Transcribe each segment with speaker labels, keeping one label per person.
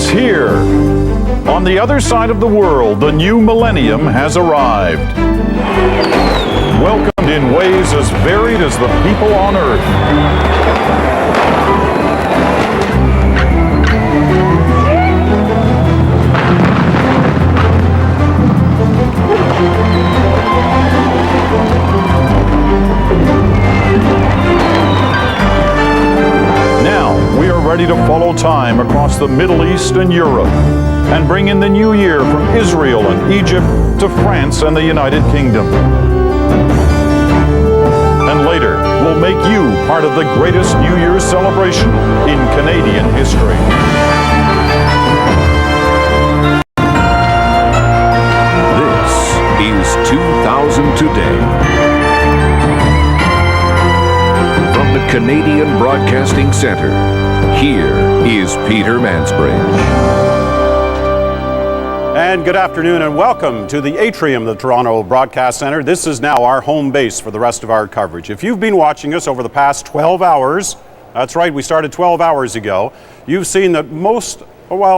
Speaker 1: It's here. On the other side of the world, the new millennium has arrived. Welcomed in ways as varied as the people on Earth. Ready to follow time across the Middle East and Europe and bring in the new year from Israel and Egypt to France and the United Kingdom. And later, we'll make you part of the greatest New Year's celebration in Canadian history.
Speaker 2: This is 2000 Today. From the Canadian Broadcasting Centre, here is Peter Mansbridge.
Speaker 3: And good afternoon and welcome to the atrium of the Toronto Broadcast Centre. This is now our home base for the rest of our coverage. If you've been watching us over the past 12 hours, that's right, we started 12 hours ago, you've seen that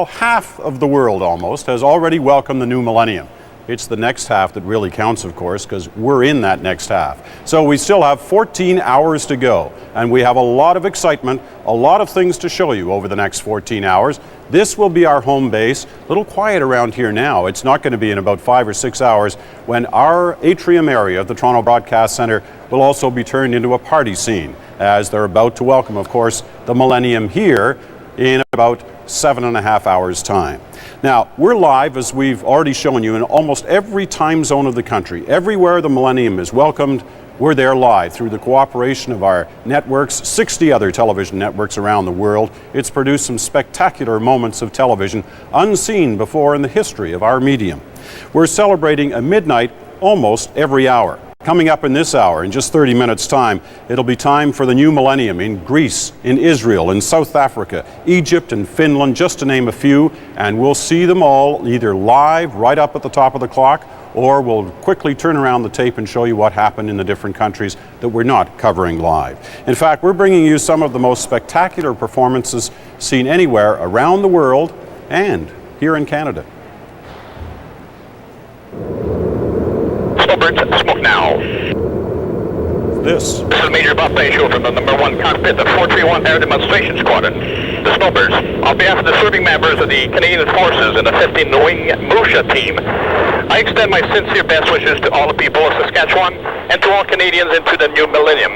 Speaker 3: half of the world almost has already welcomed the new millennium. It's the next half that really counts, of course, because we're in that next half. So we still have 14 hours to go, and we have a lot of excitement, a lot of things to show you over the next 14 hours. This will be our home base. A little quiet around here now. It's not going to be in about 5 or 6 hours when our atrium area of the Toronto Broadcast Centre will also be turned into a party scene, as they're about to welcome, of course, the millennium here in about 7.5 hours' time. Now, we're live, as we've already shown you, in almost every time zone of the country. Everywhere the millennium is welcomed, we're there live through the cooperation of our networks, 60 other television networks around the world. It's produced some spectacular moments of television unseen before in the history of our medium. We're celebrating at midnight almost every hour. Coming up in this hour, in just 30 minutes' time, it'll be time for the new millennium in Greece, in Israel, in South Africa, Egypt, and Finland, just to name a few, and we'll see them all either live right up at the top of the clock, or we'll quickly turn around the tape and show you what happened in the different countries that we're not covering live. In fact, we're bringing you some of the most spectacular performances seen anywhere around the world and here in Canada.
Speaker 4: Snowbirds, smoke now.
Speaker 3: This
Speaker 4: is Major Bob Bayshore from the number 1 cockpit, the 431 Air Demonstration Squadron. The Snowbirds, on behalf of the serving members of the Canadian Forces and the 15th Wing Militia Team, I extend my sincere best wishes to all the people of Saskatchewan and to all Canadians into the new millennium.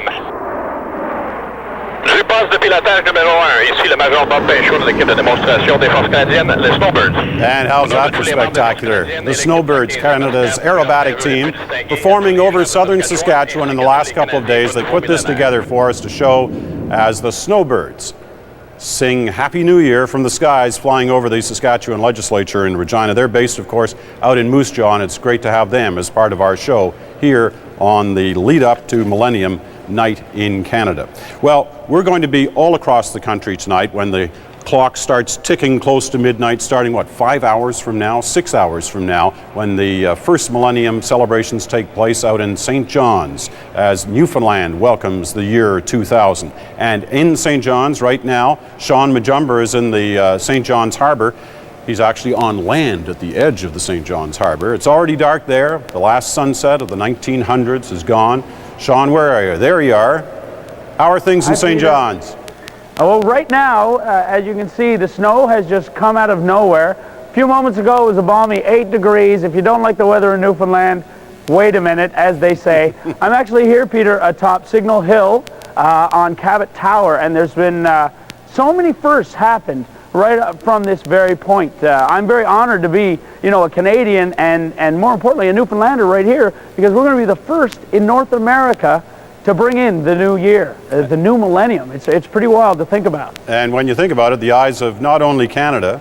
Speaker 4: Je passe de pilotage numéro 1, ici le Major Bob Bayshore de l'équipe de démonstration des forces canadiennes, les Snowbirds.
Speaker 3: And how's that for spectacular? The Snowbirds, Canada's aerobatic team, performing over southern Saskatchewan in the last couple of days. They put this together for us to show as the Snowbirds sing Happy New Year from the skies, flying over the Saskatchewan legislature in Regina. They're based, of course, out in Moose Jaw, and it's great to have them as part of our show here on the lead up to Millennium Night in Canada. Well, we're going to be all across the country tonight when the clock starts ticking close to midnight, starting 5 hours from now, 6 hours from now, when the first millennium celebrations take place out in St. John's as Newfoundland welcomes the year 2000. And in St. John's right now, Sean Majumber is in the St. John's Harbour. He's actually on land at the edge of the St. John's Harbour. It's already dark there. The last sunset of the 1900s is gone. Sean, where are you? There you are. How are things in St. John's?
Speaker 5: Well, right now, as you can see, the snow has just come out of nowhere. A few moments ago, it was a balmy 8 degrees. If you don't like the weather in Newfoundland, wait a minute, as they say. I'm actually here, Peter, atop Signal Hill on Cabot Tower, and there's been so many firsts happened right up from this very point. I'm very honored to be, a Canadian and more importantly, a Newfoundlander right here, because we're going to be the first in North America to bring in the new year, the new millennium. It's pretty wild to think about.
Speaker 3: And when you think about it, the eyes of not only Canada,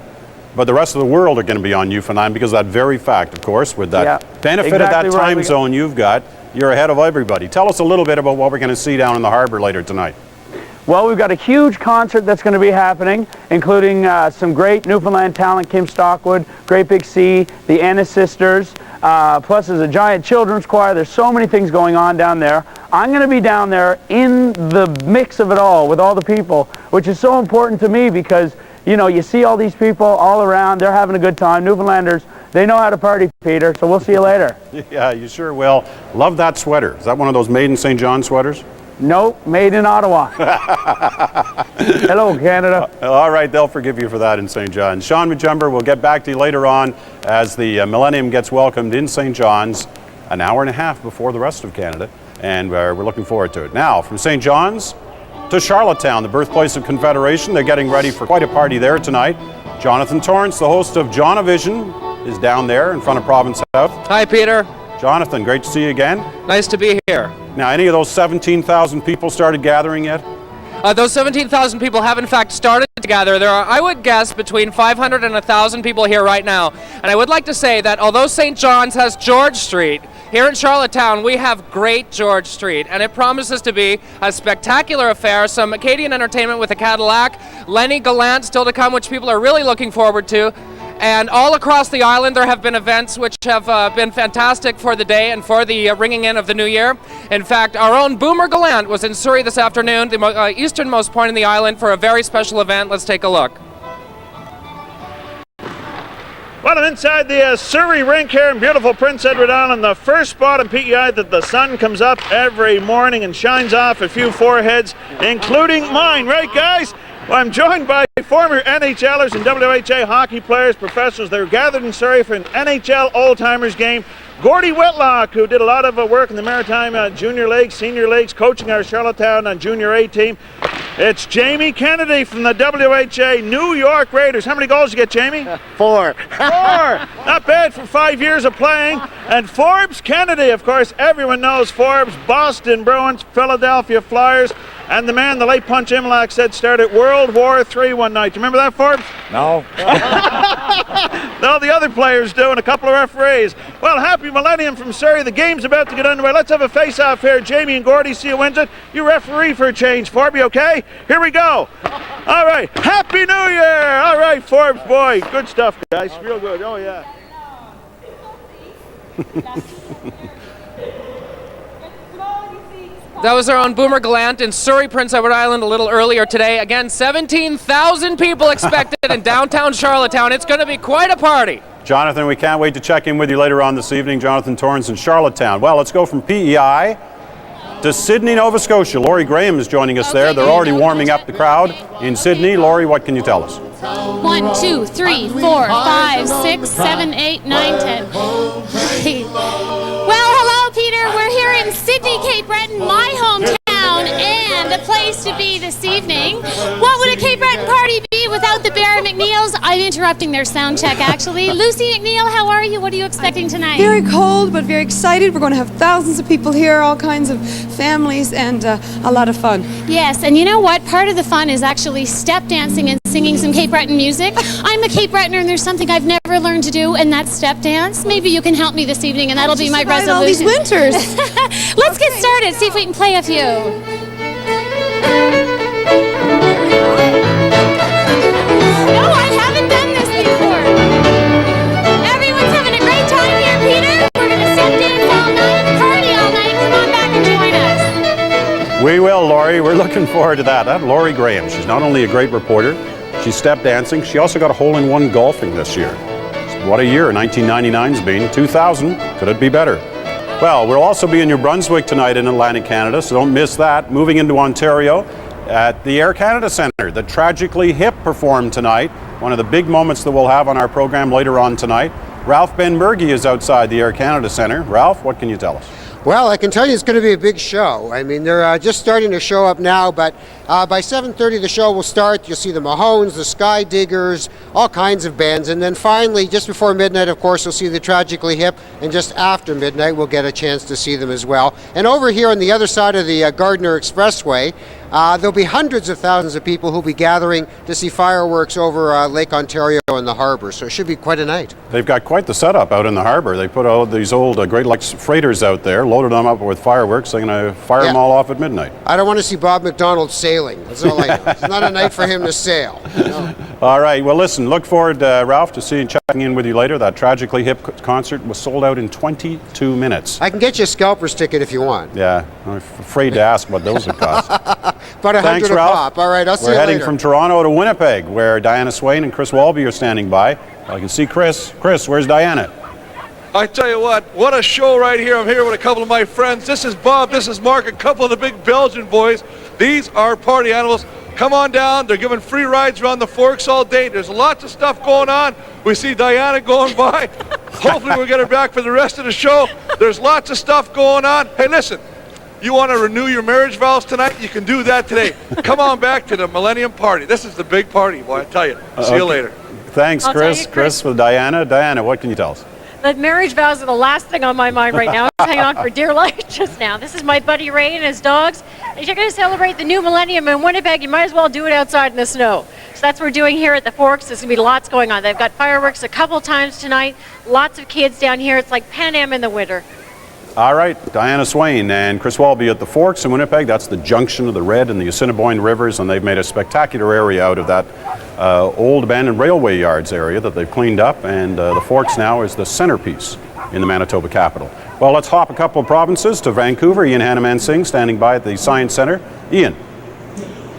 Speaker 3: but the rest of the world are going to be on Newfoundland because of that very fact, of course, with that benefit of that time zone you've got, you're ahead of everybody. Tell us a little bit about what we're going to see down in the harbor later tonight.
Speaker 5: Well, we've got a huge concert that's going to be happening, including some great Newfoundland talent, Kim Stockwood, Great Big Sea, the Ennis Sisters, plus there's a giant children's choir. There's so many things going on down there. I'm going to be down there in the mix of it all with all the people, which is so important to me because, you know, you see all these people all around. They're having a good time. Newfoundlanders, they know how to party, Peter, so we'll see you later.
Speaker 3: Yeah, you sure will. Love that sweater. Is that one of those made in St. John sweaters?
Speaker 5: Nope, made in Ottawa. Hello, Canada.
Speaker 3: All right, they'll forgive you for that in St. John's. Sean Majumber, we'll get back to you later on as the Millennium gets welcomed in St. John's an hour and a half before the rest of Canada, and we're looking forward to it. Now, from St. John's to Charlottetown, the birthplace of Confederation. They're getting ready for quite a party there tonight. Jonathan Torrance, the host of John-O-Vision, is down there in front of Province House.
Speaker 6: Hi, Peter.
Speaker 3: Jonathan, great to see you again.
Speaker 6: Nice to be here.
Speaker 3: Now, any of those 17,000 people started gathering yet?
Speaker 6: Those 17,000 people have in fact started to gather. There are, I would guess, between 500 and 1,000 people here right now. And I would like to say that although St. John's has George Street, here in Charlottetown we have Great George Street, and it promises to be a spectacular affair. Some Acadian entertainment with a Cadillac, Lenny Gallant still to come, which people are really looking forward to. And all across the island there have been events which have been fantastic for the day and for the ringing in of the new year. In fact, our own Boomer Gallant was in Surrey this afternoon, the easternmost point in the island, for a very special event. Let's take a look.
Speaker 7: Well, I'm inside the Surrey rink here in beautiful Prince Edward Island, the first spot in PEI that the sun comes up every morning and shines off a few foreheads, including mine, right guys? Well, I'm joined by former NHLers and WHA hockey players, professionals. They're gathered in Surrey for an NHL old-timers game. Gordy Whitlock, who did a lot of work in the Maritime Junior Leagues, Senior Leagues, coaching our Charlottetown Junior A team. It's Jamie Kennedy from the WHA New York Raiders. How many goals did you get, Jamie?
Speaker 8: 4.
Speaker 7: 4! Not bad for 5 years of playing. And Forbes Kennedy, of course, everyone knows Forbes, Boston Bruins, Philadelphia Flyers, and the man the late Punch Imlach said started World War III one night. Do you remember that, Forbes?
Speaker 8: No.
Speaker 7: No, the other players do, and a couple of referees. Well, happy Millennium from Surrey. The game's about to get underway. Let's have a face-off here. Jamie and Gordy, see who wins it. You referee for a change, Forbes, okay? Here we go. All right. Happy New Year. All right, Forbes, boy. Good stuff, guys. Real good. Oh, yeah.
Speaker 6: That was our own Boomer Gallant in Surrey, Prince Edward Island a little earlier today. Again, 17,000 people expected in downtown Charlottetown. It's going to be quite a party.
Speaker 3: Jonathan, we can't wait to check in with you later on this evening. Jonathan Torrance in Charlottetown. Well, let's go from PEI to Sydney, Nova Scotia. Laurie Graham is joining us there. They're already warming up the crowd in Sydney. Laurie, what can you tell us?
Speaker 9: 1, 2, 3, 4, 5, 6, 7, 8, 9, 10. Well, hello, Peter. We're here in Sydney, Cape Breton, my hometown, and a place to be this evening. What would a Cape Breton party be without the Barry McNeils? I'm interrupting their sound check, actually. Lucy McNeil, how are you? What are you expecting tonight?
Speaker 10: Very cold, but very excited. We're going to have thousands of people here, all kinds of families, and a lot of fun.
Speaker 9: Yes, and you know what? Part of the fun is actually step dancing and singing some Cape Breton music. I'm a Cape Bretoner, and there's something I've never learned to do, and that's step dance. Maybe you can help me this evening, and that'll be my resolution.
Speaker 10: All these winters.
Speaker 9: Let's get started, see if we can play a few. No, I haven't done this before. Everyone's having a great time here, Peter. We're going to step dance all night, party all night. Come on back and join us.
Speaker 3: We will, Laurie. We're looking forward to that. That Laurie Graham. She's not only a great reporter, she's step dancing. She also got a hole-in-one golfing this year. What a year 1999's been. 2000, could it be better? Well, we'll also be in New Brunswick tonight in Atlantic Canada, so don't miss that. Moving into Ontario at the Air Canada Centre. The Tragically Hip performed tonight. One of the big moments that we'll have on our program later on tonight. Ralph Benmergui is outside the Air Canada Centre. Ralph, what can you tell us?
Speaker 8: Well, I can tell you it's going to be a big show. I mean, they're just starting to show up now, but by 7:30 the show will start. You'll see the Mahones, the Sky Diggers, all kinds of bands. And then finally, just before midnight, of course, you'll see the Tragically Hip. And just after midnight, we'll get a chance to see them as well. And over here on the other side of the Gardiner Expressway, there'll be hundreds of thousands of people who'll be gathering to see fireworks over Lake Ontario and the harbour. So it should be quite a night.
Speaker 3: They've got quite the setup out in the harbour. They put all these old Great Lakes freighters out there, loaded them up with fireworks. They're going to fire them all off at midnight.
Speaker 8: I don't want to see Bob McDonald sailing. That's all I know. It's not a night for him to sail. No.
Speaker 3: All right. Well, listen, look forward, Ralph, to checking in with you later. That Tragically Hip concert was sold out in 22 minutes.
Speaker 8: I can get you a scalper's ticket if you want.
Speaker 3: Yeah, I'm afraid to ask what those would cost.
Speaker 8: about 100
Speaker 3: Thanks,
Speaker 8: a
Speaker 3: Ralph.
Speaker 8: pop. All right, I'll see
Speaker 3: We're
Speaker 8: you
Speaker 3: heading
Speaker 8: later.
Speaker 3: from Toronto to Winnipeg, where Diana Swain and Chris Walby are standing by. I can see Chris. Chris, where's Diana?
Speaker 11: I tell you what a show right here. I'm here with a couple of my friends. This is Bob, this is Mark, a couple of the big Belgian boys. These are party animals. Come on down. They're giving free rides around the Forks all day. There's lots of stuff going on. We see Diana going by. Hopefully we'll get her back for the rest of the show. There's lots of stuff going on. Hey, listen, you want to renew your marriage vows tonight? You can do that today. Come on back to the Millennium Party. This is the big party, boy, I tell you. See you later.
Speaker 3: Thanks,
Speaker 12: I'll tell
Speaker 3: Chris.
Speaker 12: you,
Speaker 3: Chris with Diana. Diana, what can you tell us?
Speaker 12: The marriage vows are the last thing on my mind right now. I'm hanging on for dear life just now. This is my buddy Ray and his dogs. If you're going to celebrate the new millennium in Winnipeg, you might as well do it outside in the snow. So that's what we're doing here at the Forks. There's going to be lots going on. They've got fireworks a couple times tonight. Lots of kids down here. It's like Pan Am in the winter.
Speaker 3: All right, Diana Swain and Chris Walby at the Forks in Winnipeg. That's the junction of the Red and the Assiniboine Rivers, and they've made a spectacular area out of that old abandoned railway yards area that they've cleaned up, and the Forks now is the centerpiece in the Manitoba capital. Well, let's hop a couple of provinces to Vancouver. Ian Hanneman Singh standing by at the Science Centre. Ian.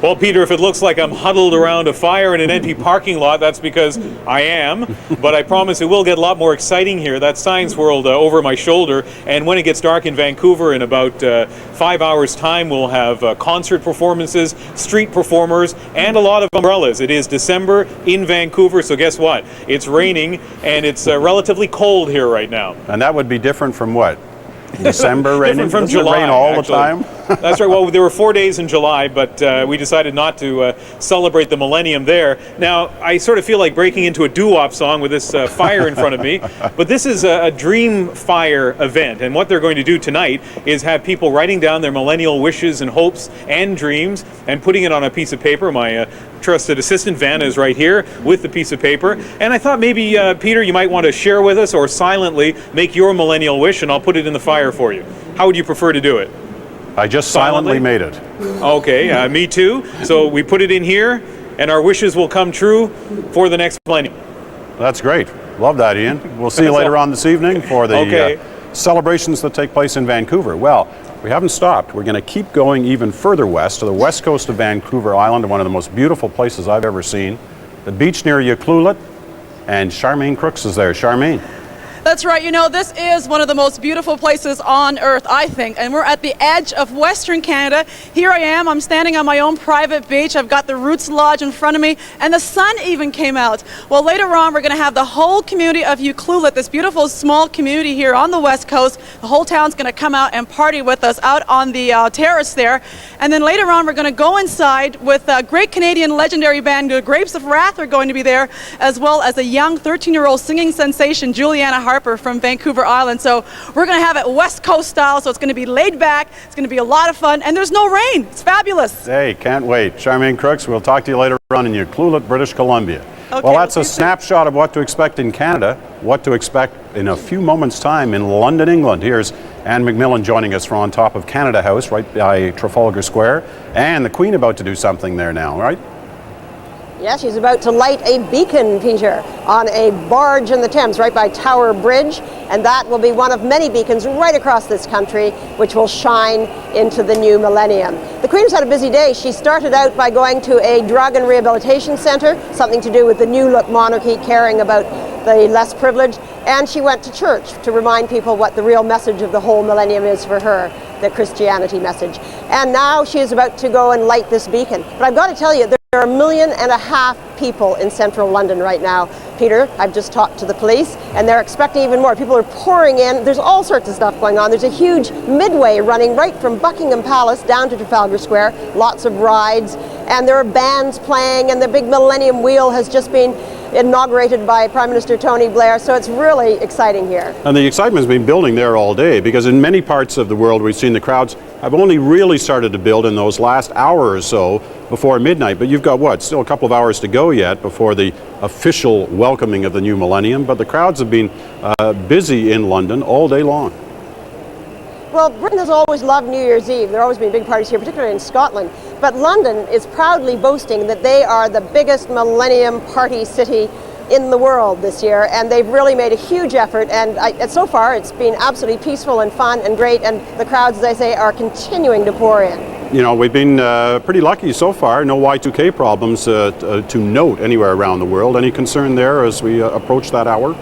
Speaker 13: Well, Peter, if it looks like I'm huddled around a fire in an empty parking lot, that's because I am. But I promise it will get a lot more exciting here. That's Science World over my shoulder. And when it gets dark in Vancouver in about 5 hours' time, we'll have concert performances, street performers, and a lot of umbrellas. It is December in Vancouver, so guess what? It's raining, and it's relatively cold here right now.
Speaker 3: And that would be different from what? December raining?
Speaker 13: Different from
Speaker 3: Doesn't it
Speaker 13: July,
Speaker 3: rain all
Speaker 13: actually.
Speaker 3: the time?
Speaker 13: That's right. Well, there were 4 days in July, but we decided not to celebrate the millennium there. Now, I sort of feel like breaking into a doo-wop song with this fire in front of me, but this is a dream fire event, and what they're going to do tonight is have people writing down their millennial wishes and hopes and dreams and putting it on a piece of paper. My trusted assistant, Vanna, is right here with the piece of paper, and I thought maybe, Peter, you might want to share with us or silently make your millennial wish, and I'll put it in the fire for you. How would you prefer to do it?
Speaker 3: I just silently made it.
Speaker 13: Okay, me too. So we put it in here, and our wishes will come true for the next millennium.
Speaker 3: That's great. Love that, Ian. We'll see you later on this evening for the celebrations that take place in Vancouver. Well, we haven't stopped. We're going to keep going even further west to the west coast of Vancouver Island, one of the most beautiful places I've ever seen. The beach near Ucluelet, and Charmaine Crooks is there. Charmaine.
Speaker 14: That's right. You know, this is one of the most beautiful places on earth, I think, and we're at the edge of Western Canada. Here I am. I'm standing on my own private beach. I've got the Roots Lodge in front of me, and the sun even came out. Well, later on, we're going to have the whole community of Ucluelet, this beautiful small community here on the west coast. The whole town's going to come out and party with us out on the terrace there. And then later on, we're going to go inside with a great Canadian legendary band, the Grapes of Wrath, are going to be there, as well as a young 13-year-old singing sensation, Juliana Harper, from Vancouver Island. So we're going to have it West Coast style, so it's going to be laid back, it's going to be a lot of fun, and there's no rain. It's fabulous.
Speaker 3: Hey, can't wait. Charmaine Crooks, we'll talk to you later on in Ucluelet, British Columbia.
Speaker 14: Okay,
Speaker 3: well, that's a snapshot of what to expect in Canada, what to expect in a few moments' time in London, England. Here's Anne McMillan joining us from on top of Canada House, right by Trafalgar Square, and the Queen about to do something there now, right?
Speaker 15: Yeah, she's about to light a beacon, Peter, on a barge in the Thames right by Tower Bridge, and that will be one of many beacons right across this country which will shine into the new millennium. The Queen has had a busy day. She started out by going to a drug and rehabilitation centre, something to do with the new look monarchy, caring about the less privileged, and she went to church to remind people what the real message of the whole millennium is for her, the Christianity message. And now she is about to go and light this beacon. But I've got to tell you, there are 1.5 million people in central London right now. Peter, I've just talked to the police, and they're expecting even more. People are pouring in. There's all sorts of stuff going on. There's a huge midway running right from Buckingham Palace down to Trafalgar Square, lots of rides, and there are bands playing, and the big Millennium Wheel has just been inaugurated by Prime Minister Tony Blair, so it's really exciting here.
Speaker 3: And the excitement's been building there all day, because in many parts of the world we've seen the crowds have only really started to build in those last hour or so before midnight. But you've got, what, still a couple of hours to go yet before the official welcoming of the new millennium. But the crowds have been busy in London all day long.
Speaker 15: Well, Britain has always loved New Year's Eve. There have always been big parties here, particularly in Scotland. But London is proudly boasting that they are the biggest millennium party city in the world this year, and they've really made a huge effort, and so far it's been absolutely peaceful and fun and great, and the crowds, as I say, are continuing to pour in.
Speaker 3: you know, we've been pretty lucky so far. No Y2K problems to note anywhere around the world. Any concern there as we approach that hour?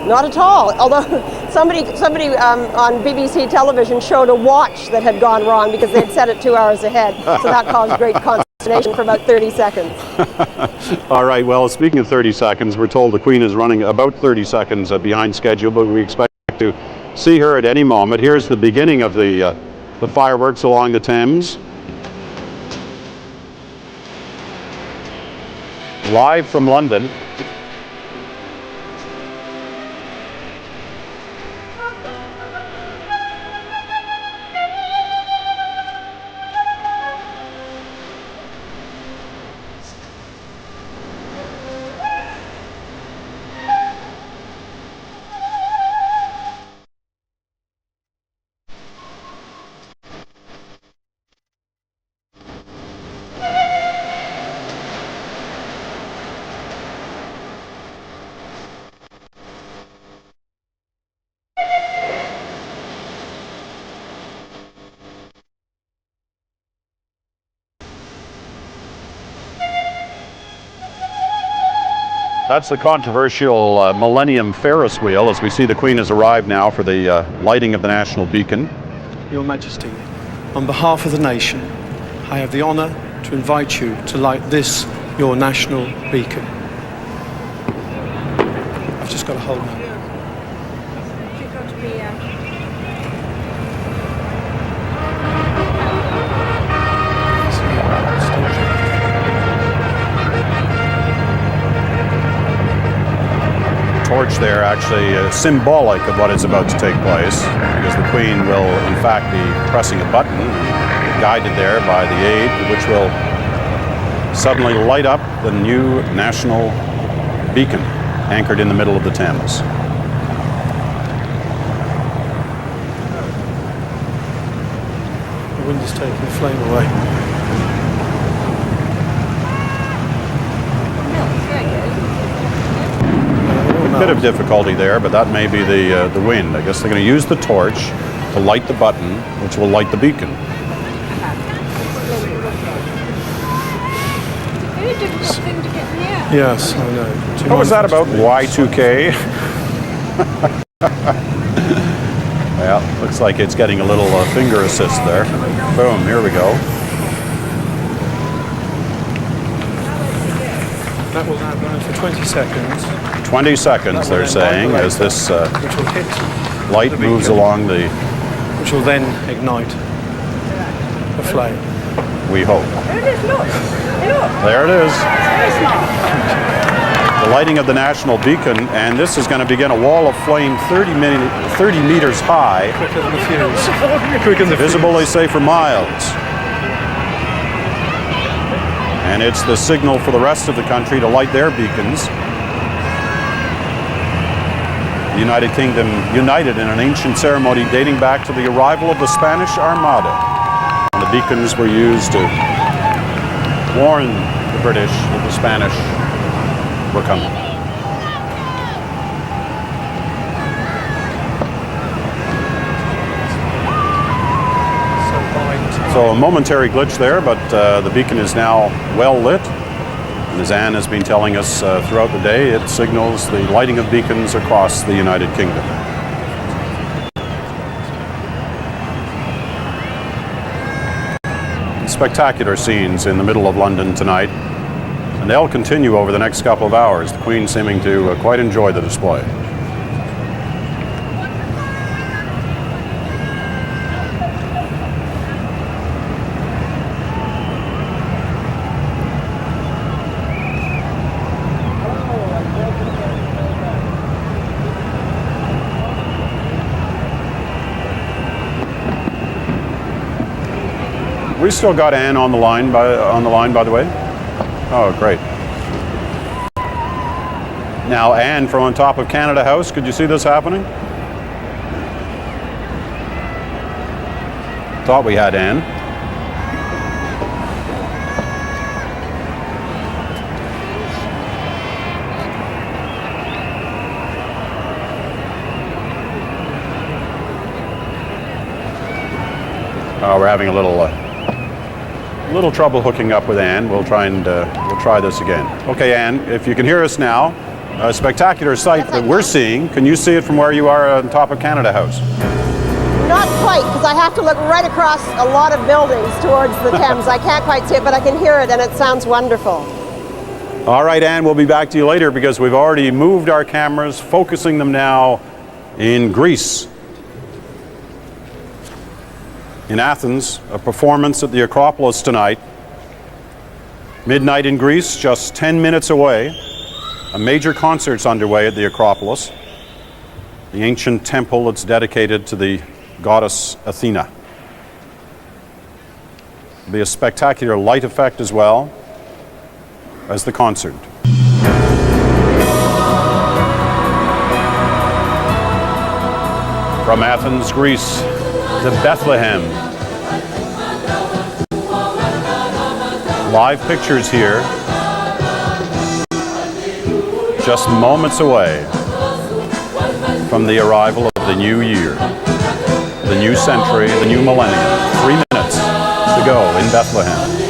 Speaker 15: Not at all. Although somebody on BBC television showed a watch that had gone wrong because they had set it 2 hours ahead. So that caused great consternation for about 30 seconds.
Speaker 3: All right. Well, speaking of 30 seconds, we're told the Queen is running about 30 seconds behind schedule, but we expect to see her at any moment. Here's the beginning of the fireworks along the Thames. Live from London. That's the controversial Millennium Ferris wheel as we see the Queen has arrived now for the lighting of the National Beacon.
Speaker 16: Your Majesty, on behalf of the nation, I have the honour to invite you to light this, your National Beacon. I've just got to hold it.
Speaker 3: Torch there actually symbolic of what is about to take place, because the Queen will in fact be pressing a button guided there by the aide, which will suddenly light up the new national beacon anchored in the middle of the Thames.
Speaker 16: The wind is taking the flame away.
Speaker 3: A bit of difficulty there, but that may be the wind. I guess they're going to use the torch to light the button, which will light the beacon.
Speaker 12: Very difficult thing to get near.
Speaker 16: Yes, I know.
Speaker 3: What was that about Y2K? Well, looks like it's getting a little finger assist there. Boom, here we go.
Speaker 16: That will now burn for 20 seconds.
Speaker 3: 20 seconds, they're saying, as this light moves along the...
Speaker 16: Which will then ignite the flame.
Speaker 3: We hope.
Speaker 12: There it is, look.
Speaker 3: There it is. The lighting of the National Beacon, and this is going to begin a wall of flame 30 meters high.
Speaker 16: Quicker than the fuse. Quicker than the
Speaker 3: visible, they say, for miles. And it's the signal for the rest of the country to light their beacons. The United Kingdom united in an ancient ceremony dating back to the arrival of the Spanish Armada. And the beacons were used to warn the British that the Spanish were coming. So a momentary glitch there, but the beacon is now well lit. And as Anne has been telling us throughout the day, it signals the lighting of beacons across the United Kingdom. Spectacular scenes in the middle of London tonight, and they'll continue over the next couple of hours, the Queen seeming to quite enjoy the display. We still got Anne on the line by the way. Oh, great. Now, Anne from on top of Canada House, could you see this happening? Thought we had Anne. We're having a little little trouble hooking up with Ann. We'll try this again. Okay, Ann, if you can hear us now, a spectacular sight that we're seeing. Can you see it from where you are on top of Canada House?
Speaker 15: Not quite, because I have to look right across a lot of buildings towards the Thames. I can't quite see it, but I can hear it, and it sounds wonderful.
Speaker 3: All right, Ann, we'll be back to you later because we've already moved our cameras, focusing them now in Greece. In Athens, a performance at the Acropolis tonight. Midnight in Greece, just 10 minutes away. A major concert's underway at the Acropolis, the ancient temple that's dedicated to the goddess Athena. There'll be a spectacular light effect as well as the concert. From Athens, Greece, to Bethlehem. Live pictures here, just moments away from the arrival of the new year, the new century, the new millennium. 3 minutes to go in Bethlehem.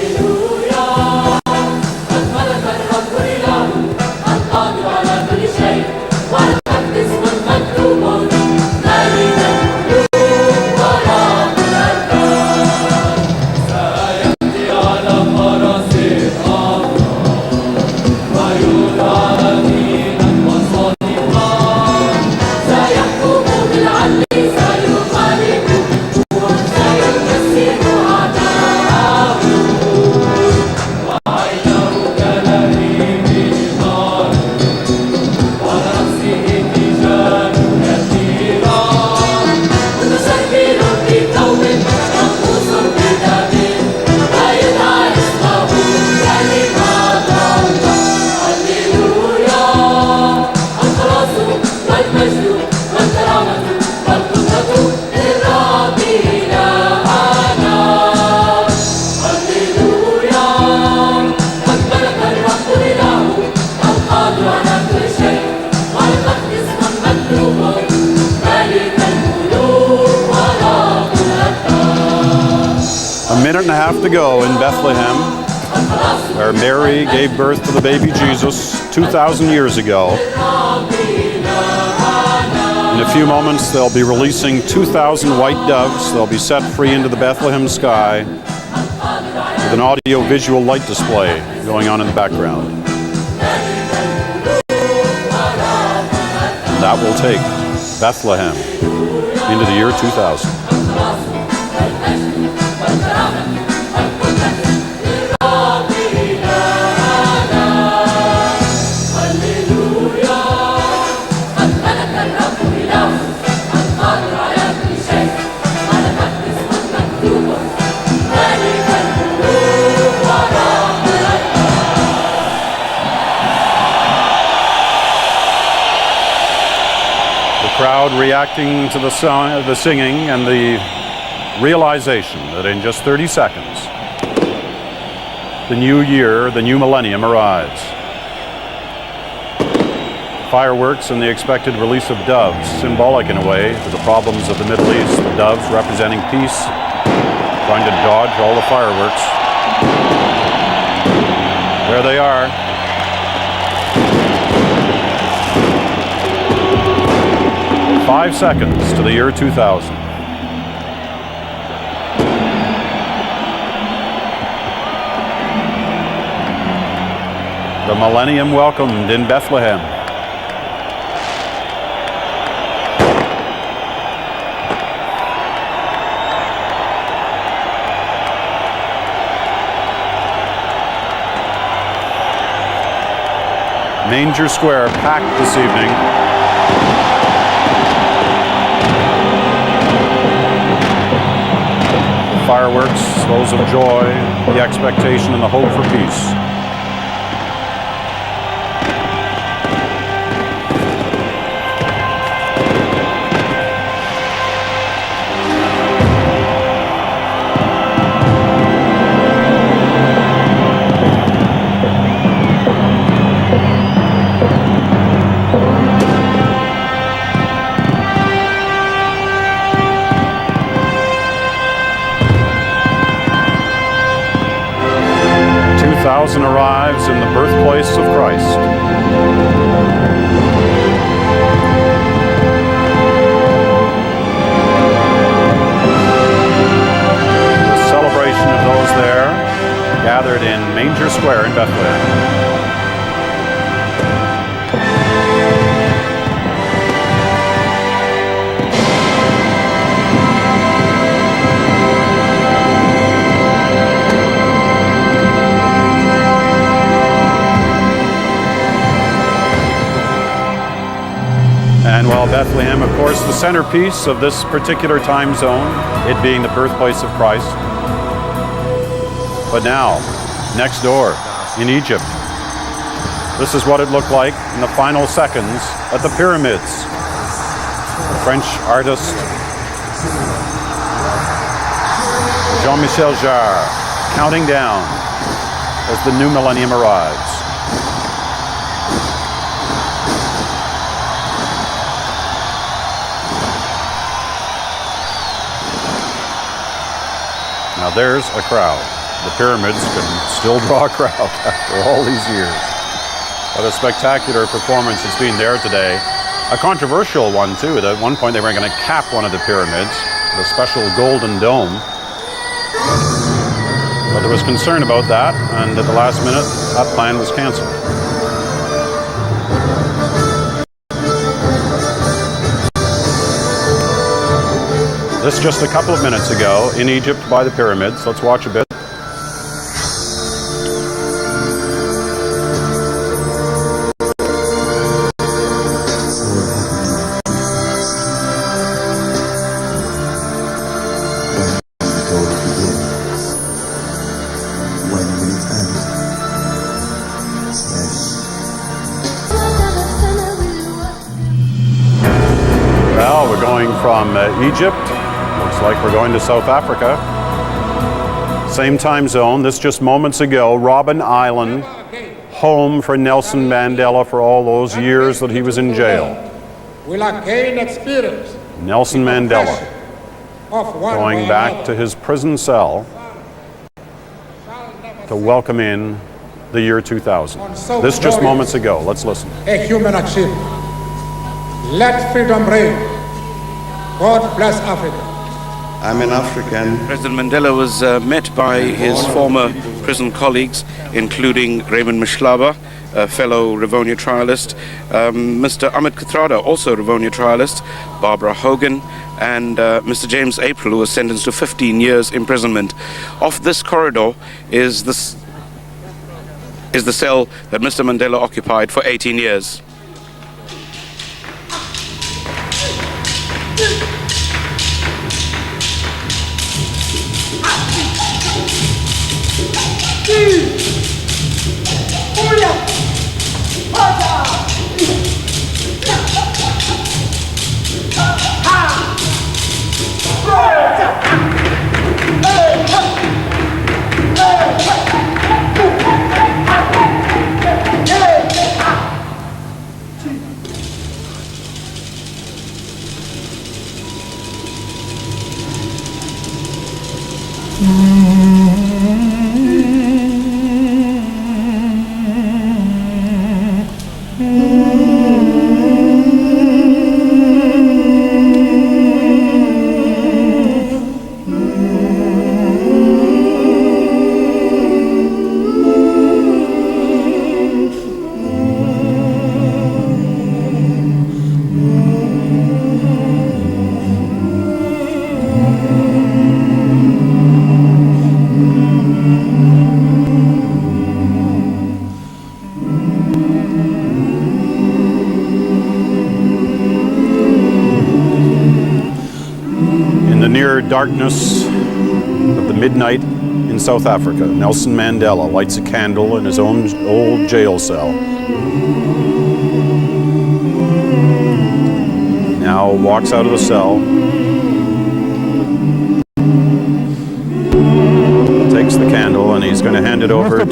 Speaker 3: To go in Bethlehem, where Mary gave birth to the baby Jesus 2,000 years ago. In a few moments, they'll be releasing 2,000 white doves. They'll be set free into the Bethlehem sky with an audio-visual light display going on in the background. And that will take Bethlehem into the year 2000. Crowd reacting to the singing and the realization that in just 30 seconds, the new year, the new millennium arrives. Fireworks and the expected release of doves, symbolic in a way to the problems of the Middle East. The doves representing peace, trying to dodge all the fireworks. There they are. Five seconds to the year 2000. The millennium welcomed in Bethlehem. Manger Square packed this evening. Fireworks, those of joy, the expectation and the hope for peace. 2000 arrives in the birthplace of Christ. The celebration of those there gathered in Manger Square in Bethlehem. And while Bethlehem, of course, the centerpiece of this particular time zone, it being the birthplace of Christ. But now, next door, in Egypt, this is what it looked like in the final seconds at the pyramids. The French artist Jean-Michel Jarre counting down as the new millennium arrives. Now there's a crowd. The pyramids can still draw a crowd after all these years. What a spectacular performance it's been there today. A controversial one too. At one point they were going to cap one of the pyramids with a special golden dome. But there was concern about that, and at the last minute that plan was canceled. This just a couple of minutes ago in Egypt by the pyramids. Let's watch a bit. Well, we're going from Egypt. Looks like we're going to South Africa. Same time zone. This just moments ago. Robben Island, home for Nelson Mandela for all those years that he was in jail.
Speaker 17: Will again experience
Speaker 3: Nelson Mandela going back to his prison cell to welcome in the year 2000. This just moments ago. Let's listen.
Speaker 17: a human achievement. Let freedom reign. God bless Africa.
Speaker 18: I'm an African.
Speaker 19: President Mandela was met by his former prison colleagues, including Raymond Mhlaba, a fellow Rivonia trialist, Mr. Ahmed Kathrada, also a Rivonia trialist, Barbara Hogan, and Mr. James April, who was sentenced to 15 years imprisonment. Off this corridor is the cell that Mr. Mandela occupied for 18 years. Darkness of the midnight in South Africa, Nelson Mandela lights a candle in his own old jail cell. Now walks out of the cell, takes the candle, and he's going to hand it over to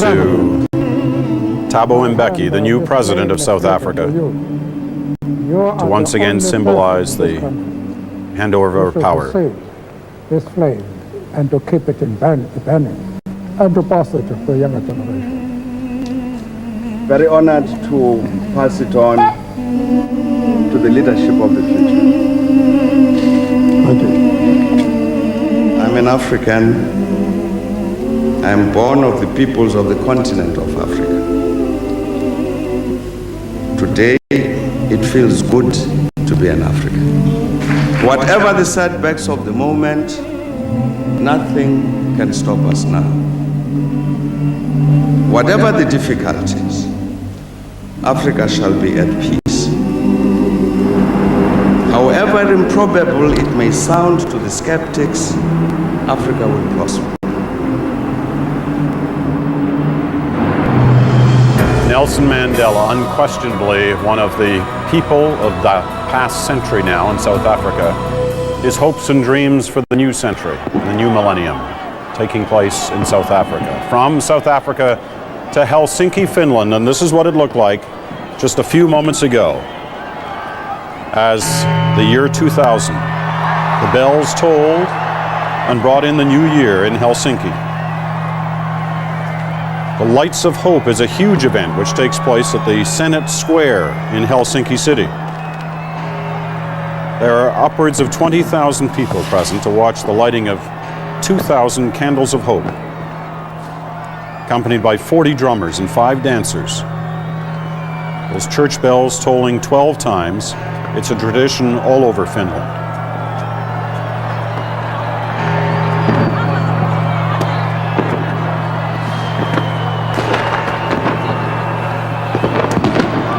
Speaker 19: Thabo Mbeki, the new president of South Africa, to once again symbolize the handover of power.
Speaker 17: This flame and to keep it in burning and to pass it to the younger generation.
Speaker 18: very honored to pass it on to the leadership of the future.
Speaker 17: Thank you.
Speaker 18: I'm an African. I'm born of the peoples of the continent of Africa. Today, it feels good to be an African. Whatever the setbacks of the moment, nothing can stop us now. Whatever the difficulties, Africa shall be at peace. However improbable it may sound to the skeptics, Africa will prosper.
Speaker 3: Nelson Mandela, unquestionably one of the people of the past century now in South Africa, his hopes and dreams for the new century, the new millennium, taking place in South Africa. From South Africa to Helsinki, Finland, and this is what it looked like just a few moments ago as the year 2000, the bells tolled and brought in the new year in Helsinki. The Lights of Hope is a huge event which takes place at the Senate Square in Helsinki City. There are upwards of 20,000 people present to watch the lighting of 2,000 candles of hope, accompanied by 40 drummers and 5 dancers. Those church bells tolling 12 times. It's a tradition all over Finland.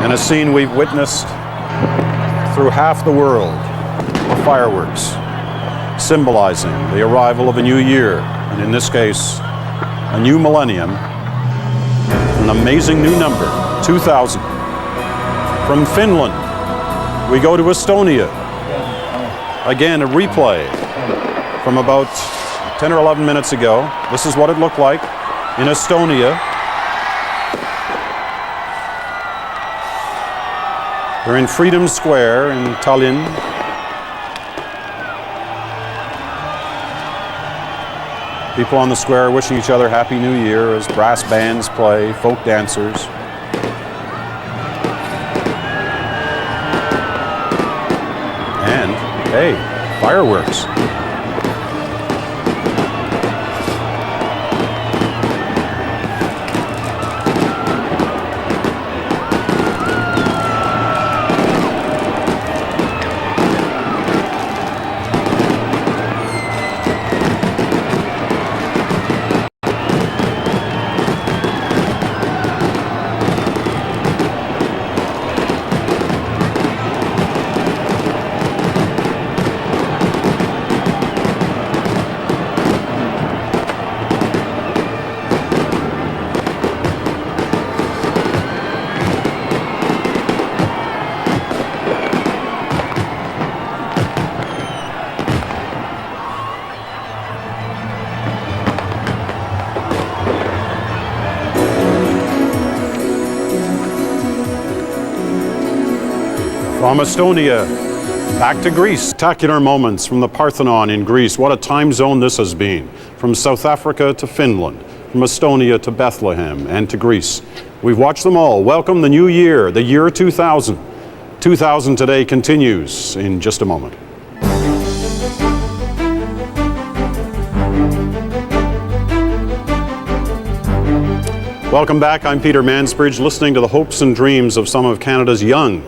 Speaker 3: And a scene we've witnessed through half the world, the fireworks, symbolizing the arrival of a new year, and in this case, a new millennium, an amazing new number, 2000. From Finland, we go to Estonia. Again, a replay from about 10 or 11 minutes ago. This is what it looked like in Estonia. We're in Freedom Square in Tallinn. People on the square wishing each other Happy New Year as brass bands play, folk dancers. And, hey, fireworks. From Estonia, back to Greece. Spectacular moments from the Parthenon in Greece. What a time zone this has been. From South Africa to Finland, from Estonia to Bethlehem and to Greece. We've watched them all. Welcome the new year, the year 2000. 2000 today continues in just a moment. Welcome back. I'm Peter Mansbridge, listening to the hopes and dreams of some of Canada's young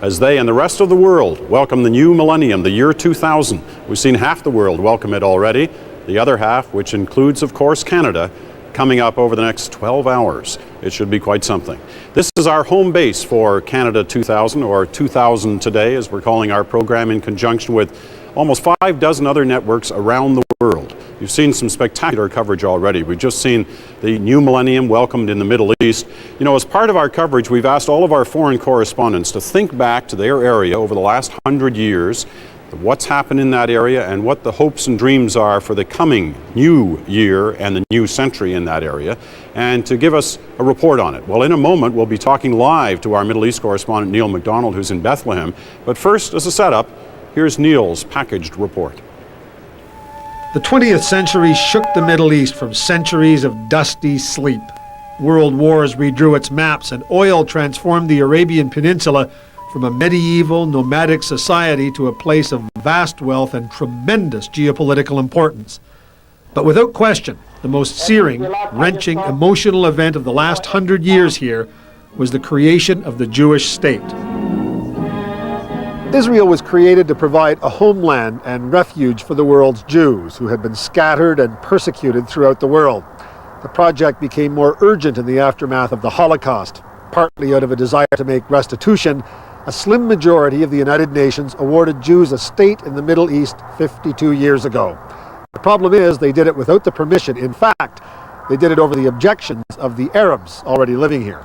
Speaker 3: as they and the rest of the world welcome the new millennium, the year 2000. We've seen half the world welcome it already. The other half, which includes, of course, Canada, coming up over the next 12 hours. It should be quite something. This is our home base for Canada 2000, or 2000 Today, as we're calling our program, in conjunction with almost 5 dozen other networks around the world. You've seen some spectacular coverage already. We've just seen the new millennium welcomed in the Middle East. You know, as part of our coverage, we've asked all of our foreign correspondents to think back to their area over the last 100 years, what's happened in that area and what the hopes and dreams are for the coming new year and the new century in that area, and to give us a report on it. Well, in a moment, we'll be talking live to our Middle East correspondent, Neil MacDonald, who's in Bethlehem. But first, as a setup, here's Neil's packaged report.
Speaker 20: The 20th century shook the Middle East from centuries of dusty sleep. World wars redrew its maps, and oil transformed the Arabian Peninsula from a medieval nomadic society to a place of vast wealth and tremendous geopolitical importance. But without question, the most searing, wrenching, emotional event of the last 100 years here was the creation of the Jewish state. Israel was created to provide a homeland and refuge for the world's Jews who had been scattered and persecuted throughout the world. The project became more urgent in the aftermath of the Holocaust. Partly out of a desire to make restitution, a slim majority of the United Nations awarded Jews a state in the Middle East 52 years ago. The problem is they did it without the permission. In fact, they did it over the objections of the Arabs already living here.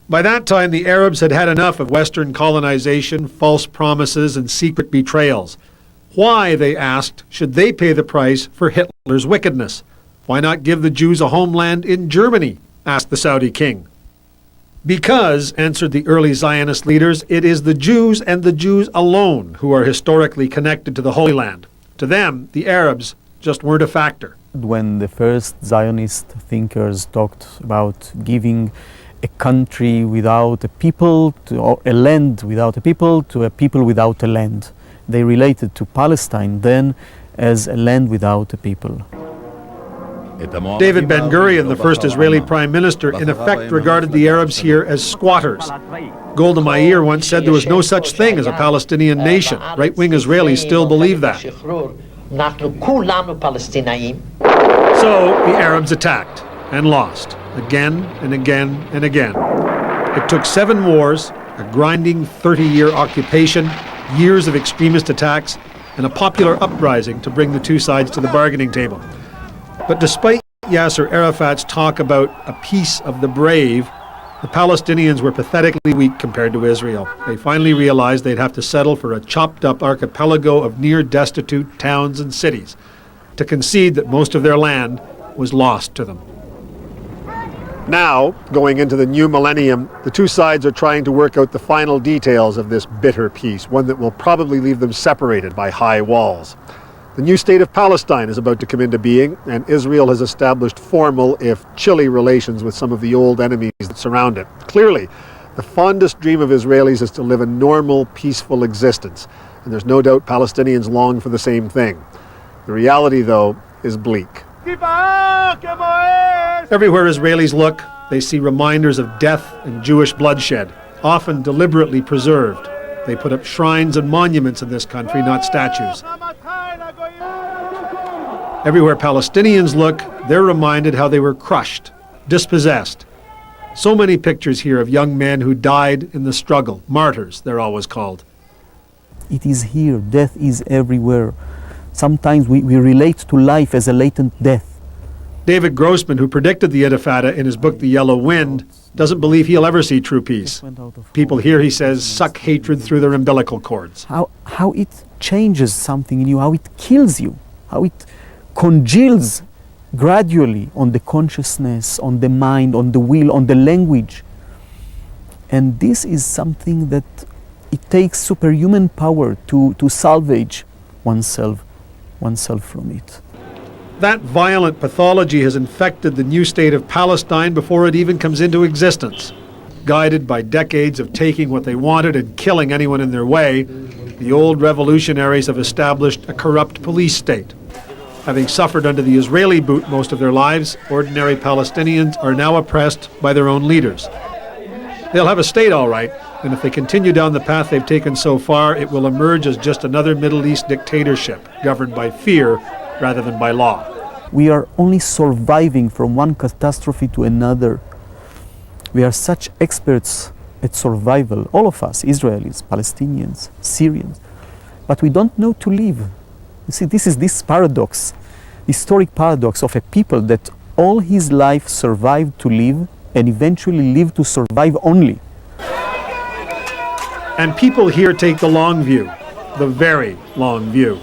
Speaker 20: By that time, the Arabs had had enough of Western colonization, false promises, and secret betrayals. Why, they asked, should they pay the price for Hitler's wickedness? Why not give the Jews a homeland in Germany? Asked the Saudi king. Because, answered the early Zionist leaders, it is the Jews and the Jews alone who are historically connected to the Holy Land. To them, the Arabs just weren't a factor.
Speaker 21: When the first Zionist thinkers talked about giving a country without a people, or a land without a people, to a people without a land, they related to Palestine then as a land without a people.
Speaker 20: David Ben-Gurion, the first Israeli prime minister, in effect regarded the Arabs here as squatters. Golda Meir once said there was no such thing as a Palestinian nation. Right-wing Israelis still believe that. So the Arabs attacked and lost, again and again and again. It took 7 wars, a grinding 30-year occupation, years of extremist attacks, and a popular uprising to bring the two sides to the bargaining table. But despite Yasser Arafat's talk about a peace of the brave, the Palestinians were pathetically weak compared to Israel. They finally realized they'd have to settle for a chopped-up archipelago of near-destitute towns and cities, to concede that most of their land was lost to them. Now, going into the new millennium, the two sides are trying to work out the final details of this bitter peace, one that will probably leave them separated by high walls. The new state of Palestine is about to come into being, and Israel has established formal, if chilly, relations with some of the old enemies that surround it. Clearly, the fondest dream of Israelis is to live a normal, peaceful existence, and there's no doubt Palestinians long for the same thing. The reality, though, is bleak. Everywhere Israelis look, they see reminders of death and Jewish bloodshed, often deliberately preserved. They put up shrines and monuments in this country, not statues. Everywhere Palestinians look, they're reminded how they were crushed, dispossessed. So many pictures here of young men who died in the struggle, martyrs, they're always called.
Speaker 21: It is here, death is everywhere. Sometimes we relate to life as a latent death.
Speaker 20: David Grossman, who predicted the Intifada in his book The Yellow Wind, doesn't believe he'll ever see true peace. People here, he says, suck hatred through their umbilical cords.
Speaker 21: How it changes something in you, how it kills you, how it congeals gradually on the consciousness, on the mind, on the will, on the language. And this is something that it takes superhuman power to salvage oneself from it.
Speaker 20: That violent pathology has infected the new state of Palestine before it even comes into existence. Guided by decades of taking what they wanted and killing anyone in their way, the old revolutionaries have established a corrupt police state. Having suffered under the Israeli boot most of their lives, ordinary Palestinians are now oppressed by their own leaders. They'll have a state, all right, and if they continue down the path they've taken so far, it will emerge as just another Middle East dictatorship, governed by fear rather than by law.
Speaker 21: We are only surviving from one catastrophe to another. We are such experts at survival, all of us, Israelis, Palestinians, Syrians, but we don't know to live. You see, this is this paradox, historic paradox of a people that all his life survived to live and eventually lived to survive only.
Speaker 20: And people here take the long view, the very long view.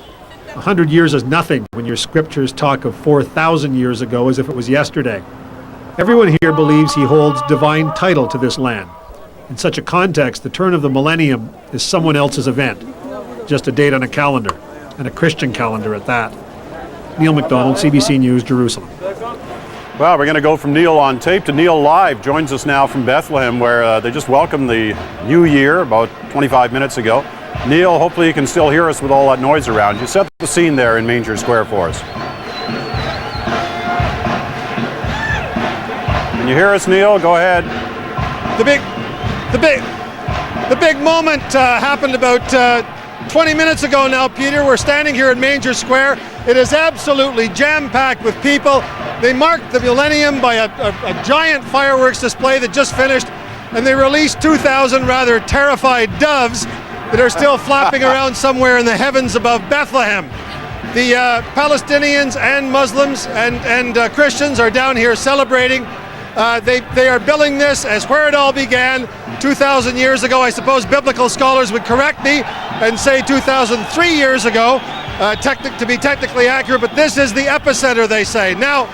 Speaker 20: 100 years is nothing when your scriptures talk of 4,000 years ago as if it was yesterday. Everyone here believes he holds divine title to this land. In such a context, the turn of the millennium is someone else's event, just a date on a calendar, and a Christian calendar at that. Neil MacDonald, CBC News, Jerusalem.
Speaker 3: Well, we're going to go from Neil on tape to Neil live. Joins us now from Bethlehem, where they just welcomed the new year about 25 minutes ago. Neil, hopefully you can still hear us with all that noise around you. Set the scene there in Manger Square for us. Can you hear us, Neil? Go ahead.
Speaker 16: The big moment happened about 20 minutes ago now, Peter. We're standing here at Manger Square. It is absolutely jam-packed with people. They marked the millennium by a giant fireworks display that just finished, and they released 2,000 rather terrified doves that are still flapping around somewhere in the heavens above Bethlehem. The Palestinians and Muslims and Christians are down here celebrating. They are billing this as where it all began 2,000 years ago. I suppose biblical scholars would correct me and say 2,003 years ago, to be technically accurate, but this is the epicenter, they say. Now,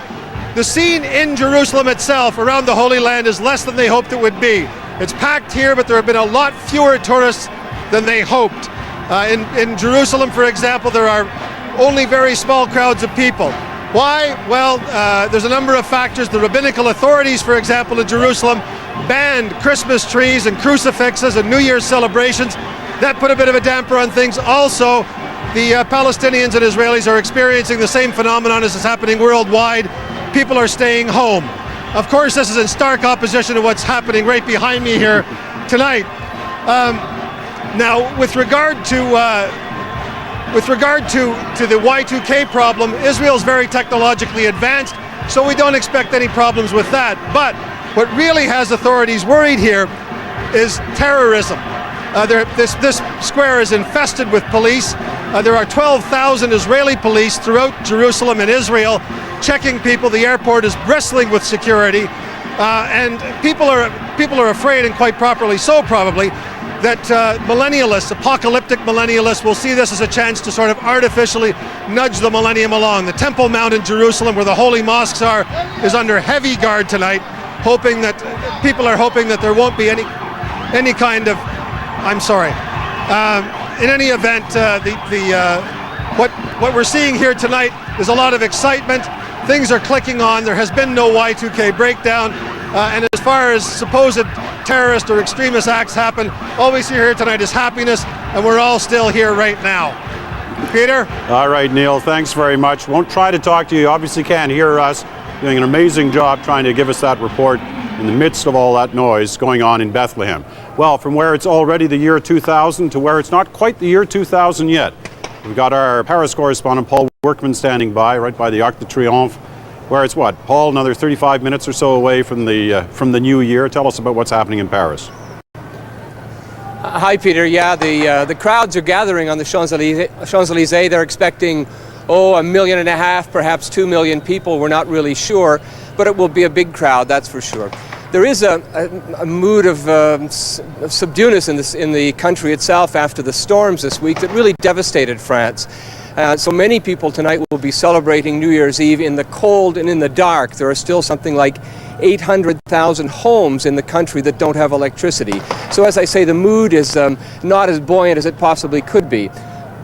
Speaker 16: the scene in Jerusalem itself around the Holy Land is less than they hoped it would be. It's packed here, but there have been a lot fewer tourists than they hoped. In Jerusalem, for example, there are only very small crowds of people. Why? Well, there's a number of factors. The rabbinical authorities, for example, in Jerusalem, banned Christmas trees and crucifixes and New Year's celebrations. That put a bit of a damper on things. Also, the Palestinians and Israelis are experiencing the same phenomenon as is happening worldwide. People are staying home. Of course, this is in stark opposition to what's happening right behind me here tonight. Now, with regard to the Y2K problem, Israel's very technologically advanced, so we don't expect any problems with that. But what really has authorities worried here is terrorism. This square is infested with police. There are 12,000 Israeli police throughout Jerusalem and Israel checking people. The airport is bristling with security, and people are afraid, and quite properly so probably, that millennialists, apocalyptic millennialists, will see this as a chance to sort of artificially nudge the millennium along. The Temple Mount in Jerusalem, where the holy mosques are, is under heavy guard tonight, people are hoping that there won't be any kind of, I'm sorry. In any event, what we're seeing here tonight is a lot of excitement. Things are clicking on. There has been no Y2K breakdown. And as far as supposed terrorist or extremist acts happen, all we see here tonight is happiness, and we're all still here right now. Peter?
Speaker 3: All right, Neil, thanks very much. Won't try to talk to you. You obviously can't hear us. Doing an amazing job trying to give us that report in the midst of all that noise going on in Bethlehem. Well, from where it's already the year 2000 to where it's not quite the year 2000 yet. We've got our Paris correspondent, Paul Workman, standing by, right by the Arc de Triomphe, where it's what, Paul, another 35 minutes or so away from the new year. Tell us about what's happening in Paris.
Speaker 1: Hi, Peter. Yeah, the crowds are gathering on the Champs-Élysées. They're expecting, 1.5 million, perhaps 2 million people. We're not really sure, but it will be a big crowd, that's for sure. There is a mood of subduedness in the country itself after the storms this week that really devastated France. So many people tonight will be celebrating New Year's Eve in the cold and in the dark. There are still something like 800,000 homes in the country that don't have electricity. So as I say, the mood is not as buoyant as it possibly could be.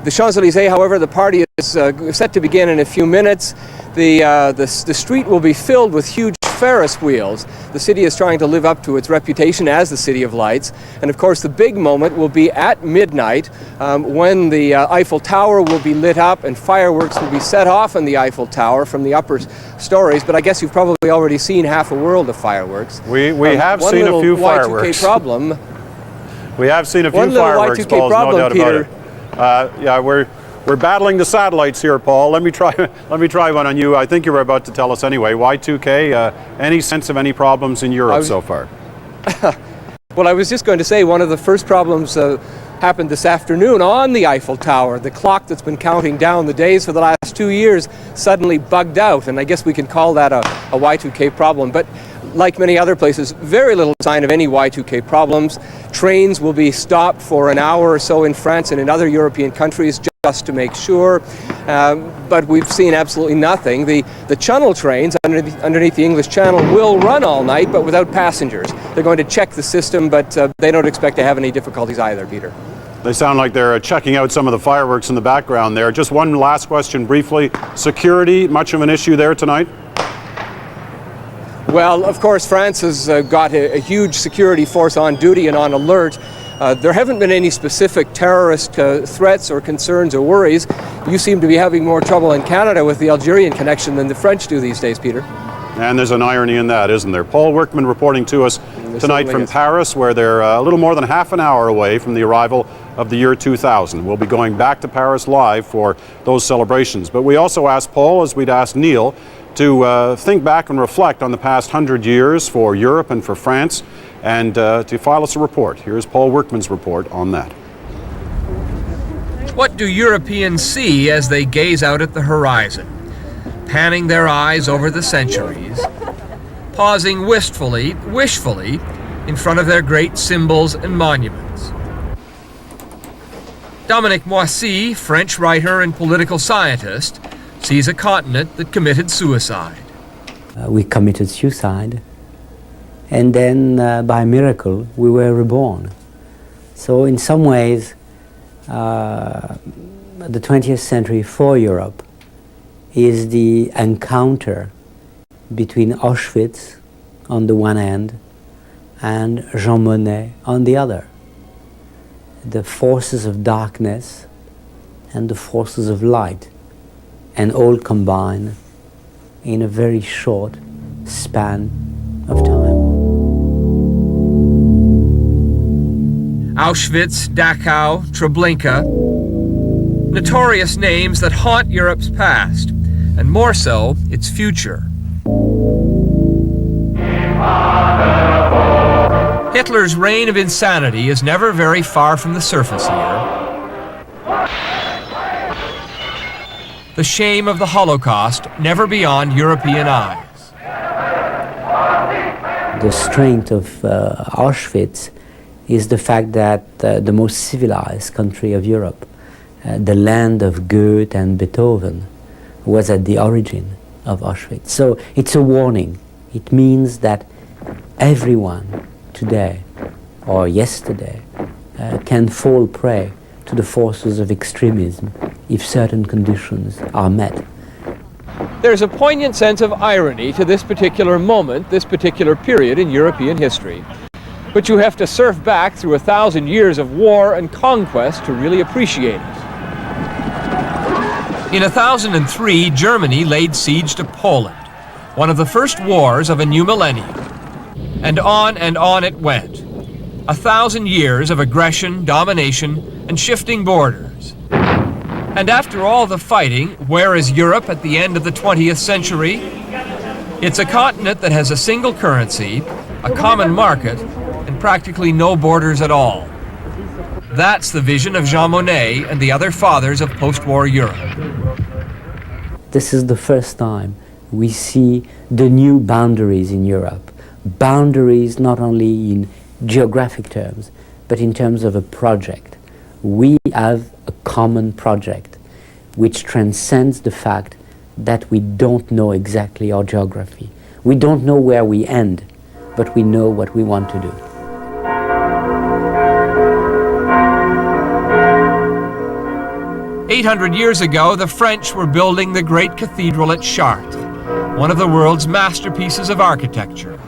Speaker 1: The Champs-Élysées, however, the party is set to begin in a few minutes. The street will be filled with huge Ferris wheels. The city is trying to live up to its reputation as the City of Lights. And of course, the big moment will be at midnight when the Eiffel Tower will be lit up and fireworks will be set off in the Eiffel Tower from the upper stories. But I guess you've probably already seen half a world of fireworks.
Speaker 3: We have seen a few fireworks.
Speaker 1: Y2K problem.
Speaker 3: We have seen a few fireworks, Paul, no doubt about it. Yeah, we're battling the satellites here, Paul. Let me try one on you. I think you were about to tell us anyway. Y2K, any sense of any problems in Europe so far?
Speaker 1: Well, I was just going to say one of the first problems happened this afternoon on the Eiffel Tower. The clock that's been counting down the days for the last 2 years suddenly bugged out, and I guess we can call that a Y2K problem. But like many other places, very little sign of any Y2K problems. Trains will be stopped for an hour or so in France and in other European countries just to make sure, but we've seen absolutely nothing. The Channel trains underneath the English Channel will run all night, but without passengers. They're going to check the system, but they don't expect to have any difficulties either, Peter.
Speaker 3: They sound like they're checking out some of the fireworks in the background there. Just one last question briefly. Security, much of an issue there tonight?
Speaker 1: Well, of course, France has got a huge security force on duty and on alert. There haven't been any specific terrorist threats or concerns or worries. You seem to be having more trouble in Canada with the Algerian connection than the French do these days, Peter.
Speaker 3: And there's an irony in that, isn't there? Paul Workman reporting to us tonight from Paris, where they're a little more than half an hour away from the arrival of the year 2000. We'll be going back to Paris live for those celebrations. But we also asked Paul, as we'd asked Neil, to think back and reflect on the past 100 years for Europe and for France, and to file us a report. Here's Paul Workman's report on that.
Speaker 2: What do Europeans see as they gaze out at the horizon, panning their eyes over the centuries, pausing wistfully, wishfully, in front of their great symbols and monuments? Dominique Moissy, French writer and political scientist, sees a continent that committed suicide.
Speaker 22: We committed suicide, and then by miracle we were reborn. So in some ways, the 20th century for Europe is the encounter between Auschwitz on the one hand and Jean Monnet on the other. The forces of darkness and the forces of light, and all combine in a very short span of time.
Speaker 2: Auschwitz, Dachau, Treblinka, notorious names that haunt Europe's past, and more so, its future. Hitler's reign of insanity is never very far from the surface here. The shame of the Holocaust never beyond European eyes.
Speaker 22: The strength of Auschwitz is the fact that the most civilized country of Europe, the land of Goethe and Beethoven, was at the origin of Auschwitz. So it's a warning. It means that everyone today or yesterday can fall prey to the forces of extremism if certain conditions are met.
Speaker 1: There's a poignant sense of irony to this particular moment, this particular period in European history. But you have to surf back through 1,000 years of war and conquest to really appreciate it.
Speaker 2: In 1003, Germany laid siege to Poland, one of the first wars of a new millennium. And on it went. 1,000 years of aggression, domination, and shifting borders. And after all the fighting, where is Europe at the end of the 20th century? It's a continent that has a single currency, a common market, and practically no borders at all. That's the vision of Jean Monnet and the other fathers of post-war Europe.
Speaker 22: This is the first time we see the new boundaries in Europe. Boundaries not only in geographic terms, but in terms of a project. We have a common project which transcends the fact that we don't know exactly our geography. We don't know where we end, but we know what we want to do.
Speaker 2: "800 years ago, the French were building the great cathedral at Chartres, one of the world's masterpieces of architecture,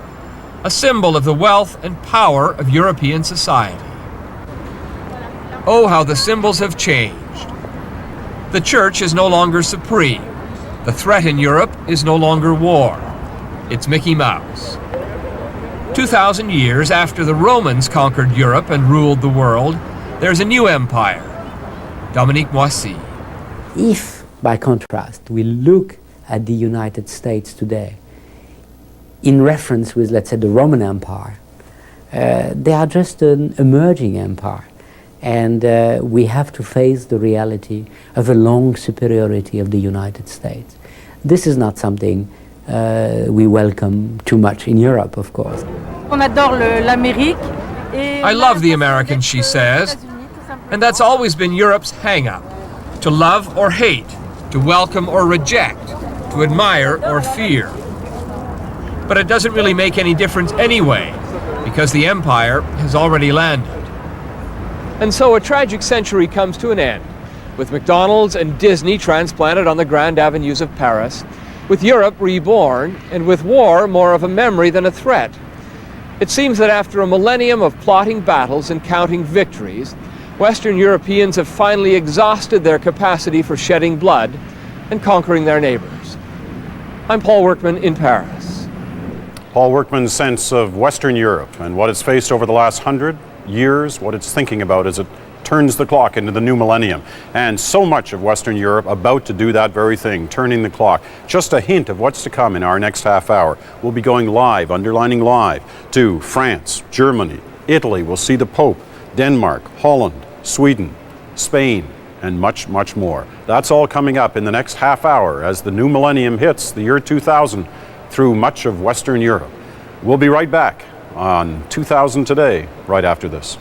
Speaker 2: a symbol of the wealth and power of European society. Oh, how the symbols have changed. The church is no longer supreme. The threat in Europe is no longer war. It's Mickey Mouse. 2,000 years after the Romans conquered Europe and ruled the world, there's a new empire, Dominique Moissy.
Speaker 22: If, by contrast, we look at the United States today, in reference with, let's say, the Roman Empire, they are just an emerging empire. And we have to face the reality of a long superiority of the United States. This is not something we welcome too much in Europe, of course.
Speaker 2: I love the Americans, she says, and that's always been Europe's hang-up, to love or hate, to welcome or reject, to admire or fear. But it doesn't really make any difference anyway, because the empire has already landed.
Speaker 1: And so a tragic century comes to an end, with McDonald's and Disney transplanted on the grand avenues of Paris,
Speaker 2: with Europe reborn, and with war more of a memory than a threat. It seems that after a millennium of plotting battles and counting victories, Western Europeans have finally exhausted their capacity for shedding blood and conquering their neighbors. I'm Paul Workman in Paris.
Speaker 3: Paul Workman's sense of Western Europe and what it's faced over the last 100 years, what it's thinking about as it turns the clock into the new millennium. And so much of Western Europe about to do that very thing, turning the clock. Just a hint of what's to come in our next half hour. We'll be going live, underlining live, to France, Germany, Italy. We'll see the Pope, Denmark, Holland, Sweden, Spain, and much, much more. That's all coming up in the next half hour as the new millennium hits the year 2000 through much of Western Europe. We'll be right back on 2000 Today, right after this.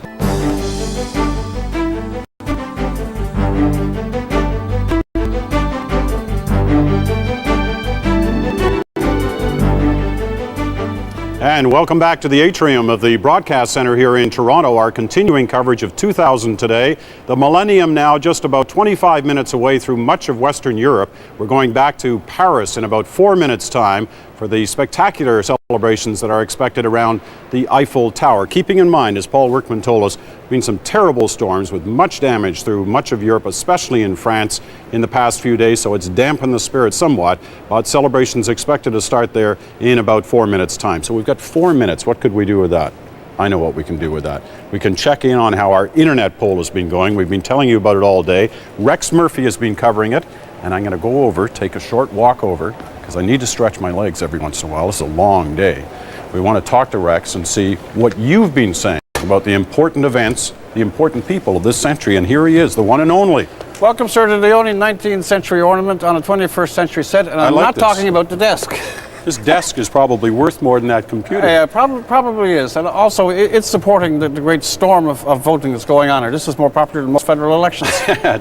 Speaker 3: And welcome back to the atrium of the Broadcast Center here in Toronto, our continuing coverage of 2000 Today. The millennium now just about 25 minutes away through much of Western Europe. We're going back to Paris in about 4 minutes' time for the spectacular celebrations that are expected around the Eiffel Tower. Keeping in mind, as Paul Workman told us, been some terrible storms with much damage through much of Europe, especially in France in the past few days, so it's dampened the spirit somewhat, but celebrations expected to start there in about 4 minutes' time. So we've got 4 minutes. What could we do with that? I know what we can do with that. We can check in on how our internet poll has been going. We've been telling you about it all day. Rex Murphy has been covering it, and I'm going to go over, take a short walk over, because I need to stretch my legs every once in a while. It's a long day. We want to talk to Rex and see what you've been saying about the important events, the important people of this century. And here he is, the one and only.
Speaker 4: Welcome, sir, to the only 19th century ornament on a 21st century set. And I'm not talking about the desk.
Speaker 3: This desk is probably worth more than that computer.
Speaker 4: Yeah, probably is. And also, it's supporting the great storm of voting that's going on here. This is more popular than most federal elections.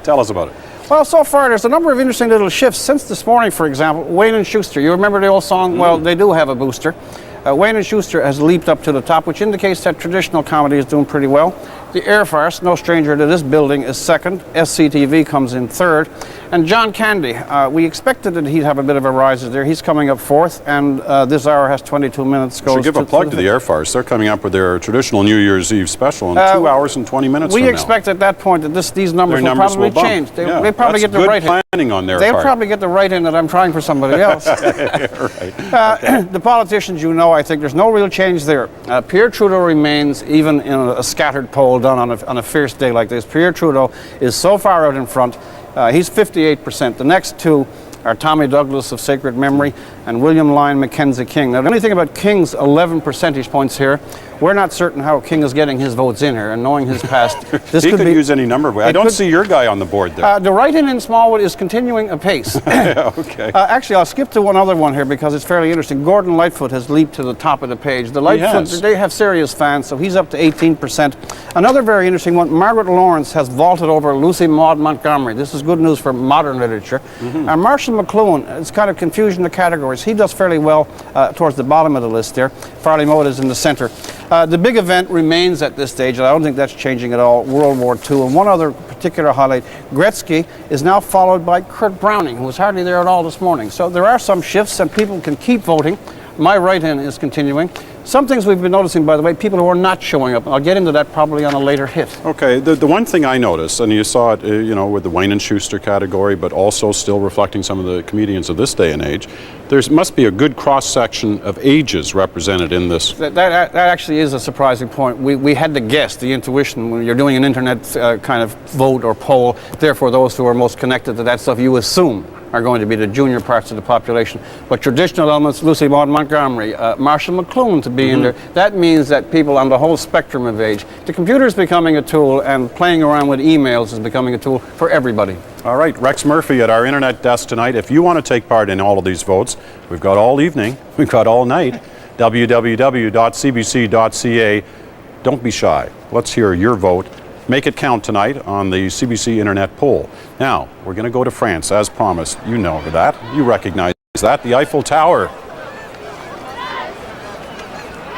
Speaker 3: Tell us about it.
Speaker 4: Well, so far, there's a number of interesting little shifts. Since this morning, for example, Wayne and Schuster. You remember the old song? Well, they do have a booster. Wayne and Schuster has leaped up to the top, which indicates that traditional comedy is doing pretty well. The Air Farce, no stranger to this building, is second. SCTV comes in third. And John Candy, we expected that he'd have a bit of a rise there. He's coming up fourth, and this hour has 22 minutes.
Speaker 3: Should give a plug to the Air Farce. They're coming up with their traditional New Year's Eve special in 2 hours and 20 minutes
Speaker 4: We expect at that point that these numbers will probably change. They probably get the right
Speaker 3: planning on their
Speaker 4: They'll
Speaker 3: part.
Speaker 4: probably get the right in that I'm trying for somebody else. The politicians, I think there's no real change there. Pierre Trudeau remains, even in a scattered poll done on a fierce day like this. Pierre Trudeau is so far out in front. He's 58%. The next two are Tommy Douglas of Sacred Memory and William Lyon Mackenzie King. Now, the only thing about King's 11 percentage points here, we're not certain how King is getting his votes in here, and knowing his past, this
Speaker 3: he could use any number of ways. I don't see your guy on the board there.
Speaker 4: The write-in in Smallwood is continuing apace.
Speaker 3: Okay.
Speaker 4: Actually, I'll skip to one other one here because it's fairly interesting. Gordon Lightfoot has leaped to the top of the page. The Lightfoot, they have serious fans, so he's up to 18%. Another very interesting one, Margaret Lawrence has vaulted over Lucy Maud Montgomery. This is good news for modern literature. And Marshall McLuhan, it's kind of confusion of categories. He does fairly well towards the bottom of the list there. Farley Mode is in the center. The big event remains at this stage, and I don't think that's changing at all, World War II. And one other particular highlight, Gretzky is now followed by Kurt Browning, who was hardly there at all this morning. So there are some shifts, and people can keep voting. My write-in is continuing. Some things we've been noticing, by the way, people who are not showing up. I'll get into that probably on a later hit.
Speaker 3: Okay, the one thing I noticed, and you saw it, with the Wayne and Schuster category, but also still reflecting some of the comedians of this day and age, there must be a good cross-section of ages represented in this.
Speaker 4: That actually is a surprising point. We had to guess, the intuition, when you're doing an internet kind of vote or poll, therefore those who are most connected to that stuff, you assume are going to be the junior parts of the population. But traditional elements, Lucy Maud Montgomery, Marshall McLuhan to be in there, that means that people on the whole spectrum of age, the computer is becoming a tool, and playing around with emails is becoming a tool for everybody.
Speaker 3: All right, Rex Murphy at our internet desk tonight. If you want to take part in all of these votes, we've got all evening, we've got all night, www.cbc.ca. Don't be shy. Let's hear your vote. Make it count tonight on the CBC Internet poll. Now, we're going to go to France, as promised. You know that. You recognize that. The Eiffel Tower.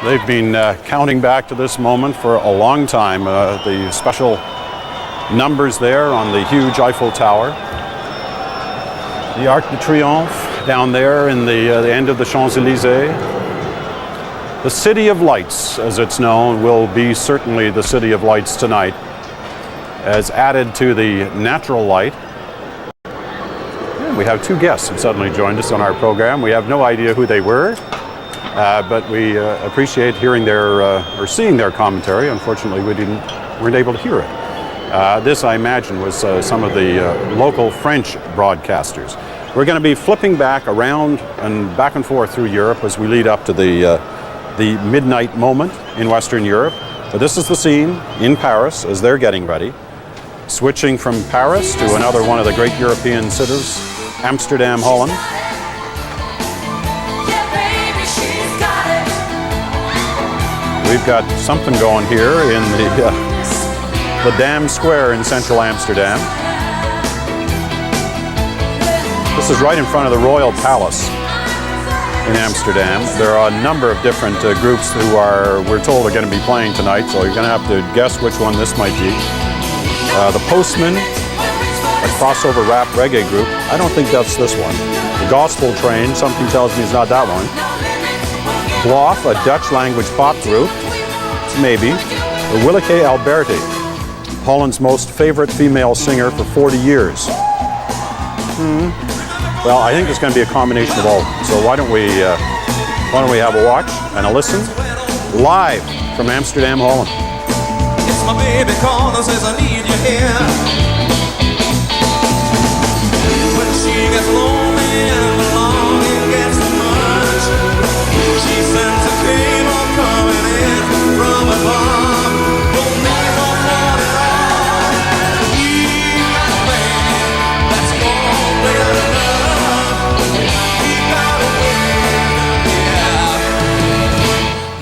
Speaker 3: They've been counting back to this moment for a long time. The special numbers there on the huge Eiffel Tower. The Arc de Triomphe down there in the end of the Champs-Élysées. The City of Lights, as it's known, will be certainly the City of Lights tonight, as added to the natural light. We have two guests who suddenly joined us on our program. We have no idea who they were, but we appreciate hearing their or seeing their commentary. Unfortunately, weren't able to hear it. This, I imagine, was some of the local French broadcasters. We're going to be flipping back around and back and forth through Europe as we lead up to the midnight moment in Western Europe. But this is the scene in Paris as they're getting ready. Switching from Paris to another one of the great European cities, Amsterdam, Holland. We've got something going here in the Dam Square in central Amsterdam. This is right in front of the Royal Palace in Amsterdam. There are a number of different groups who we're told, are going to be playing tonight, so you're going to have to guess which one this might be. The Postmen, a crossover rap reggae group. I don't think that's this one. The Gospel Train, something tells me it's not that one. Bloff, a Dutch language pop group, maybe. Or Willeke Alberti, Holland's most favorite female singer for 40 years. Well, I think it's going to be a combination of all. So why don't we have a watch and a listen live from Amsterdam, Holland.
Speaker 5: It's my baby calling, says I need you here. When she gets lonely and the longing gets too much, she sends a cable coming in from above. Don't need no more at all. He got a man that's gonna play love. He got a man, yeah.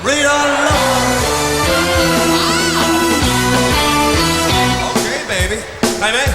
Speaker 5: Read our love. Okay, baby. Hey, man.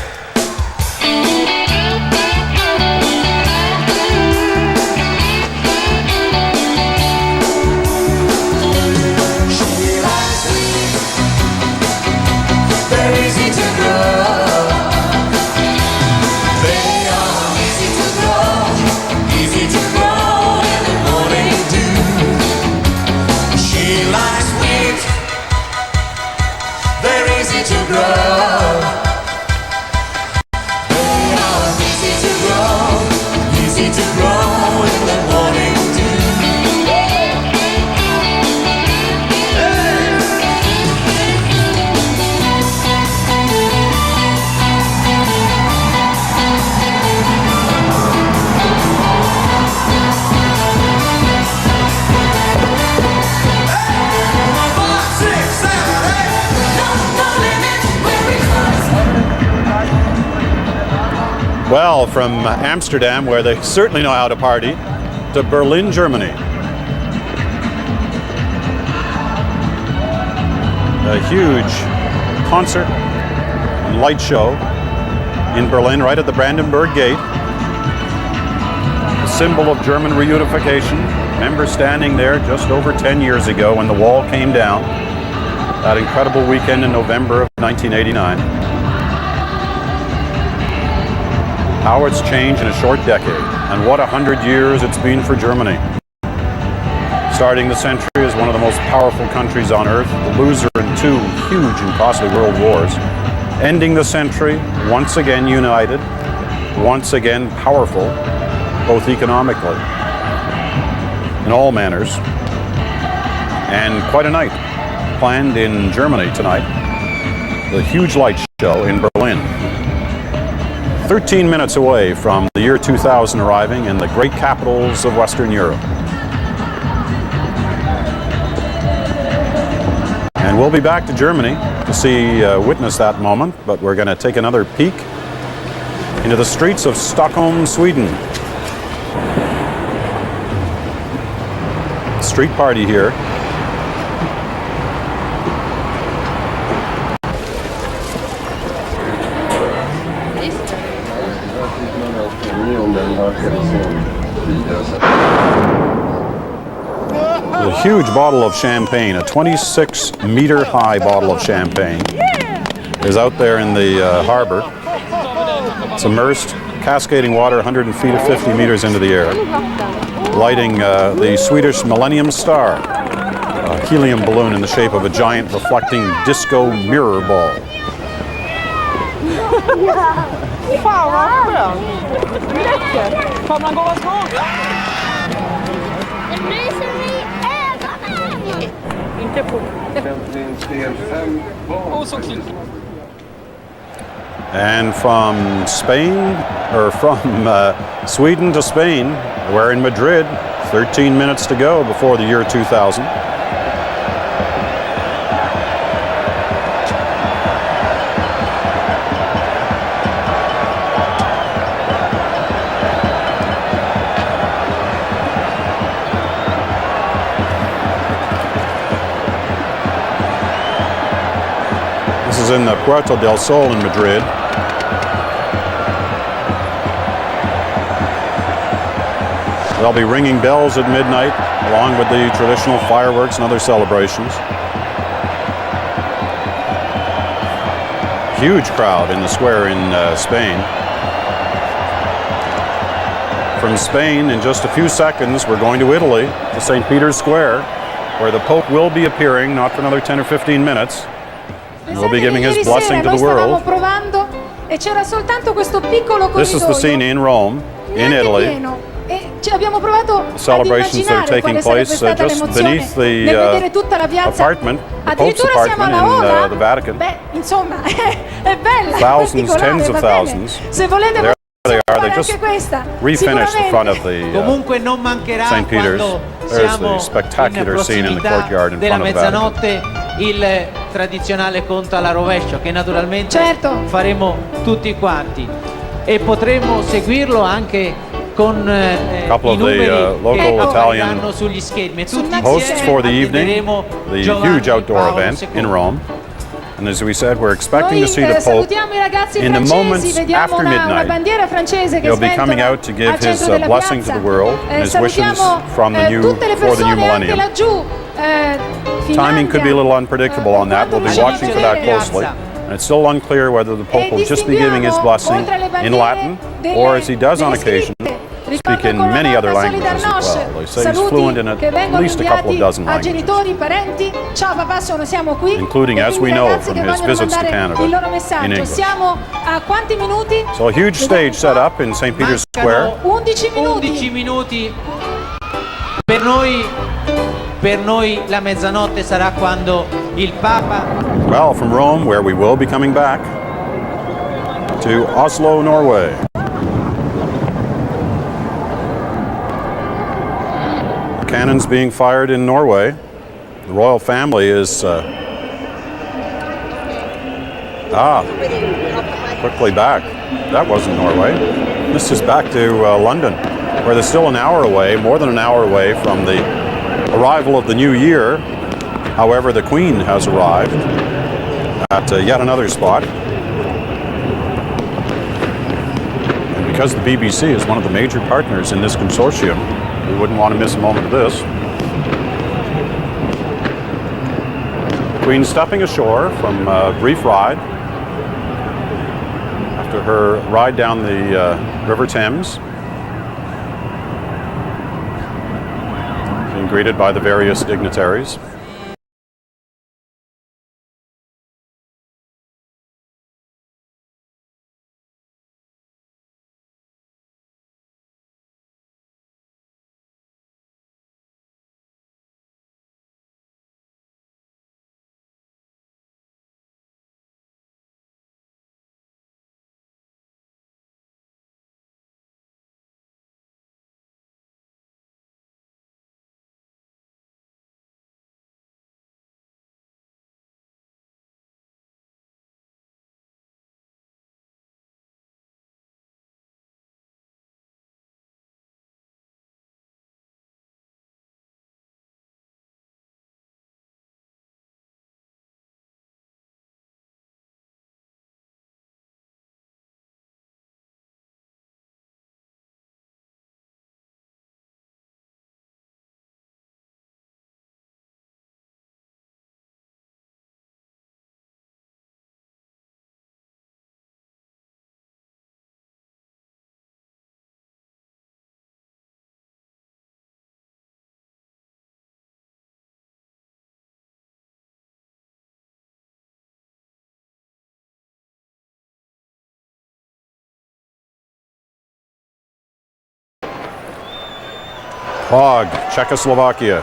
Speaker 3: Well, from Amsterdam, where they certainly know how to party, to Berlin, Germany. A huge concert and light show in Berlin, right at the Brandenburg Gate. A symbol of German reunification. Remember standing there just over 10 years ago when the wall came down. That incredible weekend in November of 1989. How it's changed in a short decade, and what 100 years it's been for Germany. Starting the century as one of the most powerful countries on earth, the loser in two huge and costly world wars. Ending the century, once again united, once again powerful, both economically, in all manners. And quite a night planned in Germany tonight. The huge light show in Berlin. 13 minutes away from the year 2000 arriving in the great capitals of Western Europe. And we'll be back to Germany to witness that moment, but we're going to take another peek into the streets of Stockholm, Sweden. Street party here. A huge bottle of champagne, a 26-meter high bottle of champagne, is out there in the harbor. It's immersed cascading water 150 meters into the air, lighting the Swedish Millennium Star, a helium balloon in the shape of a giant reflecting disco mirror ball. And from Spain, or from Sweden to Spain, we're in Madrid, 13 minutes to go before the year 2000. This is in the Puerta del Sol in Madrid. They'll be ringing bells at midnight, along with the traditional fireworks and other celebrations. Huge crowd in the square in Spain. From Spain, in just a few seconds, we're going to Italy, to St. Peter's Square, where the Pope will be appearing, not for another 10 or 15 minutes. And will be giving his blessing to the world. This is the scene in Rome, in Italy. The celebrations that are taking place just beneath the apartment, the Pope's apartment in the Vatican. Thousands, tens of thousands. There they are. They just refinished the front of the St. Peter's. There's the spectacular scene in the courtyard in front of the Vatican.
Speaker 6: Il tradizionale conto alla rovescio che naturalmente faremo tutti quanti e potremo seguirlo anche con
Speaker 3: couple of the local Italian hosts for the evening, the huge outdoor event in Rome. And as we said, we're expecting to see the Pope in the moments after midnight. He'll be coming out to give his blessing to the world and his wishes for the new millennium. Timing could be a little unpredictable on that. We'll be watching for that closely. And it's still unclear whether the Pope will just be giving his blessing in Latin, or as he does on occasion, speak in many other languages as well. They say he's fluent in at least a couple of dozen languages, including, as we know from his visits to Canada, in English. So a huge stage set up in St. Peter's Square.
Speaker 6: 11 minuti. Per noi la mezzanotte sarà quando il Papa.
Speaker 3: Well, from Rome, where we will be coming back, to Oslo, Norway. Cannons being fired in Norway. The royal family is quickly back. That wasn't Norway. This is back to London, where they're still an hour away, more than an hour away from the arrival of the new year. However, the Queen has arrived at yet another spot. And because the BBC is one of the major partners in this consortium, we wouldn't want to miss a moment of this. The Queen stepping ashore from a brief ride after her ride down the River Thames, being greeted by the various dignitaries. Prague, Czechoslovakia.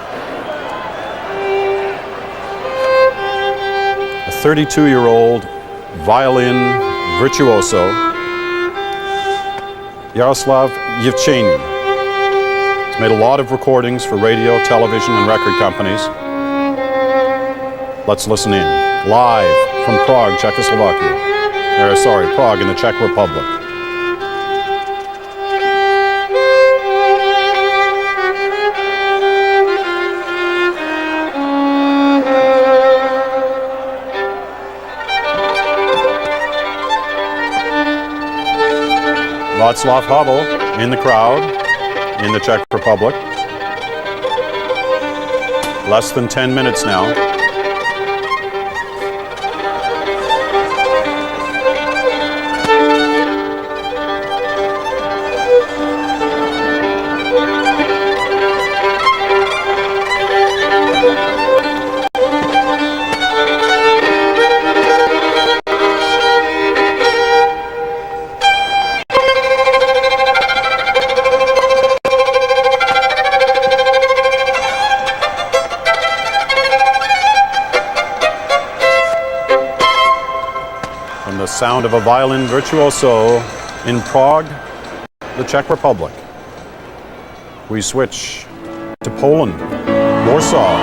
Speaker 3: A 32-year-old violin virtuoso, Yaroslav Yevchenyin. He's made a lot of recordings for radio, television, and record companies. Let's listen in. Live from Prague, Czechoslovakia. Prague in the Czech Republic. Václav Havel in the crowd in the Czech Republic. Less than 10 minutes now. Sound of a violin virtuoso in Prague, the Czech Republic. We switch to Poland, Warsaw.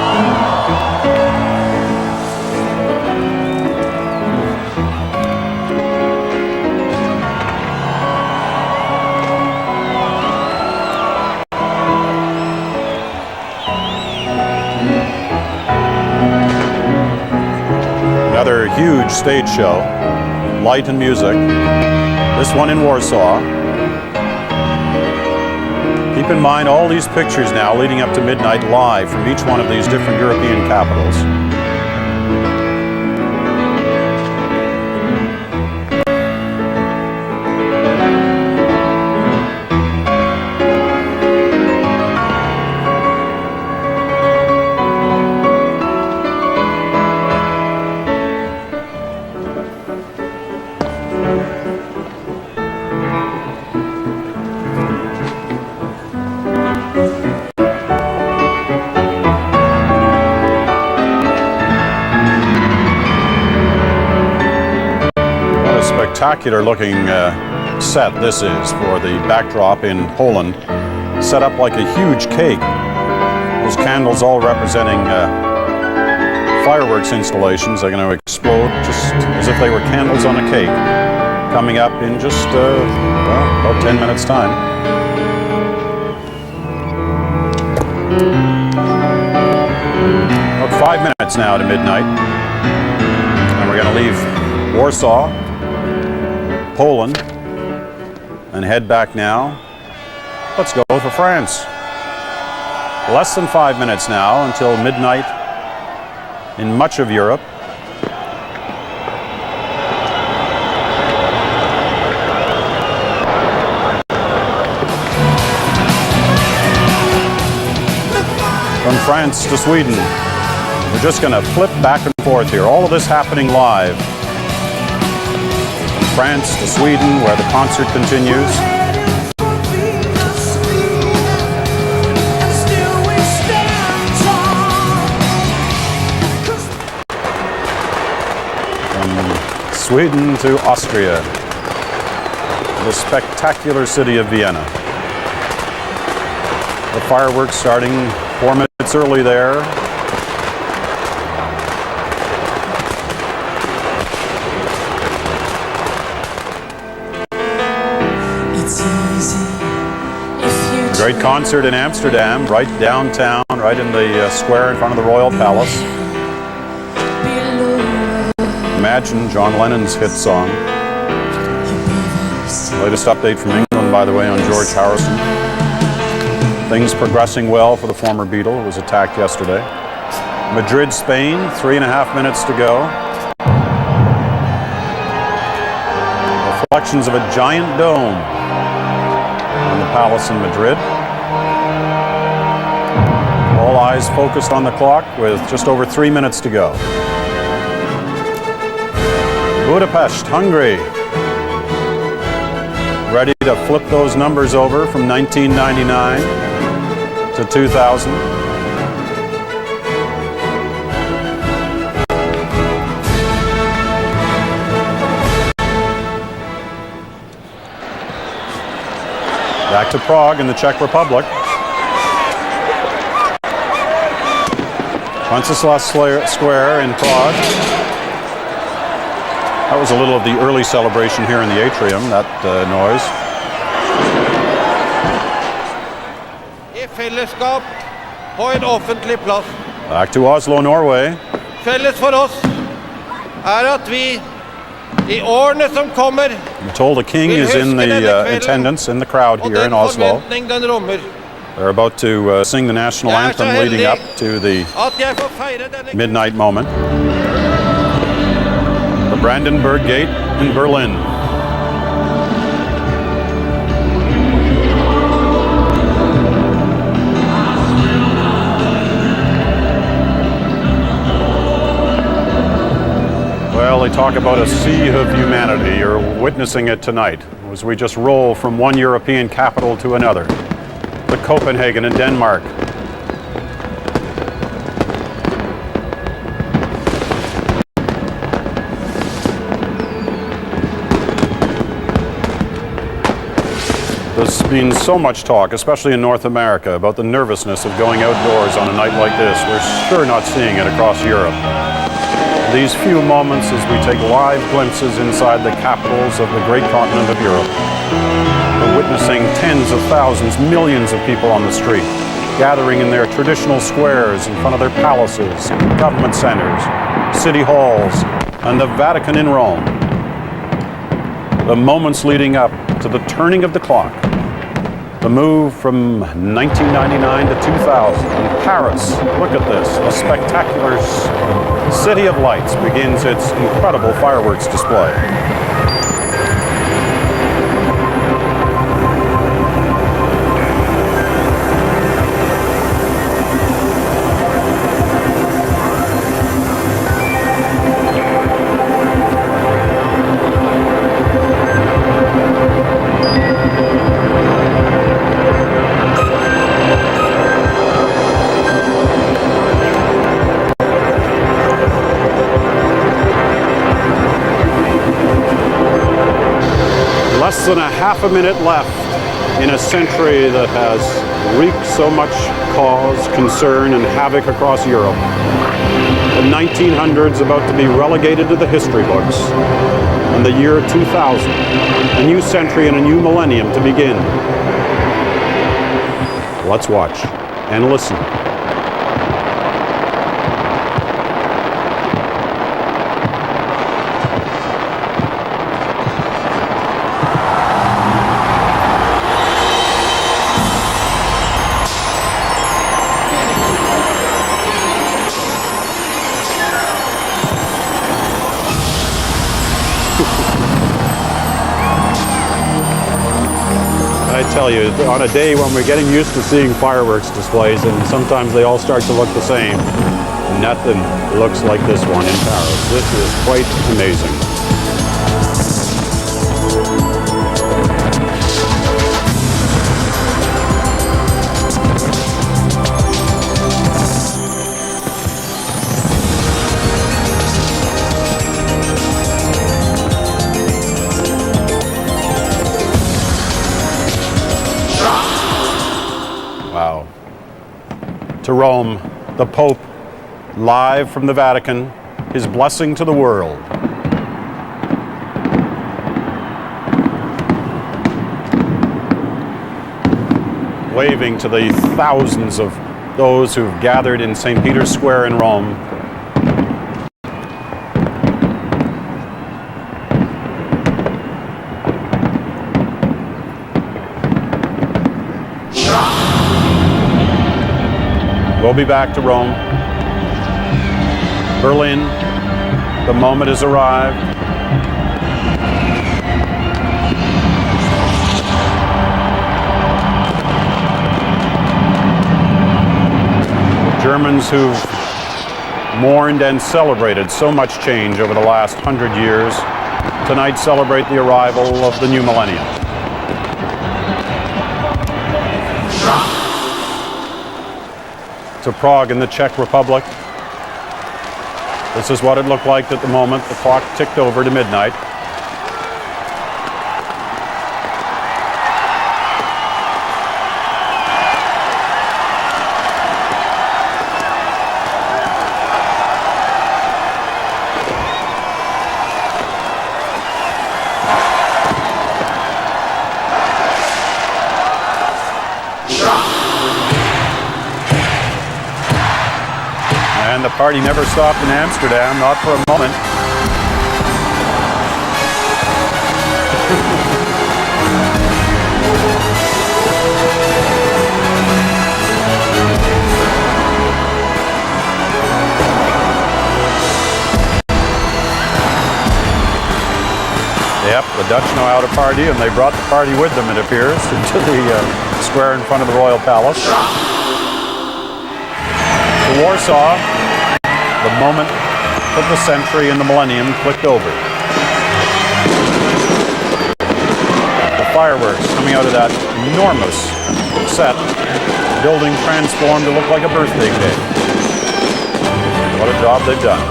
Speaker 3: Another huge stage show. Light and music. This one in Warsaw. Keep in mind all these pictures now leading up to midnight live from each one of these different European capitals. Spectacular looking set this is for the backdrop in Poland, set up like a huge cake. Those candles all representing fireworks installations are going to explode just as if they were candles on a cake, coming up in just about 10 minutes time. About 5 minutes now to midnight, and we're going to leave Warsaw, Poland, and head back now. Let's go for France. Less than 5 minutes now until midnight in much of Europe. From France to Sweden, we're just going to flip back and forth here. All of this happening live. France to Sweden, where the concert continues. From Sweden to Austria, the spectacular city of Vienna. The fireworks starting 4 minutes early there. Great concert in Amsterdam, right downtown, right in the square in front of the Royal Palace. Imagine, John Lennon's hit song. Latest update from England, by the way, on George Harrison. Things progressing well for the former Beatle, who was attacked yesterday. Madrid, Spain, 3.5 minutes to go. Reflections of a giant dome on the palace in Madrid. All eyes focused on the clock with just over 3 minutes to go. Budapest, Hungary. Ready to flip those numbers over from 1999. to 2000. Back to Prague in the Czech Republic. Wenceslas Square in Prague. That was a little of the early celebration here in the atrium, that noise.
Speaker 7: I fellesskap på en offentlig plass.
Speaker 3: Back to Oslo, Norway.
Speaker 7: Felles for oss at vi I årene som kommer
Speaker 3: I'm told the king is in the attendance in the crowd here in Oslo. They're about to sing the national anthem leading up to the midnight moment. The Brandenburg Gate in Berlin. Well, they talk about a sea of humanity. You're witnessing it tonight as we just roll from one European capital to another. To Copenhagen in Denmark. There's been so much talk, especially in North America, about the nervousness of going outdoors on a night like this. We're sure not seeing it across Europe. These few moments as we take live glimpses inside the capitals of the great continent of Europe. We're witnessing tens of thousands, millions of people on the street, gathering in their traditional squares in front of their palaces, government centers, city halls, and the Vatican in Rome. The moments leading up to the turning of the clock. The move from 1999 to 2000 in Paris. Look at this. A spectacular City of Lights begins its incredible fireworks display. Less than a half a minute left in a century that has wreaked so much cause, concern, and havoc across Europe. The 1900s about to be relegated to the history books. And the year 2000, a new century and a new millennium to begin. Let's watch and listen. I tell you, on a day when we're getting used to seeing fireworks displays, and sometimes they all start to look the same, nothing looks like this one in Paris. This is quite amazing. Wow. To Rome, the Pope, live from the Vatican, his blessing to the world. Waving to the thousands of those who've gathered in St. Peter's Square in Rome. We'll be back to Rome. Berlin, the moment has arrived. Germans who've mourned and celebrated so much change over the last 100 years, tonight celebrate the arrival of the new millennium. to Prague in the Czech Republic. This is what it looked like at the moment the clock ticked over to midnight. And the party never stopped in Amsterdam, not for a moment. Yep, the Dutch know how to party, and they brought the party with them, it appears, into the square in front of the Royal Palace. To Warsaw, the moment of the century and the millennium clicked over. The fireworks coming out of that enormous set, building transformed to look like a birthday cake. What a job they've done.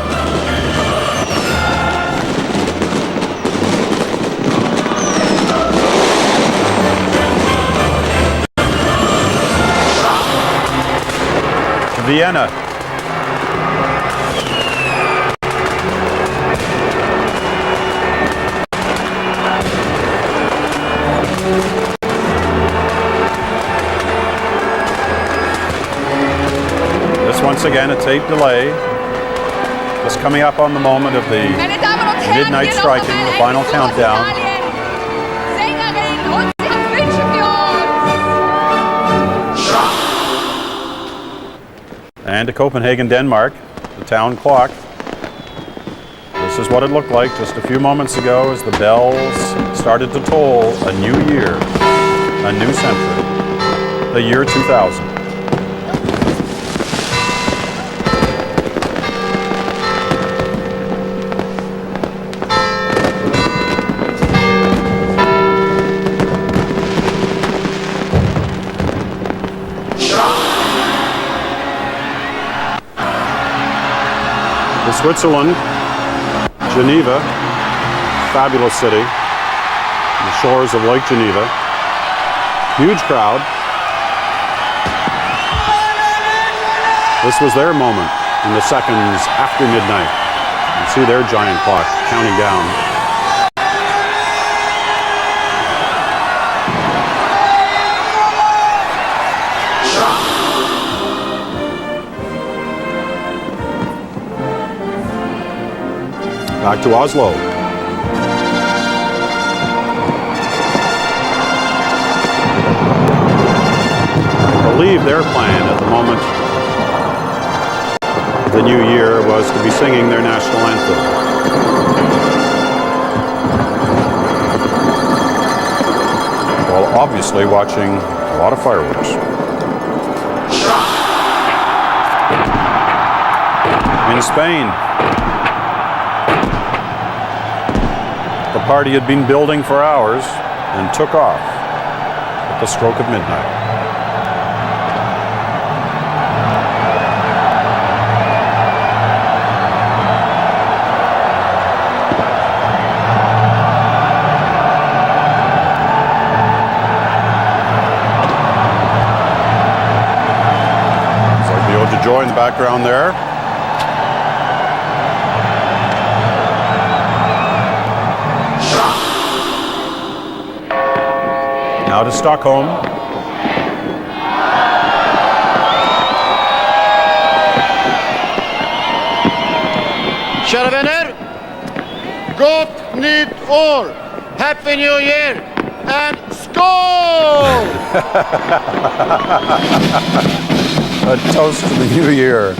Speaker 3: Vienna. This once again a tape delay. Just coming up on the moment of the midnight striking, the final countdown. And to Copenhagen, Denmark, the town clock. This is what it looked like just a few moments ago as the bells started to toll a new year, a new century, the year 2000. Switzerland, Geneva, fabulous city, the shores of Lake Geneva. Huge crowd. This was their moment in the seconds after midnight. You see their giant clock counting down. Back to Oslo. I believe their plan at the moment of the new year was to be singing their national anthem. While obviously watching a lot of fireworks. In Spain, the party had been building for hours and took off at the stroke of midnight. It's like the Ode to Joy in the background there. Now to Stockholm.
Speaker 7: Kära vänner, gott nytt år! Happy New Year! And skål!
Speaker 3: A toast to the new year.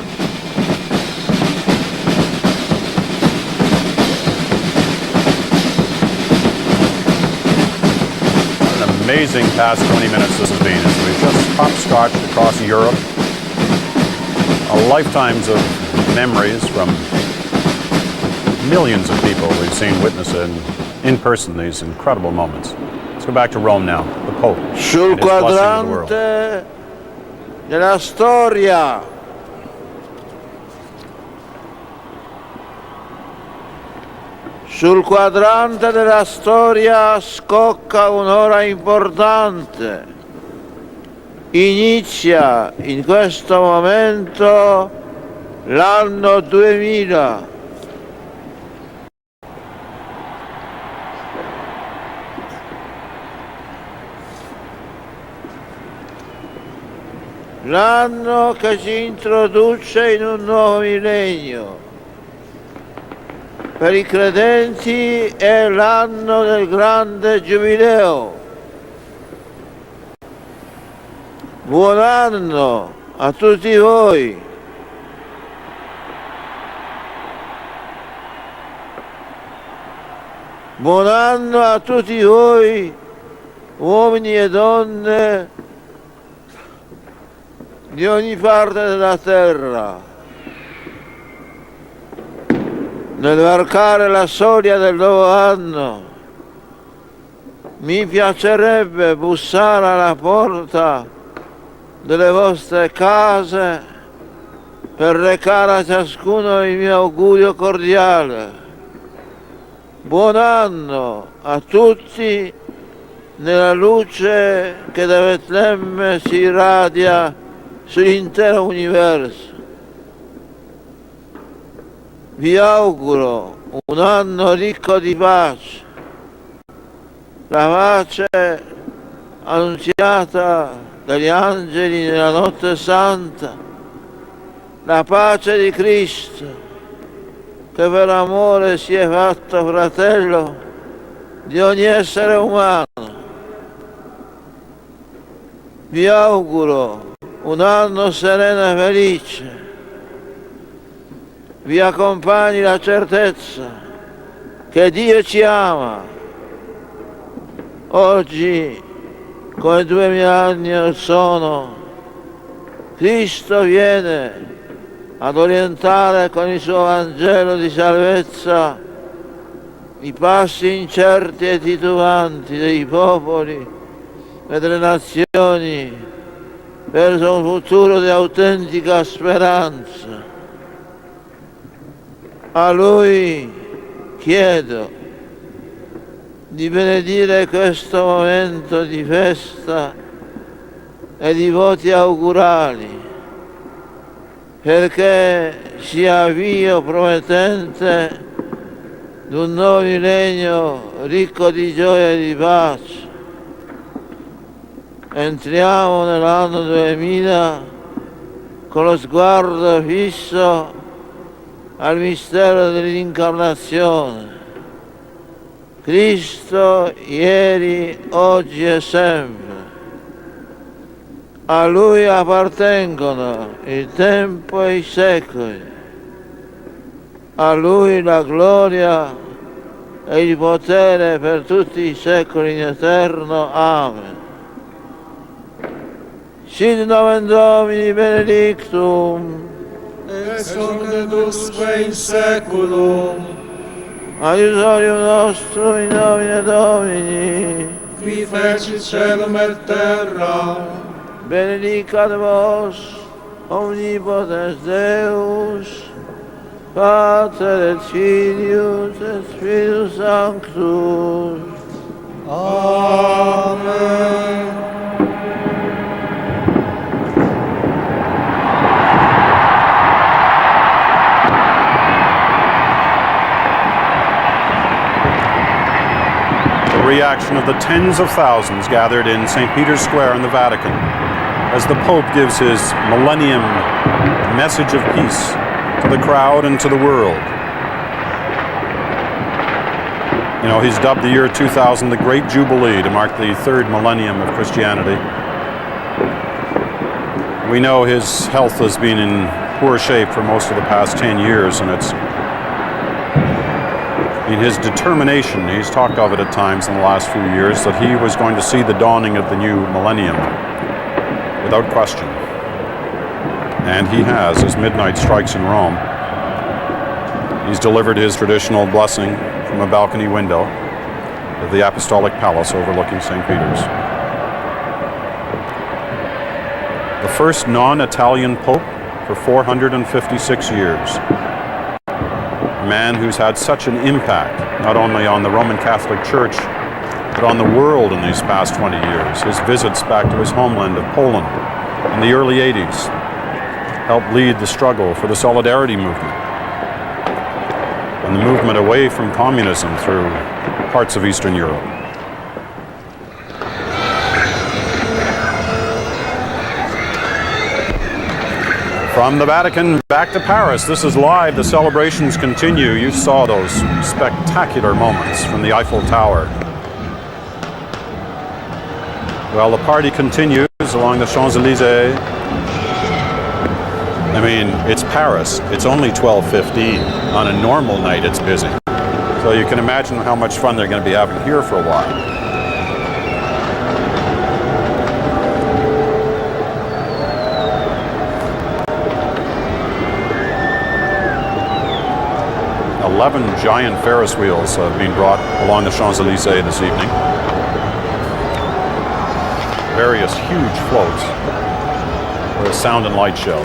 Speaker 3: Amazing past 20 minutes this has been as we've just hopscotched across Europe. Lifetimes of memories from millions of people we've seen witness in person these incredible moments. Let's go back to Rome now, the Pope.
Speaker 9: Sul quadrante della storia Sul quadrante della storia scocca un'ora importante. Inizia in questo momento l'anno 2000. L'anno che ci introduce in un nuovo millennio. Per i credenti è l'anno del grande giubileo. Buon anno a tutti voi. Buon anno a tutti voi, uomini e donne di ogni parte della terra. Nel varcare la soglia del nuovo anno mi piacerebbe bussare alla porta delle vostre case per recare a ciascuno il mio augurio cordiale. Buon anno a tutti nella luce che da Betlemme si irradia sull'intero universo. Vi auguro un anno ricco di pace, la pace annunziata dagli angeli nella notte santa, la pace di Cristo che per amore si è fatto fratello di ogni essere umano. Vi auguro un anno sereno e felice. Vi accompagni la certezza che Dio ci ama. Oggi, come 2000 anni or sono, Cristo viene ad orientare con il suo Vangelo di salvezza i passi incerti e titubanti dei popoli e delle nazioni verso un futuro di autentica speranza. A Lui chiedo di benedire questo momento di festa e di voti augurali, perché sia avvio promettente di un nuovo millennio ricco di gioia e di pace. Entriamo nell'anno 2000 con lo sguardo fisso al mistero dell'incarnazione. Cristo ieri, oggi e sempre. A Lui appartengono il tempo e i secoli. A Lui la gloria e il potere per tutti i secoli in eterno. Amen. Sit nomen Domini benedictum.
Speaker 5: Ex hoc et usque in saeculum.
Speaker 9: Aiutorium nostrum in nomine Domini,
Speaker 5: qui fecit caelum et terra.
Speaker 9: benedicat vos omnipotens Deus, Pater et Filius et Spiritus Sanctus.
Speaker 5: Amen.
Speaker 3: Reaction of the tens of thousands gathered in St. Peter's Square in the Vatican as the Pope gives his millennium message of peace to the crowd and to the world. You know, he's dubbed the year 2000 the Great Jubilee to mark the third millennium of Christianity. We know his health has been in poor shape for most of the past 10 years, and it's in his determination, he's talked of it at times in the last few years, that he was going to see the dawning of the new millennium, without question. And he has, as midnight strikes in Rome. He's delivered his traditional blessing from a balcony window of the Apostolic Palace overlooking St. Peter's. The first non-Italian pope for 456 years. A man who's had such an impact, not only on the Roman Catholic Church, but on the world in these past 20 years. His visits back to his homeland of Poland in the early 80s helped lead the struggle for the Solidarity movement and the movement away from communism through parts of Eastern Europe. From the Vatican back to Paris, this is live. The celebrations continue. You saw those spectacular moments from the Eiffel Tower. Well, the party continues along the Champs-Élysées. I mean, it's Paris. It's only 12:15. On a normal night, it's busy. So you can imagine how much fun they're going to be having here for a while. Eleven giant Ferris wheels have been brought along the Champs-Élysées this evening. Various huge floats for a sound and light show.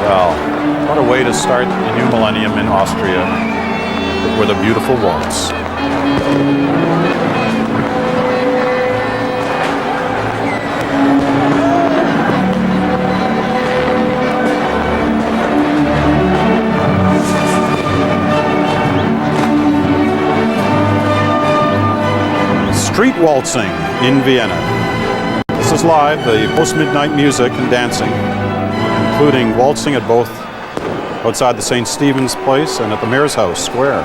Speaker 3: Well, what a way to start the new millennium in Austria with a beautiful waltz. Street waltzing in Vienna. This is live, the post-midnight music and dancing, including waltzing at both outside the St. Stephen's Place and at the Mayor's House Square.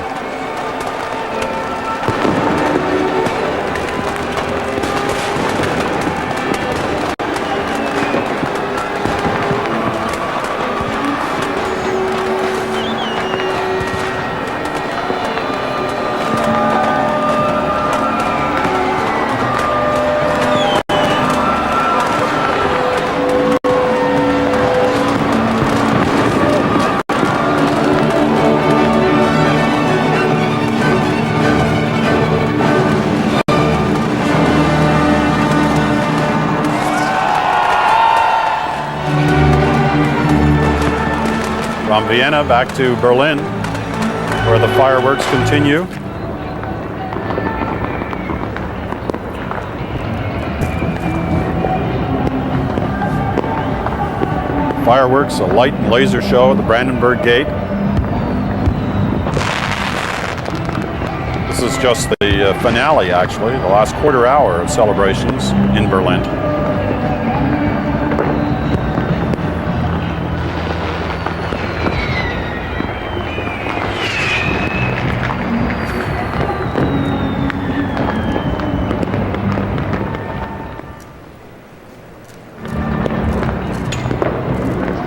Speaker 3: From Vienna back to Berlin, where the fireworks continue. Fireworks, a light and laser show at the Brandenburg Gate. This is just the finale, actually, the last quarter hour of celebrations in Berlin.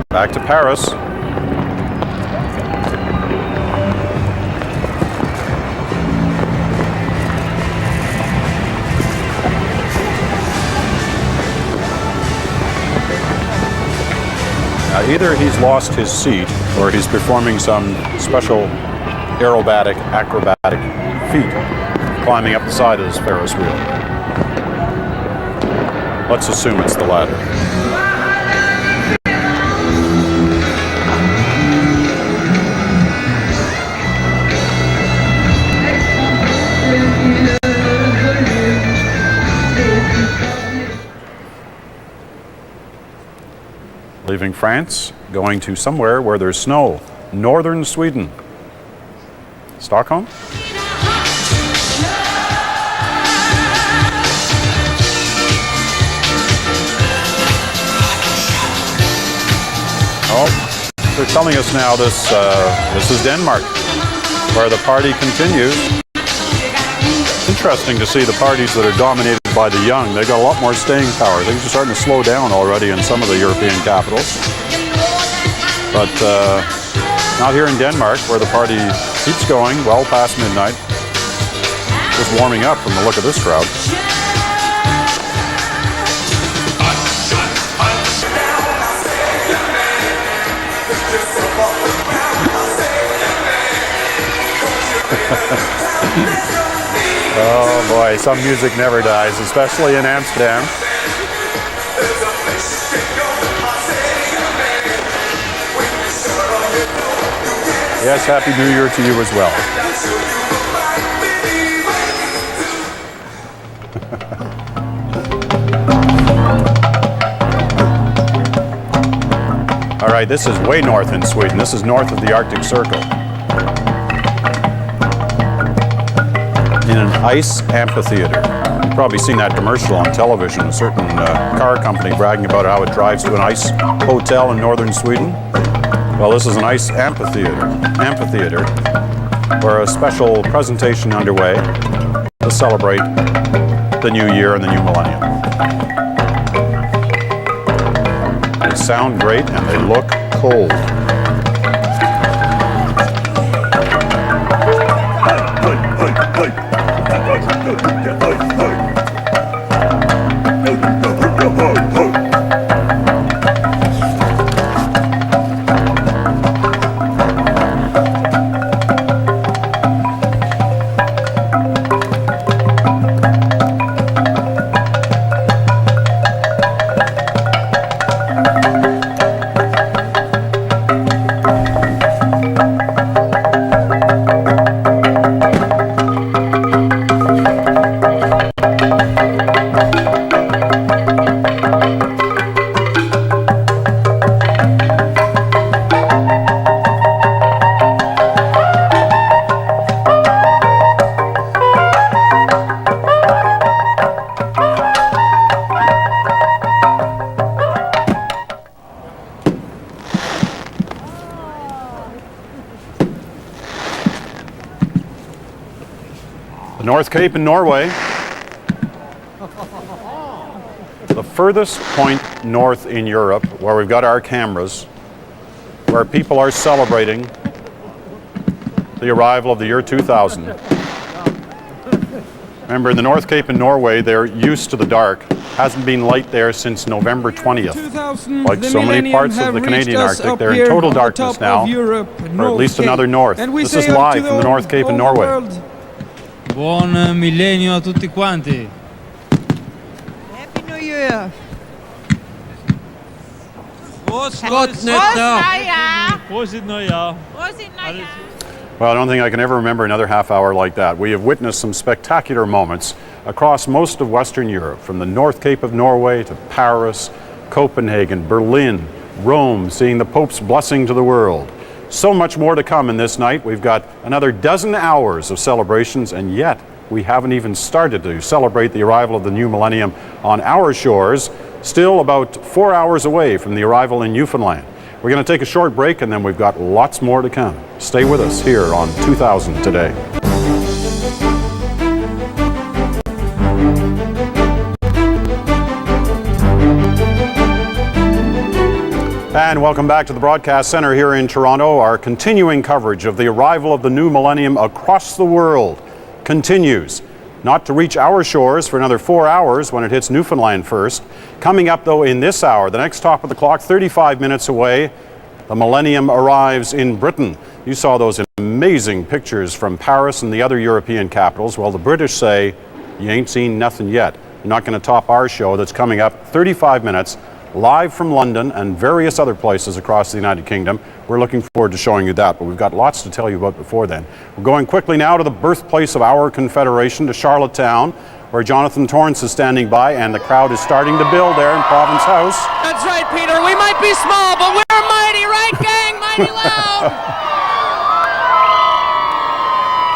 Speaker 3: Back to Paris. Now, either he's lost his seat or he's performing some special acrobatic feat, climbing up the side of this Ferris wheel. Let's assume it's the latter. Leaving France, going to somewhere where there's snow. Northern Sweden. Stockholm? Oh, they're telling us now this is Denmark, where the party continues. Interesting to see the parties that are dominated by the young. They've got a lot more staying power. Things are starting to slow down already in some of the European capitals. But not here in Denmark, where the party keeps going well past midnight. Just warming up from the look of this crowd. Oh boy, some music never dies, especially in Amsterdam. Yes, Happy New Year to you as well. All right, this is way north in Sweden. This is north of the Arctic Circle. In an ice amphitheater. You've probably seen that commercial on television, a certain car company bragging about how it drives to an ice hotel in northern Sweden. Well, this is an ice amphitheater where a special presentation underway to celebrate the new year and the new millennium. They sound great and they look cold. North Cape in Norway, the furthest point north in Europe where we've got our cameras, where people are celebrating the arrival of the year 2000. Remember, in the North Cape in Norway, they're used to the dark. Hasn't been light there since November 20th. Like so many parts of the Canadian Arctic, they're in total darkness now, or at least another north. This is live from the North Cape in Norway.
Speaker 8: Buon millennio a tutti quanti.
Speaker 10: Happy New Year.
Speaker 8: Gott Neujahr.
Speaker 3: Well, I don't think I can ever remember another half hour like that. We have witnessed some spectacular moments across most of Western Europe, from the North Cape of Norway to Paris, Copenhagen, Berlin, Rome, seeing the Pope's blessing to the world. So much more to come in this night. We've got another dozen hours of celebrations, and yet we haven't even started to celebrate the arrival of the new millennium on our shores, still about 4 hours away from the arrival in Newfoundland. We're going to take a short break, and then we've got lots more to come. Stay with us here on 2000 Today. And welcome back to the Broadcast Center here in Toronto. Our continuing coverage of the arrival of the new millennium across the world continues. Not to reach our shores for another 4 hours when it hits Newfoundland first. Coming up, though, in this hour, the next top of the clock, 35 minutes away, the millennium arrives in Britain. You saw those amazing pictures from Paris and the other European capitals. Well, the British say, you ain't seen nothing yet. You're not going to top our show that's coming up 35 minutes live from London and various other places across the United Kingdom. We're looking forward to showing you that, but we've got lots to tell you about before then. We're going quickly now to the birthplace of our Confederation, to Charlottetown, where Jonathan Torrance is standing by, and the crowd is starting to build there in Province House.
Speaker 23: That's right, Peter. We might be small, but we're mighty, right, gang? Mighty loud.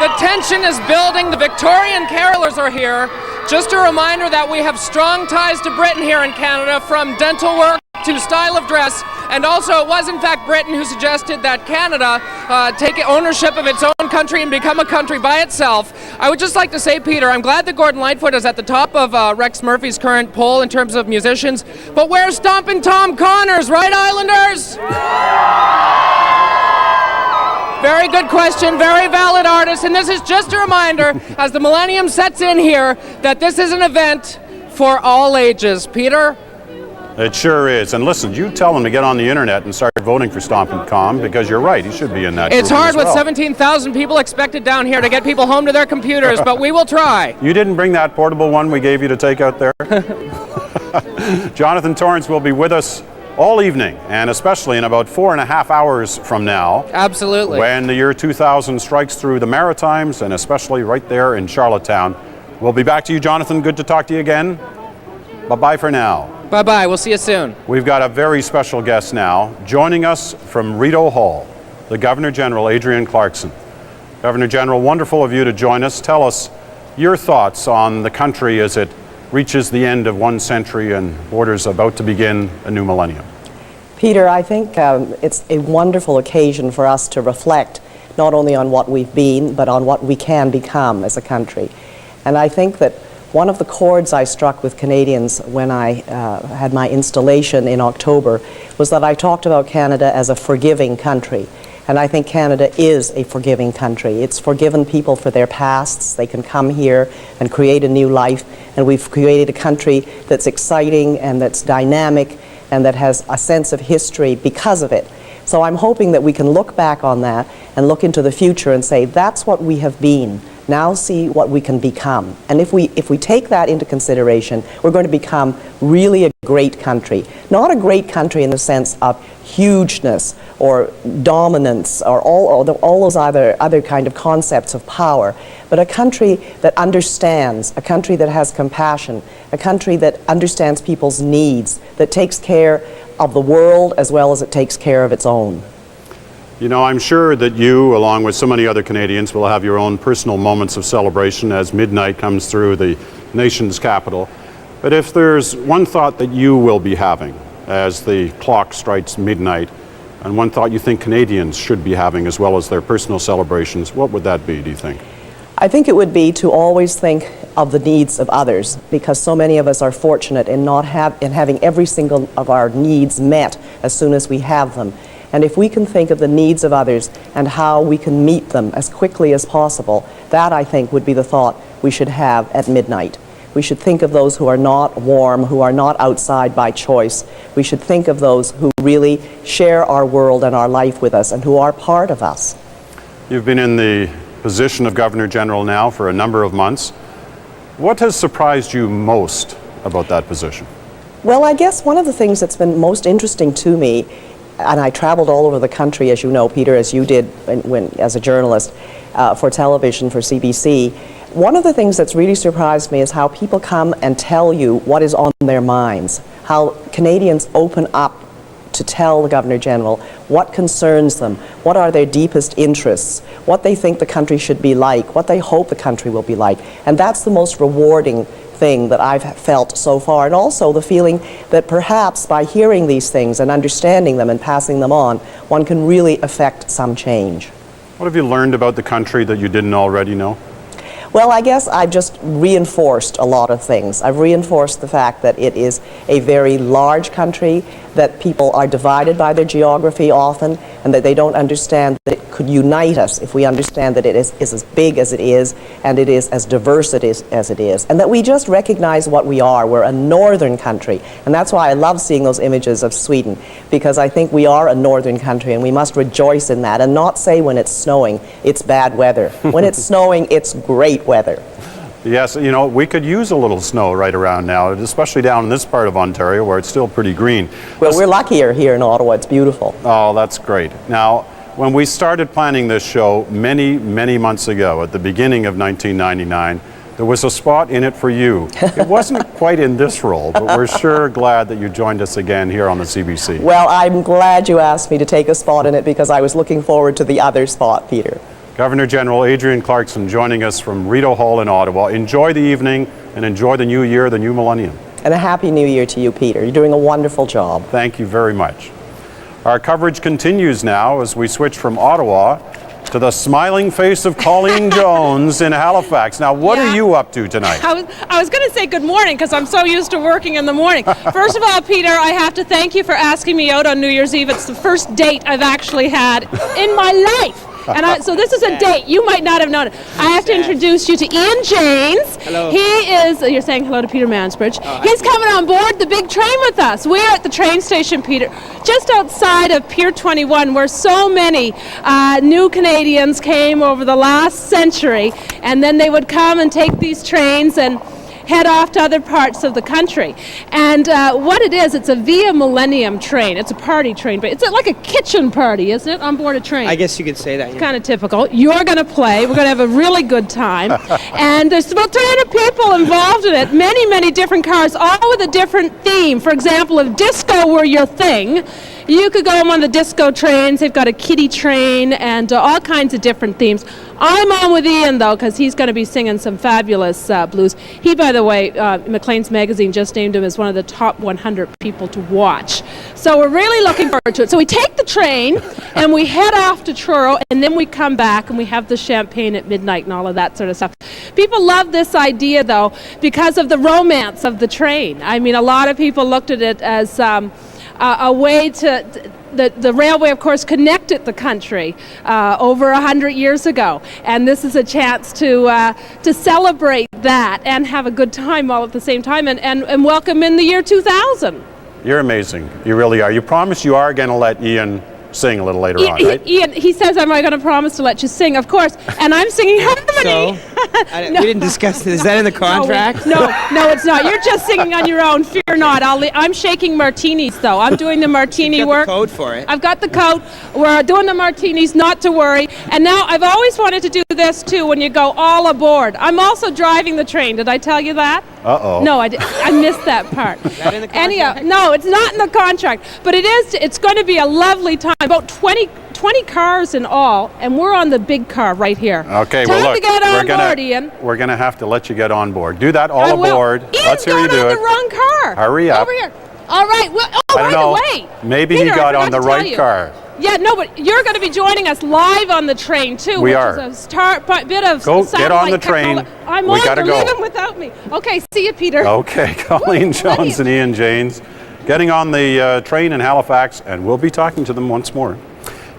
Speaker 23: The tension is building. The Victorian carolers are here. Just a reminder that we have strong ties to Britain here in Canada, from dental work to style of dress. And also, it was in fact Britain who suggested that Canada take ownership of its own country and become a country by itself. I would just like to say, Peter, I'm glad that Gordon Lightfoot is at the top of Rex Murphy's current poll in terms of musicians. But where's Stompin' Tom Connors, right, Islanders? Very good question, very valid artist, and this is just a reminder, as the millennium sets in here, that this is an event for all ages. Peter?
Speaker 3: It sure is. And listen, you tell them to get on the internet and start voting for Stompin' Tom, because you're right, he should be in that
Speaker 23: It's
Speaker 3: group
Speaker 23: hard
Speaker 3: as
Speaker 23: with
Speaker 3: well.
Speaker 23: 17,000 people expected down here to get people home to their computers, but we will try.
Speaker 3: You didn't bring that portable one we gave you to take out there? Jonathan Torrance will be with us all evening, and especially in about 4.5 hours from now.
Speaker 23: Absolutely.
Speaker 3: When the year 2000 strikes through the Maritimes, and especially right there in Charlottetown. We'll be back to you, Jonathan. Good to talk to you again. Bye-bye for now.
Speaker 23: Bye-bye. We'll see you soon.
Speaker 3: We've got a very special guest now. Joining us from Rideau Hall, the Governor-General, Adrienne Clarkson. Governor-General, wonderful of you to join us. Tell us your thoughts on the country as it reaches the end of one century and borders about to begin a new millennium.
Speaker 11: Peter, I think it's a wonderful occasion for us to reflect not only on what we've been, but on what we can become as a country. And I think that one of the chords I struck with Canadians when I had my installation in October was that I talked about Canada as a forgiving country. And I think Canada is a forgiving country. It's forgiven people for their pasts. They can come here and create a new life. And we've created a country that's exciting and that's dynamic and that has a sense of history because of it. So I'm hoping that we can look back on that and look into the future and say, that's what we have been. Now see what we can become. And if we take that into consideration, we're going to become really a great country. Not a great country in the sense of hugeness or dominance or all those other kind of concepts of power, but a country that understands, a country that has compassion, a country that understands people's needs, that takes care of the world as well as it takes care of its own.
Speaker 3: You know, I'm sure that you, along with so many other Canadians, will have your own personal moments of celebration as midnight comes through the nation's capital. But if there's one thought that you will be having as the clock strikes midnight, and one thought you think Canadians should be having as well as their personal celebrations, what would that be, do you think?
Speaker 11: I think it would be to always think of the needs of others, because so many of us are fortunate in having every single of our needs met as soon as we have them. And if we can think of the needs of others and how we can meet them as quickly as possible, that I think would be the thought we should have at midnight. We should think of those who are not warm, who are not outside by choice. We should think of those who really share our world and our life with us and who are part of us.
Speaker 3: You've been in the position of Governor-General now for a number of months. What has surprised you most about that position?
Speaker 11: Well, I guess one of the things that's been most interesting to me, and I traveled all over the country, as you know, Peter, as you did as a journalist for television, for CBC. One of the things that's really surprised me is how people come and tell you what is on their minds, how Canadians open up to tell the Governor-General what concerns them, what are their deepest interests, what they think the country should be like, what they hope the country will be like. And that's the most rewarding thing that I've felt so far, and also the feeling that perhaps by hearing these things and understanding them and passing them on, one can really affect some change.
Speaker 3: What have you learned about the country that you didn't already know?
Speaker 11: Well, I guess I've just reinforced a lot of things. I've reinforced the fact that it is a very large country, that people are divided by their geography often, and that they don't understand that it could unite us if we understand that it is as big as it is, and it is as diverse as it is, and that we just recognize what we are. We're a northern country, and that's why I love seeing those images of Sweden, because I think we are a northern country, and we must rejoice in that, and not say when it's snowing, it's bad weather. When it's snowing, it's great weather.
Speaker 3: Yes, you know, we could use a little snow right around now, especially down in this part of Ontario where it's still pretty green.
Speaker 11: Well, we're luckier here in Ottawa. It's beautiful.
Speaker 3: Oh, that's great. Now, when we started planning this show many, many months ago, at the beginning of 1999, there was a spot in it for you. It wasn't quite in this role, but we're sure glad that you joined us again here on the CBC.
Speaker 11: Well, I'm glad you asked me to take a spot in it, because I was looking forward to the other spot, Peter.
Speaker 3: Governor-General Adrienne Clarkson joining us from Rideau Hall in Ottawa. Enjoy the evening and enjoy the new year, the new millennium.
Speaker 11: And a happy new year to you, Peter. You're doing a wonderful job.
Speaker 3: Thank you very much. Our coverage continues now as we switch from Ottawa to the smiling face of Colleen Jones in Halifax. Now, what are you up to tonight?
Speaker 13: I was going to say good morning because I'm so used to working in the morning. First of all, Peter, I have to thank you for asking me out on New Year's Eve. It's the first date I've actually had in my life. And so this is a date you might not have known. I have to introduce you to Ian Janes.
Speaker 14: Hello.
Speaker 13: He is, you're saying hello to Peter Mansbridge. He's coming on board the big train with us. We're at the train station, Peter, just outside of Pier 21, where so many new Canadians came over the last century, and then they would come and take these trains, and head off to other parts of the country. And what it is, it's a Via Millennium train. It's a party train, but it's like a kitchen party, isn't it, on board a train?
Speaker 12: I guess you could say that. Yeah.
Speaker 13: Kind of typical. You're going to play. We're going to have a really good time. And there's about 300 people involved in it. Many, many different cars, all with a different theme. For example, if disco were your thing, you could go on the disco trains. They've got a kiddie train and all kinds of different themes. I'm on with Ian, though, because he's going to be singing some fabulous blues. He, by the way, Maclean's Magazine just named him as one of the top 100 people to watch. So we're really looking forward to it. So we take the train and we head off to Truro, and then we come back and we have the champagne at midnight and all of that sort of stuff. People love this idea, though, because of the romance of the train. I mean, a lot of people looked at it as a way to... The railway, of course, connected the country over 100 years ago, and this is a chance to celebrate that and have a good time all at the same time, and welcome in the year 2000.
Speaker 3: You're amazing. You really are. You promise you are going to let Ian sing a little later on, right?
Speaker 13: Ian, he says, am I going to promise to let you sing? Of course, and I'm singing harmony.
Speaker 12: So, we didn't discuss this. Is that in the contract?
Speaker 13: No, it's not. You're just singing on your own. Fear not. I'm shaking martinis, though. I'm doing the martini work.
Speaker 12: You've got the code for it.
Speaker 13: I've got the code. We're doing the martinis, not to worry. And now I've always wanted to do this, too, when you go all aboard. I'm also driving the train. Did I tell you that?
Speaker 3: Uh-oh.
Speaker 13: No, I missed that part.
Speaker 12: Is that in the contract?
Speaker 13: Anyhow, no, it's not in the contract. But it's going to be a lovely time. About 20 cars in all, and we're on the big car right here.
Speaker 3: Okay,
Speaker 13: Time
Speaker 3: well, look,
Speaker 13: to get on board, Ian.
Speaker 3: We're going to have to let you get on board. Do that all
Speaker 13: I will.
Speaker 3: aboard.
Speaker 13: Ian's
Speaker 3: Let's hear you do
Speaker 13: on
Speaker 3: it.
Speaker 13: the wrong car.
Speaker 3: Hurry up.
Speaker 13: Over here. All right. Well,
Speaker 3: I don't know.
Speaker 13: by the way,
Speaker 3: Maybe
Speaker 13: Peter,
Speaker 3: he got
Speaker 13: I
Speaker 3: on the
Speaker 13: forgot to tell
Speaker 3: right
Speaker 13: you.
Speaker 3: car.
Speaker 13: Yeah, no, but you're going to be joining us live on the train, too.
Speaker 3: We
Speaker 13: which
Speaker 3: are.
Speaker 13: Is a bit of
Speaker 3: Go,
Speaker 13: satellite
Speaker 3: get on the train.
Speaker 13: technology. I'm
Speaker 3: We
Speaker 13: on.
Speaker 3: gotta
Speaker 13: They're
Speaker 3: go.
Speaker 13: leaving without me. Okay, see you, Peter.
Speaker 3: Okay, Colleen Jones and Ian Janes getting on the train in Halifax, and we'll be talking to them once more.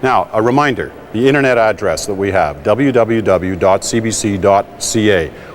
Speaker 3: Now, a reminder, the internet address that we have, www.cbc.ca.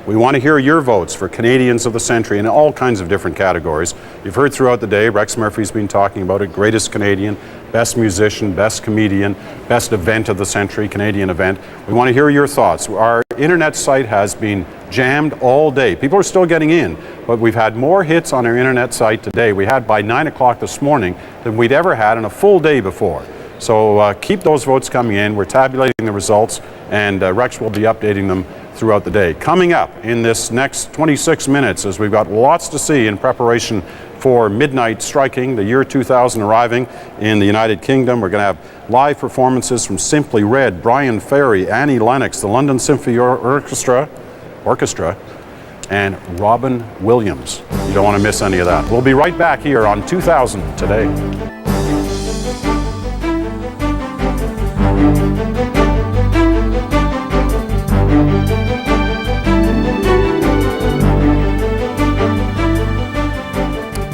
Speaker 3: We want to hear your votes for Canadians of the Century in all kinds of different categories. You've heard throughout the day, Rex Murphy's been talking about it, greatest Canadian, best musician, best comedian, best event of the century, Canadian event. We want to hear your thoughts. Our internet site has been jammed all day. People are still getting in, but we've had more hits on our internet site today. We had by 9 o'clock this morning than we'd ever had in a full day before. So keep those votes coming in. We're tabulating the results, and Rex will be updating them throughout the day. Coming up in this next 26 minutes, as we've got lots to see in preparation for midnight striking, the year 2000 arriving in the United Kingdom. We're going to have live performances from Simply Red, Brian Ferry, Annie Lennox, the London Symphony Orchestra, and Robin Williams. You don't want to miss any of that. We'll be right back here on 2000 Today.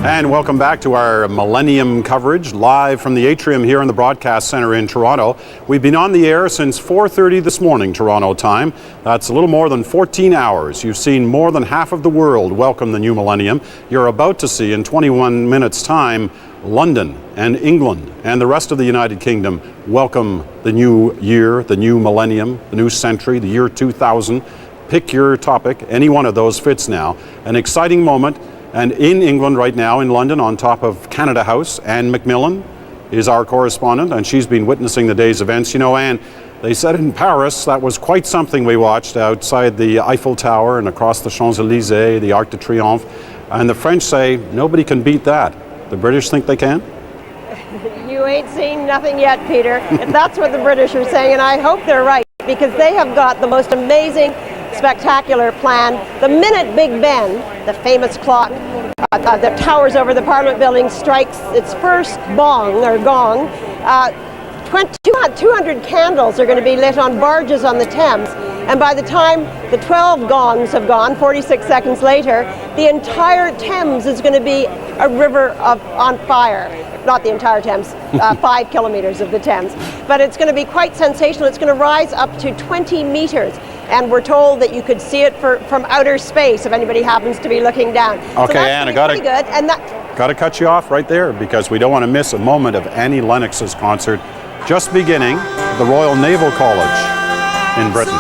Speaker 3: And welcome back to our Millennium coverage, live from the atrium here in the Broadcast Centre in Toronto. We've been on the air since 4:30 this morning, Toronto time. That's a little more than 14 hours. You've seen more than half of the world welcome the new millennium. You're about to see in 21 minutes' time London and England and the rest of the United Kingdom welcome the new year, the new millennium, the new century, the year 2000. Pick your topic. Any one of those fits now. An exciting moment. And in England right now, in London, on top of Canada House, Anne Macmillan is our correspondent, and she's been witnessing the day's events. You know, Anne, they said in Paris that was quite something we watched outside the Eiffel Tower and across the Champs-Élysées, the Arc de Triomphe. And the French say nobody can beat that. The British think they can?
Speaker 14: You ain't seen nothing yet, Peter. That's what the British are saying, and I hope they're right, because they have got the most amazing, spectacular plan. The minute Big Ben, the famous clock that towers over the Parliament building, strikes its first gong, 200 candles are going to be lit on barges on the Thames, and by the time the 12 gongs have gone, 46 seconds later, the entire Thames is going to be a river on fire. Not the entire Thames, 5 kilometers of the Thames, but it's going to be quite sensational. It's going to rise up to 20 meters. And we're told that you could see it from outer space if anybody happens to be looking down.
Speaker 3: Okay,
Speaker 14: so
Speaker 3: Anne, I got to cut you off right there because we don't want to miss a moment of Annie Lennox's concert just beginning at the Royal Naval College in Britain.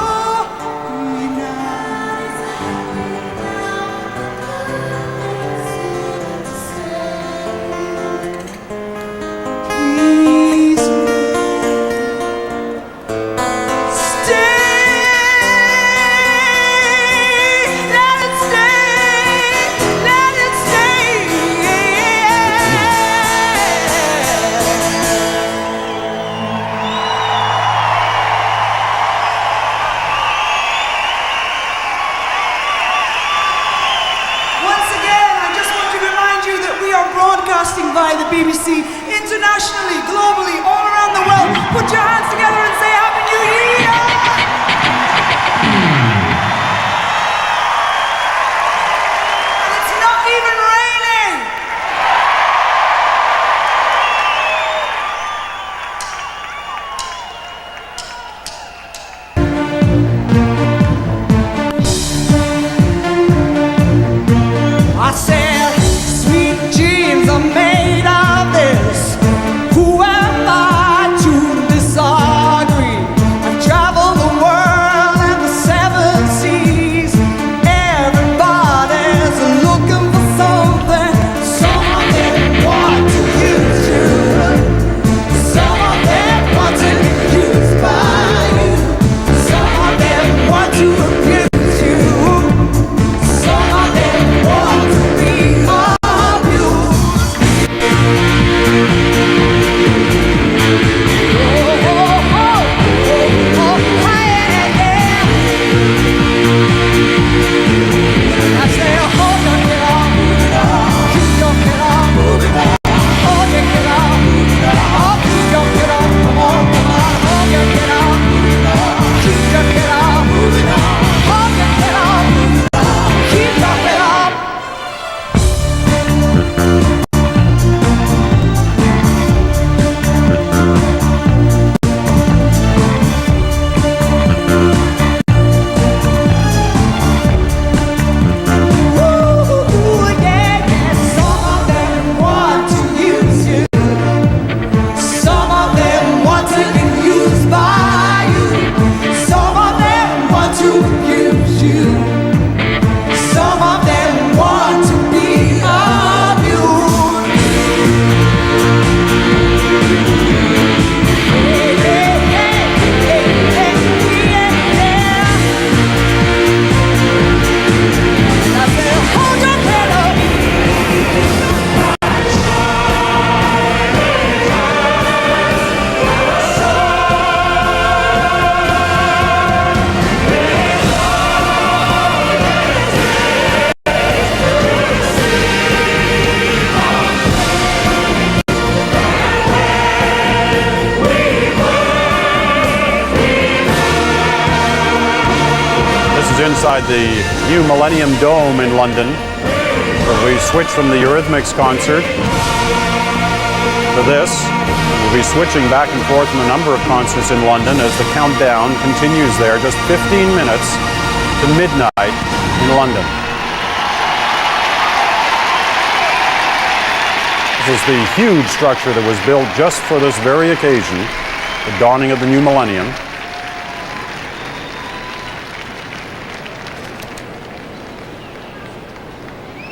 Speaker 3: inside the new Millennium Dome in London. We switch from the Eurythmics concert to this. We'll be switching back and forth from a number of concerts in London as the countdown continues there. Just 15 minutes to midnight in London. This is the huge structure that was built just for this very occasion, the dawning of the new millennium.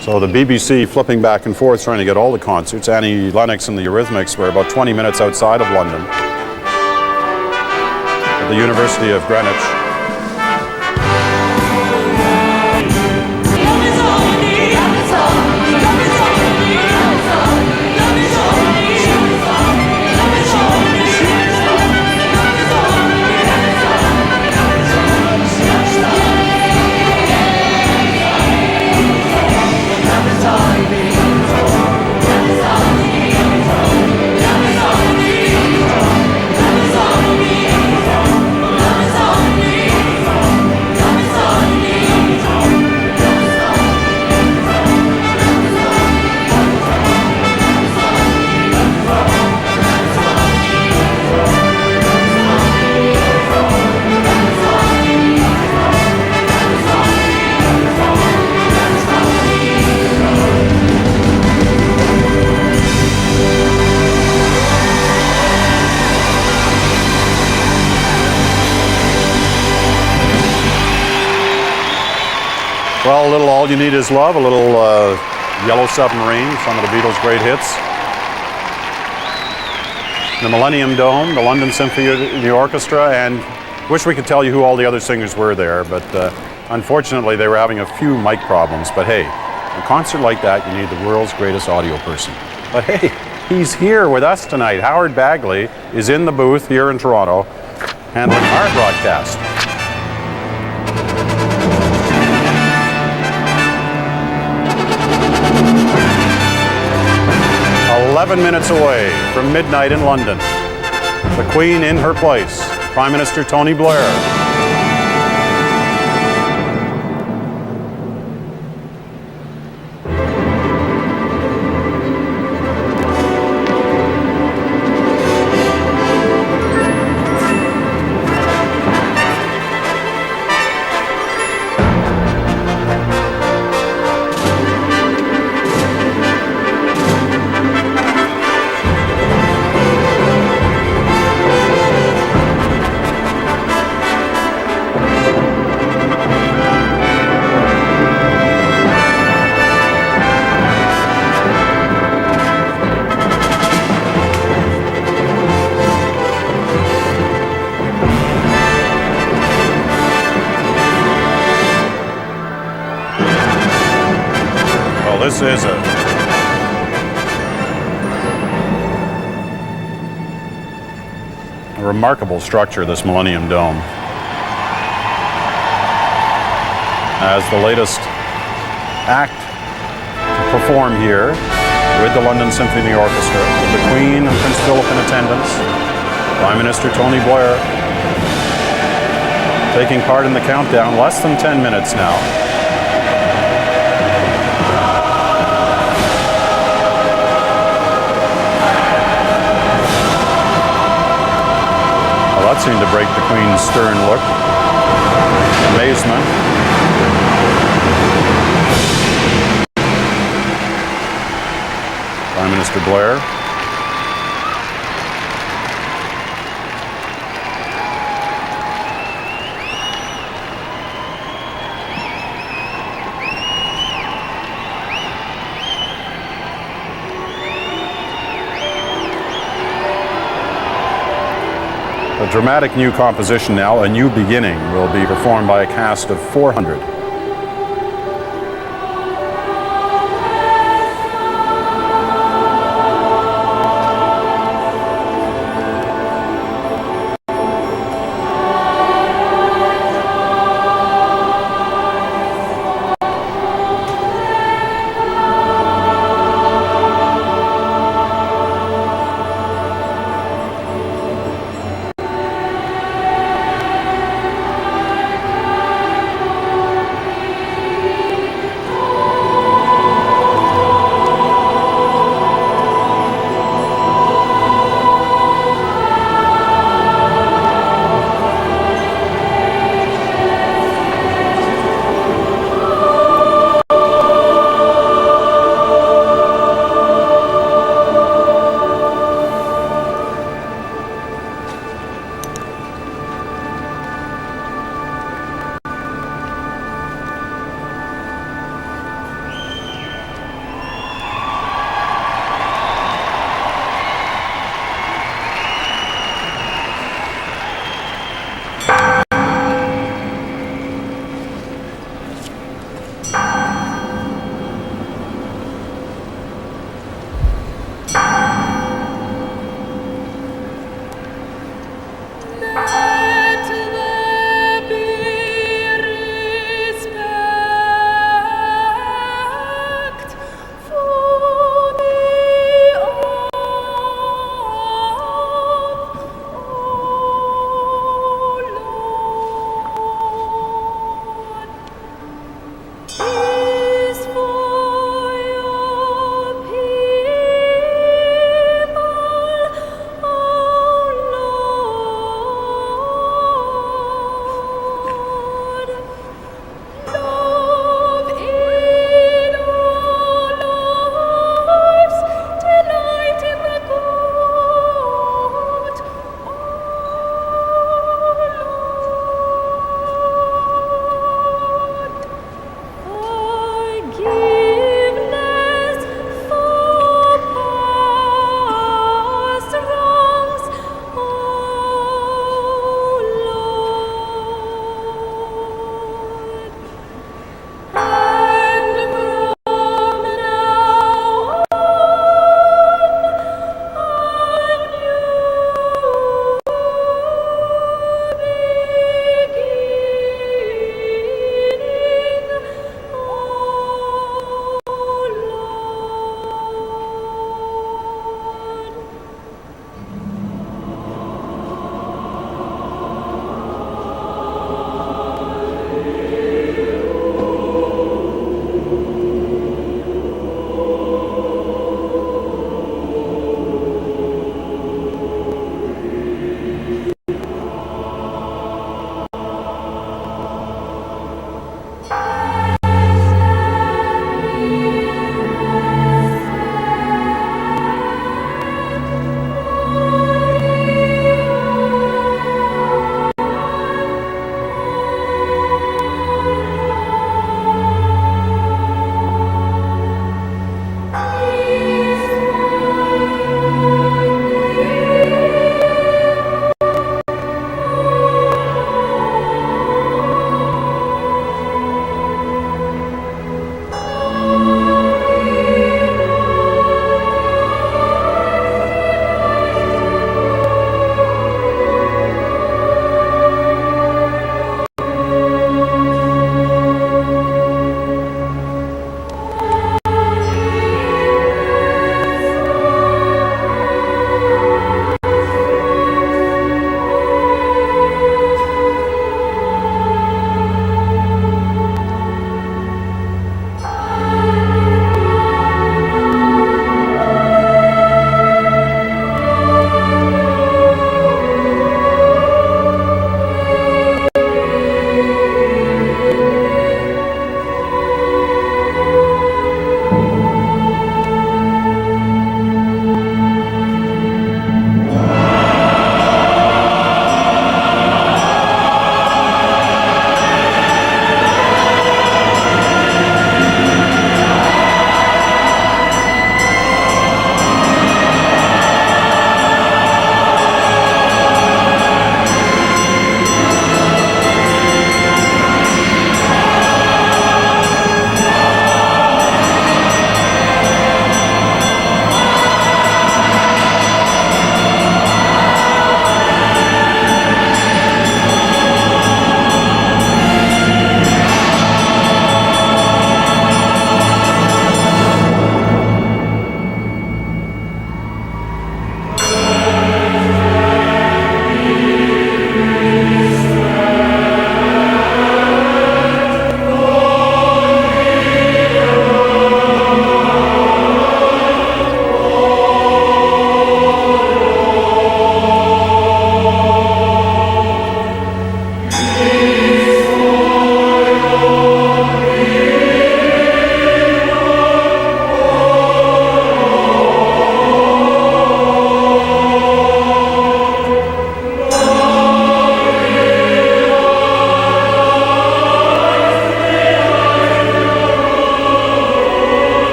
Speaker 3: So the BBC flipping back and forth trying to get all the concerts. Annie Lennox and the Eurythmics were about 20 minutes outside of London at the University of Greenwich. Well, a little All You Need Is Love, a little Yellow Submarine, some of the Beatles' great hits. The Millennium Dome, the London Symphony Orchestra, and wish we could tell you who all the other singers were there, but unfortunately they were having a few mic problems. But hey, a concert like that, you need the world's greatest audio person. But hey, he's here with us tonight. Howard Bagley is in the booth here in Toronto, handling our broadcast. 11 minutes away from midnight in London. The Queen in her place, Prime Minister Tony Blair. This is a remarkable structure, this Millennium Dome. As the latest act to perform here with the London Symphony Orchestra, with the Queen and Prince Philip in attendance, Prime Minister Tony Blair taking part in the countdown, less than 10 minutes now. That seemed to break the Queen's stern look. Amazement. Prime Minister Blair. A dramatic new composition now, A New Beginning, will be performed by a cast of 400.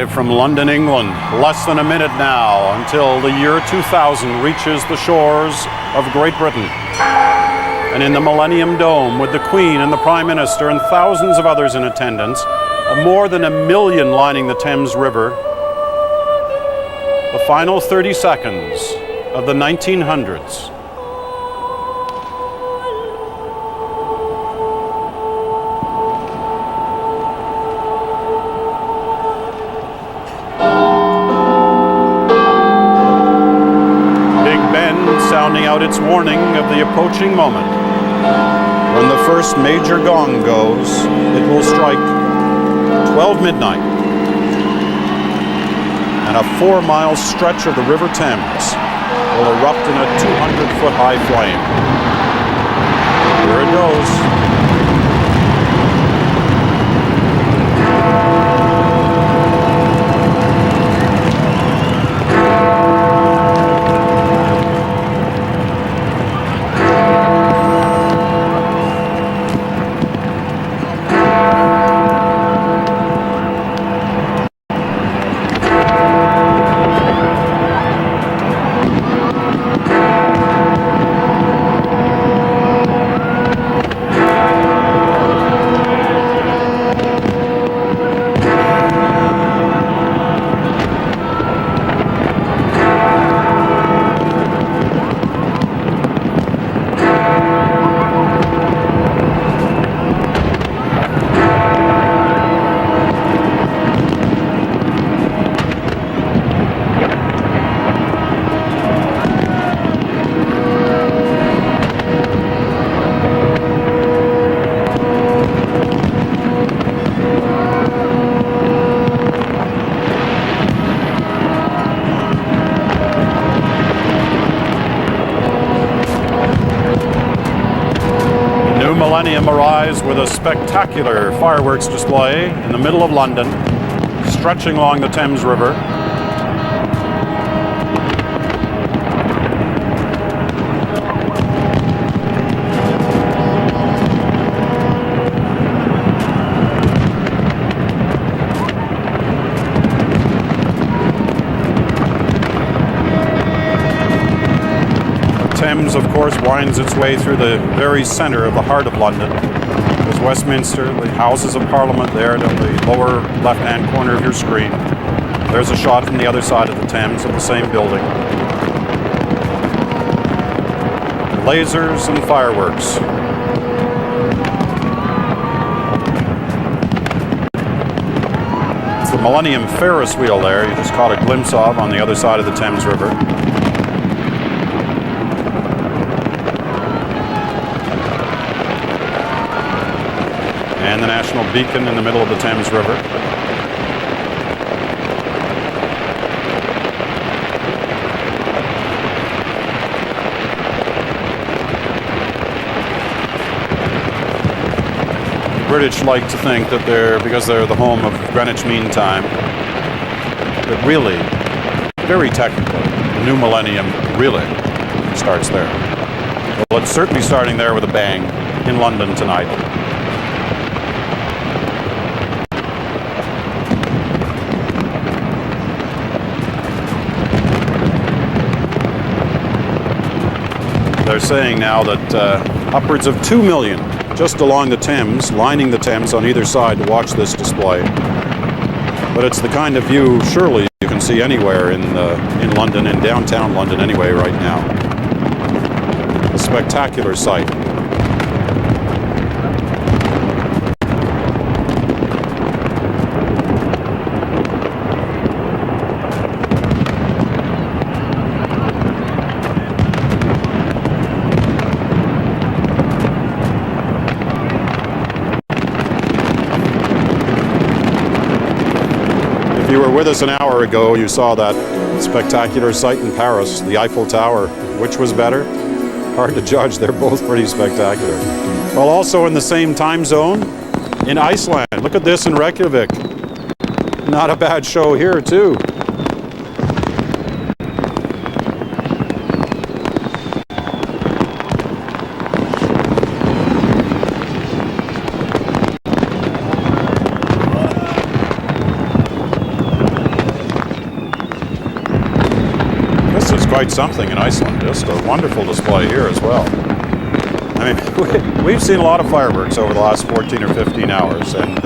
Speaker 3: Live from London, England. Less than a minute now until the year 2000 reaches the shores of Great Britain. And in the Millennium Dome, with the Queen and the Prime Minister and thousands of others in attendance, more than 1 million lining the Thames River, the final 30 seconds of the 1900s. Sounding out its warning of the approaching moment. When the first major gong goes, it will strike 12 midnight. And a 4-mile stretch of the River Thames will erupt in a 200-foot high flame. Here it goes. Millennium arrives with a spectacular fireworks display in the middle of London, stretching along the Thames River. Thames, of course, winds its way through the very centre of the heart of London. There's Westminster, the Houses of Parliament there down the lower left-hand corner of your screen. There's a shot from the other side of the Thames of the same building. Lasers and fireworks. It's the Millennium Ferris wheel there you just caught a glimpse of on the other side of the Thames River. And the National Beacon in the middle of the Thames River. The British like to think that because they're the home of Greenwich Mean Time, that really, very technically, the new millennium really starts there. Well, it's certainly starting there with a bang in London tonight. They're saying now that upwards of 2 million just along the Thames, lining the Thames on either side to watch this display. But it's the kind of view surely you can see anywhere in London, in downtown London anyway right now. A spectacular sight. If you were with us an hour ago, you saw that spectacular sight in Paris, the Eiffel Tower. Which was better? Hard to judge. They're both pretty spectacular. Well, also in the same time zone, in Iceland. Look at this in Reykjavik. Not a bad show here, too. quite something in Iceland. Just a wonderful display here as well. I mean, we've seen a lot of fireworks over the last 14 or 15 hours, and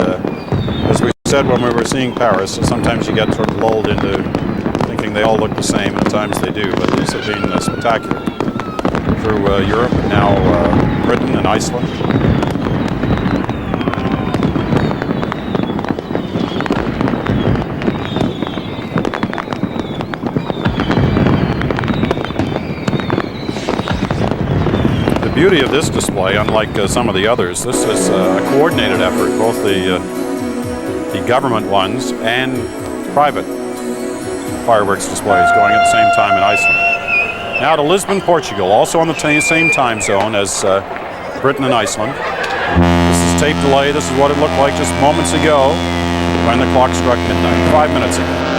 Speaker 3: as we said when we were seeing Paris, sometimes you get sort of lulled into thinking they all look the same, and at times they do, but these have been spectacular through Europe, and now Britain and Iceland. The beauty of this display, unlike some of the others, this is a coordinated effort, both the government ones and private fireworks displays going at the same time in Iceland. Now to Lisbon, Portugal, also on the same time zone as Britain and Iceland. This is tape delay. This is what it looked like just moments ago when the clock struck midnight, 5 minutes ago.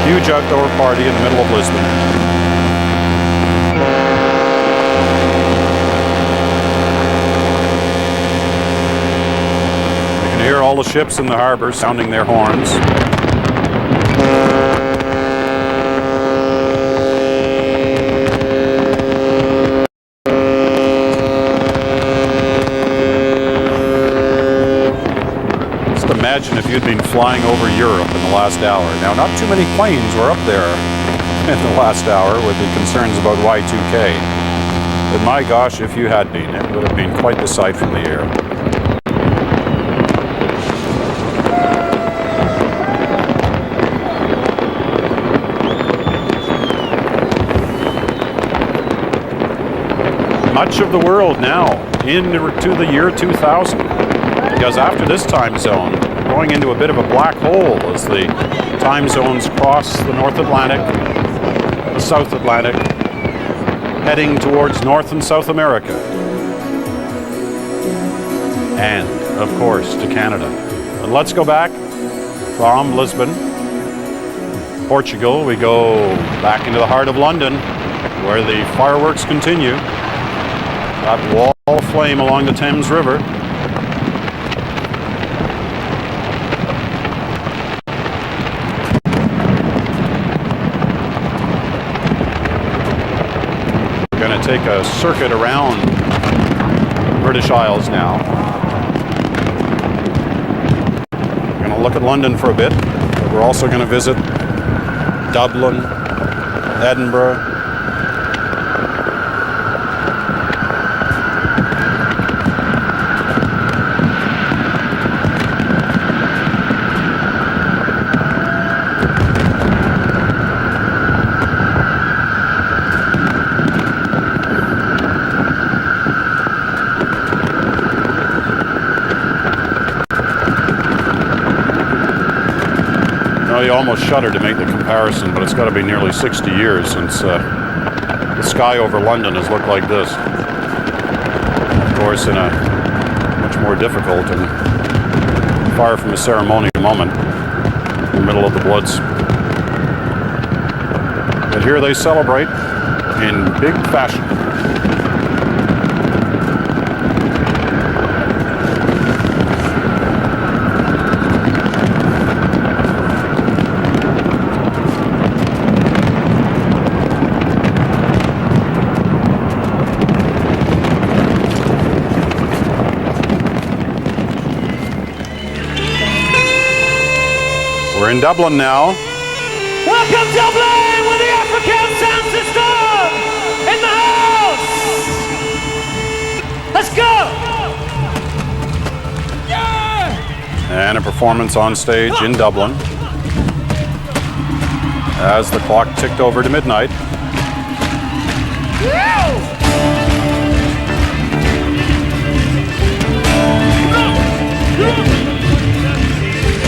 Speaker 3: Huge outdoor party in the middle of Lisbon. You can hear all the ships in the harbor sounding their horns. Imagine if you'd been flying over Europe in the last hour. Now, not too many planes were up there in the last hour with the concerns about Y2K. But my gosh, if you had been, it would have been quite the sight from the air. Much of the world now into the year 2000. Because after this time zone, going into a bit of a black hole as the time zones cross the North Atlantic, the South Atlantic, heading towards North and South America. And, of course, to Canada. But let's go back from Lisbon, Portugal. We go back into the heart of London, where the fireworks continue. That wall of flame along the Thames River. Take a circuit around British Isles now. We're going to look at London for a bit, but we're also going to visit Dublin, Edinburgh, you almost shudder to make the comparison, but it's got to be nearly 60 years since the sky over London has looked like this. Of course, in a much more difficult and far from a ceremonial moment in the middle of the Blitz. But here they celebrate in big fashion. We're in Dublin now.
Speaker 5: Welcome Dublin with the African sound system in the house. Let's go. Yeah.
Speaker 3: And a performance on stage in Dublin as the clock ticked over to midnight.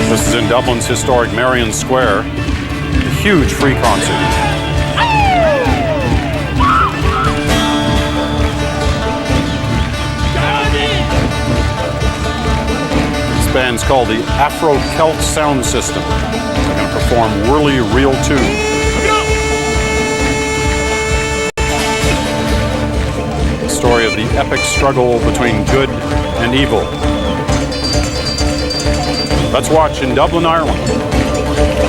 Speaker 3: This is in Dublin's historic Merrion Square, a huge free concert. This band's called the Afro-Celt Sound System. They're going to perform Whirly Reel 2. The story of the epic struggle between good and evil. Let's watch in Dublin, Ireland.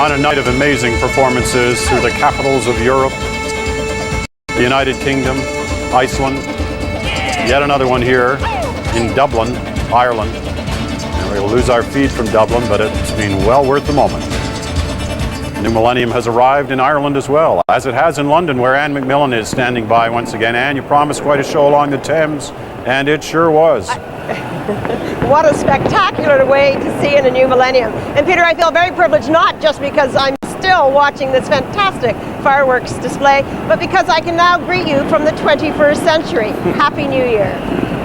Speaker 3: On a night of amazing performances through the capitals of Europe, the United Kingdom, Iceland, yet another one here in Dublin, Ireland. And we'll lose our feed from Dublin, but it's been well worth the moment. New Millennium has arrived in Ireland as well, as it has in London, where Anne McMillan is standing by once again. Anne, you promised quite a show along the Thames, and it sure was.
Speaker 14: What a spectacular way to see in a new millennium. And Peter, I feel very privileged, not just because I'm still watching this fantastic fireworks display, but because I can now greet you from the 21st century. Happy New Year.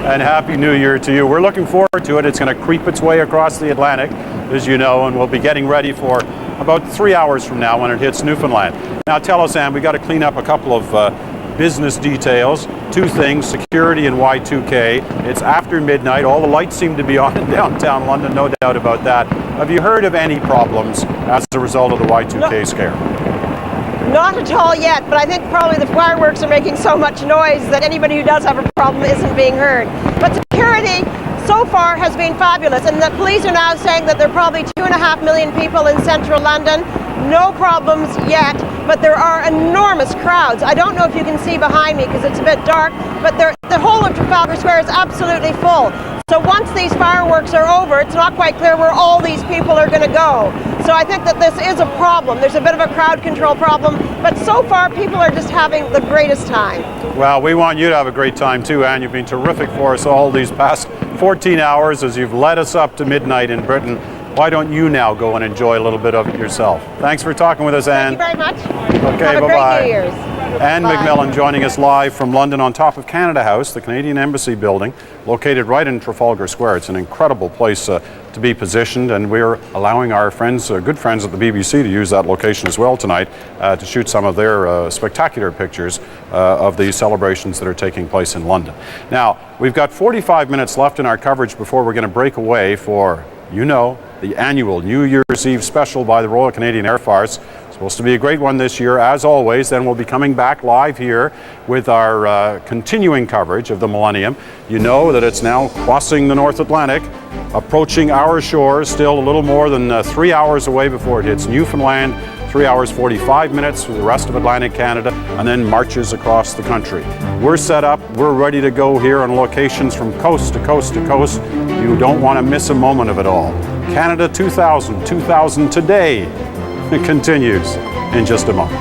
Speaker 3: And Happy New Year to you. We're looking forward to it. It's going to creep its way across the Atlantic, as you know, and we'll be getting ready for about 3 hours from now when it hits Newfoundland. Now tell us, Anne, we got to clean up a couple of business details. Two things, security and Y2K. It's after midnight. All the lights seem to be on in downtown London, no doubt about that. Have you heard of any problems as a result of the Y2K scare?
Speaker 14: Not at all yet, but I think probably the fireworks are making so much noise that anybody who does have a problem isn't being heard. But security so far has been fabulous, and the police are now saying that there are probably 2.5 million people in central London. No problems yet, but there are enormous crowds. I don't know if you can see behind me because it's a bit dark, but the whole of Trafalgar Square is absolutely full. So once these fireworks are over, it's not quite clear where all these people are going to go. So I think that this is a problem. There's a bit of a crowd control problem, but so far people are just having the greatest time.
Speaker 3: Well, we want you to have a great time too, Anne. You've been terrific for us all these past 14 hours as you've led us up to midnight in Britain. Why don't you now go and enjoy a little bit of it yourself? Thanks for talking with us, Anne.
Speaker 14: Thank you very much.
Speaker 3: Okay,
Speaker 14: have a
Speaker 3: bye-bye.
Speaker 14: great New Year's.
Speaker 3: Anne
Speaker 14: Bye.
Speaker 3: McMillan joining us live from London on top of Canada House, the Canadian Embassy building, located right in Trafalgar Square. It's an incredible place to be positioned, and we're allowing our friends, good friends at the BBC, to use that location as well tonight to shoot some of their spectacular pictures of the celebrations that are taking place in London. Now, we've got 45 minutes left in our coverage before we're going to break away for, you know, the annual New Year's Eve special by the Royal Canadian Air Force. Supposed to be a great one this year, as always. Then we'll be coming back live here with our continuing coverage of the Millennium. You know that it's now crossing the North Atlantic, approaching our shores, still a little more than 3 hours away before it hits Newfoundland, 3 hours 45 minutes for the rest of Atlantic Canada, and then marches across the country. We're set up, we're ready to go here on locations from coast to coast to coast. You don't want to miss a moment of it all. Canada 2000 today. It continues in just a moment.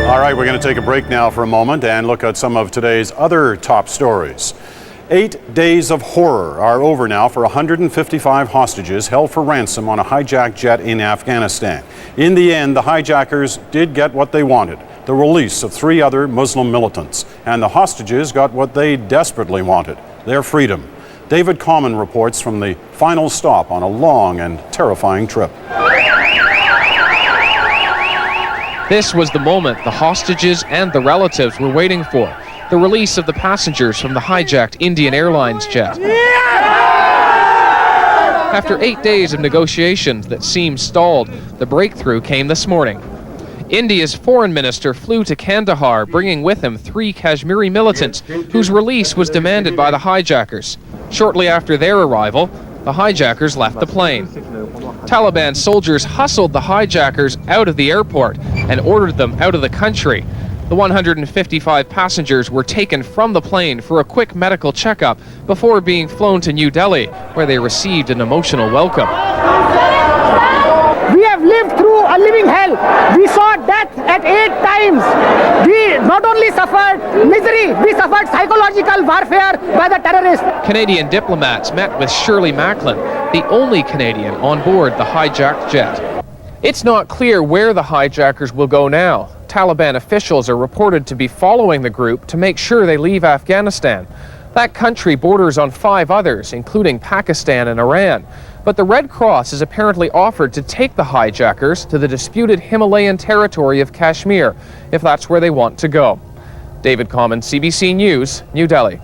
Speaker 3: All right, we're going to take a break now for a moment and look at some of today's other top stories. 8 days of horror are over now for 155 hostages held for ransom on a hijacked jet in Afghanistan. In the end, the hijackers did get what they wanted, the release of 3 other Muslim militants. And the hostages got what they desperately wanted, their freedom. David Common reports from the final stop on a long and terrifying trip.
Speaker 23: This was the moment the hostages and the relatives were waiting for, the release of the passengers from the hijacked Indian Airlines jet. After 8 days of negotiations that seemed stalled, the breakthrough came this morning. India's foreign minister flew to Kandahar, bringing with him 3 Kashmiri militants whose release was demanded by the hijackers. Shortly after their arrival, the hijackers left the plane. Taliban soldiers hustled the hijackers out of the airport and ordered them out of the country. The 155 passengers were taken from the plane for a quick medical checkup before being flown to New Delhi, where they received an emotional welcome.
Speaker 15: We have lived through a living hell. We saw death at 8 times. We not only suffered misery, we suffered psychological warfare by the terrorists.
Speaker 23: Canadian diplomats met with Shirley Macklin, the only Canadian on board the hijacked jet. It's not clear where the hijackers will go now. Taliban officials are reported to be following the group to make sure they leave Afghanistan. That country borders on 5 others, including Pakistan and Iran. But the Red Cross is apparently offered to take the hijackers to the disputed Himalayan territory of Kashmir, if that's where they want to go. David Common, CBC News, New Delhi.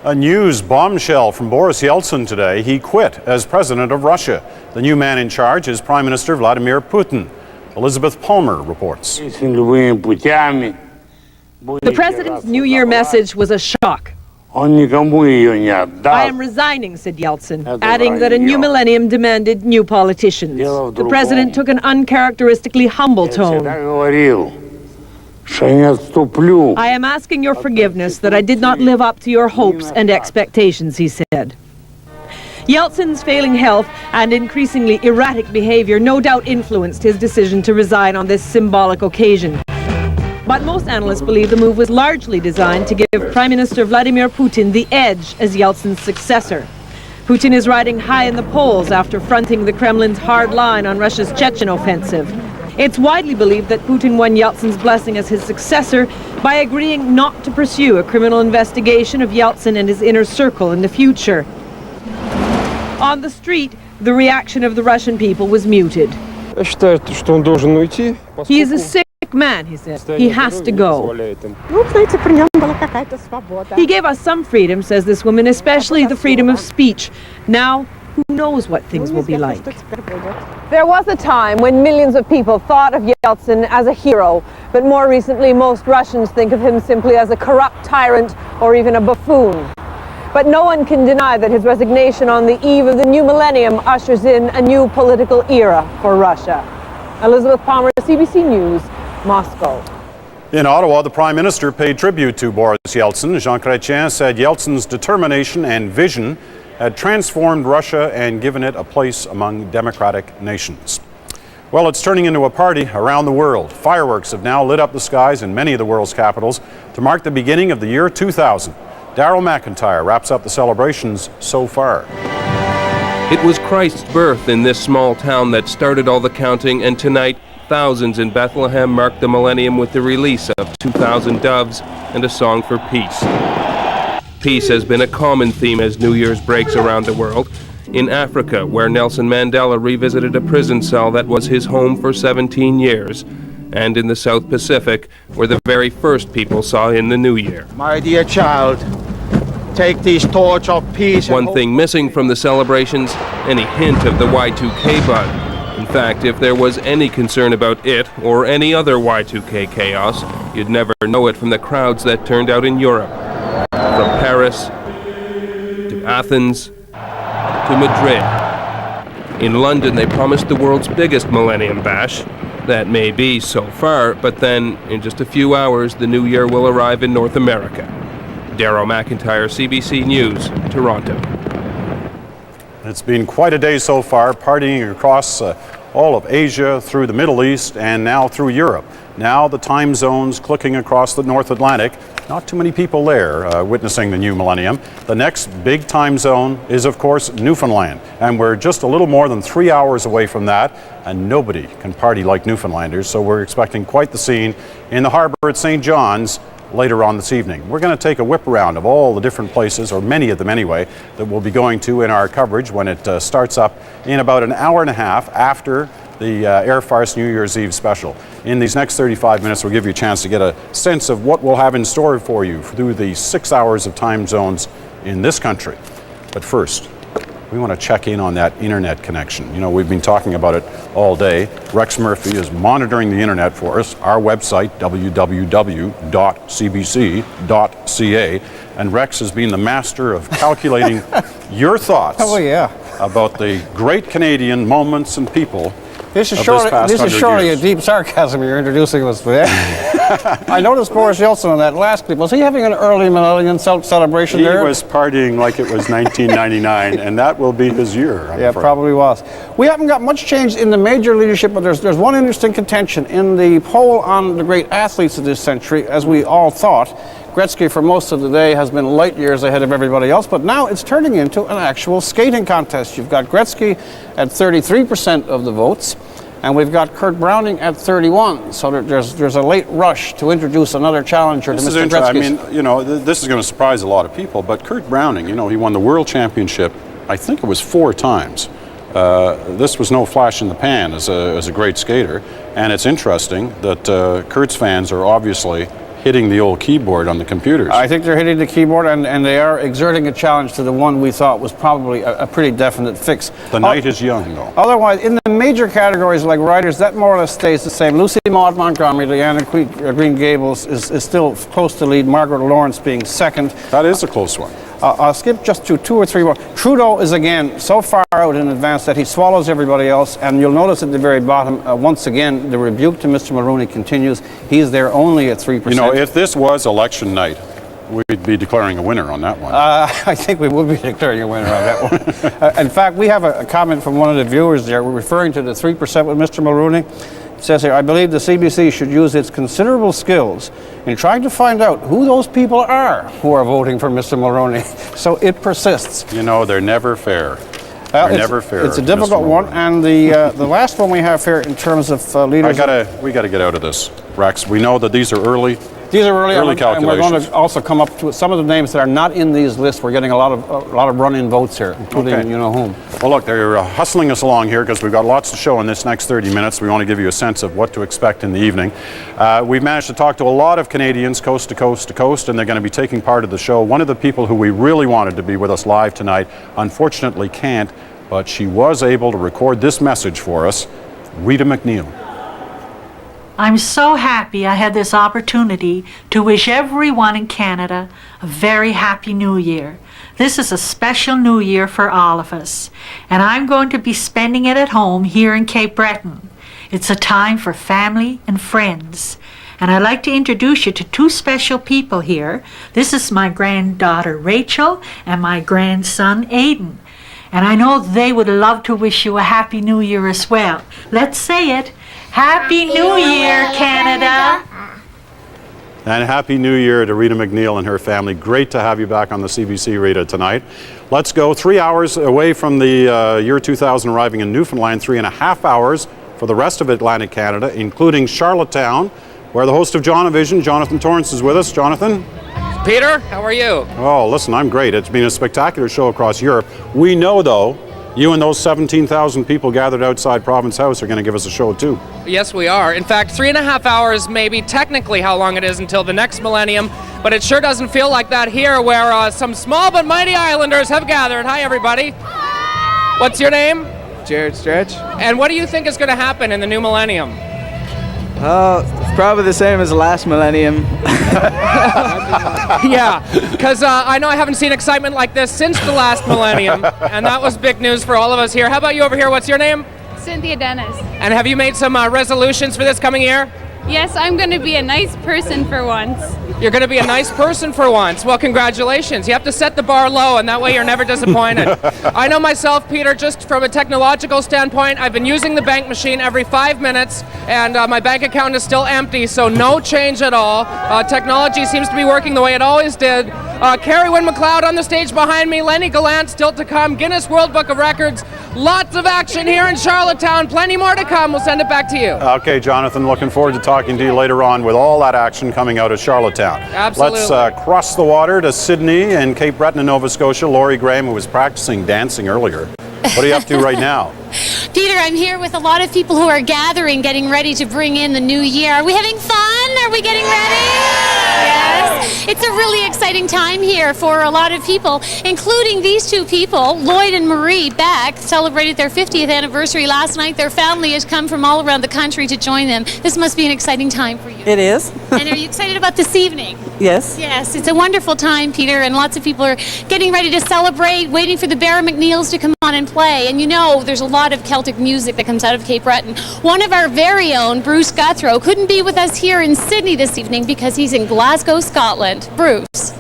Speaker 3: A news bombshell from Boris Yeltsin today. He quit as president of Russia. The new man in charge is Prime Minister Vladimir Putin. Elizabeth Palmer reports.
Speaker 17: The president's New Year message was a shock. I am resigning, said Yeltsin, adding that a new millennium demanded new politicians. The president took an uncharacteristically humble tone. I am asking your forgiveness that I did not live up to your hopes and expectations, he said. Yeltsin's failing health and increasingly erratic behavior no doubt influenced his decision to resign on this symbolic occasion. But most analysts believe the move was largely designed to give Prime Minister Vladimir Putin the edge as Yeltsin's successor. Putin is riding high in the polls after fronting the Kremlin's hard line on Russia's Chechen offensive. It's widely believed that Putin won Yeltsin's blessing as his successor by agreeing not to pursue a criminal investigation of Yeltsin and his inner circle in the future. On the street, the reaction of the Russian people was muted. He is a sick man, he said. He has to go. He gave us some freedom, says this woman, especially the freedom of speech. Now, who knows what things will be like?
Speaker 14: There was a time when millions of people thought of Yeltsin as a hero, but more recently most Russians think of him simply as a corrupt tyrant or even a buffoon. But no one can deny that his resignation on the eve of the new millennium ushers in a new political era for Russia. Elizabeth Palmer, CBC News, Moscow.
Speaker 3: In Ottawa, the Prime Minister paid tribute to Boris Yeltsin. Jean Chrétien said Yeltsin's determination and vision had transformed Russia and given it a place among democratic nations. Well, it's turning into a party around the world. Fireworks have now lit up the skies in many of the world's capitals to mark the beginning of the year 2000. Daryl McIntyre wraps up the celebrations so far.
Speaker 18: It was Christ's birth in this small town that started all the counting, and tonight, thousands in Bethlehem marked the millennium with the release of 2,000 doves and a song for peace. Peace has been a common theme as New Year's breaks around the world. In Africa, where Nelson Mandela revisited a prison cell that was his home for 17 years, and in the South Pacific, where the very first people saw in the new year.
Speaker 9: My dear child, take this torch of peace.
Speaker 18: One thing missing from the celebrations, any hint of the Y2K bug. In fact, if there was any concern about it or any other Y2K chaos, you'd never know it from the crowds that turned out in Europe. From Paris to Athens to Madrid. In London, they promised the world's biggest Millennium Bash. That may be so far, but then, in just a few hours, the new year will arrive in North America. Darrow McIntyre, CBC News, Toronto.
Speaker 3: It's been quite a day so far, partying across all of Asia, through the Middle East, and now through Europe. Now the time zones clicking across the North Atlantic. Not too many people there witnessing the new millennium. The next big time zone is, of course, Newfoundland. And we're just a little more than 3 hours away from that. And nobody can party like Newfoundlanders. So we're expecting quite the scene in the harbor at St. John's later on this evening. We're going to take a whip around of all the different places, or many of them anyway, that we'll be going to in our coverage when it starts up in about an hour and a half after the Air Farce New Year's Eve special. In these next 35 minutes, we'll give you a chance to get a sense of what we'll have in store for you through the 6 hours of time zones in this country. But first, we want to check in on that internet connection. You know, we've been talking about it all day. Rex Murphy is monitoring the internet for us, our website, www.cbc.ca. And Rex has been the master of calculating your thoughts about the great Canadian moments and people.
Speaker 4: This is surely a deep sarcasm you're introducing us with. I noticed Boris Yeltsin on that last clip. Was he having an early millennium celebration there?
Speaker 3: He was partying like it was 1999, and that will be his year. I'm afraid.
Speaker 4: Probably was. We haven't got much change in the major leadership, but there's one interesting contention. In the poll on the great athletes of this century, as we all thought, Gretzky for most of the day has been light years ahead of everybody else, but now it's turning into an actual skating contest. You've got Gretzky at 33% of the votes, and we've got Kurt Browning at 31%. So there's a late rush to introduce another challenger to Mr. Gretzky.
Speaker 3: I mean, you know, this is going to surprise a lot of people, but Kurt Browning, you know, he won the World Championship, I think it was 4 times. This was no flash in the pan as a great skater, and it's interesting that Kurt's fans are obviously hitting the old keyboard on the computers.
Speaker 4: I think they're hitting the keyboard, and they are exerting a challenge to the one we thought was probably a pretty definite fix.
Speaker 3: The night is young, though.
Speaker 4: Otherwise, in the major categories like writers, that more or less stays the same. Lucy Maud Montgomery, Diana Green Gables is still close to lead, Margaret Lawrence being second.
Speaker 3: That is a close one.
Speaker 4: I'll skip just to 2 or 3 more. Trudeau is again so far out in advance that he swallows everybody else, and you'll notice at the very bottom, once again, the rebuke to Mr. Mulroney continues. He's there only at 3%.
Speaker 3: You know, if this was election night, we'd be declaring a winner on that one.
Speaker 4: I think we would be declaring a winner on that one. In fact, we have a comment from one of the viewers there referring to the 3% with Mr. Mulroney. It says here, I believe the CBC should use its considerable skills in trying to find out who those people are who are voting for Mr. Mulroney. So it persists.
Speaker 3: You know, they're never fair. They're never fair.
Speaker 4: It's a difficult one, and the last one we have here in terms of leaders.
Speaker 3: We got to get out of this, Rex. We know that these are early.
Speaker 4: These are early
Speaker 3: calculations.
Speaker 4: And we're going to also come up to some of the names that are not in these lists. We're getting a lot of run-in votes here, including you know whom.
Speaker 3: Well, look, they're hustling us along here because we've got lots to show in this next 30 minutes. We want to give you a sense of what to expect in the evening. We've managed to talk to a lot of Canadians, coast to coast to coast, and they're going to be taking part of the show. One of the people who we really wanted to be with us live tonight, unfortunately can't, but she was able to record this message for us. Rita McNeil.
Speaker 19: I'm so happy I had this opportunity to wish everyone in Canada a very happy New Year. This is a special New Year for all of us, and I'm going to be spending it at home here in Cape Breton. It's a time for family and friends, and I'd like to introduce you to 2 special people here. This is my granddaughter Rachel and my grandson Aiden, and I know they would love to wish you a happy New Year as well. Let's say it. Happy New Year, Canada!
Speaker 3: And Happy New Year to Rita McNeil and her family. Great to have you back on the CBC, Rita, tonight. Let's go 3 hours away from the year 2000 arriving in Newfoundland, 3.5 hours for the rest of Atlantic Canada, including Charlottetown, where the host of Jonavision, Jonathan Torrance, is with us. Jonathan?
Speaker 23: Peter, how are you?
Speaker 3: Oh, listen, I'm great. It's been a spectacular show across Europe. We know, though, you and those 17,000 people gathered outside Province House are going to give us a show, too.
Speaker 23: Yes, we are. In fact, 3.5 hours may be technically how long it is until the next millennium, but it sure doesn't feel like that here, where some small but mighty islanders have gathered. Hi, everybody. What's your name?
Speaker 12: Jared Stretch.
Speaker 23: And what do you think is going to happen in the new millennium?
Speaker 12: It's probably the same as the last millennium.
Speaker 23: Yeah, because I know I haven't seen excitement like this since the last millennium, and that was big news for all of us here. How about you over here? What's your name?
Speaker 20: Cynthia Dennis.
Speaker 23: And have you made some resolutions for this coming year?
Speaker 20: Yes, I'm going to be a nice person for once.
Speaker 23: You're going to be a nice person for once. Well, congratulations. You have to set the bar low, and that way you're never disappointed. I know myself, Peter, just from a technological standpoint, I've been using the bank machine every 5 minutes, and my bank account is still empty, so no change at all. Technology seems to be working the way it always did. Carrie Wynn McLeod on the stage behind me, Lenny Gallant still to come, Guinness World Book of Records. Lots of action here in Charlottetown. Plenty more to come. We'll send it back to you.
Speaker 3: Okay, Jonathan, looking forward to talking to you later on with all that action coming out of Charlottetown.
Speaker 23: Absolutely.
Speaker 3: Let's cross the water to Sydney and Cape Breton in Nova Scotia. Laurie Graham, who was practicing dancing earlier. What are you up to right now?
Speaker 21: Peter, I'm here with a lot of people who are gathering, getting ready to bring in the new year. Are we having fun? Are we getting ready? Yes. It's a really exciting time here for a lot of people, including these 2 people. Lloyd and Marie Beck celebrated their 50th anniversary last night. Their family has come from all around the country to join them. This must be an exciting time for you.
Speaker 24: It is.
Speaker 21: And are you excited about this evening?
Speaker 24: Yes.
Speaker 21: Yes, it's a wonderful time, Peter, and lots of people are getting ready to celebrate, waiting for the Bear McNeils to come on and play. And you know, there's a lot of Celtic music that comes out of Cape Breton. One of our very own, Bruce Guthrow, couldn't be with us here in Sydney this evening because he's in Glasgow, Scotland. Bruce.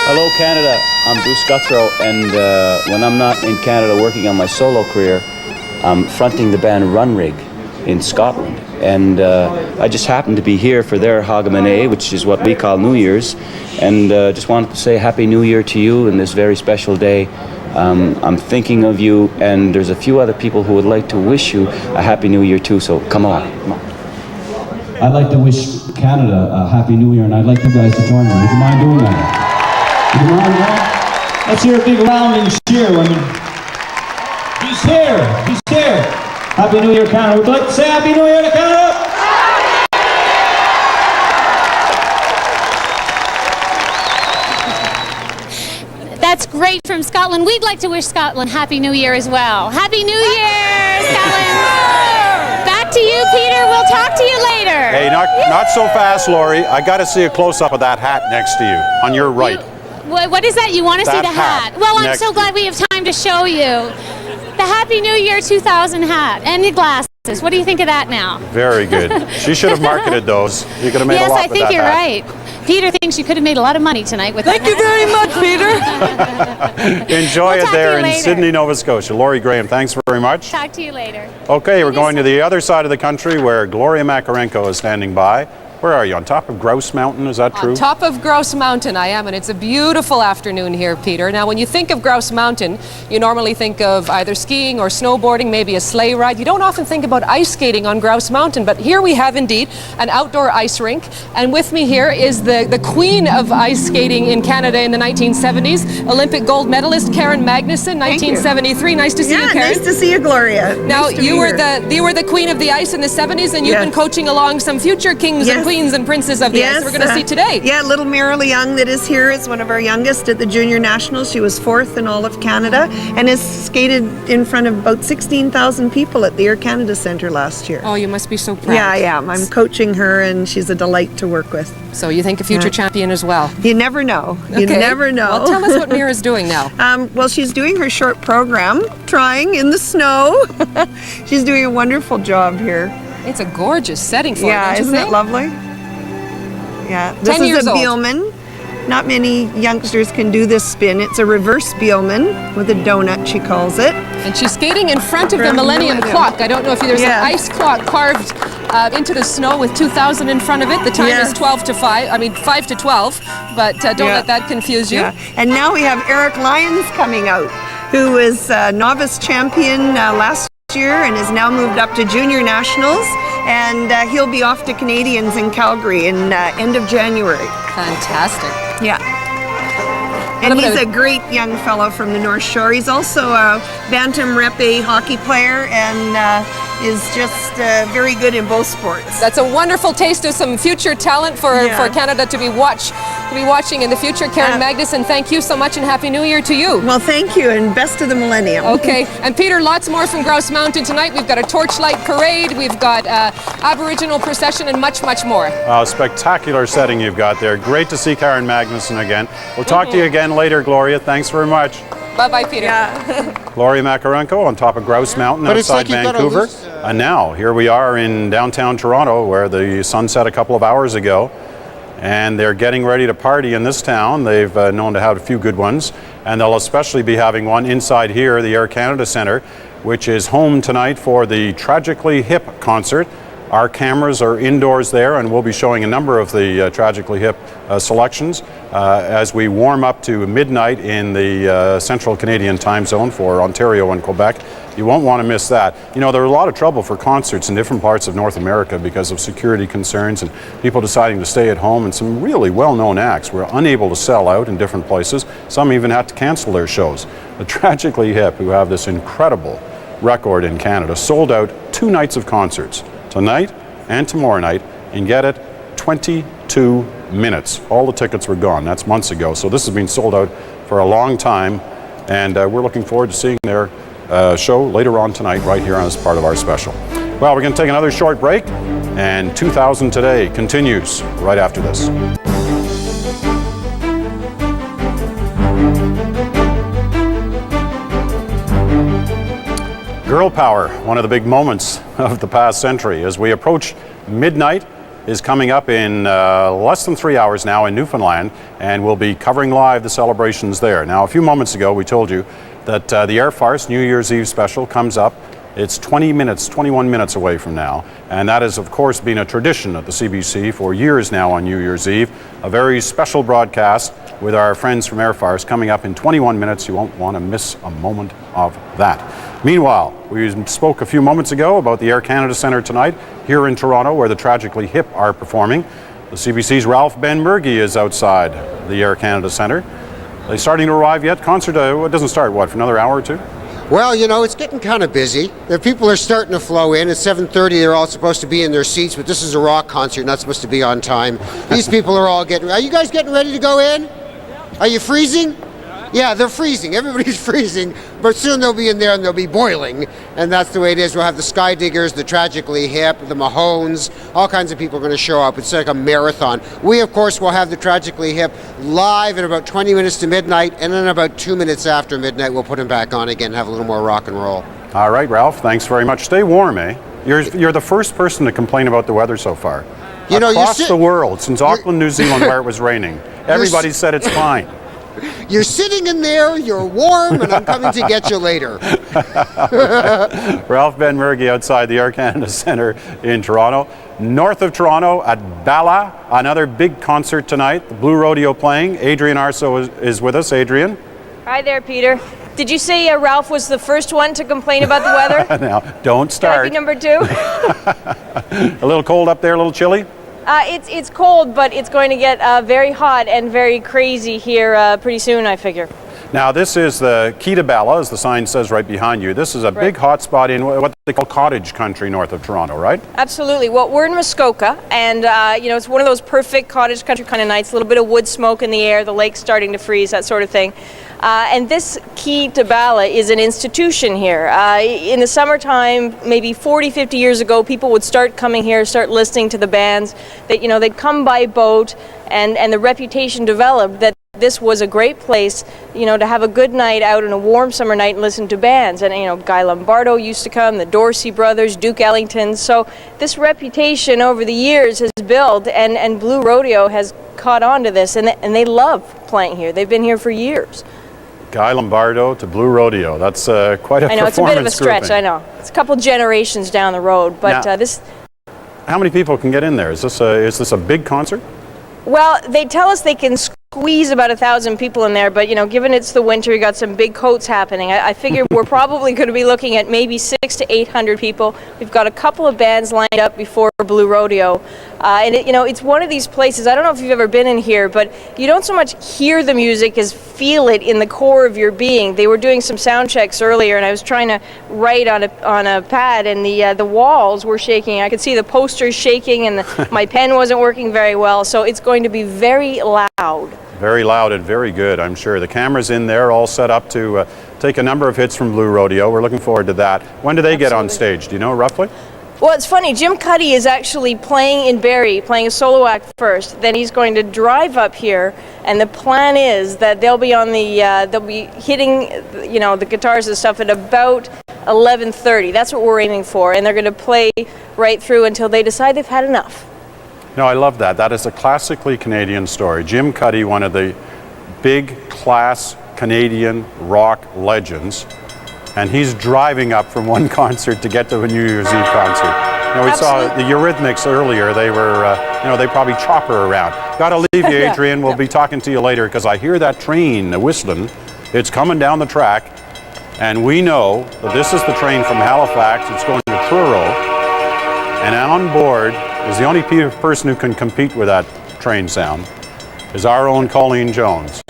Speaker 25: Hello Canada, I'm Bruce Guthrow, and when I'm not in Canada working on my solo career, I'm fronting the band Runrig in Scotland. And I just happened to be here for their Hogmanay, which is what we call New Year's, and just wanted to say Happy New Year to you in this very special day. I'm thinking of you, and there's a few other people who would like to wish you a Happy New Year too, so come along. Come on.
Speaker 1: I'd like to wish Canada a Happy New Year, and I'd like you guys to join me. Would you mind doing that? Would you mind that? Let's hear a big rounding cheer when he's here. He's here. Happy New Year, Canada. Would you like to say Happy New Year to Canada?
Speaker 21: That's great from Scotland. We'd like to wish Scotland Happy New Year as well. Happy New Year, Scotland! Back to you, Peter. We'll talk to you later.
Speaker 3: Hey, not so fast, Laurie. I got to see a close-up of that hat next to you, on your right.
Speaker 21: What is that? You want to see the hat? Well, I'm so glad we have time to show you. The Happy New Year 2000 hat and your glasses. What do you think of that now?
Speaker 3: Very good. She should have marketed those. You could have made a lot with that.
Speaker 21: Yes, I think you're right. Peter thinks you could have made a lot of money tonight with that.
Speaker 10: Thank you very much, Peter.
Speaker 3: Enjoy it there in Sydney, Nova Scotia. Laurie Graham, thanks very much.
Speaker 21: Talk to you later.
Speaker 3: Okay, we're going to the other side of the country where Gloria Makarenko is standing by. Where are you? On top of Grouse Mountain, is that true?
Speaker 2: On top of Grouse Mountain, I am, and it's a beautiful afternoon here, Peter. Now, when you think of Grouse Mountain, you normally think of either skiing or snowboarding, maybe a sleigh ride. You don't often think about ice skating on Grouse Mountain, but here we have indeed an outdoor ice rink, and with me here is the queen of ice skating in Canada in the 1970s, Olympic gold medalist Karen Magnuson, 1973. Nice to see you, Karen.
Speaker 10: Nice to see you, Gloria.
Speaker 2: Now,
Speaker 10: nice
Speaker 2: you were the queen of the ice in the 70s, and you've been coaching along some future kings and queens and princes of the ice we're going to see today.
Speaker 10: Yeah, little Marilee Young that is here is one of our youngest at the Junior Nationals. She was 4th in all of Canada and has skated in front of about 16,000 people at the Air Canada Centre last year.
Speaker 2: Oh, you must be so proud.
Speaker 10: Yeah, I am. I'm coaching her and she's a delight to work with.
Speaker 2: So you think a future champion as well?
Speaker 10: You never know. You never know.
Speaker 2: Well, tell us what Mira's doing now.
Speaker 10: Well, she's doing her short program, trying in the snow. She's doing a wonderful job here.
Speaker 2: It's a gorgeous setting for it,
Speaker 10: yeah,
Speaker 2: don't you
Speaker 10: isn't
Speaker 2: think?
Speaker 10: it lovely? Yeah, this is a Beelman. Not many youngsters can do this spin. It's a reverse Beelman with a donut, she calls it.
Speaker 2: And she's skating in front of the Millennium clock. I don't know if there's an ice clock carved into the snow with 2000 in front of it. The time is 5 to 12, but don't let that confuse you.
Speaker 10: Yeah. And now we have Eric Lyons coming out, who is novice champion last year and has now moved up to Junior Nationals, and he'll be off to Canadians in Calgary in end of January.
Speaker 2: Fantastic.
Speaker 10: Yeah. And he's a great young fellow from the North Shore. He's also a Bantam Repe hockey player and is just very good in both sports.
Speaker 2: That's a wonderful taste of some future talent for Canada to be watching in the future. Karen Magnuson, thank you so much and Happy New Year to you.
Speaker 10: Well, thank you and best of the millennium.
Speaker 2: Okay, and Peter, lots more from Grouse Mountain tonight. We've got a torchlight parade, we've got Aboriginal procession and much, much more.
Speaker 3: Spectacular setting you've got there. Great to see Karen Magnuson again. We'll talk to you again later, Gloria. Thanks very much.
Speaker 2: Bye-bye, Peter.
Speaker 3: Gloria Makarenko on top of Grouse Mountain outside Vancouver. And now, here we are in downtown Toronto where the sun set a couple of hours ago. And they're getting ready to party in this town. They've known to have a few good ones. And they'll especially be having one inside here, the Air Canada Centre, which is home tonight for the Tragically Hip concert. Our cameras are indoors there, and we'll be showing a number of the Tragically Hip selections as we warm up to midnight in the Central Canadian time zone for Ontario and Quebec. You won't want to miss that. You know, there's a lot of trouble for concerts in different parts of North America because of security concerns and people deciding to stay at home, and some really well-known acts were unable to sell out in different places. Some even had to cancel their shows. The Tragically Hip, who have this incredible record in Canada, sold out 2 nights of concerts, tonight and tomorrow night, and get it 22 minutes. All the tickets were gone. That's months ago. So this has been sold out for a long time, and we're looking forward to seeing their show later on tonight right here as part of our special. Well, we're going to take another short break, and 2000 Today continues right after this. Girl power, one of the big moments of the past century. As we approach midnight, is coming up in less than 3 hours now in Newfoundland, and we'll be covering live the celebrations there. Now, a few moments ago, we told you that the Air Farce New Year's Eve special comes up It's 21 minutes away from now. And that has, of course, been a tradition at the CBC for years now on New Year's Eve. A very special broadcast with our friends from Air Force coming up in 21 minutes. You won't want to miss a moment of that. Meanwhile, we spoke a few moments ago about the Air Canada Centre tonight here in Toronto, where the Tragically Hip are performing. The CBC's Ralph Benbergy is outside the Air Canada Centre. Are they starting to arrive yet? Concert it doesn't start, what, for another hour or two?
Speaker 6: Well, you know, it's getting kind of busy. The people are starting to flow in. At 7:30, they're all supposed to be in their seats, but this is a rock concert, not supposed to be on time. These people are all getting... Are you guys getting ready to go in? Are you freezing? Yeah, they're freezing. Everybody's freezing, but soon they'll be in there and they'll be boiling, and that's the way it is. We'll have the Sky Diggers, the Tragically Hip, the Mahones, all kinds of people are going to show up. It's like a marathon. We, of course, will have the Tragically Hip live at about 20 minutes to midnight, and then about 2 minutes after midnight, we'll put them back on again and have a little more rock and roll.
Speaker 3: All right, Ralph, thanks very much. Stay warm, eh? You're the first person to complain about the weather so far.
Speaker 6: You know,
Speaker 3: across the world, since Auckland, New Zealand, where it was raining, everybody said it's fine.
Speaker 6: You're sitting in there, you're warm, and I'm coming to get you later.
Speaker 3: Ralph Benbergy outside the Air Canada Centre in Toronto. North of Toronto at Bala, another big concert tonight. The Blue Rodeo playing. Adrian Arso is with us. Adrian.
Speaker 7: Hi there, Peter. Did you say Ralph was the first one to complain about the weather?
Speaker 3: Now, don't start.
Speaker 7: Can I be number two?
Speaker 3: A little cold up there, a little chilly?
Speaker 7: It's cold, but it's going to get very hot and very crazy here pretty soon, I figure.
Speaker 3: Now, this is the Key to Bala, as the sign says right behind you. This is a big hot spot in what they call cottage country north of Toronto, right?
Speaker 7: Absolutely. Well, we're in Muskoka, and you know, it's one of those perfect cottage country kind of nights. A little bit of wood smoke in the air, the lake's starting to freeze, that sort of thing. And this Key to Bala is an institution here. In the summertime, maybe 40, 50 years ago, people would start coming here, start listening to the bands. That, you know, they'd come by boat, and the reputation developed that this was a great place, you know, to have a good night out on a warm summer night and listen to bands. And, you know, Guy Lombardo used to come, the Dorsey brothers, Duke Ellington. So this reputation over the years has built, and Blue Rodeo has caught on to this, and they love playing here. They've been here for years.
Speaker 3: Guy Lombardo to Blue Rodeo. That's quite a performance.
Speaker 7: I know, it's a bit of a stretch,
Speaker 3: grouping.
Speaker 7: I know. It's a couple generations down the road, but
Speaker 3: Now,
Speaker 7: this...
Speaker 3: How many people can get in there? Is this a big concert?
Speaker 7: Well, they tell us they can squeeze about 1,000 people in there, but, you know, given it's the winter, you got some big coats happening. I figure we're probably going to be looking at maybe 600 to 800 people. We've got a couple of bands lined up before Blue Rodeo. And, you know, it's one of these places, I don't know if you've ever been in here, but you don't so much hear the music as feel it in the core of your being. They were doing some sound checks earlier, and I was trying to write on a pad, and the walls were shaking. I could see the posters shaking, and my pen wasn't working very well, so it's going to be very loud.
Speaker 3: Very loud and very good, I'm sure. The camera's in there, all set up to take a number of hits from Blue Rodeo. We're looking forward to that. When do they get on stage? Do you know roughly?
Speaker 7: Well, it's funny. Jim Cuddy is actually playing in Barrie, playing a solo act first. Then he's going to drive up here, and the plan is that they'll be on they'll be hitting, you know, the guitars and stuff at about 11:30. That's what we're aiming for, and they're going to play right through until they decide they've had enough.
Speaker 3: No, I love that. That is a classically Canadian story. Jim Cuddy, one of the big class Canadian rock legends, and he's driving up from one concert to get to a New Year's Eve concert. You know, we saw the Eurythmics earlier. They were, you know, they probably chop her around. Got to leave you, Adrian. We'll be talking to you later, because I hear that train whistling. It's coming down the track, and we know that this is the train from Halifax. It's going to Truro, and on board is the only person who can compete with that train sound is our own Colleen Jones.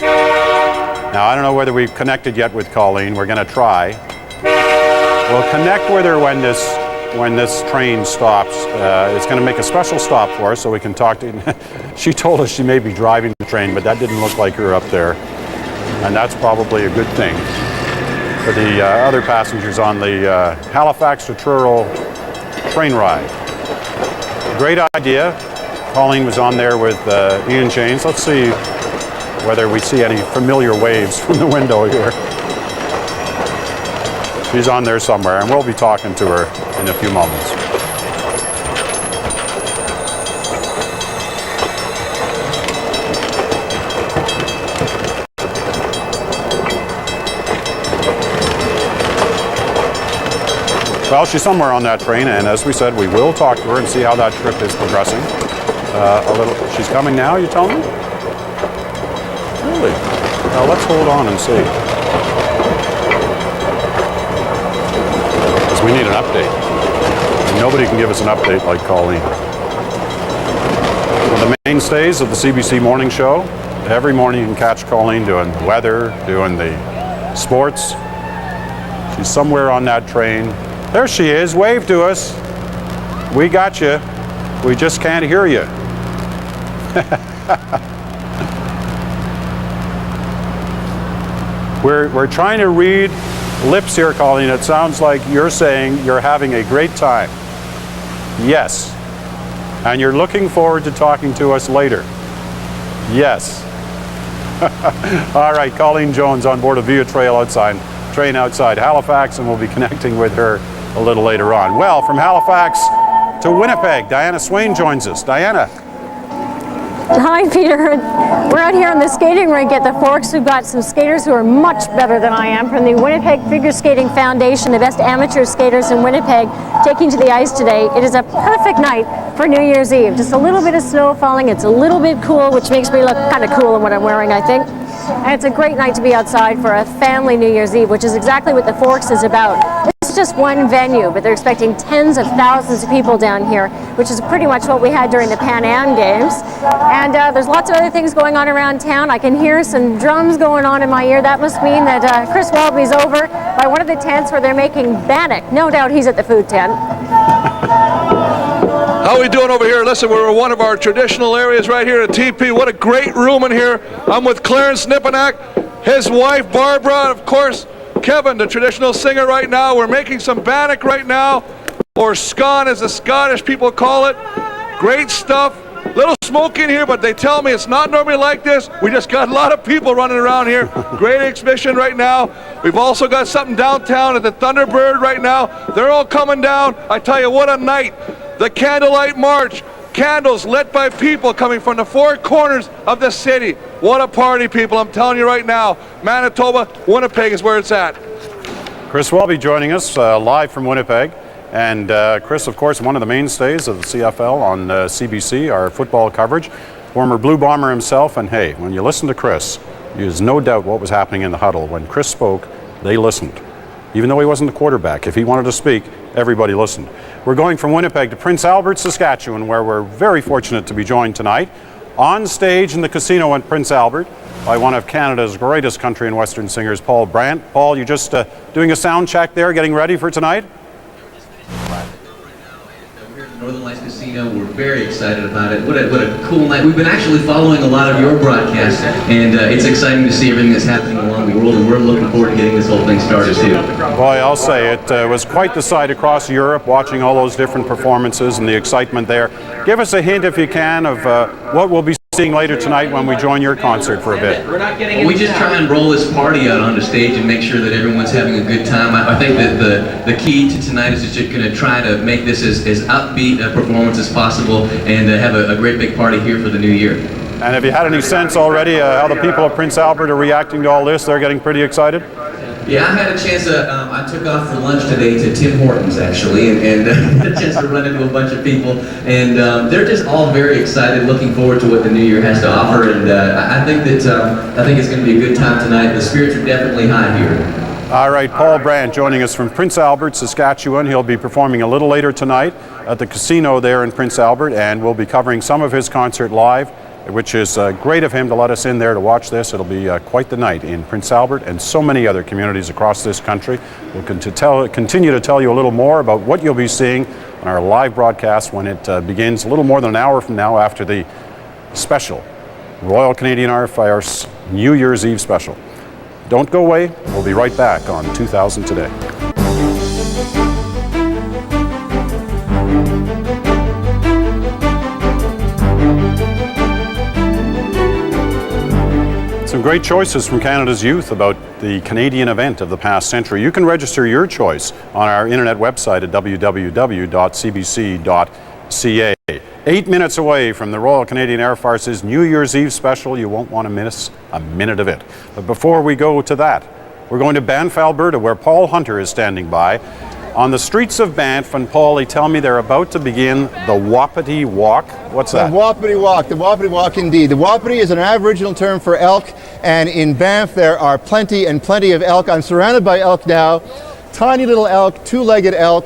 Speaker 3: Now, I don't know whether we've connected yet with Colleen. We're going to try. We'll connect with her when this train stops. It's going to make a special stop for us so we can talk to... She told us she may be driving the train, but that didn't look like her up there. And that's probably a good thing for the other passengers on the Halifax to Truro train ride. Great idea. Colleen was on there with Ian James. Let's see whether we see any familiar waves from the window here. She's on there somewhere, and we'll be talking to her in a few moments. Well, she's somewhere on that train, and as we said, we will talk to her and see how that trip is progressing. She's coming now, you tell me? Really? Now let's hold on and see. Because we need an update. And nobody can give us an update like Colleen. One of the mainstays of the CBC morning show. Every morning you can catch Colleen doing the weather, doing the sports. She's somewhere on that train. There she is. Wave to us. We got you. We just can't hear you. We're trying to read lips here, Colleen. It sounds like you're saying you're having a great time. Yes. And you're looking forward to talking to us later. Yes. All right, Colleen Jones on board a Via train outside Halifax, and we'll be connecting with her a little later on. Well, from Halifax to Winnipeg, Diana Swain joins us. Diana.
Speaker 8: Hi, Peter. We're out here on the skating rink at the Forks. We've got some skaters who are much better than I am from the Winnipeg Figure Skating Foundation, the best amateur skaters in Winnipeg, taking to the ice today. It is a perfect night for New Year's Eve. Just a little bit of snow falling. It's a little bit cool, which makes me look kind of cool in what I'm wearing, I think. And it's a great night to be outside for a family New Year's Eve, which is exactly what the Forks is about. It's just one venue, but they're expecting tens of thousands of people down here, which is pretty much what we had during the Pan Am Games. And there's lots of other things going on around town. I can hear some drums going on in my ear. That must mean that Chris Walby's over by one of the tents where they're making bannock. No doubt he's at the food tent.
Speaker 11: How are we doing over here? Listen, we're in one of our traditional areas right here at TP. What a great room in here. I'm with Clarence Nipanak, his wife Barbara, of course, Kevin, the traditional singer right now. We're making some bannock right now, or scone as the Scottish people call it. Great stuff. Little smoke in here, but they tell me it's not normally like this. We just got a lot of people running around here. Great exhibition right now. We've also got something downtown at the Thunderbird right now. They're all coming down. I tell you, what a night. The Candlelight March. Candles lit by people coming from the four corners of the city. What a party, people. I'm telling you right now. Manitoba, Winnipeg is where it's at.
Speaker 3: Chris Walby joining us live from Winnipeg. And Chris, of course, one of the mainstays of the CFL on CBC, our football coverage. Former Blue Bomber himself. And hey, when you listen to Chris, there's no doubt what was happening in the huddle. When Chris spoke, they listened. Even though he wasn't the quarterback, if he wanted to speak, everybody listened. We're going from Winnipeg to Prince Albert, Saskatchewan, where we're very fortunate to be joined tonight on stage in the casino in Prince Albert by one of Canada's greatest country and western singers, Paul Brandt. Paul, you just doing a sound check there, getting ready for tonight?
Speaker 16: Northern Lights Casino. We're very excited about it. What a cool night. We've been actually following a lot of your broadcasts, and it's exciting to see everything that's happening along the world, and we're looking forward to getting this whole thing started too.
Speaker 3: Boy, I'll say it was quite the sight across Europe, watching all those different performances and the excitement there. Give us a hint, if you can, of what we'll be seeing later tonight when we join your concert for a bit.
Speaker 16: Well, we just try and roll this party out onto stage and make sure that everyone's having a good time. I think that the key to tonight is just going to try to make this as upbeat a performance as possible and have a great big party here for the new year.
Speaker 3: And have you had any sense already how the people of Prince Albert are reacting to all this? They're getting pretty excited?
Speaker 16: Yeah, I had a chance I took off for lunch today to Tim Hortons actually, and had a chance to run into a bunch of people, and they're just all very excited, looking forward to what the new year has to offer, and I think it's going to be a good time tonight. The spirits are definitely high here.
Speaker 3: All right, Paul Brandt joining us from Prince Albert, Saskatchewan. He'll be performing a little later tonight at the casino there in Prince Albert, and we'll be covering some of his concert live, which is great of him to let us in there to watch this. It'll be quite the night in Prince Albert and so many other communities across this country. We'll continue to tell you a little more about what you'll be seeing on our live broadcast when it begins a little more than an hour from now after the special Royal Canadian Air Force New Year's Eve special. Don't go away. We'll be right back on 2000 Today. Some great choices from Canada's youth about the Canadian event of the past century. You can register your choice on our internet website at www.cbc.ca. 8 minutes away from the Royal Canadian Air Force's New Year's Eve special. You won't want to miss a minute of it. But before we go to that, we're going to Banff, Alberta, where Paul Hunter is standing by. on the streets of Banff, and Paul, they tell me they're about to begin the Wapiti Walk. What's that?
Speaker 5: The Wapiti Walk, indeed. The Wapiti is an Aboriginal term for elk, and in Banff there are plenty and plenty of elk. I'm surrounded by elk now, tiny little elk, two-legged elk.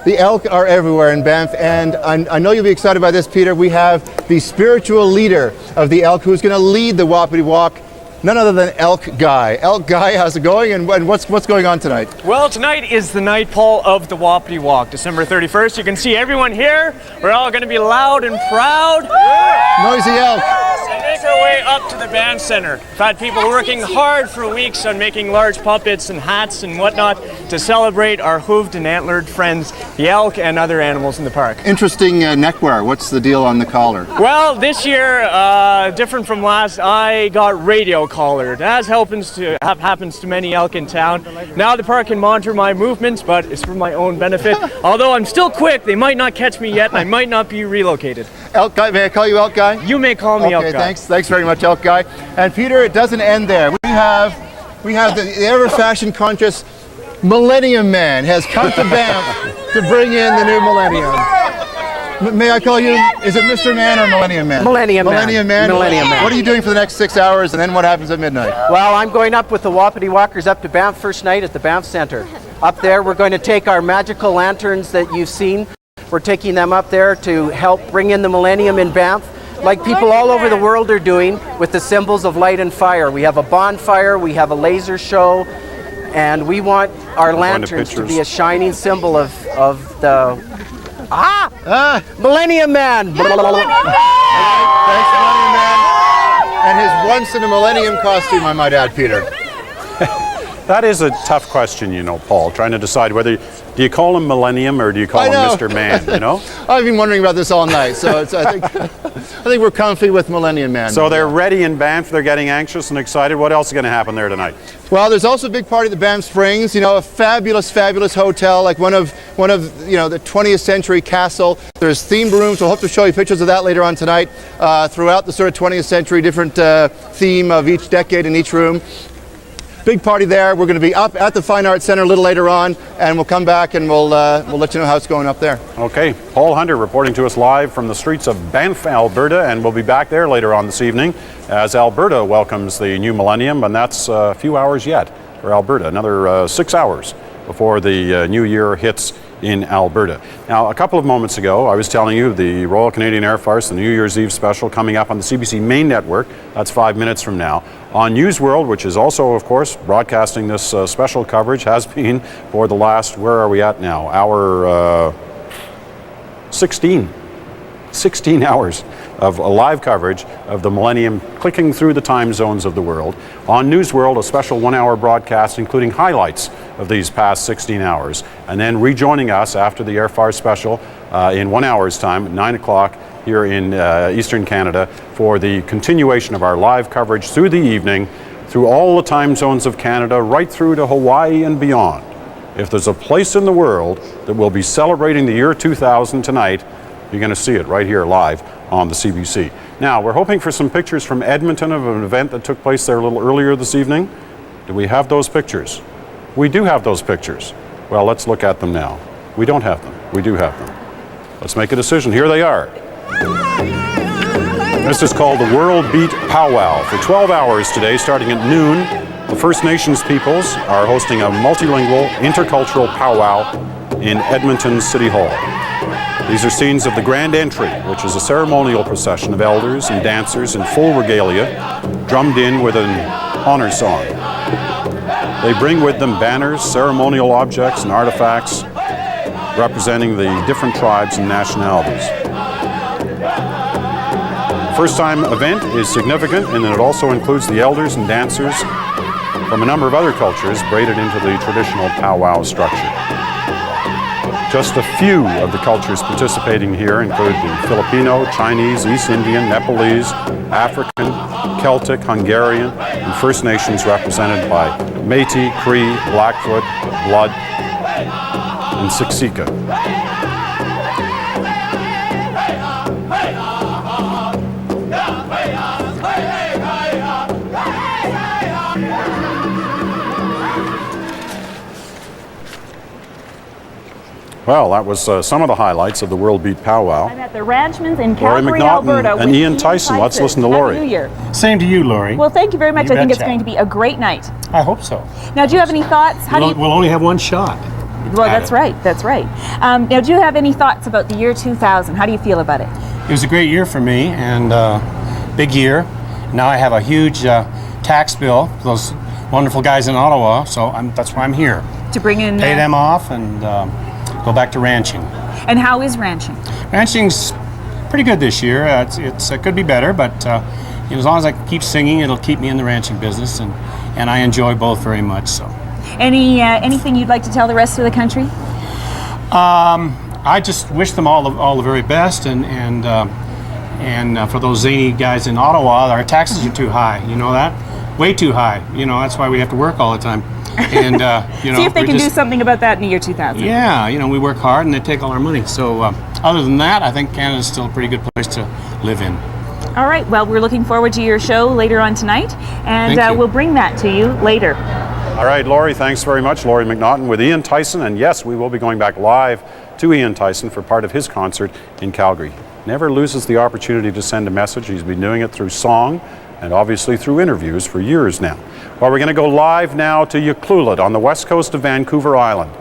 Speaker 5: The elk are everywhere in Banff, and I know you'll be excited by this, Peter. We have the spiritual leader of the elk who's going to lead the Wapiti Walk, none other than Elk Guy. Elk Guy, how's it going, and what's going on tonight?
Speaker 13: Well, tonight is the night, Paul, of the Wapiti Walk, December 31st. You can see everyone here. We're all going to be loud and proud.
Speaker 5: Noisy elk.
Speaker 13: And make our way up to the band center. We've had people working hard for weeks on making large puppets and hats and whatnot to celebrate our hooved and antlered friends, the elk and other animals in the park.
Speaker 5: Interesting neckwear. What's the deal on the collar?
Speaker 13: Well, this year, different from last, I got radio collared, as happens to many elk in town. Now the park can monitor my movements, but it's for my own benefit. Although I'm still quick, they might not catch me yet, and I might not be relocated.
Speaker 5: Elk Guy, may I call you Elk Guy?
Speaker 13: You may call me Elk Guy.
Speaker 5: Thanks very much, Elk Guy. And Peter, it doesn't end there. We have the ever fashion conscious Millennium Man has come to Banff to bring in the new millennium. May I call you, is it Mr. Man or Millennium Man?
Speaker 15: Millennium Man.
Speaker 5: Millennium Man?
Speaker 15: Millennium Man.
Speaker 5: What are you doing for the next 6 hours, and then what happens at midnight?
Speaker 15: Well, I'm going up with the Wapiti Walkers up to Banff first night at the Banff Center. Up there, we're going to take our magical lanterns that you've seen. We're taking them up there to help bring in the millennium in Banff, like people all over the world are doing with the symbols of light and fire. We have a bonfire, we have a laser show, and we want our lanterns to be a shining symbol of the Millennium Man.
Speaker 5: Thanks, Millennium Man. And his once in a millennium costume, I might add, Peter.
Speaker 3: That is a tough question, you know, Paul, trying to decide whether, do you call him Millennium or do you call him Mr. Man, you know?
Speaker 5: I've been wondering about this all night, so I think we're comfy with Millennium Man.
Speaker 3: So they're ready in Banff, they're getting anxious and excited. What else is going to happen there tonight?
Speaker 5: Well, there's also a big party at the Banff Springs, you know, a fabulous hotel, like one of you know, the 20th century castle. There's themed rooms. We'll hope to show you pictures of that later on tonight, throughout the sort of 20th century, different theme of each decade in each room. Big party there. We're going to be up at the Fine Arts Center a little later on, and we'll come back and we'll let you know how it's going up there.
Speaker 3: Okay, Paul Hunter reporting to us live from the streets of Banff, Alberta, and we'll be back there later on this evening as Alberta welcomes the new millennium, and that's a few hours yet for Alberta, another 6 hours before the new year hits in Alberta. Now, a couple of moments ago, I was telling you the Royal Canadian Air Force, the New Year's Eve special coming up on the CBC main network. That's 5 minutes from now. On News World, which is also, of course, broadcasting this special coverage, has been for the last, where are we at now? Hour 16 hours of live coverage of the millennium, clicking through the time zones of the world. On News World, a special 1 hour broadcast including highlights of these past 16 hours. And then rejoining us after the Air Force special in 1 hour's time at 9 o'clock here in Eastern Canada for the continuation of our live coverage through the evening, through all the time zones of Canada, right through to Hawaii and beyond. If there's a place in the world that will be celebrating the year 2000 tonight, you're going to see it right here live on the CBC. Now, we're hoping for some pictures from Edmonton of an event that took place there a little earlier this evening. Do we have those pictures? We do have those pictures. Well, let's look at them now. We don't have them. We do have them. Let's make a decision. Here they are. This is called the World Beat Powwow. For 12 hours today, starting at noon, the First Nations peoples are hosting a multilingual, intercultural powwow in Edmonton City Hall. These are scenes of the Grand Entry, which is a ceremonial procession of elders and dancers in full regalia, drummed in with an honor song. They bring with them banners, ceremonial objects, and artifacts representing the different tribes and nationalities. The first-time event is significant in that it also includes the elders and dancers from a number of other cultures braided into the traditional powwow structure. Just a few of the cultures participating here include the Filipino, Chinese, East Indian, Nepalese, African, Celtic, Hungarian, and First Nations represented by Métis, Cree, Blackfoot, Blood, and Siksika. Well, that was some of the highlights of the World Beat Powwow.
Speaker 9: I'm at the Ranchmans in
Speaker 3: Lori
Speaker 9: Calgary,
Speaker 3: McNaughton
Speaker 9: Alberta.
Speaker 3: and
Speaker 9: with
Speaker 3: Ian Tyson. Let's listen to
Speaker 9: Happy
Speaker 3: Lori.
Speaker 9: New Year.
Speaker 14: Same to you, Lori.
Speaker 9: Well, thank you very much.
Speaker 14: You
Speaker 9: I think it's
Speaker 14: betcha.
Speaker 9: going to be a great night.
Speaker 14: I hope so.
Speaker 9: Now, do you have any thoughts? How do you?
Speaker 14: We'll only have one shot.
Speaker 9: Well, that's right. That's right. Now, do you have any thoughts about the year 2000? How do you feel about it?
Speaker 14: It was a great year for me, and big year. Now I have a huge tax bill for those wonderful guys in Ottawa, so that's why I'm here.
Speaker 9: To bring in
Speaker 14: pay them off and go back to ranching.
Speaker 9: And how is ranching?
Speaker 14: Ranching's pretty good this year. It could be better, but as long as I keep singing, it'll keep me in the ranching business, and I enjoy both very much. So.
Speaker 9: Anything you'd like to tell the rest of the country?
Speaker 14: I just wish them all the very best, and for those zany guys in Ottawa, our taxes are too high. You know that? Way too high. That's why we have to work all the time. And
Speaker 9: see if they can do something about that in the year 2000.
Speaker 14: Yeah, we work hard and they take all our money. So other than that, I think Canada's still a pretty good place to live in.
Speaker 9: All right. Well, we're looking forward to your show later on tonight, and we'll bring that to you later.
Speaker 3: All right, Lori, thanks very much. Lori McNaughton with Ian Tyson. And yes, we will be going back live to Ian Tyson for part of his concert in Calgary. Never loses the opportunity to send a message. He's been doing it through song and obviously through interviews for years now. Well, we're going to go live now to Ucluelet on the west coast of Vancouver Island.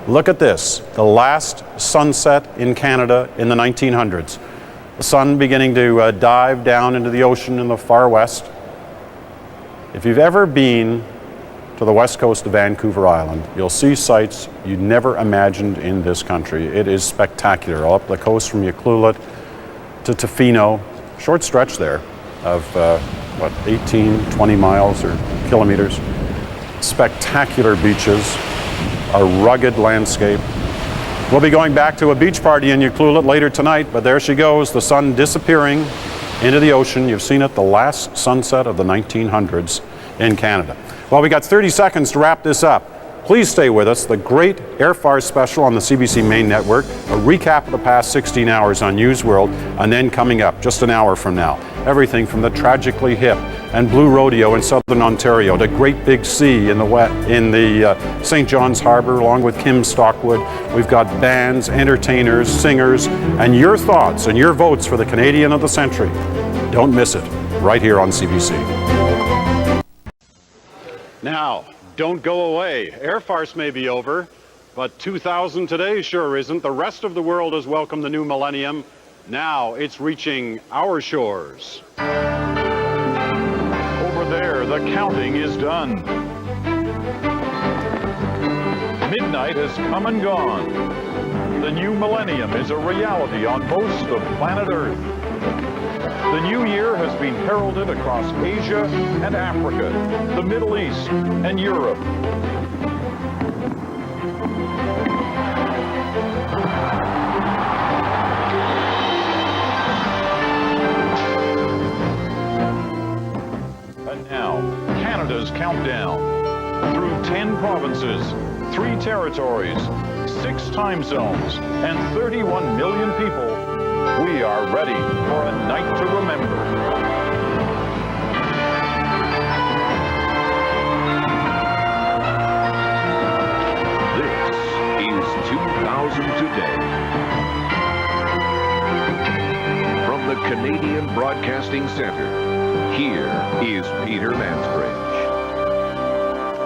Speaker 3: Look at this, the last sunset in Canada in the 1900s. The sun beginning to dive down into the ocean in the far west. If you've ever been to the west coast of Vancouver Island, you'll see sights you'd never imagined in this country. It is spectacular. All up the coast from Ucluelet to Tofino, short stretch there of 18, 20 miles or kilometers. Spectacular beaches, a rugged landscape. We'll be going back to a beach party in Ucluelet later tonight, but there she goes, the sun disappearing into the ocean. You've seen it, the last sunset of the 1900s in Canada. Well, we got 30 seconds to wrap this up. Please stay with us. The great Airfare special on the CBC main network, a recap of the past 16 hours on News World, and then coming up just an hour from now, everything from the Tragically Hip and Blue Rodeo in southern Ontario to Great Big Sea in the St. John's Harbour, along with Kim Stockwood. We've got bands, entertainers, singers, and your thoughts and your votes for the Canadian of the Century. Don't miss it, right here on CBC. Now, don't go away. Air farce may be over, but 2000 today sure isn't. The rest of the world has welcomed the new millennium. Now it's reaching our shores.
Speaker 17: Over there, the counting is done. Midnight has come and gone. The new millennium is a reality on most of planet Earth. The new year has been heralded across Asia and Africa, the Middle East and Europe. And now, Canada's countdown. Through 10 provinces, 3 territories, 6 time zones, and 31 million people, we are ready for a night to remember. This is 2000 today. From the Canadian Broadcasting Centre, here is Peter Mansbridge.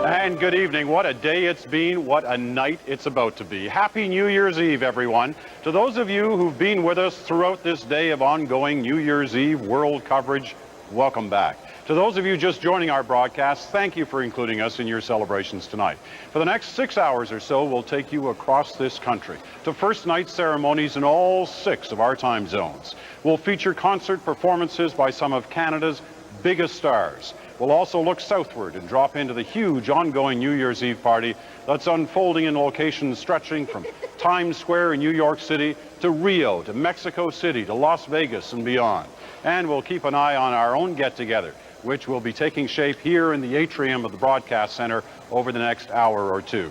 Speaker 3: And good evening. What a day it's been. What a night it's about to be. Happy New Year's Eve, everyone. To those of you who've been with us throughout this day of ongoing New Year's Eve world coverage, welcome back. To those of you just joining our broadcast, thank you for including us in your celebrations tonight. For the next 6 hours or so, we'll take you across this country to first night ceremonies in all 6 of our time zones. We'll feature concert performances by some of Canada's biggest stars. We'll also look southward and drop into the huge ongoing New Year's Eve party that's unfolding in locations stretching from Times Square in New York City to Rio, to Mexico City, to Las Vegas and beyond. And we'll keep an eye on our own get-together, which will be taking shape here in the atrium of the Broadcast Centre over the next hour or two.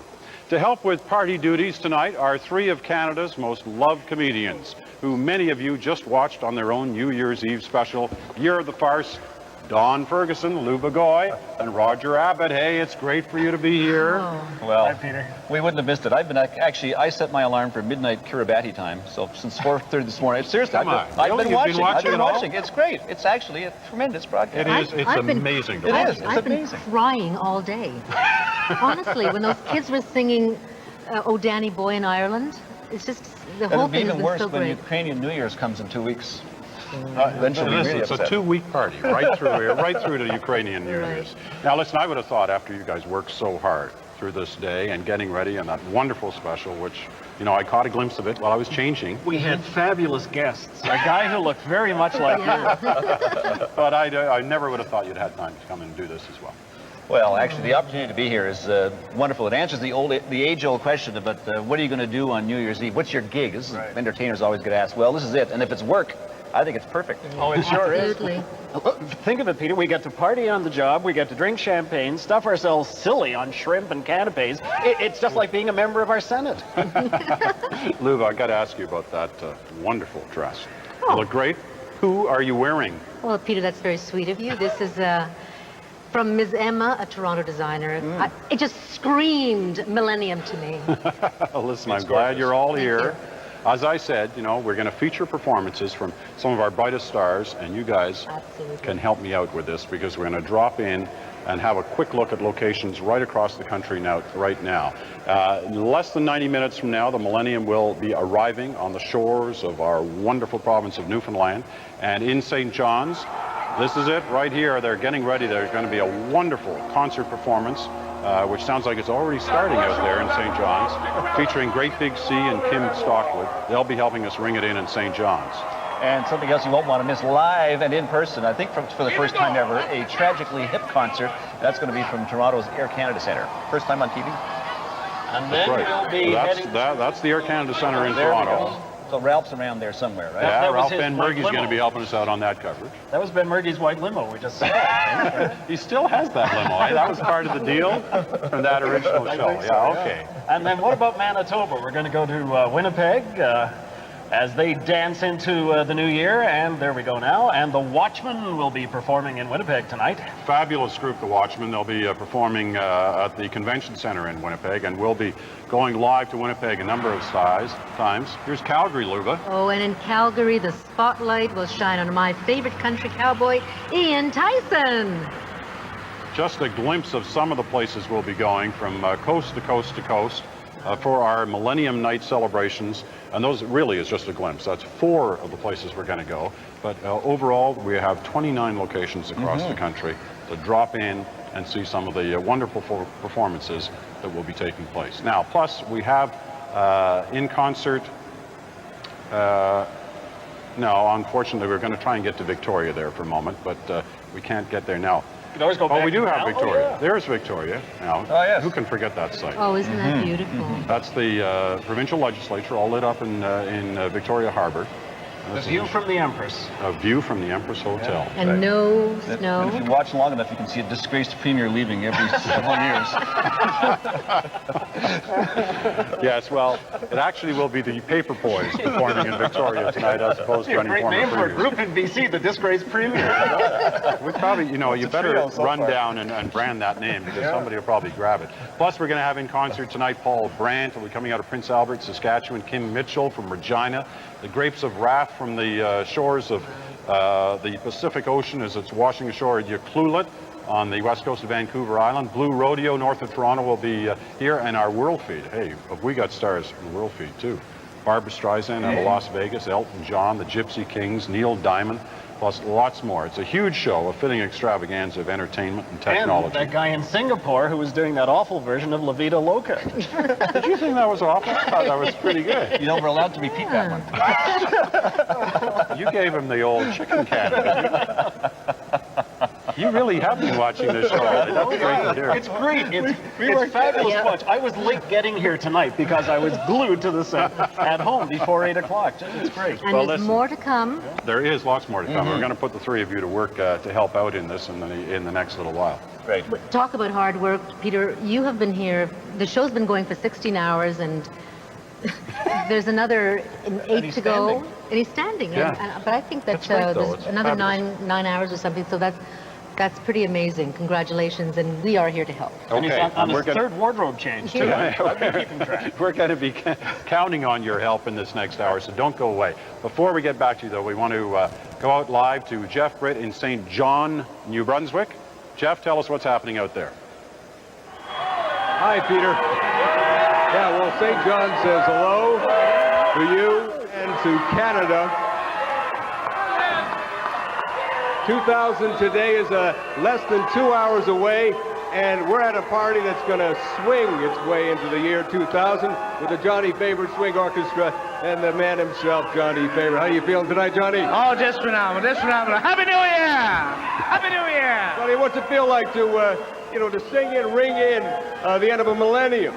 Speaker 3: To help with party duties tonight are 3 of Canada's most loved comedians, who many of you just watched on their own New Year's Eve special, Year of the Farce, Don Ferguson, Lou Bagoy, and Roger Abbott. Hey, it's great for you to be here.
Speaker 4: Well, we wouldn't have missed it. I've been actually, I set my alarm for midnight Kiribati time, so since 4:30 this morning. Seriously,
Speaker 3: Come on.
Speaker 4: I've
Speaker 3: Really?
Speaker 4: been
Speaker 3: You've
Speaker 4: watching.
Speaker 3: been watching
Speaker 4: I've been
Speaker 3: it all?
Speaker 4: watching. It's great. It's actually a tremendous broadcast.
Speaker 3: It is. It's amazing. to
Speaker 4: It
Speaker 3: watch.
Speaker 4: is. It's
Speaker 18: I've been
Speaker 4: amazing.
Speaker 18: crying all day. Honestly, when those kids were singing "Oh Danny Boy" in Ireland, it's just the whole
Speaker 4: It'll be
Speaker 18: thing has
Speaker 4: even
Speaker 18: been
Speaker 4: worse
Speaker 18: so
Speaker 4: when
Speaker 18: great.
Speaker 4: Ukrainian New Year's comes in 2 weeks.
Speaker 3: Then
Speaker 4: she'll be really
Speaker 3: it's a
Speaker 4: upset.
Speaker 3: 2-week party, right through to Ukrainian New Year's. Now, listen, I would have thought after you guys worked so hard through this day and getting ready and that wonderful special, which, you know, I caught a glimpse of it while I was changing.
Speaker 19: We had fabulous guests. A guy who looked very much like you.
Speaker 3: But I never would have thought you'd had time to come and do this as well.
Speaker 4: Well, actually, the opportunity to be here is wonderful. It answers the age-old question about what are you going to do on New Year's Eve? What's your gig? This is, entertainers always get asked. Well, this is it. And if it's work, I think it's perfect.
Speaker 19: Oh, it sure is.
Speaker 18: Absolutely.
Speaker 19: Think of it, Peter. We get to party on the job. We get to drink champagne, stuff ourselves silly on shrimp and canapes. It's just like being a member of our Senate.
Speaker 3: Luva, I got to ask you about that wonderful dress. You look great. Who are you wearing?
Speaker 18: Well, Peter, that's very sweet of you. This is from Ms. Emma, a Toronto designer. It just screamed millennium to me.
Speaker 3: Listen, I'm glad you're all here. As I said, you know, we're going to feature performances from some of our brightest stars, and you guys can help me out with this because we're going to drop in and have a quick look at locations right across the country right now. In less than 90 minutes from now, the Millennium will be arriving on the shores of our wonderful province of Newfoundland, and in St. John's. This is it right here. They're getting ready. There's going to be a wonderful concert performance, which sounds like it's already starting out there in St. John's, featuring Great Big Sea and Kim Stockwood. They'll be helping us ring it in St. John's.
Speaker 4: And something else you won't want to miss live and in person, I think for the first time ever, a Tragically Hip concert. That's going to be from Toronto's Air Canada Centre. First time on TV.
Speaker 19: And then we'll be heading...
Speaker 3: That's the Air Canada Centre in
Speaker 4: There we
Speaker 3: Toronto.
Speaker 4: go. So Ralph's around there somewhere, right?
Speaker 3: Yeah,
Speaker 19: That was
Speaker 3: Ralph
Speaker 19: his
Speaker 3: Ben
Speaker 19: white
Speaker 3: Murgy's going to
Speaker 19: limo.
Speaker 3: be helping us out on that coverage.
Speaker 19: That was Ben Murgy's white limo. We just saw.
Speaker 3: He still has that limo. Eh? That was part of the deal from that original show. Yeah, okay.
Speaker 19: And then what about Manitoba? We're going to go to Winnipeg as they dance into the new year. And there we go now. And the Watchmen will be performing in Winnipeg tonight.
Speaker 3: Fabulous group, the Watchmen. They'll be performing at the Convention Centre in Winnipeg, and we'll be going live to Winnipeg a number of times. Here's Calgary, Luva.
Speaker 18: Oh, and in Calgary, the spotlight will shine on my favorite country cowboy, Ian Tyson.
Speaker 3: Just a glimpse of some of the places we'll be going from coast to coast to coast for our Millennium Night celebrations. And those really is just a glimpse. That's 4 of the places we're going to go. But overall, we have 29 locations across the country to drop in and see some of the wonderful performances that will be taking place. Now, plus we have in concert, no, unfortunately, we're going to try and get to Victoria there for a moment, but we can't get there now.
Speaker 19: You can always go back
Speaker 3: we do
Speaker 19: to
Speaker 3: have
Speaker 19: Cal.
Speaker 3: Victoria.
Speaker 19: Oh, yeah.
Speaker 3: There's Victoria now.
Speaker 4: Oh, yes.
Speaker 3: Who can forget that site?
Speaker 18: Oh, isn't that beautiful?
Speaker 3: That's the provincial legislature, all lit up in Victoria Harbour.
Speaker 19: The view from the Empress.
Speaker 3: A view from the Empress Hotel.
Speaker 18: And no snow.
Speaker 4: And if you watch long enough, you can see a disgraced premier leaving every several years.
Speaker 3: Yes, well, it actually will be the Paper Boys performing in Victoria tonight as opposed to any
Speaker 19: Great
Speaker 3: former
Speaker 19: name for a
Speaker 3: premiers.
Speaker 19: group in BC, the disgraced premier.
Speaker 3: We probably, you know, you better run down and brand that name because somebody will probably grab it. Plus, we're going to have in concert tonight Paul Brandt, will be coming out of Prince Albert, Saskatchewan, Kim Mitchell from Regina, the Grapes of Wrath from the shores of the Pacific Ocean as it's washing ashore at Ucluelet on the west coast of Vancouver Island. Blue Rodeo north of Toronto will be here, and our World Feed. Hey, we got stars in the World Feed too. Barbara Streisand out of Las Vegas, Elton John, the Gypsy Kings, Neil Diamond, plus lots more. It's a huge show, a fitting extravaganza of entertainment and technology.
Speaker 19: And that guy in Singapore who was doing that awful version of La Vida Loca.
Speaker 3: Did you think that was awful? I thought that was pretty good.
Speaker 4: You know, we're allowed to repeat that one.
Speaker 3: You gave him the old chicken can. You really have been watching this show. That's great to hear.
Speaker 19: It's great. It's fabulous to watch. I was late getting here tonight because I was glued to the set at home before 8 o'clock. It's great.
Speaker 18: And there's more to come.
Speaker 3: There is lots more to come. We're going to put the 3 of you to work to help out in this in the next little while.
Speaker 4: Great.
Speaker 18: Talk about hard work, Peter. You have been here. The show's been going for 16 hours, and there's another 8 to go. And he's standing.
Speaker 3: Yeah.
Speaker 18: But I think that
Speaker 3: That's great, though.
Speaker 18: there's
Speaker 3: It's
Speaker 18: another
Speaker 3: fabulous.
Speaker 18: 9 hours or something. So that's That's pretty amazing. Congratulations, and we are here to help.
Speaker 19: And he's on his
Speaker 3: we're gonna-
Speaker 19: third wardrobe change, too. I've been keeping track.
Speaker 3: We're going to be counting on your help in this next hour, so don't go away. Before we get back to you, though, we want to go out live to Jeff Britt in St. John, New Brunswick. Jeff, tell us what's happening out there.
Speaker 12: Hi, Peter. Yeah, well, St. John says hello to you and to Canada. 2000 today is less than 2 hours away, and we're at a party that's going to swing its way into the year 2000 with the Johnny Favorite Swing Orchestra and the man himself, Johnny Favorite. How you feeling tonight, Johnny?
Speaker 20: Oh, just phenomenal, just phenomenal. Happy New Year! Happy New Year!
Speaker 12: Johnny, what's it feel like to, to sing in, ring in the end of a millennium?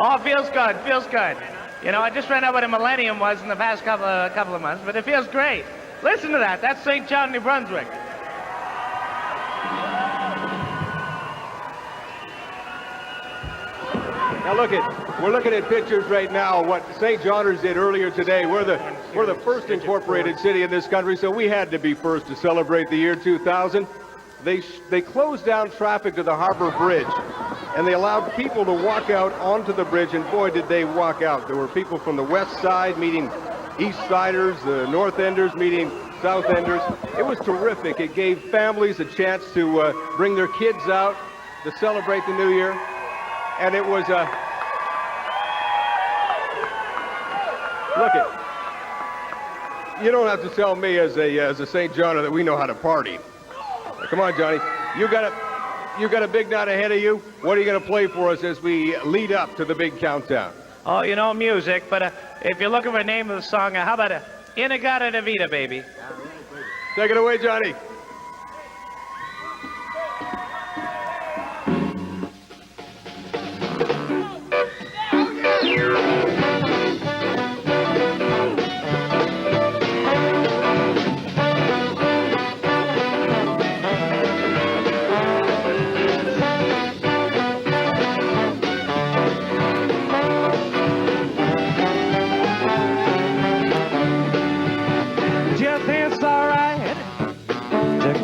Speaker 20: Oh, feels good, feels good. You know, I just found out what a millennium was in the past couple of months, but it feels great. Listen to that. That's St. John, New Brunswick.
Speaker 12: Now we're looking at pictures right now of what St. Johners did earlier today. We're the first incorporated city in this country, so we had to be first to celebrate the year 2000. They closed down traffic to the Harbor Bridge, and they allowed people to walk out onto the bridge, and boy, did they walk out. There were people from the west side meeting east siders, the north enders meeting south enders. It was terrific. It gave families a chance to bring their kids out to celebrate the new year. And it was look it. You don't have to tell me as a St. Johner that we know how to party. Come on, Johnny. You got a big night ahead of you. What are you going to play for us as we lead up to the big countdown?
Speaker 20: Oh, you know, music, but if you're looking for a name of the song, how about Inagata de Vida, baby?
Speaker 12: Take it away, Johnny.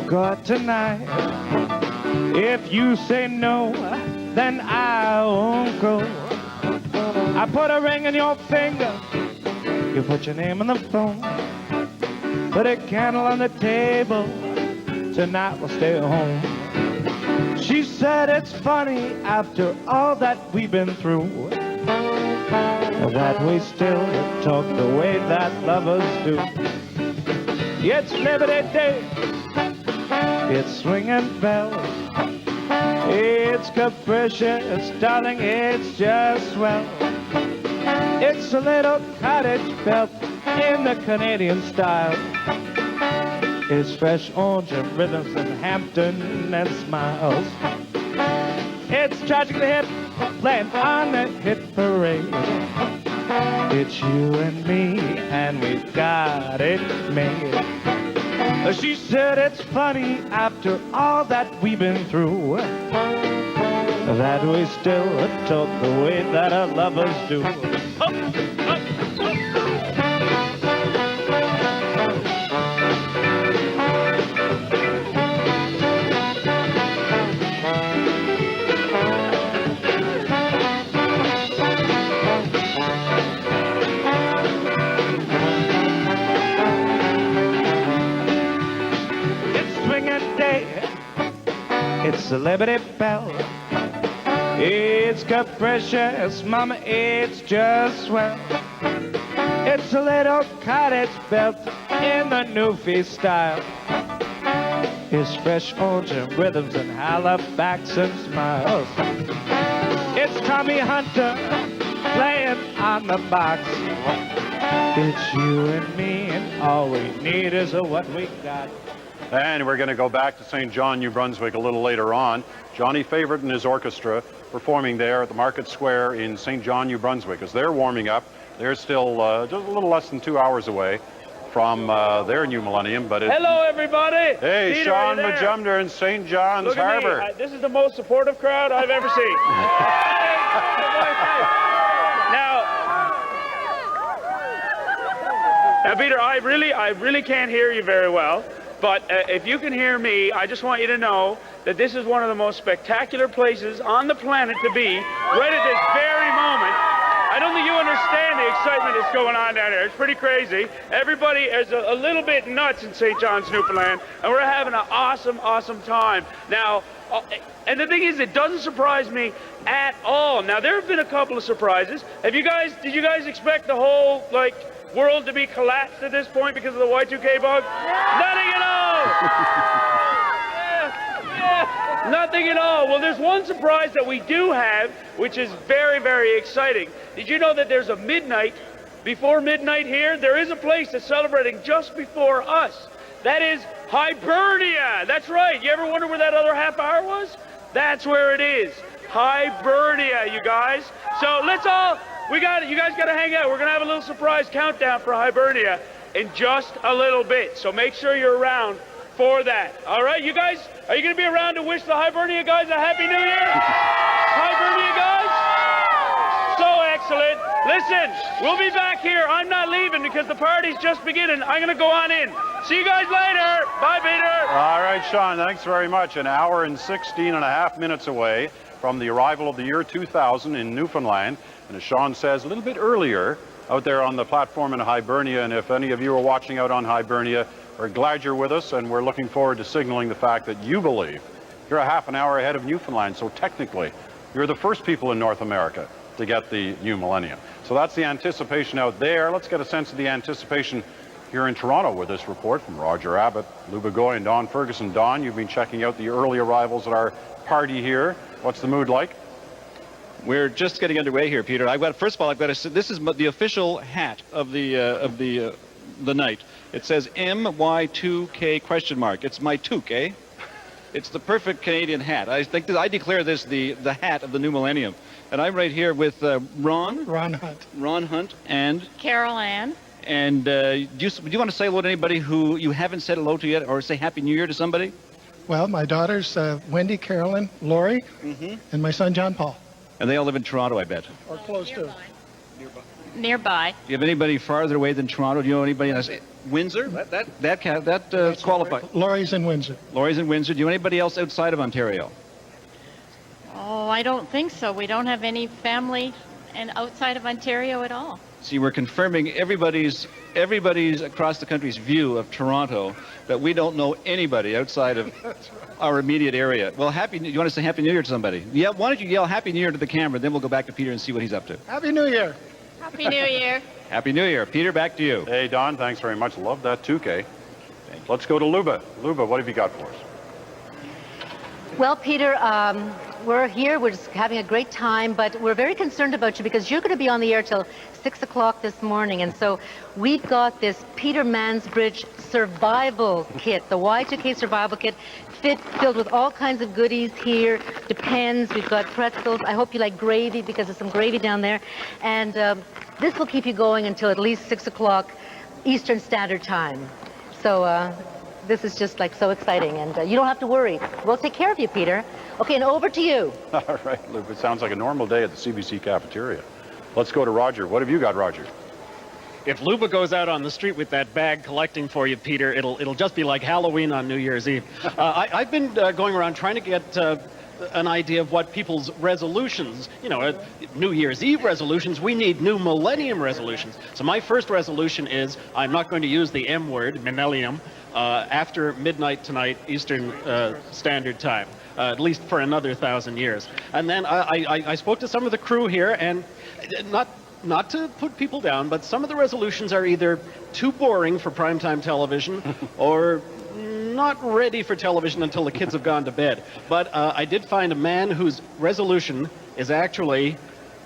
Speaker 20: God tonight. If you say no, then I won't go. I put a ring on your finger, you put your name on the phone, put a candle on the table, tonight we'll stay home. She said it's funny after all that we've been through, that we still talk the way that lovers do. It's Liberty Day, it's swinging bells, it's capricious, darling, it's just swell. It's a little cottage built in the Canadian style. It's fresh orange and rhythms and Hampton and smiles. It's Tragic the Hip playing on the hit parade. It's you and me and we got it made. She said it's funny after all that we've been through, that we still talk the way that our lovers do. It's a Liberty Bell. It's capricious, mama, it's just swell. It's a little cottage built in the new feast style. It's fresh orange and rhythms and Halifax and smiles. It's Tommy Hunter playing on the box. It's you and me and all we need is what we got.
Speaker 3: And we're going to go back to St. John, New Brunswick a little later on. Johnny Favorite and his orchestra performing there at the Market Square in St. John, New Brunswick. As they're warming up, they're still just a little less than 2 hours away from their new millennium. But
Speaker 20: hello, everybody.
Speaker 3: Hey,
Speaker 20: Peter,
Speaker 3: Sean Majumder in St. John's
Speaker 20: Look at
Speaker 3: Harbor.
Speaker 20: me. This is the most supportive crowd I've ever seen. Now, Peter, I really can't hear you very well.
Speaker 1: But if you can hear me, I just want you to know that this is one of the most spectacular places on the planet to be right at this very moment. I don't think you understand the excitement that's going on down there. It's pretty crazy. Everybody is a little bit nuts in St. John's, Newfoundland, and we're having an awesome, awesome time. Now, and the thing is, it doesn't surprise me at all. Now, there have been a couple of surprises. Did you guys expect the whole, world to be collapsed at this point because of the Y2K bug? Nothing at all! Yeah, nothing at all. Well, there's one surprise that we do have, which is very, very exciting. Did you know that there's a before midnight here? There is a place that's celebrating just before us. That is Hibernia. That's right. You ever wonder where that other half hour was? That's where it is. Hibernia, you guys. So you guys got to hang out. We're going to have a little surprise countdown for Hibernia in just a little bit. So make sure you're around for that. All right, you guys, are you going to be around to wish the Hibernia guys a Happy New Year? Hibernia guys? So excellent. Listen, we'll be back here. I'm not leaving because the party's just beginning. I'm going to go on in. See you guys later. Bye, Peter.
Speaker 3: All right, Sean, thanks very much. An hour and 16 and a half minutes away from the arrival of the year 2000 in Newfoundland. And as Sean says, a little bit earlier out there on the platform in Hibernia. And if any of you are watching out on Hibernia, we're glad you're with us, and we're looking forward to signaling the fact that you believe you're a half an hour ahead of Newfoundland. So technically, you're the first people in North America to get the new millennium. So that's the anticipation out there. Let's get a sense of the anticipation here in Toronto with this report from Roger Abbott, Lou Begoy, and Don Ferguson. Don, you've been checking out the early arrivals at our party here. What's the mood like?
Speaker 4: We're just getting underway here, Peter. First of all, this is the official hat of the night. It says MY2K question mark. It's my toque, eh? It's the perfect Canadian hat. I declare this the hat of the new millennium. And I'm right here with Ron Hunt, and
Speaker 22: Carol Ann.
Speaker 4: And do you want to say hello to anybody who you haven't said hello to yet, or say Happy New Year to somebody?
Speaker 23: Well, my daughters, Wendy, Carolyn, Lori, and my son, John Paul.
Speaker 4: And they all live in Toronto, I bet.
Speaker 23: Or close to.
Speaker 22: Nearby.
Speaker 4: Do you have anybody farther away than Toronto? Do you know anybody in Windsor? That qualifies.
Speaker 23: Lori's in Windsor.
Speaker 4: Lori's in Windsor. Do you know anybody else outside of Ontario?
Speaker 22: Oh, I don't think so. We don't have any family and outside of Ontario at all.
Speaker 4: See, we're confirming everybody's across the country's view of Toronto that we don't know anybody outside of our immediate area. Well, you want to say Happy New Year to somebody? Yeah, why don't you yell Happy New Year to the camera, then we'll go back to Peter and see what he's up to.
Speaker 23: Happy New Year.
Speaker 22: Happy New Year.
Speaker 4: Happy New Year. Peter, back to you.
Speaker 3: Hey, Don, thanks very much. Love that touquet. Let's go to Luba. Luba, what have you got for us?
Speaker 18: Well, Peter, we're here. We're just having a great time, but we're very concerned about you because you're going to be on the air till 6 o'clock this morning. And so we've got this Peter Mansbridge survival kit, the Y2K survival kit, filled with all kinds of goodies here. Depends. We've got pretzels. I hope you like gravy because there's some gravy down there. And this will keep you going until at least 6 o'clock Eastern Standard Time. So this is just so exciting, and you don't have to worry. We'll take care of you, Peter. Okay, and over to you.
Speaker 3: All right, Luke, it sounds like a normal day at the CBC cafeteria. Let's go to Roger. What have you got, Roger?
Speaker 19: If Luba goes out on the street with that bag collecting for you, Peter, it'll just be like Halloween on New Year's Eve. I've been going around trying to get an idea of what people's resolutions, New Year's Eve resolutions, we need new millennium resolutions. So my first resolution is I'm not going to use the M word, millennium, after midnight tonight, Eastern Standard Time, at least for another 1,000 years. And then I spoke to some of the crew here, and not to put people down, but some of the resolutions are either too boring for primetime television or not ready for television until the kids have gone to bed. But I did find a man whose resolution is actually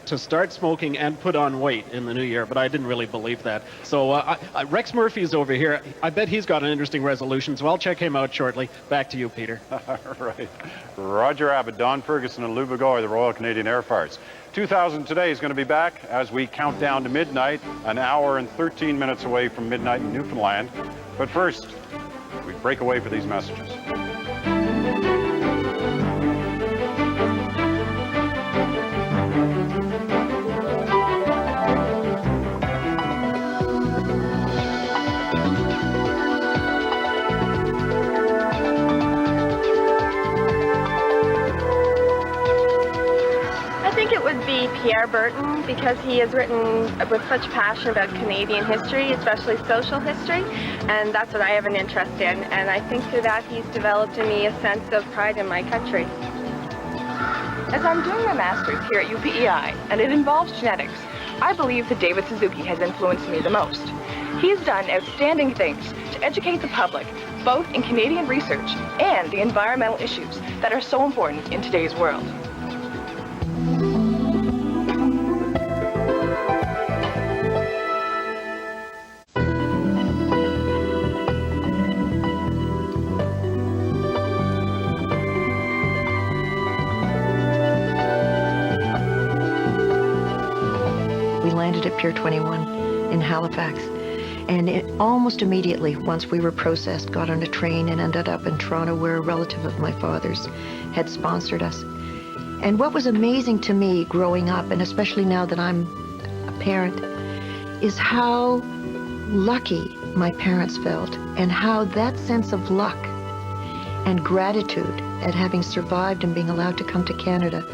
Speaker 19: to start smoking and put on weight in the new year, but I didn't really believe that. So Rex Murphy's over here. I bet he's got an interesting resolution, so I'll check him out shortly. Back to you, Peter.
Speaker 3: All right. Roger Abbott, Don Ferguson, and Lou Begoy, the Royal Canadian Air Force. 2000 today is going to be back as we count down to midnight, an hour and 13 minutes away from midnight in Newfoundland. But first, we break away for these messages.
Speaker 2: Pierre Burton because he has written with such passion about Canadian history, especially social history, and that's what I have an interest in. And I think through that he's developed in me a sense of pride in my country.
Speaker 10: As I'm doing my master's here at UPEI, and it involves genetics, I believe that David Suzuki has influenced me the most. He has done outstanding things to educate the public, both in Canadian research and the environmental issues that are so important in today's world.
Speaker 21: We landed at Pier 21 in Halifax, and almost immediately, once we were processed, got on a train and ended up in Toronto, where a relative of my father's had sponsored us. And what was amazing to me growing up, and especially now that I'm a parent, is how lucky my parents felt, and how that sense of luck and gratitude at having survived and being allowed to come to Canada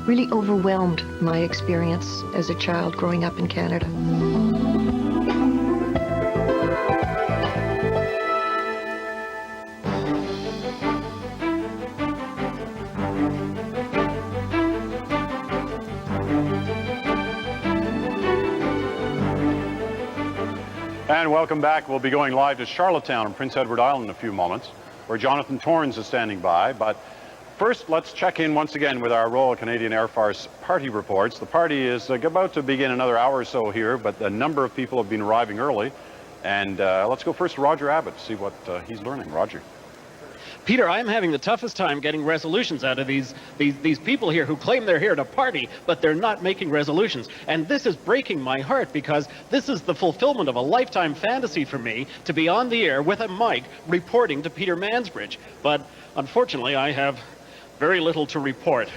Speaker 21: really overwhelmed my experience as a child growing up in Canada.
Speaker 3: And welcome back. We'll be going live to Charlottetown and Prince Edward Island in a few moments, where Jonathan Torrens is standing by. But first, let's check in once again with our Royal Canadian Air Force party reports. The party is about to begin another hour or so here, but a number of people have been arriving early. And let's go first to Roger Abbott to see what he's learning. Roger.
Speaker 19: Peter, I'm having the toughest time getting resolutions out of these people here who claim they're here to party, but they're not making resolutions. And this is breaking my heart, because this is the fulfillment of a lifetime fantasy for me, to be on the air with a mic reporting to Peter Mansbridge. But unfortunately, I have very little to report.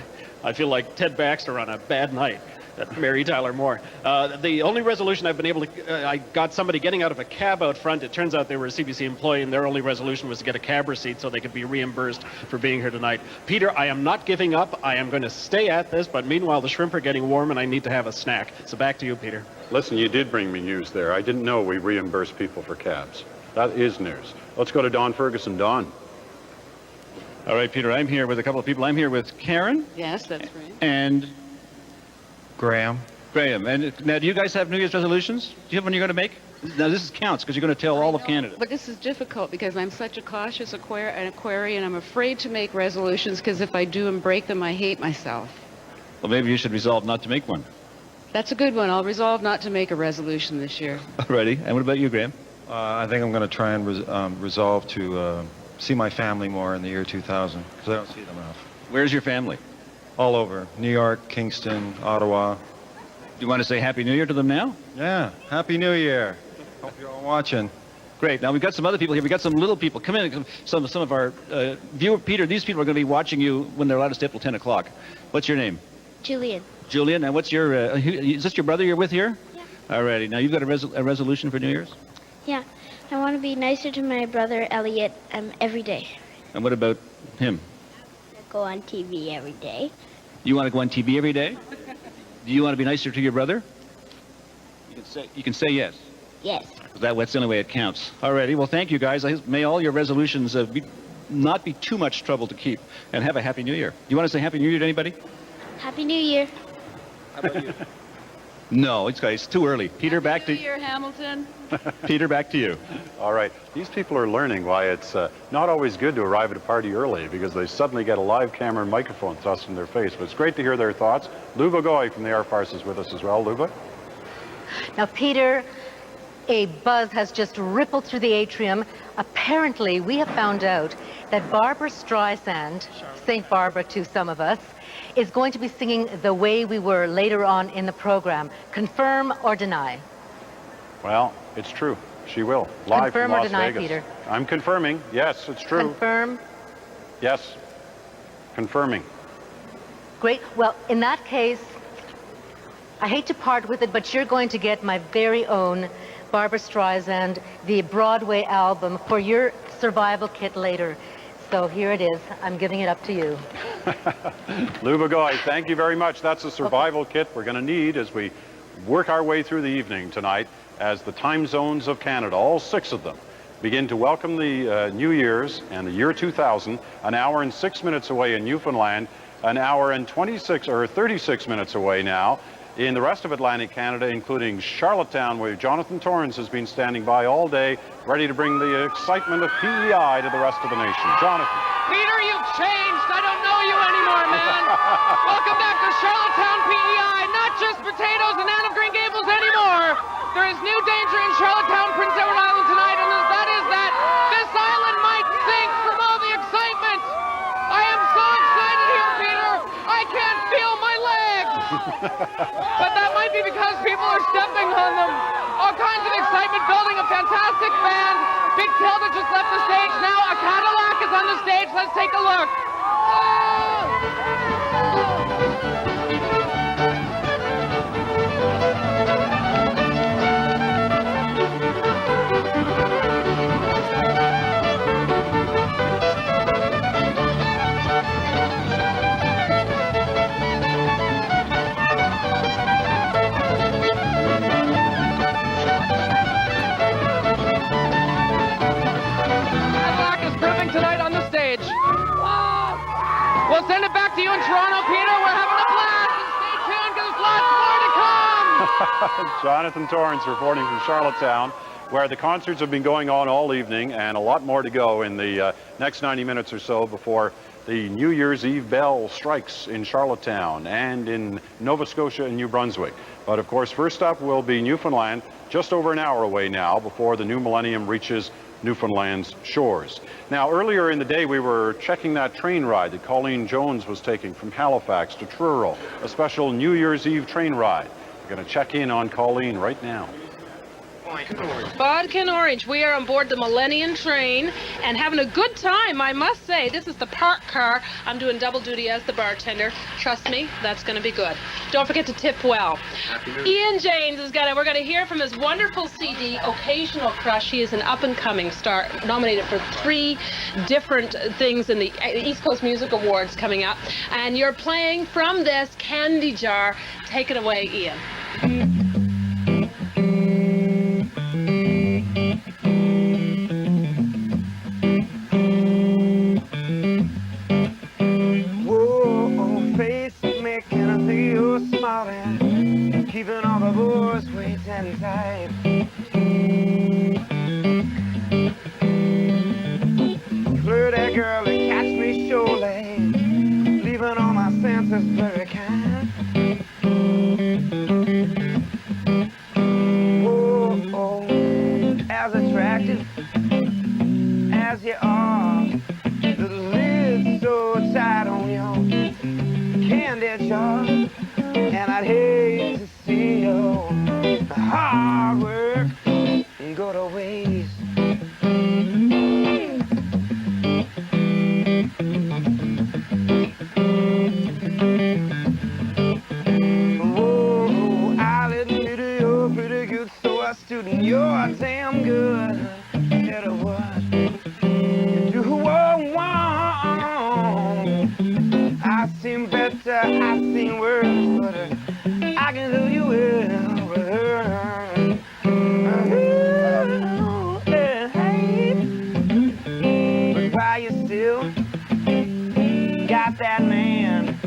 Speaker 19: I feel like Ted Baxter on a bad night at Mary Tyler Moore. The only resolution I've been able to, I got somebody getting out of a cab out front. It turns out they were a CBC employee, and their only resolution was to get a cab receipt so they could be reimbursed for being here tonight. Peter, I am not giving up. I am going to stay at this, but meanwhile, the shrimp are getting warm and I need to have a snack. So back to you, Peter.
Speaker 3: Listen, you did bring me news there. I didn't know we reimburse people for cabs. That is news. Let's go to Don Ferguson. Don.
Speaker 4: All right, Peter, I'm here with a couple of people. I'm here with Karen.
Speaker 24: Yes, that's right.
Speaker 4: And
Speaker 25: Graham.
Speaker 4: And now, do you guys have New Year's resolutions? Do you have one you're going to make? Now, this counts because you're going to tell all of Canada.
Speaker 24: But this is difficult because I'm such a cautious Aquarian. I'm afraid to make resolutions because if I do and break them, I hate myself.
Speaker 4: Well, maybe you should resolve not to make one.
Speaker 24: That's a good one. I'll resolve not to make a resolution this year.
Speaker 4: Alrighty. And what about you, Graham?
Speaker 25: I think I'm going to try and resolve to see my family more in the year 2000, because I don't see them enough.
Speaker 4: Where's your family?
Speaker 25: All over. New York, Kingston, Ottawa.
Speaker 4: Do you want to say Happy New Year to them now?
Speaker 25: Yeah. Happy New Year. Hope you're all watching.
Speaker 4: Great. Now, we've got some other people here. We've got some little people. Come in. Some of our viewer. Peter, these people are going to be watching you when they're allowed to stay up till 10 o'clock. What's your name?
Speaker 26: Julian.
Speaker 4: Julian. And what's your... is this your brother you're with here? Yeah. Alrighty. Now, you've got a resolution for New Year's?
Speaker 26: Yeah. I want to be nicer to my brother Elliot every day.
Speaker 4: And what about him?
Speaker 26: Go on TV every day.
Speaker 4: You want to go on TV every day? Do you want to be nicer to your brother? You can say yes.
Speaker 26: Yes.
Speaker 4: That's the only way it counts. Alrighty. Well, thank you, guys. May all your resolutions not be too much trouble to keep. And have a Happy New Year. Do you want to say Happy New Year to anybody?
Speaker 26: Happy New Year.
Speaker 4: How about you? No, it's too early. Peter, back to you.
Speaker 24: Happy New Year, Hamilton.
Speaker 4: Peter, back to you.
Speaker 3: All right. These people are learning why it's not always good to arrive at a party early, because they suddenly get a live camera and microphone thrust in their face. But it's great to hear their thoughts. Luba Goy from the Air Force is with us as well. Luba?
Speaker 18: Now, Peter, a buzz has just rippled through the atrium. Apparently, we have found out that Barbara Streisand, St. Barbara to some of us, is going to be singing The Way We Were later on in the program. Confirm or deny?
Speaker 3: Well, it's true. She will. Live
Speaker 18: Confirm
Speaker 3: from
Speaker 18: or
Speaker 3: Las
Speaker 18: deny,
Speaker 3: Vegas.
Speaker 18: Peter?
Speaker 3: I'm confirming. Yes, it's true.
Speaker 18: Confirm.
Speaker 3: Yes. Confirming.
Speaker 18: Great. Well, in that case, I hate to part with it, but you're going to get my very own Barbara Streisand, the Broadway album, for your survival kit later. So here it is. I'm giving it up to you.
Speaker 3: Lubagoy, thank you very much. That's a survival kit we're going to need as we work our way through the evening tonight as the time zones of Canada, all 6 of them, begin to welcome the New Year's and the year 2000, an hour and 6 minutes away in Newfoundland, an hour and 36 minutes away now in the rest of Atlantic Canada, including Charlottetown, where Jonathan Torrance has been standing by all day, ready to bring the excitement of PEI to the rest of the nation. Jonathan.
Speaker 6: Peter, you've changed. I don't know you anymore, man. Welcome back to Charlottetown, PEI. Not just potatoes and Anne of Green Gables anymore. There is new danger in Charlottetown, Prince Edward Island tonight, and that is that this island might sink from all the excitement. I am so excited here, Peter. I can't feel my legs. But that might be because people are stepping on them. All kinds of excitement, building a fantastic band. Big Tilda just left the stage. Now a Cadillac is on the stage. Let's take a look. Tonight on the stage. We'll send it back to you in Toronto, Peter. We're having a blast. And stay tuned because there's lots more to come.
Speaker 3: Jonathan Torrance reporting from Charlottetown, where the concerts have been going on all evening and a lot more to go in the next 90 minutes or so before the New Year's Eve bell strikes in Charlottetown and in Nova Scotia and New Brunswick. But of course, first up will be Newfoundland, just over an hour away now before the new millennium reaches Newfoundland's shores. Now, earlier in the day, we were checking that train ride that Colleen Jones was taking from Halifax to Truro, a special New Year's Eve train ride. We're going to check in on Colleen right now.
Speaker 7: Vodka and orange. We are on board the Millennium train and having a good time, I must say. This is the park car. I'm doing double duty as the bartender. Trust me, that's going to be good. Don't forget to tip well. Ian James is we're going to hear from his wonderful CD, Occasional Crush. He is an up-and-coming star, nominated for 3 different things in the East Coast Music Awards coming up. And you're playing from this Candy Jar. Take it away, Ian.
Speaker 8: Keeping all the boys waiting tight. Flirt that girl and catch me surely, leaving all my senses very kind. Oh, as attractive as you are, the lid's so tight on your candy jar, and I'd hate to see your hard work go to waste. Oh, I'll admit you're pretty good, so a student, you're damn good at what you do. I've seen better, I've seen worse, but I can do you well. But why you still got that man?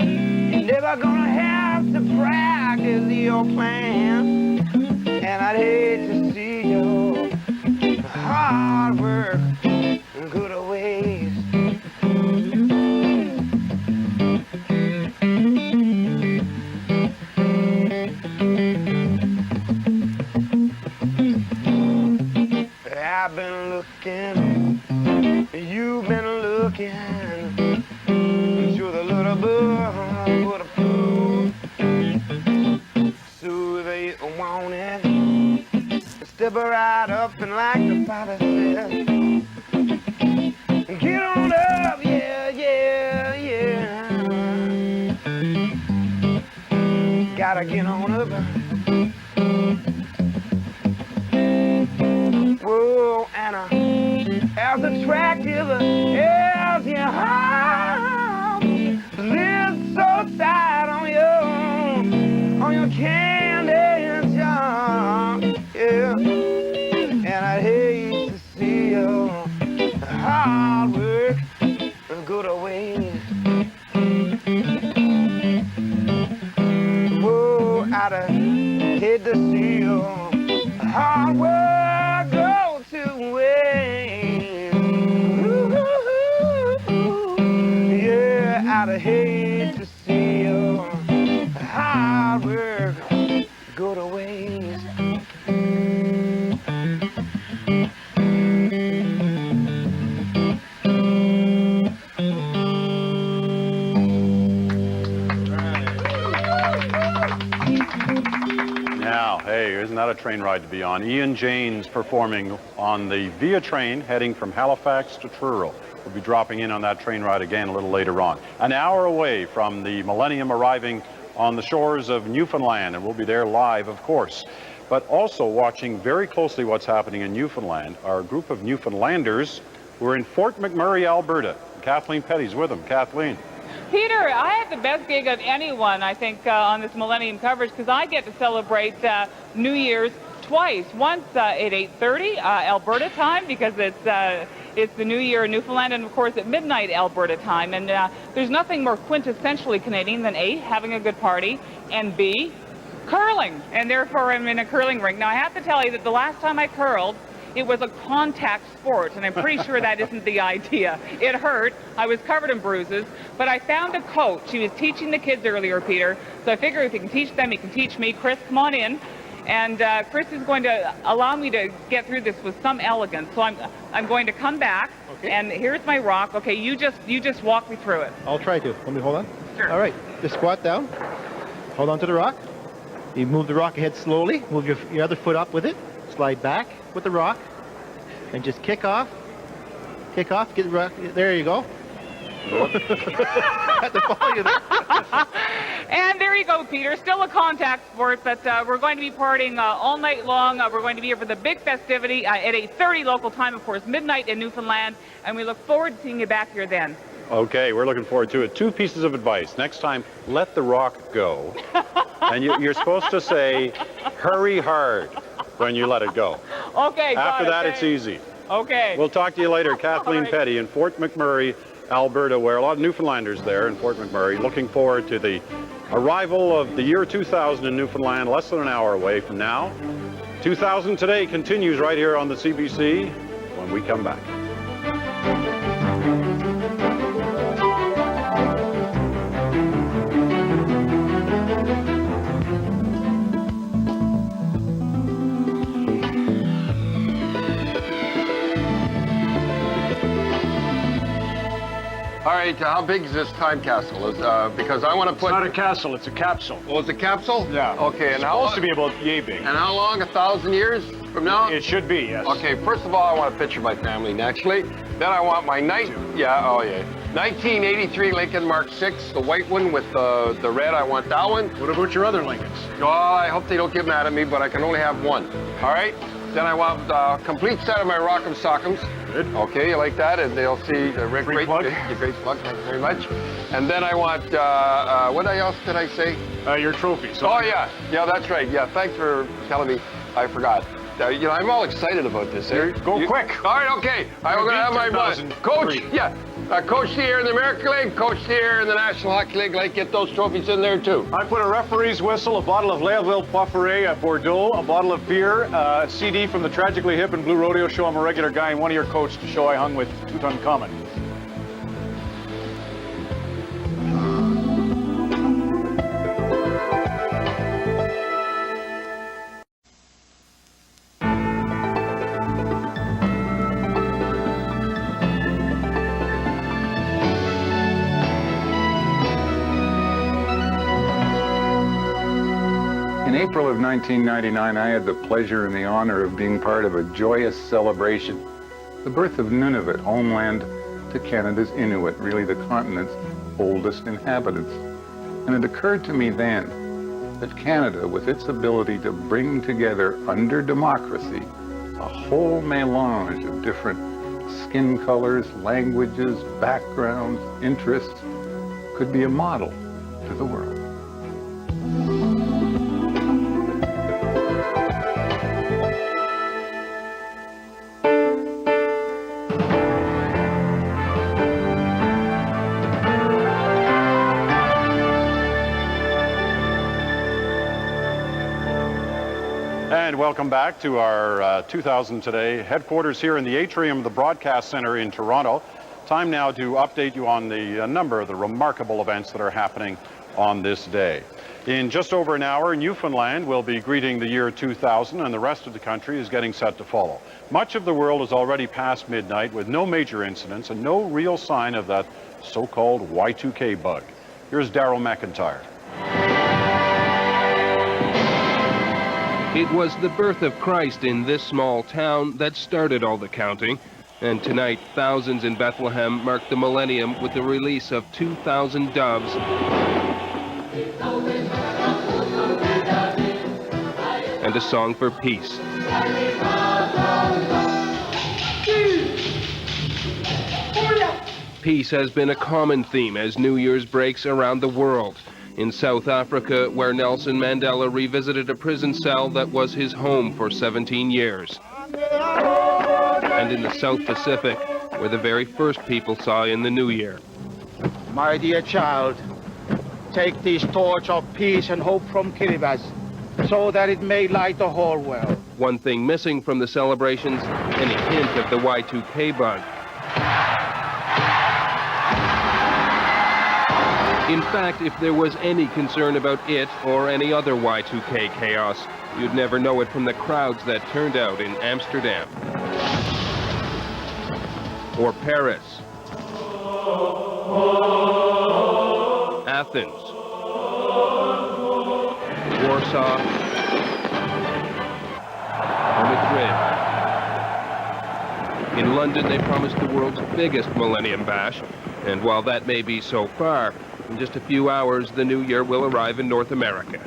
Speaker 8: You're never gonna have to practice your plan, and I'd hate to see your hard work go to waste. I've been looking, you've been looking, to the little bird with a fool. So they want it, step right up and like the father said, get on up, yeah, yeah, yeah. Gotta get on up. Whoa, and as attractive as your hard I'd hate to see your hard work go to waste.
Speaker 3: Now, hey, isn't that a train ride to be on? Ian Jane's performing on the Via train heading from Halifax to Truro. We'll be dropping in on that train ride again a little later on. An hour away from the Millennium arriving on the shores of Newfoundland, and we'll be there live, of course. But also watching very closely what's happening in Newfoundland are a group of Newfoundlanders who are in Fort McMurray, Alberta. Kathleen Petty's with them. Kathleen.
Speaker 5: Peter, I have the best gig of anyone, I think, on this Millennium coverage, because I get to celebrate New Year's twice. Once at 8:30 Alberta time, because it's the New Year in Newfoundland, and of course at midnight Alberta time. And there's nothing more quintessentially Canadian than A, having a good party, and B, curling. And therefore I'm in a curling rink. Now I have to tell you that the last time I curled, it was a contact sport, and I'm pretty sure that isn't the idea. It hurt. I was covered in bruises, but I found a coach. He was teaching the kids earlier, Peter, so I figure if he can teach them, he can teach me. Chris, come on in. And Chris is going to allow me to get through this with some elegance. So I'm going to come back, and here's my rock. Okay, you just walk me through it.
Speaker 11: I'll try to. Let me hold on.
Speaker 5: Sure.
Speaker 11: All right, just squat down. Hold on to the rock. You move the rock ahead slowly. Move your other foot up with it. Slide back with the rock, and just kick off. Kick off. Get the rock. There you go. Had to follow you there.
Speaker 5: And there you go, Peter. Still a contact sport, but we're going to be partying all night long. We're going to be here for the big festivity at 8:30 local time, of course, midnight in Newfoundland, and we look forward to seeing you back here then.
Speaker 3: Okay, we're looking forward to it. 2 pieces of advice. Next time, let the rock go. And you're supposed to say, hurry hard when you let it go.
Speaker 5: Okay,
Speaker 3: After that, it's easy.
Speaker 5: Okay.
Speaker 3: We'll talk to you later. Kathleen Petty in Fort McMurray, Alberta, where a lot of Newfoundlanders there in Fort McMurray. Looking forward to the arrival of the year 2000 in Newfoundland, less than an hour away from now. 2000 Today continues right here on the CBC when we come back.
Speaker 13: All right, how big is this time capsule? Because I want to put...
Speaker 14: It's not a castle, it's a capsule.
Speaker 13: Oh, it's a capsule?
Speaker 14: Yeah.
Speaker 13: Okay, and
Speaker 14: it's
Speaker 13: how...
Speaker 14: supposed to be about yay big.
Speaker 13: And how long? 1,000 years from now?
Speaker 14: It should be, yes.
Speaker 13: Okay, first of all, I want a picture of my family, naturally. Then I want my 1983 Lincoln Mark VI, the white one with the red. I want that one.
Speaker 14: What about your other Lincolns?
Speaker 13: Oh, I hope they don't get mad at me, but I can only have one. All right? Then I want a complete set of my Rock'em Sock'ems.
Speaker 14: Good.
Speaker 13: Okay, you like that? And they'll see the great plug. Great plug, thank you very much. And then I want, what else did I say?
Speaker 14: Your trophies.
Speaker 13: Oh, yeah. Yeah, that's right. Yeah, thanks for telling me. I forgot. You know, I'm all excited about this.
Speaker 14: Go quick.
Speaker 13: All right, okay. I'm going to have my coach. Yeah. Coach the year in the American League, coach the year in the National Hockey League. Like, get those trophies in there, too.
Speaker 14: I put a referee's whistle, a bottle of Léoville Poifferet at Bordeaux, a bottle of beer, a CD from the Tragically Hip and Blue Rodeo show. I'm a regular guy, and one of your coach to show I hung with Tutankhamun.
Speaker 15: In April of 1999, I had the pleasure and the honor of being part of a joyous celebration, the birth of Nunavut, homeland to Canada's Inuit, really the continent's oldest inhabitants. And it occurred to me then that Canada, with its ability to bring together under democracy a whole melange of different skin colors, languages, backgrounds, interests, could be a model to the world.
Speaker 3: And welcome back to our 2000 Today headquarters here in the atrium of the Broadcast Center in Toronto. Time now to update you on the number of the remarkable events that are happening on this day. In just over an hour, Newfoundland will be greeting the year 2000, and the rest of the country is getting set to follow. Much of the world is already past midnight with no major incidents and no real sign of that so-called Y2K bug. Here's Daryl McIntyre.
Speaker 1: It was the birth of Christ in this small town that started all the counting. And tonight, thousands in Bethlehem mark the millennium with the release of 2,000 doves and a song for peace. Peace has been a common theme as New Year's breaks around the world. In South Africa, where Nelson Mandela revisited a prison cell that was his home for 17 years. And in the South Pacific, where the very first people saw in the new year.
Speaker 9: My dear child, take this torch of peace and hope from Kiribati, so that it may light the whole world.
Speaker 1: One thing missing from the celebrations, any hint of the Y2K bug. In fact, if there was any concern about it or any other Y2K chaos, you'd never know it from the crowds that turned out in Amsterdam or Paris, Athens, Warsaw, or Madrid. In London, they promised the world's biggest Millennium Bash, and while that may be so far, in just a few hours, the new year will arrive in North America.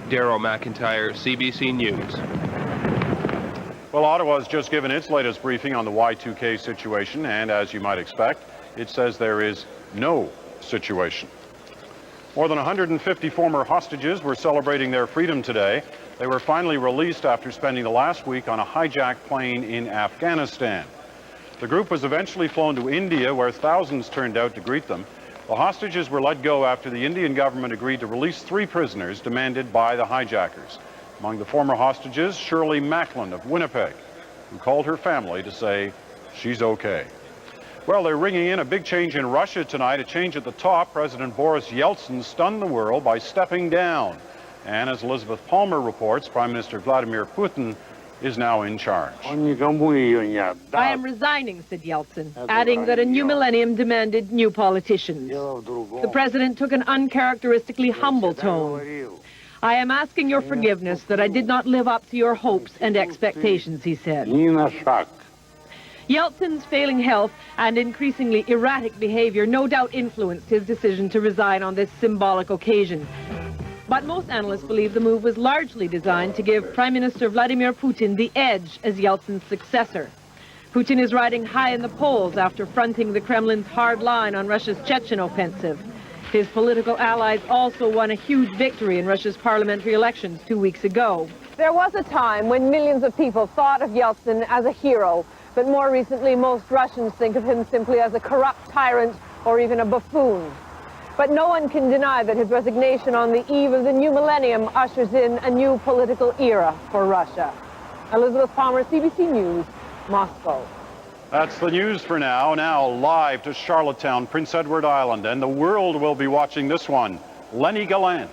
Speaker 1: Daryl McIntyre, CBC News.
Speaker 3: Well, Ottawa has just given its latest briefing on the Y2K situation, and as you might expect, it says there is no situation. More than 150 former hostages were celebrating their freedom today. They were finally released after spending the last week on a hijacked plane in Afghanistan. The group was eventually flown to India, where thousands turned out to greet them. The hostages were let go after the Indian government agreed to release 3 prisoners demanded by the hijackers. Among the former hostages, Shirley Macklin of Winnipeg, who called her family to say she's okay. Well, they're ringing in a big change in Russia tonight, a change at the top. President Boris Yeltsin stunned the world by stepping down. And as Elizabeth Palmer reports, Prime Minister Vladimir Putin is now in charge.
Speaker 12: I am resigning, said Yeltsin, adding that a new millennium demanded new politicians. The president took an uncharacteristically humble tone. I am asking your forgiveness that I did not live up to your hopes and expectations, he said. Yeltsin's failing health and increasingly erratic behavior no doubt influenced his decision to resign on this symbolic occasion. But most analysts believe the move was largely designed to give Prime Minister Vladimir Putin the edge as Yeltsin's successor. Putin is riding high in the polls after fronting the Kremlin's hard line on Russia's Chechen offensive. His political allies also won a huge victory in Russia's parliamentary elections 2 weeks ago.
Speaker 16: There was a time when millions of people thought of Yeltsin as a hero, but more recently most Russians think of him simply as a corrupt tyrant or even a buffoon. But no one can deny that his resignation on the eve of the new millennium ushers in a new political era for Russia. Elizabeth Palmer, CBC News, Moscow.
Speaker 3: That's the news for now. Now live to Charlottetown, Prince Edward Island, and the world will be watching this one. Lenny Gallant.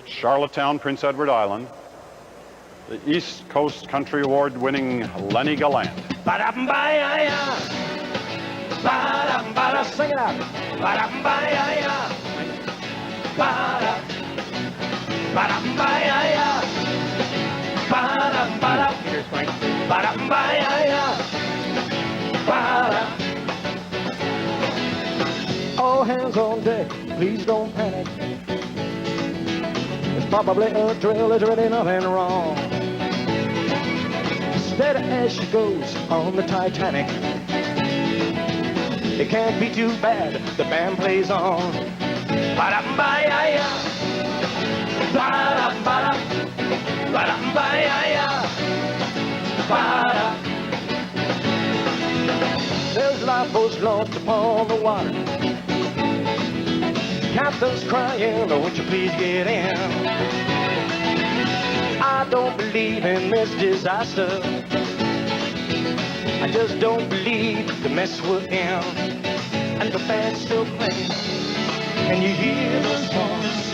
Speaker 3: Charlottetown, Prince Edward Island, the East Coast Country Award-winning Lenny Gallant.
Speaker 8: Sing it out. All hands on deck, please don't panic. It's probably a drill, there's really nothing wrong. Steady as she goes on the Titanic. It can't be too bad, the band plays on. There's lifeboats launched upon the water.
Speaker 2: captain's crying, won't you please get in? I don't believe in this disaster. I just don't believe the mess we're in. And the band's still playing, and you hear the songs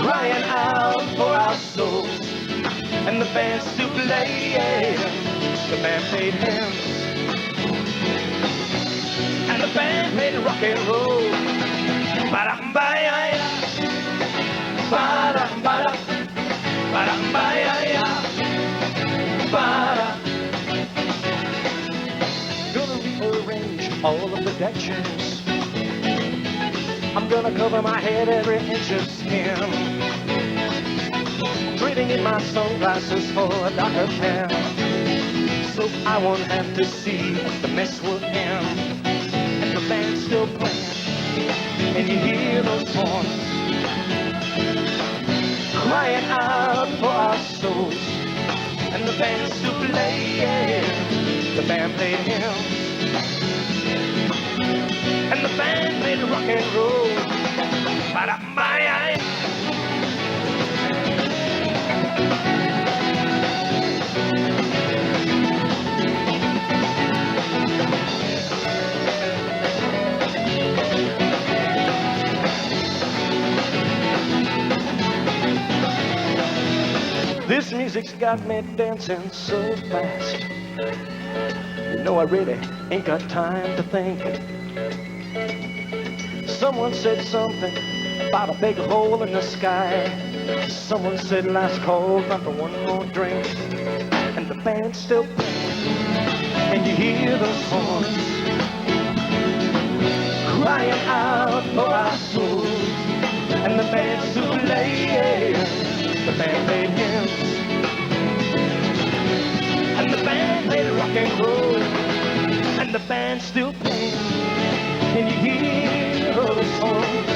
Speaker 2: crying out for our souls. And the band's still playing, the band played hymns, and the band played rock and roll. Ba-dum-ba-ya-ya, ba-dum-ba-da, ba-dum-ba-ya-ya, ba-da. Gonna rearrange all of the deck chairs. I'm gonna cover my head every inch of skin. Trading in my sunglasses for a darker pair, so I won't have to see the mess we're in. And the band's still playing, and you hear those horns crying out for our souls. And the band's still playing, the band played hymns, and the band played rock and roll. Ba-da-ba-ya-ya. This music's got me dancing so fast. You know I really ain't got time to think. Someone said something about a big hole in the sky. Someone said last call, not for one more drink. And the band's still playing, and you hear those horns crying out for our souls. And the band's still playing, the band played hymns, and the band played rock and roll. And the band's still playing, and you hear those songs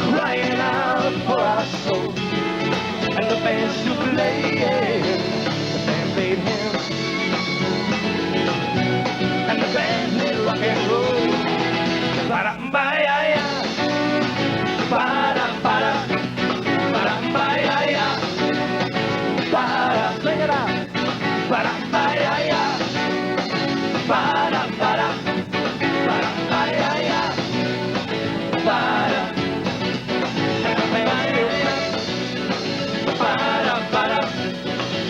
Speaker 2: crying out for our souls. And the band's still playing, the band played hymns, and the band played rock and roll. Ba-da-ba-ya-ya, ba-da-ba-da, ba-da-ba-ya-ya, ba-da, sing it out. Ba-da-ba-ya-ya, ba-da-ba-da, ba-da-ba-ya-ya, ba-da. And the band still playing, ba-da-ba-da,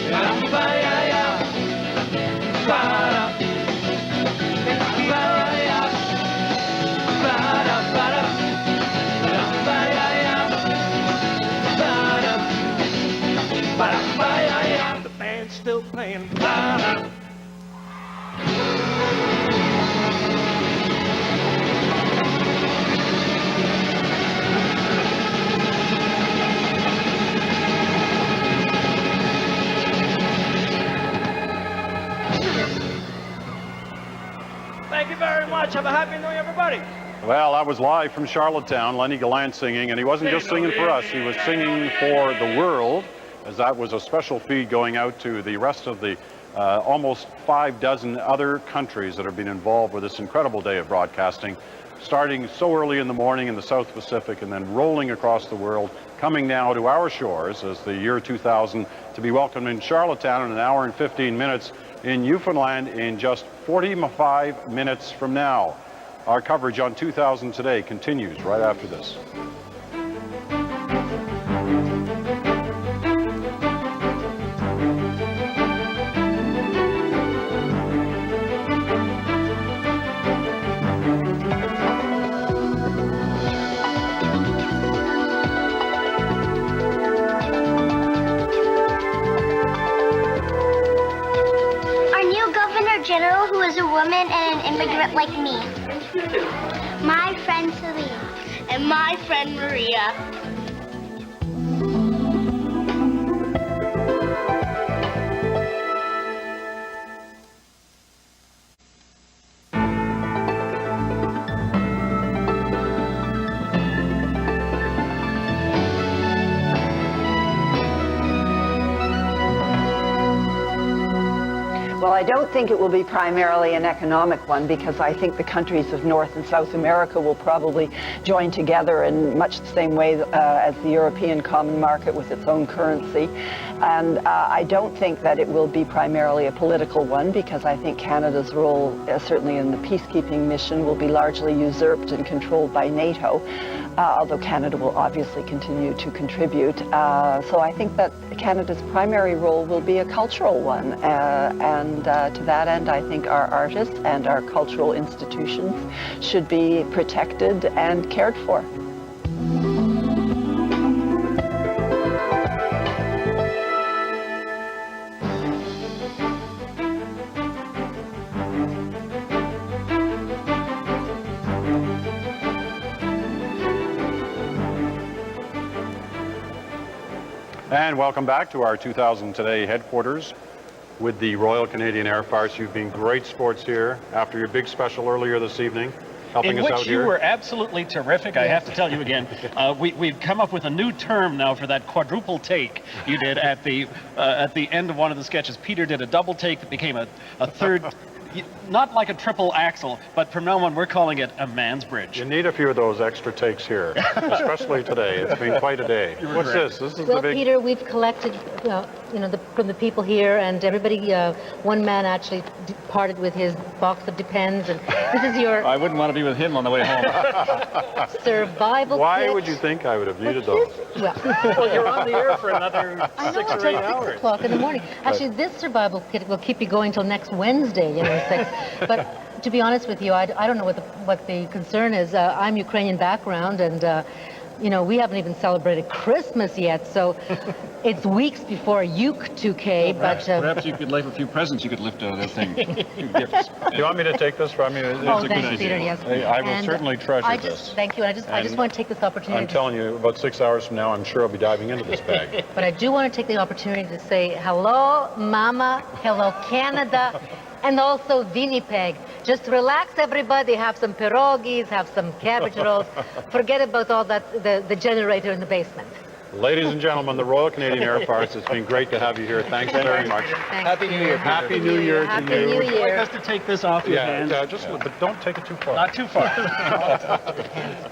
Speaker 2: ba-da-ba-ya-ya, ba-da. Ba-ya-ya, ba-da-ba-da, ba-da-ba-ya-ya, ba-da. Ba-da-ba-ya-ya, the band's still playing, ba-da. Thank you very much. Have a happy New Year, everybody.
Speaker 3: Well, that was live from Charlottetown, Lenny Gallant singing, and he wasn't just singing for us, he was singing for the world, as that was a special feed going out to the rest of the almost 6 other countries that have been involved with this incredible day of broadcasting, starting so early in the morning in the South Pacific and then rolling across the world, coming now to our shores as the year 2000 to be welcomed in Charlottetown in 1 hour and 15 minutes, in Newfoundland in just 45 minutes from now. Our coverage on 2000 Today continues right after this.
Speaker 10: General who is a woman and an immigrant like me. My friend Celine. And my friend Maria.
Speaker 17: Well, I don't think it will be primarily an economic one, because I think the countries of North and South America will probably join together in much the same way as the European Common Market with its own currency. And I don't think that it will be primarily a political one, because I think Canada's role, certainly in the peacekeeping mission, will be largely usurped and controlled by NATO, although Canada will obviously continue to contribute. So I think that Canada's primary role will be a cultural one. And to that end, I think our artists and our cultural institutions should be protected and cared for.
Speaker 3: And welcome back to our 2000 Today headquarters with the Royal Canadian Air Force. You've been great sports here after your big special earlier this evening, helping us out here.
Speaker 19: In which you were absolutely terrific, I have to tell you again. We've come up with a new term now for that quadruple take you did at the end of one of the sketches. Peter did a double take that became a third, not like a triple axle, but from now on we're calling it a Mansbridge.
Speaker 3: You need a few of those extra takes here, especially today. It's been quite a day. What's this? This is
Speaker 18: Well,
Speaker 3: the big...
Speaker 18: Peter, we've collected, from the people here, and everybody, one man actually parted with his box of Depends, and this is your...
Speaker 4: I wouldn't want to be with him on the way home.
Speaker 18: survival
Speaker 3: Why
Speaker 18: kit.
Speaker 3: would you think I would have needed those?
Speaker 19: Well, you're on the air for another 6 or 8 hours.
Speaker 18: 6 o'clock in the morning. Actually, this survival kit will keep you going till next Wednesday, 6. But to be honest with you, I don't know what the concern is. I'm Ukrainian background, and we haven't even celebrated Christmas yet, so it's weeks before Uke 2K.
Speaker 4: Well, perhaps you could leave a few presents. You could lift that thing. Gifts.
Speaker 3: Do you want me to take this from you?
Speaker 18: Oh, thank you, Peter. Yes.
Speaker 3: I will certainly treasure this.
Speaker 18: Thank you. I just want to take this opportunity.
Speaker 3: I'm telling you, about 6 hours from now, I'm sure I'll be diving into this bag.
Speaker 18: But I do want to take the opportunity to say hello, Mama, hello, Canada, and also Winnipeg. Just relax, everybody. Have some pierogies, have some cabbage rolls. Forget about all that, the generator in the basement.
Speaker 3: Ladies and gentlemen, the Royal Canadian Air Force, it's been great to have you here. Thanks very much.
Speaker 19: Happy New Year.
Speaker 3: Happy New Year to you.
Speaker 18: Happy New Year.
Speaker 19: I'd like us to take this off your hands.
Speaker 3: But don't take it too far.
Speaker 19: Not too far.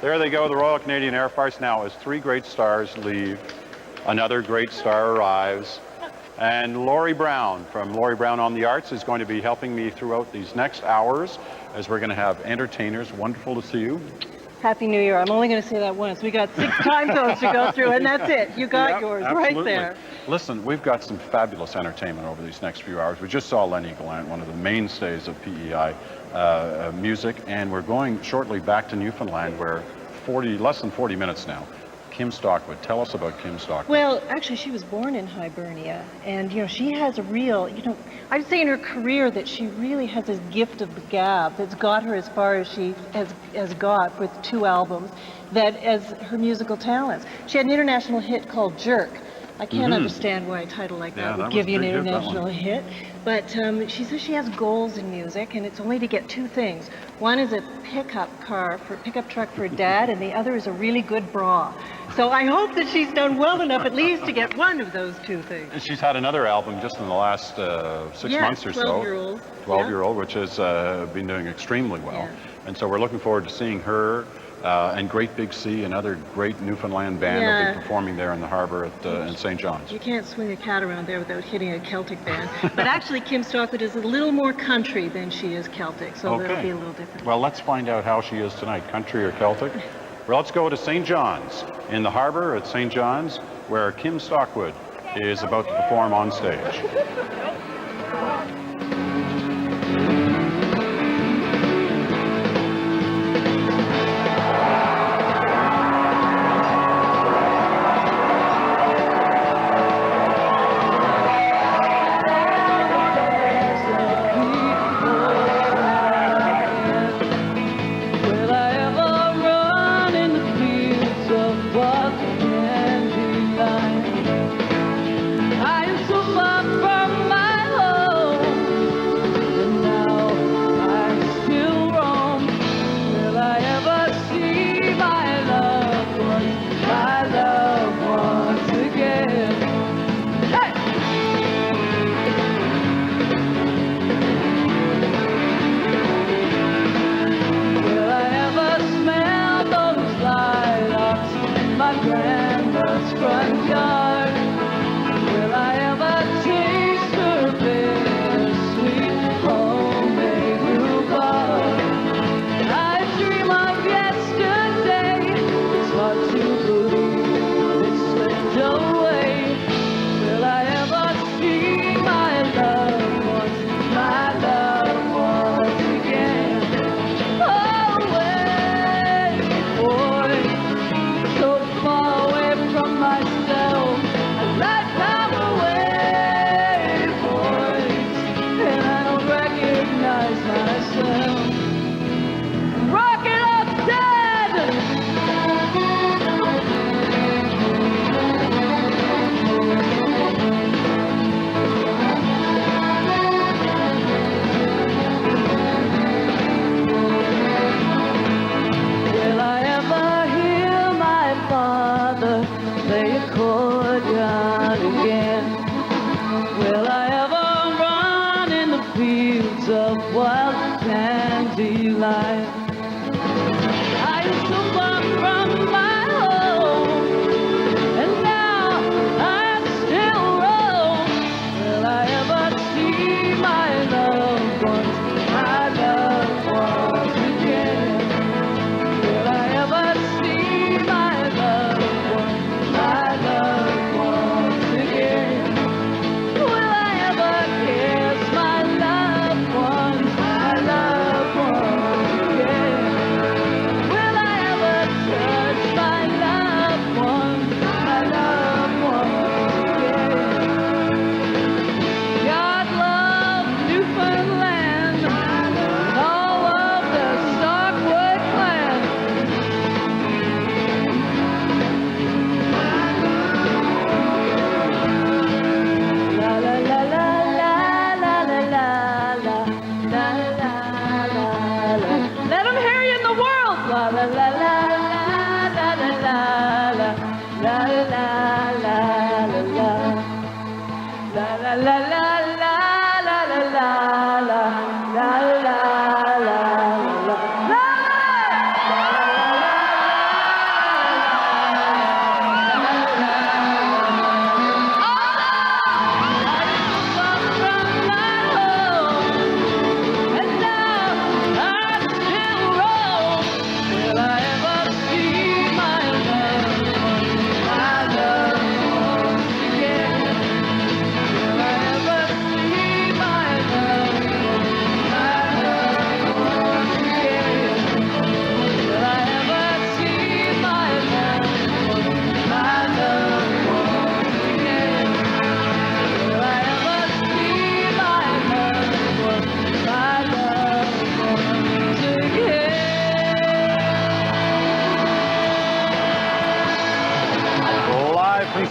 Speaker 3: There they go, the Royal Canadian Air Force. Now, as 3 great stars leave, another great star arrives. And Laurie Brown from Laurie Brown on the Arts is going to be helping me throughout these next hours as we're going to have entertainers. Wonderful to see you.
Speaker 20: Happy New Year. I'm only going to say that once. We got 6 time zones to go through, and that's it. You got yours right there.
Speaker 3: Listen, we've got some fabulous entertainment over these next few hours. We just saw Lenny Gallant, one of the mainstays of PEI music, and we're going shortly back to Newfoundland, where less than 40 minutes now. Kim Stockwood. Tell us about Kim Stockwood.
Speaker 20: Well, actually, she was born in Hibernia, and she has a real, I'd say in her career that she really has this gift of the gab that's got her as far as she has got with 2 albums, that as her musical talents. She had an international hit called Jerk. I can't understand why a title like that would give you an international hit. But she says she has goals in music, and it's only to get 2 things. One is a pickup truck for Dad, and the other is a really good bra. So I hope that she's done well enough at least to get one of those 2 things.
Speaker 3: And she's had another album just in the last 6 months or so.
Speaker 20: 12-year-old.
Speaker 3: 12-year-old, which has been doing extremely well. Yeah. And so we're looking forward to seeing her and Great Big Sea, another great Newfoundland band, will be performing there in the harbor in St. John's.
Speaker 20: You can't swing a cat around there without hitting a Celtic band. But actually, Kim Stockwood is a little more country than she is Celtic, so that'll be a little different.
Speaker 3: Well, let's find out how she is tonight, country or Celtic. Well, let's go to St. John's, in the harbor at St. John's, where Kim Stockwood is about to perform on stage.
Speaker 2: I am so far from my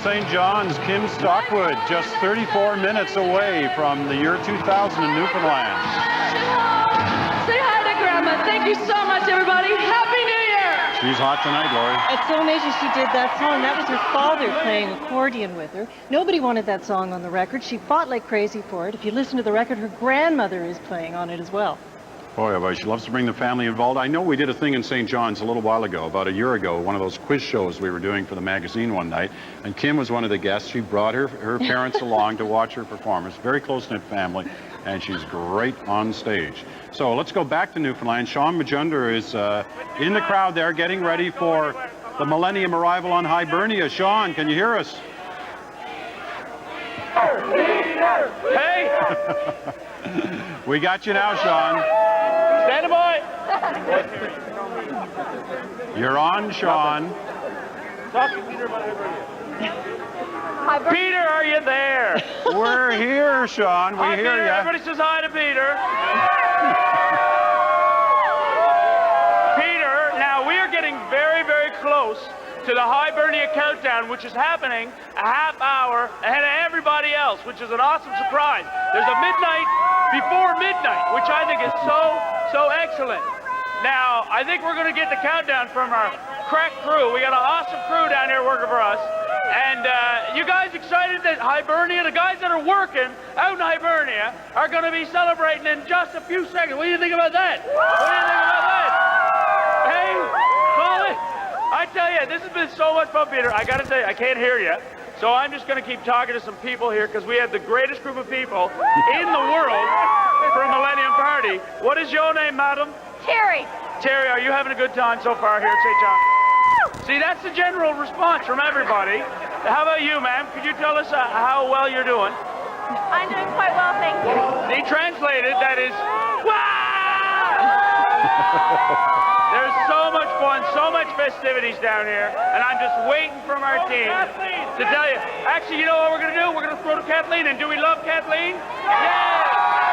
Speaker 3: St. John's, Kim Stockwood, just 34 minutes away from the year 2000 in Newfoundland.
Speaker 21: Say hi to Grandma. Thank you so much, everybody. Happy New Year!
Speaker 3: She's hot tonight, Lori.
Speaker 20: It's so amazing she did that song. That was her father playing accordion with her. Nobody wanted that song on the record. She fought like crazy for it. If you listen to the record, her grandmother is playing on it as well.
Speaker 3: Boy, she loves to bring the family involved. I know we did a thing in St. John's a little while ago, about a year ago, one of those quiz shows we were doing for the magazine one night, and Kim was one of the guests. She brought her parents along to watch her performance. Very close-knit family, and she's great on stage. So let's go back to Newfoundland. Sean Majunder is in the crowd there, getting ready for the Millennium arrival on Hibernia. Sean, can you hear us?
Speaker 22: Hey!
Speaker 3: We got you now, Sean.
Speaker 22: Stand by.
Speaker 3: You're on, Sean.
Speaker 22: Talk to Peter about Hibernia. Peter, are you there?
Speaker 3: We're here, Sean. We
Speaker 22: hi,
Speaker 3: hear
Speaker 22: Peter.
Speaker 3: you.
Speaker 22: Everybody says hi to Peter. Peter, now we are getting very, very close to the Hibernia countdown, which is happening a half hour ahead of everybody else, which is an awesome surprise. There's a midnight before midnight, which I think is so excellent. Now, I think we're going to get the countdown from our crack crew. We got an awesome crew down here working for us. And you guys excited that Hibernia, the guys that are working out in Hibernia, are going to be celebrating in just a few seconds. What do you think about that? What do you think about that? Hey, Colin, I tell you, this has been so much fun, Peter. I got to tell you, I can't hear you. So I'm just going to keep talking to some people here because we have the greatest group of people in the world for a Millennium Party. What is your name, madam?
Speaker 10: Terry.
Speaker 22: Terry, are you having a good time so far here at St. John? See, that's the general response from everybody. How about you, ma'am? Could you tell us how well you're doing?
Speaker 10: I'm doing quite well, thank you.
Speaker 22: He translated, that is, there's so much fun, so much festivities down here, and I'm just waiting for our team to tell you. Actually, you know what we're going to do? We're going to throw to Kathleen, and do we love Kathleen? Yeah!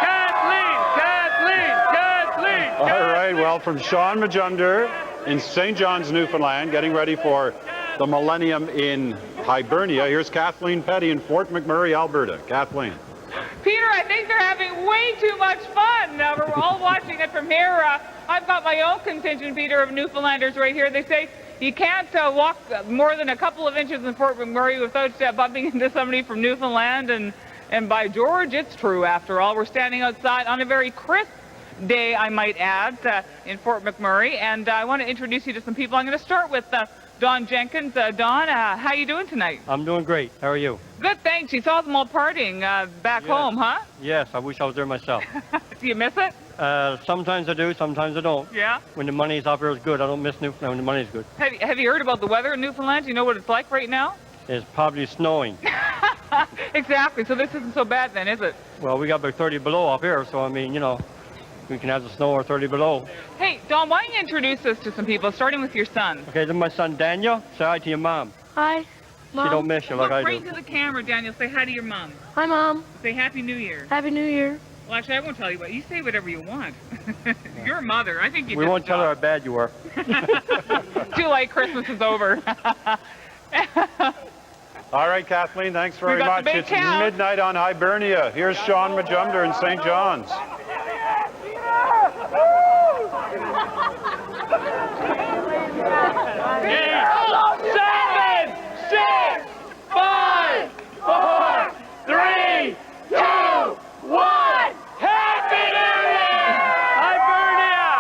Speaker 22: Kathleen! Kathleen! Kathleen!
Speaker 3: All right, well, from Sean Majunder in St. John's, Newfoundland, getting ready for the Millennium in Hibernia, here's Kathleen Petty in Fort McMurray, Alberta. Kathleen.
Speaker 5: Peter, I think they're having way too much fun. We're all watching it from here. I've got my own contingent, Peter, of Newfoundlanders right here. They say you can't walk more than a couple of inches in Fort McMurray without bumping into somebody from Newfoundland. And by George, it's true, after all. We're standing outside on a very crisp day, I might add, in Fort McMurray. And I want to introduce you to some people. I'm going to start with Don Jenkins. Don, how you doing tonight?
Speaker 23: I'm doing great. How are you?
Speaker 5: Good, thanks. You saw them all partying back home, huh?
Speaker 23: Yes, I wish I was there myself.
Speaker 5: Do you miss it?
Speaker 23: Sometimes I do, sometimes I don't.
Speaker 5: Yeah?
Speaker 23: When the money's up here, it's good. I don't miss Newfoundland when the money's good.
Speaker 5: Have you heard about the weather in Newfoundland? Do you know what it's like right now?
Speaker 23: It's probably snowing.
Speaker 5: Exactly. So this isn't so bad then, is it?
Speaker 23: Well, we got about 30 below up here, so I mean, you know, we can have the snow or 30 below.
Speaker 5: Hey, Don, why don't you introduce us to some people, starting with your son?
Speaker 23: Okay, then my son Daniel. Say hi to your mom.
Speaker 10: Hi, Mom.
Speaker 23: She don't miss you like I do.
Speaker 5: Look right to the camera, Daniel. Say hi to your mom.
Speaker 10: Hi, Mom.
Speaker 5: Say Happy New Year.
Speaker 10: Happy New Year.
Speaker 5: Well, actually, I won't tell you what. You say whatever you want. You're a mother. I think you
Speaker 23: We won't tell her how bad you are.
Speaker 5: Too late. Christmas is over.
Speaker 3: All right, Kathleen, thanks very
Speaker 5: got
Speaker 3: much.
Speaker 5: the big
Speaker 3: It's
Speaker 5: count.
Speaker 3: midnight on Hibernia. Here's Sean Majunder in St. John's.
Speaker 22: 7, 6, 5, 4, 3, 2, 1. Happy New Year! Hibernia!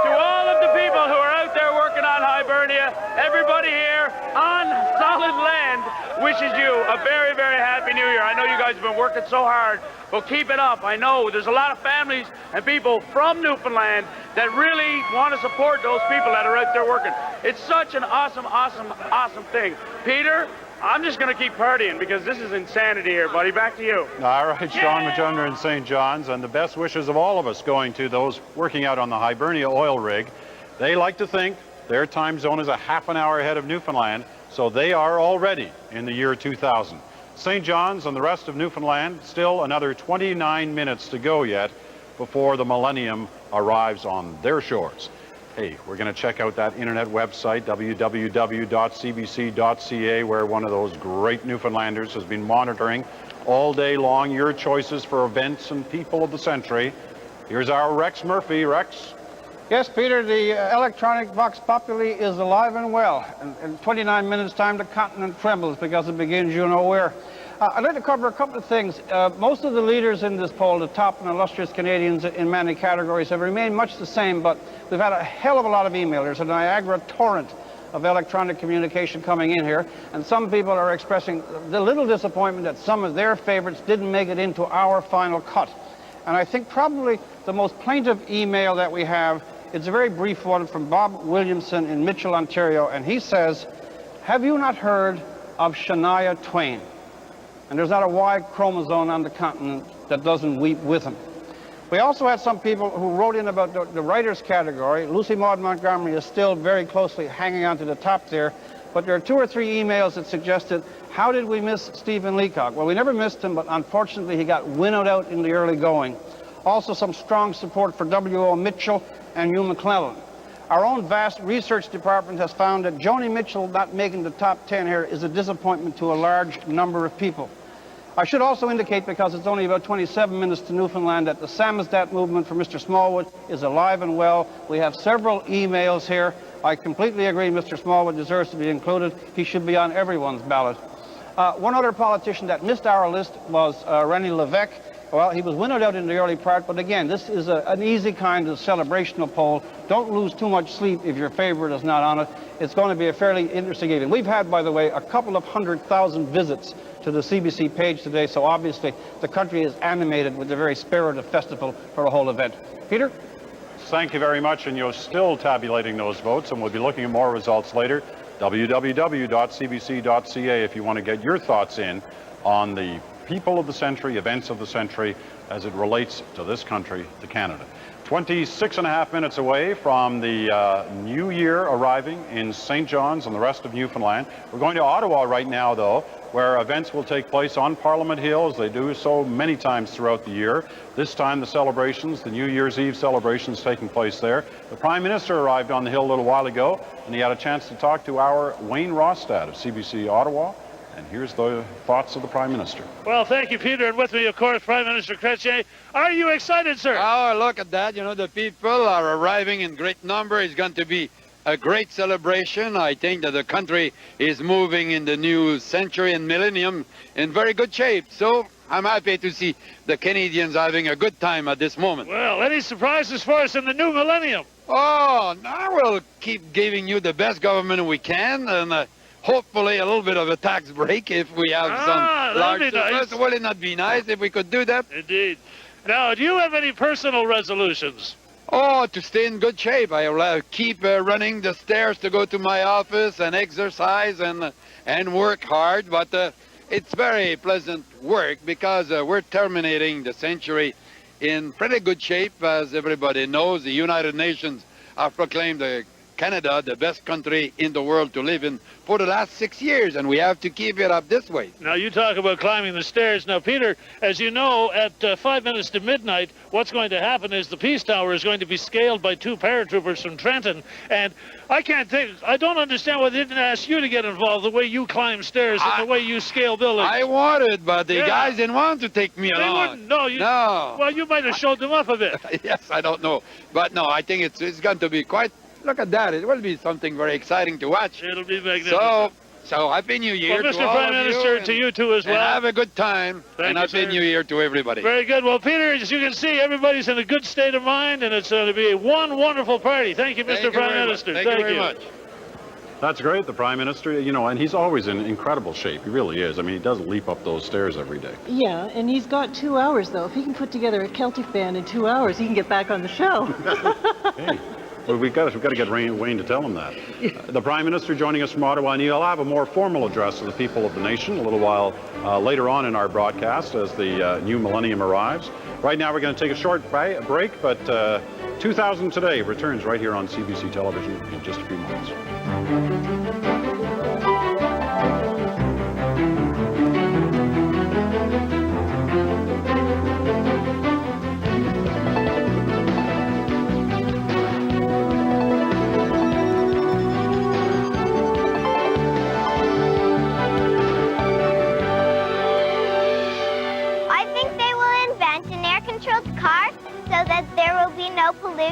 Speaker 22: To all of the people who are out there working on Hibernia, everybody here on solid land wishes you a very, very happy New Year. I know you guys have been working so hard, but keep it up. I know there's a lot of families and people from Newfoundland that really want to support those people that are out there working. It's such an awesome, awesome, awesome thing. Peter, I'm just going to keep partying because this is insanity here, buddy. Back to you.
Speaker 3: All right, Sean Majunder in St. John's, and the best wishes of all of us going to those working out on the Hibernia oil rig. They like to think their time zone is a half an hour ahead of Newfoundland, so they are already in the year 2000. St. John's and the rest of Newfoundland, still another 29 minutes to go yet before the Millennium arrives on their shores. Hey, we're going to check out that internet website, www.cbc.ca, where one of those great Newfoundlanders has been monitoring all day long your choices for events and people of the century. Here's our Rex Murphy. Rex?
Speaker 9: Yes, Peter, the electronic vox populi is alive and well. In 29 minutes' time, the continent trembles because it begins you know where. I'd like to cover a couple of things. Most of the leaders in this poll, the top and illustrious Canadians in many categories, have remained much the same, but we've had a hell of a lot of email. There's a Niagara torrent of electronic communication coming in here, and some people are expressing the little disappointment that some of their favorites didn't make it into our final cut. And I think probably the most plaintive email that we have, it's a very brief one from Bob Williamson in Mitchell, Ontario, and he says, "Have you not heard of Shania Twain?" And there's not a Y chromosome on the continent that doesn't weep with him. We also had some people who wrote in about the writers category. Lucy Maud Montgomery is still very closely hanging on to the top there, but there are 2 or 3 emails that suggested, how did we miss Stephen Leacock? Well, we never missed him, but unfortunately he got winnowed out in the early going. Also some strong support for W.O. Mitchell and Hugh McClellan. Our own vast research department has found that Joni Mitchell not making the top 10 here is a disappointment to a large number of people. I should also indicate, because it's only about 27 minutes to Newfoundland, that the Samizdat movement for Mr. Smallwood is alive and well. We have several emails here. I completely agree Mr. Smallwood deserves to be included. He should be on everyone's ballot. One other politician that missed our list was René Lévesque. Well, he was winnowed out in the early part, but again, this is an easy kind of celebrational poll. Don't lose too much sleep if your favorite is not on it. It's going to be a fairly interesting evening. We've had, by the way, a couple of 100,000 visits to the CBC page today, so obviously the country is animated with the very spirit of festival for the whole event. Peter?
Speaker 3: Thank you very much, and you're still tabulating those votes, and we'll be looking at more results later. www.cbc.ca if you want to get your thoughts in on the people of the century, events of the century, as it relates to this country, to Canada. 26.5 minutes away from the new year arriving in St. John's and the rest of Newfoundland. We're going to Ottawa right now, though, where events will take place on Parliament Hill, as they do so many times throughout the year. This time the celebrations, the New Year's Eve celebrations, taking place there. The Prime Minister arrived on the Hill a little while ago, and he had a chance to talk to our Wayne Rostad of CBC Ottawa. And here's the thoughts of the Prime Minister.
Speaker 22: Well, thank you, Peter. And with me, of course, Prime Minister Chrétien. Are you excited, sir?
Speaker 6: Oh, look at that. You know, the people are arriving in great number. It's going to be a great celebration. I think that the country is moving in the new century and millennium in very good shape. So I'm happy to see the Canadians having a good time at this moment.
Speaker 22: Well, any surprises for us in the new millennium?
Speaker 6: Oh, now we'll keep giving you the best government we can, and hopefully a little bit of a tax break if we have some large surplus. Nice. Will it not be nice if we could do that?
Speaker 22: Indeed. Now, do you have any personal resolutions?
Speaker 6: Oh, to stay in good shape. I will keep running the stairs to go to my office and exercise and work hard. But it's very pleasant work because we're terminating the century in pretty good shape. As everybody knows, the United Nations have proclaimed Canada the best country in the world to live in for the last 6 years, and we have to keep it up this way.
Speaker 22: Now, you talk about climbing the stairs. Now, Peter, as you know, at 5 minutes to midnight, what's going to happen is the Peace Tower is going to be scaled by 2 paratroopers from Trenton, and I don't understand why they didn't ask you to get involved, the way you climb stairs and the way you scale buildings.
Speaker 6: I wanted, but the guys didn't want to take me along.
Speaker 22: They wouldn't. No. Well, you might have showed them up a bit.
Speaker 6: Yes, I don't know. But no, I think it's going to be quite... Look at that. It will be something very exciting to watch.
Speaker 22: It'll be magnificent.
Speaker 6: So Happy New Year
Speaker 22: to
Speaker 6: all
Speaker 22: Prime
Speaker 6: of
Speaker 22: Minister, to you too as well.
Speaker 6: And have a good time. And Happy New Year to everybody.
Speaker 22: Very good. Well, Peter, as you can see, everybody's in a good state of mind, and it's going to be one wonderful party. Thank you, Mr. Prime Minister.
Speaker 6: Thank you very much.
Speaker 3: That's great, the Prime Minister, you know, and he's always in incredible shape. He really is. I mean, he does leap up those stairs every day.
Speaker 20: Yeah, and he's got 2 hours, though. If he can put together a Celtic band in 2 hours, he can get back on the show.
Speaker 3: Hey. Well, we've got to get Wayne to tell him that. The Prime Minister joining us from Ottawa, and he'll have a more formal address to the people of the nation a little while later on in our broadcast as the new millennium arrives. Right now we're going to take a short break, but 2000 Today returns right here on CBC television in just a few moments.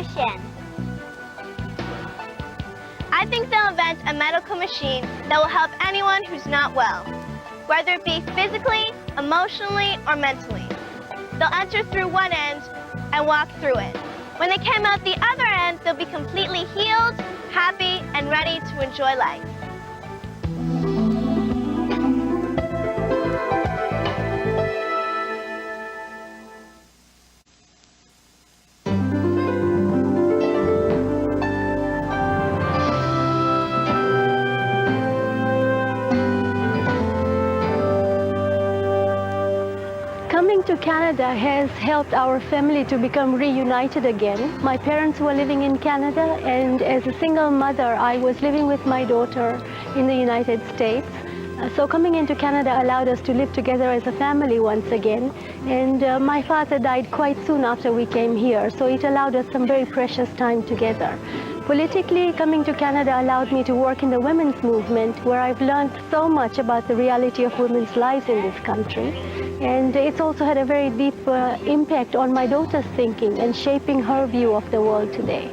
Speaker 10: solution. I think they'll invent a medical machine that will help anyone who's not well, whether it be physically, emotionally, or mentally. They'll enter through one end and walk through it. When they come out the other end, they'll be completely healed, happy, and ready to enjoy life.
Speaker 7: Coming to Canada has helped our family to become reunited again. My parents were living in Canada, and as a single mother, I was living with my daughter in the United States. So coming into Canada allowed us to live together as a family once again. And my father died quite soon after we came here, so it allowed us some very precious time together. Politically, coming to Canada allowed me to work in the women's movement, where I've learned so much about the reality of women's lives in this country. And it's also had a very deep impact on my daughter's thinking and shaping her view of the world today.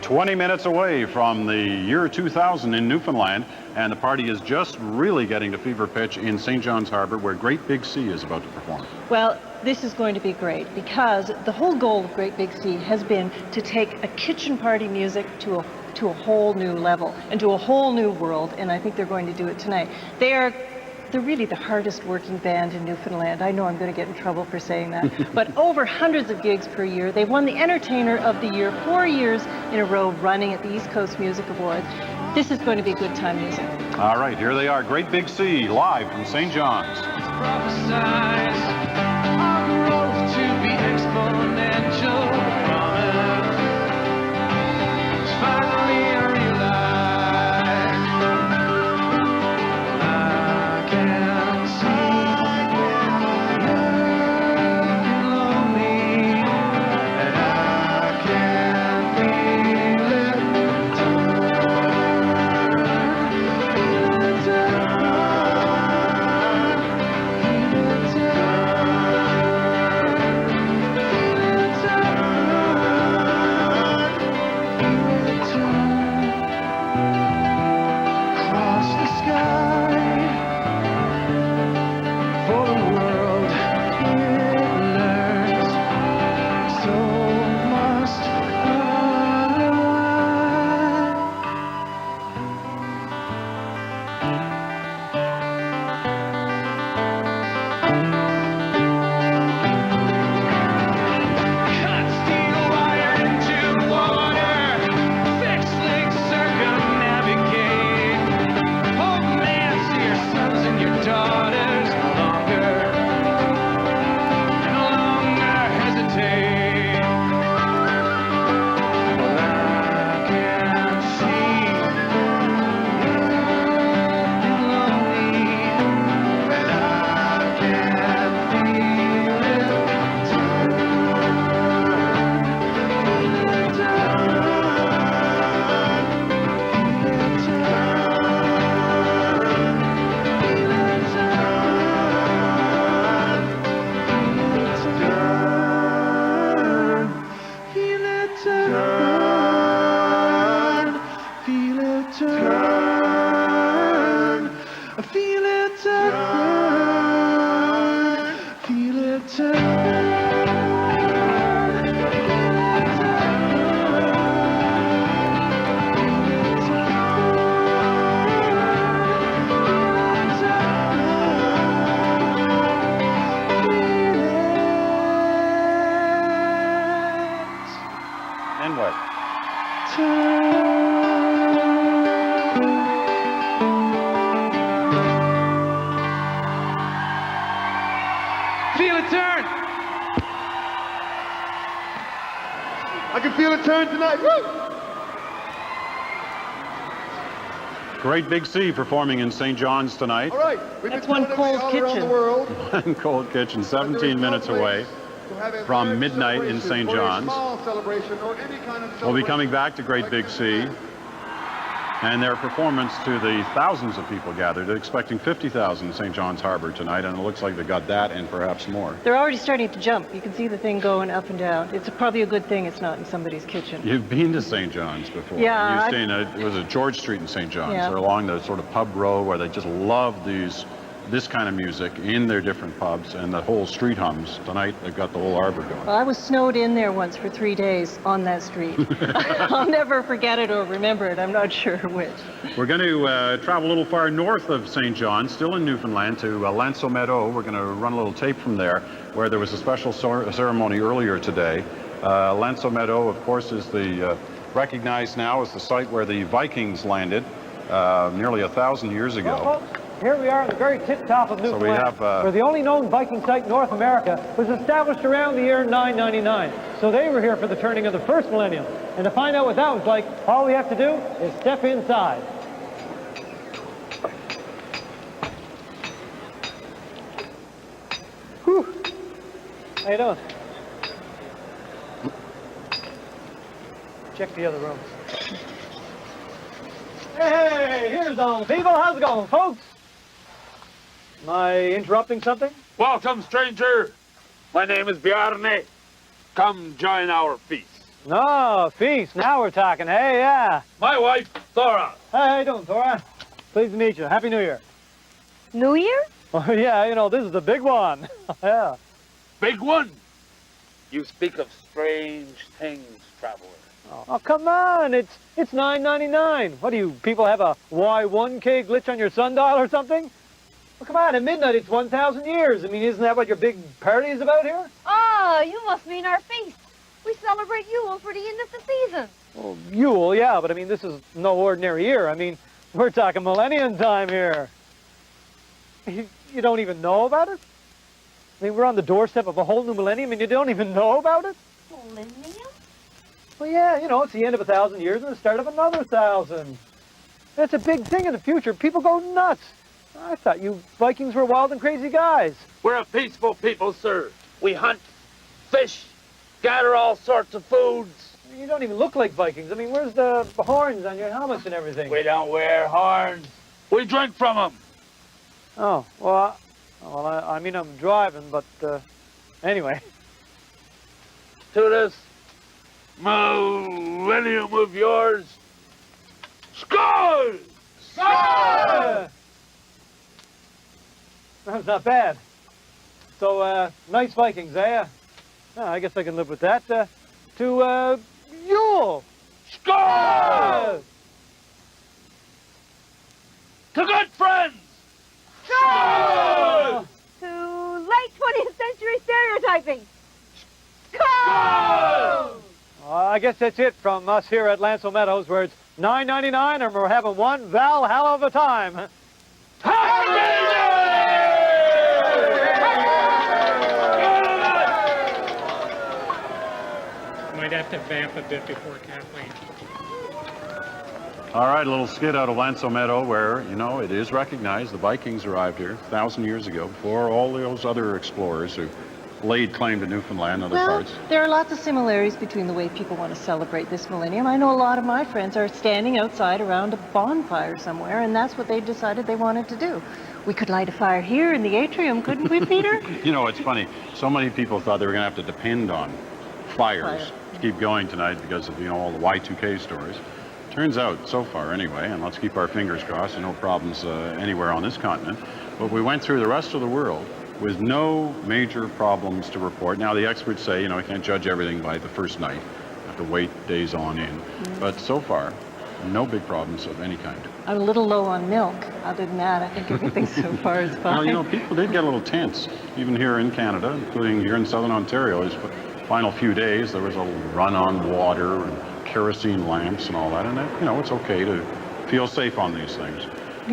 Speaker 3: 20 minutes away from the year 2000 in Newfoundland, and the party is just really getting to fever pitch in St. John's Harbour, where Great Big Sea is about to perform.
Speaker 20: Well, this is going to be great because the whole goal of Great Big Sea has been to take a kitchen party music to a whole new level and to a whole new world, and I think they're going to do it tonight. They're really the hardest working band in Newfoundland. I know I'm going to get in trouble for saying that, but over hundreds of gigs per year. They've won the Entertainer of the Year 4 years in a row running at the East Coast Music Awards. This is going to be good time music.
Speaker 3: All right, here they are, Great Big Sea, live from St. John's.
Speaker 11: Feel it turn. I can feel it turn tonight. Woo!
Speaker 3: Great Big Sea performing in St. John's tonight.
Speaker 11: All right.
Speaker 20: That's one cold kitchen.
Speaker 3: One cold kitchen, 17 minutes away. from midnight in St. John's. We'll be coming back to Great Big Sea, and their performance to the thousands of people gathered. They're expecting 50,000 in St. John's Harbor tonight, and it looks like they got that and perhaps more.
Speaker 20: They're already starting to jump. You can see the thing going up and down. It's probably a good thing it's not in somebody's kitchen.
Speaker 3: You've been to St. John's before.
Speaker 20: Yeah.
Speaker 3: You've seen it was at George Street in St. John's.
Speaker 20: Yeah.
Speaker 3: They're along the sort of pub row where they just love this kind of music in their different pubs, and the whole street hums. Tonight they've got the whole harbor going.
Speaker 20: Well, I was snowed in there once for 3 days on that street. I'll never forget it or remember it. I'm not sure which.
Speaker 3: We're going to travel a little far north of St. John's, still in Newfoundland, to Lanceau Meadow. We're going to run a little tape from there, where there was a special ceremony earlier today. Lanceau Meadow, of course, is recognized now as the site where the Vikings landed nearly 1,000 years ago.
Speaker 13: Here we are at the very tip top of Newfoundland,
Speaker 3: So we have,
Speaker 13: where the only known Viking site in North America was established around the year 999. So they were here for the turning of the first millennium. And to find out what that was like, all we have to do is step inside. Whew. How you doing? Check the other rooms. Hey, here's all the people. How's it going, folks? Am I interrupting something?
Speaker 22: Welcome, stranger. My name is Bjarne. Come join our feast.
Speaker 13: No, feast. Now we're talking. Hey, yeah.
Speaker 22: My wife, Thora.
Speaker 13: Hey, how you doing, Thora? Pleased to meet you. Happy New Year.
Speaker 10: New Year?
Speaker 13: Oh, yeah, you know, this is the big one. Yeah.
Speaker 22: Big one? You speak of strange things, traveler.
Speaker 13: Oh, come on. It's $9.99. What do you people have a Y1K glitch on your sundial or something? Well, come on, at midnight it's 1,000 years. I mean, isn't that what your big party is about here?
Speaker 14: Oh, you must mean our feast. We celebrate Yule for the end of the season.
Speaker 13: Well, Yule, yeah, but I mean, this is no ordinary year. I mean, we're talking millennium time here. You don't even know about it? I mean, we're on the doorstep of a whole new millennium and you don't even know about it?
Speaker 14: Millennium?
Speaker 13: Well, yeah, you know, it's the end of 1,000 years and the start of another 1,000. That's a big thing in the future. People go nuts. I thought you Vikings were wild and crazy guys.
Speaker 22: We're a peaceful people, sir. We hunt, fish, gather all sorts of foods.
Speaker 13: You don't even look like Vikings. I mean, where's the horns on your helmets and everything?
Speaker 22: We don't wear horns. We drink from them.
Speaker 13: Oh, well, I mean, I'm driving, but anyway.
Speaker 22: To this millennium of yours. Sky!
Speaker 13: Sky! That's not bad. So, nice Vikings, eh? Oh, I guess I can live with that. To Yule!
Speaker 22: Sky! To good friends!
Speaker 14: Sky! To late 20th century stereotyping. Sky!
Speaker 13: I guess that's it from us here at Lanceau Meadows, where it's $9.99 and we're having one Valhalla of a time.
Speaker 15: Might have to vamp a bit before Kathleen.
Speaker 3: All right, a little skit out of Lanceau Meadow where, you know, it is recognized the Vikings arrived here 1,000 years ago before all those other explorers who laid claim to Newfoundland and other
Speaker 20: Well,
Speaker 3: parts.
Speaker 20: there are lots of similarities between the way people want to celebrate this millennium. I know a lot of my friends are standing outside around a bonfire somewhere, and that's what they decided they wanted to do. We could light a fire here in the atrium, couldn't we, Peter?
Speaker 3: You know, it's funny. So many people thought they were going to have to depend on fires to keep going tonight because of, you know, all the Y2K stories. Turns out, so far anyway, and let's keep our fingers crossed, no problems anywhere on this continent, but we went through the rest of the world with no major problems to report. Now, the experts say, you know, you can't judge everything by the first night. You have to wait days on in. But so far, no big problems of any kind.
Speaker 20: I'm a little low on milk. Other than that, I think everything so far is fine.
Speaker 3: Well, you know, people did get a little tense, even here in Canada, including here in southern Ontario. These final few days, there was a run on water and kerosene lamps and all that, and that, you know, it's okay to feel safe on these things.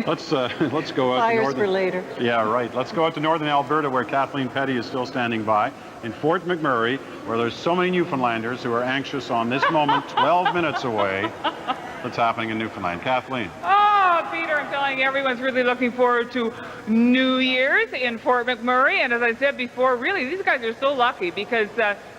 Speaker 3: Let's go out
Speaker 20: Fires
Speaker 3: to northern...
Speaker 20: for later.
Speaker 3: Yeah, right. Let's go out to northern Alberta, where Kathleen Petty is still standing by, in Fort McMurray, where there's so many Newfoundlanders who are anxious on this moment, 12 minutes away, that's happening in Newfoundland. Kathleen.
Speaker 22: Ah,
Speaker 5: Peter, I'm telling you, everyone's really looking forward to New Year's in Fort McMurray. And as I said before, really, these guys are so lucky because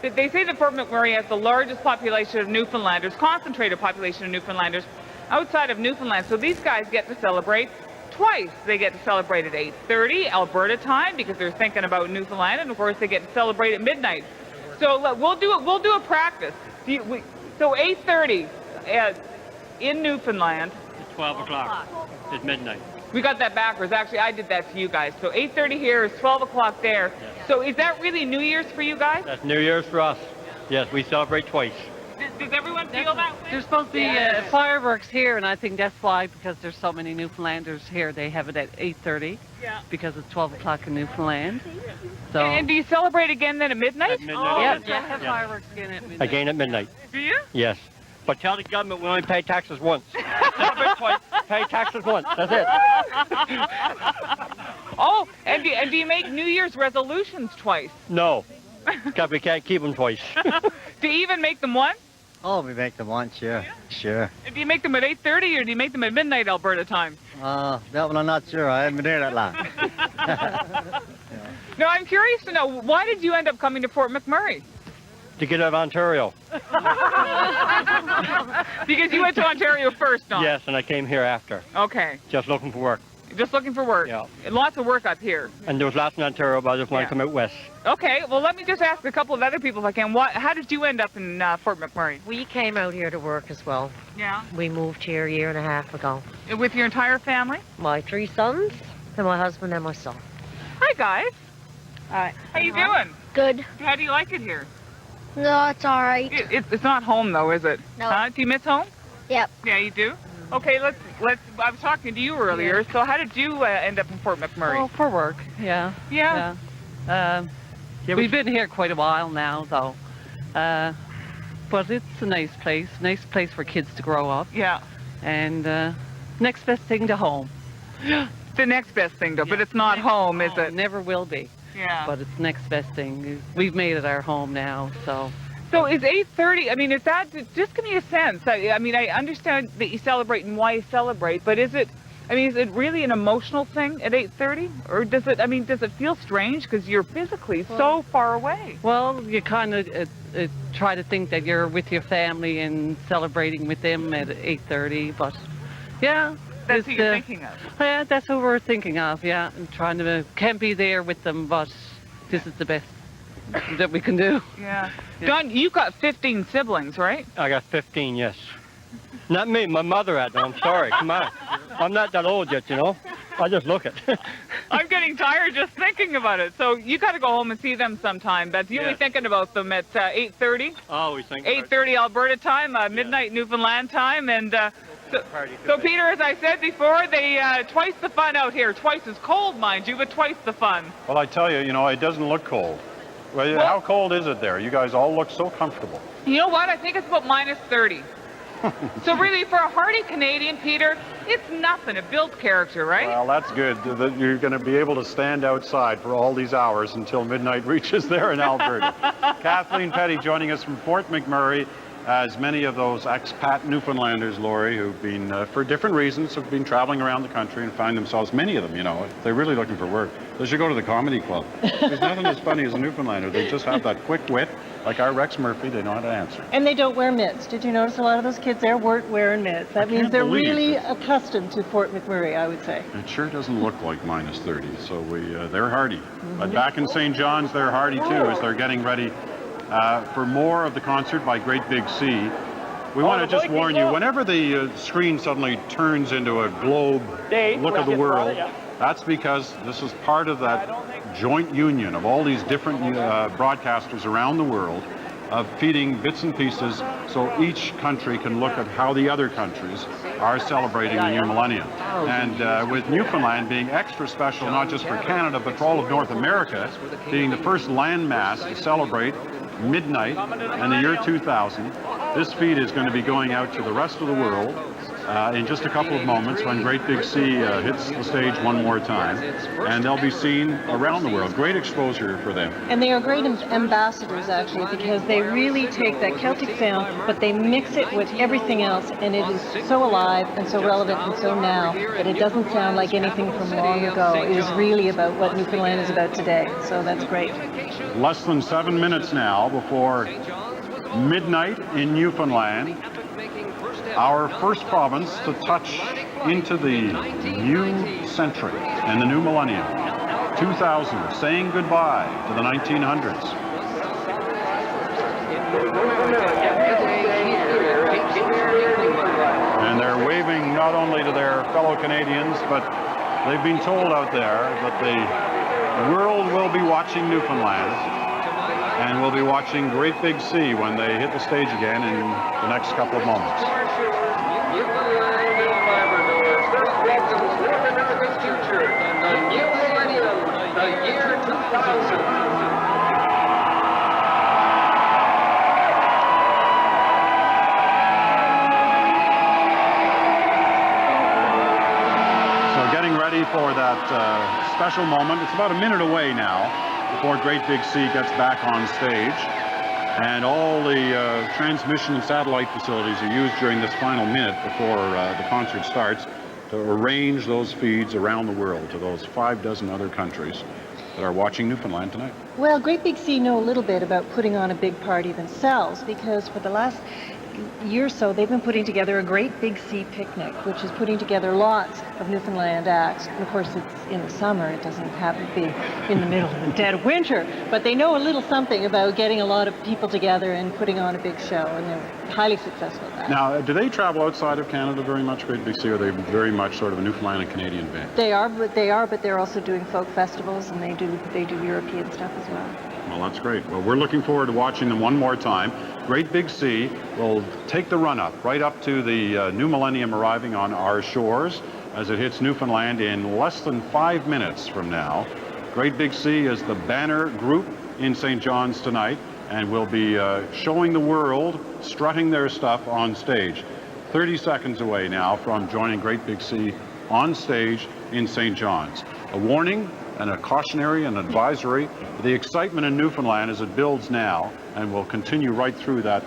Speaker 5: they say that Fort McMurray has the largest population of Newfoundlanders, concentrated population of Newfoundlanders outside of Newfoundland. So these guys get to celebrate twice. They get to celebrate at 8:30 Alberta time because they're thinking about Newfoundland, and of course they get to celebrate at midnight. So we'll do a practice. So 8:30 in Newfoundland.
Speaker 23: It's 12 o'clock. It's midnight.
Speaker 5: We got that backwards. Actually, I did that to you guys. So 8:30 here is 12 o'clock there. Yes. So is that really New Year's for you guys?
Speaker 23: That's New Year's for us. Yes, we celebrate twice.
Speaker 5: Does everyone feel that way?
Speaker 1: There's supposed to be fireworks here, and I think that's why, because there's so many Newfoundlanders here, they have it at 8:30.
Speaker 5: Yeah.
Speaker 1: Because it's 12 o'clock in Newfoundland. So.
Speaker 5: And do you celebrate again then at midnight?
Speaker 23: At midnight.
Speaker 1: Oh, yes, we'll have fireworks again at midnight.
Speaker 23: Again at midnight.
Speaker 5: Do you?
Speaker 23: Yes. But tell the government we only pay taxes once. Celebrate twice, pay taxes once. That's it.
Speaker 5: Oh, and do you make New Year's resolutions twice?
Speaker 23: No, because we can't keep them twice.
Speaker 5: Do you even make them once?
Speaker 12: Oh, we make them once, yeah. Sure.
Speaker 5: And do you make them at 8:30 or do you make them at midnight Alberta time?
Speaker 12: That one I'm not sure. I haven't been there that long.
Speaker 5: No, I'm curious to know, why did you end up coming to Fort McMurray?
Speaker 23: To get out of Ontario.
Speaker 5: Because you went to Ontario first, no?
Speaker 23: Yes, and I came here after.
Speaker 5: Okay.
Speaker 23: Just looking for work.
Speaker 5: Just looking for work?
Speaker 23: Yeah.
Speaker 5: Lots of work up here.
Speaker 23: And there was lots in Ontario, but I just want to come out west.
Speaker 5: Okay, well, let me just ask a couple of other people if I can. How did you end up in Fort McMurray?
Speaker 16: We came out here to work as well.
Speaker 5: Yeah.
Speaker 16: We moved here a year and a half ago.
Speaker 5: With your entire family?
Speaker 16: My 3 sons, and my husband and my son.
Speaker 5: Hi, guys.
Speaker 10: Hi.
Speaker 5: How you doing?
Speaker 10: Good.
Speaker 5: How do you like it here?
Speaker 10: No, it's all right.
Speaker 5: It's not home, though, is it?
Speaker 10: No.
Speaker 5: Huh? Do you miss home?
Speaker 10: Yep.
Speaker 5: Yeah, you do? Okay, let's. I was talking to you earlier. So how did you end up in Fort McMurray?
Speaker 1: Oh, for work, yeah.
Speaker 5: Yeah?
Speaker 1: We've been here quite a while now, though. But it's a nice place for kids to grow up.
Speaker 5: Yeah.
Speaker 1: And next best thing to home.
Speaker 5: The next best thing, though, but it's not home, is it?
Speaker 1: Never will be.
Speaker 5: Yeah.
Speaker 1: But it's next best thing. We've made it our home now, so.
Speaker 5: So is 8:30, I mean, is that, just give me a sense. I mean, I understand that you celebrate and why you celebrate, but is it really an emotional thing at 8:30? Or does it feel strange because you're physically so far away?
Speaker 1: Well, you kind of try to think that you're with your family and celebrating with them at 8:30, but yeah.
Speaker 5: That's who you're thinking of?
Speaker 1: Yeah, that's who we're thinking of, yeah. And trying to, can't be there with them, but this is the best that we can do.
Speaker 5: Yeah. John, you've got 15 siblings, right?
Speaker 23: I got 15, yes. Not me, my mother had them. I'm sorry, come on. I'm not that old yet, you know. I just look it.
Speaker 5: I'm getting tired just thinking about it. So you got to go home and see them sometime. But you'll be thinking about them at 8:30?
Speaker 23: Always thinking
Speaker 5: 8:30 Alberta time, midnight Newfoundland time, and so Peter, as I said before, they twice the fun out here. Twice as cold, mind you, but twice the fun.
Speaker 3: Well, I tell you, it doesn't look cold. Well, how cold is it there? You guys all look so comfortable.
Speaker 5: You know what? I think it's about minus 30. So really, for a hardy Canadian, Peter, it's nothing. It builds character, right?
Speaker 3: Well, that's good. That you're going to be able to stand outside for all these hours until midnight reaches there in Alberta. Kathleen Petty joining us from Fort McMurray. As many of those expat Newfoundlanders, Laurie, who've been, for different reasons, have been traveling around the country and find themselves, many of them, they're really looking for work. They should go to the comedy club. There's nothing as funny as a Newfoundlander. They just have that quick wit, like our Rex Murphy, they know how to answer.
Speaker 20: And they don't wear mitts. Did you notice a lot of those kids there weren't wearing mitts? That means they're really accustomed to Fort McMurray, I would say.
Speaker 3: It sure doesn't look like minus 30, so they're hardy. But back in St. John's, they're hardy too, as they're getting ready for more of the concert by Great Big Sea. We want to just warn you, whenever the screen suddenly turns into a globe look of the world, that's because this is part of that joint union of all these different broadcasters around the world of feeding bits and pieces so each country can look at how the other countries are celebrating the new millennium. And with Newfoundland being extra special, not just for Canada, but for all of North America, being the first landmass to celebrate midnight in the year 2000, This feed is going to be going out to the rest of the world in just a couple of moments when Great Big Sea hits the stage one more time. And they'll be seen around the world. Great exposure for them.
Speaker 20: And they are great ambassadors, actually, because they really take that Celtic sound, but they mix it with everything else, and it is so alive and so relevant and so now that it doesn't sound like anything from long ago. It is really about what Newfoundland is about today, so that's great.
Speaker 3: Less than 7 minutes now before midnight in Newfoundland. Our first province to touch into the new century and the new millennium. 2000, saying goodbye to the 1900s. And they're waving not only to their fellow Canadians, but they've been told out there that the world will be watching Newfoundland and will be watching Great Big Sea when they hit the stage again in the next couple of moments. For that special moment. It's about a minute away now before Great Big Sea gets back on stage, and all the transmission and satellite facilities are used during this final minute before the concert starts to arrange those feeds around the world to those 6 other countries that are watching Newfoundland tonight.
Speaker 20: Well, Great Big Sea know a little bit about putting on a big party themselves, because for the last year or so they've been putting together a Great Big Sea picnic, which is putting together lots of Newfoundland acts. And of course, it's in the summer, it doesn't happen to be in the middle of the dead of winter, but they know a little something about getting a lot of people together and putting on a big show, and they're highly successful at that.
Speaker 3: Now, do they travel outside of Canada very much, Great Big Sea, or are they very much sort of a Newfoundland and Canadian band?
Speaker 20: They are, but they're also doing folk festivals, and they do European stuff as well.
Speaker 3: Well, that's great. Well, we're looking forward to watching them one more time. Great Big Sea will take the run-up right up to the new millennium arriving on our shores as it hits Newfoundland in less than 5 minutes from now. Great Big Sea is the banner group in St. John's tonight, and will be showing the world, strutting their stuff on stage. 30 seconds away now from joining Great Big Sea on stage in St. John's. A warning and a cautionary and advisory. The excitement in Newfoundland as it builds now and will continue right through that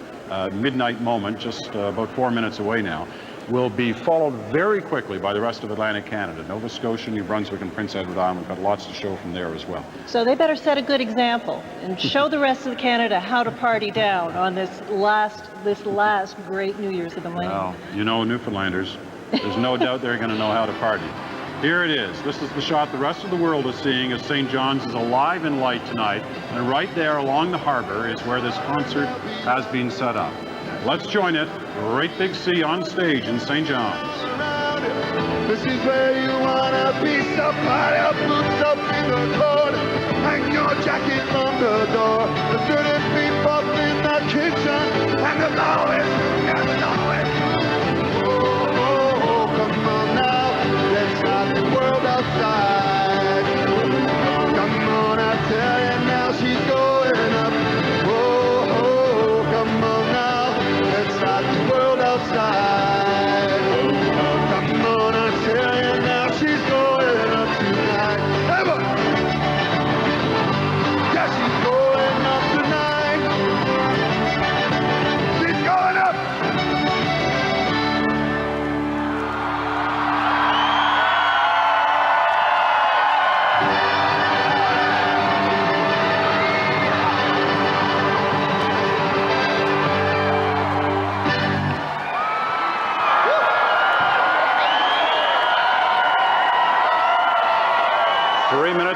Speaker 3: midnight moment, just about 4 minutes away now, will be followed very quickly by the rest of Atlantic Canada. Nova Scotia, New Brunswick, and Prince Edward Island. We've got lots to show from there as well.
Speaker 20: So they better set a good example and show the rest of Canada how to party down on this last great New Year's of the millennium.
Speaker 3: Well, you know, Newfoundlanders, there's no doubt they're going to know how to party. Here it is. This is the shot the rest of the world is seeing as St. John's is alive in light tonight. And right there along the harbor is where this concert has been set up. Let's join it. Great Big Sea on stage in St. John's.
Speaker 11: This is where you wanna be, so put your boots up in the cold, hang your jacket on the door. The dirty people in the kitchen, and the lowest, and the lowest. Oh, oh, oh, come on now, let's start the world outside. Come on, I tell you now, she's going up. Oh, oh, come on now, let's start the world outside.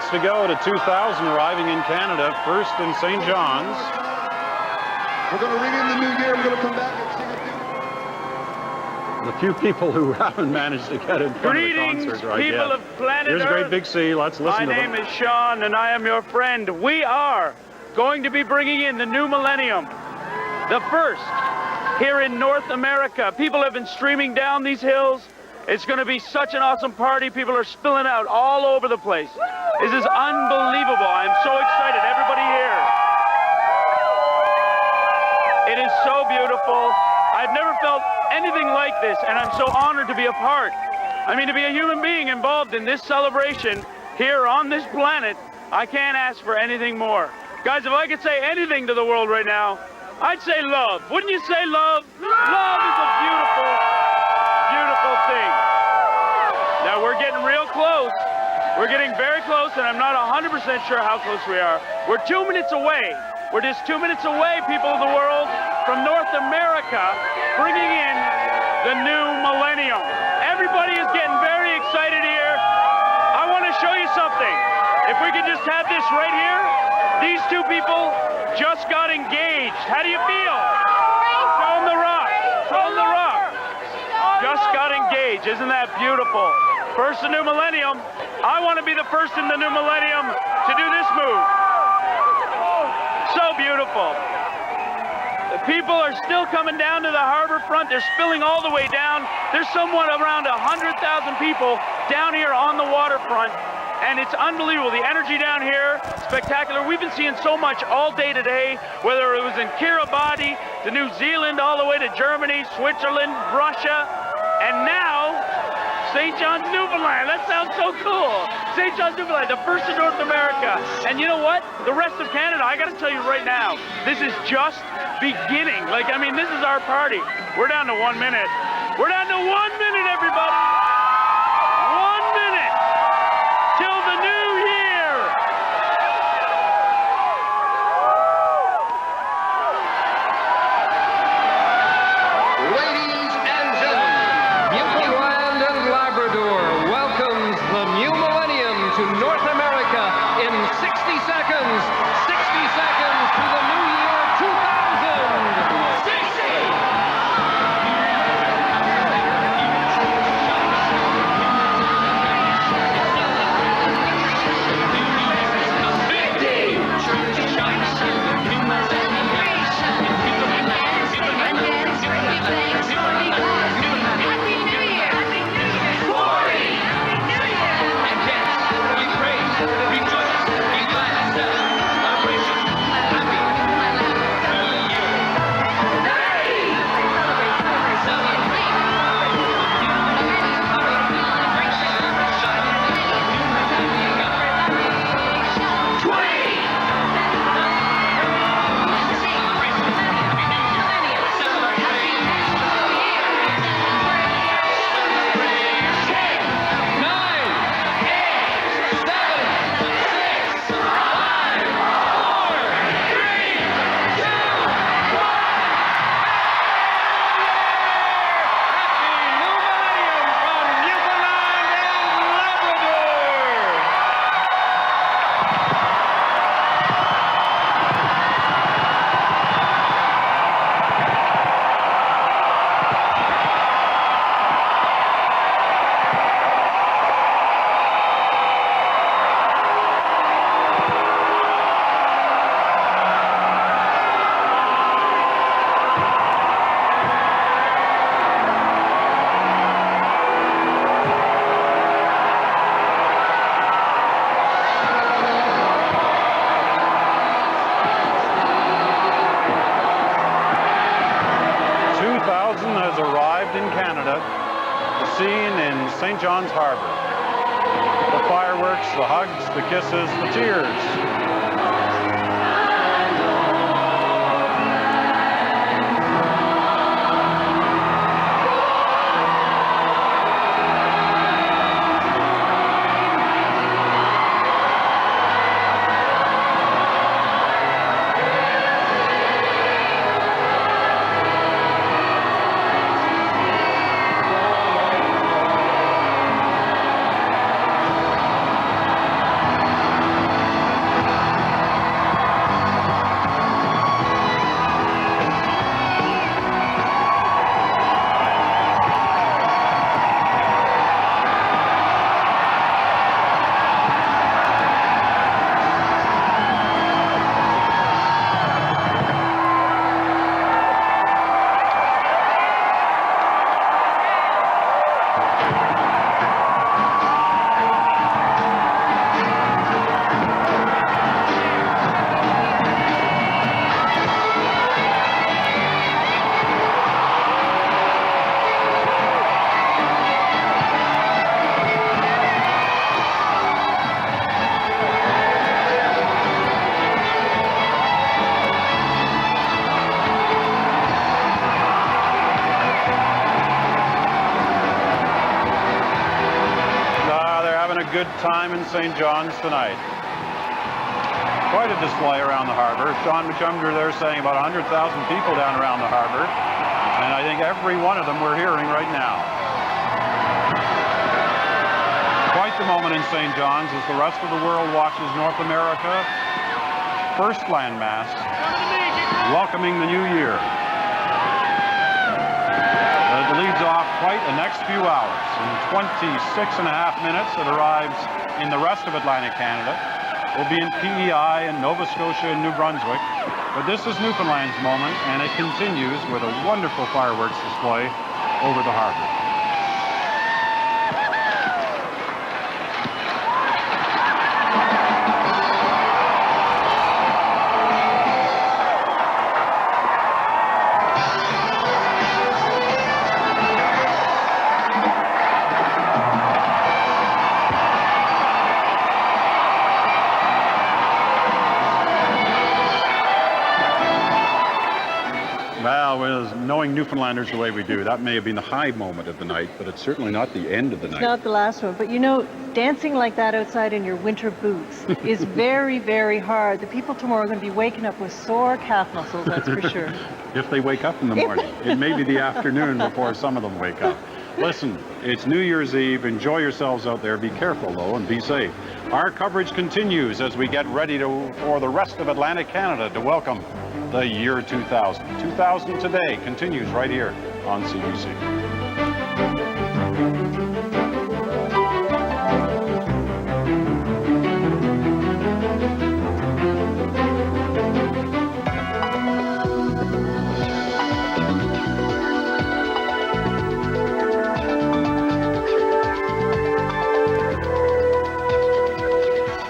Speaker 3: To go to 2000 arriving in Canada, first in St. John's.
Speaker 11: We're going to ring in the new year. We're going to come back and sing
Speaker 3: The few people who haven't managed to get in front of the concert right yet.
Speaker 22: People of planet
Speaker 3: Here's
Speaker 22: Earth.
Speaker 3: Great Big Sea. Let's listen to them.
Speaker 22: My name is Sean, and I am your friend. We are going to be bringing in the new millennium, the first here in North America. People have been streaming down these hills. It's going to be such an awesome party. People are spilling out all over the place. This is unbelievable. I'm so excited. Everybody here. It It is so beautiful. I've never felt anything like this, and I'm so honored to be a part. I mean, to be a human being involved in this celebration here on this planet, I can't ask for anything more. Guys, if I could say anything to the world right now, I'd say love. Wouldn't you say love? Love is a beautiful, beautiful thing. Now, we're getting real close. We're getting very close, and I'm not 100% sure how close we are. We're 2 minutes away. We're just 2 minutes away, people of the world, from North America, bringing in the new millennium. Everybody is getting very excited here. I want to show you something. If we could just have this right here. These two people just got engaged. How do you feel? Show them the rock. Show them the rock. Just got engaged. Isn't that beautiful? First the new millennium. I want to be the first in the new millennium to do this move. So beautiful. The people are still coming down to the harbor front. They're spilling all the way down. There's somewhat around 100,000 people down here on the waterfront. And it's unbelievable. The energy down here, spectacular. We've been seeing so much all day today, whether it was in Kiribati, to New Zealand, all the way to Germany, Switzerland, Russia, and now St. John's, Newfoundland. That sounds so cool. St. John's, Newfoundland, the first in North America. And you know what? The rest of Canada, I got to tell you right now, this is just beginning. Like, I mean, this is our party. We're down to 1 minute. We're down to 1 minute, everybody. 1 minute till the new year.
Speaker 4: Ladies and gentlemen, Newfoundland and Labrador welcomes the new millennium to North America in 60 seconds. 60 seconds to the new year 2000. 60!
Speaker 3: Has arrived in Canada, seen in St. John's Harbor. The fireworks, the hugs, the kisses, the tears. good time in St. John's tonight. Quite a display around the harbor. Sean McChumger there saying about 100,000 people down around the harbor. And I think every one of them we're hearing right now. Quite the moment in St. John's as the rest of the world watches North America, first landmass, welcoming the new year. It leads off quite the next few hours. In 26.5 minutes, it arrives in the rest of Atlantic Canada. We'll be in PEI and Nova Scotia and New Brunswick. But this is Newfoundland's moment, and it continues with a wonderful fireworks display over the harbor. Well, with knowing Newfoundlanders the way we do, that may have been the high moment of the night, but it's certainly not the end of the night.
Speaker 20: It's not the last one, but you know, dancing like that outside in your winter boots is very, very hard. The people tomorrow are going to be waking up with sore calf muscles, that's for sure.
Speaker 3: If they wake up in the morning. It may be the afternoon before some of them wake up. Listen, it's New Year's Eve. Enjoy yourselves out there. Be careful, though, and be safe. Our coverage continues as we get ready for the rest of Atlantic Canada to welcome the year 2000. 2000 Today continues right here on CBC.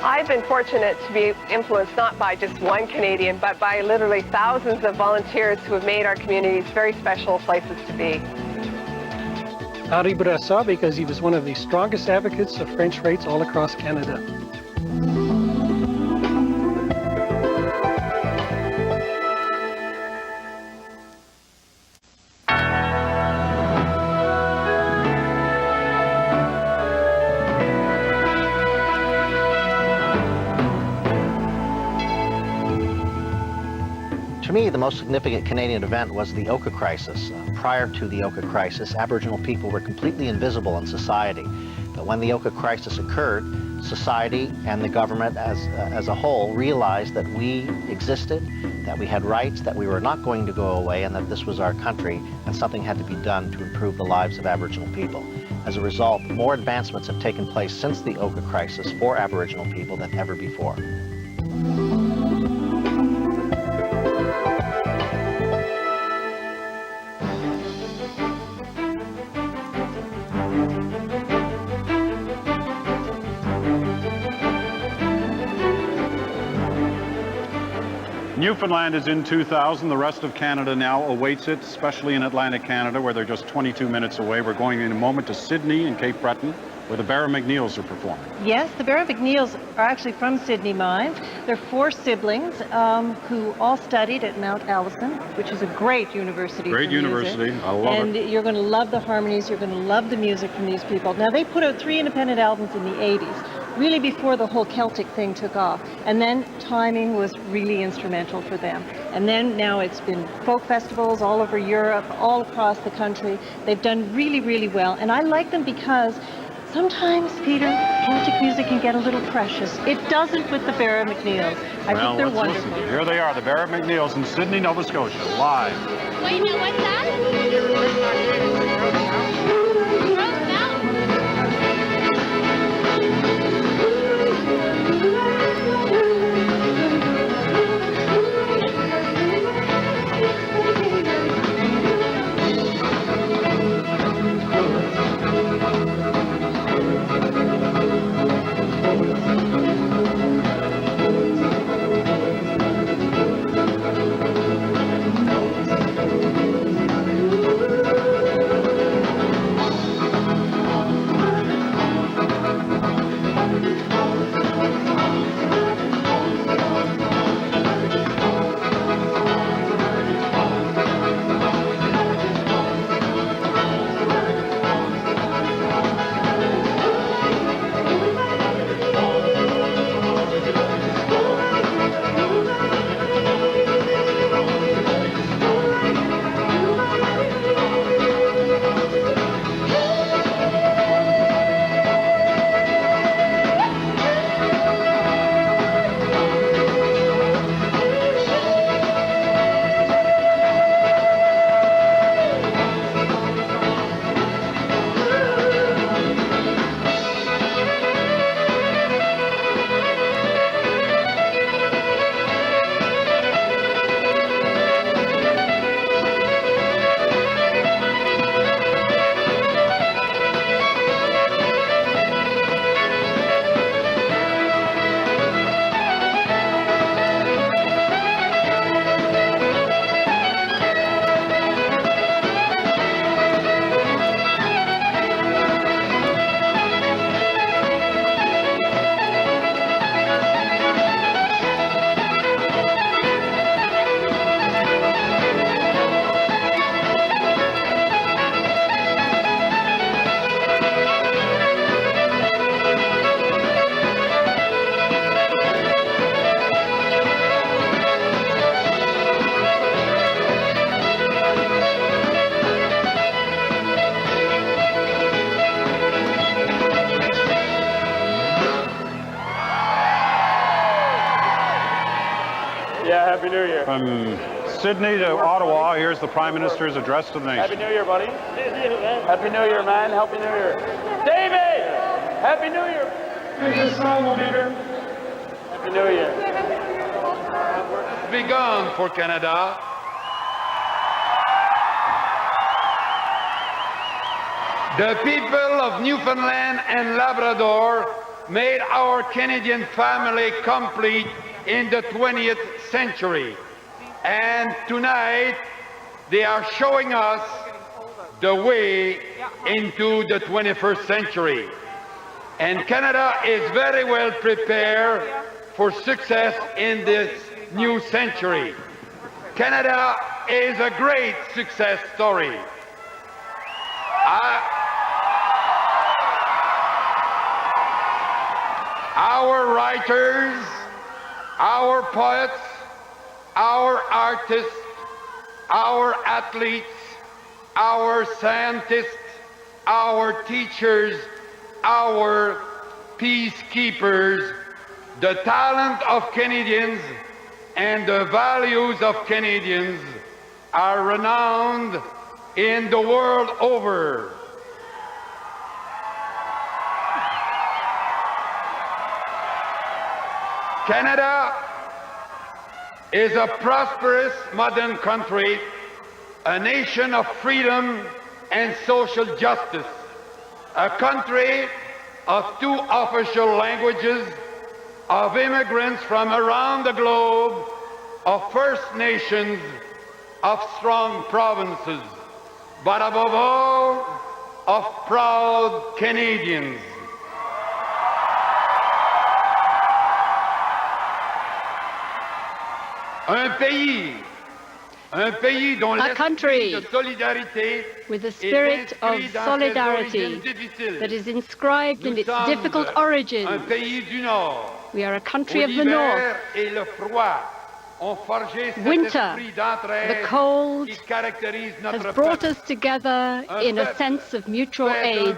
Speaker 8: I've been fortunate to be influenced not by just one Canadian, but by literally thousands of volunteers who have made our communities very special places to be.
Speaker 17: Henri Bourassa, because he was one of the strongest advocates of French rights all across Canada.
Speaker 18: To me, the most significant Canadian event was the Oka crisis. Prior to the Oka crisis, Aboriginal people were completely invisible in society. But when the Oka crisis occurred, society and the government as a whole realized that we existed, that we had rights, that we were not going to go away, and that this was our country, and something had to be done to improve the lives of Aboriginal people. As a result, more advancements have taken place since the Oka crisis for Aboriginal people than ever before.
Speaker 3: Newfoundland is in 2000. The rest of Canada now awaits it, especially in Atlantic Canada, where they're just 22 minutes away. We're going in a moment to Sydney and Cape Breton, where the Barra McNeils are performing.
Speaker 20: Yes, the Barra McNeils are actually from Sydney Mines. They're 4 siblings who all studied at Mount Allison, which is a great university.
Speaker 3: Great university. I love it.
Speaker 20: And you're going to love the harmonies. You're going to love the music from these people. Now, they put out 3 independent albums in the 80s. Really before the whole Celtic thing took off. And then timing was really instrumental for them. And then now it's been folk festivals all over Europe, all across the country. They've done really, really well. And I like them because sometimes, Peter, Celtic music can get a little precious. It doesn't with the Barra McNeils. I think they're wonderful.
Speaker 3: Listen. Here they are, the Barra McNeils in Sydney, Nova Scotia, live.
Speaker 10: Wait, now what's that?
Speaker 22: Happy New Year.
Speaker 3: From Sydney to Ottawa, here's the Prime Minister's address to the nation.
Speaker 22: Happy New Year, buddy. Happy New Year, man. Happy New Year. David! Happy New Year. Happy New Year.
Speaker 6: Begun for Canada. The people of Newfoundland and Labrador made our Canadian family complete in the 20th century. And tonight, they are showing us the way into the 21st century. And Canada is very well prepared for success in this new century. Canada is a great success story. Our writers, our poets, our artists, our athletes, our scientists, our teachers, our peacekeepers, the talent of Canadians and the values of Canadians are renowned in the world over. Canada is a prosperous modern country, a nation of freedom and social justice, a country of 2 official languages, of immigrants from around the globe, of First Nations, of strong provinces, but above all, of proud Canadians. Un pays dont
Speaker 2: a country
Speaker 6: l'esprit de solidarité
Speaker 2: with a spirit of solidarity that is inscribed in its difficult origins.
Speaker 6: Un pays du Nord.
Speaker 2: We are a country of the North.
Speaker 6: Et le froid ont forgé cet
Speaker 2: Winter,
Speaker 6: esprit d'entraide
Speaker 2: the cold,
Speaker 6: qui caractérise notre
Speaker 2: has brought
Speaker 6: peuple.
Speaker 2: us together in a sense of mutual aid.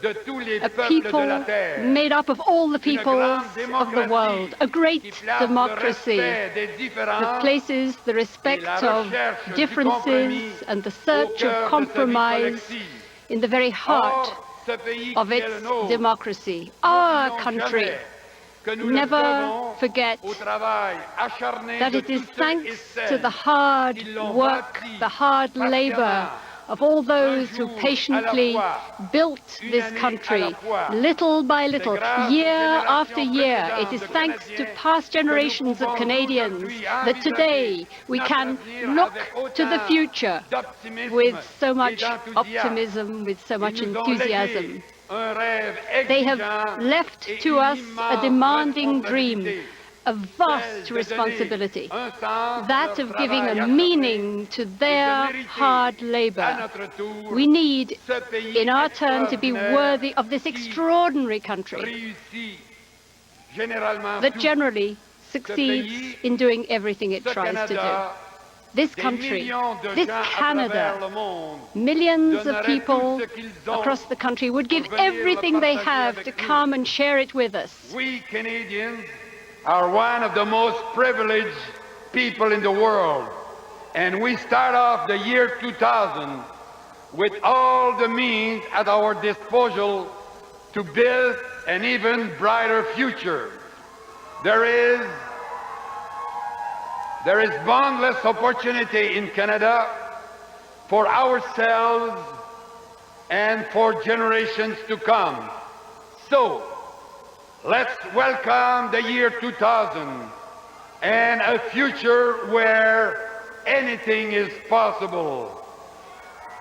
Speaker 6: De tous les
Speaker 2: A
Speaker 6: peuples de la
Speaker 2: people
Speaker 6: terre.
Speaker 2: made up of all the peoples of the
Speaker 6: démocratie
Speaker 2: world, a great
Speaker 6: qui place
Speaker 2: democracy
Speaker 6: le respect des différences
Speaker 2: that places the respect
Speaker 6: et la
Speaker 2: of
Speaker 6: recherche du
Speaker 2: differences
Speaker 6: compromis
Speaker 2: and the
Speaker 6: au
Speaker 2: search
Speaker 6: cœur de
Speaker 2: of
Speaker 6: sa vie
Speaker 2: compromise
Speaker 6: collective.
Speaker 2: in the very heart
Speaker 6: Or, ce pays
Speaker 2: of
Speaker 6: qui est
Speaker 2: its
Speaker 6: le nôtre,
Speaker 2: democracy. Our
Speaker 6: n'oublions
Speaker 2: country,
Speaker 6: jamais que nous le
Speaker 2: never
Speaker 6: devons
Speaker 2: forget
Speaker 6: au travail acharné
Speaker 2: that
Speaker 6: de
Speaker 2: it is
Speaker 6: tous ceux et
Speaker 2: thanks
Speaker 6: celles
Speaker 2: to the hard
Speaker 6: qui l'ont
Speaker 2: work,
Speaker 6: bâti
Speaker 2: the hard labor
Speaker 6: patiemment,
Speaker 2: of all those who
Speaker 6: un jour
Speaker 2: patiently
Speaker 6: à la fois,
Speaker 2: built
Speaker 6: une
Speaker 2: this
Speaker 6: année à
Speaker 2: country,
Speaker 6: la fois.
Speaker 2: little by little,
Speaker 6: grâce aux
Speaker 2: year
Speaker 6: générations
Speaker 2: after year. It is
Speaker 6: précédentes de
Speaker 2: thanks to
Speaker 6: Canadiens
Speaker 2: past
Speaker 6: que nous
Speaker 2: generations of
Speaker 6: pouvons
Speaker 2: Canadians
Speaker 6: aujourd'hui
Speaker 2: that today we
Speaker 6: notre
Speaker 2: can
Speaker 6: avenir
Speaker 2: look
Speaker 6: avec
Speaker 2: to the
Speaker 6: autant
Speaker 2: future
Speaker 6: d'optimisme
Speaker 2: with so
Speaker 6: et
Speaker 2: much
Speaker 6: d'enthousiasme.
Speaker 2: optimism, with so much
Speaker 6: Ils nous ont
Speaker 2: enthusiasm.
Speaker 6: légué un rêve
Speaker 2: They have
Speaker 6: exigeant
Speaker 2: left
Speaker 6: et
Speaker 2: to
Speaker 6: une
Speaker 2: us a
Speaker 6: immense
Speaker 2: demanding dream,
Speaker 6: responsabilité.
Speaker 2: a vast responsibility, that of giving a meaning to their hard labor. We need, in our turn, to be worthy of this extraordinary country that generally succeeds in doing everything it tries to do. This country, this Canada, millions of people across the country would give everything they have to come and share it with us.
Speaker 6: We Canadians are one of the most privileged people in the world, and we start off the year 2000 with all the means at our disposal to build an even brighter future. There is boundless opportunity in Canada for ourselves and for generations to come. So, let's welcome the year 2000 and a future where anything is possible.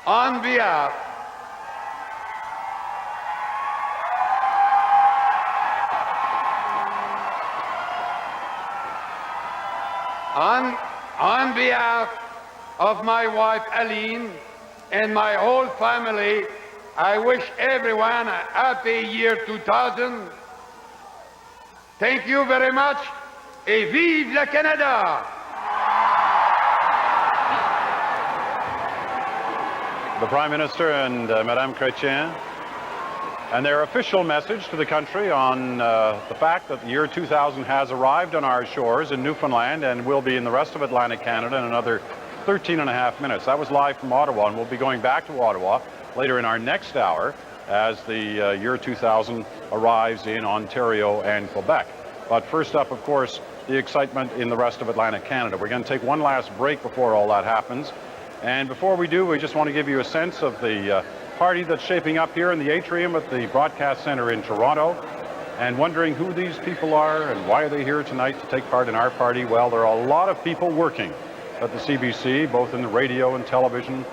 Speaker 6: On behalf of my wife Aline and my whole family, I wish everyone a happy year 2000. Thank you very much, et vive le Canada!
Speaker 3: The Prime Minister and Madame Chrétien. And their official message to the country on the fact that the year 2000 has arrived on our shores in Newfoundland and will be in the rest of Atlantic Canada in another 13 and a half minutes. That was live from Ottawa, and we'll be going back to Ottawa later in our next hour as the year 2000 arrives in Ontario and Quebec. But first up, of course, the excitement in the rest of Atlantic Canada. We're going to take one last break before all that happens. And before we do, we just want to give you a sense of the party that's shaping up here in the atrium at the Broadcast Centre in Toronto, and wondering who these people are and why are they here tonight to take part in our party. Well, there are a lot of people working at the CBC, both in the radio and television,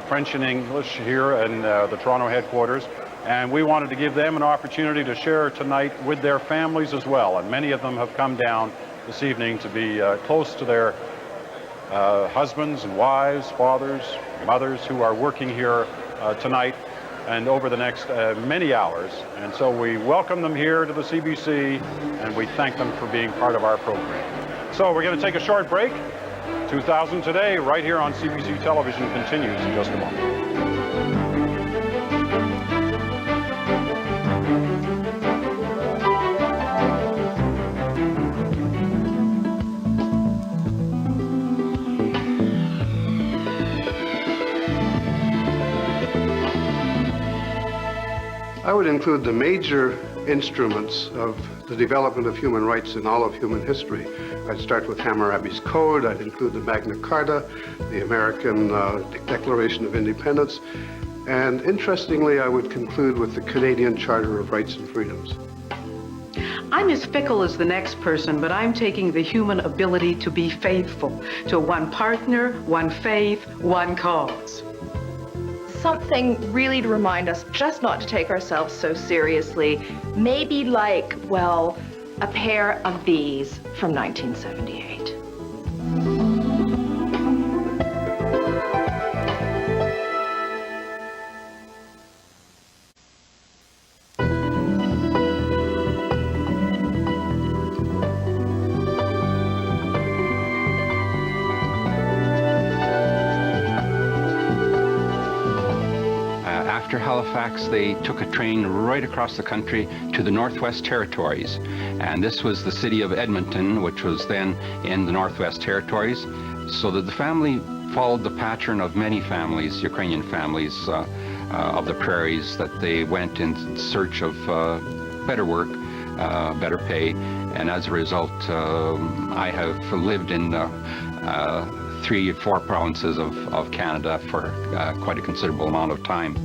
Speaker 3: French and English here in the Toronto headquarters, and we wanted to give them an opportunity to share tonight with their families as well, and many of them have come down this evening to be close to their husbands and wives, fathers, mothers who are working here tonight and over the next many hours. And so we welcome them here to the CBC, and we thank them for being part of our program. So we're going to take a short break. 2000 Today, right here on CBC Television, continues in just a moment.
Speaker 9: I would include the major instruments of the development of human rights in all of human history. I'd start with Hammurabi's Code. I'd include the Magna Carta, the American Declaration of Independence, and interestingly, I would conclude with the Canadian Charter of Rights and Freedoms.
Speaker 19: I'm as fickle as the next person, but I'm taking the human ability to be faithful to one partner, one faith, one cause.
Speaker 21: Something really to remind us just not to take ourselves so seriously. Maybe like, well, a pair of these from 1978.
Speaker 24: After Halifax, they took a train right across the country to the Northwest Territories. And this was the city of Edmonton, which was then in the Northwest Territories. So that the family followed the pattern of many families, Ukrainian families of the prairies, that they went in search of better work, better pay. And as a result, I have lived in 3 or 4 provinces of Canada for quite a considerable amount of time.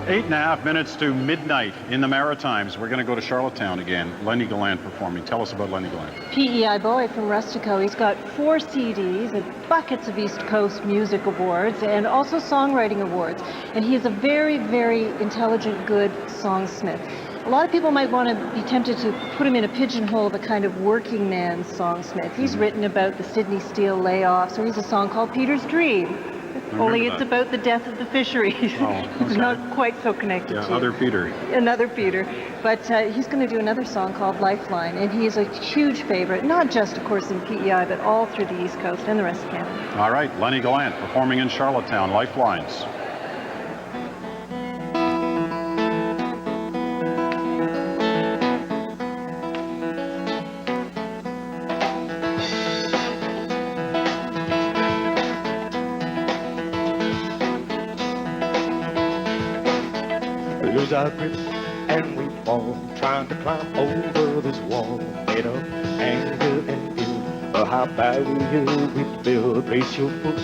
Speaker 3: Eight and a half minutes to midnight in the Maritimes. We're going to go to Charlottetown again. Lenny Gallant performing. Tell us about Lenny Gallant.
Speaker 20: PEI boy from Rustico. He's got 4 CDs and buckets of East Coast Music Awards and also songwriting awards. And he is a very, very intelligent, good songsmith. A lot of people might want to be tempted to put him in a pigeonhole of a kind of working man songsmith. He's written about the Sydney Steel layoffs, or he's a song called Peter's Dream. Only it's about the death of the fisheries.
Speaker 3: Oh, okay.
Speaker 20: It's not quite so connected to
Speaker 3: other Peter.
Speaker 20: Another Peter. But he's going to do another song called Lifeline, and he is a huge favorite, not just, of course, in PEI, but all through the East Coast and the rest of Canada.
Speaker 3: All right, Lenny Gallant performing in Charlottetown, Lifelines.
Speaker 25: Lose our grip and we fall, trying to climb over this wall made of anger and ill. But how badly we feel. Brace your foot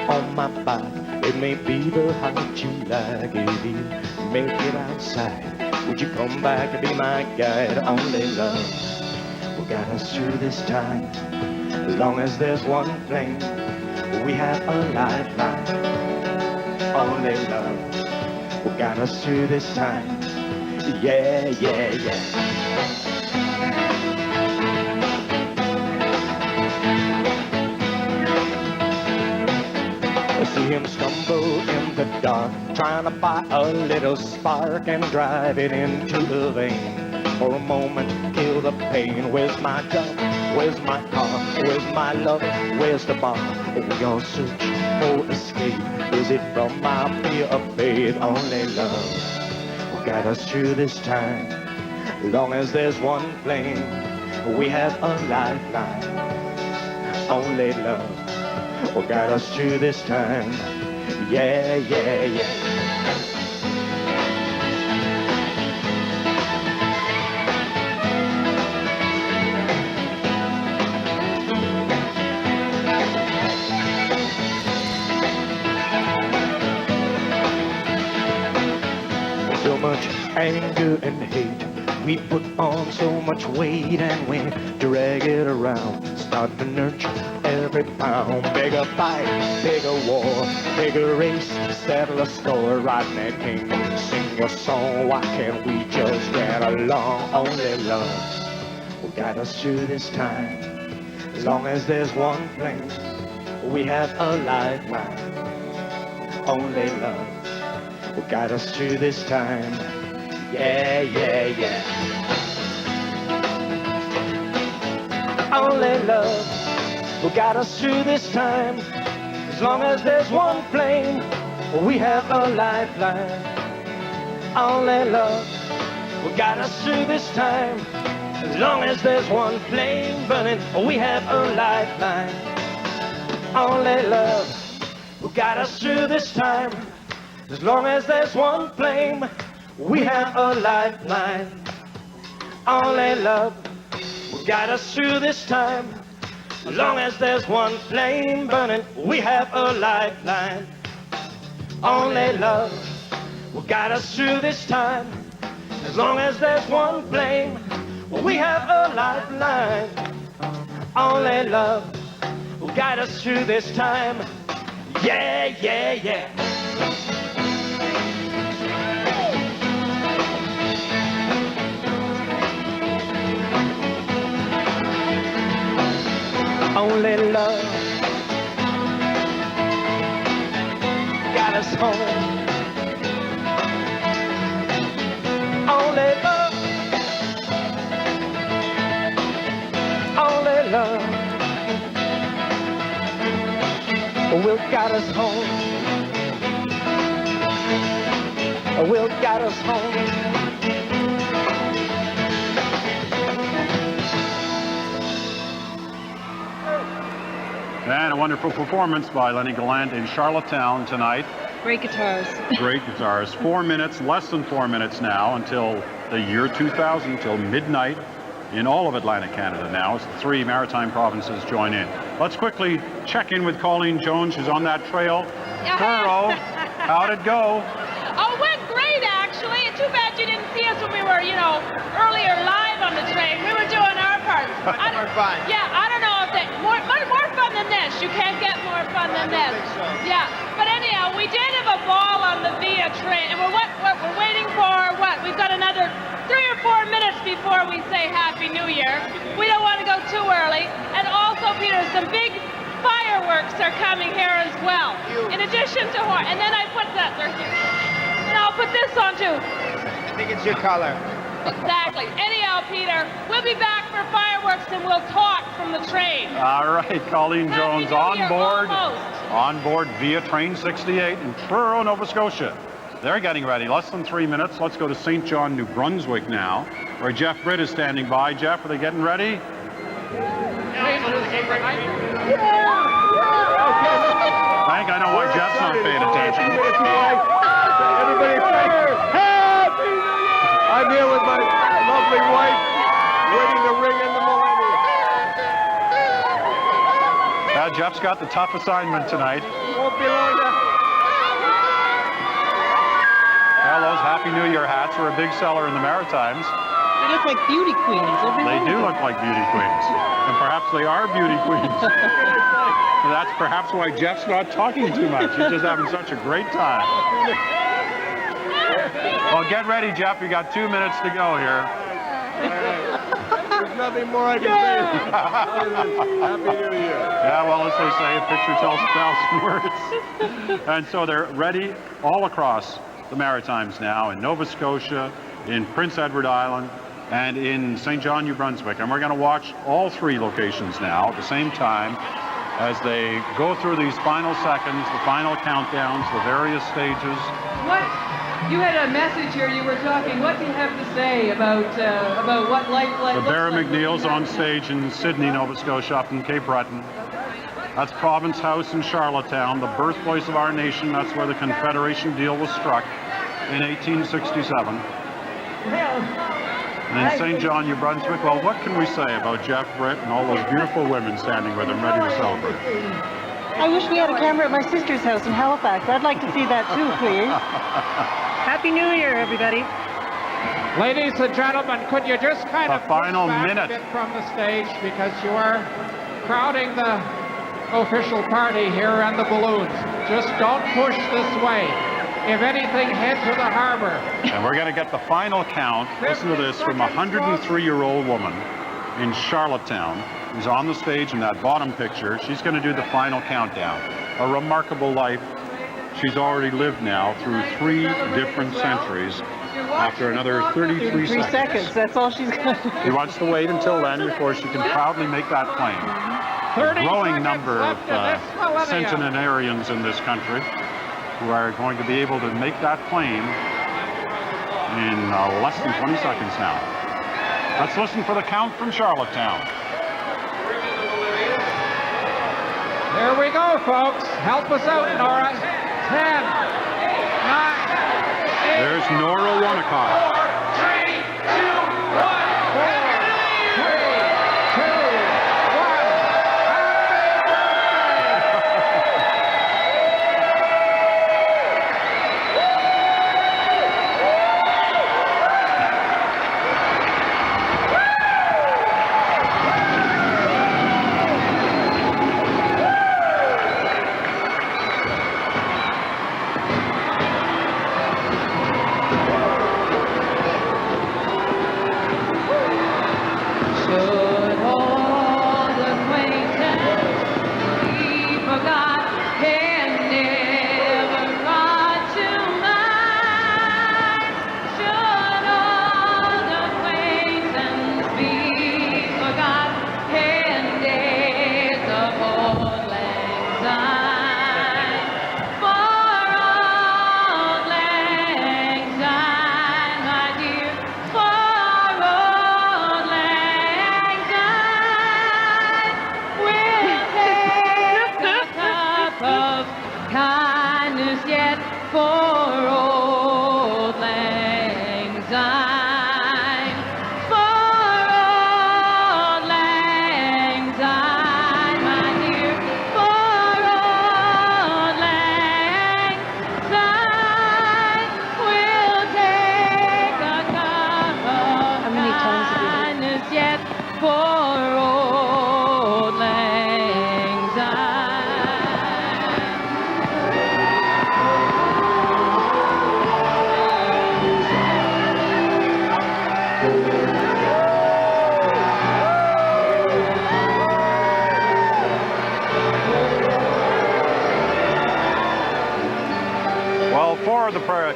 Speaker 25: on my back. It may be the height you like. If you make it outside, would you come back and be my guide? Only love will guide us through this time. As long as there's one thing, we have a lifeline. Only love will guide us through this time. Yeah, yeah, yeah. see him stumble in the dark, trying to buy a little spark and drive it into the vein. For a moment, kill the pain. Where's my job? Where's my car? Where's my love? Where's the bar? Oh, your search for escape. Is it from my fear of fate? Only love will guide us through this time. Long as there's one flame, we have a lifeline. Only love will guide us through this time. Yeah, yeah, yeah. So much anger and hate, we put on so much weight and we drag it around. Start to nurture every pound. Bigger fight, bigger war, bigger race, settle a score. Riding that king, sing a song. Why can't we just get along? Only love will guide us through this time. As long as there's one flame, we have a lifeline. Only love will guide us through this time. Yeah, yeah, yeah. Only love will guide us through this time. As long as there's one flame, we have a lifeline. Only love will guide us through this time. As long as there's one flame burning, we have a lifeline. Only love will guide us through this time. As long as there's one flame, we have a lifeline. Only love will guide us through this time. As long as there's one flame burning, we have a lifeline. Only love will guide us through this time. As long as there's one flame, we have a lifeline. Only love will guide us through this time. Yeah, yeah, yeah. Only love got us home. Only love, only love will get us home. Will get us home.
Speaker 3: And a wonderful performance by Lenny Gallant in Charlottetown tonight.
Speaker 20: Great guitars.
Speaker 3: Great guitars. 4 minutes, less than 4 minutes now until the year 2000, till midnight in all of Atlantic Canada now as the 3 maritime provinces join in. Let's quickly check in with Colleen Jones, who's on that trail. Truro, how'd it go?
Speaker 7: Oh, it went great, actually. Too bad you didn't see us when we were, earlier live on the train. We were doing our part.
Speaker 12: More fun.
Speaker 7: Yeah, I don't know if they... More fun than this. You can't get more fun than this.
Speaker 12: So.
Speaker 7: Yeah, but anyhow, we did have a ball on the Via train, and we're waiting for what? We've got another 3 or 4 minutes before we say Happy New Year. We don't want to go too early. And also, Peter, some big fireworks are coming here as well. In addition to horn. And then I put that, they're here. And I'll put this on too.
Speaker 12: I think it's your color.
Speaker 7: Exactly. Anyhow, Peter, we'll be back for fireworks and we'll talk from the train.
Speaker 3: All right, Colleen Jones on board via Train 68 in Truro, Nova Scotia. They're getting ready. Less than 3 minutes. Let's go to St. John, New Brunswick now, where Jeff Britt is standing by. Jeff, are they getting ready? Hank, I know why Jeff's not paying attention.
Speaker 12: Everybody fire! Happy New Year! I'm here with my lovely wife, waiting to ring in the millennium.
Speaker 3: Jeff's got the tough assignment tonight.
Speaker 12: Won't be long now.
Speaker 3: Well, those Happy New Year hats are a big seller in the Maritimes.
Speaker 20: They look like beauty queens.
Speaker 3: They do look like beauty queens. And perhaps they are beauty queens. That's perhaps why Jeff's not talking too much. He's just having such a great time. Well, get ready, Jeff. You got 2 minutes to go here.
Speaker 12: There's nothing more I can say. Happy New Year.
Speaker 3: Yeah, well, as they say, a picture tells 1,000 words. And so they're ready all across the Maritimes now, in Nova Scotia, in Prince Edward Island, and in St. John, New Brunswick. And we're going to watch all three locations now at the same time as they go through these final seconds, the final countdowns, the various stages.
Speaker 1: What? You had a message here. You were talking. What do you have to say about what life like?
Speaker 3: The Barra McNeil's on stage in Sydney, Nova Scotia, up in Cape Breton. That's Province House in Charlottetown, the birthplace of our nation. That's where the Confederation deal was struck in 1867. And in St. John, New Brunswick, well, what can we say about Jeff Britt and all those beautiful women standing with him ready to celebrate?
Speaker 20: I wish we had a camera at my sister's house in Halifax. I'd like to see that too, please. Happy New Year, everybody.
Speaker 13: Ladies and gentlemen, could you just kind of
Speaker 3: final
Speaker 13: push back
Speaker 3: minute
Speaker 13: a bit from the stage, because you are crowding the official party here and the balloons. Just don't push this way. If anything, head to the harbor.
Speaker 3: And we're going to get the final count. Listen to this from a 103-year-old woman in Charlottetown who's on the stage in that bottom picture. She's going to do the final countdown. A remarkable life. She's already lived now through 3 different centuries after another 33 seconds.
Speaker 20: That's all she's got to do.
Speaker 3: She wants to wait until then before she can proudly make that claim. A growing number of centenarians in this country who are going to be able to make that claim in less than 20 seconds now. Let's listen for the count from Charlottetown.
Speaker 13: Here we go, folks. Help us out, Nora. 10, 9, 8.
Speaker 3: There's Nora Wonnacott.
Speaker 13: 4, 3, 2, 1.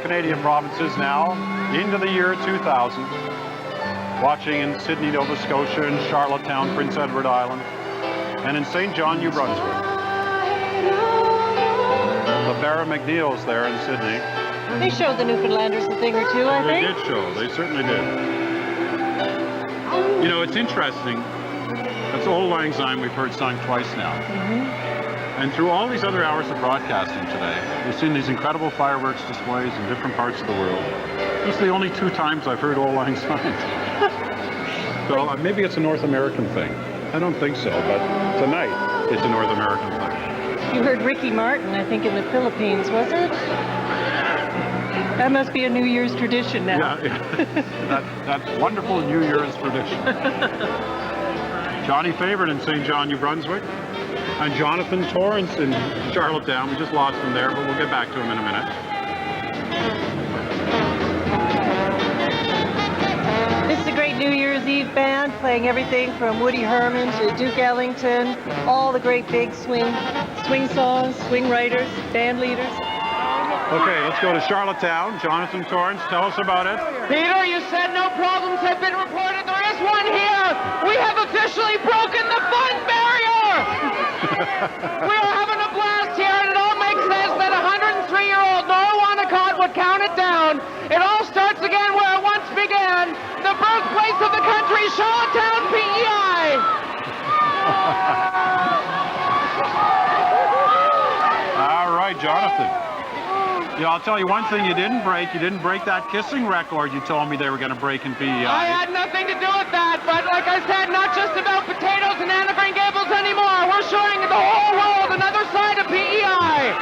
Speaker 3: Canadian provinces now into the year 2000, watching in Sydney, Nova Scotia, in Charlottetown, Prince Edward Island, and in St. John, New Brunswick. The Barra McNeil's there in Sydney.
Speaker 20: They showed the Newfoundlanders a thing or two, I think.
Speaker 3: They did show. They certainly did. You know, it's interesting. That's Old Lang Syne we've heard sung twice now. And through all these other hours of broadcasting today, we've seen these incredible fireworks displays in different parts of the world. This is the only 2 times I've heard Old Lang Syne. So maybe it's a North American thing. I don't think so, but tonight it's a North American thing.
Speaker 20: You heard Ricky Martin, I think, in the Philippines, was it? That must be a New Year's tradition now.
Speaker 3: Yeah. that wonderful New Year's tradition. Johnny Favorite in St. John, New Brunswick. And Jonathan Torrance in Charlottetown. We just lost him there, but we'll get back to him in a minute.
Speaker 20: This is a great New Year's Eve band. playing everything from Woody Herman to Duke Ellington, all the great big swing songs, swing writers, band leaders.
Speaker 3: Okay, let's go to Charlottetown. Jonathan Torrance, tell us about it.
Speaker 5: Peter, you said no problems have been reported. There is one here. We have officially broken the fun barrier. We are having a blast here, and it all makes sense that 103-year-old Nora Wanacott would count it down. It all starts again where it once began, the birthplace of the country, Charlottetown, PEI.
Speaker 3: All right, Jonathan. Yeah, I'll tell you one thing you didn't break. You didn't break that kissing record you told me they were going to break in PEI.
Speaker 5: I had nothing to do with that, but like I said, not just about potatoes and Anna Green Gables anymore. We're showing the whole world another side of PEI.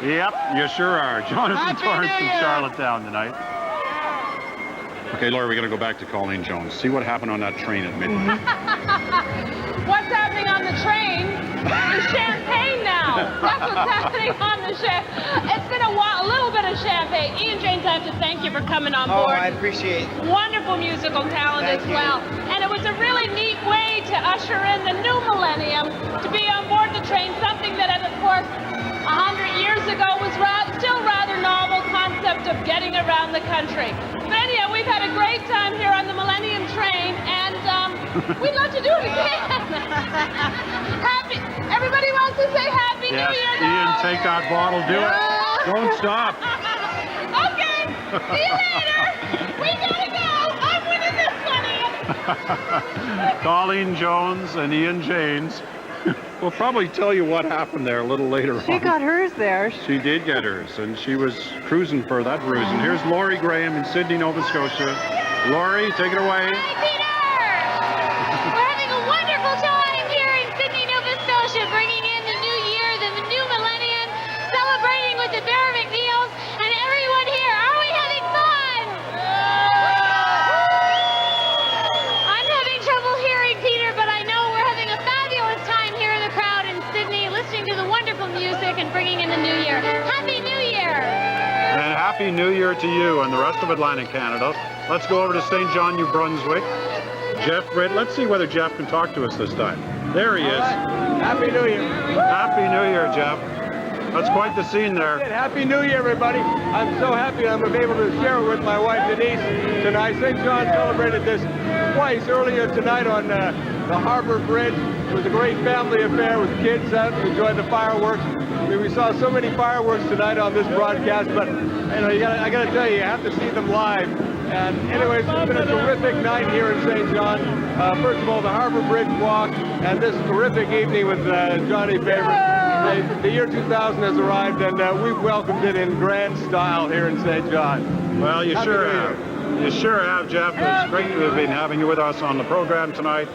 Speaker 3: Yep, you sure are. Jonathan Torrance from Charlottetown tonight. Okay, Laura, we're going to go back to Colleen Jones. See what happened on that train at midnight.
Speaker 7: What's happening on the train is champagne now. That's what's happening on the train. It's been a while, a little bit of champagne. Ian James, I have to thank you for coming on board.
Speaker 14: Oh, I appreciate it.
Speaker 7: Wonderful musical talent as well. And it was a really neat way to usher in the new millennium, to be on board the train, something that, of course, 100 years ago was still rather novel concept of getting around the country. But anyhow, we've had a great time here on the Millennium Train, and we'd love to do it again. Everybody wants to say Happy New Year now.
Speaker 3: Ian, take that bottle, do it. Don't stop.
Speaker 7: Okay, see you later. We gotta go. I'm winning this one, Ian.
Speaker 3: Colleen Jones and Ian James will probably tell you what happened there a little later on.
Speaker 20: She got hers there.
Speaker 3: She did get hers, and she was cruising for that bruise. And here's Laurie Graham in Sydney, Nova Scotia. Laurie, take it away.
Speaker 15: We're having a wonderful time here in Sydney, Nova Scotia, bringing in the new year, the new millennium, celebrating with the Bear McNeils and everyone here. Are we having fun? I'm having trouble hearing, Peter, but I know we're having a fabulous time here in the crowd in Sydney, listening to the wonderful music and bringing in the new year. Happy New Year!
Speaker 3: And Happy New Year to you and the rest of Atlantic Canada. Let's go over to St. John, New Brunswick. Jeff Britt, let's see whether Jeff can talk to us this time. There he is.
Speaker 12: Happy New Year.
Speaker 3: Happy New Year, Jeff. That's quite the scene there.
Speaker 12: Happy New Year, everybody. I'm so happy I'm able to share it with my wife, Denise, tonight. St. John celebrated this twice earlier tonight on the Harbor Bridge. It was a great family affair with kids out. We enjoyed the fireworks. We saw so many fireworks tonight on this broadcast, but you know, I got to tell you, you have to see them live. And anyways, it's been a terrific night here in St. John. First of all, the Harbor Bridge Walk, and this terrific evening with Johnny Favorite. The year 2000 has arrived, and we've welcomed it in grand style here in St. John.
Speaker 3: Well, you sure have. You sure have, Jeff. It's great to have been having you with us on the program tonight.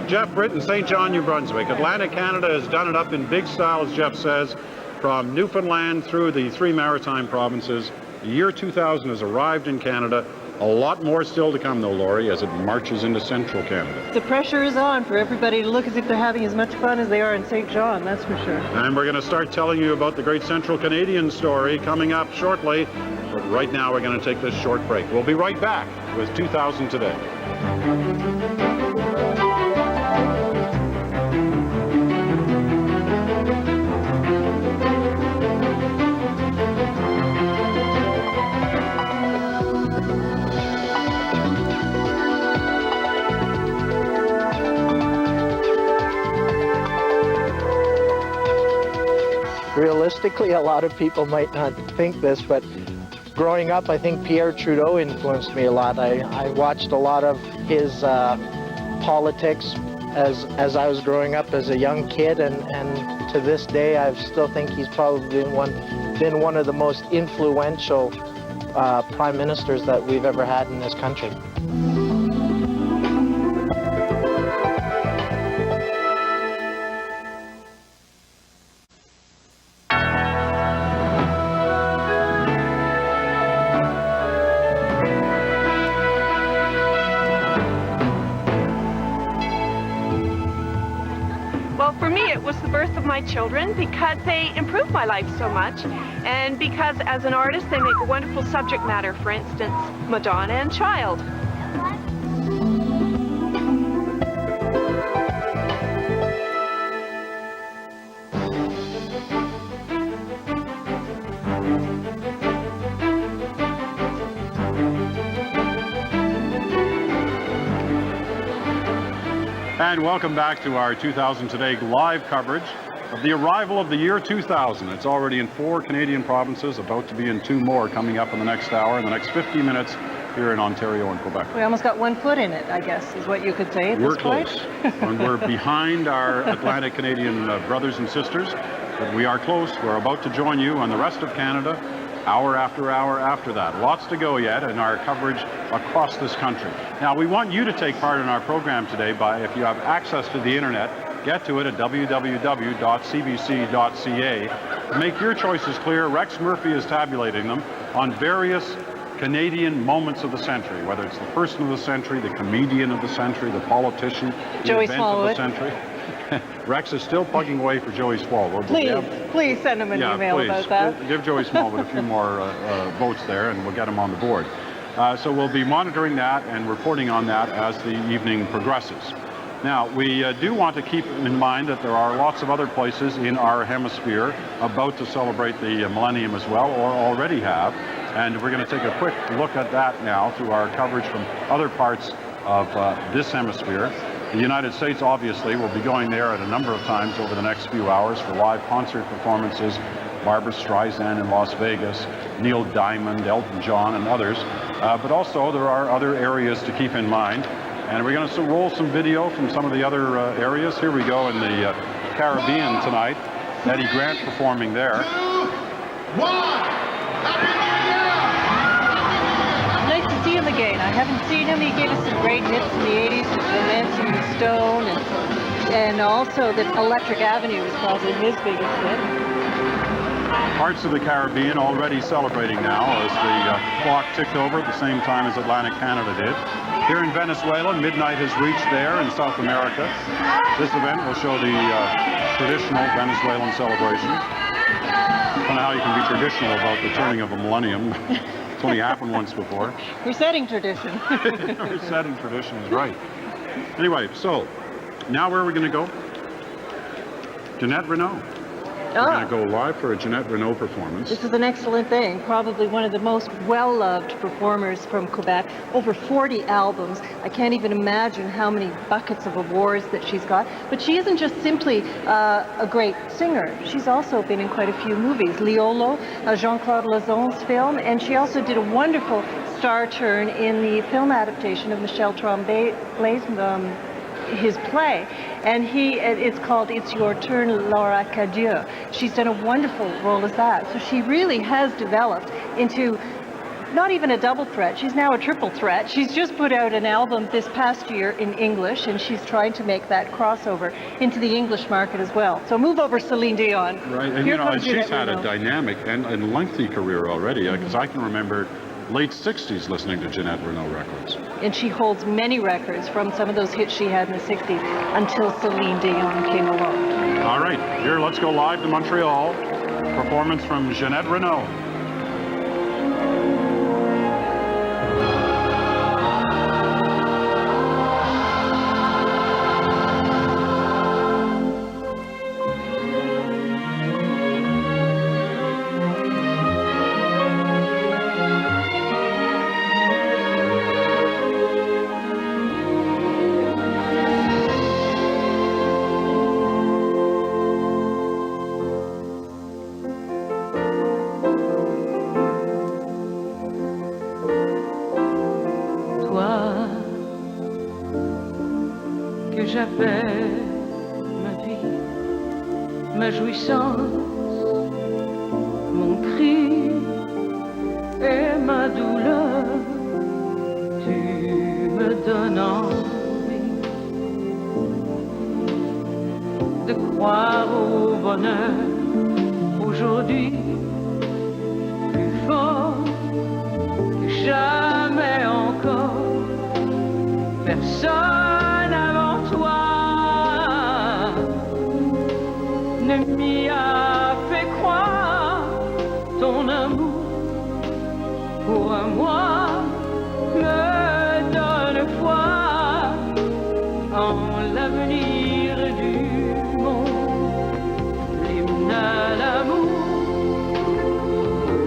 Speaker 3: Jeff Britt in St. John, New Brunswick. Atlantic Canada has done it up in big style, as Jeff says, from Newfoundland through the 3 maritime provinces. The year 2000 has arrived in Canada. A lot more still to come, though, Laurie, as it marches into central Canada.
Speaker 20: The pressure is on for everybody to look as if they're having as much fun as they are in St. John, that's for sure.
Speaker 3: And we're going to start telling you about the great Central Canadian story coming up shortly. But right now, we're going to take this short break. We'll be right back with 2000 Today.
Speaker 16: Realistically, a lot of people might not think this, but growing up, I think Pierre Trudeau influenced me a lot. I watched a lot of his politics as I was growing up as a young kid, and to this day, I still think he's probably been one of the most influential prime ministers that we've ever had in this country.
Speaker 8: My children, because they improve my life so much, and because as an artist they make a wonderful subject matter, for instance, Madonna and Child.
Speaker 3: And welcome back to our 2000 Today live coverage of the arrival of the year 2000. It's already in 4 Canadian provinces, about to be in 2 more coming up in the next hour, in the next 50 minutes here in Ontario and Quebec.
Speaker 20: We almost got 1 foot in it, I guess, is what you could say at
Speaker 3: We're
Speaker 20: this point.
Speaker 3: close. And we're behind our Atlantic Canadian brothers and sisters, but we are close. We're about to join you on the rest of Canada, hour after that. Lots to go yet in our coverage across this country. Now, we want you to take part in our program today by, if you have access to the internet, get to it at www.cbc.ca. Make your choices clear. Rex Murphy is tabulating them on various Canadian moments of the century, whether it's the person of the century, the comedian of the century, the politician, the
Speaker 20: Joey
Speaker 3: event of the century. Rex is still plugging away for Joey Smallwood.
Speaker 20: Please send him an email about that.
Speaker 3: Give Joey Smallwood a few more votes there, and we'll get him on the board. So we'll be monitoring that and reporting on that as the evening progresses. Now, we do want to keep in mind that there are lots of other places in our hemisphere about to celebrate the millennium as well, or already have. And we're going to take a quick look at that now through our coverage from other parts of this hemisphere. The United States, obviously, will be going there at a number of times over the next few hours for live concert performances. Barbra Streisand in Las Vegas, Neil Diamond, Elton John, and others. But also, there are other areas to keep in mind. And we're going to roll some video from some of the other areas. Here we go in the Caribbean tonight. Eddie Grant performing there.
Speaker 20: 2, 1. Nice to see him again. I haven't seen him. He gave us some great hits in the 80s with Romancing the Stone, and also the Electric Avenue was probably his biggest hit.
Speaker 3: Parts of the Caribbean already celebrating now as the clock ticked over at the same time as Atlantic Canada did. Here in Venezuela, midnight has reached there in South America. This event will show the traditional Venezuelan celebrations. I don't know how you can be traditional about the turning of a millennium. It's only happened once before.
Speaker 20: We're setting tradition.
Speaker 3: We're setting tradition is right. Anyway, so now where are we going to go? Jeanette Renaud. We're going to go live for a Jeanette Renaud performance.
Speaker 20: This is an excellent thing. Probably one of the most well-loved performers from Quebec. Over 40 albums. I can't even imagine how many buckets of awards that she's got. But she isn't just simply a great singer. She's also been in quite a few movies. Liolo, Jean-Claude Lauzon's film, and she also did a wonderful star turn in the film adaptation of Michel Tremblay's his play, and it's called It's Your Turn, Laura Cadieux. She's done a wonderful role as that. So she really has developed into not even a double threat. She's now a triple threat. She's just put out an album this past year in English, and she's trying to make that crossover into the English market as well. So move over, Celine Dion.
Speaker 3: Right, and you know, she's had a dynamic and lengthy career already, because I can remember late 60s listening to Jeanette Renaud records.
Speaker 20: And she holds many records from some of those hits she had in the 60s until Celine Dion came along.
Speaker 3: All right, here, let's go live to Montreal. Performance from Jeanette Renaud.
Speaker 4: J'appelle ma vie, ma jouissance, mon cri et ma douleur. Tu me donnes envie de croire au bonheur aujourd'hui, plus fort que jamais encore. Personne ne m'y a fait croire. Ton amour pour moi me donne foi en l'avenir du monde. L'hymne à l'amour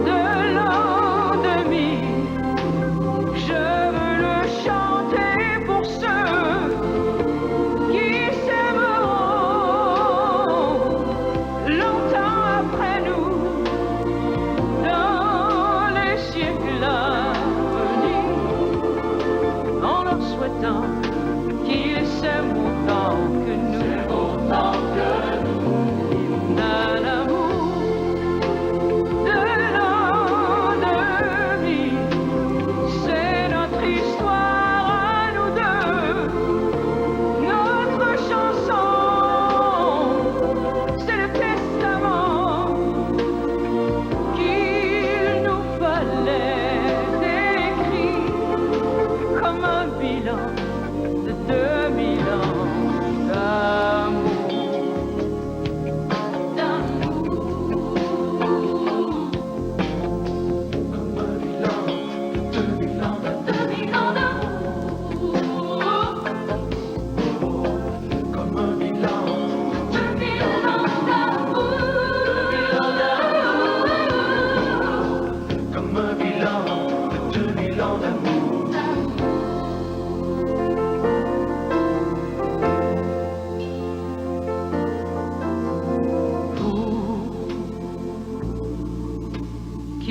Speaker 4: de l'an 2000, je veux le chanter pour ceux qui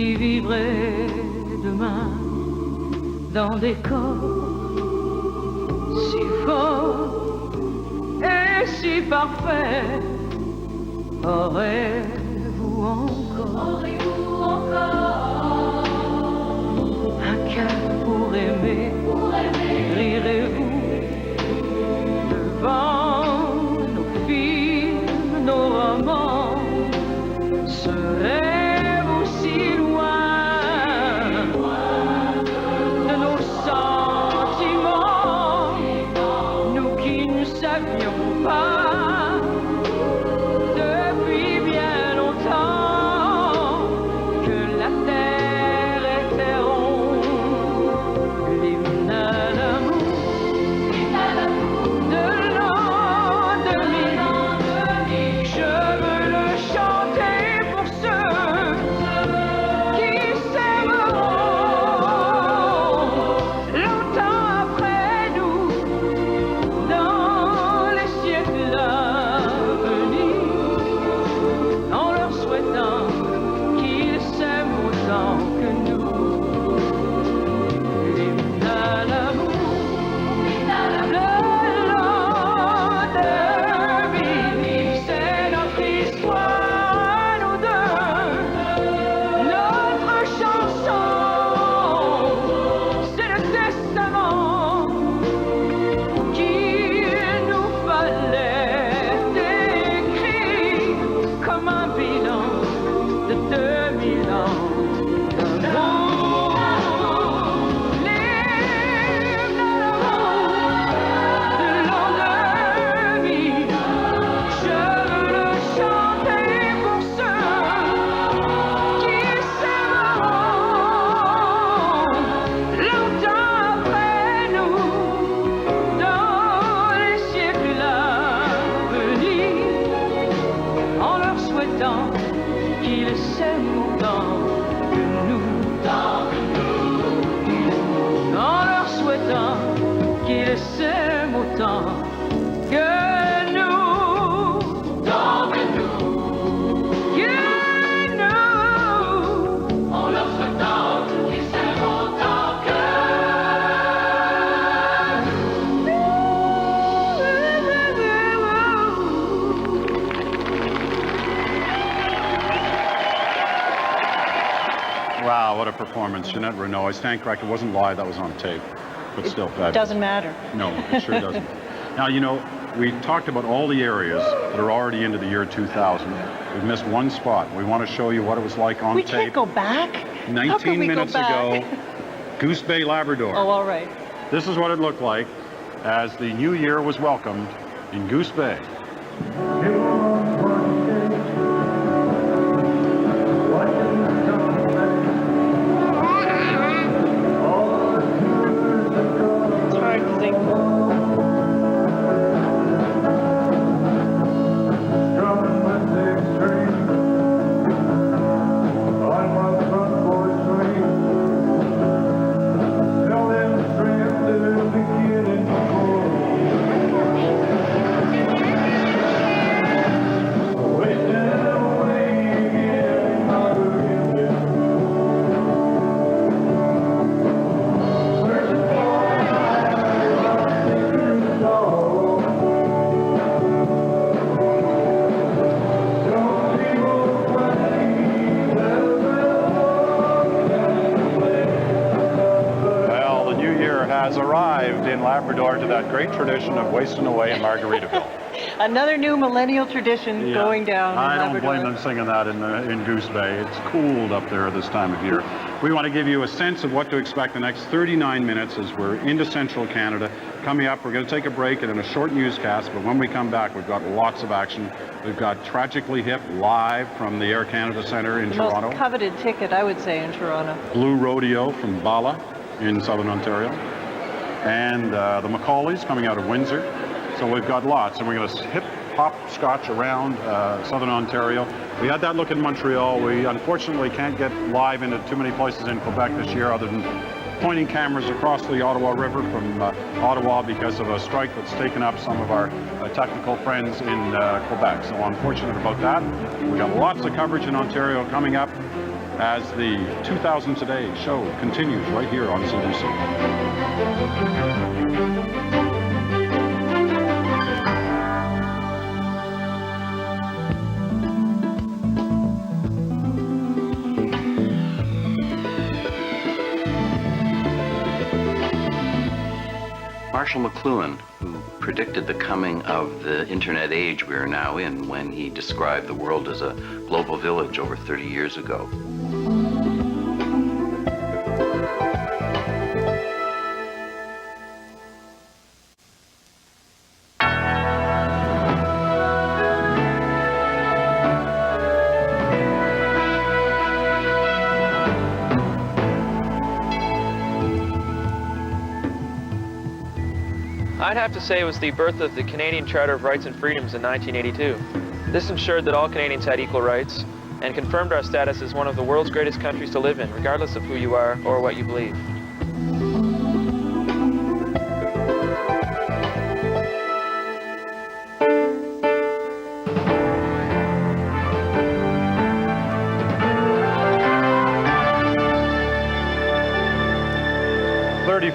Speaker 4: qui vivrait demain dans des corps si forts et si parfaits. Aurez-vous encore un cœur pour aimer? Rirez-vous devant nos films, nos romans? Serez-vous si loin de nos sentiments, nous qui ne savions pas depuis bien longtemps que la terre était ronde? L'hymne à l'amour de l'an 2000, je veux le chanter pour ceux qui s'aimeront longtemps après nous, dans les siècles à venir, en leur souhaitant qu'ils s'aiment autant que nous. L'hymne à l'amour de l'an 2000, c'est notre histoire, nous deux, notre chanson, c'est le testament qu'il nous fallait écrire comme un bilan de 2000 ans d'amour. L'hymne à l'amour de l'an 2000, je veux le chanter pour ceux qui s'aimeront longtemps après nous, dans les siècles à venir, en leur souhaitant qu'ils s'aiment autant que nous, en leur souhaitant qu'ils s'aiment autant que nous, en leur souhaitant qu'ils s'aiment autant que
Speaker 3: Wow, what a performance. Jeanette Renaud. I stand corrected. It wasn't live, that was on tape. But still fabulous.
Speaker 20: Doesn't matter.
Speaker 3: No, it sure doesn't. Now, you know, we talked about all the areas that are already into the year 2000. We've missed one spot. We want to show you what it was like on
Speaker 20: We
Speaker 3: tape.
Speaker 20: can't go back. How
Speaker 3: 19
Speaker 20: can we
Speaker 3: minutes
Speaker 20: go back?
Speaker 3: ago, Goose Bay, Labrador.
Speaker 20: Oh, all right.
Speaker 3: This is what it looked like as the new year was welcomed in Goose Bay.
Speaker 20: It's hard to sing.
Speaker 3: Has arrived in Labrador to that great tradition of wasting away in Margaritaville.
Speaker 20: Another new millennial tradition going down in
Speaker 3: I don't
Speaker 20: Labrador.
Speaker 3: blame them singing that in Goose Bay. It's cooled up there this time of year. We want to give you a sense of what to expect the next 39 minutes as we're into central Canada. Coming up, we're going to take a break and then a short newscast, but when we come back, we've got lots of action. We've got Tragically Hip live from the Air Canada Centre in
Speaker 20: The
Speaker 3: Toronto.
Speaker 20: most coveted ticket, I would say, in Toronto.
Speaker 3: Blue Rodeo from Bala in southern Ontario. And the Macaulays coming out of Windsor. So we've got lots, and we're going to hip hop scotch around southern Ontario. We had that look in Montreal. We unfortunately can't get live into too many places in Quebec this year other than pointing cameras across the Ottawa River from Ottawa because of a strike that's taken up some of our technical friends in Quebec. So unfortunate about that. We've got lots of coverage in Ontario coming up. as the 2000 Today show continues right here on CBC.
Speaker 11: Marshall McLuhan, who predicted the coming of the internet age we are now in when he described the world as a global village over 30 years ago.
Speaker 14: I'd have to say it was the birth of the Canadian Charter of Rights and Freedoms in 1982. This ensured that all Canadians had equal rights and confirmed our status as one of the world's greatest countries to live in, regardless of who you are or what you believe.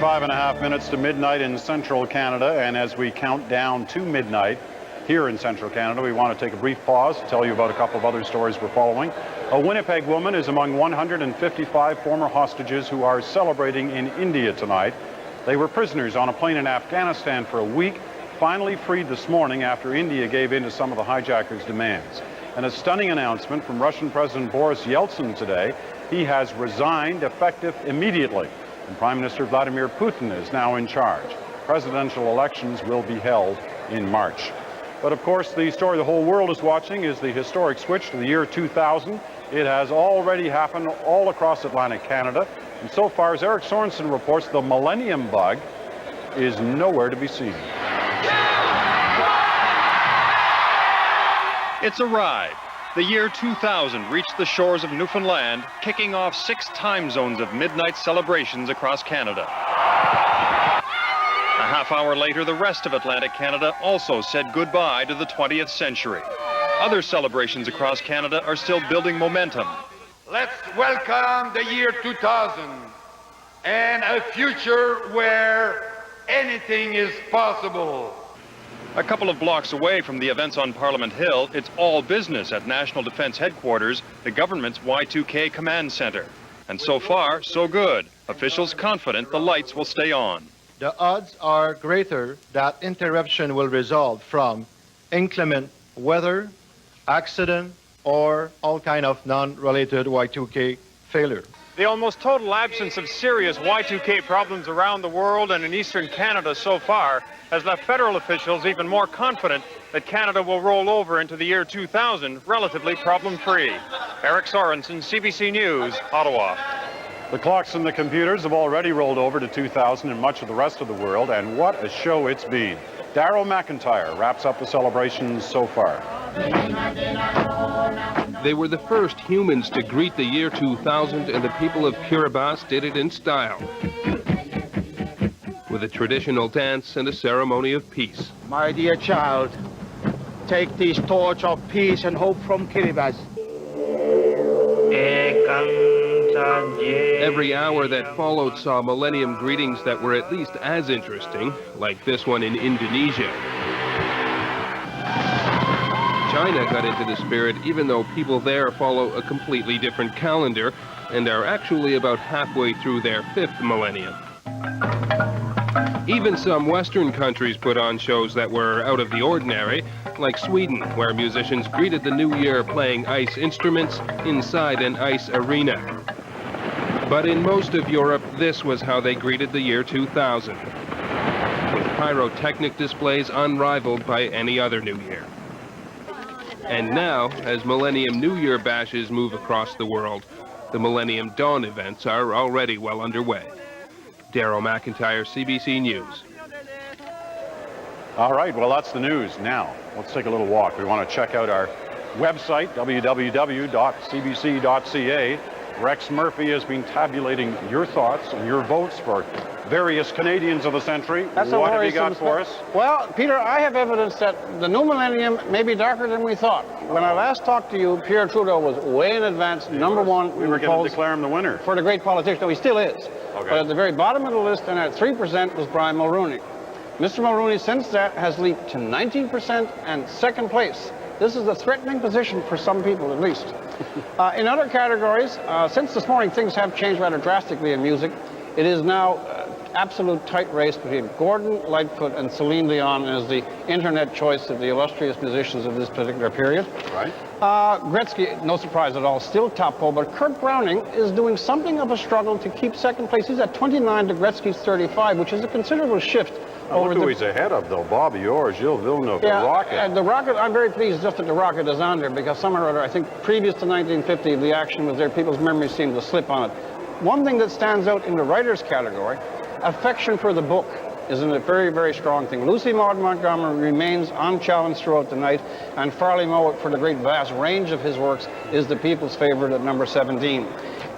Speaker 3: Five and a half minutes to midnight in central Canada, and as we count down to midnight here in central Canada, we want to take a brief pause to tell you about a couple of other stories we're following. A Winnipeg woman is among 155 former hostages who are celebrating in India tonight. They were prisoners on a plane in Afghanistan for a week, finally freed this morning after India gave in to some of the hijackers' demands. And a stunning announcement from Russian President Boris Yeltsin today. He has resigned effective immediately. And Prime Minister Vladimir Putin is now in charge. Presidential elections will be held in March. But of course, the story the whole world is watching is the historic switch to the year 2000. It has already happened all across Atlantic Canada. And so far, as Eric Sorensen reports, the millennium bug is nowhere to be seen.
Speaker 17: It's arrived. The year 2000 reached the shores of Newfoundland, kicking off 6 time zones of midnight celebrations across Canada. A half hour later, the rest of Atlantic Canada also said goodbye to the 20th century. Other celebrations across Canada are still building momentum.
Speaker 6: Let's welcome the year 2000 and a future where anything is possible.
Speaker 17: A couple of blocks away from the events on Parliament Hill, it's all business at National Defence Headquarters, the government's Y2K command centre. And so far, so good. Officials confident the lights will stay on.
Speaker 18: The odds are greater that interruption will result from inclement weather, accident, or all kind of non-related Y2K failure.
Speaker 12: The almost total absence of serious Y2K problems around the world and in eastern Canada so far has left federal officials even more confident that Canada will roll over into the year 2000 relatively problem-free. Eric Sorensen, CBC News, Ottawa.
Speaker 3: The clocks and the computers have already rolled over to 2000 in much of the rest of the world, and what a show it's been. Darryl McIntyre wraps up the celebrations so far.
Speaker 23: They were the first humans to greet the year 2000, and the people of Kiribati did it in style, with a traditional dance and a ceremony of peace.
Speaker 26: My dear child, take this torch of peace and hope from Kiribati.
Speaker 23: Every hour that followed saw millennium greetings that were at least as interesting, like this one in Indonesia. China got into the spirit, even though people there follow a completely different calendar and are actually about halfway through their 5th millennium. Even some Western countries put on shows that were out of the ordinary, like Sweden, where musicians greeted the new year playing ice instruments inside an ice arena. But in most of Europe, this was how they greeted the year 2000, with pyrotechnic displays unrivaled by any other New Year. And now, as Millennium New Year bashes move across the world, the Millennium Dawn events are already well underway. Darryl McIntyre, CBC News.
Speaker 3: All right, well, that's the news. Now, let's take a little walk. We want to check out our website, www.cbc.ca. Rex Murphy has been tabulating your thoughts and your votes for various Canadians of the century.
Speaker 2: That's
Speaker 3: what have you got for us?
Speaker 2: Well, Peter, I have evidence that the new millennium may be darker than we thought. When I last talked to you, Pierre Trudeau was way in advance, number one.
Speaker 3: We were going to declare him the winner.
Speaker 2: For the great politician. No, he still is.
Speaker 3: Okay.
Speaker 2: But at the very bottom of the list, and at 3%, was Brian Mulroney. Mr. Mulroney, since that, has leaped to 19% and second place. This is a threatening position for some people, at least. In other categories, since this morning, things have changed rather drastically in music. It is now absolute tight race between Gordon Lightfoot and Celine Dion as the internet choice of the illustrious musicians of this particular period.
Speaker 3: Right.
Speaker 2: Gretzky, no surprise at all, still top pole, but Kurt Browning is doing something of a struggle to keep second place. He's at 29 to Gretzky's 35, which is a considerable shift.
Speaker 3: Look who he's ahead of, though. Bobby Orr, Gilles Villeneuve, the Rocket.
Speaker 2: The Rocket, I'm very pleased just that the Rocket is on there, because somehow or other, I think previous to 1950, the action was there. People's memories seem to slip on it. One thing that stands out in the writers category, affection for the book is a very, very strong thing. Lucy Maud Montgomery remains unchallenged throughout the night, and Farley Mowat, for the great vast range of his works, is the people's favorite at number 17.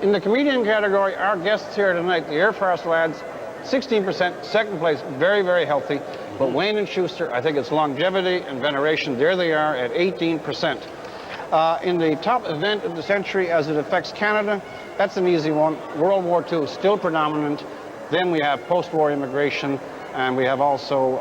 Speaker 2: In the comedian category, our guests here tonight, the Air Force lads, 16%, second place, very, very healthy. But Wayne and Schuster, I think it's longevity and veneration. There they are at 18%. In the top event of the century as it affects Canada, that's an easy one. World War II is still predominant. Then we have post-war immigration, and we have also,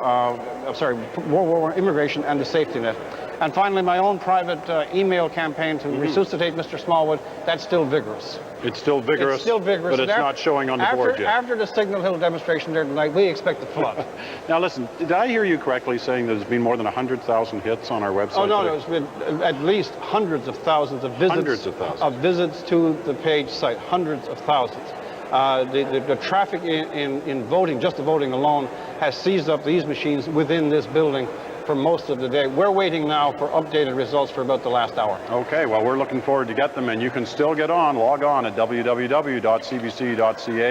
Speaker 2: World War immigration and the safety net. And finally, my own private email campaign to resuscitate Mr. Smallwood, that's still vigorous.
Speaker 3: It's still vigorous,
Speaker 2: it's still vigorous,
Speaker 3: but it's not showing on the board yet.
Speaker 2: After the Signal Hill demonstration there tonight, we expect a flood.
Speaker 3: Now listen, did I hear you correctly saying there's been more than 100,000 hits on our website?
Speaker 2: Oh, no, there's been at least hundreds of thousands of visits.
Speaker 3: Hundreds of thousands.
Speaker 2: Of visits to the page site, hundreds of thousands. The traffic in voting, just the voting alone, has seized up these machines within this building for most of the day. We're waiting now for updated results for about the last hour.
Speaker 3: Okay, well, we're looking forward to get them, and you can still get on. Log on at www.cbc.ca,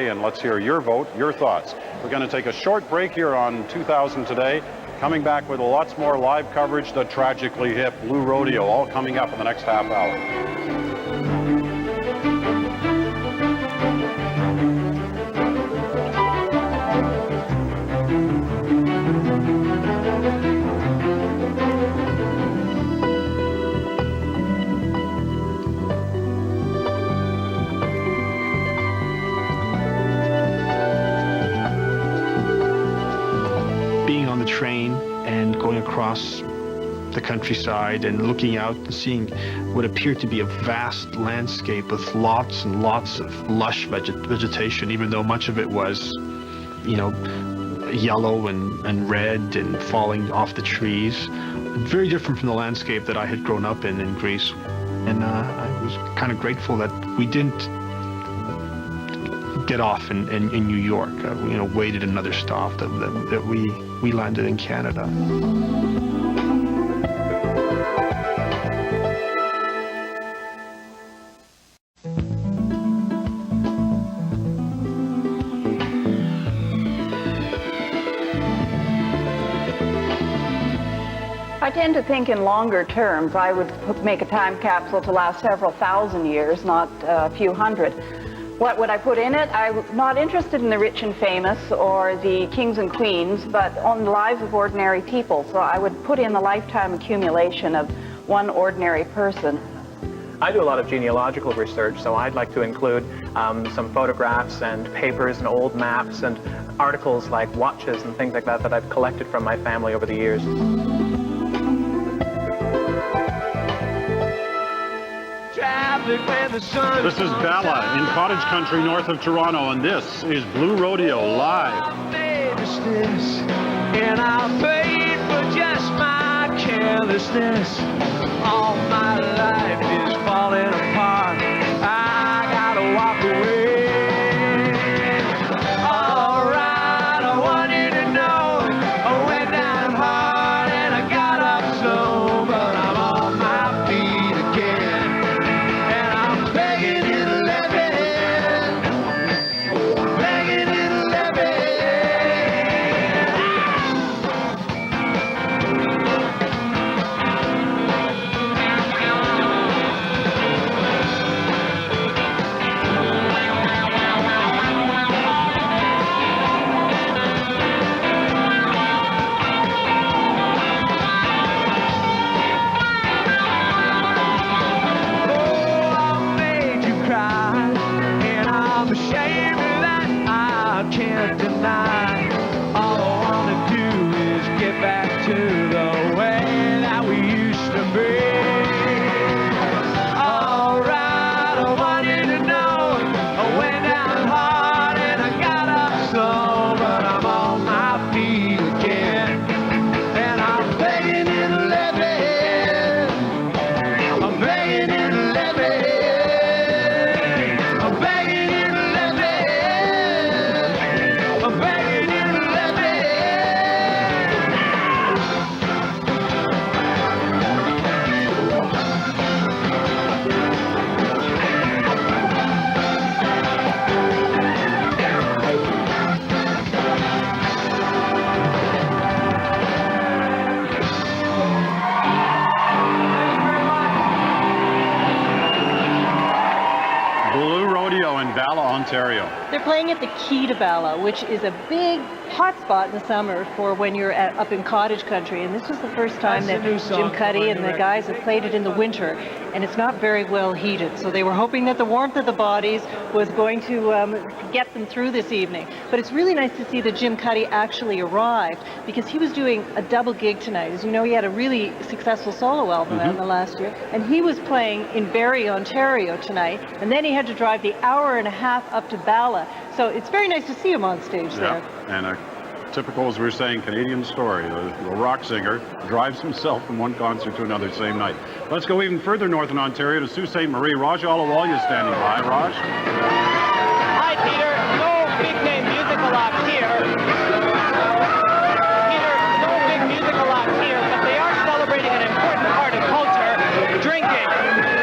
Speaker 3: and let's hear your vote, your thoughts. We're going to take a short break here on 2000 Today, coming back with lots more live coverage, the tragically hip Blue Rodeo, all coming up in the next half hour.
Speaker 9: Train and going across the countryside and looking out and seeing what appeared to be a vast landscape with lots and lots of lush vegetation, even though much of it was, yellow and red and falling off the trees. Very different from the landscape that I had grown up in Greece. And I was kind of grateful that we didn't get off in New York, waited another stop, that we landed in Canada.
Speaker 10: I tend to think in longer terms. I would make a time capsule to last several thousand years, not a few hundred. What would I put in it? I'm not interested in the rich and famous or the kings and queens, but on the lives of ordinary people. So I would put in the lifetime accumulation of one ordinary person.
Speaker 14: I do a lot of genealogical research, so I'd like to include some photographs and papers and old maps and articles like watches and things like that that I've collected from my family over the years.
Speaker 3: This is Bella in cottage country north of Toronto, and this is Blue Rodeo live.
Speaker 4: And I'll pay for just my carelessness. All my life is falling apart. I gotta walk away. All right, I want you to know I went down hard and I got up slow, but I'm on my feet again. And I'm begging you to let me in. Begging you to let me in. shame that I can't deny. All I wanna do is get back to the way that we used to be. Alright, I wanted to know. I went down hard and I got up slow, but I'm on my feet again. And I'm begging you to let me in. I'm begging you to let me in. I'm begging you to let me in. I'm begging you to let me
Speaker 3: Blue Rodeo in Bala, Ontario.
Speaker 20: They're playing at the Key to Bala, which is a big hot spot in the summer for when you're up in cottage country. And this was the first time that Jim Cuddy and the guys have played it in the winter, and it's not very well heated. So they were hoping that the warmth of the bodies was going to get them through this evening. But it's really nice to see that Jim Cuddy actually arrived, because he was doing a double gig tonight. As you know, he had a really successful solo album out in the last year, and he was playing in Barrie, Ontario tonight, and then he had to drive the hour and a half up to Bala. So it's very nice to see him on stage there.
Speaker 3: And a typical, as we were saying, Canadian story. The rock singer drives himself from one concert to another same night. Let's go even further north in Ontario to Sault Ste. Marie. Raj Ahluwalia is standing by. Raj?
Speaker 5: Hi, Peter. No big name musical acts here. Peter, no big musical acts here, but they are celebrating an important part of culture, drinking.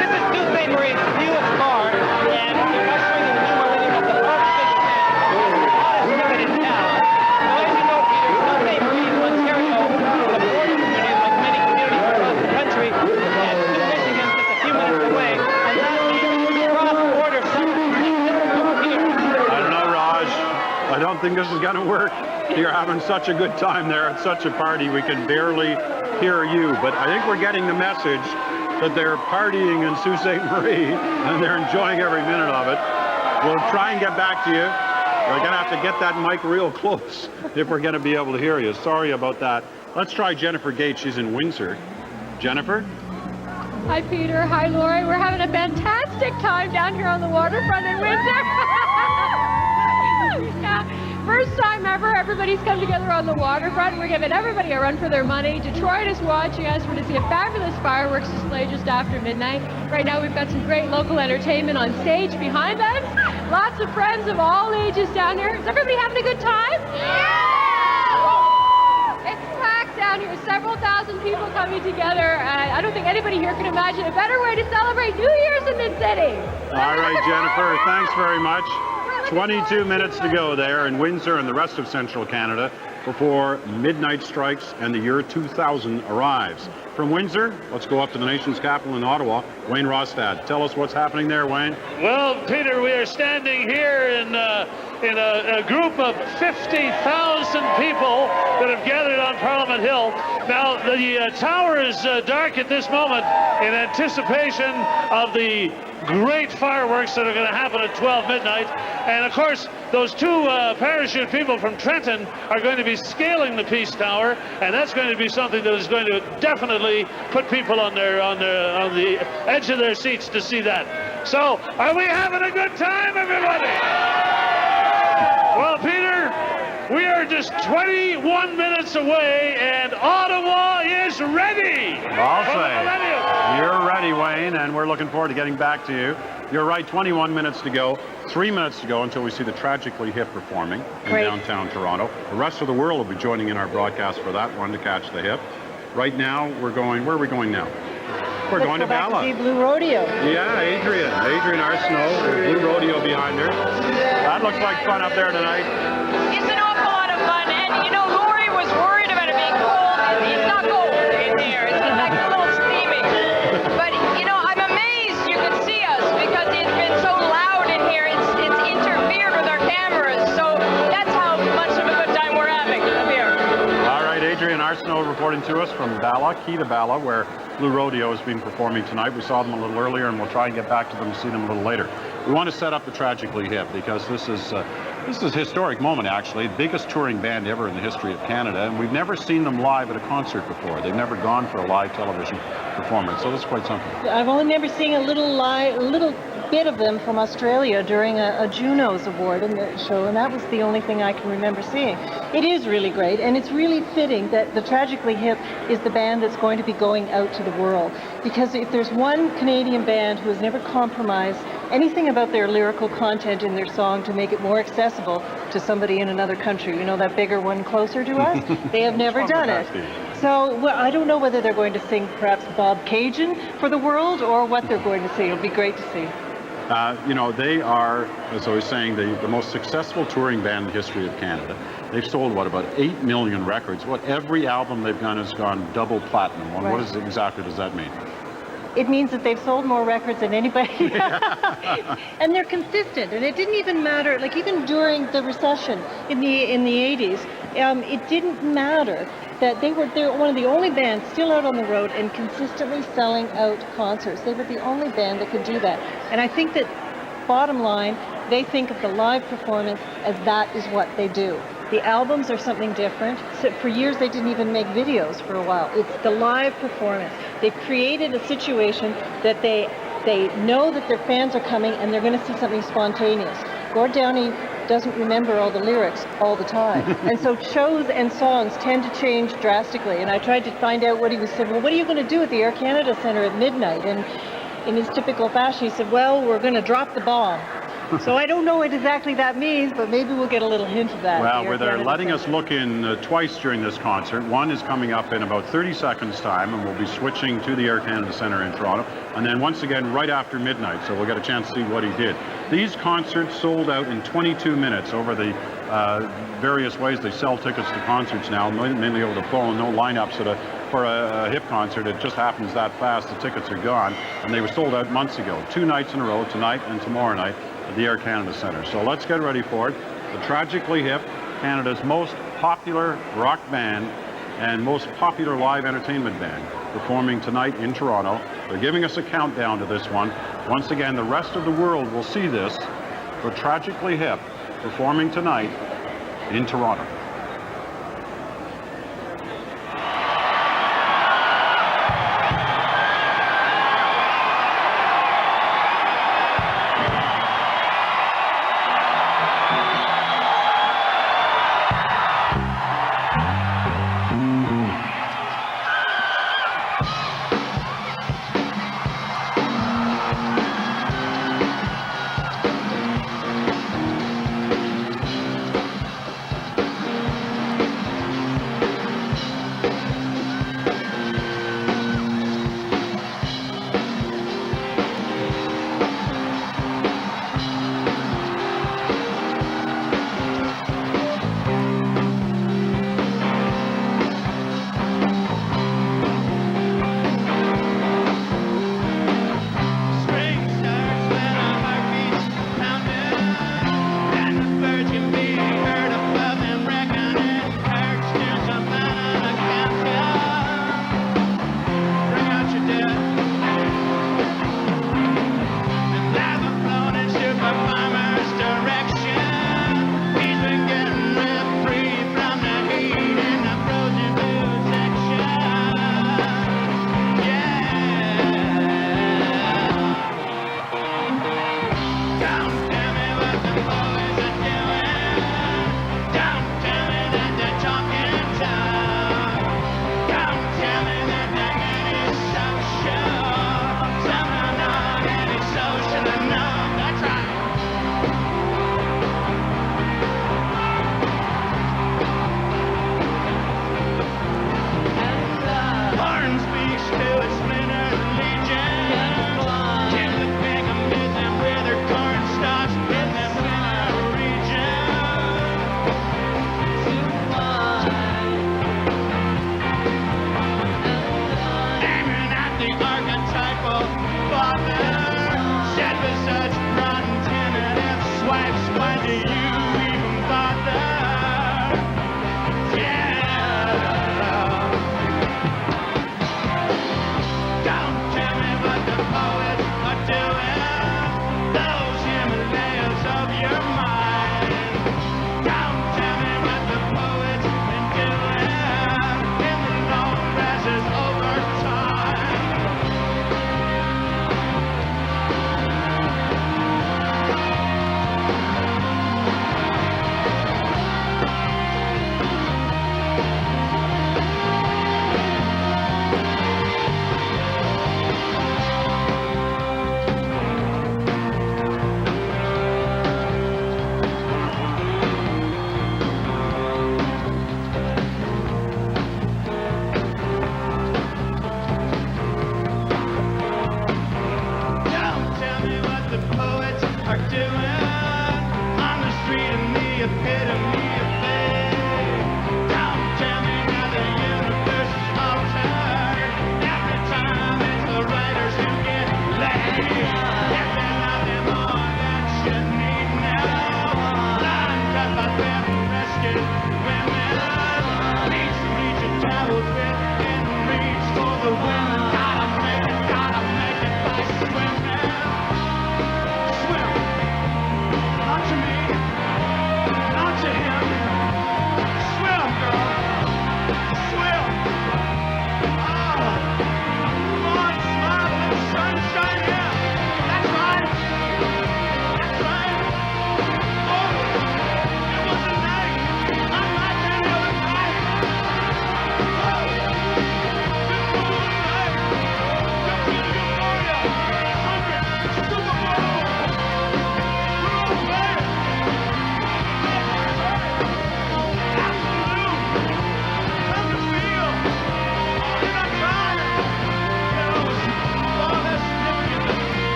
Speaker 5: This is Sault Ste. Marie's newest bar, and they're ushering in the new millennium of the first big event, the hottest ticket in town. Now, as you know, Peter, Sault Ste. Marie, Ontario, is a border community like many communities across the country, and Sault, Michigan, just a few minutes away, and that means cross-border summer drinking here.
Speaker 3: I don't know, Raj. I don't think this is going to work. You're having such a good time there at such a party, we can barely hear you. But I think we're getting the message that they're partying in Sault Ste. Marie, and they're enjoying every minute of it. We'll try and get back to you. We're going to have to get that mic real close if we're going to be able to hear you. Sorry about that. Let's try Jennifer Gates. She's in Windsor. Jennifer?
Speaker 1: Hi, Peter. Hi, Lori. We're having a fantastic time down here on the waterfront in Windsor. Yeah, first time ever. Everybody's come together on the waterfront. We're giving everybody a run for their money. Detroit is watching us. We're going to see a fabulous fireworks display just after midnight. Right now, we've got some great local entertainment on stage behind us. Lots of friends of all ages down here. Is everybody having a good time? Yeah! It's packed down here. Several thousand people coming together. I don't think anybody here can imagine a better way to celebrate New Year's in this city.
Speaker 3: All right, Jennifer, thanks very much. 22 minutes to go there in Windsor and the rest of central Canada before midnight strikes and the year 2000 arrives. From Windsor, let's go up to the nation's capital in Ottawa. Wayne Rostad, tell us what's happening there, Wayne.
Speaker 19: Well, Peter, we are standing here in a group of 50,000 people that have gathered on Parliament Hill. Now, the tower is dark at this moment in anticipation of the great fireworks that are going to happen at 12 midnight. And of course, those two parachute people from Trenton are going to be scaling the Peace Tower, and that's going to be something that is going to definitely put people on the edge of their seats to see that. So, are we having a good time, everybody? Well, Peter, we are just 21 minutes away, and Ottawa is ready.
Speaker 3: I'll say. You're ready, Wayne, and we're looking forward to getting back to you. You're right, 21 minutes to go, 3 minutes to go until we see the Tragically Hip performing in downtown Toronto. The rest of the world will be joining in our broadcast for that one to catch the hip. Right now, we're going, where are we going now? We're going to Bala.
Speaker 20: See Blue Rodeo.
Speaker 3: Yeah, Adrian Arsenault, Blue Rodeo behind her. That looks like fun up there tonight.
Speaker 5: It's an awful lot of fun, and you know, Lori was worried about it being cold. It's not cold in there. It's like a little steaming. But you know, I'm amazed you can see us because it's been so loud in here. It's interfered with our cameras. So that's how much of a good time we're having up here.
Speaker 3: All right, Adrian Arsenault reporting to us from Bala, Key to Bala, where Blue Rodeo has been performing tonight. We saw them a little earlier, and we'll try and get back to them and see them a little later. We want to set up the Tragically Hip because this is a historic moment, actually. Biggest touring band ever in the history of Canada, and we've never seen them live at a concert before. They've never gone for a live television performance, so that's quite something.
Speaker 20: I've only never seen a little bit of them from Australia during a Junos Award in the show, and that was the only thing I can remember seeing. It is really great, and it's really fitting that the Tragically Hip is the band that's going to be going out to the world, because if there's one Canadian band who has never compromised anything about their lyrical content in their song to make it more accessible to somebody in another country, you know, that bigger one closer to us, they have never done it. So well, I don't know whether they're going to sing perhaps Bob Cajun for the world or what they're going to sing. It'll be great to see.
Speaker 3: You know, they are, as I was saying, the most successful touring band in the history of Canada. They've sold, what, about 8 million records. What, every album they've done has gone double platinum. Well,
Speaker 20: Right.
Speaker 3: what exactly does that mean?
Speaker 20: It means that they've sold more records than anybody. And they're consistent. And it didn't even matter, like even during the recession in the 80s, it didn't matter that they were one of the only bands still out on the road and consistently selling out concerts. They were the only band that could do that. And I think that, bottom line, they think of the live performance as that is what they do. The albums are something different. So for years they didn't even make videos for a while. It's the live performance. They've created a situation that they know that their fans are coming and they're going to see something spontaneous. Gord Downie doesn't remember all the lyrics all the time. And so shows and songs tend to change drastically. And I tried to find out what he was saying. Well, what are you going to do at the Air Canada Centre at midnight? And in his typical fashion, he said, well, we're going to drop the bomb. So I don't know what exactly that means, but maybe we'll get a little hint of that.
Speaker 3: Well, they're letting us look in twice during this concert. One is coming up in about 30 seconds time, and we'll be switching to the Air Canada Centre in Toronto. And then once again, right after midnight, so we'll get a chance to see what he did. These concerts sold out in 22 minutes over the various ways they sell tickets to concerts now, mainly over the phone, no lineups for a hip concert. It just happens that fast. The tickets are gone, and they were sold out months ago. 2 nights in a row, tonight and tomorrow night, at the Air Canada Centre. So let's get ready for it. The Tragically Hip, Canada's most popular rock band and most popular live entertainment band, performing tonight in Toronto. They're giving us a countdown to this one. Once again, the rest of the world will see this. The Tragically Hip, performing tonight in Toronto.
Speaker 4: Don't tell me what the poets are doing. Those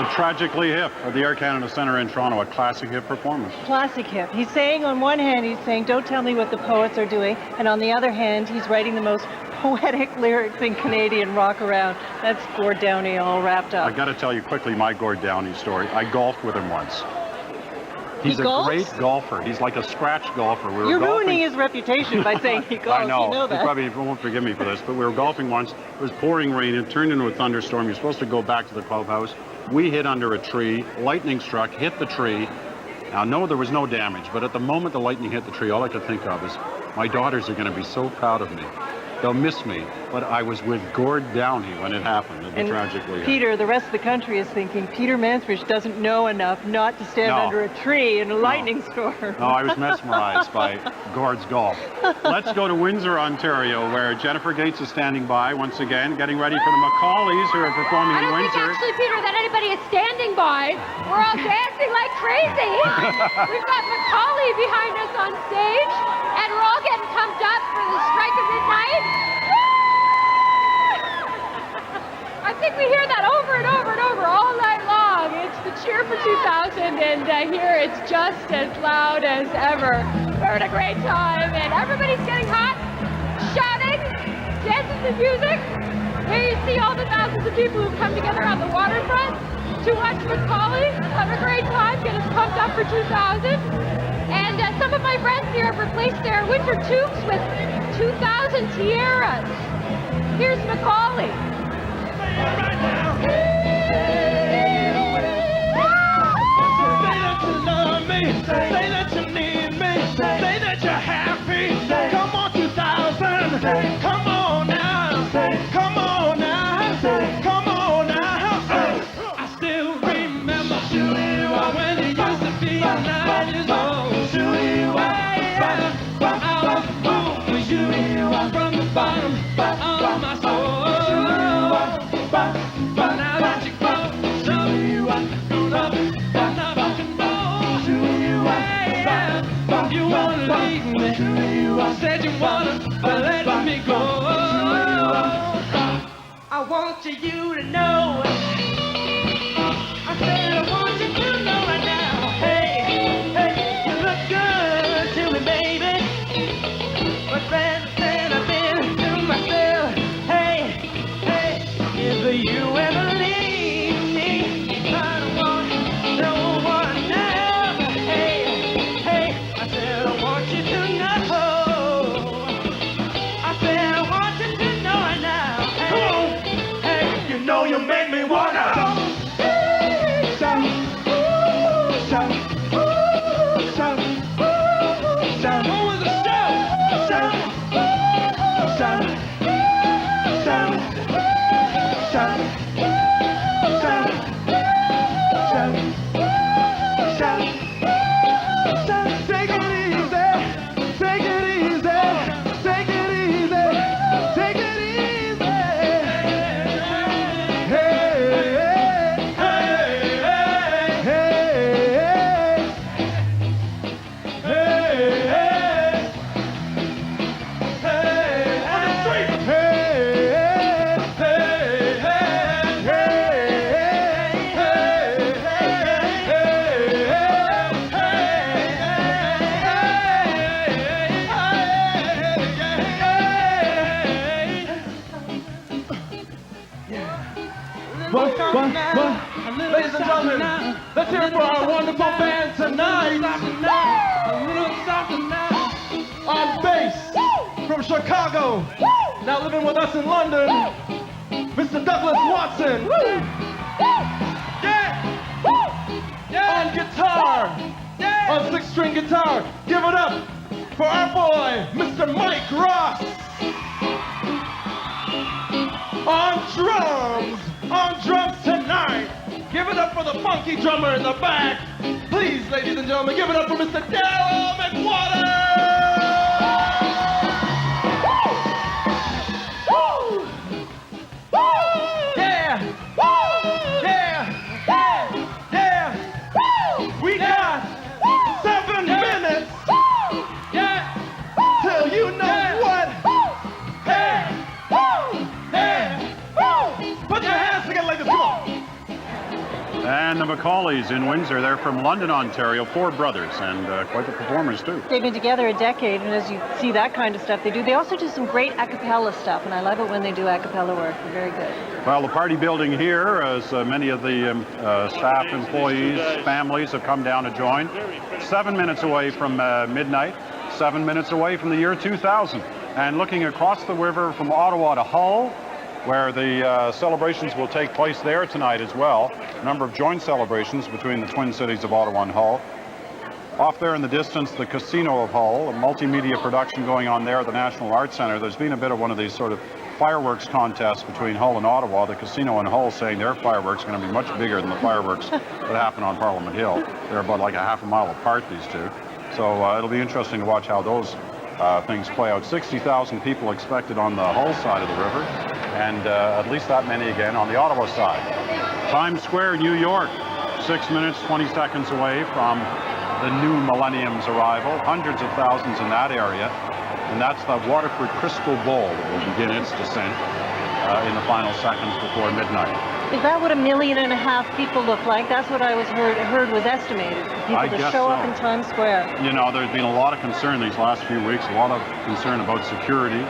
Speaker 3: The Tragically Hip at the Air Canada Centre in Toronto, a classic hip performance.
Speaker 20: Classic hip. He's saying on one hand, he's saying, don't tell me what the poets are doing. And on the other hand, he's writing the most poetic lyrics in Canadian rock around. That's Gord Downie all wrapped up.
Speaker 3: I got to tell you quickly my Gord Downie story. I golfed with him once. He's a great golfer. He's like a scratch golfer.
Speaker 20: You're ruining his reputation by saying he golfs.
Speaker 3: I know.
Speaker 20: You know that.
Speaker 3: He probably won't forgive me for this, but we were golfing once. It was pouring rain. It turned into a thunderstorm. You're supposed to go back to the clubhouse. We hid under a tree. Lightning struck, hit the tree. Now, no, there was no damage, but at the moment the lightning hit the tree, all I could think of is, my daughters are going to be so proud of me. They'll miss me. But I was with Gord Downie when it happened,
Speaker 20: And
Speaker 3: tragically.
Speaker 20: Peter, the rest of the country is thinking Peter Mansbridge doesn't know enough not to stand under a tree in a lightning storm.
Speaker 3: No, I was mesmerized by Gord's golf. Let's go to Windsor, Ontario, where Jennifer Gates is standing by once again, getting ready for the Macaulays who are performing in Windsor.
Speaker 1: I don't think actually, Peter, that anybody is standing by. We're all dancing like crazy. We've got Macaulay behind us on stage, and we're all getting pumped up for the strike of midnight. I think we hear that over and over and over all night long. It's the cheer for 2000, and here it's just as loud as ever. We're having a great time, and everybody's getting hot, shouting, dancing to music. Here you see all the thousands of people who've come together on the waterfront to watch Macaulay have a great time, get us pumped up for 2000. And some of my friends here have replaced their winter tubes with 2000 tiaras. Here's Macaulay.
Speaker 4: Right now. Say that you love me. Say that you need me. Say that you're happy. Come on, 2000. Come on now. Come on now. Come on now. I still remember when you used to be 9 years old. I was a fool for you from the bottom of my soul. But now that you're grown, grown up, and now I can know you wanna leave me. Said you wanna let me go. I want you to know. I said I want you to know right now. Hey, hey, you look good to me, baby. But then I've been to myself. Hey, hey. If you ever leave me, I don't want no one now. Hey, hey, I said I want you to know. I said I want you to know right now. Hey, hey, you know you make me wanna. Shout, shout, shout, shout. What was the shout? Shout, shout, shout. Shout, shout, shout, shout, shout. Take it easy, take it easy, take it easy, take it easy. Hey, hey, hey, hey, hey, hey, on the street. Hey, hey. Ladies and gentlemen, let's hear it for our wonderful band tonight. On bass from Chicago, now living with us in London, Mr. Douglas Watson. Yeah. On guitar, on 6-string guitar, give it up for our boy, Mr. Mike Ross. On drums tonight, give it up for the funky drummer in the back. Please, ladies and gentlemen, give it up for Mr. Darryl McWater. We got 7 minutes. Till you know what. Hey. Put your hands together like this. Come on.
Speaker 3: And the Macaulays in Windsor, they're from London, Ontario, 4 brothers, and quite the performers too.
Speaker 20: They've been together a decade, and as you see that kind of stuff they do, they also do some great a cappella stuff, and I love it when they do a cappella work. They're very good.
Speaker 3: Well, the party building here, as many of the staff, employees, families have come down to join. 7 minutes away from midnight, 7 minutes away from the year 2000. And looking across the river from Ottawa to Hull, where the celebrations will take place there tonight as well. A number of joint celebrations between the twin cities of Ottawa and Hull. Off there in the distance, the Casino of Hull, a multimedia production going on there at the National Arts Centre. There's been a bit of one of these sort of fireworks contests between Hull and Ottawa. The Casino and Hull saying their fireworks are going to be much bigger than the fireworks that happen on Parliament Hill. They're about like a half a mile apart, these two. So it'll be interesting to watch how those things play out. 60,000 people expected on the Hull side of the river, and at least that many again on the Ottawa side. Times Square, New York, 6 minutes, 20 seconds away from the new millennium's arrival. Hundreds of thousands in that area, and that's the Waterford Crystal Bowl that will begin its descent in the final seconds before midnight.
Speaker 20: Is that what 1.5 million people look like? That's what I was heard was estimated for people to show up in Times Square.
Speaker 3: You know, there's been a lot of concern these last few weeks, a lot of concern about security,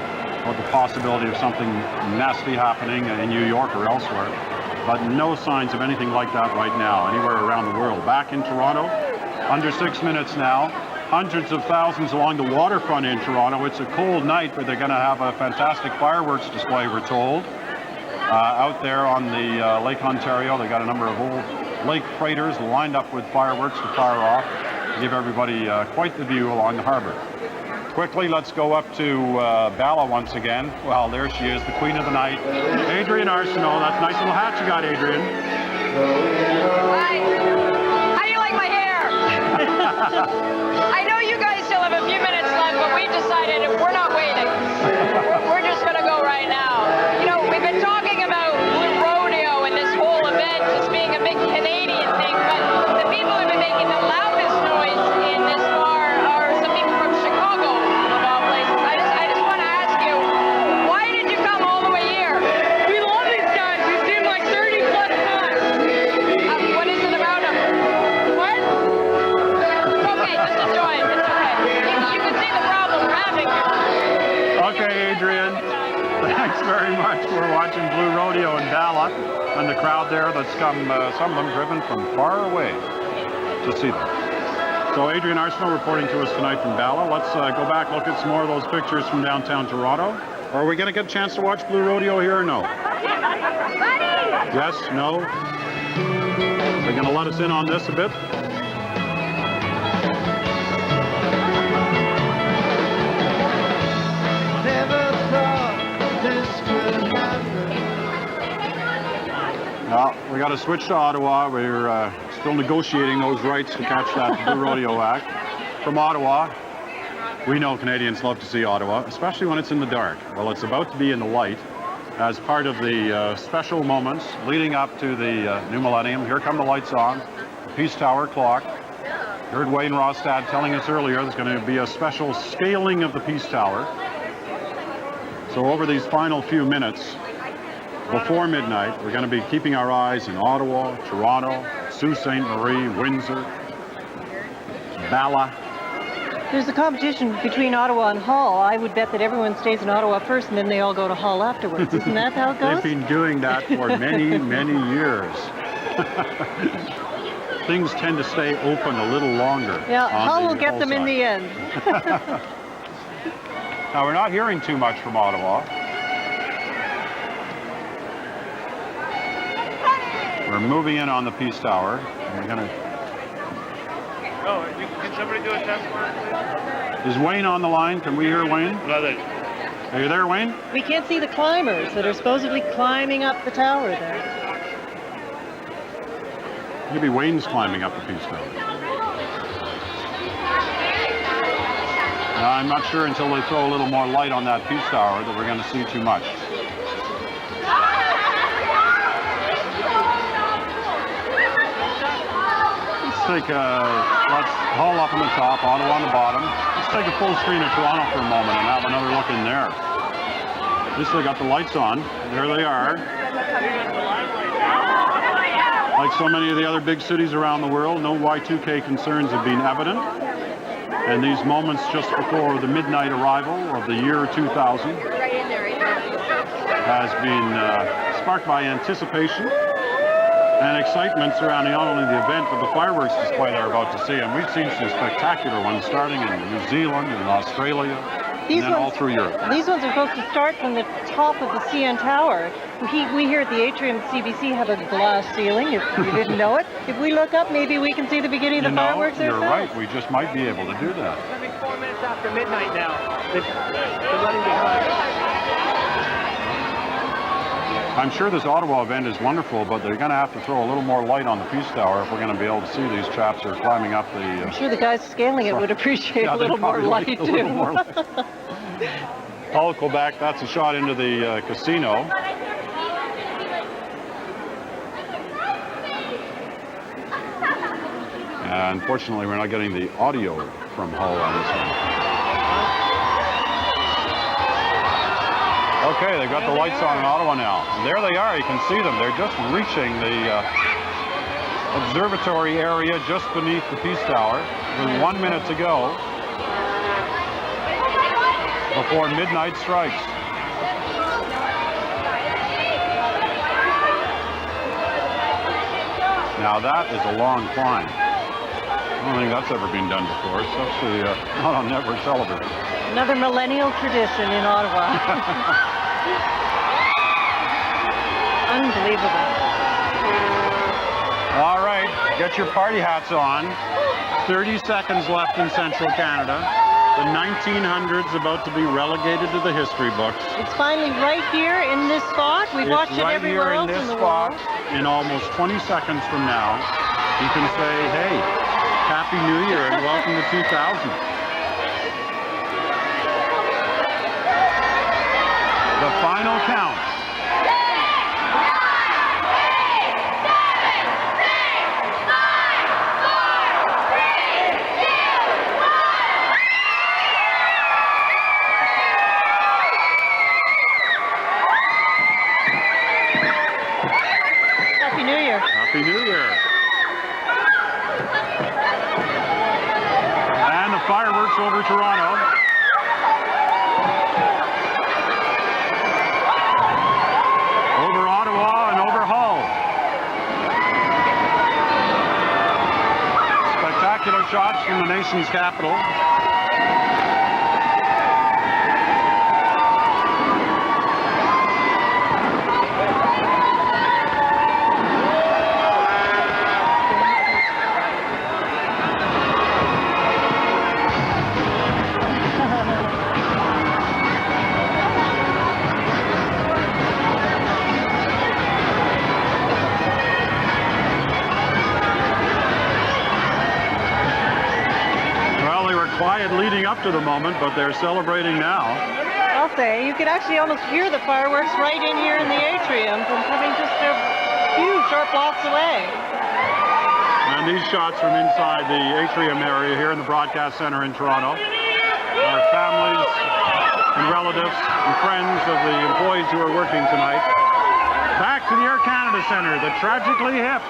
Speaker 3: about the possibility of something nasty happening in New York or elsewhere, but no signs of anything like that right now anywhere around the world. Back in Toronto, under 6 minutes now, hundreds of thousands along the waterfront in Toronto. It's a cold night, but they're going to have a fantastic fireworks display, we're told. Out there on the Lake Ontario, they got a number of old lake freighters lined up with fireworks to fire off, to give everybody quite the view along the harbor. Quickly, let's go up to Bala once again. Well, there she is, the queen of the night, Adrienne Arsenault. That's a nice little hat you got, Adrienne.
Speaker 7: Hi. How do you like my hair? I know you guys still have a few minutes left, but we've decided we're not waiting. We're just going to go right now. You know, we've been talking about Blue Rodeo and this whole event as being a big Canadian thing, but the people who've been making the loudest noise in this bar are some people from Chicago, of all places. I just want to ask you, why did you come all the way here? We love these guys. We've seen them like 30 plus times. What is it about them? What? Okay, just enjoy it. It's okay. You can see the problem we're having here.
Speaker 3: Okay, Adrienne. Thanks very much. We're watching Blue Rodeo in Bala, and the crowd there that's come, some of them driven from far away to see them. So Adrienne Arsenault reporting to us tonight from Bala. Let's go back, look at some more of those pictures from downtown Toronto. Or are we going to get a chance to watch Blue Rodeo here or no? Yes? No? They're going to let us in on this a bit? Well, we got to switch to Ottawa. We're still negotiating those rights to catch that Blue Rodeo act. From Ottawa, we know Canadians love to see Ottawa, especially when it's in the dark. Well, it's about to be in the light as part of the special moments leading up to the new millennium. Here come the lights on, the Peace Tower clock. You heard Wayne Rostad telling us earlier there's going to be a special scaling of the Peace Tower. So over these final few minutes, before midnight, we're going to be keeping our eyes in Ottawa, Toronto, Sault Ste. Marie, Windsor, Bala.
Speaker 20: There's a competition between Ottawa and Hull. I would bet that everyone stays in Ottawa first and then they all go to Hull afterwards. Isn't that how it goes?
Speaker 3: They've been doing that for many, many years. Things tend to stay open a little longer.
Speaker 20: Yeah, Hull will get them in the end.
Speaker 3: Now, we're not hearing too much from Ottawa. We're moving in on the Peace Tower, and we're going to...
Speaker 19: Oh, can somebody do a test for it, please?
Speaker 3: Is Wayne on the line? Can we hear Wayne?
Speaker 19: Nothing.
Speaker 3: Are you there, Wayne?
Speaker 20: We can't see the climbers that are supposedly climbing up the tower there.
Speaker 3: Maybe Wayne's climbing up the Peace Tower. I'm not sure until they throw a little more light on that Peace Tower that we're going to see too much. Let's Hull up on the top, Ottawa on the bottom. Let's take a full screen of Toronto for a moment and have another look in there. At least they got the lights on. There they are. Like so many of the other big cities around the world, no Y2K concerns have been evident. And these moments just before the midnight arrival of the year 2000 has been sparked by anticipation and excitement surrounding not only the event, but the fireworks display they're about to see. And we've seen some spectacular ones starting in New Zealand and Australia, and then all through Europe.
Speaker 20: These ones are supposed to start from the top of the CN Tower. We here at the atrium at CBC have a glass ceiling, if you didn't know it. If we look up, maybe we can see the beginning of the fireworks
Speaker 3: You're
Speaker 20: ourselves.
Speaker 3: right, we just might be able to do that.
Speaker 12: It's going to be 4 minutes after midnight now. They're running behind.
Speaker 3: I'm sure this Ottawa event is wonderful, but they're going to have to throw a little more light on the Peace Tower if we're going to be able to see these chaps who are climbing up the...
Speaker 20: I'm sure the guys scaling it would appreciate
Speaker 3: Yeah,
Speaker 20: a little more light,
Speaker 3: a
Speaker 20: too.
Speaker 3: little more light. I'll go back. That's a shot into the casino. And unfortunately, we're not getting the audio from Hull on this one. Okay, they've got the lights on in Ottawa now. And there they are. You can see them. They're just reaching the observatory area just beneath the Peace Tower. With 1 minute to go before midnight strikes. Now that is a long climb. I don't think that's ever been done before, especially not on network television.
Speaker 20: Another millennial tradition in Ottawa. Unbelievable.
Speaker 3: All right, get your party hats on. 30 seconds left in central Canada. The 1900s about to be relegated to the history books.
Speaker 20: It's finally right here in this spot. We've watched it everywhere else in the world.
Speaker 3: In almost 20 seconds from now, you can say, hey, Happy New Year and welcome to 2000. The final count.
Speaker 20: Happy New Year.
Speaker 3: Happy New Year. And the fireworks over Toronto. Over Ottawa and over Hull. Spectacular shots from the nation's capital. Quiet leading up to the moment, but they're celebrating now.
Speaker 20: I'll say, you could actually almost hear the fireworks right in here in the atrium from coming just a few short blocks away.
Speaker 3: And these shots from inside the atrium area here in the broadcast center in Toronto are families and relatives and friends of the employees who are working tonight. Back to the Air Canada Centre, the tragically hip.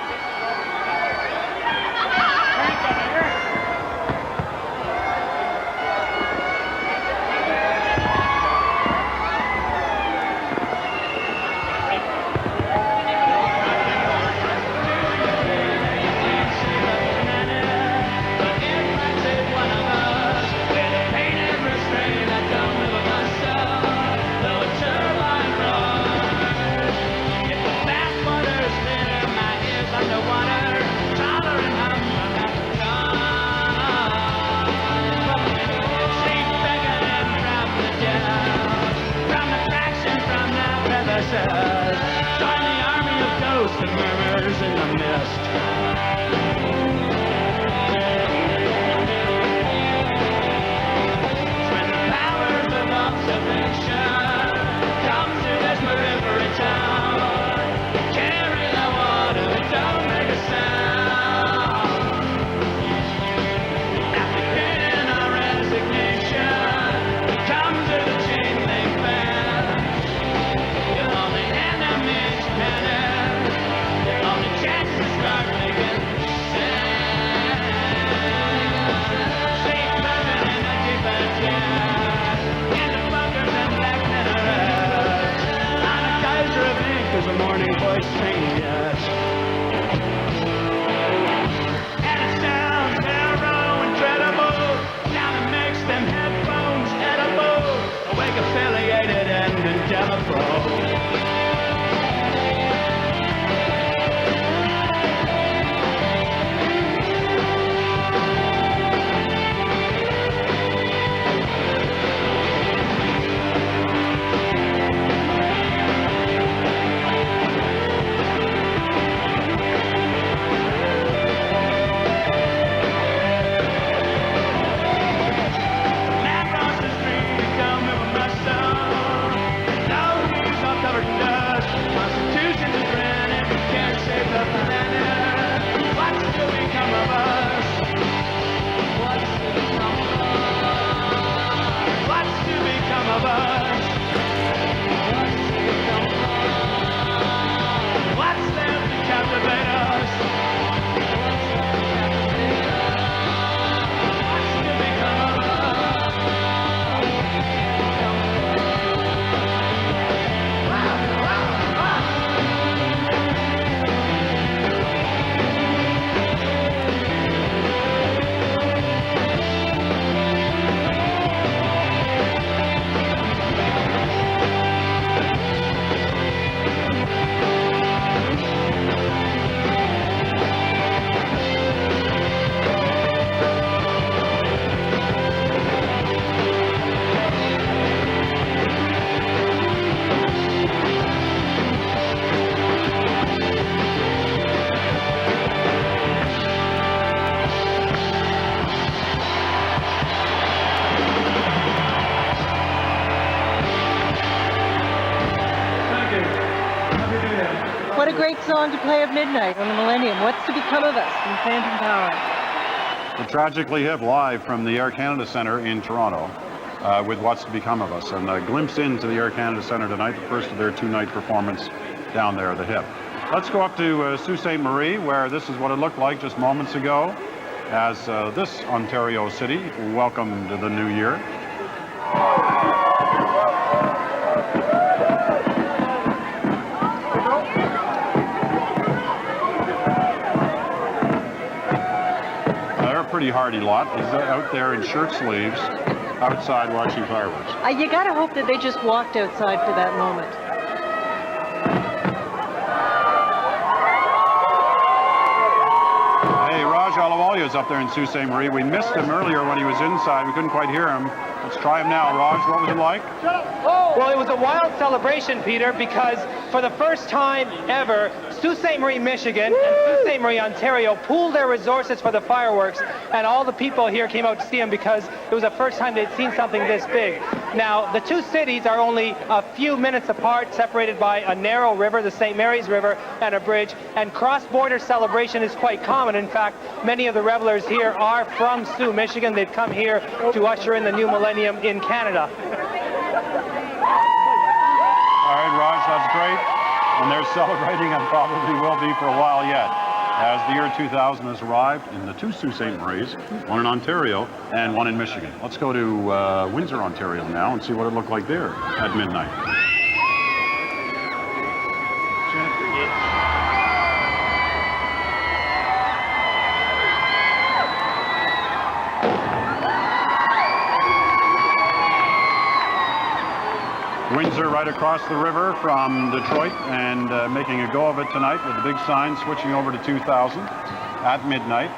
Speaker 4: Join the army of ghosts and murmurs in the mist. When the powers of observation come to this periphery town, carry the water, don't make a sound. After getting our resignation, come to the chain link fence. You're on the enemy's panic. Your only chance is voice singing yes. And it sounds narrow, incredible. Now it makes them headphones edible. Awake, affiliated, and indelible.
Speaker 20: What a great song to play at midnight on the Millennium. What's to become of us from Phantom Power?
Speaker 3: The Tragically Hip live from the Air Canada Centre in Toronto with What's to Become of Us. And a glimpse into the Air Canada Centre tonight, the first of their two-night performance down there at the Hip. Let's go up to Sault Ste. Marie, where this is what it looked like just moments ago as this Ontario city welcomed the new year. Pretty hardy lot is out there in shirt sleeves outside watching fireworks.
Speaker 20: You gotta hope that they just walked outside for that moment.
Speaker 3: Hey, Raj Ahluwalia is up there in Sault Ste. Marie. We missed him earlier when he was inside. We couldn't quite hear him. Let's try him now. Raj, what was it like?
Speaker 5: Well, it was a wild celebration, Peter, because for the first time ever, Sault Ste. Marie, Michigan, and Sault Ste. Marie, Ontario pooled their resources for the fireworks, and all the people here came out to see them because it was the first time they'd seen something this big. Now, the two cities are only a few minutes apart, separated by a narrow river, the St. Mary's River, and a bridge, and cross-border celebration is quite common. In fact, many of the revelers here are from Sault, Michigan. They've come here to usher in the new millennium in Canada.
Speaker 3: All right, Raj, that's great. And they're celebrating and probably will be for a while yet, as the year 2000 has arrived in the two Sault Ste. Marie's, one in Ontario and one in Michigan. Let's go to Windsor, Ontario now and see what it looked like there at midnight. Windsor right across the river from Detroit and making a go of it tonight with the big sign switching over to 2000 at midnight.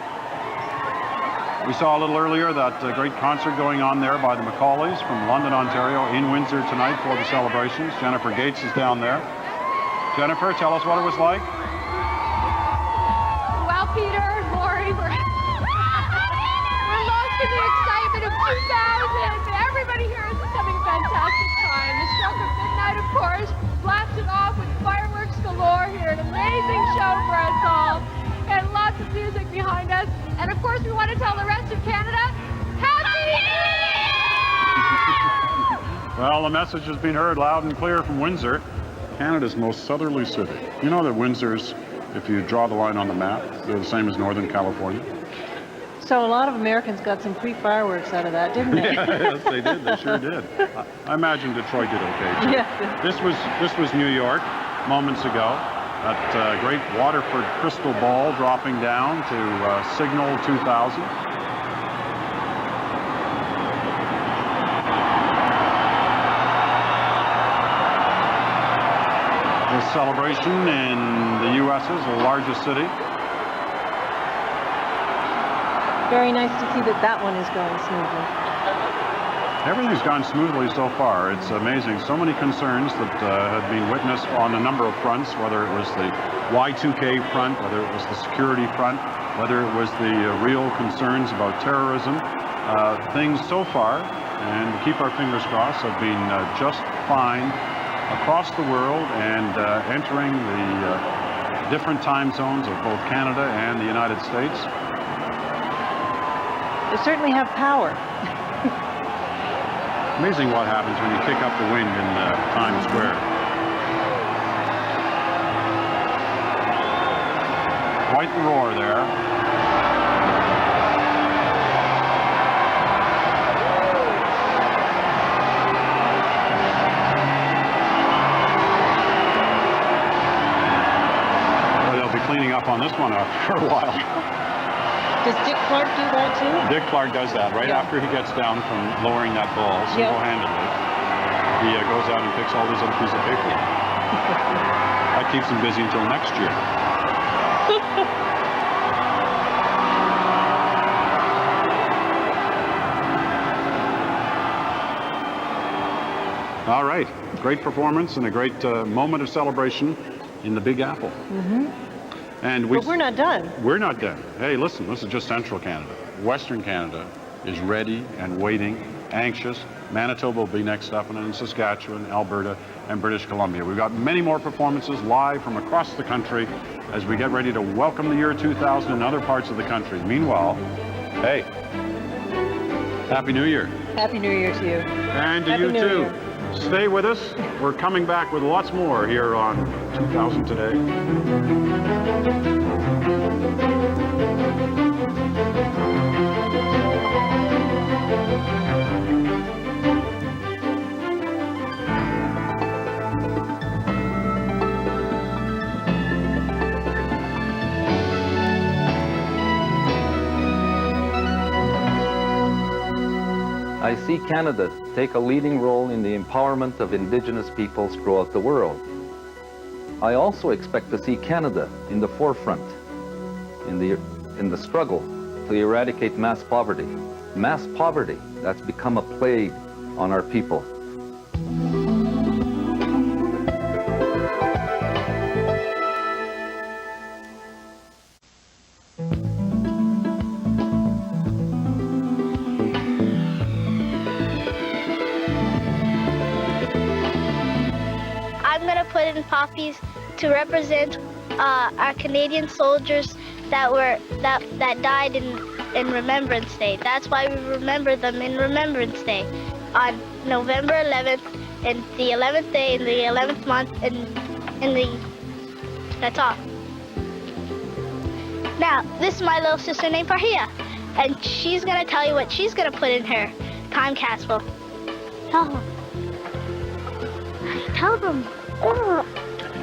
Speaker 3: We saw a little earlier that great concert going on there by the Macaulays from London, Ontario in Windsor tonight for the celebrations. Jennifer Gates is down there. Jennifer, tell us what it was like.
Speaker 1: Well, Peter, Lori, we're lost in the excitement of 2000. Everybody here is just having a fantastic time. The stroke of midnight, of course, blasted off with fireworks galore here. An amazing show for us all. And lots of music behind us. And of course, we want to tell the rest of Canada, Happy New Year!
Speaker 3: Well, the message has been heard loud and clear from Windsor, Canada's most southerly city. You know that Windsor's, if you draw the line on the map, they're the same as Northern California.
Speaker 20: So a lot of Americans got some free fireworks out of that, didn't they?
Speaker 3: Yes, they did. They sure did. I imagine Detroit did okay, too.
Speaker 20: Yeah.
Speaker 3: This was New York moments ago. That great Waterford crystal ball dropping down to signal 2000. This celebration in the U.S.'s largest city.
Speaker 20: Very nice to see that that one is going smoothly.
Speaker 3: Everything's gone smoothly so far. It's amazing. So many concerns that have been witnessed on a number of fronts, whether it was the Y2K front, whether it was the security front, whether it was the real concerns about terrorism. Things so far, and keep our fingers crossed, have been just fine across the world and entering the different time zones of both Canada and the United States.
Speaker 20: They certainly have power.
Speaker 3: Amazing what happens when you kick up the wind in Times Square. Quite the roar there. Well, they'll be cleaning up on this one after a while.
Speaker 20: Does Dick Clark do that too?
Speaker 3: Dick Clark does that right after he gets down from lowering that ball single-handedly. He goes out and picks all these other pieces of paper. That keeps him busy until next year. All right, great performance and a great moment of celebration in the Big Apple.
Speaker 20: Mm-hmm.
Speaker 3: And
Speaker 20: but we're not done.
Speaker 3: We're not done. Hey, listen, this is just Central Canada. Western Canada is ready and waiting, anxious. Manitoba will be next up, and then Saskatchewan, Alberta, and British Columbia. We've got many more performances live from across the country as we get ready to welcome the year 2000 in other parts of the country. Meanwhile, hey, Happy New Year.
Speaker 20: Happy New Year to you.
Speaker 3: And to
Speaker 20: Happy
Speaker 3: you
Speaker 20: New
Speaker 3: too.
Speaker 20: Year.
Speaker 3: Stay with us. We're coming back with lots more here on 2000 Today.
Speaker 13: I see Canada take a leading role in the empowerment of Indigenous peoples throughout the world. I also expect to see Canada in the forefront in the struggle to eradicate mass poverty. Mass poverty that's become a plague on our people.
Speaker 15: Put in poppies to represent our Canadian soldiers that died in Remembrance Day. That's why we remember them in Remembrance Day on November 11th, and the 11th day in the 11th month, that's all. Now, this is my little sister named Farhia, and she's gonna tell you what she's gonna put in her time capsule. Tell them. Tell them.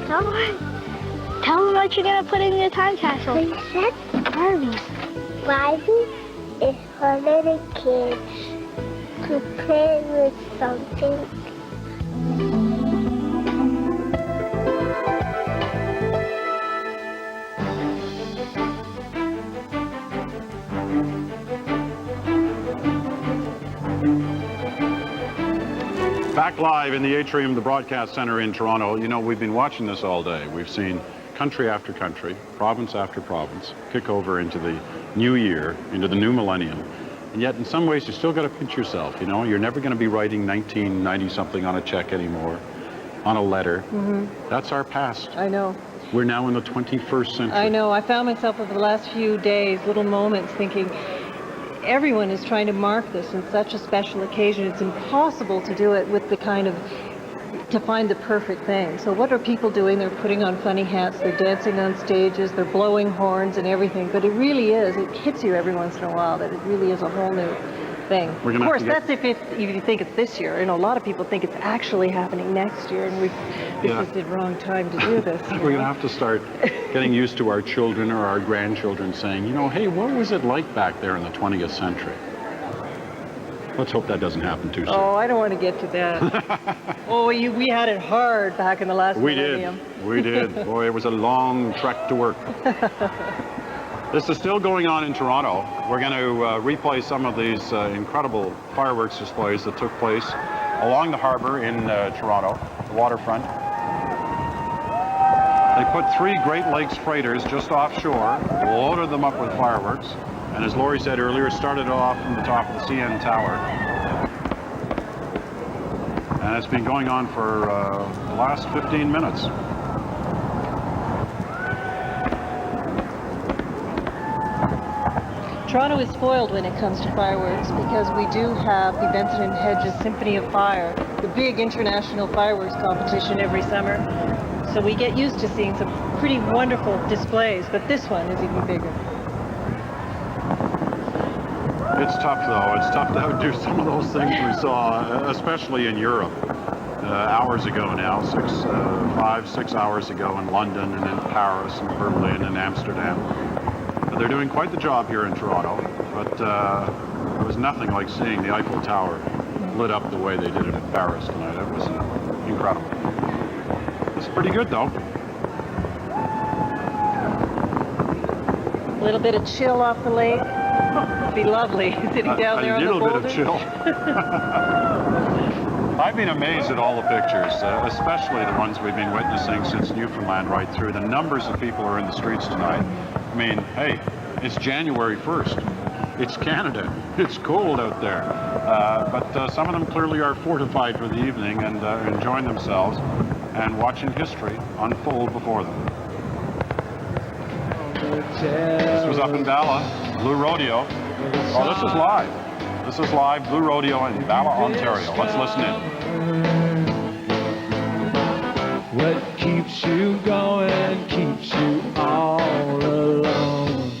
Speaker 15: Tell them what you're gonna put in your time capsule. Princess Barbie. Barbie is for little kids to play with something.
Speaker 3: Back live in the atrium of the Broadcast Centre in Toronto. You know, we've been watching this all day. We've seen country after country, province after province, kick over into the new year, into the new millennium. And yet, in some ways, you still got to pinch yourself, you know? You're never going to be writing 1990-something on a check anymore, on a letter.
Speaker 20: Mm-hmm.
Speaker 3: That's our past.
Speaker 20: I know.
Speaker 3: We're now in the 21st century.
Speaker 20: I know. I found myself over the last few days, little moments, thinking, everyone is trying to mark this in such a special occasion. It's impossible to do it with the kind of, to find the perfect thing. So what are people doing? They're putting on funny hats, they're dancing on stages, they're blowing horns and everything. But it really is, it hits you every once in a while that it really is a whole new thing.
Speaker 3: We're
Speaker 20: Of
Speaker 3: gonna have
Speaker 20: course,
Speaker 3: to get-
Speaker 20: that's if you think it's this year. You know, a lot of people think it's actually happening next year, and this is the wrong time to do this.
Speaker 3: We're going to have to start getting used to our children or our grandchildren saying, you know, hey, what was it like back there in the 20th century? Let's hope that doesn't happen too soon.
Speaker 20: Oh, I don't want to get to that. Oh, we had it hard back in the last millennium.
Speaker 3: We did. Boy, it was a long trek to work. This is still going on in Toronto. We're going to replay some of these incredible fireworks displays that took place along the harbor in Toronto, the waterfront. They put 3 Great Lakes freighters just offshore, loaded them up with fireworks, and as Laurie said earlier, started off from the top of the CN Tower. And it's been going on for the last 15 minutes.
Speaker 20: Toronto is spoiled when it comes to fireworks because we do have the Benson and Hedges Symphony of Fire, the big international fireworks competition every summer. So we get used to seeing some pretty wonderful displays, but this one is even bigger.
Speaker 3: It's tough, though. It's tough to outdo some of those things we saw, especially in Europe, hours ago now, 5, 6 hours ago in London and in Paris and Berlin and Amsterdam. They're doing quite the job here in Toronto, but it was nothing like seeing the Eiffel Tower lit up the way they did it in Paris tonight. It was incredible. It's pretty good, though.
Speaker 20: A little bit of chill off the lake. It'd be lovely sitting down there on the boulders.
Speaker 3: A little bit of chill. I've been amazed at all the pictures, especially the ones we've been witnessing since Newfoundland right through. The numbers of people who are in the streets tonight. I mean, hey, it's January 1st. It's Canada. It's cold out there. But some of them clearly are fortified for the evening and enjoying themselves and watching history unfold before them. This was up in Bala, Blue Rodeo. Oh, this is live. This is live, Blue Rodeo in Bala, Ontario. Let's listen in.
Speaker 4: What keeps you going, keeps you all alone.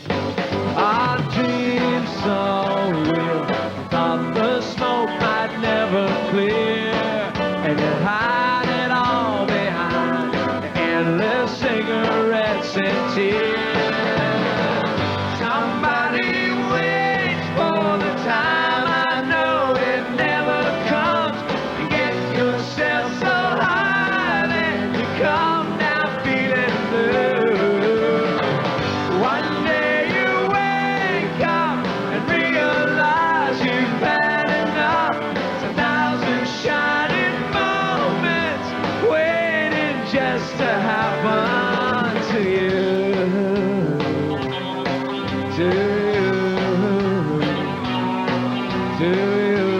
Speaker 4: Our dreams so real, thought the smoke might never clear, and you hide it all behind endless cigarettes and tears. Somebody waits for the time, I know it never comes. You get yourself so high, then you come down feeling blue. One day you wake up and realize you've had enough. It's 1,000 shining moments waiting just to happen to you. To you, to you.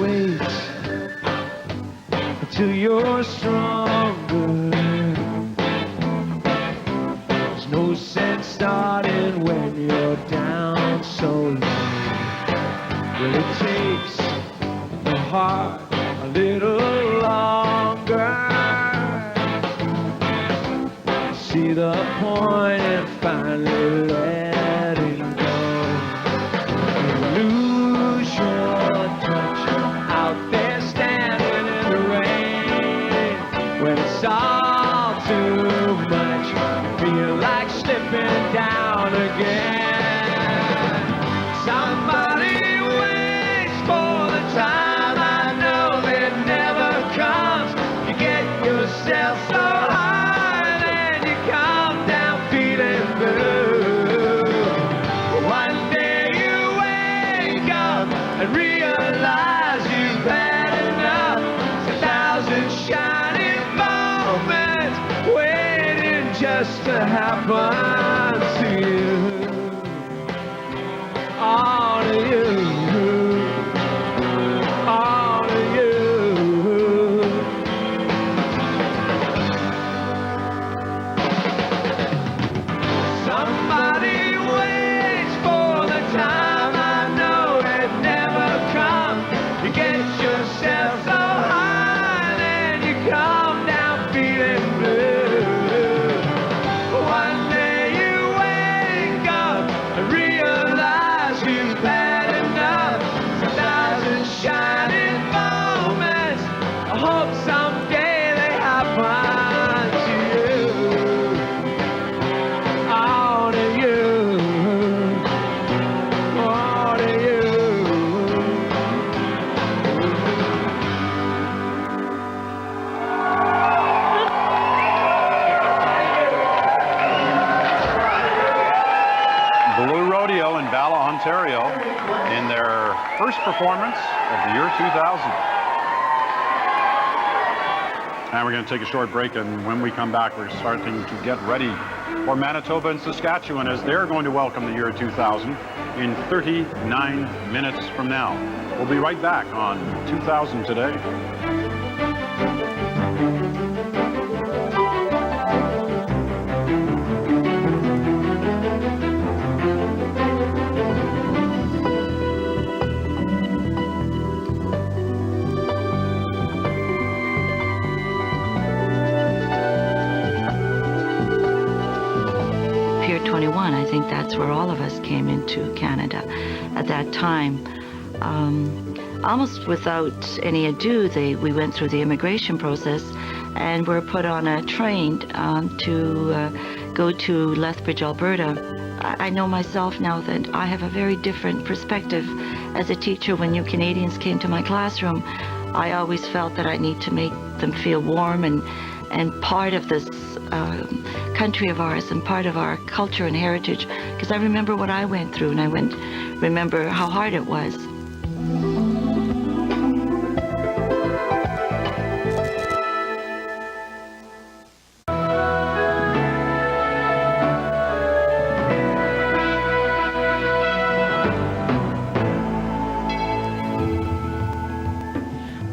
Speaker 4: Wait until you're stronger. There's no sense starting when you're down so low. Well, it takes the heart a little longer. See the point and finally letting go. You lose your touch out there standing in the rain. When it's all too much, feel like slipping down again. Somebody waits for the time, I know it never comes. You get yourself so high, then you come down feeling blue. One day you wake up and realize you've had enough. It's 1,000 shining moments waiting just to happen to you. All to you. All to you. Somebody
Speaker 3: first performance of the year 2000. And we're going to take a short break, and when we come back, we're starting to get ready for Manitoba and Saskatchewan as they're going to welcome the year 2000 in 39 minutes from now. We'll be right back on 2000 Today.
Speaker 8: Pier 21, I think that's where all of us came into Canada at that time. Almost without any ado, we went through the immigration process and were put on a train to go to Lethbridge, Alberta. I know myself now that I have a very different perspective as a teacher. When new Canadians came to my classroom, I always felt that I need to make them feel warm and part of this country of ours and part of our culture and heritage, because I remember what I went through, and I remember how hard it was.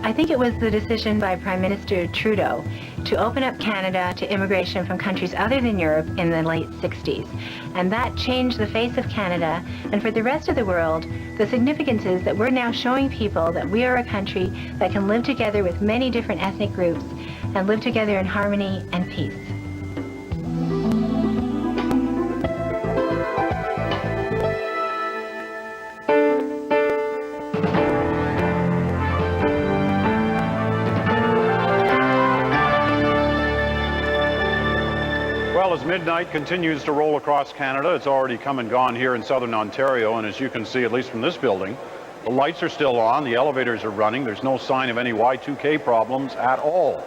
Speaker 16: I think it was the decision by Prime Minister Trudeau to open up Canada to immigration from countries other than Europe in the late 60s. And that changed the face of Canada. And for the rest of the world, the significance is that we're now showing people that we are a country that can live together with many different ethnic groups and live together in harmony and peace.
Speaker 3: Well, as midnight continues to roll across Canada, it's already come and gone here in southern Ontario, and as you can see, at least from this building, the lights are still on, the elevators are running, there's no sign of any Y2K problems at all.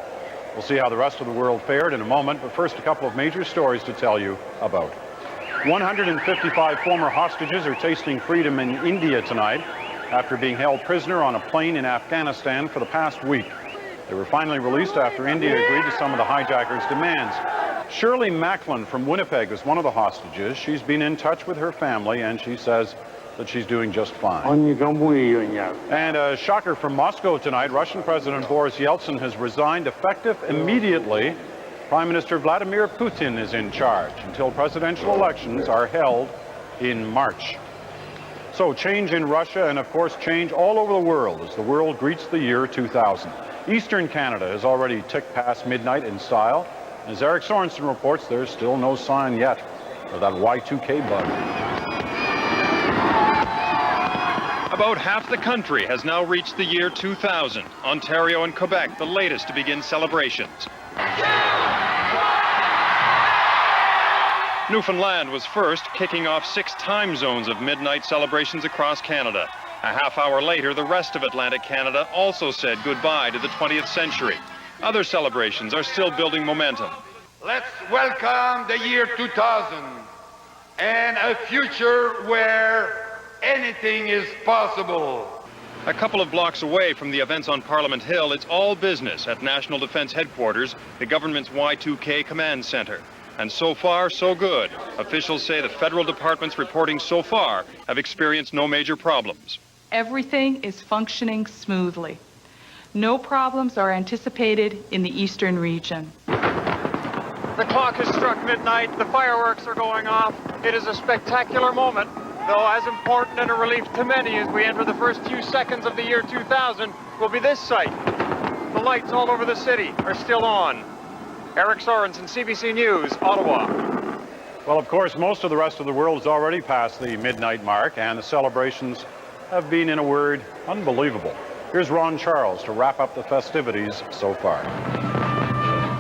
Speaker 3: We'll see how the rest of the world fared in a moment, but first a couple of major stories to tell you about. 155 former hostages are tasting freedom in India tonight after being held prisoner on a plane in Afghanistan for the past week. They were finally released after India agreed to some of the hijackers' demands. Shirley Macklin from Winnipeg is one of the hostages. She's been in touch with her family, and she says that she's doing just fine. And a shocker from Moscow tonight, Russian President Boris Yeltsin has resigned effective immediately. Prime Minister Vladimir Putin is in charge until presidential elections are held in March. So change in Russia and, of course, change all over the world as the world greets the year 2000. Eastern Canada has already ticked past midnight in style. As Eric Sorensen reports, there's still no sign yet of that Y2K bug.
Speaker 17: About half the country has now reached the year 2000. Ontario and Quebec, the latest to begin celebrations. Newfoundland was first, kicking off 6 time zones of midnight celebrations across Canada. A half hour later, the rest of Atlantic Canada also said goodbye to the 20th century. Other celebrations are still building momentum.
Speaker 6: Let's welcome the year 2000 and a future where anything is possible.
Speaker 17: A couple of blocks away from the events on Parliament Hill, it's all business at National Defence Headquarters, the government's Y2K command centre. And so far, so good. Officials say the federal departments reporting so far have experienced no major problems.
Speaker 21: Everything is functioning smoothly. No problems are anticipated in the eastern region.
Speaker 22: The clock has struck midnight. The fireworks are going off. It is a spectacular moment, though as important and a relief to many as we enter the first few seconds of the year 2000 will be this sight. The lights all over the city are still on. Eric Sorensen, CBC News, Ottawa.
Speaker 3: Well, of course, most of the rest of the world has already passed the midnight mark, and the celebrations have been, in a word, unbelievable. Here's Ron Charles to wrap up the festivities so far.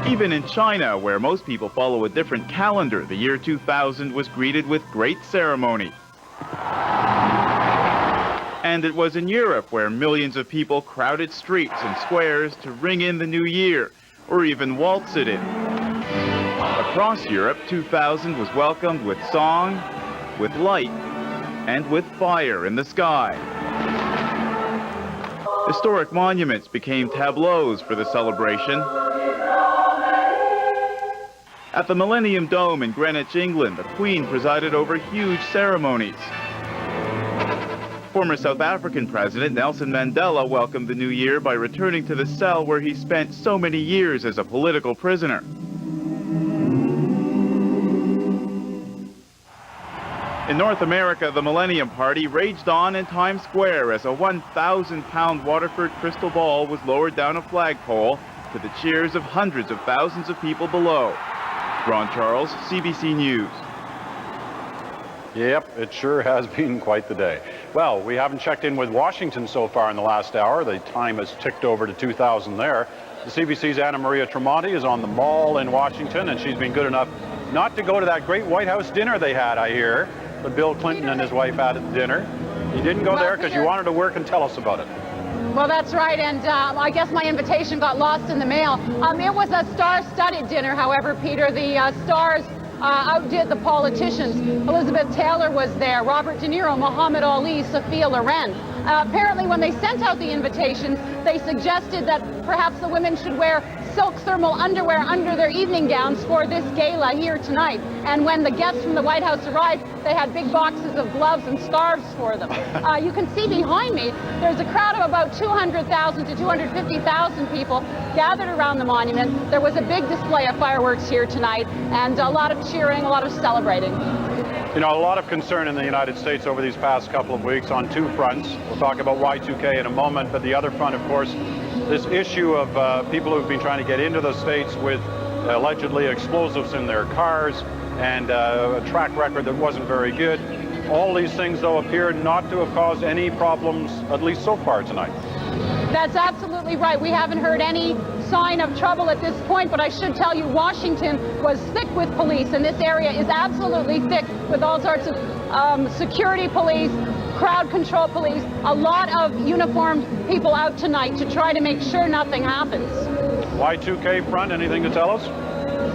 Speaker 24: Even in China, where most people follow a different calendar, the year 2000 was greeted with great ceremony. And it was in Europe where millions of people crowded streets and squares to ring in the new year, or even waltz it in. Across Europe, 2000 was welcomed with song, with light, and with fire in the sky. Historic monuments became tableaus for the celebration. At the Millennium Dome in Greenwich, England, the Queen presided over huge ceremonies. Former South African President Nelson Mandela welcomed the new year by returning to the cell where he spent so many years as a political prisoner. In North America, the Millennium Party raged on in Times Square as a 1,000-pound Waterford crystal ball was lowered down a flagpole to the cheers of hundreds of thousands of people below. Ron Charles, CBC News.
Speaker 3: Yep, it sure has been quite the day. Well, we haven't checked in with Washington so far in the last hour. The time has ticked over to 2,000 there. The CBC's Anna Maria Tremonti is on the Mall in Washington, and she's been good enough not to go to that great White House dinner they had, I hear, that Bill Clinton and his wife had at the dinner. You didn't go there because you wanted to work, and tell us about it.
Speaker 2: Well, that's right, and I guess my invitation got lost in the mail. It was a star-studded dinner, however, Peter. The stars outdid the politicians. Elizabeth Taylor was there, Robert De Niro, Muhammad Ali, Sophia Loren. Apparently, when they sent out the invitations, they suggested that perhaps the women should wear silk thermal underwear under their evening gowns for this gala here tonight. And when the guests from the White House arrived, they had big boxes of gloves and scarves for them. You can see behind me, there's a crowd of about 200,000 to 250,000 people gathered around the monument. There was a big display of fireworks here tonight, and a lot of cheering, a lot of celebrating.
Speaker 3: You know, a lot of concern in the United States over these past couple of weeks on two fronts. We'll talk about Y2K in a moment, but the other front, of course, this issue of people who've been trying to get into the States with allegedly explosives in their cars and a track record that wasn't very good. All these things, though, appear not to have caused any problems, at least so far tonight.
Speaker 2: That's absolutely right. We haven't heard any sign of trouble at this point, but I should tell you, Washington was thick with police, and this area is absolutely thick with all sorts of security police, crowd control police, a lot of uniformed people out tonight to try to make sure nothing happens.
Speaker 3: Y2K front, anything to tell us?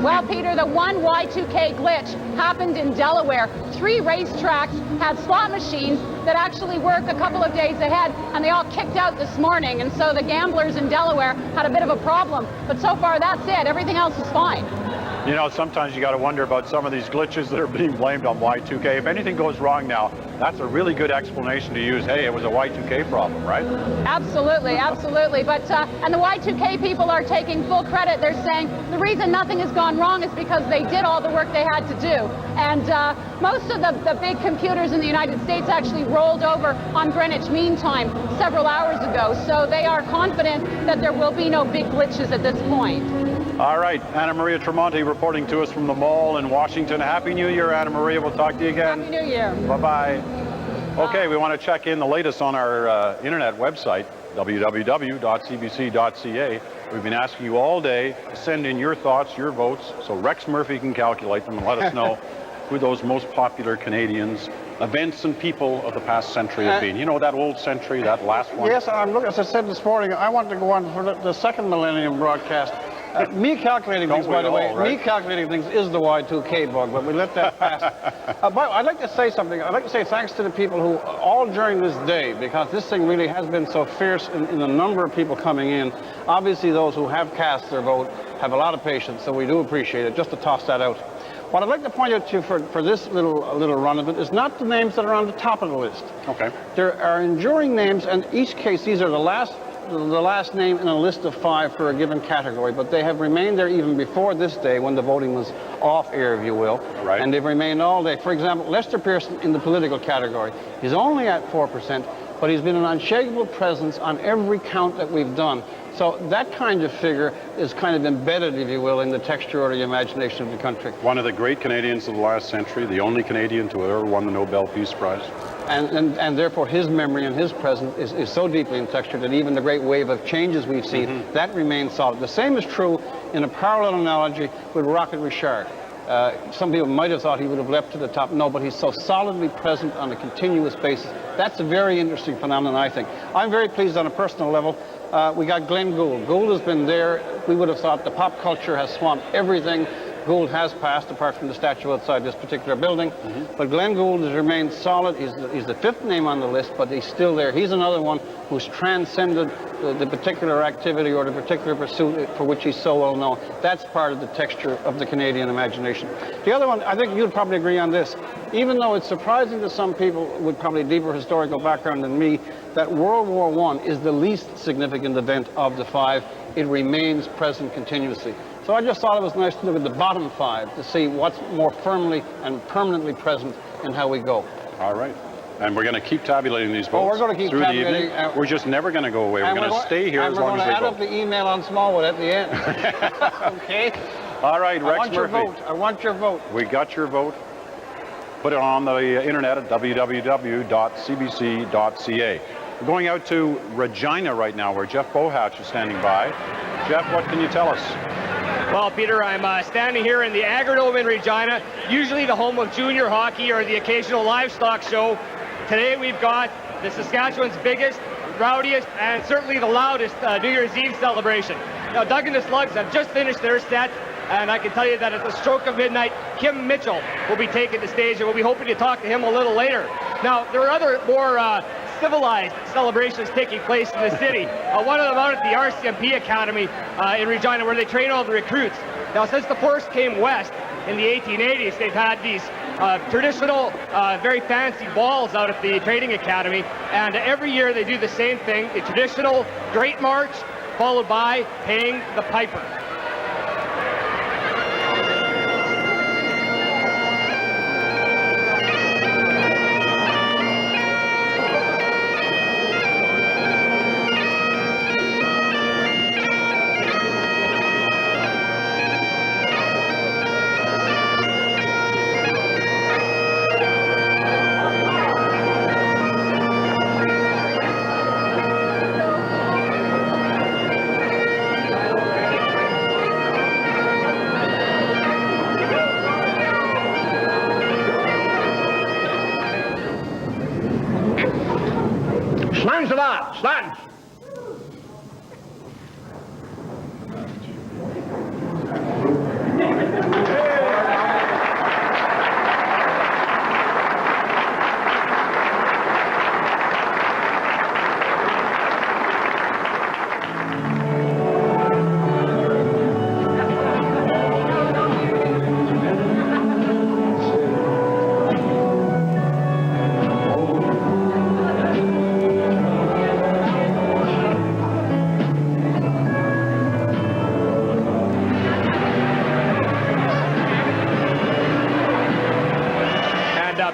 Speaker 2: Well, Peter, the one Y2K glitch happened in Delaware. 3 racetracks had slot machines that actually work a couple of days ahead, and they all kicked out this morning. And so the gamblers in Delaware had a bit of a problem. But so far, that's it. Everything else is fine.
Speaker 3: You know, sometimes you got to wonder about some of these glitches that are being blamed on Y2K. If anything goes wrong now, that's a really good explanation to use. Hey, it was a Y2K problem, right?
Speaker 2: Absolutely, absolutely. But and the Y2K people are taking full credit. They're saying the reason nothing has gone wrong is because they did all the work they had to do. And most of the big computers in the United States actually rolled over on Greenwich Mean Time several hours ago. So they are confident that there will be no big glitches at this point.
Speaker 3: All right, Anna Maria Tremonti reporting to us from the Mall in Washington. Happy New Year, Anna Maria. We'll talk to you again.
Speaker 2: Happy New Year.
Speaker 3: Bye-bye. Okay, we want to check in the latest on our internet website, www.cbc.ca. We've been asking you all day to send in your thoughts, your votes, so Rex Murphy can calculate them and let us know who those most popular Canadians, events and people of the past century have been. You know, that old century, that last one?
Speaker 11: Yes, I'm looking, as I said this morning, I want to go on for the second Millennium broadcast. Me calculating things, by the way, me calculating things is the Y2K bug, but we let that pass. But I'd like to say something. I'd like to say thanks to the people who, all during this day, because this thing really has been so fierce in the number of people coming in. Obviously, those who have cast their vote have a lot of patience, so we do appreciate it, just to toss that out. What I'd like to point out to you for this little run of it is not the names that are on the top of the list.
Speaker 3: Okay.
Speaker 11: There are enduring names, and each case, these are the last name in a list of 5 for a given category, but they have remained there even before this day when the voting was off air, if you will.
Speaker 3: Right.
Speaker 11: And they've remained all day. For example, Lester Pearson in the political category, he's only at 4%, but he's been an unshakable presence on every count that we've done. So that kind of figure is kind of embedded, if you will, in the texture or the imagination of the country.
Speaker 3: One of the great Canadians of the last century, the only Canadian to have ever won the Nobel Peace Prize.
Speaker 11: And therefore his memory and his presence is so deeply in texture that even the great wave of changes we've seen, that remains solid. The same is true in a parallel analogy with Rocket Richard. Some people might have thought he would have leapt to the top. No, but he's so solidly present on a continuous basis. That's a very interesting phenomenon, I think. I'm very pleased on a personal level. We got Glenn Gould. Gould has been there. We would have thought the pop culture has swamped everything. Gould has passed, apart from the statue outside this particular building. But Glenn Gould has remained solid. He's the fifth name on the list, but he's still there. He's another one who's transcended the particular activity or the particular pursuit for which he's so well known. That's part of the texture of the Canadian imagination. The other one, I think you'd probably agree on this, even though it's surprising to some people with probably deeper historical background than me, that World War I is the least significant event of the five. It remains present continuously. So I just thought it was nice to look at the bottom five to see what's more firmly and permanently present in how we go.
Speaker 3: All right. And we're going to keep tabulating these votes.
Speaker 11: Oh, we're going to keep
Speaker 3: through the
Speaker 11: tabulating.
Speaker 3: evening. We're just never going to go away. We're going to stay here as long as they
Speaker 11: And we're going to add
Speaker 3: vote.
Speaker 11: up the email on Smallwood at the end. Okay?
Speaker 3: All right, Rex
Speaker 11: I want your
Speaker 3: Murphy.
Speaker 11: vote. I want your vote.
Speaker 3: We got your vote. Put it on the internet at www.cbc.ca. We're going out to Regina right now, where Jeff Bohatch is standing by. Jeff, what can you tell us?
Speaker 9: Well, Peter, I'm standing here in the Agrodome in Regina, usually the home of junior hockey or the occasional livestock show. Today we've got the Saskatchewan's biggest, rowdiest, and certainly the loudest New Year's Eve celebration. Now, Doug and the Slugs have just finished their set, and I can tell you that at the stroke of midnight, Kim Mitchell will be taking the stage, and we'll be hoping to talk to him a little later. Now, there are other more civilized celebrations taking place in the city. One of them out at the RCMP Academy in Regina, where they train all the recruits. Now, since the force came west in the 1880s, they've had these traditional, very fancy balls out at the training academy, and every year they do the same thing, the traditional Great March, followed by paying the piper.
Speaker 10: Slams a lot, slams.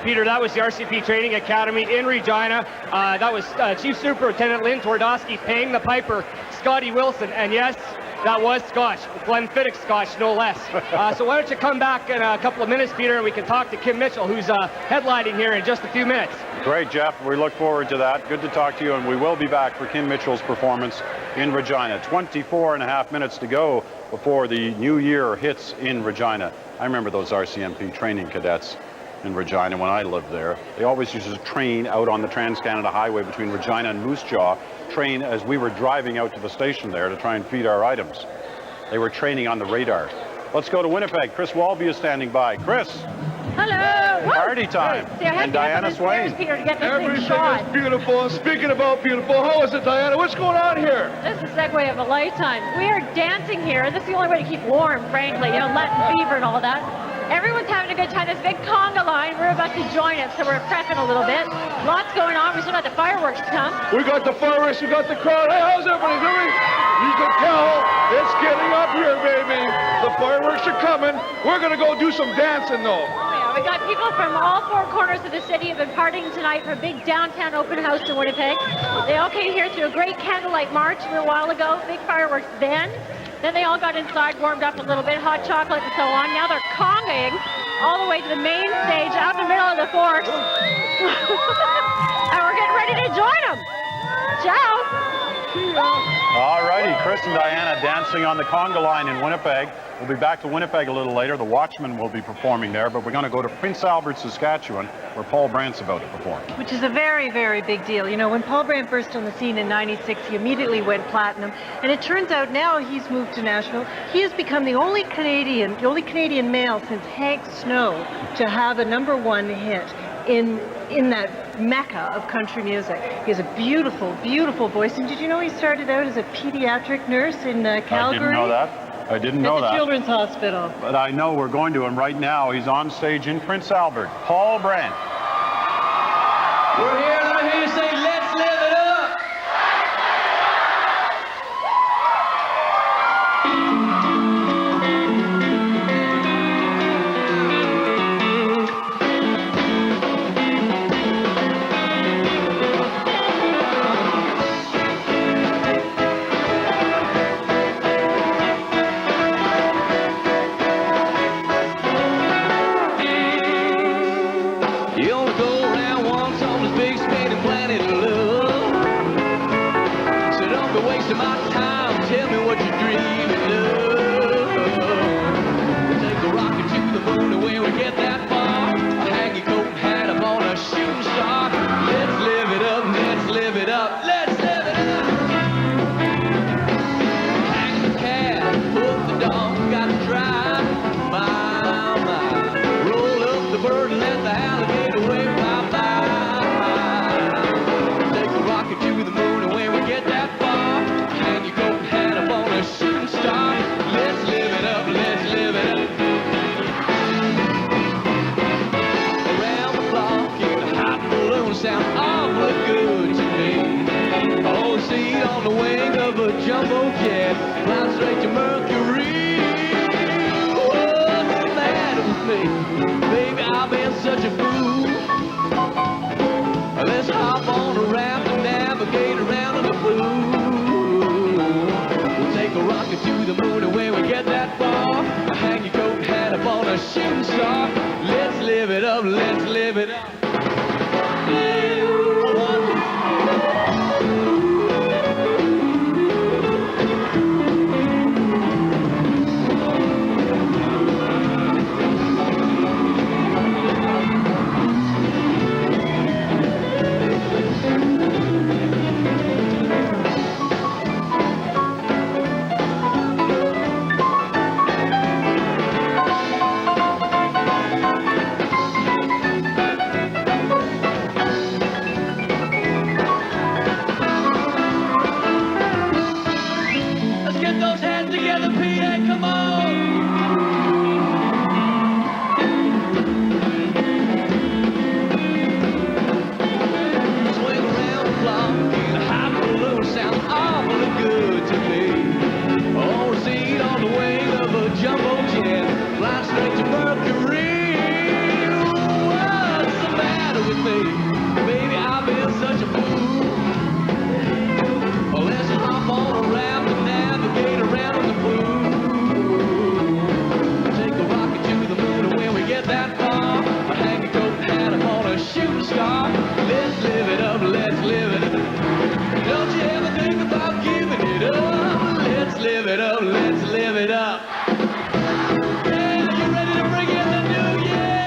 Speaker 9: Peter, that was the RCP Training Academy in Regina. That was Chief Superintendent Lynn Twardowski paying the piper, Scotty Wilson, and yes, that was Scotch, Glenfiddich Scotch, no less. So why don't you come back in a couple of minutes, Peter, and we can talk to Kim Mitchell, who's headlining here in just a few minutes.
Speaker 3: Great, Jeff. We look forward to that. Good to talk to you, and we will be back for Kim Mitchell's performance in Regina. 24 and a half minutes to go before the new year hits in Regina. I remember those RCMP training cadets in Regina when I lived there. They always used to train out on the Trans-Canada Highway between Regina and Moose Jaw, train as we were driving out to the station there to try and feed our items. They were training on the radar. Let's go to Winnipeg. Chris Walby is standing by. Chris.
Speaker 1: Hello.
Speaker 3: Party time. And Diana Swain.
Speaker 1: Peter, to get this
Speaker 12: Everything
Speaker 1: thing shot.
Speaker 12: is beautiful. And speaking about beautiful, how is it, Diana? What's going on here?
Speaker 1: This is a segue of a lifetime. We are dancing here. This is the only way to keep warm, frankly. You know, Latin fever and all that. Everyone's having a good time. This big conga line, we're about to join it, so we're prepping a little bit. Lots going on. We still got the fireworks to come.
Speaker 12: We got the fireworks, we got the crowd. Hey, how's everybody doing? You can tell it's getting up here, baby. The fireworks are coming. We're going to go do some dancing, though.
Speaker 1: Oh, yeah. We got people from all four corners of the city have been partying tonight for a big downtown open house in Winnipeg. They all came here through a great candlelight march a little while ago. Big fireworks then. Then they all got inside, warmed up a little bit, hot chocolate and so on. Now they're conging all the way to the main stage out in the middle of the forest. And we're getting ready to join them. Ciao.
Speaker 3: All righty, Chris and Diana dancing on the conga line in Winnipeg. We'll be back to Winnipeg a little later. The Watchmen will be performing there, but we're going to go to Prince Albert, Saskatchewan, where Paul Brandt's about to perform.
Speaker 20: Which is a very, very big deal. You know, when Paul Brandt burst on the scene in '96, he immediately went platinum, and it turns out now he's moved to Nashville. He has become the only Canadian male since Hank Snow to have a #1 hit in that mecca of country music. He has a beautiful, beautiful voice. And did you know he started out as a pediatric nurse in Calgary?
Speaker 3: I didn't know that. I didn't know that.
Speaker 20: At the Children's Hospital.
Speaker 3: But I know we're going to him right now. He's on stage in Prince Albert. Paul Brandt.
Speaker 4: We're here, let me hear you say, let's live it up. You only go around once on this big spinning planet of love. So don't be wasting my time. Tell me what you're dreaming of. We'll take a rocket to the moon, and when we get that far, I'll hang your coat and hat up on a shooting star. Let's live it up, let's live it up, let's live it up. Hang the cat, put the dog, got to drive. My. Roll up the bird and let the alligator wave bye-bye. Take a rocket to the moon, and when we get that far, hang your coat and hat up on a shooting star. Let's live it up, let's live it up. Around the clock in a hot balloon sound awfully good to me. Oh, seat on the wing of a jumbo jet, fly straight to Mercury. What's the matter with me? Baby, I've been such a fool. Let's hop on a raft and navigate around in the blue. We'll take a rocket to the moon, and when we get that far, hang your coat and hat up on a shooting star. Let's live it up, let's live it up. Let's get those hands together, P.A., come on! Swing around the block in a hot balloon, sounds awfully good to me. Oh, seat on the wing of a jumbo jet, fly straight to Mercury. What's the matter with me? Baby, I've been such a fool. Oh, let's hop on a raft and navigate around in the blue. Take a rocket to the moon, and when we get that far, I'll hang a coat and hat up on a shooting star. Let's live it up, let's live it up. Don't you ever think about giving it up? Let's live it up, let's live it up. Yeah, you ready to bring in the new year?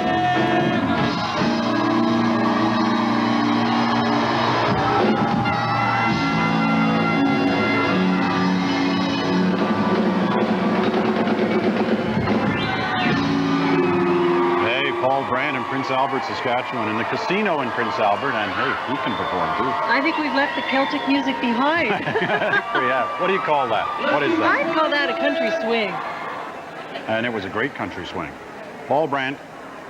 Speaker 3: Hey, Paul Brandt in Prince Albert, Saskatchewan, in the casino in Prince Albert, and hey, he can perform too.
Speaker 20: I think we've left the Celtic music behind.
Speaker 3: We have. What do you call that? What is that?
Speaker 20: I'd call that a country swing.
Speaker 3: And it was a great country swing. Paul Brandt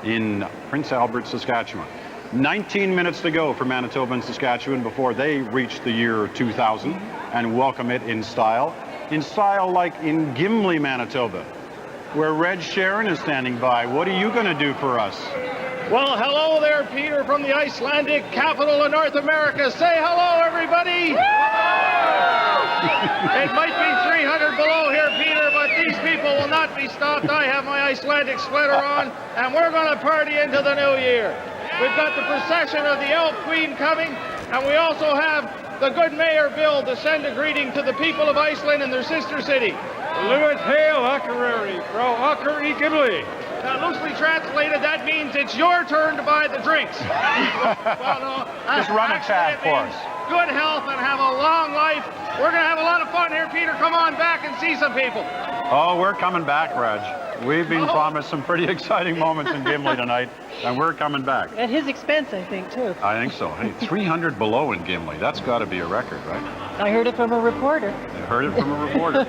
Speaker 3: in Prince Albert, Saskatchewan. 19 minutes to go for Manitoba and Saskatchewan before they reach the year 2000 and welcome it in style. In style like in Gimli, Manitoba, where Red Sharon is standing by. What are you going to do for us?
Speaker 10: Well, hello there, Peter, from the Icelandic capital of North America. Say hello, everybody. It might be 300 below here, Peter, but these people will not be stopped. I have my Icelandic sweater on, and we're going to party into the new year. We've got the procession of the Elf Queen coming, and we also have the good Mayor Bill to send a greeting to the people of Iceland and their sister city.
Speaker 12: Luet hail Akureyri, Frau Akuri Gimli.
Speaker 10: Now, loosely translated, that means it's your turn to buy the drinks. Well, no,
Speaker 3: Just run a tab for us.
Speaker 10: Good health and have a long life. We're going to have a lot of fun here, Peter. Come on back and see some people.
Speaker 3: Oh, we're coming back, Reg. We've been promised some pretty exciting moments in Gimli tonight, and we're coming back.
Speaker 20: At his expense, I think, too.
Speaker 3: I think so. Hey, 300 below in Gimli. That's got to be a record, right?
Speaker 20: I heard it from a reporter.
Speaker 3: I heard it from a reporter.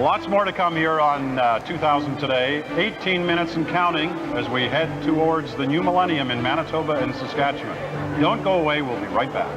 Speaker 3: Lots more to come here on 2000 Today. 18 minutes and counting as we head towards the new millennium in Manitoba and Saskatchewan. Don't go away. We'll be right back.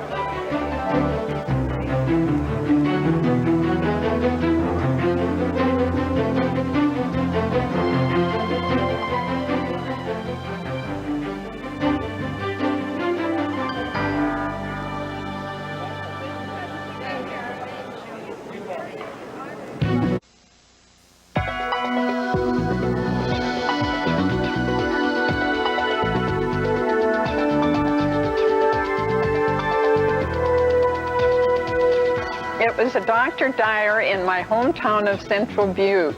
Speaker 7: It was a Dr. Dyer in my hometown of Central Butte.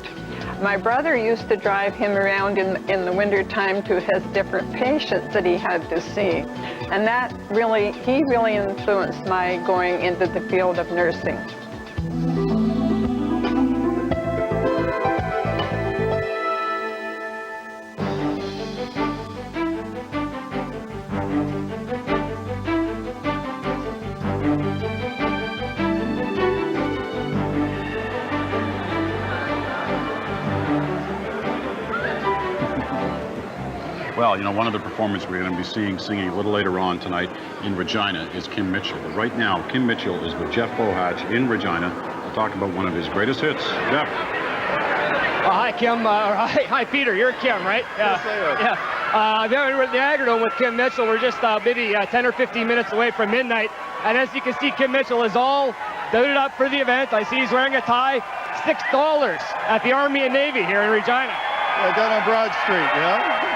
Speaker 7: My brother used to drive him around in the winter time to his different patients that he had to see. And he really influenced my going into the field of nursing.
Speaker 3: Well, you know, one of the performers we're going to be singing a little later on tonight in Regina is Kim Mitchell. But right now, Kim Mitchell is with Jeff Bohatch in Regina to talk about one of his greatest hits. Jeff.
Speaker 9: Hi, Kim. Hi, Peter. You're Kim, right?
Speaker 12: Yes, I am.
Speaker 9: Yeah. We're at the Agrodome with Kim Mitchell. We're just maybe 10 or 15 minutes away from midnight. And as you can see, Kim Mitchell is all loaded up for the event. I see he's wearing a tie. $6 at the Army and Navy here in Regina.
Speaker 12: Yeah, down on Broad Street, yeah?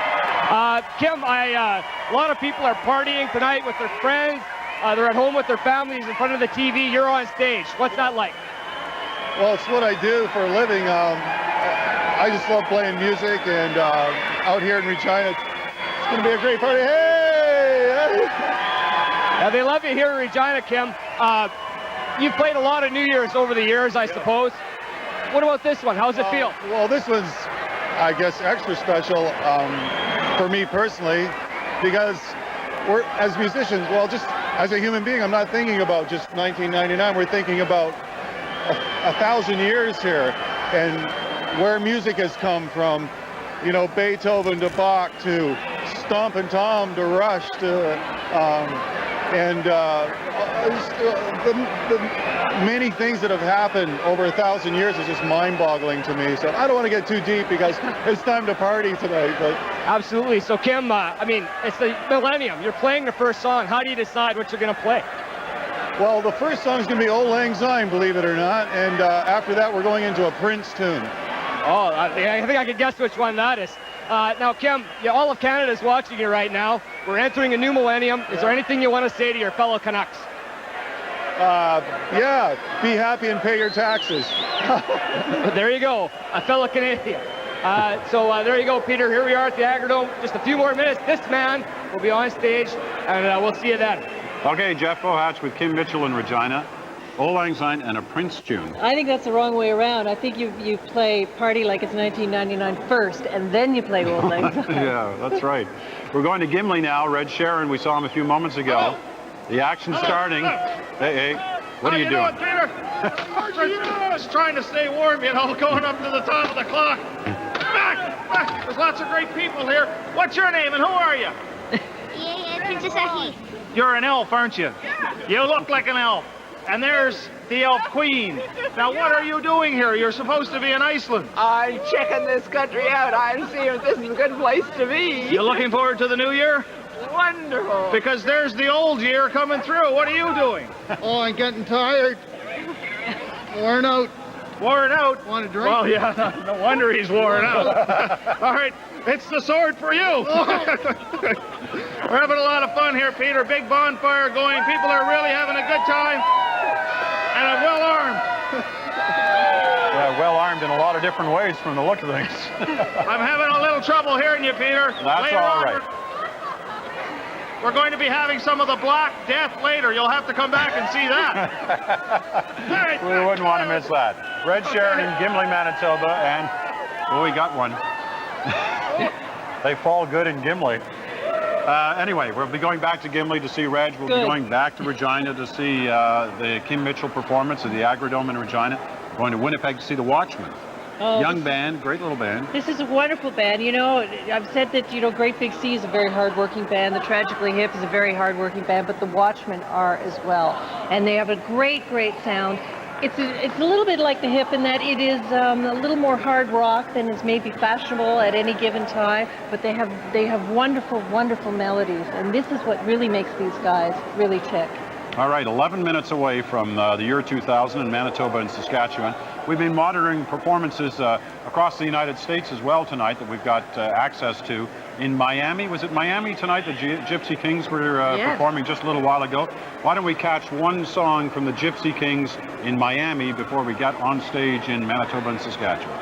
Speaker 9: Kim, a lot of people are partying tonight with their friends. They're at home with their families in front of the TV. You're on stage. What's that like?
Speaker 12: Well, it's what I do for a living. I just love playing music, and out here in Regina, it's going to be a great party. Hey!
Speaker 9: Yeah, they love you here in Regina, Kim. You've played a lot of New Year's over the years, I suppose. What about this one? How's it feel?
Speaker 12: Well, this one's, I guess, extra special for me personally, because we're, as musicians, well, just as a human being, I'm not thinking about just 1999. We're thinking about 1,000 years here, and where music has come from, you know, Beethoven to Bach to Stompin' Tom to Rush to, the many things that have happened over 1,000 years is just mind-boggling to me. So I don't want to get too deep because it's time to party tonight. But
Speaker 9: absolutely. So Kim, I mean, it's the millennium. You're playing the first song. How do you decide what you're going to play?
Speaker 12: Well, the first song is going to be Old Lang Syne, believe it or not, and after that we're going into a Prince tune.
Speaker 9: Oh, I think I can guess which one that is. Now, Kim, all of Canada is watching you right now. We're entering a new millennium. Is there anything you want to say to your fellow Canucks?
Speaker 12: Yeah, be happy and pay your taxes.
Speaker 9: There you go, a fellow Canadian. So there you go, Peter. Here we are at the Agrodome. Just a few more minutes. This man will be on stage, and we'll see you then.
Speaker 3: Okay, Jeff Bohatch with Kim Mitchell in Regina. Old Lang Syne and a Prince tune.
Speaker 20: I think that's the wrong way around. I think you play Party Like It's 1999 first, and then you play Old Lang Syne.
Speaker 3: Yeah, that's right. We're going to Gimli now. Red Sharon, we saw him a few moments ago. The action's starting. Hey, what are you doing?
Speaker 10: What, Peter? Just trying to stay warm, you know, going up to the top of the clock. Back! There's lots of great people here. What's your name and who are you?
Speaker 15: Princess Ahi.
Speaker 10: You're an elf, aren't you? You look like an elf. And there's the Elf Queen. Now, what are you doing here? You're supposed to be in Iceland.
Speaker 7: I'm checking this country out. I'm seeing if this is a good place to be.
Speaker 10: You looking forward to the new year?
Speaker 7: Wonderful.
Speaker 10: Because there's the old year coming through. What are you doing?
Speaker 12: Oh, I'm getting tired. Worn out.
Speaker 10: Worn out?
Speaker 12: Want a drink?
Speaker 10: Well, yeah, no wonder he's worn out. All right, it's the sword for you. We're having a lot of fun here, Peter. Big bonfire going. People are really having a good time. and I'm well armed.
Speaker 3: Yeah, well armed in a lot of different ways from the look of things.
Speaker 10: I'm having a little trouble hearing you, Peter.
Speaker 3: That's
Speaker 10: Later
Speaker 3: all
Speaker 10: on,
Speaker 3: right.
Speaker 10: We're going to be having some of the Black Death later. You'll have to come back and see that.
Speaker 3: We wouldn't want to miss that. Red Sharon in Gimli, Manitoba, and we got one. They fall good in Gimli. Anyway, we'll be going back to Gimli to see Reg. We'll be going back to Regina to see the Kim Mitchell performance at the Agrodome in Regina. We're going to Winnipeg to see the Watchmen.
Speaker 20: Oh,
Speaker 3: Young band, great little band.
Speaker 20: This is a wonderful band. You know, I've said that, you know, Great Big Sea is a very hard-working band. The Tragically Hip is a very hard-working band, but the Watchmen are as well. And they have a great, great sound. It's a little bit like the Hip in that it is a little more hard rock than is maybe fashionable at any given time, but they have wonderful, wonderful melodies. And this is what really makes these guys really tick.
Speaker 3: All right, 11 minutes away from the year 2000 in Manitoba and Saskatchewan. We've been monitoring performances across the United States as well tonight that we've got access to. In Miami, was it Miami tonight the Gypsy Kings were performing just a little while ago? Why don't we catch one song from the Gypsy Kings in Miami before we get on stage in Manitoba and Saskatchewan?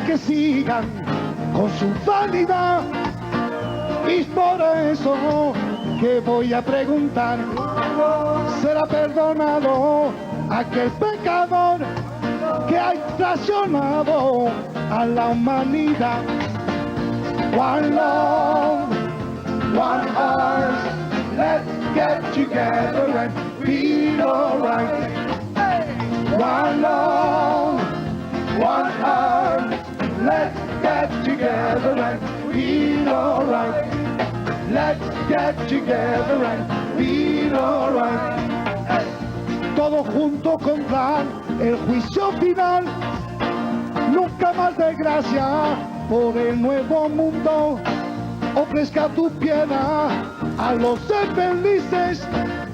Speaker 14: Que sigan con su vanidad, y por eso que voy a preguntar, ¿será perdonado aquel pecador que ha traicionado a la humanidad? One love, one heart, let's get together and feel alright. One love, one heart, let's get together and feel alright. Let's get together and feel alright. Todos juntos contra el juicio final. Nunca más desgracia por el nuevo mundo. Ofrezca tu piedad a los infelices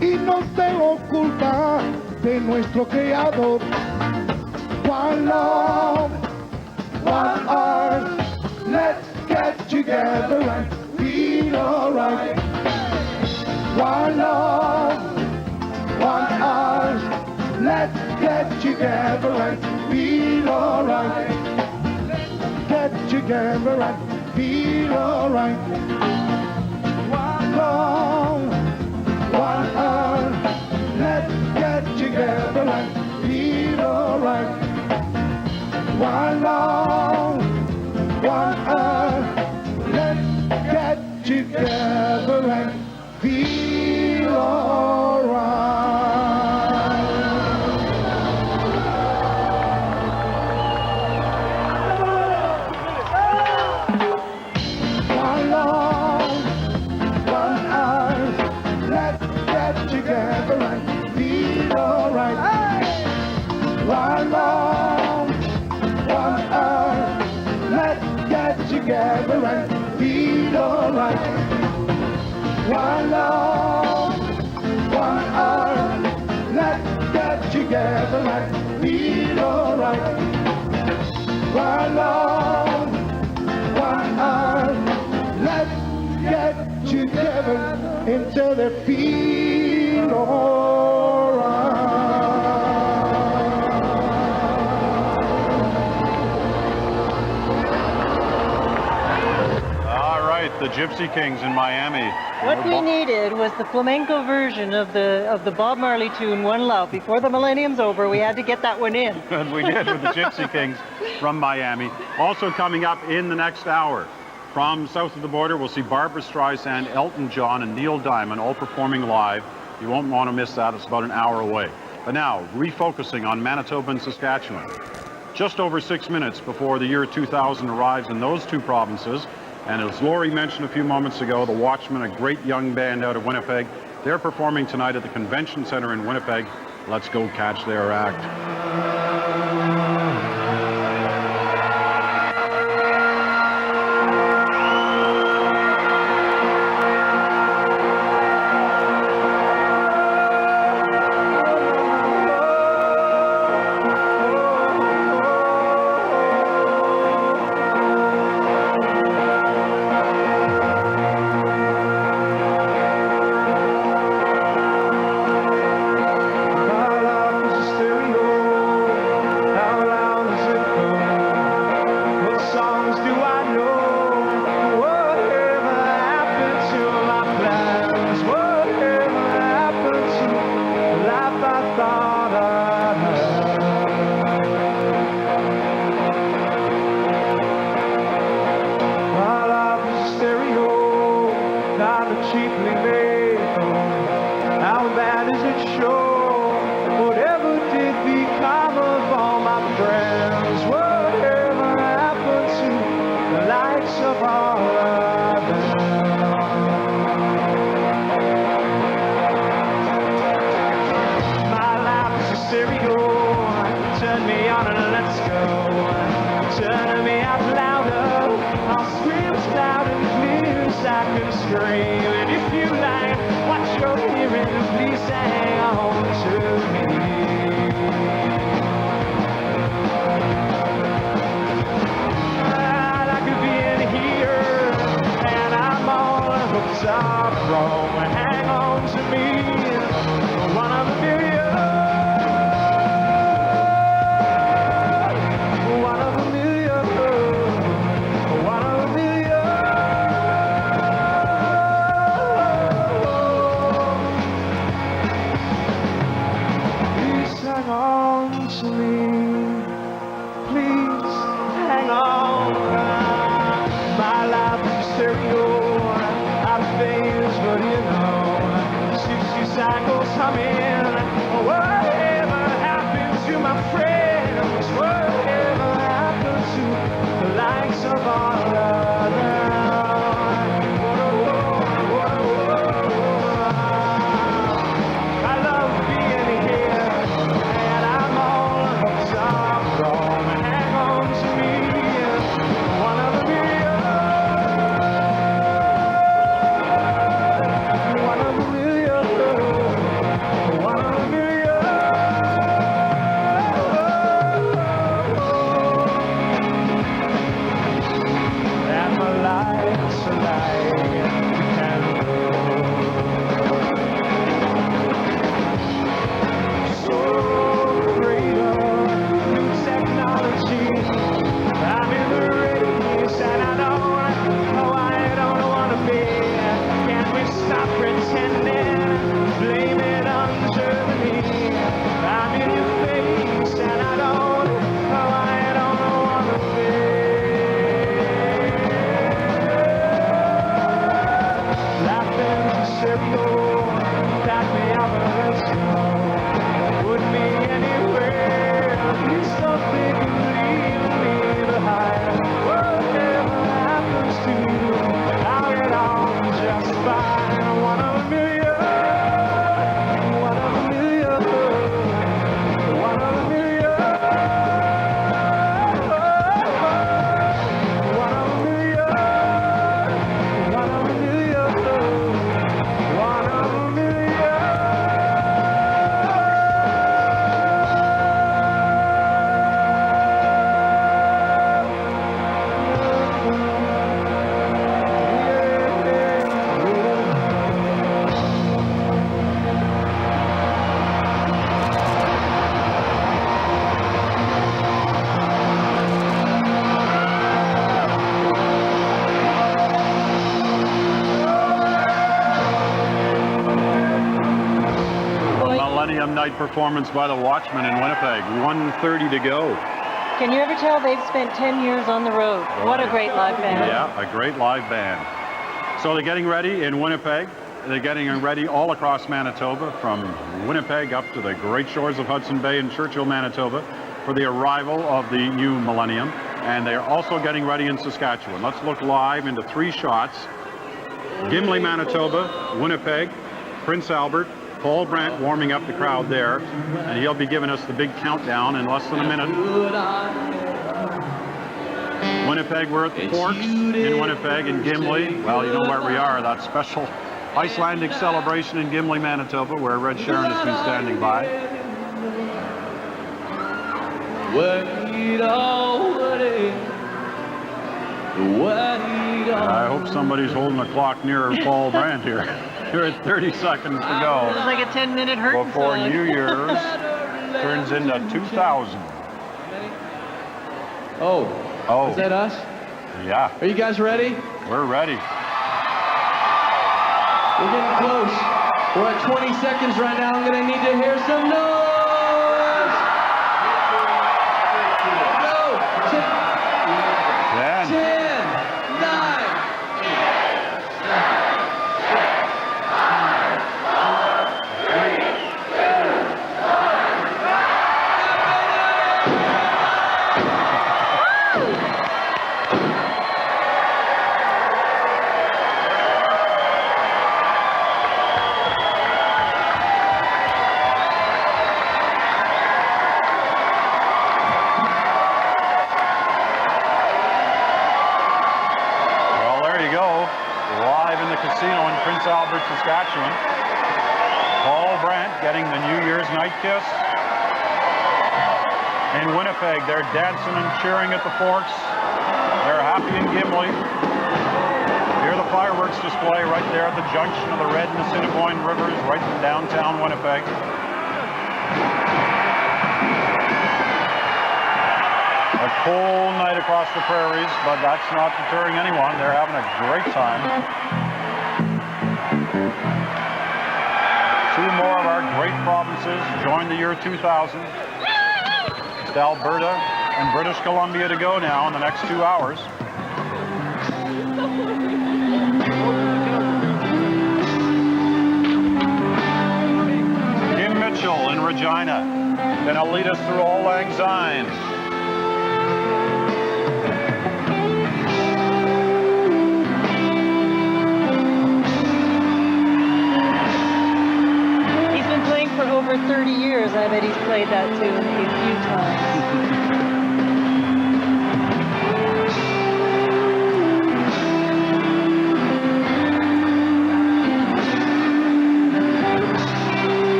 Speaker 14: y no te oculta de nuestro Creador. One love, one heart, let's get together and feel alright. One love, one heart, let's get together and feel alright. Get together and feel alright. One love, one heart, let's get together and feel alright. One love, one heart, let's get together and feel alright. One love, one heart, let's get together and feel alright. One love, one heart, let's get together and feel alright. One love, one heart, let's get together and feel alright. One love, one heart, let's get together until they feel alright.
Speaker 3: the Gypsy Kings in Miami.
Speaker 20: What we needed was the flamenco version of the Bob Marley tune "One Love." Before the millennium's over, we had to get that one in.
Speaker 3: And we did with the Gypsy Kings from Miami. Also coming up in the next hour, from south of the border, we'll see Barbra Streisand, Elton John, and Neil Diamond all performing live. You won't want to miss that. It's about an hour away. But now, refocusing on Manitoba and Saskatchewan. Just over 6 minutes before the year 2000 arrives in those two provinces. And as Laurie mentioned a few moments ago, the Watchmen, a great young band out of Winnipeg, they're performing tonight at the Convention Centre in Winnipeg. Let's go catch their act. midnight performance by the Watchmen in Winnipeg. 1:30 to go.
Speaker 20: Can you ever tell they've spent 10 years on the road? What a great live band.
Speaker 3: Yeah, a great live band. So they're getting ready in Winnipeg. They're getting ready all across Manitoba, from Winnipeg up to the great shores of Hudson Bay in Churchill, Manitoba, for the arrival of the new millennium. And they're also getting ready in Saskatchewan. Let's look live into 3 shots. Gimli, Manitoba, Winnipeg, Prince Albert, Paul Brandt warming up the crowd there, and he'll be giving us the big countdown in less than a minute. Winnipeg, we're at the Forks in Winnipeg, and Gimli, well, you know where we are, that special Icelandic celebration in Gimli, Manitoba, where Red Sharon has been standing by. I hope somebody's holding the clock near Paul Brandt here. Here at 30 seconds to go.
Speaker 20: It's like a 10-minute hurt
Speaker 3: before
Speaker 20: song.
Speaker 3: New Year's turns into 2000.
Speaker 5: Oh, is that us?
Speaker 3: Yeah.
Speaker 5: Are you guys ready?
Speaker 3: We're ready.
Speaker 5: We're getting close. We're at 20 seconds right now. I'm going to need to hear some noise. Go. 10, 9.
Speaker 3: Prince Albert, Saskatchewan. Paul Brandt getting the New Year's night kiss. In Winnipeg, they're dancing and cheering at the Forks. They're happy in Gimli. Hear the fireworks display right there at the junction of the Red and Assiniboine Rivers, right in downtown Winnipeg. A cold night across the prairies, but that's not deterring anyone. They're having a great time. 2 more of our great provinces join the year 2000. It's Alberta and British Columbia to go now in the next 2 hours. Kim Mitchell in Regina, gonna lead us through Auld Lang Syne.
Speaker 20: For over 30 years, I bet he's played that tune a few times.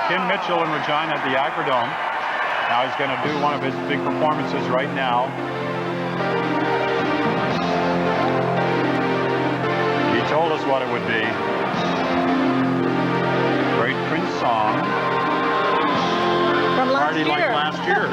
Speaker 3: Kim Mitchell in Regina at the Agrodome. Now he's going to do one of his big performances right now. He told us what it would be. Great Prince song.
Speaker 20: From last
Speaker 3: Party
Speaker 20: year.
Speaker 3: like last year.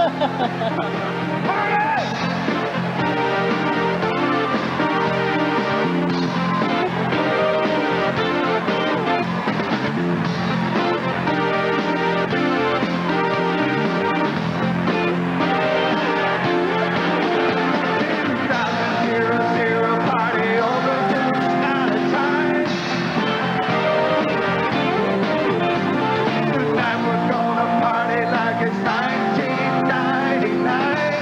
Speaker 14: Tonight we're gonna party like it's 1999.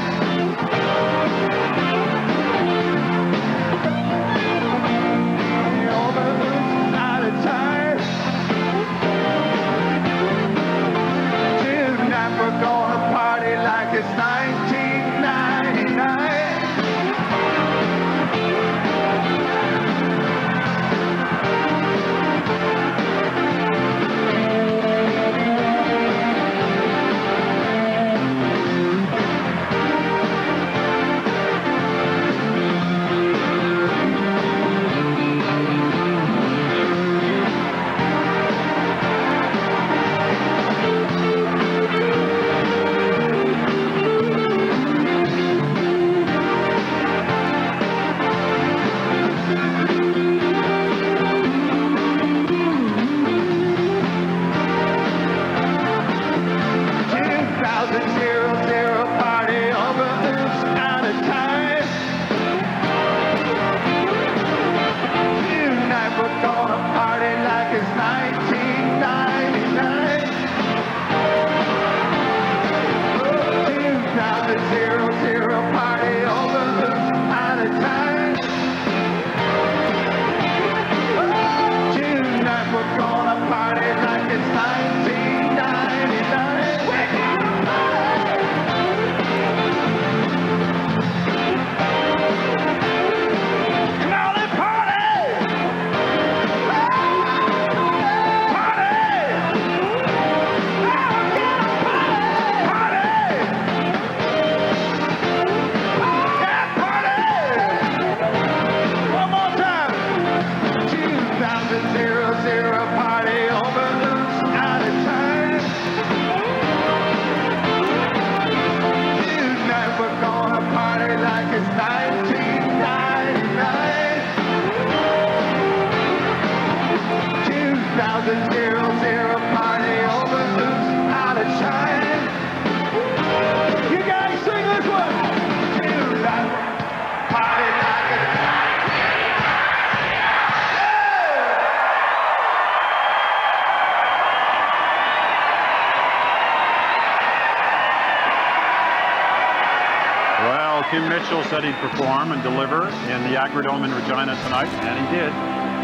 Speaker 3: Kim Mitchell said he'd perform and deliver in the Agrodome in Regina tonight, and he did.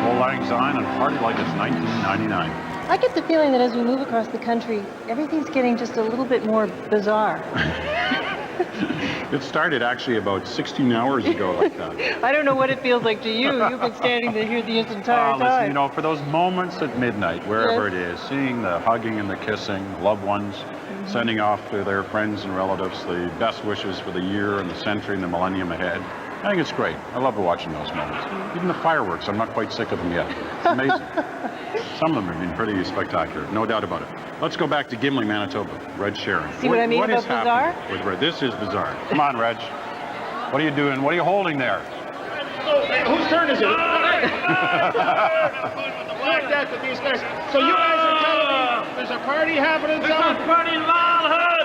Speaker 3: Full Lang Syne and party like it's 1999.
Speaker 20: I get the feeling that as we move across the country, everything's getting just a little bit more bizarre.
Speaker 3: It started actually about 16 hours ago like that.
Speaker 20: I don't know what it feels like to you. You've been standing here this entire
Speaker 3: Listen,
Speaker 20: time.
Speaker 3: you know, for those moments at midnight, wherever it is, seeing the hugging and the kissing, loved ones, sending off to their friends and relatives the best wishes for the year and the century and the millennium ahead. I think it's great. I love watching those moments. Even the fireworks, I'm not quite sick of them yet. It's amazing. Some of them have been pretty spectacular, no doubt about it. Let's go back to Gimli, Manitoba. Reg Sharon.
Speaker 20: See what I mean
Speaker 3: what
Speaker 20: about
Speaker 3: is happening
Speaker 20: bizarre?
Speaker 3: with Reg? This is bizarre. Come on, Reg. What are you doing? What are you holding there?
Speaker 10: Whose turn is it? Like that to these guys. So you guys are telling me there's a party happening somewhere? There's a party in Malhood!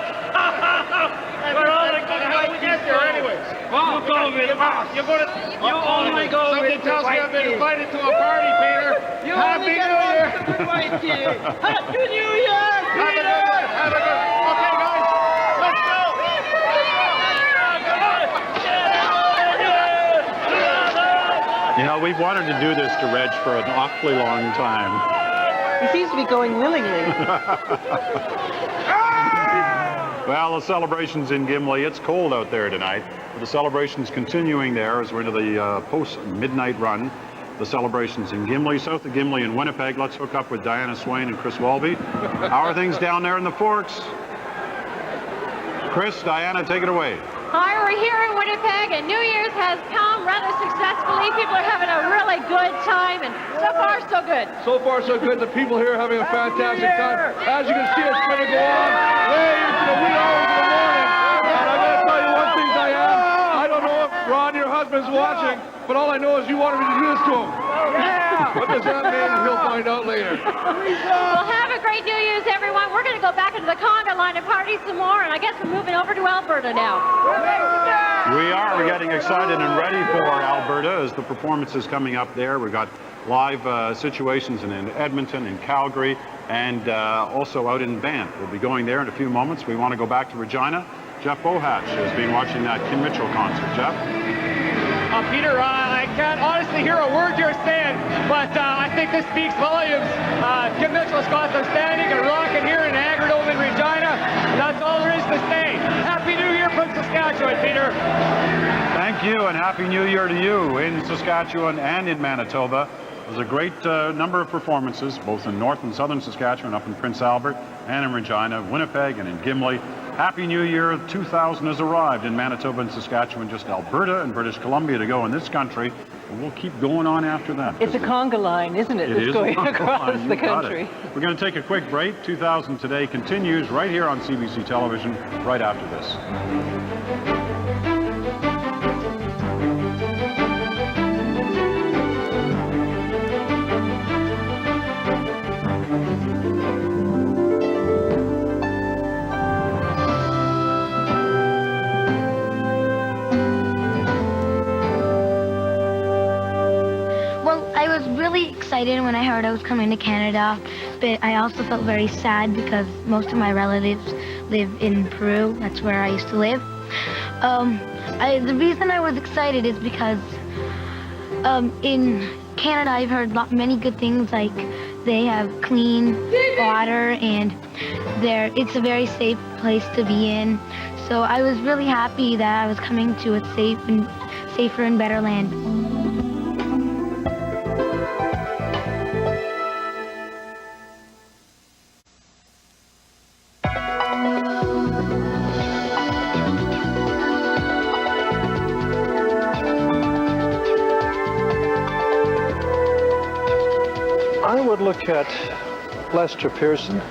Speaker 10: We're all going to how we get there anyways? Well, you go with us. You only go with the tells me I've been invited to a party, Peter. Happy New Year! Happy New Year, Peter! Have a good Okay, guys, let's go!
Speaker 3: You know, we've wanted to do this to Reg for an awfully long time.
Speaker 20: He seems to be going willingly.
Speaker 3: Well, the celebrations in Gimli, it's cold out there tonight. The celebrations continuing there as we're into the post-midnight run. The celebrations in Gimli, south of Gimli and Winnipeg. Let's hook up with Diana Swain and Chris Walby. How are things down there in the Forks? Chris, Diana, take it away.
Speaker 1: Hi, we're here in Winnipeg, and New Year's has come rather successfully. People are having a really good time, and so far, so good.
Speaker 12: So far, so good. The people here are having a fantastic time. As you can see, it's going to go on way into the wee hours of the morning. And I'm going to tell you one thing, Diane. I don't know if Ron, your husband's watching, but all I know is you wanted me to do this to him. What does that mean? He'll find out later.
Speaker 1: Well, have a great New Year's, everyone. We're going to go back into the conga line and party some more, and I guess we're moving over to Alberta now.
Speaker 3: We are. We're getting excited and ready for Alberta as the performance is coming up there. We've got live situations in Edmonton, in Calgary, and also out in Banff. We'll be going there in a few moments. We want to go back to Regina. Jeff Bohatch has been watching that Kim Mitchell concert. Jeff?
Speaker 9: Peter, I can't honestly hear a word you're saying, but I think this speaks volumes. Kim Mitchell's got them standing and rocking here in Agrodome in Regina. That's all there is to say. Happy New Year from Saskatchewan, Peter.
Speaker 3: Thank you, and Happy New Year to you in Saskatchewan and in Manitoba. There's a great number of performances, both in North and Southern Saskatchewan, up in Prince Albert, and in Regina, Winnipeg, and in Gimli. Happy New Year 2000 has arrived in Manitoba and Saskatchewan, just Alberta and British Columbia to go in this country. And we'll keep going on after that.
Speaker 20: It's a conga line, isn't it? That's going across the country.
Speaker 3: We're going to take a quick break. 2000 Today continues right here on CBC Television right after this.
Speaker 15: Excited when I heard I was coming to Canada, but I also felt very sad because most of my relatives live in Peru. That's where I used to live. The reason I was excited is because in Canada I've heard many good things, like they have clean water and it's a very safe place to be in. So I was really happy that I was coming to a safer and better land.
Speaker 13: I would look at Lester Pearson.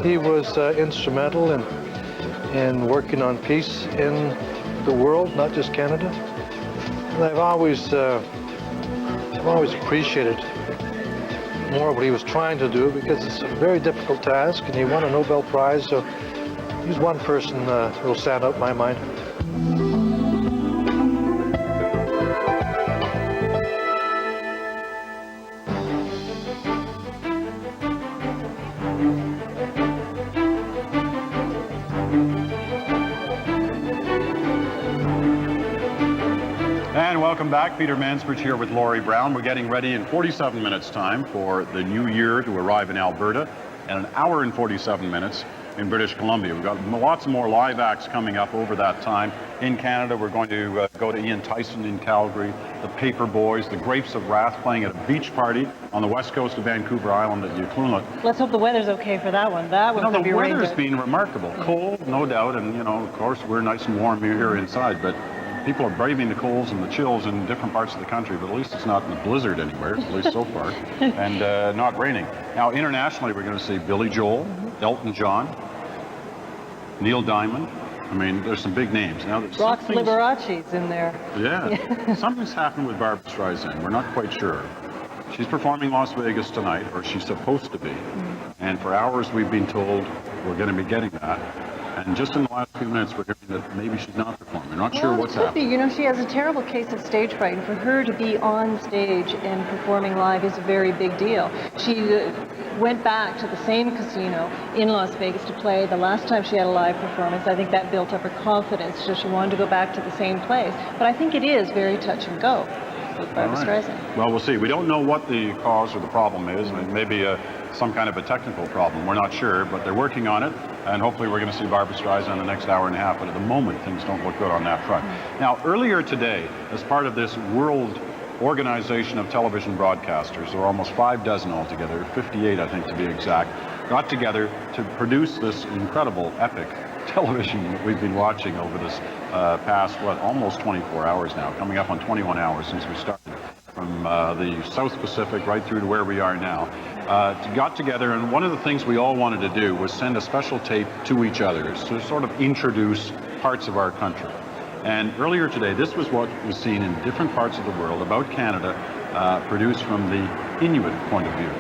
Speaker 13: He was instrumental in working on peace in the world, not just Canada. And I've always appreciated more what he was trying to do, because it's a very difficult task, and he won a Nobel Prize, so he's one person who will stand out in my mind.
Speaker 3: welcome back. Peter Mansbridge here with Laurie Brown. We're getting ready in 47 minutes time for the new year to arrive in Alberta, and an hour and 47 minutes in British Columbia. We've got lots more live acts coming up over that time. In Canada, we're going to go to Ian Tyson in Calgary, the Paper Boys, the Grapes of Wrath playing at a beach party on the west coast of Vancouver Island at Ucluelet.
Speaker 20: Let's hope the weather's okay for that one. That one's going to be rained
Speaker 3: The weather's
Speaker 20: out.
Speaker 3: been remarkable. Cold, no doubt, and of course, we're nice and warm here inside, but people are braving the colds and the chills in different parts of the country, but at least it's not in a blizzard anywhere, at least so far, and not raining. Now, internationally, we're going to see Billy Joel, Elton John, Neil Diamond. I mean, there's some big names. Now,
Speaker 20: Rox Liberace's in there.
Speaker 3: Yeah. Something's happened with Barbra Streisand. We're not quite sure. She's performing Las Vegas tonight, or she's supposed to be. And for hours we've been told we're going to be getting that. And just in the last few minutes we're hearing that maybe she's not performing. We're not sure what's happening.
Speaker 20: She has a terrible case of stage fright, and for her to be on stage and performing live is a very big deal. She went back to the same casino in Las Vegas to play the last time she had a live performance. I think that built up her confidence, so she wanted to go back to the same place. But I think it is very touch and go with Barbra Streisand.
Speaker 3: Well, we'll see. We don't know what the cause or the problem is. I mean, maybe some kind of a technical problem. We're not sure, but they're working on it, and hopefully we're going to see Barbra Streisand the next hour and a half, but at the moment things don't look good on that front. Now, earlier today, as part of this World Organization of Television Broadcasters, there were almost 5 dozen altogether, 58 I think to be exact, got together to produce this incredible, epic television that we've been watching over this past, almost 24 hours now, coming up on 21 hours since we started, from the South Pacific right through to where we are now. Got together, and one of the things we all wanted to do was send a special tape to each other to sort of introduce parts of our country. And earlier today, this was what was seen in different parts of the world about Canada, produced from the Inuit point of view.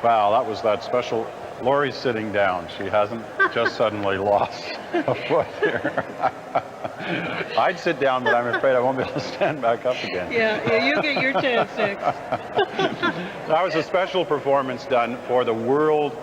Speaker 3: Wow, that was that special. Lori's sitting down. She hasn't just suddenly lost a foot here. I'd sit down, but I'm afraid I won't be able to stand back up again.
Speaker 20: Yeah, you get your chance next.
Speaker 3: That was a special performance done for the world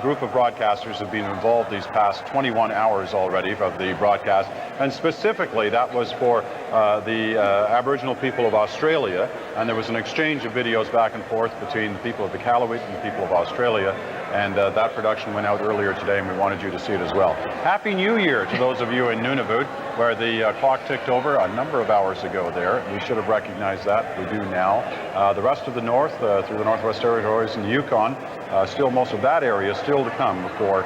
Speaker 3: group of broadcasters who've been involved these past 21 hours already of the broadcast. And specifically, that was for the Aboriginal people of Australia. And there was an exchange of videos back and forth between the people of the Iqaluit and the people of Australia. And that production went out earlier today, and we wanted you to see it as well. Happy New Year to those of you in Nunavut, where the clock ticked over a number of hours ago there. We should have recognized that. We do now. The rest of the north, through the Northwest Territories and the Yukon, still most of that area still to come before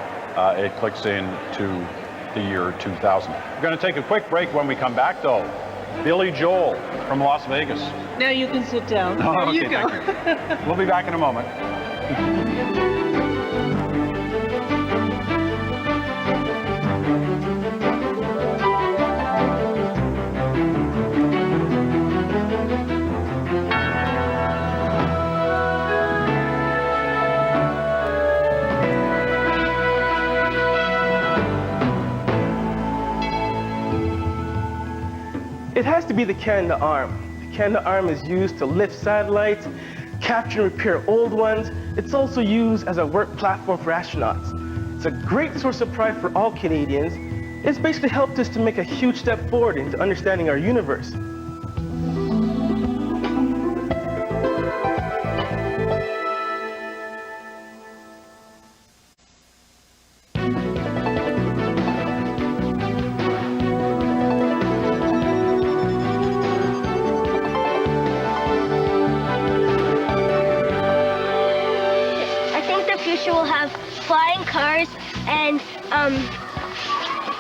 Speaker 3: it clicks in to the year 2000. We're going to take a quick break. When we come back, though, Billy Joel from Las Vegas.
Speaker 20: Now you can sit down.
Speaker 3: Oh,
Speaker 20: there
Speaker 3: okay,
Speaker 20: you go.
Speaker 3: thank you. We'll be back in a moment.
Speaker 8: It has to be the Canadarm. The Canadarm is used to lift satellites, capture and repair old ones. It's also used as a work platform for astronauts. It's a great source of pride for all Canadians. It's basically helped us to make a huge step forward into understanding our universe.
Speaker 15: flying cars, and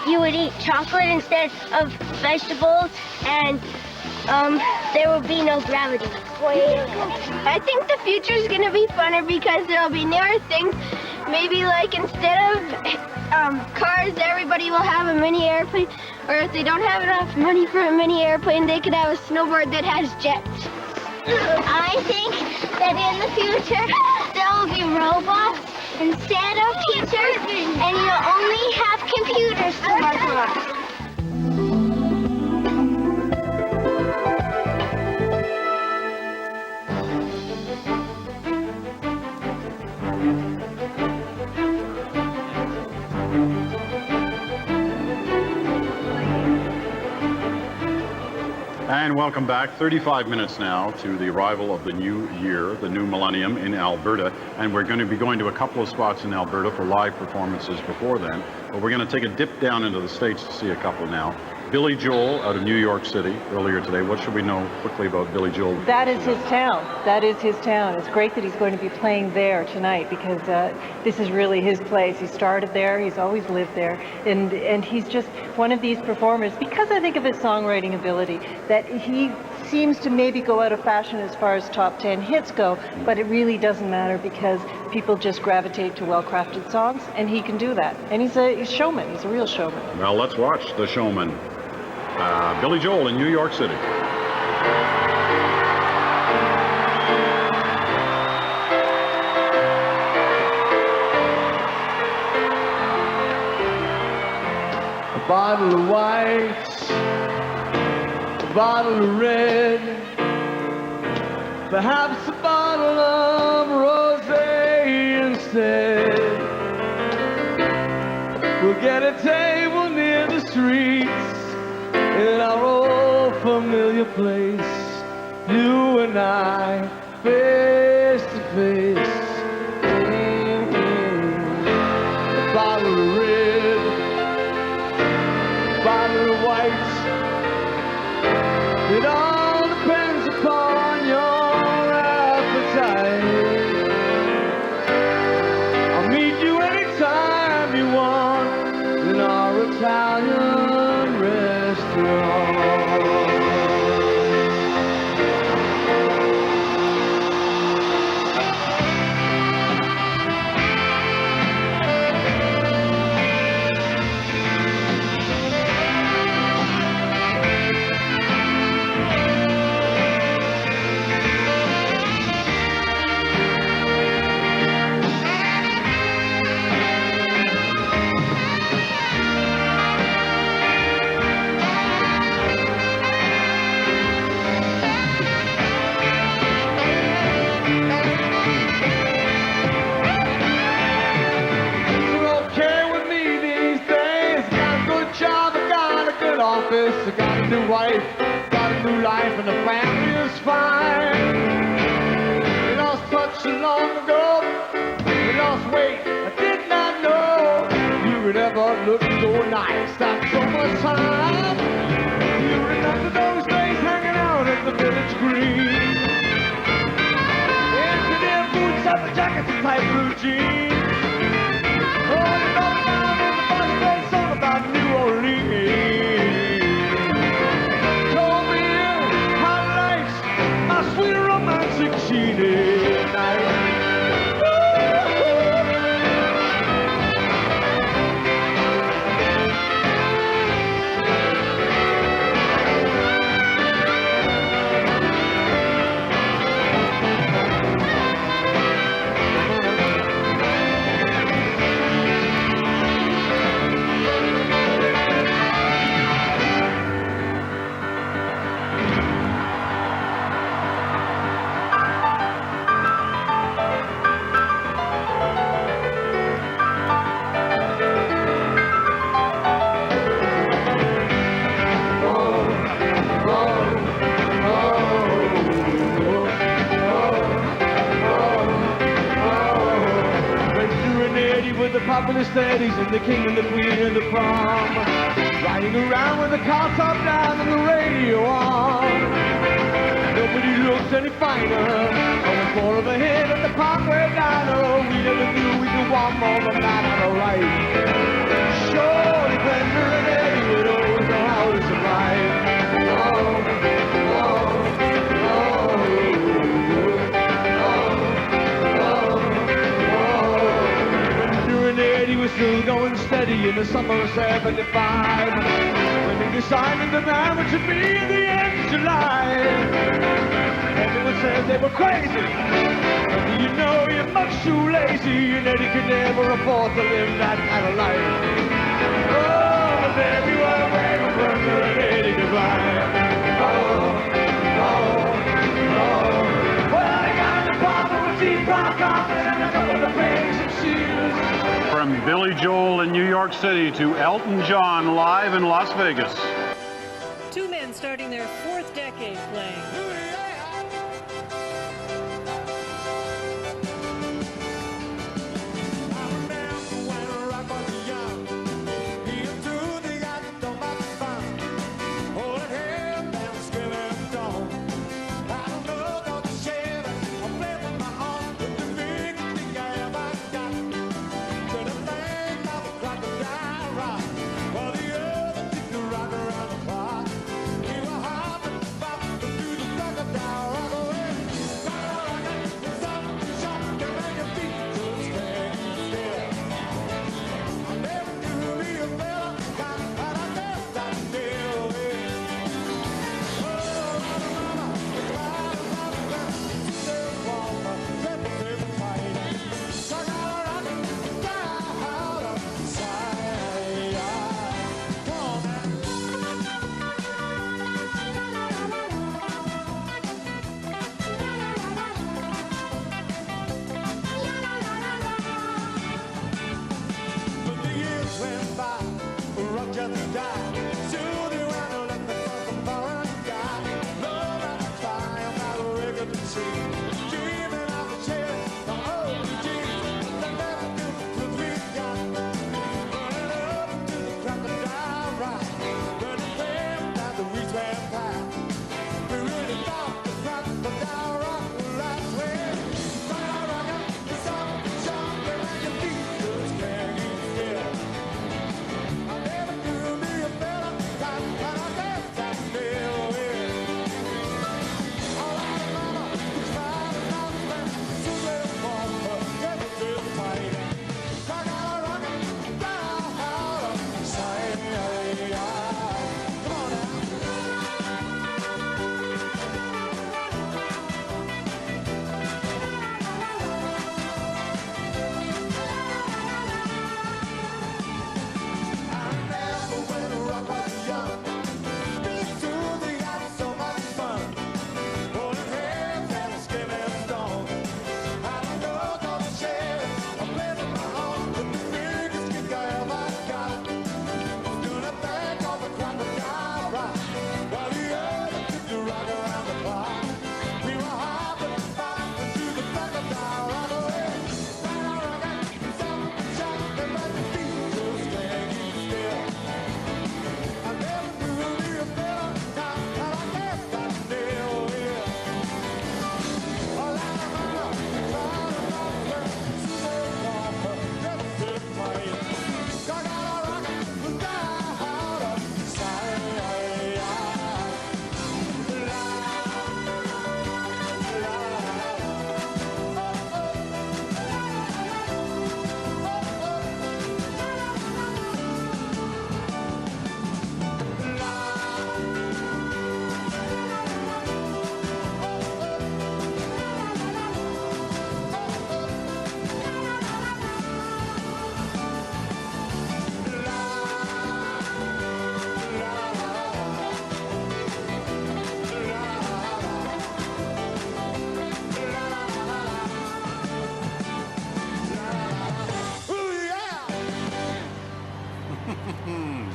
Speaker 15: you would eat chocolate instead of vegetables, and there will be no gravity. I think the future is going to be funner because there'll be newer things. Maybe like instead of cars, everybody will have a mini airplane, or if they don't have enough money for a mini airplane, they could have a snowboard that has jets. I think that in the future, there will be robots instead of teachers, and you'll only have computers to work on.
Speaker 3: And welcome back. 35 minutes now to the arrival of the new year, the new millennium in Alberta. And we're going to be going to a couple of spots in Alberta for live performances before then. But we're going to take a dip down into the States to see a couple now. Billy Joel out of New York City earlier today. What should we know quickly about Billy Joel?
Speaker 20: That is his town. That is his town. It's great that he's going to be playing there tonight because this is really his place. He started there. He's always lived there. And he's just one of these performers, because I think of his songwriting ability, that he seems to maybe go out of fashion as far as top 10 hits go, but it really doesn't matter because people just gravitate to well-crafted songs, and he can do that. And he's a showman. He's a real showman.
Speaker 3: Well, let's watch The Showman. Billy Joel in New York City.
Speaker 4: A bottle of white, a bottle of red, perhaps a bottle of rosé instead. We'll get a table near the streets in our old familiar place, you and I, face to face. A bottle of red, a bottle of white. It all depends upon your appetite. I'll meet you anytime you want in our Italian restaurant. I got a new wife, got a new life, and the family is fine. We lost touch so long ago, we lost weight, I did not know you would ever look so nice after so much time. You remember those days hanging out at the village green, into their boots, leather jackets, and tight blue jeans. Oh, you know down in the bus played song about New Orleans. Sweet romantic cheating night. The populist ladies and the king and the queen and the prom, riding around with the car top down and the radio on. Nobody looks any finer on the floor of the head at the Parkway Diner. We never knew we could want more than that on a right. Surely Bender and Eddie would always know how to survive. He was still going steady in the summer of '75, when he decided the marriage would be in the end of July. Everyone says they were crazy, but you know you're much too lazy, and Eddie could never afford to live that kind of life. Oh, but there we were, waving Brenda and Eddie goodbye. Well, they got an apartment with deep brown carpet and a couple of bags of shoes.
Speaker 3: From Billy Joel in New York City to Elton John live in Las Vegas.
Speaker 16: Two men band starting their 4th decade playing.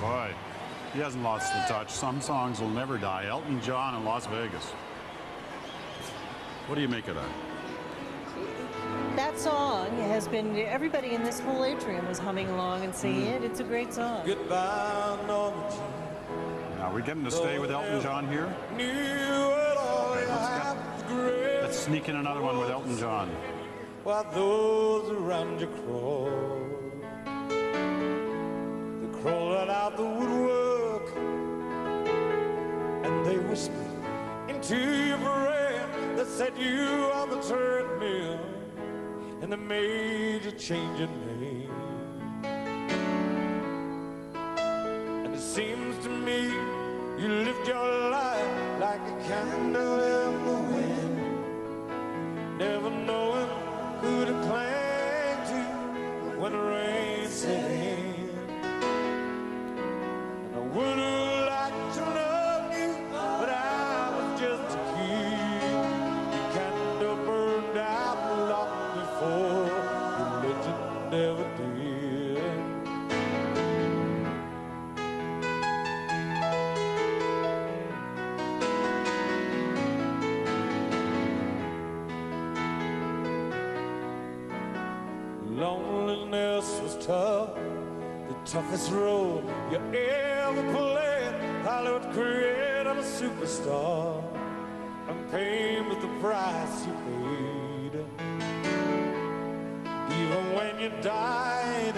Speaker 3: Boy, he hasn't lost the touch. Some songs will never die. Elton John in Las Vegas. What do you make of that?
Speaker 20: That song has been, everybody in this whole atrium was humming along and singing it. It's a great song.
Speaker 4: Goodbye, Norma Jean.
Speaker 3: Are we getting to stay with Elton John here? Let's sneak in another one with Elton John.
Speaker 4: While those around you crawl, they're crawling out the woodwork, and they whisper into your brain. They set you on the treadmill, and they made you change your name. And it seems to me you lived your life like a candle in the wind, never knowing who to cling to when the rain set in. And I would have liked to love you, but I was just a kid. Your candle burned out long before your legend never did.
Speaker 14: this was tough, the toughest road you ever played. Hollywood created a superstar and paid with the price you paid. Even when you died,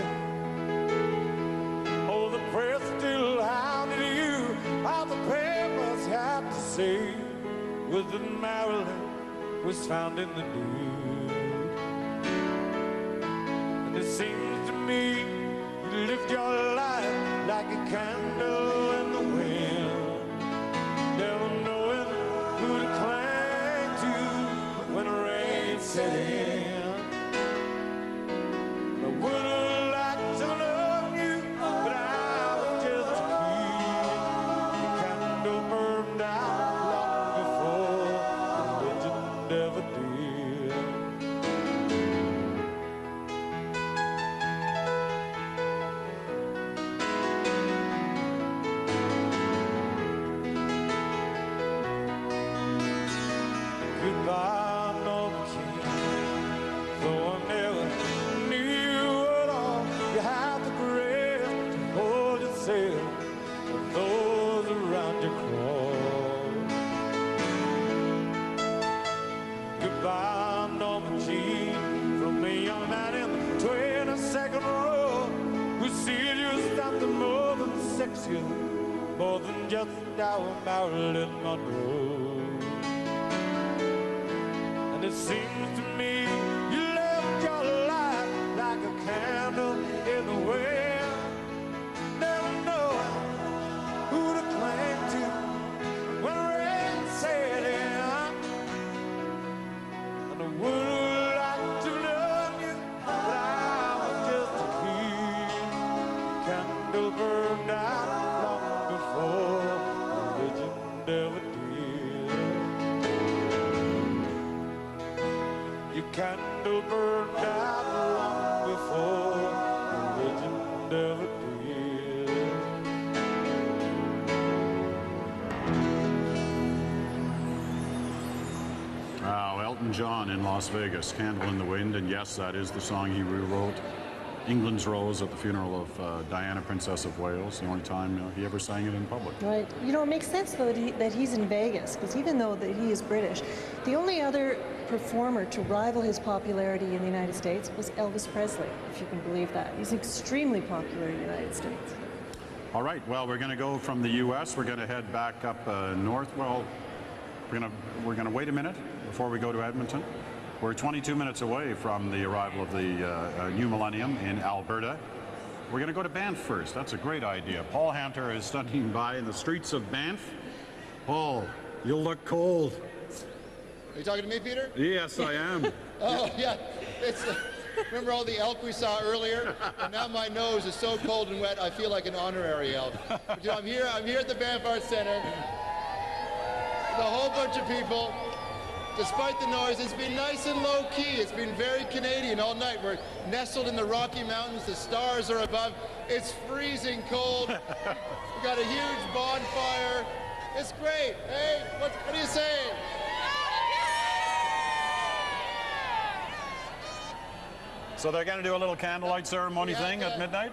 Speaker 14: oh, the press still hounded you. All the papers had to say was that Marilyn was found in the nude. And it seems to me you lived your life like a candle in the wind, never knowing who to cling to when the rain set in. I would have liked to love you, but I was just a kid. The candle burned out long before the legend ever did. Goodbye, Norma Jean, though I never knew at all. You had the grace to hold yourself when those around you crawl. Goodbye, Norma Jean, from the young man in the 22nd row who sees you something more than sexy, more than just our Marilyn Monroe. And it seems to me you lived your life like a candle in the wind, never knowing who to cling to when the rain set in. And I would have liked to love you, but I was just a kid. The candle burned out long before the legend ever did. Your candle burned out long before the legend ever did.
Speaker 3: Wow, Elton John in Las Vegas, Candle in the Wind, and yes, that is the song he rewrote. England's Rose at the funeral of Diana, Princess of Wales, the only time he ever sang it in public.
Speaker 20: Right. You know, it makes sense, though, that he's in Vegas, because even though that he is British, the only other performer to rival his popularity in the United States was Elvis Presley, if you can believe that. He's extremely popular in the United States.
Speaker 3: All right, well, we're going to go from the U.S. We're going to head back up north. Well, we're going to wait a minute before we go to Edmonton. We're 22 minutes away from the arrival of the new millennium in Alberta. We're going to go to Banff first. That's a great idea. Paul Hunter is standing by in the streets of Banff. Paul, you'll look cold.
Speaker 6: Are you talking to me, Peter?
Speaker 3: Yes, I am.
Speaker 6: Oh, yeah. It's, remember all the elk we saw earlier? And now my nose is so cold and wet, I feel like an honorary elk. But, you know, I'm here at the Banff Arts Centre. The whole bunch of people. Despite the noise, it's been nice and low-key. It's been very Canadian all night. We're nestled in the Rocky Mountains. The stars are above. It's freezing cold. We've got a huge bonfire. It's great. Hey, what are you saying?
Speaker 3: So they're going to do a little candlelight ceremony thing at midnight?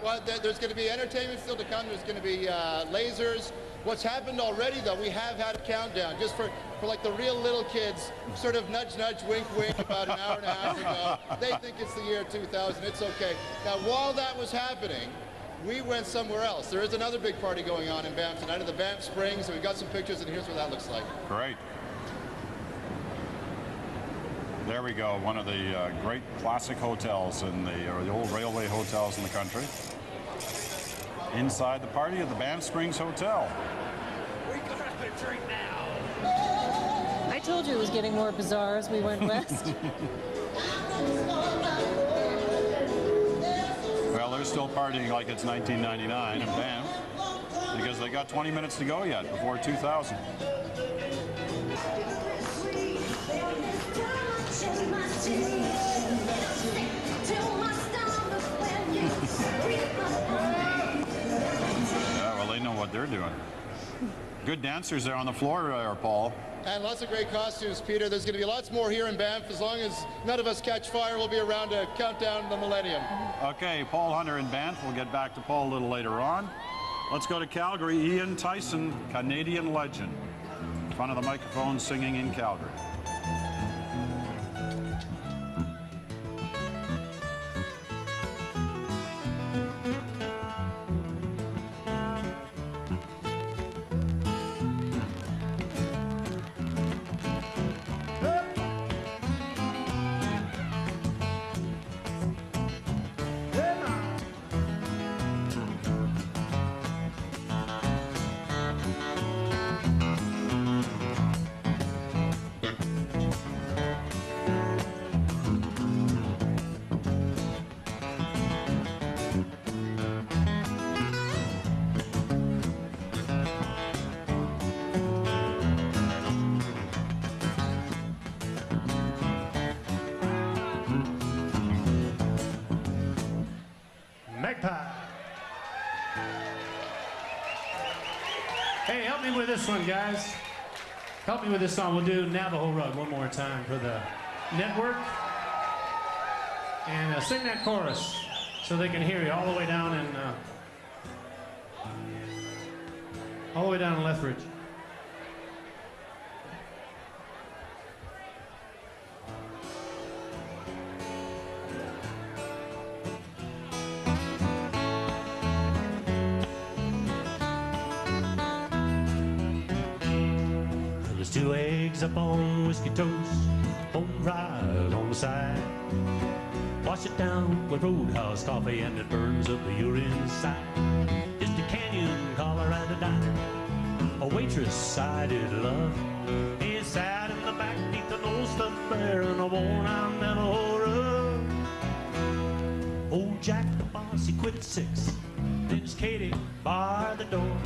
Speaker 6: Well, there's going to be entertainment still to come. There's going to be lasers. What's happened already, though, we have had a countdown just for like the real little kids, sort of nudge, nudge, wink, wink about an hour and a half ago. They think it's the year 2000. It's okay. Now, while that was happening, we went somewhere else. There is another big party going on in Banff tonight at the Banff Springs, and we've got some pictures, and here's what that looks like.
Speaker 3: Great. There we go, one of the great classic hotels in the old railway hotels in the country. Inside the party at the Banff Springs Hotel.
Speaker 10: We gotta have a drink now.
Speaker 20: I told you it was getting more bizarre as we went west.
Speaker 3: Well, they're still partying like it's 1999 in Banff because they got 20 minutes to go yet before 2000. Yeah, well, they know what they're doing. Good dancers there on the floor, Paul.
Speaker 6: And lots of great costumes, Peter. There's going to be lots more here in Banff. As long as none of us catch fire, we'll be around to count down the millennium.
Speaker 3: Okay, Paul Hunter in Banff. We'll get back to Paul a little later on. Let's go to Calgary. Ian Tyson, Canadian legend. In front of the microphone singing in Calgary.
Speaker 17: Hey, help me with this one, guys. Help me with this song. We'll do Navajo Rug one more time for the network. And sing that chorus so they can hear you all the way down in Lethbridge.
Speaker 18: Two eggs up on whiskey toast, home fried on the side. Wash it down with Roadhouse coffee and it burns up your inside. Just a Canyon, Colorado diner, a waitress-sided love. He sat in the back neath an old stuffed bear and a worn-out Navajo rug. Old Jack the boss, he quit at 6, then his Katie barred the door.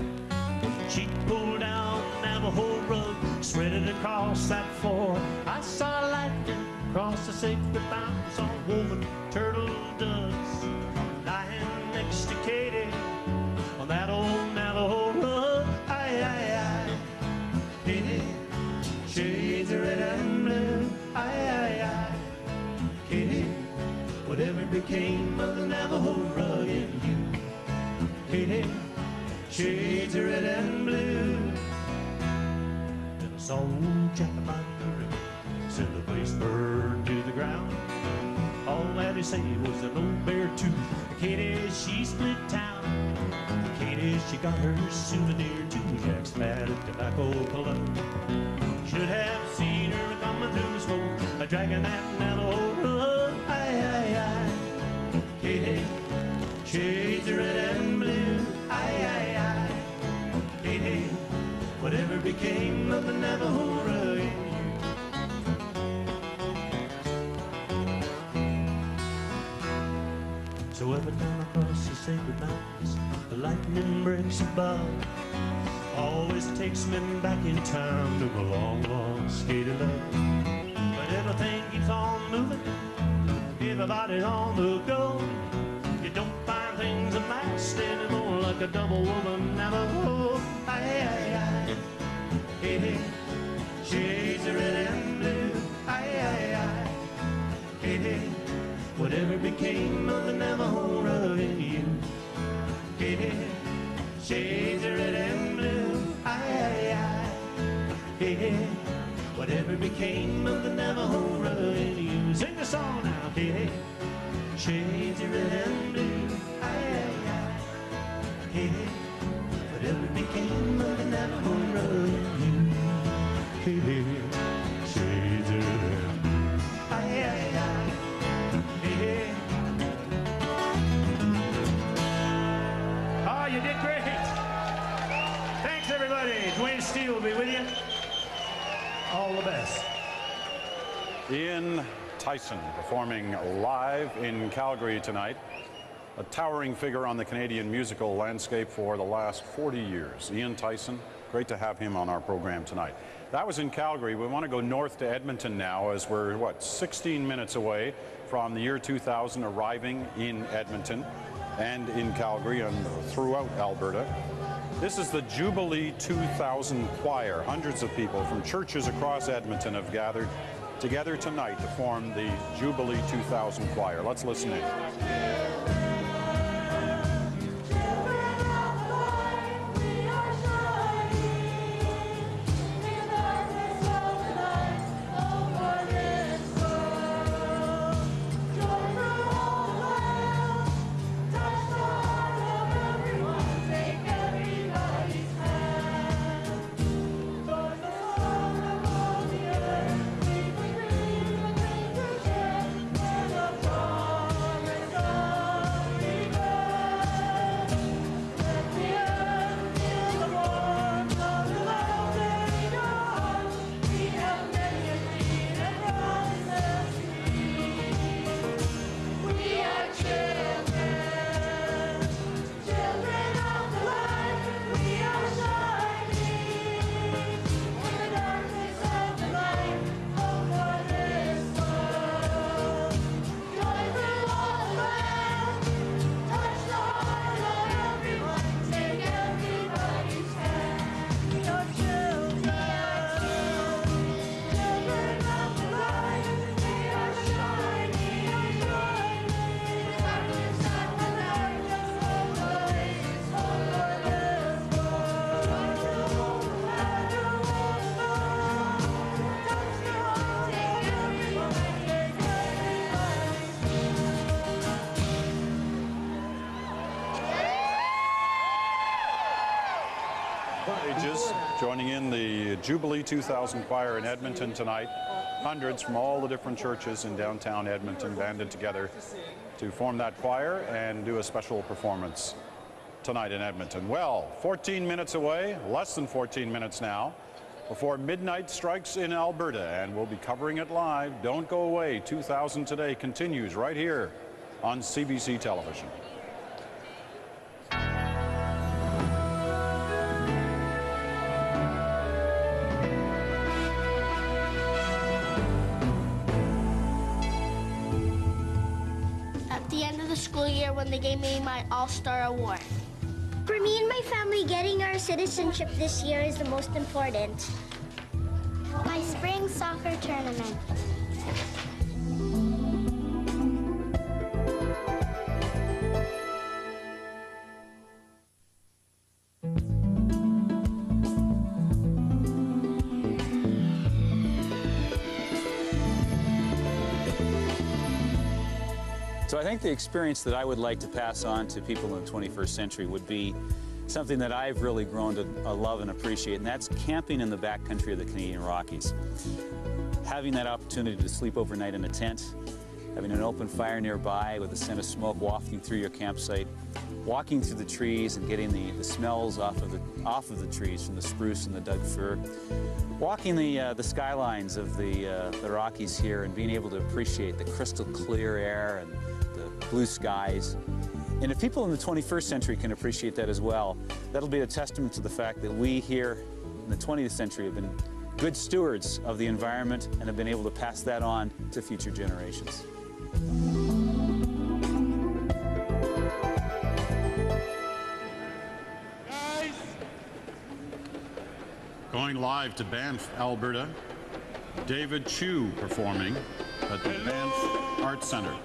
Speaker 18: She pulled down the Navajo rug, spread it across that floor. I saw lightning cross the sacred mountains, saw woven turtle doves lying next to Katie on that old Navajo rug. Aye, aye, aye, Katie, shades of red and blue. Aye, aye, aye, Katie, whatever became of the Navajo rug in you. Katie, shades of red and blue. Then I saw old Jack about the river, said the place burned to the ground. All that he said was an old bear tooth. Katie, she split town. Katie, she got her souvenir too. Jack's fat at tobacco cologne. Should have seen her coming through the smoke, a dragging that Navajo rug. Aye, aye, aye, Katie, shades of red and blue. Aye, aye, aye, Katie, whatever became of the Navajo rug in you. So every time I cross the sacred mountains, the lightning breaks above. Always takes me back in time to my long lost Katie love. But everything keeps on moving, everybody's on the go. You don't find things that last anymore like a double woman Navajo. Aye, aye, aye, Katie, shades of red and blue. Aye, aye, aye, Katie, whatever became of the Navajo rug in you. Katie, shades of red and blue. Aye, aye, aye, Katie, whatever became of the Navajo rug in you. Sing the song now, Katie. Shades of red and blue, aye, aye, aye, Katie, whatever became of the Navajo rug in you. Katie, shades of red and blue, aye, aye, aye, Katie.
Speaker 17: Oh, you did great. Thanks, everybody. Dwayne Steele will be with you. All the best.
Speaker 3: Ian Tyson performing live in Calgary tonight. A towering figure on the Canadian musical landscape for the last 40 years. Ian Tyson, great to have him on our program tonight. That was in Calgary. We want to go north to Edmonton now as we're, 16 minutes away from the year 2000 arriving in Edmonton and in Calgary and throughout Alberta. This is the Jubilee 2000 Choir. Hundreds of people from churches across Edmonton have gathered together tonight to form the Jubilee 2000 Choir. Let's listen in. Joining in the Jubilee 2000 Choir in Edmonton tonight. Hundreds from all the different churches in downtown Edmonton banded together to form that choir and do a special performance tonight in Edmonton. Well, 14 minutes away, less than 14 minutes now, before midnight strikes in Alberta, and we'll be covering it live. Don't go away. 2000 Today continues right here on CBC television.
Speaker 15: School year when they gave me my All-Star Award. For me and my family, getting our citizenship this year is the most important. My spring soccer tournament.
Speaker 19: So I think the experience that I would like to pass on to people in the 21st century would be something that I've really grown to love and appreciate, and that's camping in the backcountry of the Canadian Rockies. Having that opportunity to sleep overnight in a tent, having an open fire nearby with the scent of smoke wafting through your campsite, walking through the trees and getting the smells off of the trees from the spruce and the Doug fir, walking the skylines of the Rockies here and being able to appreciate the crystal clear air and the blue skies. And if people in the 21st century can appreciate that as well, that'll be a testament to the fact that we here in the 20th century have been good stewards of the environment and have been able to pass that on to future generations.
Speaker 3: Going live to Banff, Alberta, David Chu performing at the Banff Arts Centre.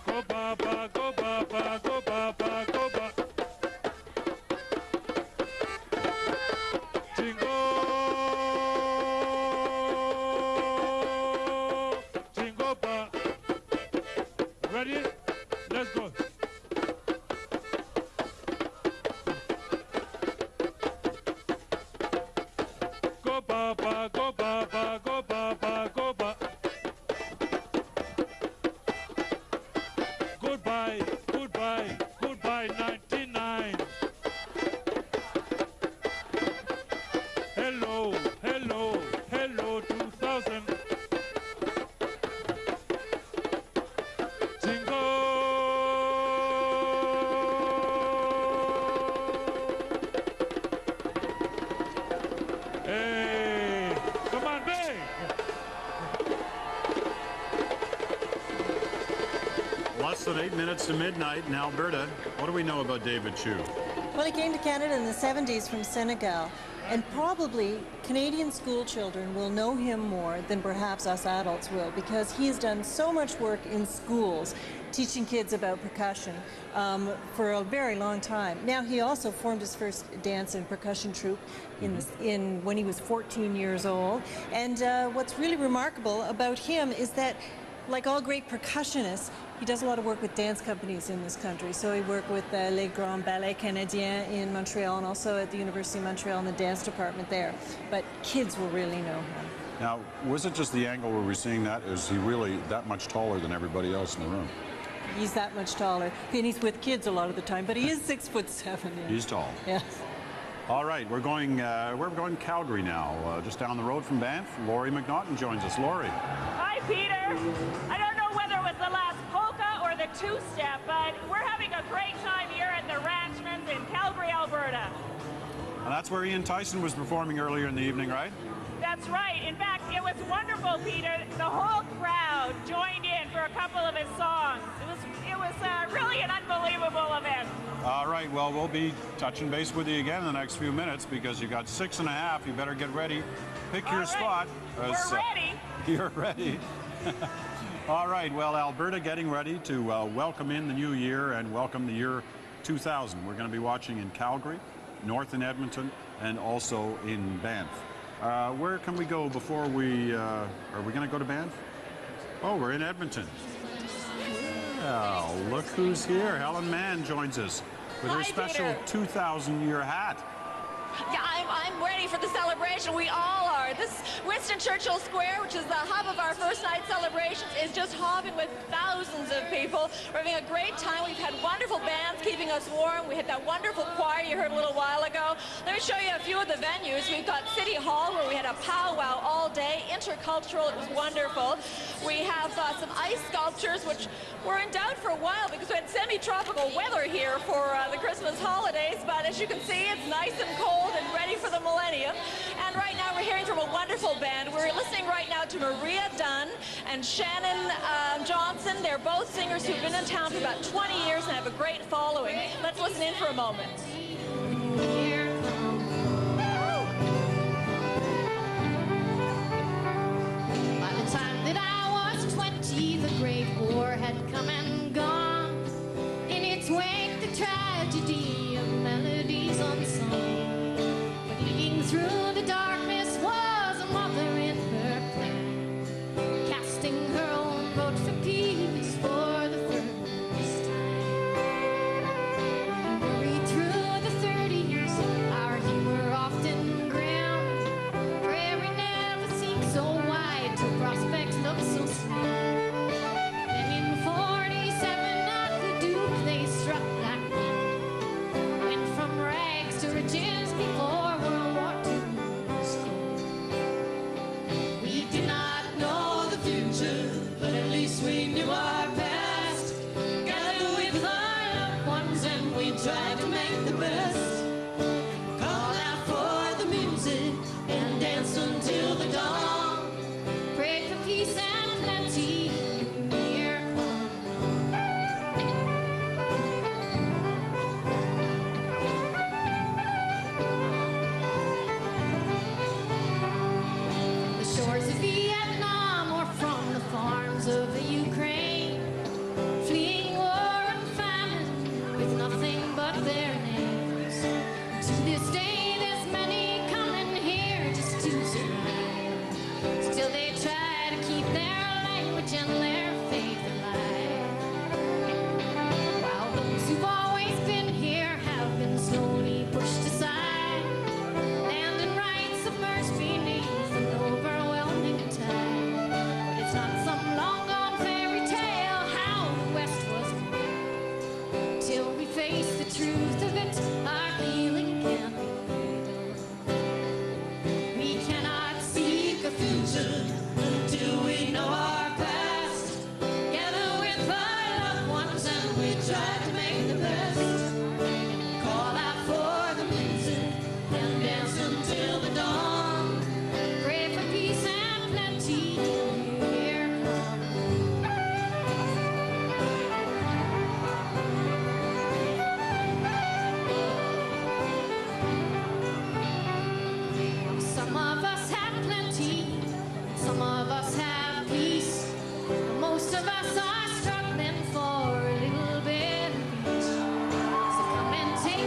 Speaker 14: Go Baba, go Baba, go Baba.
Speaker 3: Less than 8 minutes to midnight in Alberta. What do we know about David Chu?
Speaker 20: Well, he came to Canada in the 70s from Senegal, and probably Canadian school children will know him more than perhaps us adults will, because he has done so much work in schools teaching kids about percussion for a very long time. Now, he also formed his first dance and percussion troupe when he was 14 years old. And what's really remarkable about him is that, like all great percussionists, he does a lot of work with dance companies in this country. So he worked with Les Grands Ballets Canadiens in Montreal, and also at the University of Montreal in the dance department there. But kids will really know him.
Speaker 3: Now, was it just the angle where we're seeing that? Is he really that much taller than everybody else in the room?
Speaker 20: He's that much taller. And he's with kids a lot of the time, but he is 6'7". Yeah.
Speaker 3: He's tall.
Speaker 20: Yes.
Speaker 3: All right, we're going Calgary now, just down the road from Banff. Laurie McNaughton joins us. Laurie.
Speaker 21: Hi, Peter. I don't know whether it was the last polka or the two-step, but we're having a great time here at the Ranchman's in Calgary, Alberta.
Speaker 3: And that's where Ian Tyson was performing earlier in the evening, right?
Speaker 21: That's right. In fact, it was wonderful, Peter. The whole crowd joined in for a couple of his songs. It was really an unbelievable event.
Speaker 3: All right, well, we'll be touching base with you again in the next few minutes because you got 6.5. You better get ready. Pick your spot.
Speaker 21: We're ready.
Speaker 3: You're ready. All right, well, Alberta getting ready to welcome in the new year and welcome the year 2000. We're going to be watching in Calgary, north in Edmonton, and also in Banff. Where can we go before we, are we going to go to Banff? Oh, we're in Edmonton. Well, look who's here. Helen Mann joins us with her special 2000-year hat.
Speaker 22: Yeah, I'm ready for the celebration. We all are. This Winston Churchill Square, which is the hub of our first night celebrations, is just hopping with thousands of people. We're having a great time. We've had wonderful bands keeping us warm. We had that wonderful choir you heard a little while ago. Let me show you a few of the venues. We've got City Hall, where we had a powwow all day, intercultural. It was wonderful. We have some ice sculptures, which were in doubt for a while because we had semi-tropical weather here for the Christmas holidays. But as you can see, it's nice and cold and ready for the millennium. And right now we're hearing from a wonderful band. We're listening right now to Maria Dunn and Shannon Johnson. They're both singers who've been in town for about 20 years and have a great following. Let's listen in for a moment.
Speaker 23: By the time that I was 20, the Great War had come and gone. In its wake, the tragedy of melodies unsung. Through the darkness was a mother in her plan, casting her own vote for peace for the first time. Hurried through the 30s, our humor often ground. Prairie never seemed so wide, till prospects looked so slim. Then in 47, at the Duke, they struck black men. Went from rags to riches before World War II. We did not know the future, but at least we knew our past. Gathered with our loved ones and we tried to make the best. Called out for the music and danced until the dawn. Prayed for peace and plenty. Of the Ukraine, fleeing war and famine with nothing but their names.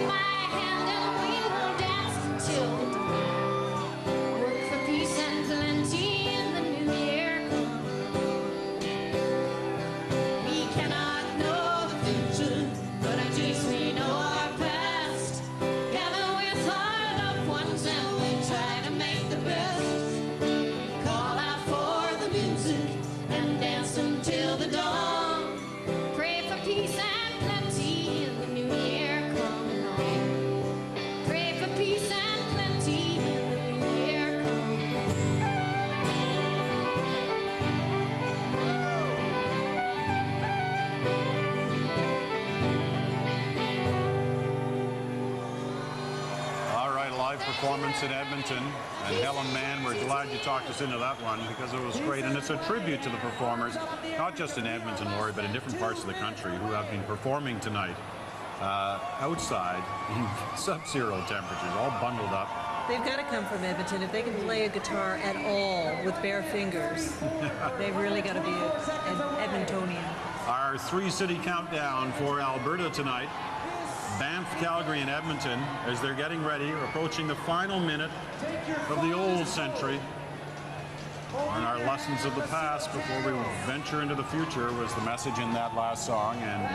Speaker 23: my hand and we will dance till the dawn. Work for peace and plenty in the new year come. We cannot know the future, but at least we know our past. Gather with our loved ones and we try to make the best. Call out for the music and dance until the dawn. Pray for peace and plenty in the new year coming on. Pray for peace and plenty in the new year coming on.
Speaker 3: All right, a live performance in Edmonton. And Helen Mann, we're glad you talked us into that one because it was great. And it's a tribute to the performers, not just in Edmonton, Lori, but in different parts of the country who have been performing tonight outside in sub-zero temperatures, all bundled up.
Speaker 16: They've got to come from Edmonton. If they can play a guitar at all with bare fingers, they've really got to be an Edmontonian.
Speaker 3: Our three-city countdown for Alberta tonight. Banff, Calgary, and Edmonton, as they're getting ready, are approaching the final minute of the old century. And our lessons of the past before we venture into the future was the message in that last song, and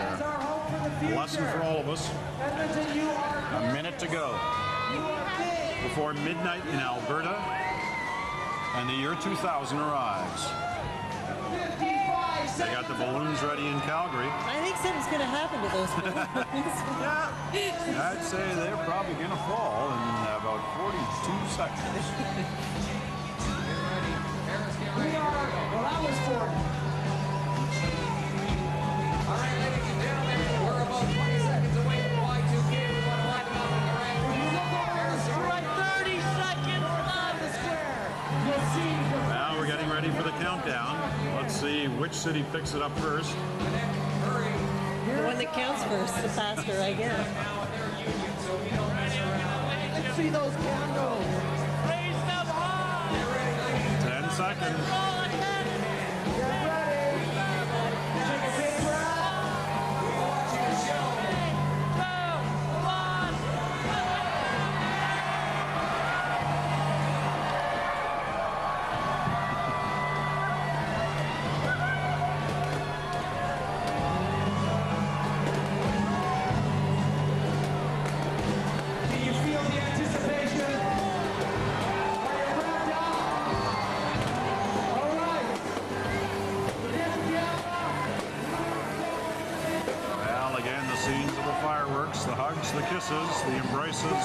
Speaker 3: a lesson for all of us. A minute to go before midnight in Alberta, and the year 2000 arrives. They got the balloons ready in Calgary.
Speaker 16: I think something's going to happen to those balloons.
Speaker 3: I'd say they're probably going to fall in about 42 seconds.
Speaker 4: Well, that was 40. All right, ladies and gentlemen, we're about 20 seconds away from Y2K. We want to wind them up in the ring. We're at 30 seconds on the square. You'll see.
Speaker 3: Now we're getting ready for the countdown. Let's see which city picks it up first.
Speaker 16: The one that counts first, the faster I get.
Speaker 4: Let's see those candles. Raise them high.
Speaker 3: 10 seconds.
Speaker 4: Get ready. Take a deep breath.
Speaker 3: scenes of the fireworks, the hugs, the kisses, the embraces.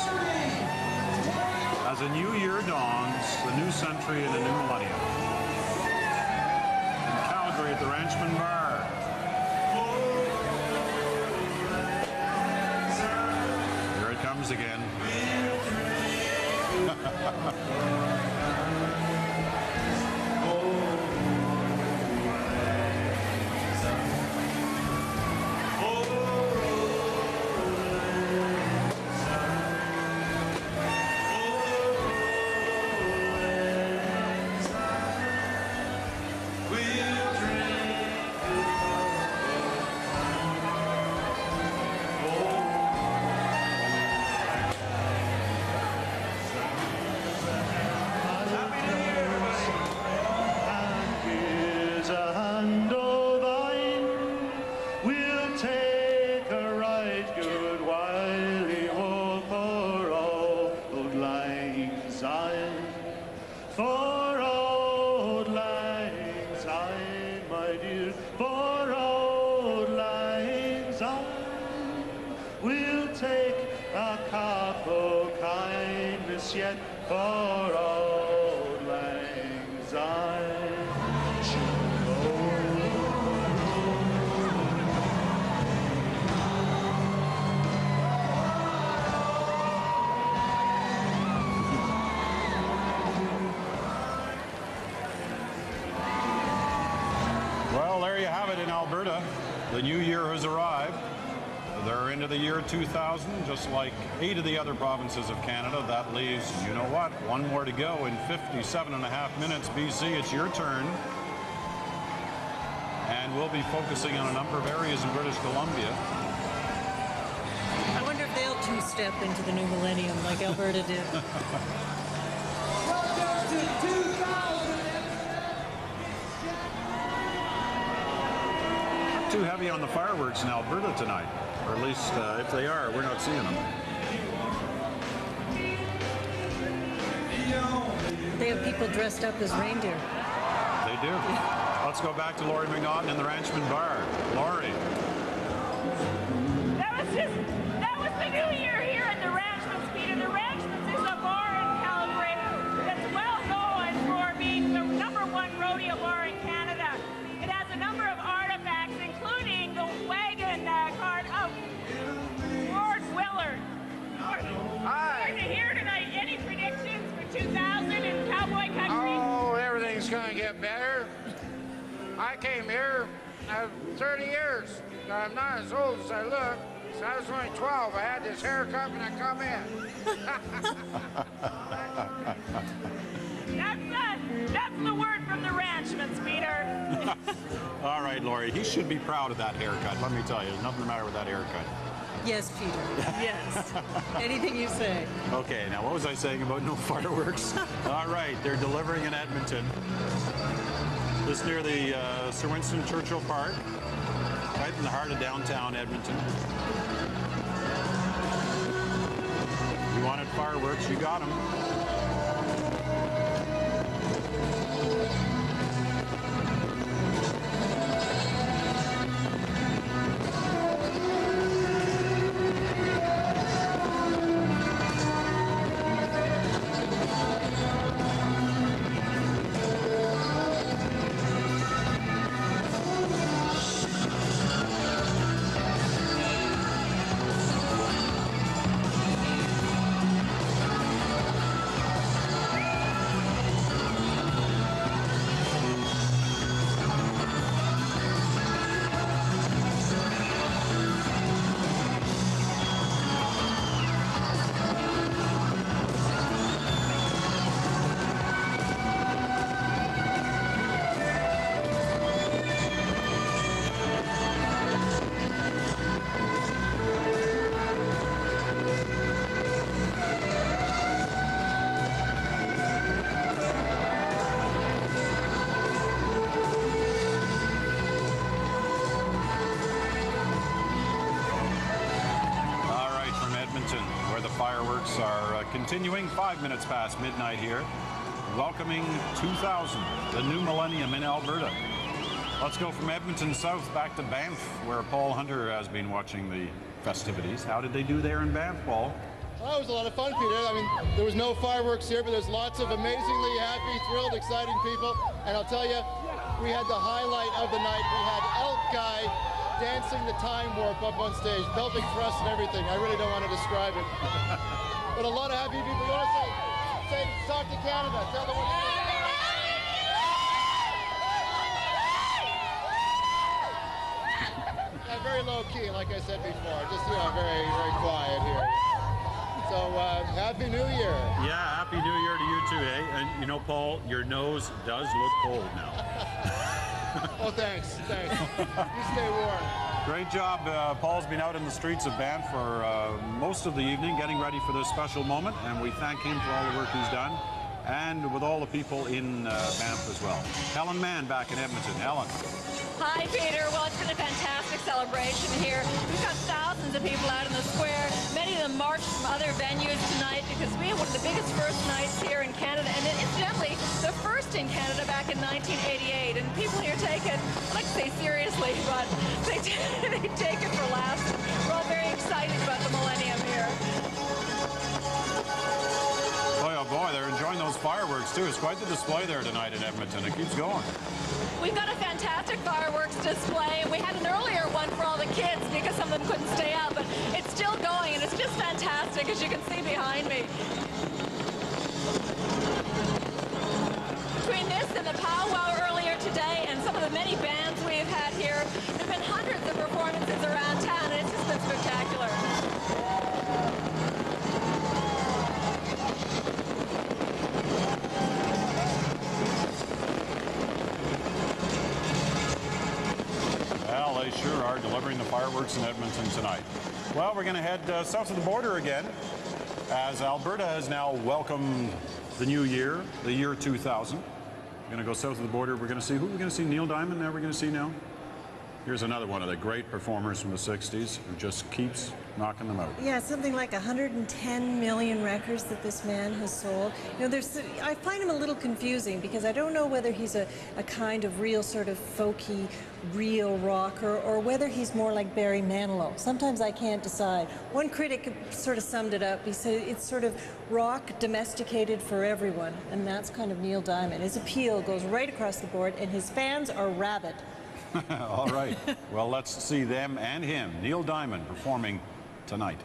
Speaker 3: As a new year dawns, a new century and a new millennium. In Calgary at the Ranchman Bar. Here it comes again.
Speaker 14: Yet for old lang syne should go.
Speaker 3: Well, there you have it in Alberta. The new year has arrived. They're into the year 2000, just like 8 of the other provinces of Canada. That leaves, you know what, one more to go in 57.5 minutes. BC, it's your turn. And we'll be focusing on a number of areas in British Columbia.
Speaker 16: I wonder if they'll too step into the new millennium like Alberta did.
Speaker 14: Welcome to 2000.
Speaker 3: Not too heavy on the fireworks in Alberta tonight, or at least if they are, we're not seeing them.
Speaker 16: They have people dressed up as reindeer.
Speaker 3: They do. Let's go back to Laurie McNaughton in the Ranchman Bar. Laurie.
Speaker 21: That was the new year here at the Ranchman's, Peter. The Ranchman's is a bar in Calgary that's well known for being the #1 rodeo bar in Canada. It has a number of artifacts, including the wagon cart of Lord Willard. Hi. Here tonight, any predictions for 2000 in cowboy country?
Speaker 10: Oh, everything's gonna get better. I came here 30 years. I'm not as old as I look. So I was only 12. I had this haircut when I come in.
Speaker 21: That's the word from the Ranchman's, Peter.
Speaker 3: All right, Laurie. He should be proud of that haircut. Let me tell you, there's nothing the matter with that haircut.
Speaker 16: Yes, Peter. Yes. Anything you say.
Speaker 3: Okay, now what was I saying about no fireworks? All right, they're delivering in Edmonton. Just near the Sir Winston Churchill Park, right in the heart of downtown Edmonton. You wanted fireworks, you got them. Fireworks are continuing 5 minutes past midnight here, welcoming 2000, the new millennium in Alberta. Let's go from Edmonton south back to Banff, where Paul Hunter has been watching the festivities. How did they do there in Banff, Paul?
Speaker 6: Well, it was a lot of fun, Peter. I mean, there was no fireworks here, but there's lots of amazingly happy, thrilled, exciting people. And I'll tell you, we had the highlight of the night. We had Elk Guy dancing the time warp up on stage, pelvic thrust and everything. I really don't want to describe it. But a lot of happy people. You want to say talk to Canada. Tell them what you think. Very low key, like I said before. Just, very, very quiet here. So, Happy New Year.
Speaker 3: Yeah, Happy New Year to you too, eh? And Paul, your nose does look cold now.
Speaker 6: Oh, thanks. You stay warm.
Speaker 3: Great job. Paul's been out in the streets of Banff for most of the evening getting ready for this special moment, and we thank him for all the work he's done, and with all the people in Banff as well. Helen Mann back in Edmonton. Helen.
Speaker 22: Hi, Peter. Well, it's been a fantastic celebration here. We've got thousands of people out in the square. Many of them marched from other venues tonight because we had one of the biggest first nights here in Canada, and incidentally, the first in Canada back in 1988. And people here take it, I like to say seriously, but they take it for laughs. We're all very excited about the millennium here.
Speaker 3: Boy, oh boy, they're enjoying those fireworks too. It's quite the display there tonight in Edmonton. It keeps going.
Speaker 22: We've got a fantastic fireworks display. We had an earlier one for all the kids because some of them couldn't stay out, but it's still going, and it's just fantastic, as you can see behind me. Between this and the powwow earlier today and some of the many bands we've had here, there have been hundreds of performances around town, and it's just been spectacular.
Speaker 3: Well, they sure are delivering the fireworks in Edmonton tonight. Well, we're going to head south of the border again, as Alberta has now welcomed the new year, the year 2000. We're going to go south of the border. We're going to see who we're going to see. Neil Diamond. Now we're going to see now. Here's another one of the great performers from the 60s who just keeps knocking them out.
Speaker 16: Yeah, something like 110 million records that this man has sold. You know, I find him a little confusing because I don't know whether he's a kind of real sort of folky, real rocker or whether he's more like Barry Manilow. Sometimes I can't decide. One critic sort of summed it up. He said it's sort of rock domesticated for everyone, and that's kind of Neil Diamond. His appeal goes right across the board, and his fans are rabid.
Speaker 3: All right. Well, let's see them and him, Neil Diamond, performing tonight.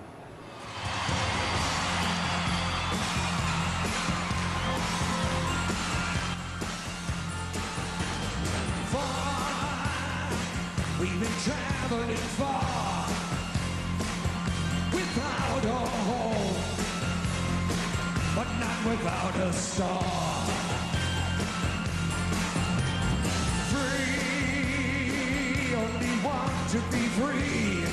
Speaker 14: We've been traveling far without a home, but not without a star. Free, only want to be free.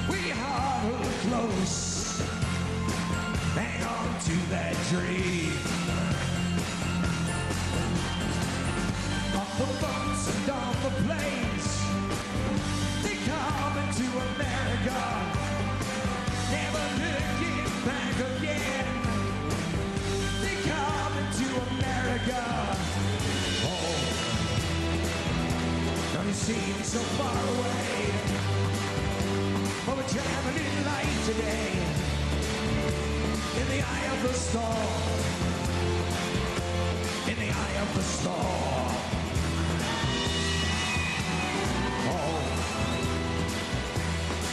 Speaker 14: We huddle close, hang on to that dream. On the boats and on the planes, they come into America, never looking back again. They come into America. Oh, don't it seem so far away? But we're traveling light today, in the eye of the storm, in the eye of the storm.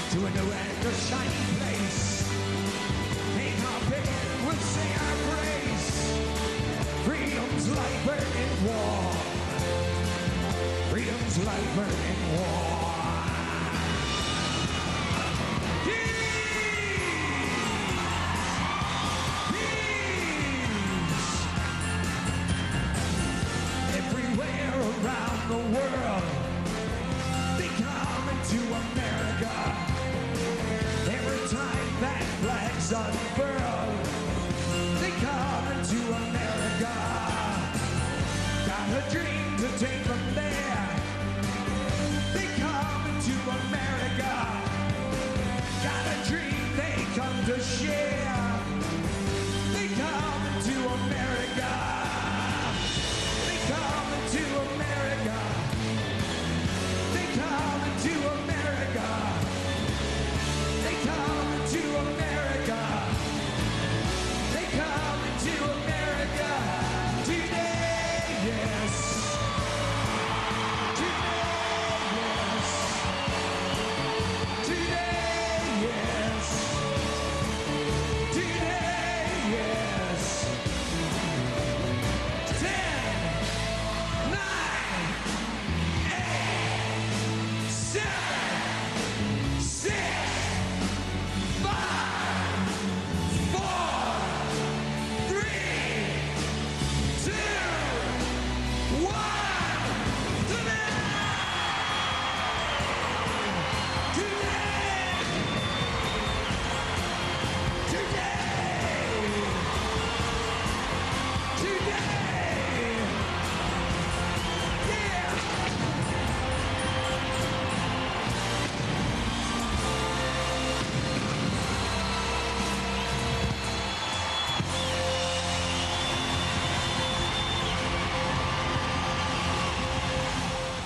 Speaker 14: To a new and a shining place, hang our pen, we'll sing our praise. Freedom's light burning war. Freedom's light burning war. Peace. Everywhere around the world, they come into America. Every time that flag's unfurled, they come into America. Got a dream to take them there. They come into America. Got a dream they come to share. They come into America. They come into America. They come into America. They come to America. They come to America today, yes. Today, yes. Today, yes. Today, yes. 10, 9, 8, 7, 6. 5, 4, 3, 2, 1.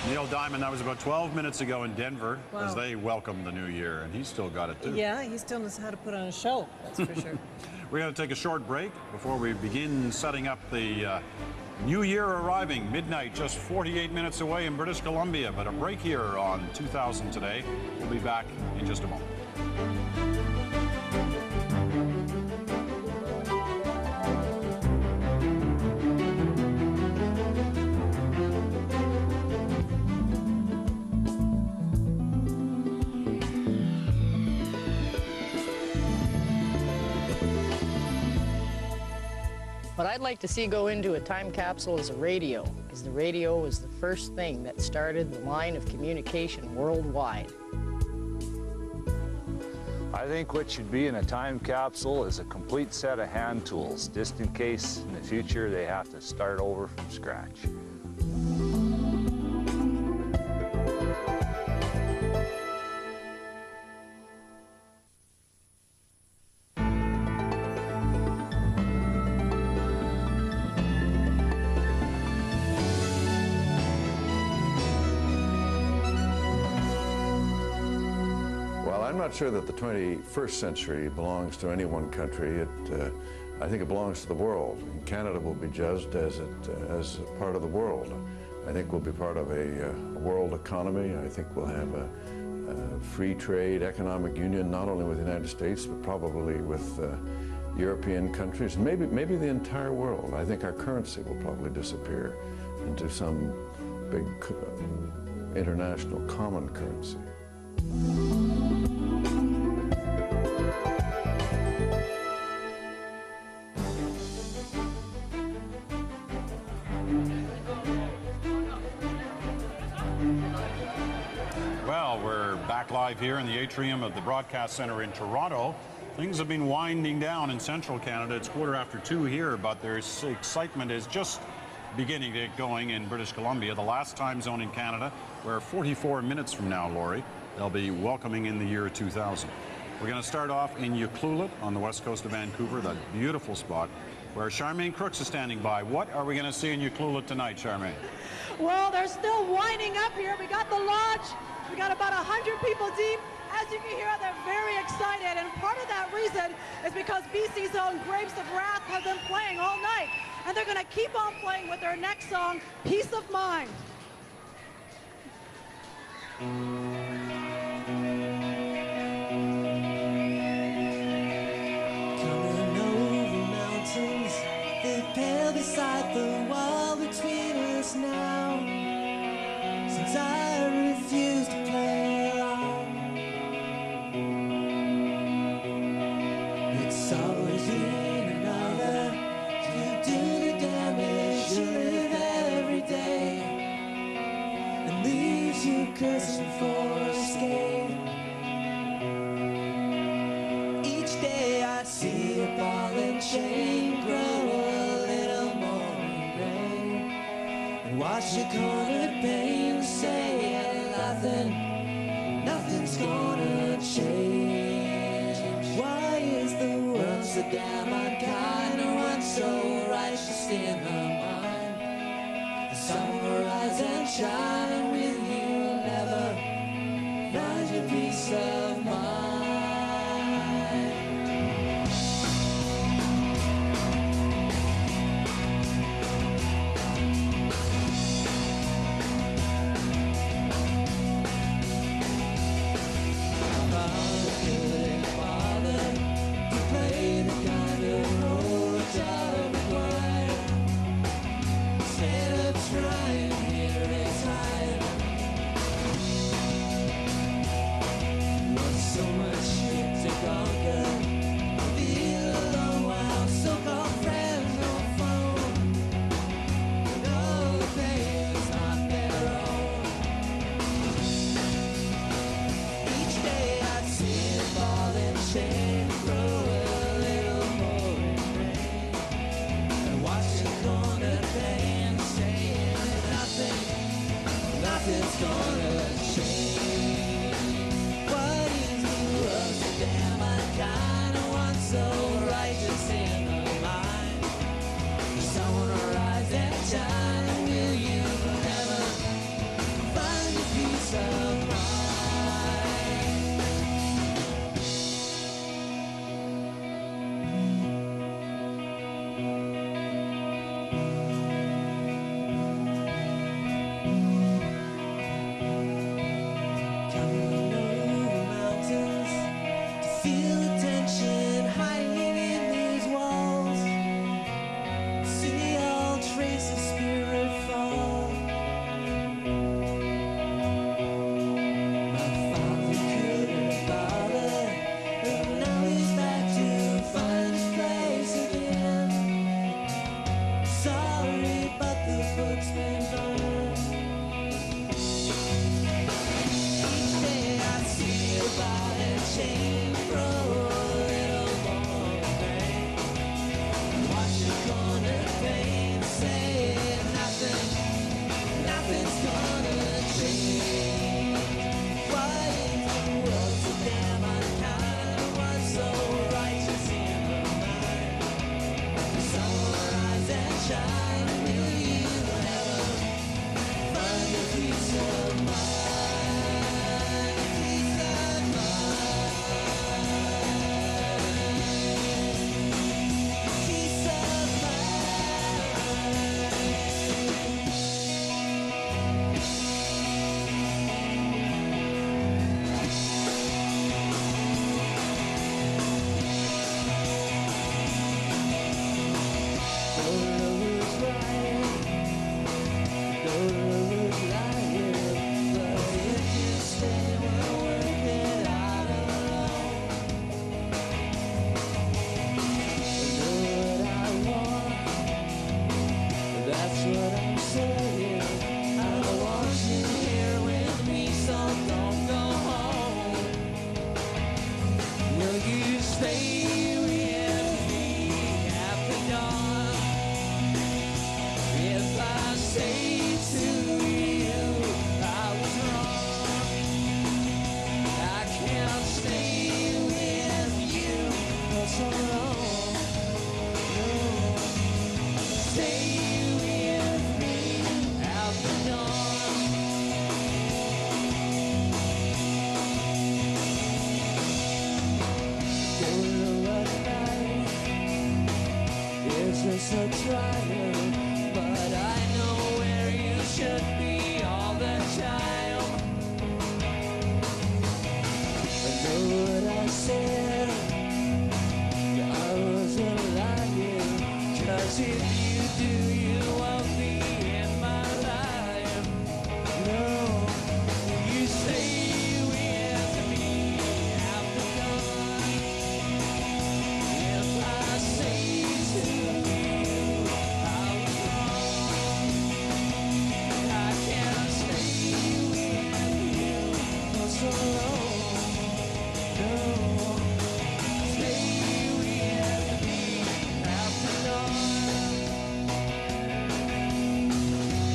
Speaker 3: Neil Diamond, that was about 12 minutes ago in Denver,
Speaker 16: Wow.
Speaker 3: as they welcomed the new year, and he's still got it too.
Speaker 16: Yeah, he still knows how to put on a show, that's for sure.
Speaker 3: We're going to take a short break before we begin setting up the new year arriving midnight, just 48 minutes away in British Columbia. But a break here on 2000 today. We'll be back in just a moment.
Speaker 2: What I'd like to see go into a time capsule is a radio, because the radio was the first thing that started the line of communication worldwide.
Speaker 5: I think what should be in a time capsule is a complete set of hand tools, just in case in the future they have to start over from scratch.
Speaker 7: I'm not sure that the 21st century belongs to any one country. I think it belongs to the world. And Canada will be judged as part of the world. I think we'll be part of a world economy. I think we'll have a free trade economic union, not only with the United States, but probably with European countries, maybe the entire world. I think our currency will probably disappear into some big international common currency.
Speaker 3: Well, we're back live here in the atrium of the Broadcast Centre in Toronto. Things have been winding down in central Canada. It's 2:15 here, but there's excitement is just beginning to get going in British Columbia, the last time zone in Canada, where 44 minutes from now, Laurie, they'll be welcoming in the year 2000. We're going to start off in Ucluelet on the west coast of Vancouver, that beautiful spot where Charmaine Crooks is standing by. What are we going to see in Ucluelet tonight, Charmaine?
Speaker 11: Well, they're still winding up here. We got the lodge. We got about 100 people deep. As you can hear, they're very excited, and part of that reason is because BC's own Grapes of Wrath have been playing all night, and they're going to keep on playing with their next song, Peace of Mind.
Speaker 24: Coming over mountains, they pale beside the wall between us now. Since I refuse to play along, it's always been another to do the damage you live every day, and leaves you cursing for escape. Each day I see a ball and chain grow a little more ingrained, and watch your cornered pain say nothing's gonna change. Why is the world so damn unkind? No one so righteous in her mind. The sun will rise and shine, and with you will never find your peace of mind. So much just a trial, but I know where you should be all the time. I know what I said, I wasn't lying, 'cause if you do, you won't be in my life. No, you say with me after dawn. If I say to you I was wrong, I can't stay with you for so long. No, stay with me after dawn.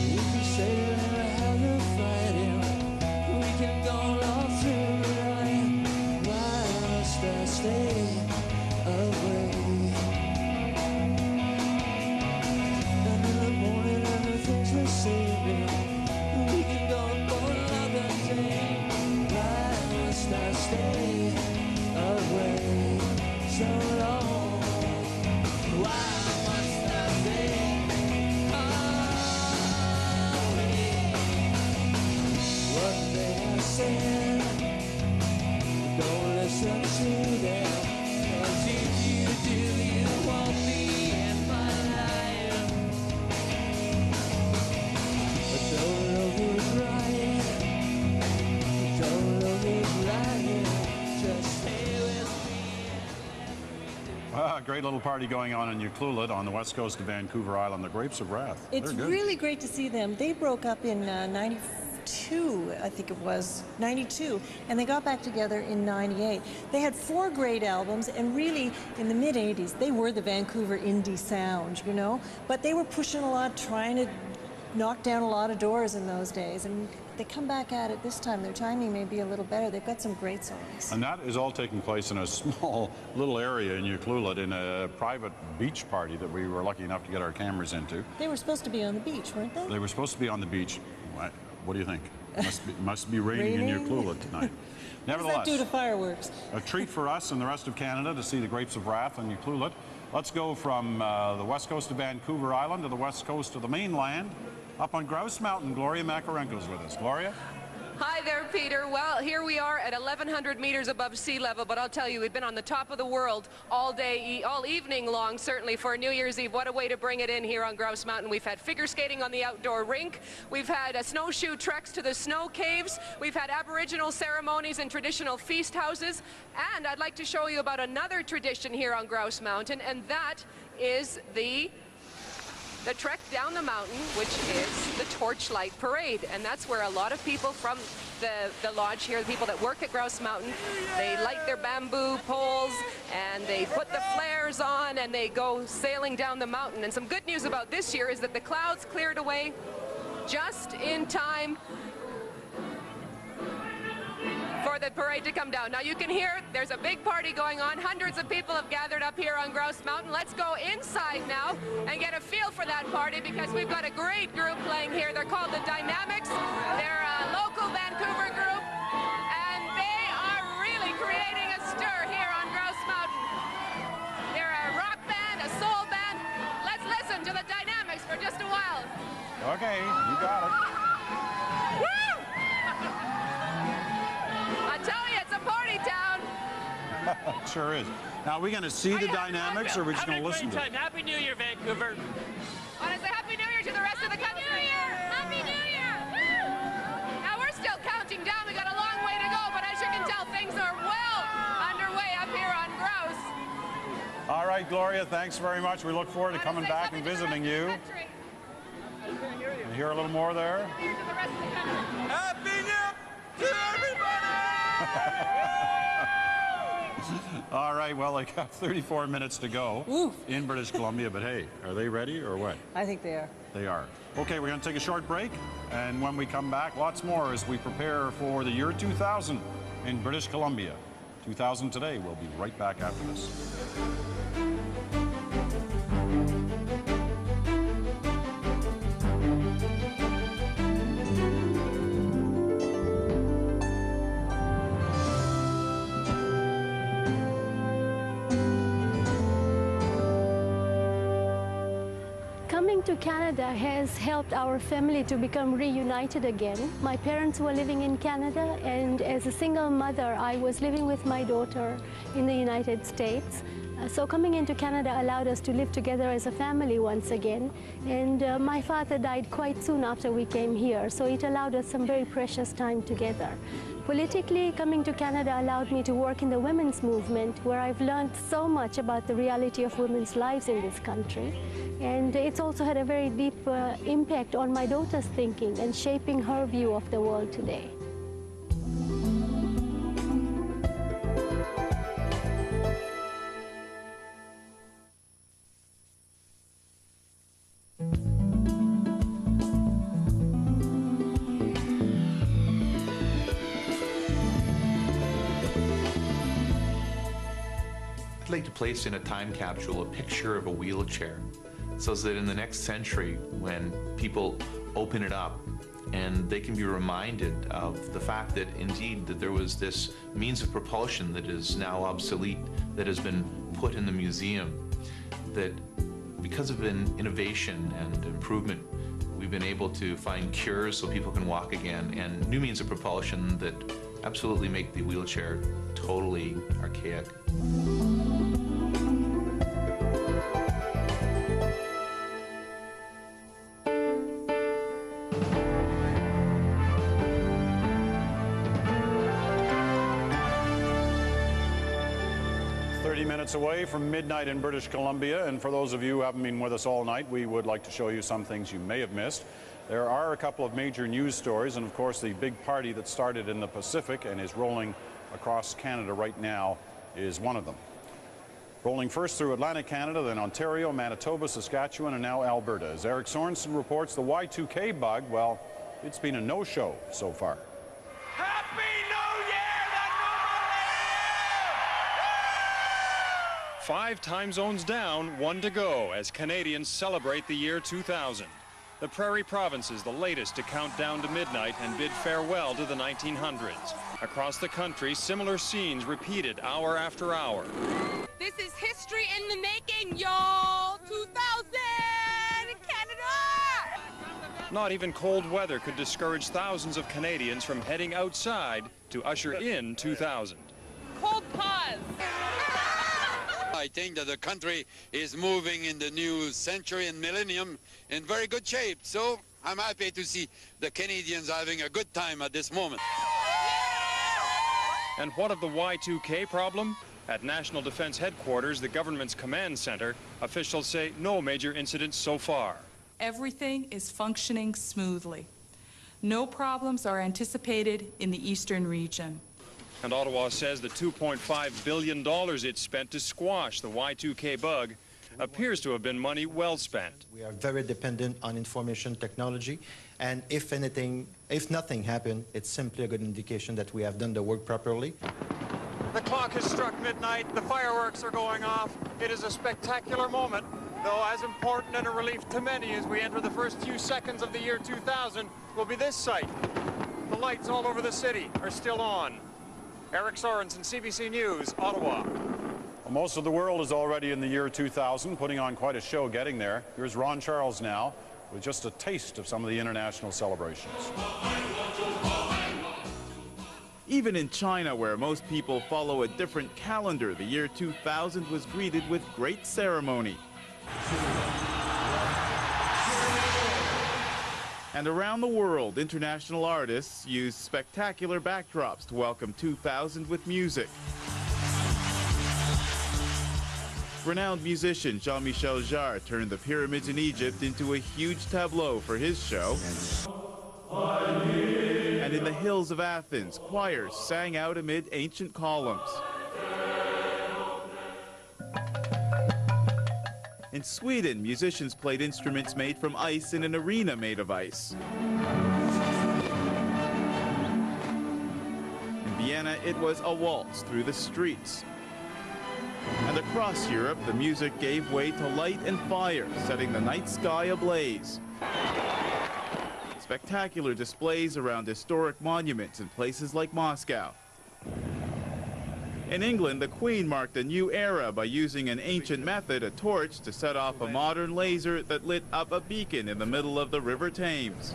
Speaker 24: We can say that I have the fighting, we can go all through the night. Why must I stay away? And in the morning everything's the same. We can go for another day. Why must I stay away so long? Why must I stay away? What they have said, don't listen to them, 'cause if you do, you won't be in my life. But don't look who's right, don't look who's lying, just stay with me.
Speaker 3: Great little party going on in Ucluelet on the west coast of Vancouver Island, the Grapes of Wrath.
Speaker 16: It's
Speaker 3: They're good.
Speaker 16: really great to see them. They broke up in 92, I think it was, 92, and they got back together in 98. They had 4 great albums, and really, in the mid-80s, they were the Vancouver indie sound, you know? But they were pushing a lot, trying to knock down a lot of doors in those days, and they come back at it this time. Their timing may be a little better. They've got some great songs.
Speaker 3: And that is all taking place in a small little area in Ucluelet in a private beach party that we were lucky enough to get our cameras into.
Speaker 16: They were supposed to be on the beach, weren't they?
Speaker 3: They were supposed to be on the beach. What do you think? Must be raining in Ucluelet tonight. Nevertheless,
Speaker 16: what does that do to fireworks?
Speaker 3: A treat for us and the rest of Canada to see the Grapes of Wrath in Ucluelet. Let's go from the west coast of Vancouver Island to the west coast of the mainland. Up on Grouse Mountain, Gloria Makarenko's with us. Gloria?
Speaker 1: Hi there, Peter. Well, here we are at 1,100 meters above sea level, but I'll tell you, we've been on the top of the world all day, all evening long, certainly, for New Year's Eve. What a way to bring it in here on Grouse Mountain. We've had figure skating on the outdoor rink. We've had snowshoe treks to the snow caves. We've had Aboriginal ceremonies and traditional feast houses. And I'd like to show you about another tradition here on Grouse Mountain, and that is the trek down the mountain, which is the Torchlight Parade. And that's where a lot of people from the lodge here, the people that work at Grouse Mountain, they light their bamboo poles and they put the flares on and they go sailing down the mountain. And some good news about this year is that the clouds cleared away just in time for the parade to come down. Now you can hear there's a big party going on. Hundreds of people have gathered up here on Grouse Mountain. Let's go inside now and get a feel for that party, because we've got a great group playing here. They're called the Dynamics. They're a local Vancouver group, and they are really creating a stir here on Grouse Mountain. They're a rock band, a soul band. Let's listen to the Dynamics for just a while.
Speaker 3: Okay, you got it.
Speaker 1: Woo! I tell you, it's a party town.
Speaker 3: It sure is. Now, are we going to see the Dynamics, or are we just going to listen to it?
Speaker 10: Happy New Year, Vancouver.
Speaker 1: I want to say Happy New Year to the rest of the country. Happy New Year! Happy New Year! Woo! Now, we're still counting down. We got a long way to go, but as you can tell, things are well underway up here on Grouse.
Speaker 3: All right, Gloria, thanks very much. We look forward to coming back and visiting you. You hear a little more there?
Speaker 14: Happy New Year to everybody!
Speaker 3: All right, well, they got 34 minutes to go in British Columbia, but hey, are they ready or what?
Speaker 16: I think they are.
Speaker 3: They are. Okay, we're going to take a short break, and when we come back, lots more as we prepare for the year 2000 in British Columbia. 2000 today. We'll be right back after this.
Speaker 8: Coming to Canada has helped our family to become reunited again. My parents were living in Canada, and as a single mother, I was living with my daughter in the United States. So coming into Canada allowed us to live together as a family once again. And my father died quite soon after we came here, so it allowed us some very precious time together. Politically, coming to Canada allowed me to work in the women's movement, where I've learned so much about the reality of women's lives in this country. And it's also had a very deep impact on my daughter's thinking and shaping her view of the world today.
Speaker 9: I'd like to place in a time capsule a picture of a wheelchair so that in the next century, when people open it up and they can be reminded of the fact that indeed that there was this means of propulsion that is now obsolete, that has been put in the museum, that because of an innovation and improvement, we've been able to find cures so people can walk again, and new means of propulsion that absolutely make the wheelchair totally archaic.
Speaker 3: 30 minutes away from midnight in British Columbia, and for those of you who haven't been with us all night, we would like to show you some things you may have missed. There are a couple of major news stories, and of course the big party that started in the Pacific and is rolling across Canada right now is one of them. Rolling first through Atlantic Canada, then Ontario, Manitoba, Saskatchewan, and now Alberta. As Eric Sorensen reports, the Y2K bug, well, it's been a no-show so far.
Speaker 14: Happy New Year, the
Speaker 12: 5 time zones down, 1 to go as Canadians celebrate the year 2000. The Prairie Province is the latest to count down to midnight and bid farewell to the 1900s. Across the country, similar scenes repeated hour after hour.
Speaker 21: This is history in the making, y'all! 2000! Canada!
Speaker 12: Not even cold weather could discourage thousands of Canadians from heading outside to usher in 2000.
Speaker 21: Cold pause!
Speaker 13: I think that the country is moving in the new century and millennium in very good shape. So I'm happy to see the Canadians having a good time at this moment.
Speaker 12: And what of the Y2K problem? At National Defense Headquarters, the government's command center, officials say no major incidents so far.
Speaker 25: Everything is functioning smoothly. No problems are anticipated in the eastern region.
Speaker 12: And Ottawa says the $2.5 billion it spent to squash the Y2K bug appears to have been money well spent.
Speaker 26: We are very dependent on information technology, and if nothing happened, it's simply a good indication that we have done the work properly.
Speaker 12: The clock has struck midnight, the fireworks are going off. It is a spectacular moment, though as important and a relief to many as we enter the first few seconds of the year 2000 will be this sight. The lights all over the city are still on. Eric Sorensen, CBC News, Ottawa.
Speaker 3: Well, most of the world is already in the year 2000, putting on quite a show getting there. Here's Ron Charles now with just a taste of some of the international celebrations.
Speaker 27: Even in China, where most people follow a different calendar, the year 2000 was greeted with great ceremony. And around the world, international artists use spectacular backdrops to welcome 2000 with music. Renowned musician Jean-Michel Jarre turned the pyramids in Egypt into a huge tableau for his show. And in the hills of Athens, choirs sang out amid ancient columns. In Sweden, musicians played instruments made from ice in an arena made of ice. In Vienna, it was a waltz through the streets. And across Europe, the music gave way to light and fire, setting the night sky ablaze. Spectacular displays around historic monuments in places like Moscow. In England, the Queen marked a new era by using an ancient method, a torch, to set off a modern laser that lit up a beacon in the middle of the River Thames.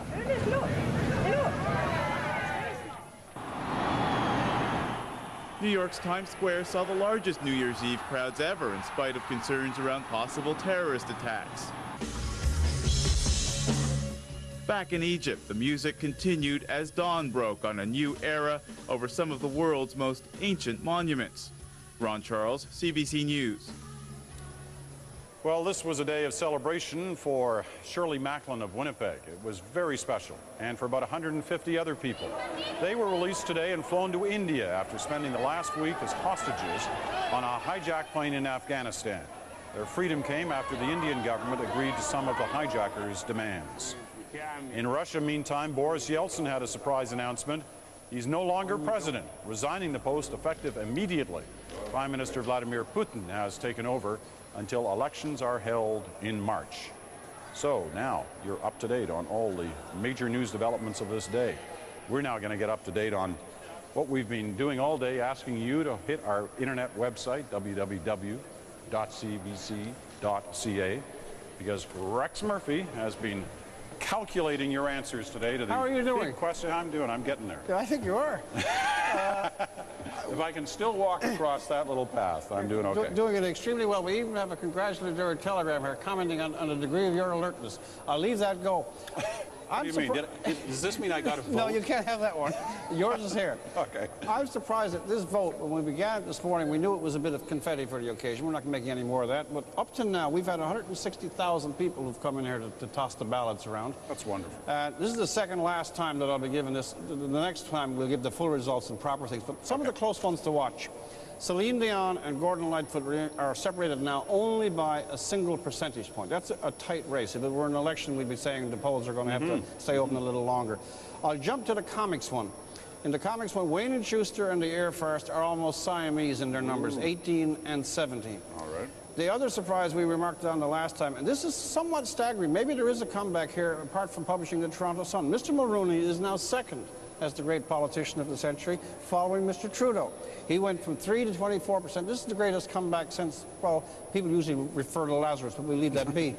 Speaker 27: New York's Times Square saw the largest New Year's Eve crowds ever in spite of concerns around possible terrorist attacks. Back in Egypt, the music continued as dawn broke on a new era over some of the world's most ancient monuments. Ron Charles, CBC News.
Speaker 3: Well, this was a day of celebration for Shirley Macklin of Winnipeg. It was very special, and for about 150 other people. They were released today and flown to India after spending the last week as hostages on a hijacked plane in Afghanistan. Their freedom came after the Indian government agreed to some of the hijackers' demands. In Russia, meantime, Boris Yeltsin had a surprise announcement. He's no longer president, resigning the post effective immediately. Prime Minister Vladimir Putin has taken over until elections are held in March. So now you're up to date on all the major news developments of this day. We're now going to get up to date on what we've been doing all day, asking you to hit our internet website, www.cbc.ca, because Rex Murphy has been calculating your answers today to the
Speaker 4: How are you doing?
Speaker 3: big question. I'm getting there.
Speaker 4: Yeah, I think you are.
Speaker 3: If I can still walk across that little path, I'm doing okay.
Speaker 4: Doing it extremely well. We even have a congratulatory telegram here commenting on the degree of your alertness. I'll leave that go.
Speaker 3: What do you mean? Does this mean I got to vote?
Speaker 4: No, you can't have that one. Yours is here.
Speaker 3: Okay.
Speaker 4: I'm surprised at this vote. When we began this morning, we knew it was a bit of confetti for the occasion. We're not making any more of that. But up to now, we've had 160,000 people who've come in here to toss the ballots around.
Speaker 3: That's wonderful.
Speaker 4: This is the second last time that I'll be giving this. The next time we'll give the full results and proper things. But some of the close ones to watch. Celine Dion and Gordon Lightfoot are separated now only by a single percentage point. That's a tight race. If it were an election, we'd be saying the polls are going to have to stay open a little longer. I'll jump to the comics one. In the comics one, Wayne and Schuster and the Air Force are almost Siamese in their numbers, 18 and 17.
Speaker 3: All right.
Speaker 4: The other surprise we remarked on the last time, and this is somewhat staggering, maybe there is a comeback here apart from publishing the Toronto Sun. Mr. Mulroney is now second as the great politician of the century, following Mr. Trudeau. He went from 3 to 24%. This is the greatest comeback since, well, people usually refer to Lazarus, but we leave that be.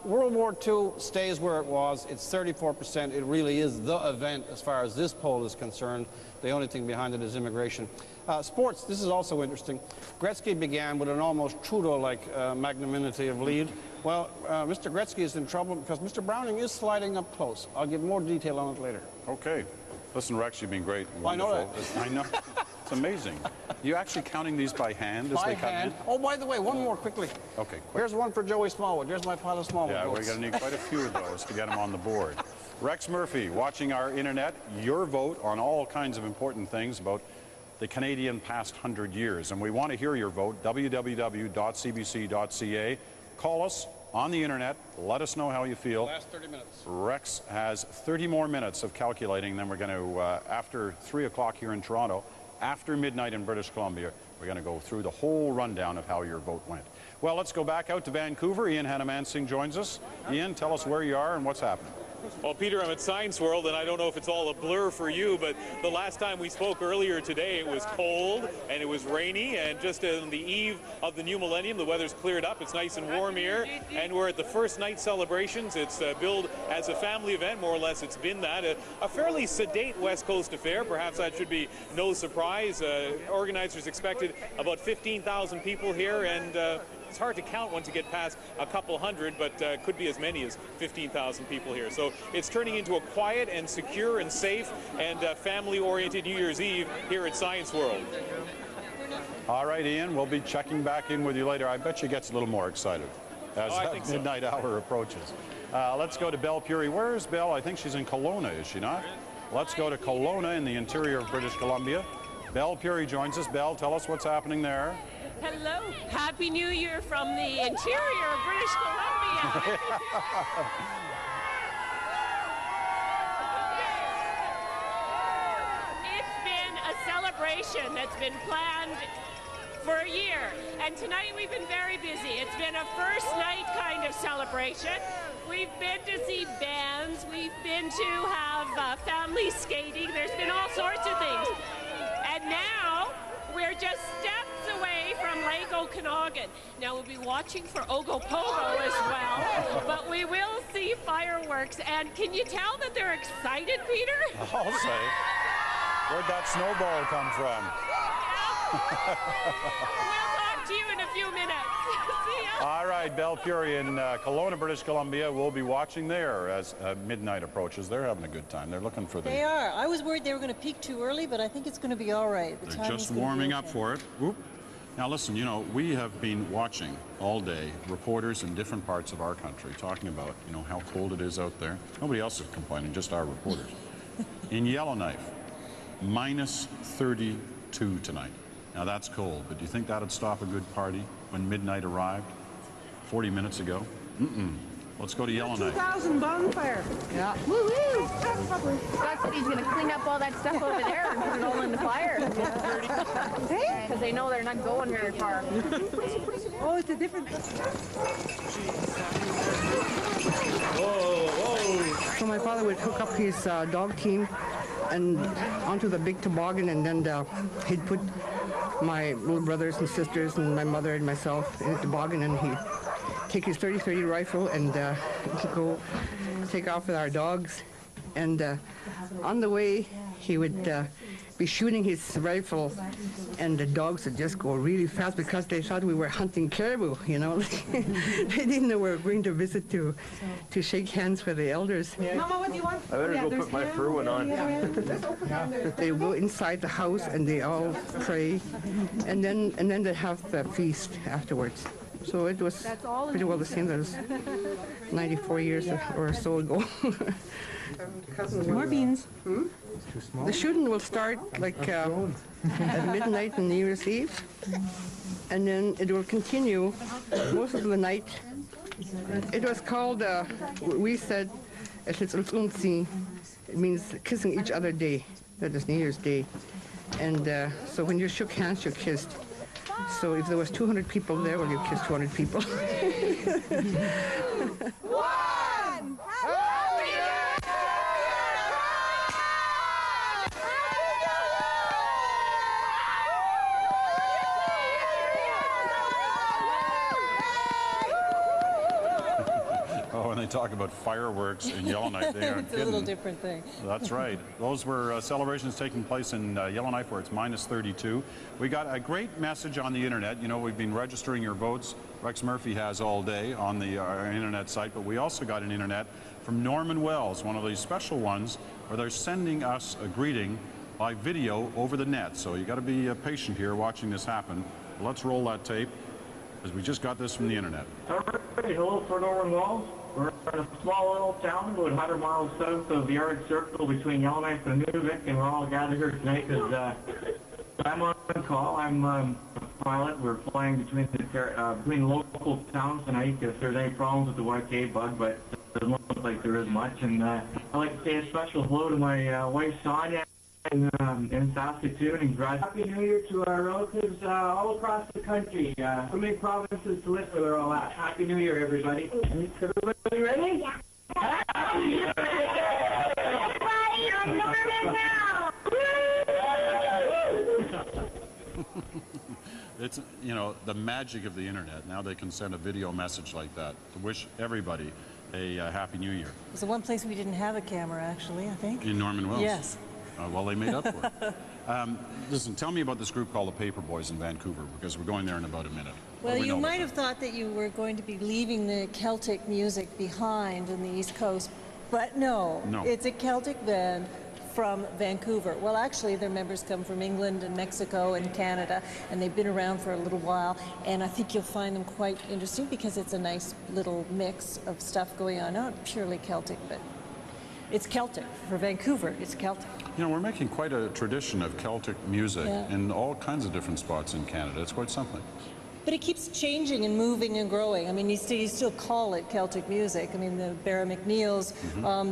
Speaker 4: World War II stays where it was. It's 34%. It really is the event as far as this poll is concerned. The only thing behind it is immigration. Sports, this is also interesting. Gretzky began with an almost Trudeau-like magnanimity of lead. Well, Mr. Gretzky is in trouble because Mr. Browning is sliding up close. I'll give more detail on it later.
Speaker 3: Okay. Listen, Rex, you've been great.
Speaker 4: Well, I know that.
Speaker 3: I know. It's amazing. You actually counting these by hand as they come in?
Speaker 4: Oh, by the way, one more quickly.
Speaker 3: Okay, quick.
Speaker 4: Here's one for Joey Smallwood. There's my pile of Smallwood.
Speaker 3: Yeah, we're going to need quite a few of those to get them on the board. Rex Murphy, watching our internet, your vote on all kinds of important things about the Canadian past 100 years. And we want to hear your vote, www.cbc.ca. Call us on the internet. Let us know how you feel.
Speaker 4: Last 30 minutes.
Speaker 3: Rex has 30 more minutes of calculating. Then we're going to, after 3 o'clock here in Toronto, after midnight in British Columbia, we're going to go through the whole rundown of how your vote went. Well, let's go back out to Vancouver. Ian Hannamansing joins us. Ian, tell us where you are and what's happening.
Speaker 15: Well, Peter, I'm at Science World, and I don't know if it's all a blur for you, but the last time we spoke earlier today, it was cold and it was rainy, and just on the eve of the new millennium, the weather's cleared up. It's nice and warm here, and we're at the first night celebrations. It's billed as a family event, more or less. It's been that. A fairly sedate West Coast affair. Perhaps that should be no surprise. Organizers expected about 15,000 people here, and it's hard to count once you get past a couple hundred, but could be as many as 15,000 people here. So it's turning into a quiet and secure and safe and family-oriented New Year's Eve here at Science World.
Speaker 3: All right, Ian, we'll be checking back in with you later. I bet you gets a little more excited as that midnight hour approaches. Let's go to Belle Puri. Where is Belle? I think she's in Kelowna, is she not? Let's go to Kelowna in the interior of British Columbia. Belle Puri joins us. Belle, tell us what's happening there.
Speaker 17: Hello. Happy New Year from the interior of British Columbia. It's been a celebration that's been planned for a year, and tonight we've been very busy. It's been a first night kind of celebration. We've been to see bands, we've been to have family skating, there's been all sorts of things. And now we're just steps away from Lake Okanagan. Now, we'll be watching for Ogopogo as well, but we will see fireworks. And can you tell that they're excited, Peter?
Speaker 3: I'll say. Where'd that snowball come from?
Speaker 17: We'll talk to you in a few minutes. See ya.
Speaker 3: All right, Belpure in Kelowna, British Columbia. We'll be watching there as midnight approaches. They're having a good time. They're looking for the...
Speaker 16: They are. I was worried they were going to peak too early, but I think it's going to be all right.
Speaker 3: They're just warming up for it. Whoop. Now listen, you know, we have been watching all day reporters in different parts of our country talking about, you know, how cold it is out there. Nobody else is complaining, just our reporters. In Yellowknife, minus 32 tonight. Now that's cold, but do you think that'd stop a good party when midnight arrived 40 minutes ago? Let's go to Yellowknife.
Speaker 2: 2,000 bonfire.
Speaker 6: Yeah. Woo-woo! God said he's going to clean up all that stuff over there and put it all in the fire. Because they know they're not going very far.
Speaker 2: Oh, it's a different...
Speaker 6: Whoa,
Speaker 2: whoa. So my father would hook up his dog team and onto the big toboggan, and then he'd put my little brothers and sisters and my mother and myself in the toboggan, and he'd take his 30-30 rifle and go take off with our dogs. And on the way, he would be shooting his rifle, and the dogs would just go really fast because they thought we were hunting caribou, you know. They didn't know we were going to visit to shake hands with the elders. Mama, what do you want?
Speaker 18: I better go put my fur one on.
Speaker 2: They go inside the house and they all pray, and then they have the feast afterwards. So it was pretty well the same as 94 years or so ago. More beans. The shooting will start like at midnight on New Year's Eve, and then it will continue most of the night. It was called, we said, it means kissing each other day. That is New Year's Day. And so when you shook hands, you kissed. So if there was 200 people there, well, you kissed 200 people. One!
Speaker 3: Oh, and they talk about fireworks in Yellowknife. They aren't
Speaker 16: It's a little different thing.
Speaker 3: That's right. Those were celebrations taking place in Yellowknife, where it's minus 32. We got a great message on the internet. You know, we've been registering your votes. Rex Murphy has all day on the our internet site, but we also got an internet from Norman Wells, one of these special ones, where they're sending us a greeting by video over the net. So you got to be patient here watching this happen. Let's roll that tape, as we just got this from the internet.
Speaker 19: Hey, hello for Norman Wells. We're in a small little town about 100 miles south of the Arctic Circle between Yellowknife and Nunavut, and we're all gathered here tonight because I'm on call. I'm a pilot. We're flying between local towns tonight if there's any problems with the YK bug, but it doesn't look like there is much. And I'd like to say a special hello to my wife, Sonia, in Saskatoon, and Happy New Year to our relatives all across the country. So many provinces to list where they're all at. Happy New Year, everybody. Everybody ready? Yeah. Happy New Year! Everybody on Norman now!
Speaker 3: It's, you know, the magic of the internet. Now they can send a video message like that to wish everybody a Happy New Year.
Speaker 16: It's the one place we didn't have a camera, actually, I think.
Speaker 3: In Norman Wells?
Speaker 16: Yes.
Speaker 3: Well, they made up for it. Listen, tell me about this group called the Paper Boys in Vancouver, because we're going there in about a minute.
Speaker 16: Well, you might have thought that you were going to be leaving the Celtic music behind in the East Coast, but no. It's a Celtic band from Vancouver. Well, actually, their members come from England and Mexico and Canada, and they've been around for a little while, and I think you'll find them quite interesting because it's a nice little mix of stuff going on. Not purely Celtic, but it's Celtic. For Vancouver, it's Celtic.
Speaker 3: You know, we're making quite a tradition of Celtic music in all kinds of different spots in Canada. It's quite something.
Speaker 16: But it keeps changing and moving and growing. I mean, you still call it Celtic music. I mean, the Barra McNeils,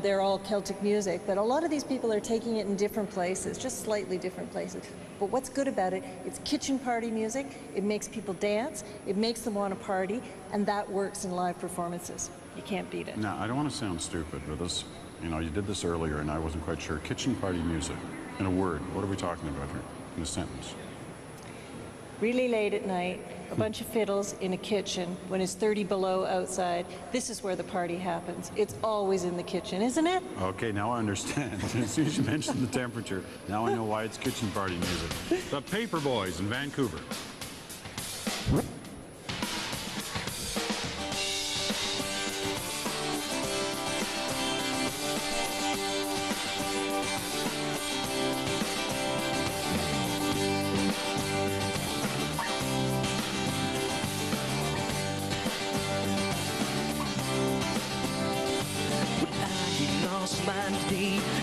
Speaker 16: they're all Celtic music. But a lot of these people are taking it in different places, just slightly different places. But what's good about it, it's kitchen party music. It makes people dance. It makes them want to party. And that works in live performances. You can't beat it.
Speaker 3: Now, I don't want to sound stupid, but this, you know, you did this earlier and I wasn't quite sure. Kitchen party music, in a word, what are we talking about here, in a sentence?
Speaker 16: really late at night, a bunch of fiddles in a kitchen when it's 30 below outside. This is where the party happens. It's always in the kitchen, isn't it?
Speaker 3: Okay, now I understand. As soon as you mentioned the temperature, now I know why it's kitchen party music. The Paper Boys in Vancouver.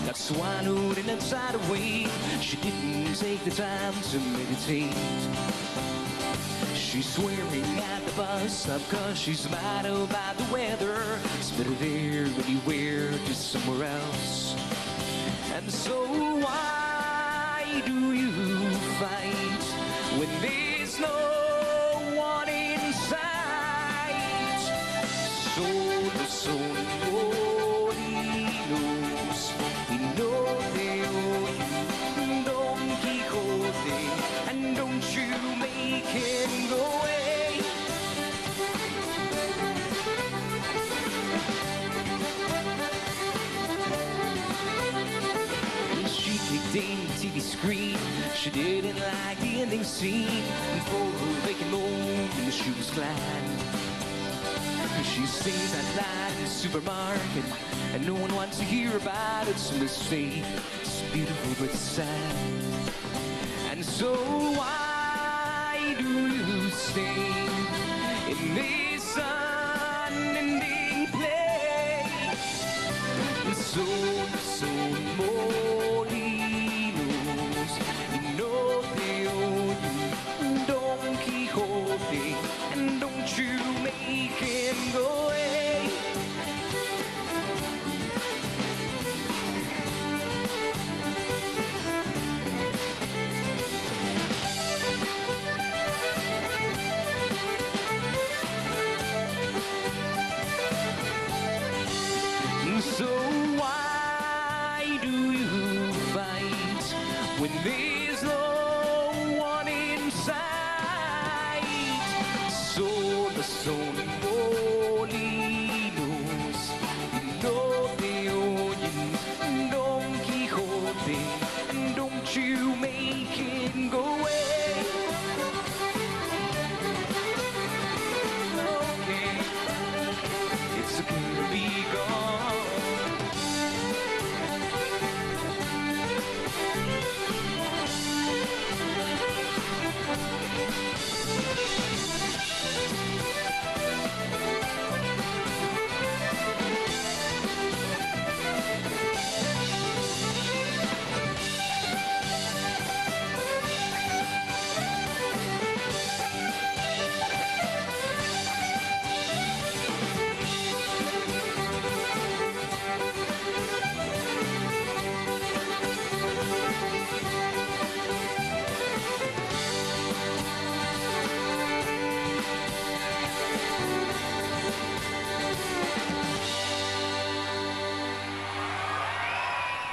Speaker 5: Got swallowed in a tidal wave. She didn't take the time to meditate. She's swearing at the bus stop cause she's mad about the weather. It's better there anywhere, just somewhere else. And so why do you fight when there's no one in sight? So and don't you make him go away. She kicked in the TV screen. She didn't like the ending scene. And for her vacant moment, she was glad. She sings that line in the supermarket, and no one wants to hear about it. It's a mistake. It's beautiful, but it's sad. And so why do you stay in this unending play? And so molinos, no te oye, Don Quixote, and don't you make him go away. So why do you fight when there's no one in sight? Son molinos, no te oyen, Don Quixote, and don't you make him go away. Okay, it's okay to be gone.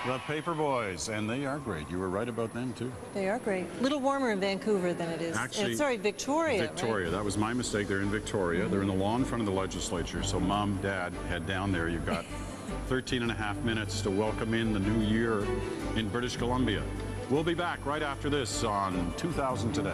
Speaker 3: The Paper Boys, and they are great. You were right about them, too.
Speaker 16: They are great. A little warmer in Vancouver than it is.
Speaker 3: Actually,
Speaker 16: sorry, Victoria.
Speaker 3: Victoria,
Speaker 16: right?
Speaker 3: That was my mistake. They're in Victoria. Mm-hmm. They're in the lawn in front of the legislature. So Mom, Dad, head down there. You've got 13 and a half minutes to welcome in the new year in British Columbia. We'll be back right after this on 2000 Today.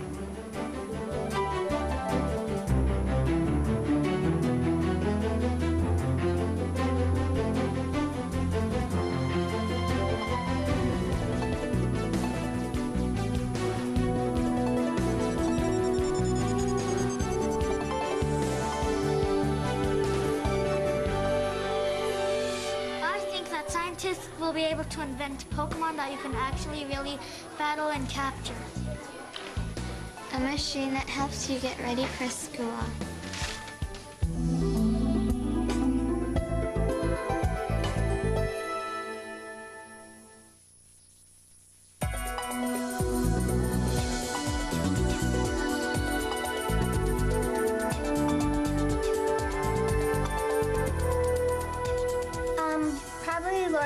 Speaker 7: Scientists will be able to invent Pokemon that you can actually really battle and capture. A machine that helps you get ready for school.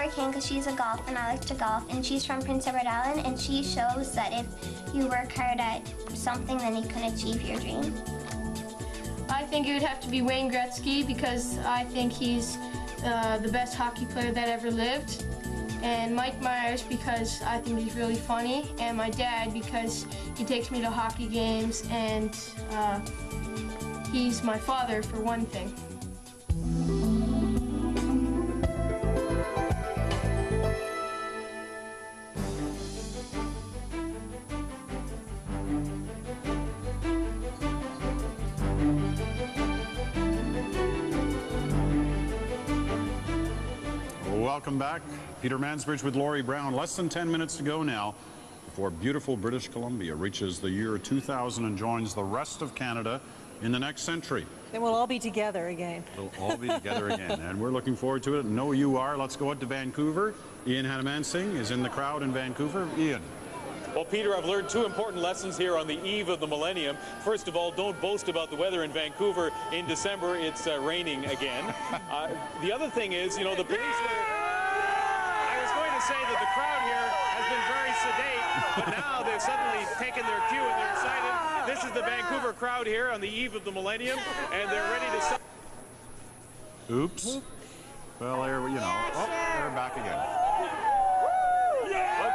Speaker 1: Laura King because she's a golf and I like to golf, and she's from Prince Edward Island, and she shows that if you work hard at something, then you can achieve your dream.
Speaker 10: I think it would have to be Wayne Gretzky because I think he's the best hockey player that ever lived. And Mike Myers because I think he's really funny. And my dad because he takes me to hockey games, and he's my father for one thing.
Speaker 3: Welcome back. Peter Mansbridge with Laurie Brown. Less than 10 minutes to go now before beautiful British Columbia reaches the year 2000 and joins the rest of Canada in the next century.
Speaker 16: Then we'll all be together again.
Speaker 3: We'll all be together again, and we're looking forward to it. No, you are. Let's go out to Vancouver. Ian Hanamansing is in the crowd in Vancouver. Ian.
Speaker 15: Well, Peter, I've learned two important lessons here on the eve of the millennium. First of all, don't boast about the weather in Vancouver. In December, it's raining again. The other thing is, you know, the police I was going to say that the crowd here has been very sedate, but now they've suddenly taken their cue and they're excited. This is the Vancouver crowd here on the eve of the millennium, and they're ready to...
Speaker 3: Oops. Well, there, you know. Oh, they're back again.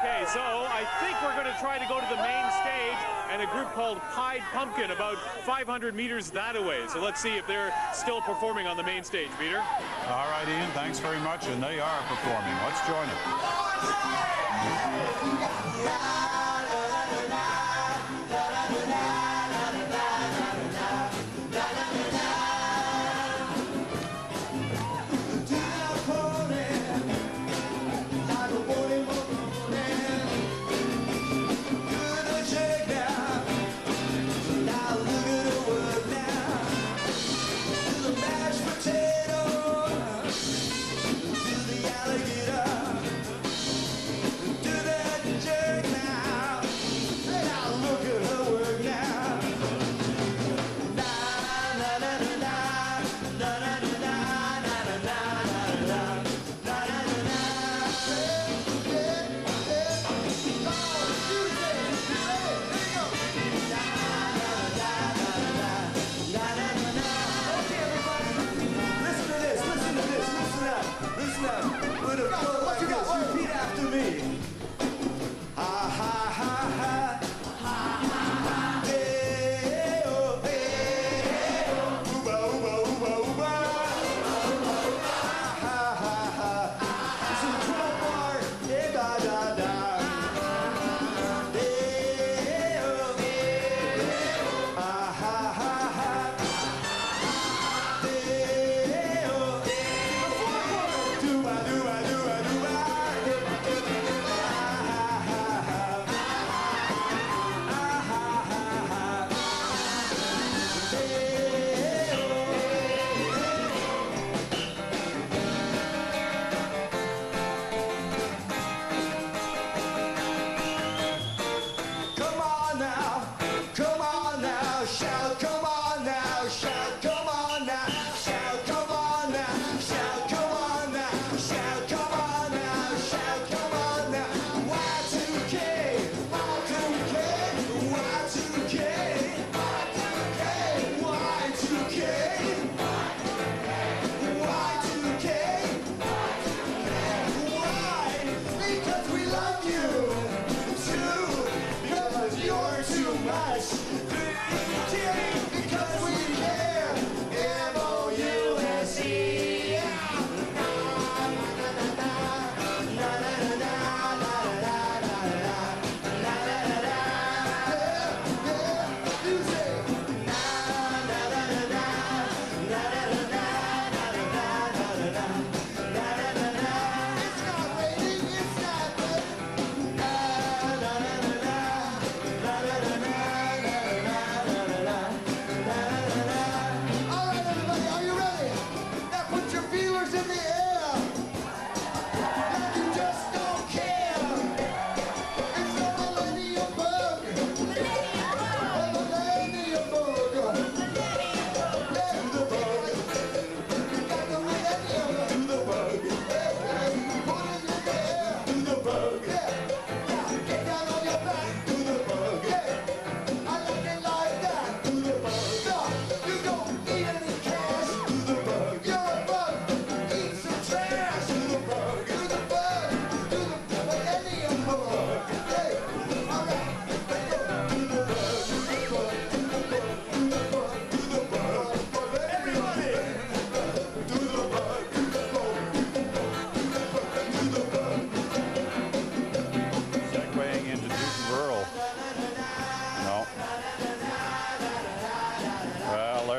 Speaker 15: Okay, so I think we're going to try to go to the main stage and a group called Pied Pumpkin about 500 meters that away. So let's see if they're still performing on the main stage, Peter.
Speaker 3: All right, Ian, thanks very much, and they are performing. Let's join it.
Speaker 14: Now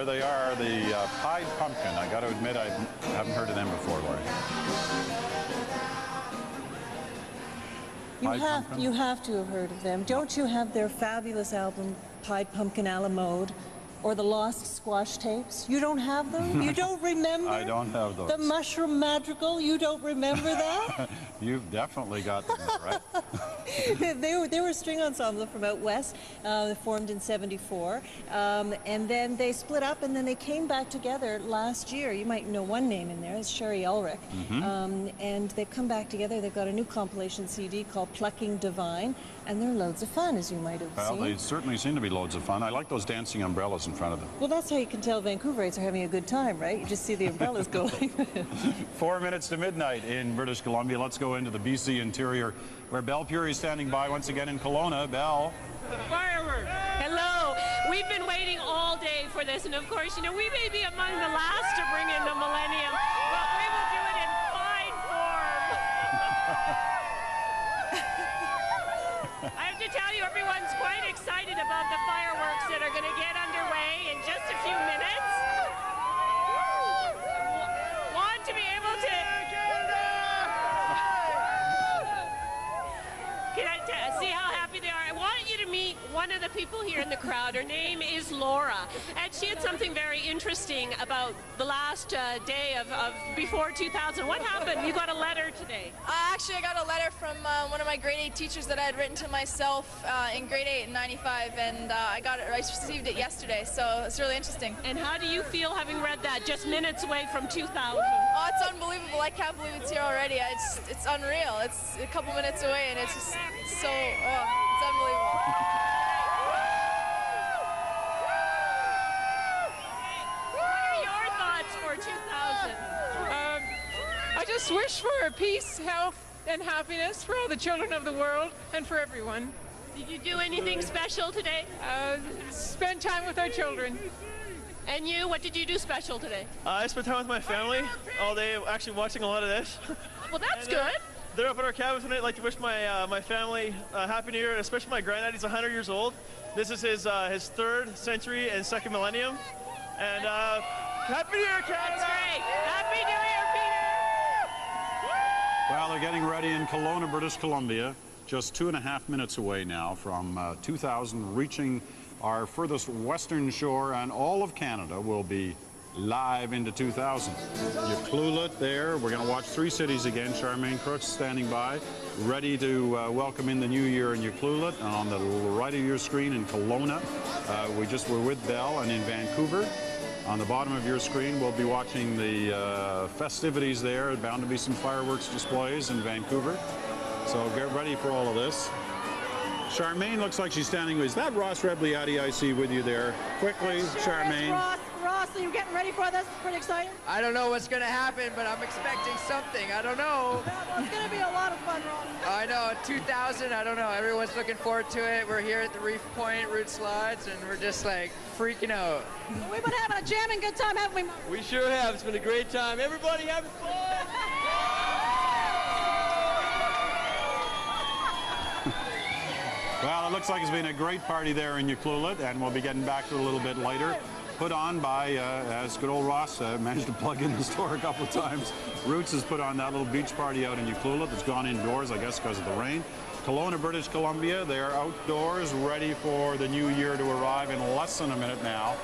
Speaker 3: there they are, the Pied Pumpkin. I got to admit, I haven't heard of them before, Lori.
Speaker 16: You have to have heard of them. Don't you have their fabulous album, Pied Pumpkin a la Mode, or the Lost Squash Tapes? You don't have them? You don't remember?
Speaker 3: I don't have those.
Speaker 16: The Mushroom Madrigal? You don't remember that?
Speaker 3: You've definitely got them there, right?
Speaker 16: They were a string ensemble from out west, formed in '74, and then they split up, and then they came back together last year. You might know one name in there, it's Sherry Ulrich, and they've come back together. They've got a new compilation CD called Plucking Divine, and they're loads of fun, as you might have
Speaker 3: Well,
Speaker 16: seen.
Speaker 3: they certainly seem to be loads of fun. I like those dancing umbrellas in front of them.
Speaker 16: Well, that's how you can tell Vancouverites are having a good time, right? You just see the umbrellas going.
Speaker 3: 4 minutes to midnight in British Columbia. Let's go into the BC interior, where Belle Puri is standing by once again in Kelowna. Belle.
Speaker 17: Fireworks. Hello. We've been waiting all day for this, and of course, you know, we may be among the last to bring in the millennium, but we will do it in fine form. I have to tell you, everyone's quite excited about the fireworks that are going to get underway in just a few minutes. Want to be able to... Can I see how happy they are? I want you to meet one of the people here in the crowd. Her name is Laura, and she had something very interesting about the last day of before 2000. What happened? You got a letter today.
Speaker 8: Actually, I got a letter from one of my grade 8 teachers that I had written to myself in grade 8 in '95, and I received it yesterday, so it's really interesting.
Speaker 17: And how do you feel having read that just minutes away from 2000?
Speaker 8: Oh, it's unbelievable. I can't believe it's here already. It's unreal. It's a couple minutes away, and it's just so, it's unbelievable.
Speaker 17: What are your thoughts for 2000?
Speaker 9: I just wish for peace, health, and happiness for all the children of the world and for everyone.
Speaker 17: Did you do anything special today?
Speaker 9: Spend time with our children.
Speaker 17: And you, what did you do special today?
Speaker 11: I spent time with my family all day, actually watching a lot of this.
Speaker 17: Well, that's
Speaker 11: And,
Speaker 17: good.
Speaker 11: They're up at our cabin tonight. I'd like to wish my family Happy New Year, especially my granddad. He's 100 years old. This is his 3rd century and 2nd millennium. And Happy New Year, Canada!
Speaker 17: That's great. Happy New Year, Peter!
Speaker 3: Well, they're getting ready in Kelowna, British Columbia, just 2.5 minutes away now from 2000, reaching our furthest western shore, and all of Canada will be live into 2000. Ucluelet there. We're going to watch 3 cities again. Charmaine Crooks standing by, ready to welcome in the new year in Ucluelet. And on the right of your screen in Kelowna, we just were with Belle, and in Vancouver. On the bottom of your screen, we'll be watching the festivities there. There's bound to be some fireworks displays in Vancouver. So get ready for all of this. Charmaine looks like she's standing. Is that Ross Rebliati I see with you there? Quickly, Charmaine.
Speaker 20: Ross, are you getting ready for this? Pretty exciting?
Speaker 22: I don't know what's going to happen, but I'm expecting something. I don't know.
Speaker 20: It's going to be a lot of fun, Ross.
Speaker 22: I know, 2000, I don't know. Everyone's looking forward to it. We're here at the Reef Point Route Slides, and we're just like freaking out.
Speaker 20: We've been having a jamming good time, haven't we, Mark?
Speaker 22: We sure have. It's been a great time. Everybody having fun!
Speaker 3: Well, it looks like it's been a great party there in Ucluelet, and we'll be getting back to it a little bit later. Put on by, as good old Ross managed to plug in the store a couple of times, Roots has put on that little beach party out in Ucluelet that's gone indoors, I guess, because of the rain. Kelowna, British Columbia, they're outdoors, ready for the new year to arrive in less than a minute now.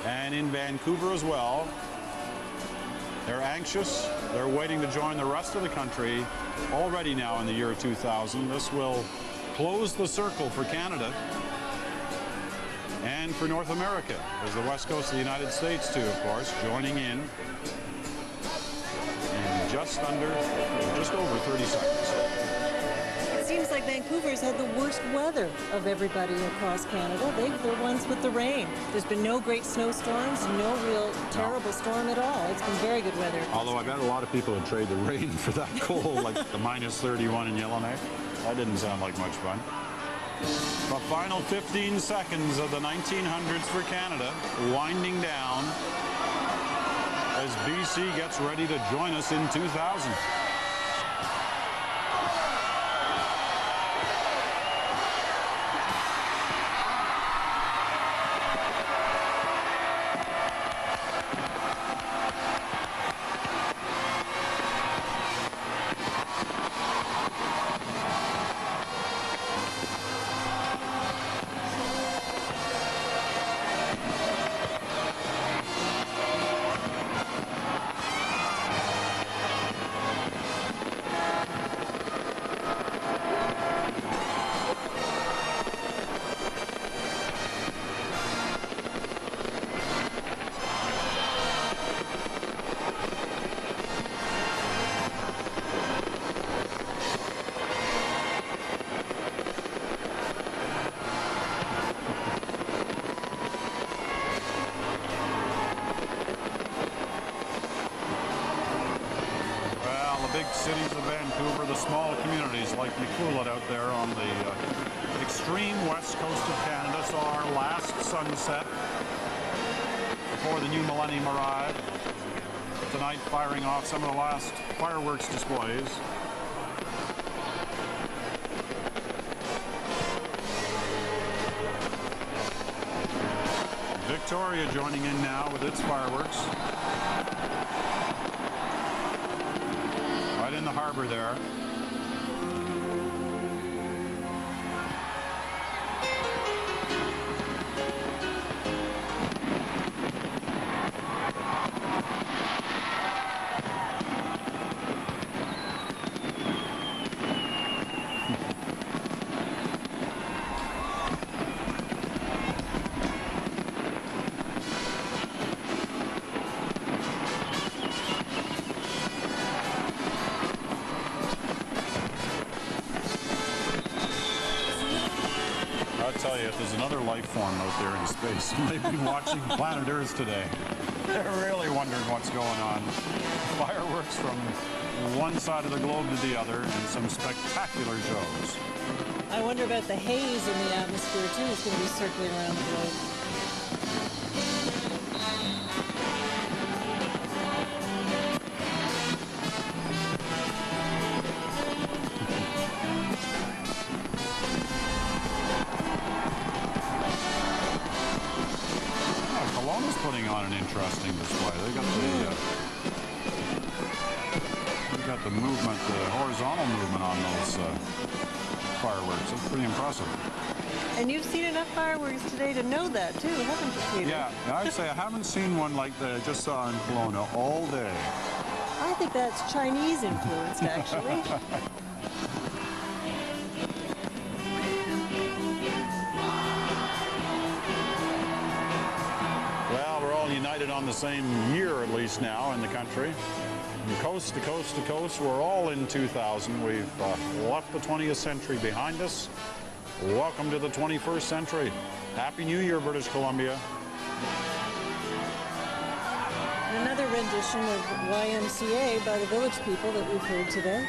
Speaker 3: And in Vancouver as well. They're anxious. They're waiting to join the rest of the country already now in the year 2000. This will close the circle for Canada and for North America. There's the west coast of the United States too, of course, joining in just over 30 seconds.
Speaker 16: It seems like Vancouver's had the worst weather of everybody across Canada. They're the ones with the rain. There's been no great snowstorms, no real terrible storm at all. It's been very good weather.
Speaker 3: Although I bet a lot of people would trade the rain for that cold, like the -31 in Yellowknife. That didn't sound like much fun. The final 15 seconds of the 1900s for Canada, winding down as BC gets ready to join us in 2000. cities of Vancouver, the small communities like Nicolet out there on the extreme west coast of Canada saw our last sunset before the new millennium arrived. Tonight firing off some of the last fireworks displays. Victoria joining in now with its fireworks. Right in the harbor there. Tell you, if there's another life form out there in space, they've been watching planet Earth today. They're really wondering what's going on. Fireworks from one side of the globe to the other, and some spectacular shows.
Speaker 16: I wonder about the haze in the atmosphere too. It's going to be circling around the globe.
Speaker 3: Putting on an interesting display. They got the movement, the horizontal movement on those fireworks. It's pretty impressive.
Speaker 16: And you've seen enough fireworks today to know that too, haven't you, Peter?
Speaker 3: Yeah, I'd say I haven't seen one like that I just saw in Kelowna all day.
Speaker 16: I think that's Chinese influenced, actually.
Speaker 3: United on the same year, at least now, in the country. From coast to coast to coast, we're all in 2000. We've left the 20th century behind us. Welcome to the 21st century. Happy New Year, British Columbia.
Speaker 16: Another rendition of YMCA by the Village People that we've heard today.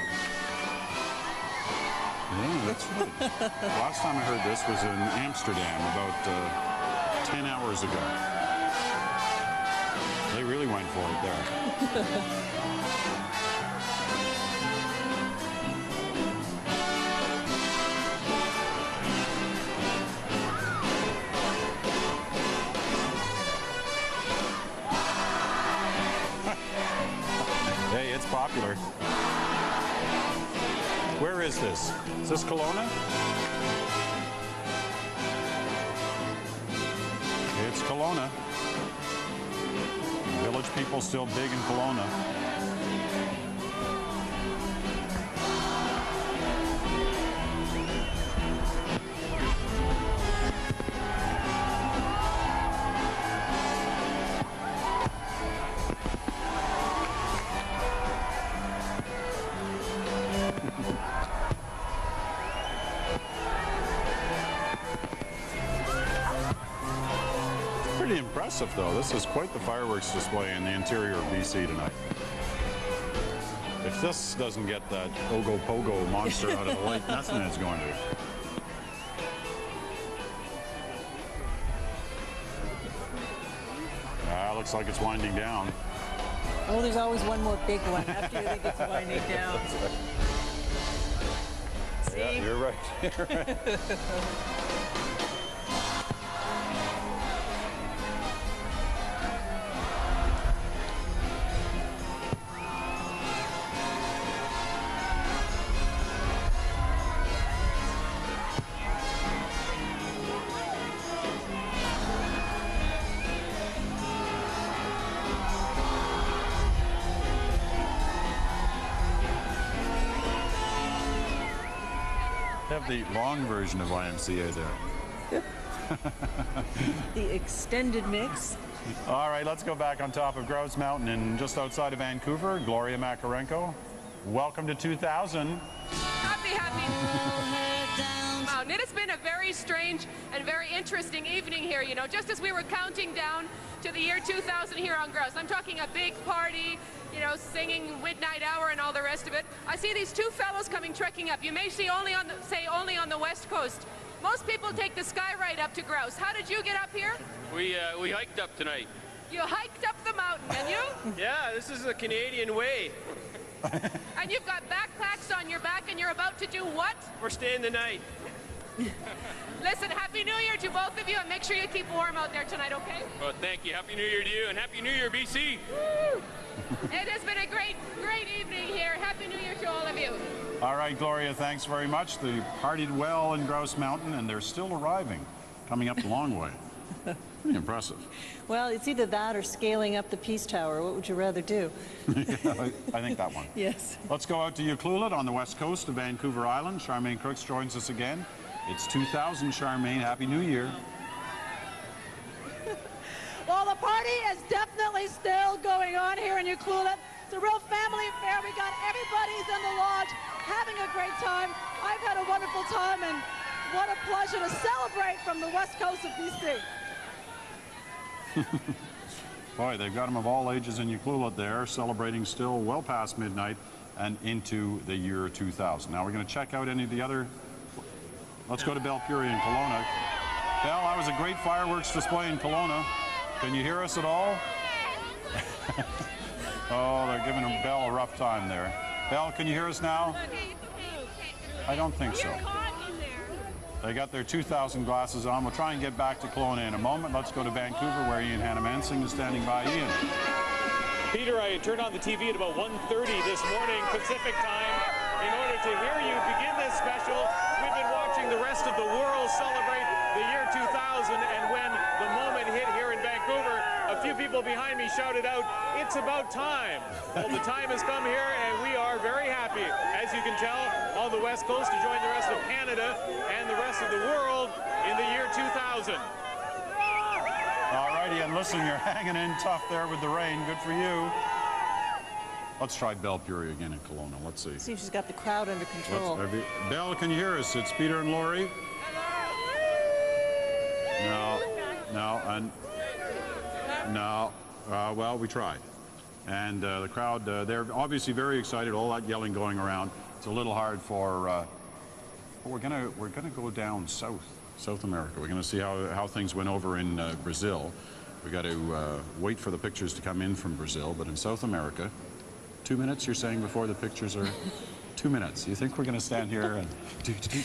Speaker 3: Yeah, that's right. Last time I heard this was in Amsterdam about 10 hours ago. They really went for it there. Hey, it's popular. Where is this? Is this Kelowna? It's Kelowna. Village People still big in Kelowna. Pretty impressive, though. This is quite the fireworks display in the interior of BC tonight. If this doesn't get that Ogopogo monster out of the lake, nothing is going to. Looks like it's winding down.
Speaker 16: Oh, there's always one more big one after you think it's winding down.
Speaker 3: Right. Yeah, you're right. You're right. Have the long version of YMCA there.
Speaker 16: The extended mix.
Speaker 3: All right, let's go back on top of Grouse Mountain and just outside of Vancouver. Gloria Makarenko, welcome to 2000.
Speaker 6: Happy. Wow, it has been a very strange and very interesting evening here, you know, just as we were counting down to the year 2000 here on Grouse. I'm talking a big party,
Speaker 9: you know, singing Midnight Hour and all the rest of it. I see these two fellows coming trekking up. You may see only on the West Coast. Most people take the sky ride up to Grouse. How did you get up here?
Speaker 12: We hiked up tonight.
Speaker 9: You hiked up the mountain, and you?
Speaker 12: Yeah, this is the Canadian way.
Speaker 9: And you've got backpacks on your back, and you're about to do what?
Speaker 12: We're staying the night.
Speaker 9: Listen, Happy New Year to both of you, and make sure you keep warm out there tonight, okay?
Speaker 12: Well, thank you. Happy New Year to you, and Happy New Year, BC.
Speaker 9: It has been a great evening here. Happy New Year to all of you.
Speaker 3: All right, Gloria, thanks very much. They partied well in Grouse Mountain, and they're still arriving, coming up the long way. Pretty impressive.
Speaker 16: Well, it's either that or scaling up the Peace Tower. What would you rather do?
Speaker 3: Yeah, I think that one.
Speaker 16: Yes.
Speaker 3: Let's go out to Ucluelet on the west coast of Vancouver Island. Charmaine Crooks joins us again. It's 2000, Charmaine. Happy New Year.
Speaker 20: Well, the party is definitely still going on here in Ucluelet. It's a real family affair. We got everybody's in the lodge having a great time. I've had a wonderful time, and what a pleasure to celebrate from the west coast of BC.
Speaker 3: Boy, they've got them of all ages in Ucluelet there, celebrating still well past midnight and into the year 2000. Now we're going to check out any of the other. Let's go to Belpuri in Kelowna. Belle, that was a great fireworks display in Kelowna. Can you hear us at all? Oh, they're giving Belle a rough time there. Belle, can you hear us now? I don't think so. They got their 2000 glasses on. We'll try and get back to Kelowna in a moment. Let's go to Vancouver, where Ian Hannah-Mansing is standing by. Ian.
Speaker 15: Peter, I turned on the TV at about 1:30 this morning Pacific time in order to hear you begin this special. We've been watching the rest of the world celebrate the year 2000, and when the moment hit here in Vancouver, a few people behind me shouted out, "It's about time." Well, the time has come here, and we are very happy, as you can tell, on the West Coast to join the rest of Canada and the rest of the world in the year 2000.
Speaker 3: All righty, and listen, you're hanging in tough there with the rain. Good for you. Let's try Belpuri again in Kelowna. Let's see.
Speaker 16: See if she's got the crowd under control.
Speaker 3: Belle, can you hear us? It's Peter and Lori. No. Well, we tried. And the crowd, they're obviously very excited, all that yelling going around. It's a little hard for, we're gonna go down South America. We're gonna see how things went over in Brazil. We got to wait for the pictures to come in from Brazil, but in South America, 2 minutes, you're saying, before the pictures are 2 minutes. You think we're going to stand here and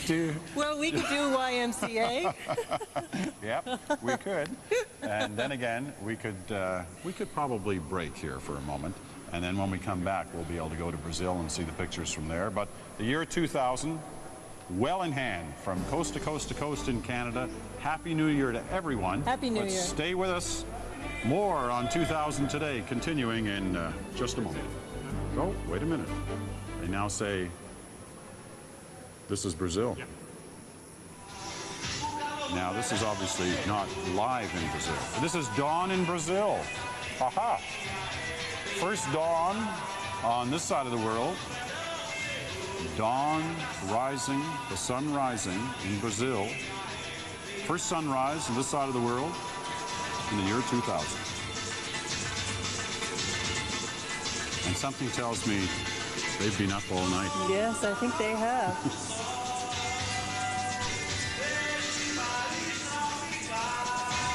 Speaker 3: do?
Speaker 16: Well, we could do YMCA.
Speaker 3: Yep, we could. And then again, we could probably break here for a moment. And then when we come back, we'll be able to go to Brazil and see the pictures from there. But the year 2000, well in hand, from coast to coast to coast in Canada. Happy New Year to everyone.
Speaker 16: Happy New Year.
Speaker 3: Stay with us. More on 2000 today, continuing in just a moment. Oh, wait a minute. They now say, this is Brazil. Yep. Now, this is obviously not live in Brazil. This is dawn in Brazil. Aha. First dawn on this side of the world. Dawn rising, the sun rising in Brazil. First sunrise on this side of the world in the year 2000. And something tells me they've been up all night.
Speaker 16: Yes, I think they have.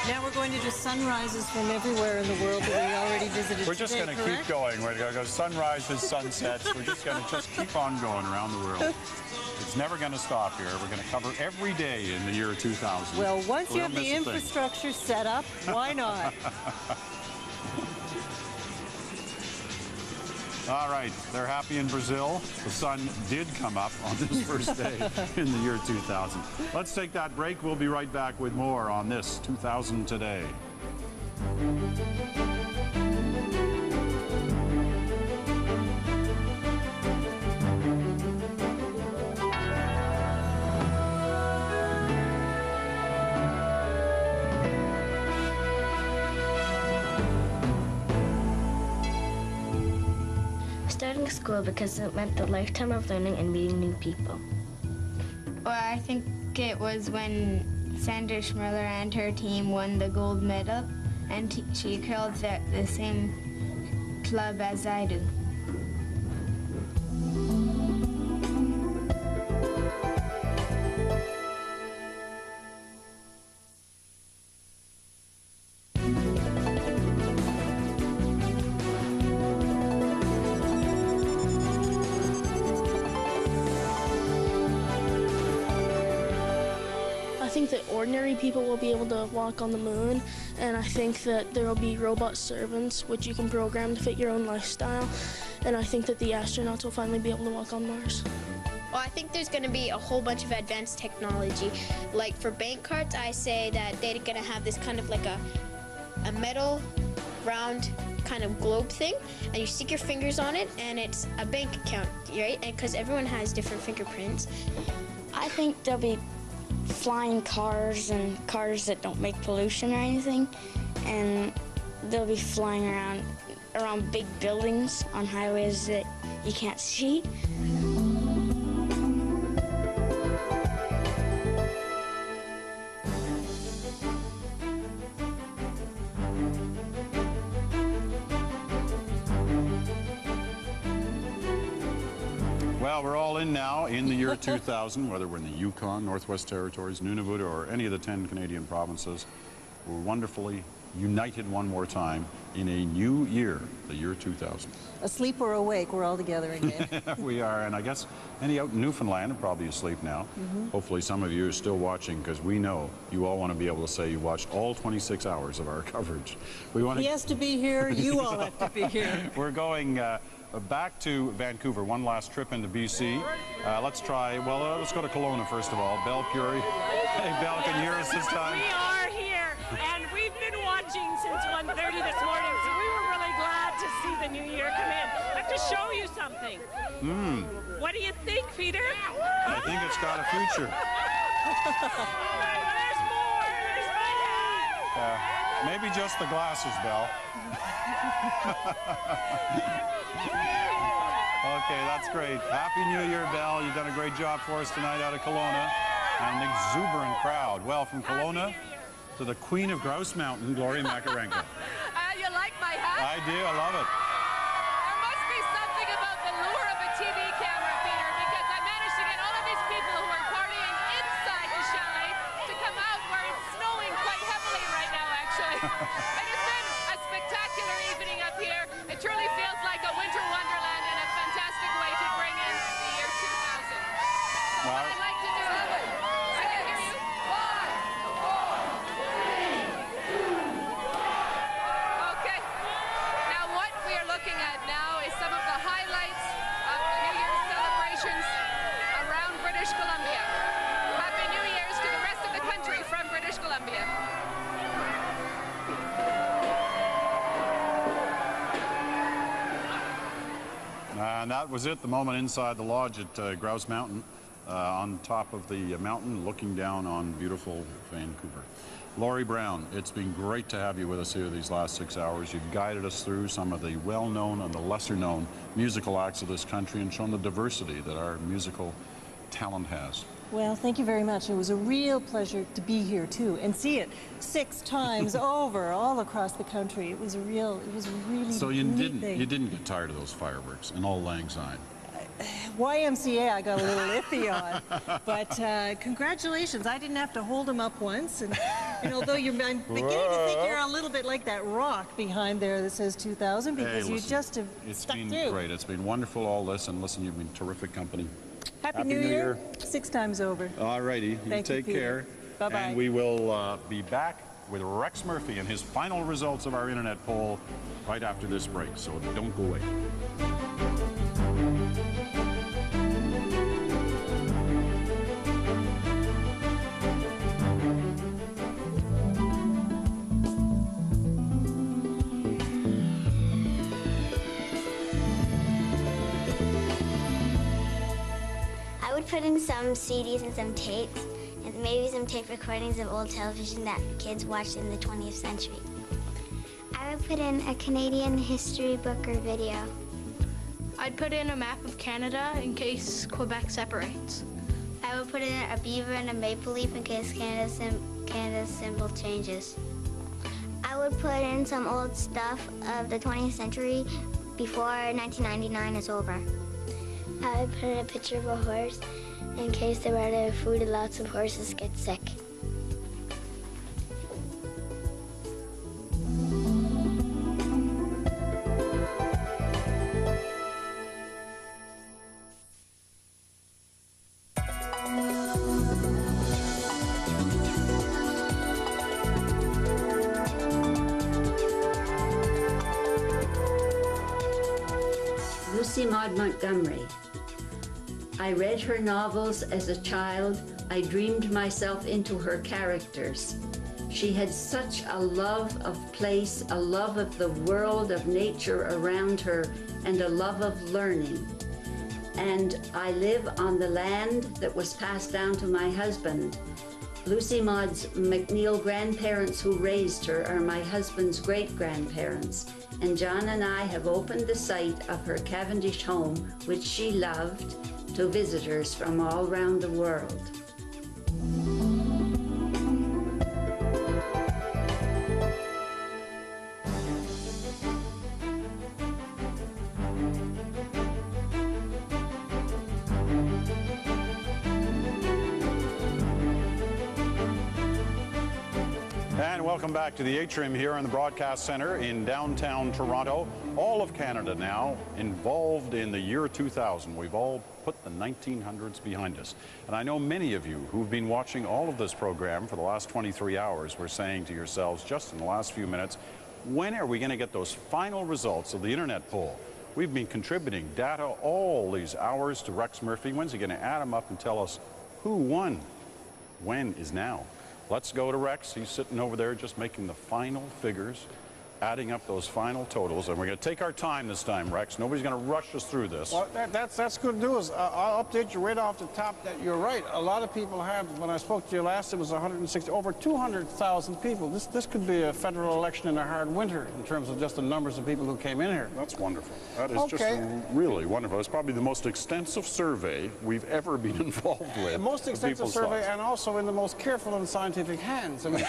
Speaker 16: Now we're going to do sunrises from everywhere in the world that we already visited.
Speaker 3: We're just going to keep going. We're going to go sunrises, sunsets. We're just going to keep on going around the world. It's never going to stop here. We're going to cover every day in the year 2000.
Speaker 16: Well, once you have the infrastructure set up, why not?
Speaker 3: All right, they're happy in Brazil. The sun did come up on this first day in the year 2000. Let's take that break. We'll be right back with more on this 2000 Today.
Speaker 13: Starting school because it meant the lifetime of learning and meeting new people.
Speaker 21: Well, I think it was when Sandra Schmirler and her team won the gold medal, and she curled the same club as I do.
Speaker 4: I think that ordinary people will be able to walk on the moon, and I think that there will be robot servants which you can program to fit your own lifestyle, and I think that the astronauts will finally be able to walk on Mars.
Speaker 18: Well, I think there's going to be a whole bunch of advanced technology. Like for bank cards, I say that they're going to have this kind of like a metal round kind of globe thing, and you stick your fingers on it, and it's a bank account, right? And because everyone has different fingerprints.
Speaker 13: I think there'll be flying cars and cars that don't make pollution or anything, and they'll be flying around big buildings on highways that you can't see.
Speaker 3: Well, we're all in now in the year 2000, whether we're in the Yukon, Northwest Territories, Nunavut, or any of the 10 Canadian provinces. We're wonderfully united one more time in a new year, the year 2000.
Speaker 16: Asleep or awake, we're all together again.
Speaker 3: We are, and I guess any out in Newfoundland are probably asleep now. Hopefully some of you are still watching, because we know you all want to be able to say you watched all 26 hours of our coverage. We want
Speaker 16: He has to be here, you all have to be here.
Speaker 3: We're going back to Vancouver, one last trip into BC. Let's try, well, let's go to Kelowna first of all. Belle Curie. Hey, Belle, can you hear us this time?
Speaker 17: We are here, and we've been watching since 1:30 this morning, so we were really glad to see the new year come in. I have to show you something. What do you think, Peter?
Speaker 3: I think it's got a future.
Speaker 17: There's more, there's more.
Speaker 3: Maybe just the glasses, Belle. Okay, that's great. Happy New Year, Belle. You've done a great job for us tonight out of Kelowna. An exuberant crowd. Well, from Kelowna to the Queen of Grouse Mountain, Gloria Makarenko.
Speaker 9: You like my hat?
Speaker 3: I do. I love it.
Speaker 9: There must be something about the lure of a TV camera, Peter, because I managed to get all of these people who are partying inside the chalet to come out where it's snowing quite heavily right now, actually. It has been a spectacular evening up here. It truly feels like a winter wonderland and a fantastic way to bring in the year 2000. So what I'd like to do is... I can hear you. 5, 4. Okay. Now what we are looking at now is some of the highlights of the New Year's celebrations around British Columbia. Happy New Year's to the rest of the country from British Columbia.
Speaker 3: And that was it, the moment inside the lodge at Grouse Mountain, on top of the mountain, looking down on beautiful Vancouver. Laurie Brown, it's been great to have you with us here these last 6 hours. You've guided us through some of the well-known and the lesser-known musical acts of this country and shown the diversity that our musical talent has.
Speaker 16: Well, thank you very much. It was a real pleasure to be here too and see it 6 times over all across the country. It was really
Speaker 3: So
Speaker 16: neat thing.
Speaker 3: you didn't get tired of those fireworks and all lang syne?
Speaker 16: YMCA I got a little iffy on, but congratulations. I didn't have to hold them up once, and although I'm beginning to think you're a little bit like that rock behind there that says 2000, because you just have stuck through. It's
Speaker 3: been great. It's been wonderful, all this, and listen, you've been terrific company.
Speaker 16: Happy New Year. 6 times over.
Speaker 3: All righty. You take care.
Speaker 16: Bye-bye.
Speaker 3: And we will be back with Rex Murphy and his final results of our internet poll right after this break, so don't go away.
Speaker 1: I would put in some CDs and some tapes, and maybe some tape recordings of old television that kids watched in the 20th century. I would put in a Canadian history book or video.
Speaker 10: I'd put in a map of Canada in case Quebec separates.
Speaker 1: I would put in a beaver and a maple leaf in case Canada's symbol changes. I would would put in some old stuff of the 20th century before 1999 is over. I would put in a picture of a horse in case they run out of food and lots of horses get sick.
Speaker 2: Lucy Maud Montgomery. I read her novels as a child. I dreamed myself into her characters. She had such a love of place, a love of the world, of nature around her, and a love of learning. And I live on the land that was passed down to my husband. Lucy Maud's McNeil grandparents who raised her are my husband's great-grandparents. And John and I have opened the site of her Cavendish home, which she loved, to visitors from all around the world.
Speaker 3: And welcome back to the Atrium here in the Broadcast Center in downtown Toronto. All of Canada now involved in the year 2000. We've all put the 1900s behind us. And I know many of you who've been watching all of this program for the last 23 hours were saying to yourselves just in the last few minutes, when are we going to get those final results of the internet poll? We've been contributing data all these hours to Rex Murphy. When's he going to add them up and tell us who won? When is now. Let's go to Rex. He's sitting over there just making the final figures, adding up those final totals. And we're going to take our time this time, Rex. Nobody's going to rush us through this.
Speaker 19: Well, that's good news. I'll update you right off the top that you're right. A lot of people have, when I spoke to you last, it was 160, over 200,000 people. This could be a federal election in a hard winter in terms of just the numbers of people who came in here.
Speaker 3: That's wonderful. That is just really wonderful. It's probably the most extensive survey we've ever been involved with.
Speaker 19: The most extensive survey and also in the most careful and scientific hands. I mean,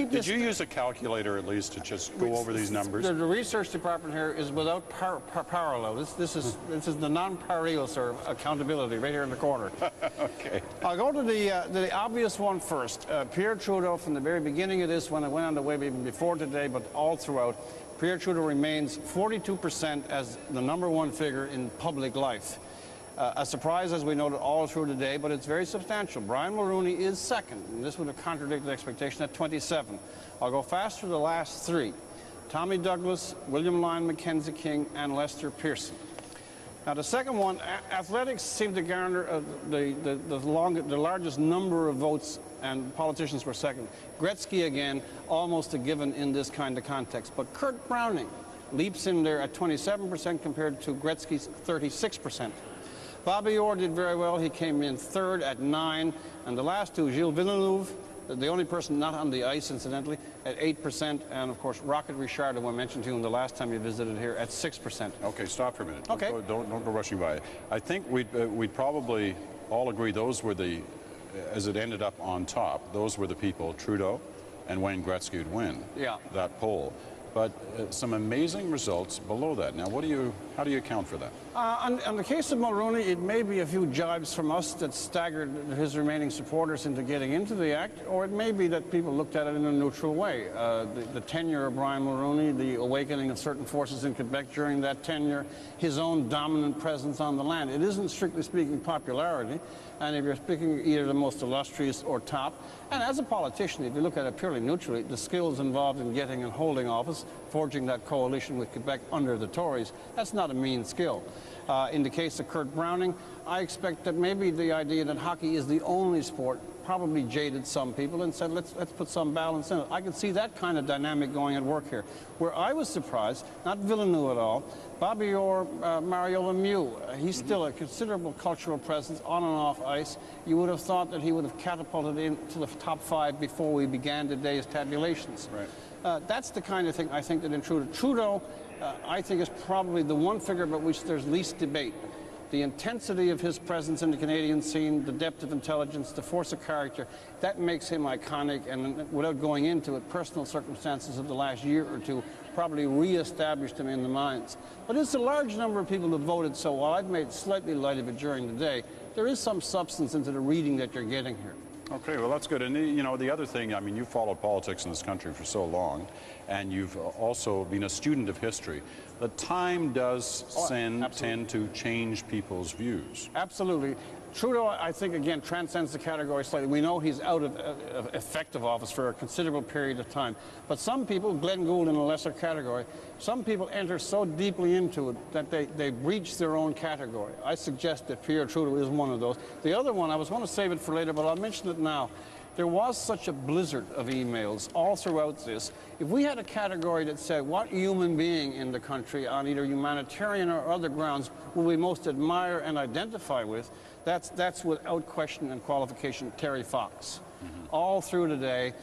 Speaker 3: Did you use a calculator at least to just go over these numbers?
Speaker 19: The research department here is without parallel. This is the non-parallel sort of accountability right here in the corner.
Speaker 3: Okay.
Speaker 19: I'll go to the obvious one first. Pierre Trudeau, from the very beginning of this, when it went on the web even before today, but all throughout, Pierre Trudeau remains 42% as the #1 figure in public life. A surprise, as we noted all through today, but it's very substantial. Brian Mulroney is second, and this would have contradicted expectation at 27. I'll go fast through the last three. Tommy Douglas, William Lyon Mackenzie King, and Lester Pearson. Now, the second one, athletics seemed to garner the largest number of votes, and politicians were second. Gretzky, again, almost a given in this kind of context. But Kurt Browning leaps in there at 27% compared to Gretzky's 36%. Bobby Orr did very well. He came in third at 9%. And the last two, Gilles Villeneuve, the only person not on the ice, incidentally, at 8%. And, of course, Rocket Richard, who I mentioned to you the last time you visited here, at 6%.
Speaker 3: Okay, stop for a minute.
Speaker 19: Okay.
Speaker 3: Don't go rushing by. I think we'd probably all agree those were the, as it ended up on top, those were the people, Trudeau and Wayne Gretzky, would win that poll. But some amazing results below that. Now, how do you account for that?
Speaker 19: On the case of Mulroney, it may be a few jibes from us that staggered his remaining supporters into getting into the act, or it may be that people looked at it in a neutral way. The tenure of Brian Mulroney, the awakening of certain forces in Quebec during that tenure, his own dominant presence on the land. It isn't, strictly speaking, popularity. And if you're speaking either the most illustrious or top, and as a politician, if you look at it purely neutrally, the skills involved in getting and holding office, forging that coalition with Quebec under the Tories, that's not a mean skill. In the case of Kurt Browning, I expect that maybe the idea that hockey is the only sport probably jaded some people and said, let's put some balance in it. I can see that kind of dynamic going at work here. Where I was surprised, not Villeneuve at all, Bobby Orr, Mario Lemieux, he's still a considerable cultural presence on and off ice. You would have thought that he would have catapulted into the top 5 before we began today's tabulations.
Speaker 3: Right.
Speaker 19: That's the kind of thing I think that in Trudeau, I think is probably the one figure about which there's least debate. the intensity of his presence in the Canadian scene, the depth of intelligence, the force of character, that makes him iconic, and without going into it, personal circumstances of the last year or two probably re-established him in the minds. But it's a large number of people who voted, so while I've made slightly light of it during the day, there is some substance into the reading that you're getting here.
Speaker 3: Okay, well, that's good. And, you know, the other thing, I mean, you've followed politics in this country for so long, and you've also been a student of history. The time does tend to change people's views.
Speaker 19: Absolutely. Trudeau, I think, again, transcends the category slightly. We know he's out of effective office for a considerable period of time. But some people, Glenn Gould in a lesser category, some people enter so deeply into it that they breach their own category. I suggest that Pierre Trudeau is one of those. The other one, I was going to save it for later, but I'll mention it now. There was such a blizzard of emails all throughout this. If we had a category that said what human being in the country on either humanitarian or other grounds will we most admire and identify with, that's without question and qualification Terry Fox. All through today,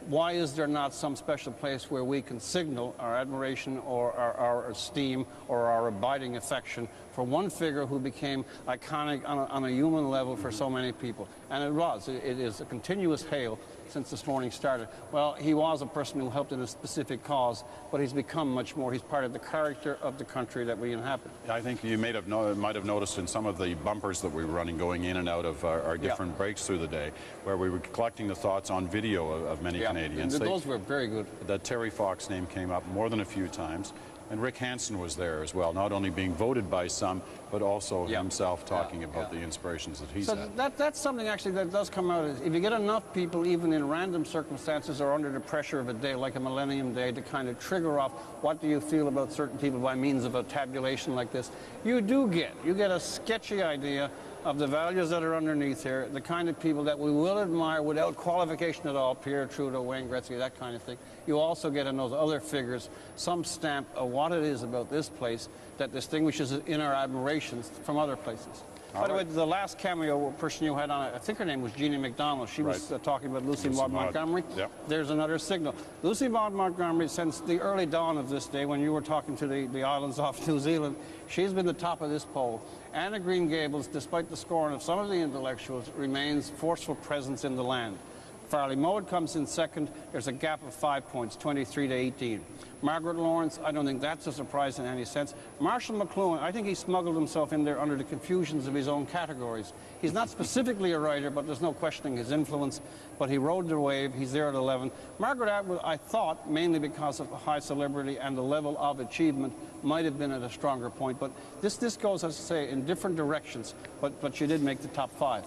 Speaker 19: why is there not some special place where we can signal our admiration or our esteem or our abiding affection for one figure who became iconic on a human level for so many people? And it is a continuous hail since this morning started. Well, he was a person who helped in a specific cause, but he's become much more. He's part of the character of the country that we inhabit.
Speaker 3: I think you might have noticed in some of the bumpers that we were running going in and out of our different breaks through the day, where we were collecting the thoughts on video of many Canadians.
Speaker 19: Those were very good.
Speaker 3: The Terry Fox name came up more than a few times. And Rick Hansen was there as well, not only being voted by some, but also himself talking about the inspirations that he's had.
Speaker 19: That's something actually that does come out. If you get enough people, even in random circumstances or under the pressure of a day like a Millennium Day, to kind of trigger off what do you feel about certain people by means of a tabulation like this, you get a sketchy idea of the values that are underneath here, the kind of people that we will admire without qualification at all, Pierre Trudeau, Wayne Gretzky, that kind of thing. You also get in those other figures some stamp of what it is about this place that distinguishes it in our admirations from other places. By the way, the last cameo person you had on it, I think her name was Jeannie MacDonald. She was talking about Lucy Maud Montgomery. There's another signal. Lucy Maud Montgomery, since the early dawn of this day, when you were talking to the islands off New Zealand, she's been the top of this poll. Anna Green Gables, despite the scorn of some of the intellectuals, remains forceful presence in the land. Farley Mode comes in second. There's a gap of 5 points, 23 to 18. Margaret Lawrence, I don't think that's a surprise in any sense. Marshall McLuhan, I think he smuggled himself in there under the confusions of his own categories. He's not specifically a writer, but there's no questioning his influence. But he rode the wave. He's there at 11. Margaret Atwood, I thought, mainly because of high celebrity and the level of achievement, might have been at a stronger point. But this goes, as I say, in different directions. But she did make the top 5.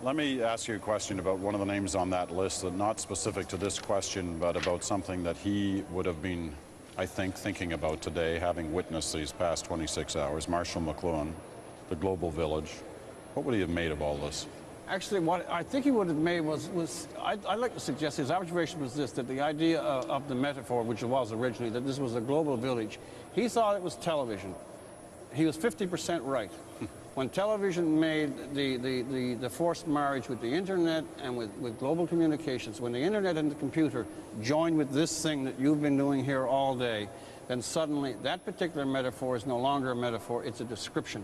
Speaker 3: Let me ask you a question about one of the names on that list, that not specific to this question, but about something that he would have been, I think, thinking about today, having witnessed these past 26 hours. Marshall McLuhan, the Global Village. What would he have made of all this?
Speaker 19: Actually, what I think he would have made was I'd like to suggest his observation was this, that the idea of the metaphor, which it was originally, that this was a global village, he thought it was television. He was 50% right. When television made the forced marriage with the internet and with global communications, when the internet and the computer joined with this thing that you've been doing here all day, then suddenly that particular metaphor is no longer a metaphor, it's a description.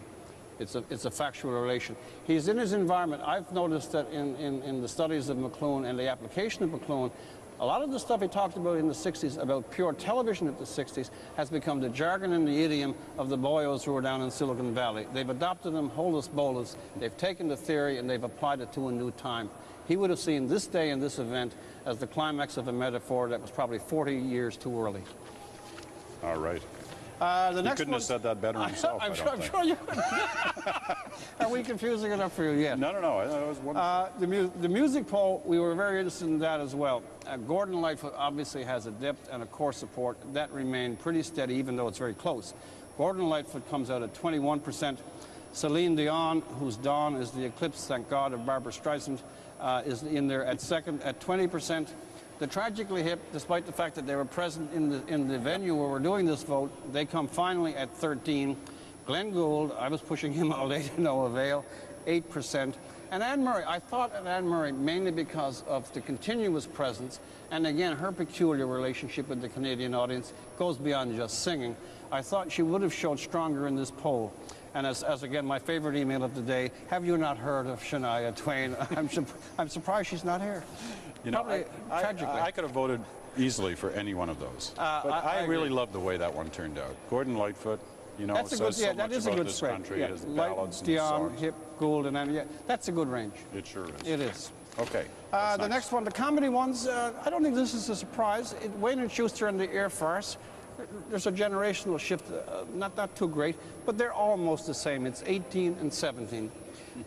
Speaker 19: It's a factual relation. He's in his environment. I've noticed that in the studies of McLuhan and the application of McLuhan, a lot of the stuff he talked about in the 60s, about pure television of the 60s, has become the jargon and the idiom of the boyos who are down in Silicon Valley. They've adopted them holus bolus. They've taken the theory and they've applied it to a new time. He would have seen this day and this event as the climax of a metaphor that was probably 40 years too early.
Speaker 3: All right.
Speaker 19: The next
Speaker 3: couldn't have said that better himself.
Speaker 19: I'm sure you couldn't. Are we confusing enough for you? Yeah.
Speaker 3: No. That was wonderful.
Speaker 19: The music poll, we were very interested in that as well. Gordon Lightfoot obviously has a depth and a core support. That remained pretty steady, even though it's very close. Gordon Lightfoot comes out at 21%. Celine Dion, whose Dawn is the eclipse, thank God, of Barbara Streisand, is in there at second at 20%. The Tragically Hip, despite the fact that they were present in the venue where we're doing this vote, they come finally at 13. Glenn Gould, I was pushing him all day to no avail, 8%. And Anne Murray, I thought of Anne Murray mainly because of the continuous presence, and again, her peculiar relationship with the Canadian audience goes beyond just singing. I thought she would have showed stronger in this poll. And as again, my favorite email of the day, have you not heard of Shania Twain? I'm surprised she's not here.
Speaker 3: You know,
Speaker 19: Probably tragically.
Speaker 3: I could have voted easily for any one of those. But I really love the way that one turned out. Gordon Lightfoot, you know,
Speaker 19: that's a
Speaker 3: says
Speaker 19: good, yeah,
Speaker 3: so
Speaker 19: that
Speaker 3: much
Speaker 19: is a
Speaker 3: about
Speaker 19: good
Speaker 3: this
Speaker 19: spread.
Speaker 3: country,
Speaker 19: Yeah.
Speaker 3: his
Speaker 19: Light,
Speaker 3: ballads and his
Speaker 19: Dion,
Speaker 3: songs.
Speaker 19: Hip, Gould, and yeah, that's a good range.
Speaker 3: It sure is.
Speaker 19: It is.
Speaker 3: Okay.
Speaker 19: The next one, the comedy ones, I don't think this is a surprise. Wayne and Schuster and the Air Farce, there's a generational shift, not too great, but they're almost the same. It's 18 and 17.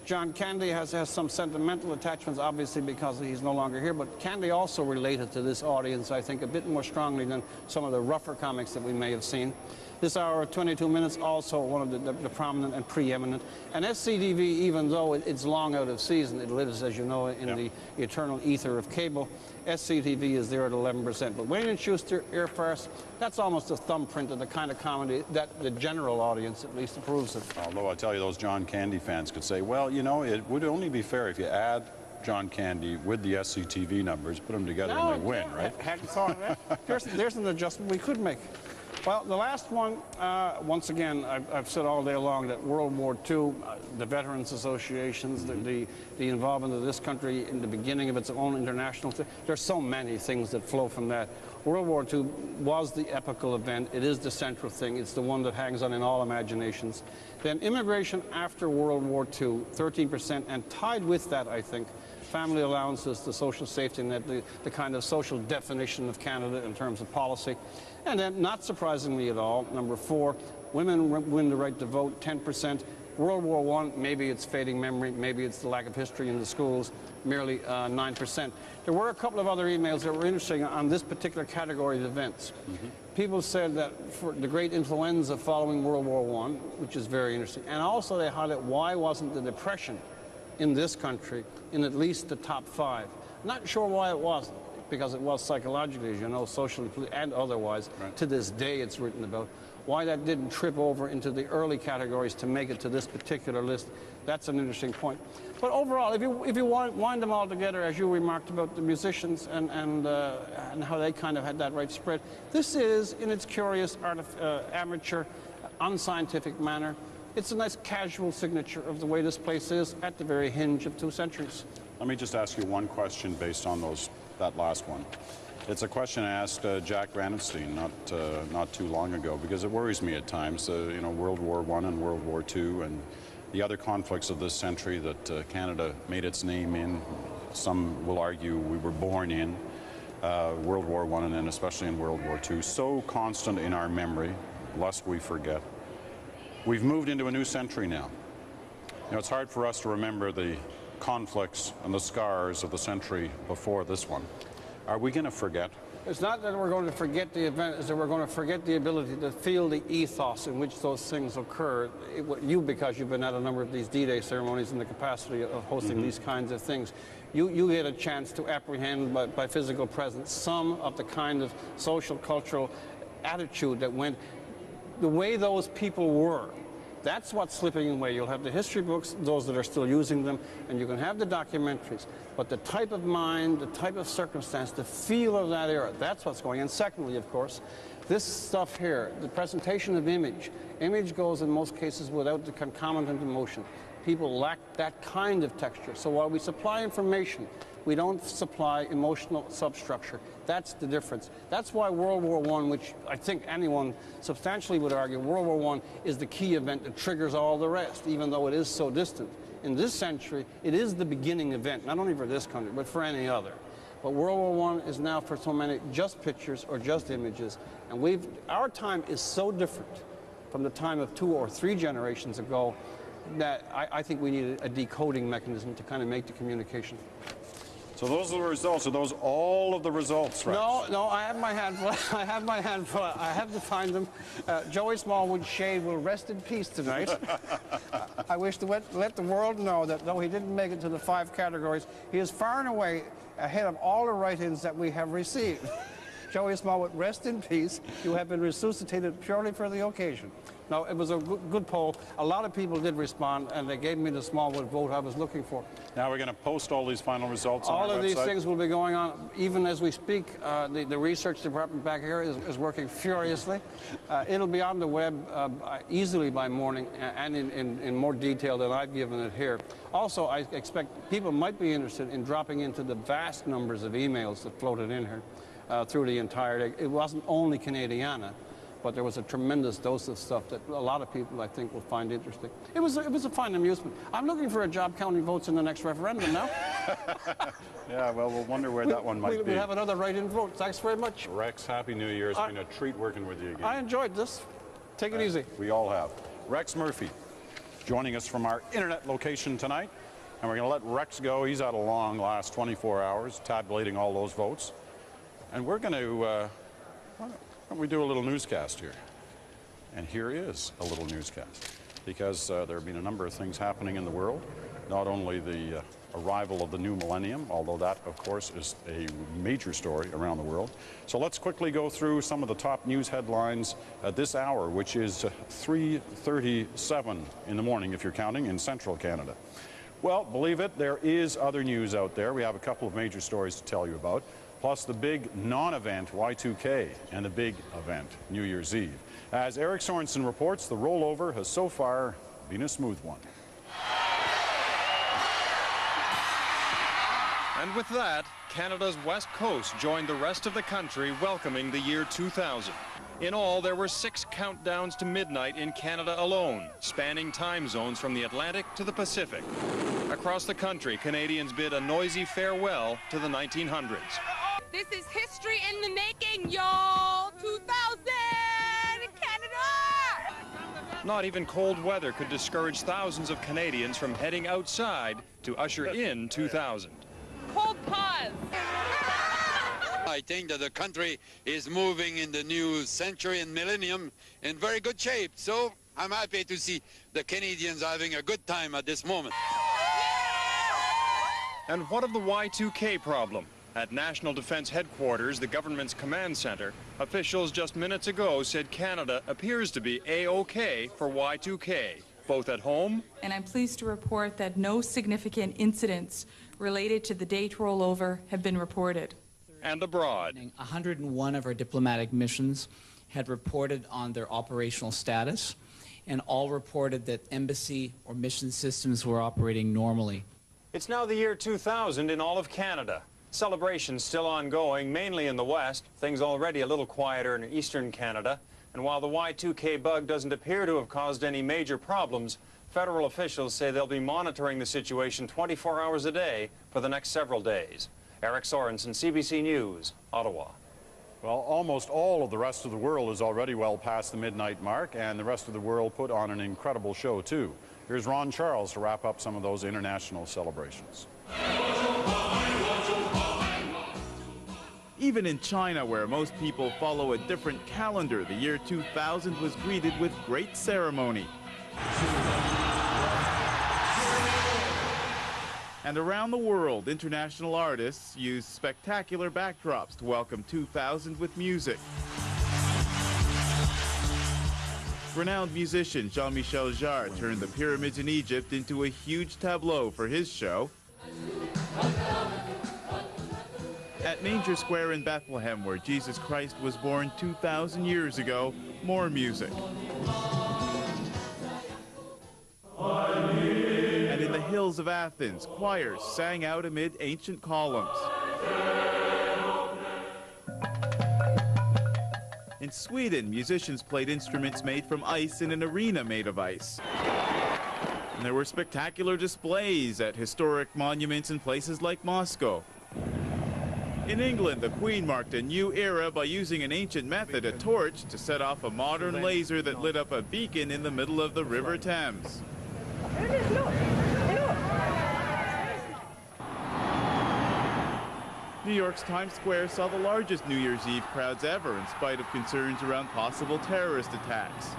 Speaker 19: John Candy has some sentimental attachments, obviously, because he's no longer here, but Candy also related to this audience, I think, a bit more strongly than some of the rougher comics that we may have seen. This hour of 22 minutes, also one of the prominent and preeminent. And SCTV, even though it's long out of season, it lives, as you know, in the eternal ether of cable. SCTV is there at 11%. But Wayne and Schuster, Air Farce, that's almost a thumbprint of the kind of comedy that the general audience at least approves of.
Speaker 3: Although I tell you, those John Candy fans could say, well, you know, it would only be fair if you add John Candy with the SCTV numbers, put them together and they win, right?
Speaker 19: Hadn't thought of that. There's an adjustment we could make. Well, the last one, once again, I've said all day long that World War II, the Veterans Associations, the involvement of this country in the beginning of its own international thing, there's so many things that flow from that. World War II was the epical event. It is the central thing. It's the one that hangs on in all imaginations. Then immigration after World War II, 13%, and tied with that, I think, family allowances, the social safety net, the kind of social definition of Canada in terms of policy. And then, not surprisingly at all, number 4, women win the right to vote, 10%. World War I, maybe it's fading memory, maybe it's the lack of history in the schools, merely 9%. There were a couple of other emails that were interesting on this particular category of events. People said that for the great influenza following World War I, which is very interesting, and also they highlight why wasn't the Depression in this country in at least the top 5. Not sure why it wasn't, because it was psychologically, as you know, socially and otherwise. Right. To this day it's written about. Why that didn't trip over into the early categories to make it to this particular list, that's an interesting point. But overall, if you wind them all together, as you remarked about the musicians and how they kind of had that right spread, this is, in its curious, amateur, unscientific manner, it's a nice casual signature of the way this place is at the very hinge of 2 centuries.
Speaker 3: Let me just ask you one question based on that last one. It's a question I asked Jack Granatstein not too long ago, because it worries me at times, you know, World War I and World War II and the other conflicts of this century that Canada made its name in. Some will argue we were born in World War I and then especially in World War II. So constant in our memory, lest we forget. We've moved into a new century now. You know, it's hard for us to remember the conflicts and the scars of the century before this one. Are we going to forget?
Speaker 19: It's not that we're going to forget the event, it's that we're going to forget the ability to feel the ethos in which those things occur. Because you've been at a number of these D-Day ceremonies in the capacity of hosting these kinds of things, you get a chance to apprehend by physical presence some of the kind of social, cultural attitude that went the way those people were. That's what's slipping away. You'll have the history books, those that are still using them, and you can have the documentaries. But the type of mind, the type of circumstance, the feel of that era, that's what's going on. And secondly, of course, this stuff here, the presentation of image. Image goes in most cases without the concomitant emotion. People lack that kind of texture. So while we supply information, we don't supply emotional substructure. That's the difference. That's why World War I, which I think anyone substantially would argue, World War I is the key event that triggers all the rest, even though it is so distant. In this century, it is the beginning event, not only for this country, but for any other. But World War I is now for so many just pictures or just images. And our time is so different from the time of 2 or 3 generations ago that I think we need a decoding mechanism to kind of make the communication.
Speaker 3: So those are the results. Are those all of the results, right?
Speaker 19: No, I have my hand full. I have my hand full. I have to find them. Joey Smallwood Shade will rest in peace tonight. I wish to let the world know that though he didn't make it to the 5 categories, he is far and away ahead of all the write-ins that we have received. Joey Smallwood, rest in peace. You have been resuscitated purely for the occasion. No, it was a good poll. A lot of people did respond, and they gave me the small vote I was looking for.
Speaker 3: Now we're going to post all these final results on our website.
Speaker 19: All of these things will be going on even as we speak. The research department back here is working furiously. It'll be on the web easily by morning and in more detail than I've given it here. Also, I expect people might be interested in dropping into the vast numbers of emails that floated in here through the entire day. It wasn't only Canadiana, but there was a tremendous dose of stuff that a lot of people, I think, will find interesting. It was a fine amusement. I'm looking for a job counting votes in the next referendum now.
Speaker 3: Yeah, well, we'll wonder where that one might be.
Speaker 19: We have another write-in vote. Thanks very much.
Speaker 3: Rex, Happy New Year. It's been a treat working with you again.
Speaker 19: I enjoyed this. Take it easy.
Speaker 3: We all have. Rex Murphy joining us from our internet location tonight. And we're going to let Rex go. He's had a long last 24 hours tabulating all those votes. And we're going to, why don't we do a little newscast here? And here is a little newscast. Because there have been a number of things happening in the world. Not only the arrival of the new millennium, although that, of course, is a major story around the world. So let's quickly go through some of the top news headlines at this hour, which is 3:37 in the morning, if you're counting, in central Canada. Well, believe it, there is other news out there. We have a couple of major stories to tell you about, plus the big non-event Y2K and the big event New Year's Eve. As Eric Sorensen reports, the rollover has so far been a smooth one.
Speaker 5: And with that, Canada's West Coast joined the rest of the country welcoming the year 2000. In all, there were 6 countdowns to midnight in Canada alone, spanning time zones from the Atlantic to the Pacific. Across the country, Canadians bid a noisy farewell to the 1900s.
Speaker 9: This is history in the making, y'all! 2000! Canada!
Speaker 5: Not even cold weather could discourage thousands of Canadians from heading outside to usher in 2000.
Speaker 9: Cold pause.
Speaker 7: I think that the country is moving in the new century and millennium in very good shape. So I'm happy to see the Canadians having a good time at this moment.
Speaker 5: And what of the Y2K problem? At National Defence Headquarters, the government's command centre, officials just minutes ago said Canada appears to be A-OK for Y2K, both at home.
Speaker 23: And I'm pleased to report that no significant incidents related to the date rollover have been reported.
Speaker 5: And abroad.
Speaker 24: 101 of our diplomatic missions had reported on their operational status, and all reported that embassy or mission systems were operating normally.
Speaker 5: It's now the year 2000 in all of Canada. Celebrations still ongoing, mainly in the West. Things already a little quieter in eastern Canada. And while the Y2K bug doesn't appear to have caused any major problems, federal officials say they'll be monitoring the situation 24 hours a day for the next several days. Eric Sorensen, CBC News, Ottawa.
Speaker 3: Well, almost all of the rest of the world is already well past the midnight mark, and the rest of the world put on an incredible show, too. Here's Ron Charles to wrap up some of those international celebrations.
Speaker 25: Even in China, where most people follow a different calendar, the year 2000 was greeted with great ceremony. And around the world, international artists used spectacular backdrops to welcome 2000 with music. Renowned musician Jean-Michel Jarre turned the pyramids in Egypt into a huge tableau for his show. At Manger Square in Bethlehem, where Jesus Christ was born 2,000 years ago, more music. And in the hills of Athens, choirs sang out amid ancient columns. In Sweden, musicians played instruments made from ice in an arena made of ice. And there were spectacular displays at historic monuments in places like Moscow. In England, the Queen marked a new era by using an ancient method, a torch, to set off a modern laser that lit up a beacon in the middle of the River Thames. New York's Times Square saw the largest New Year's Eve crowds ever, in spite of concerns around possible terrorist attacks.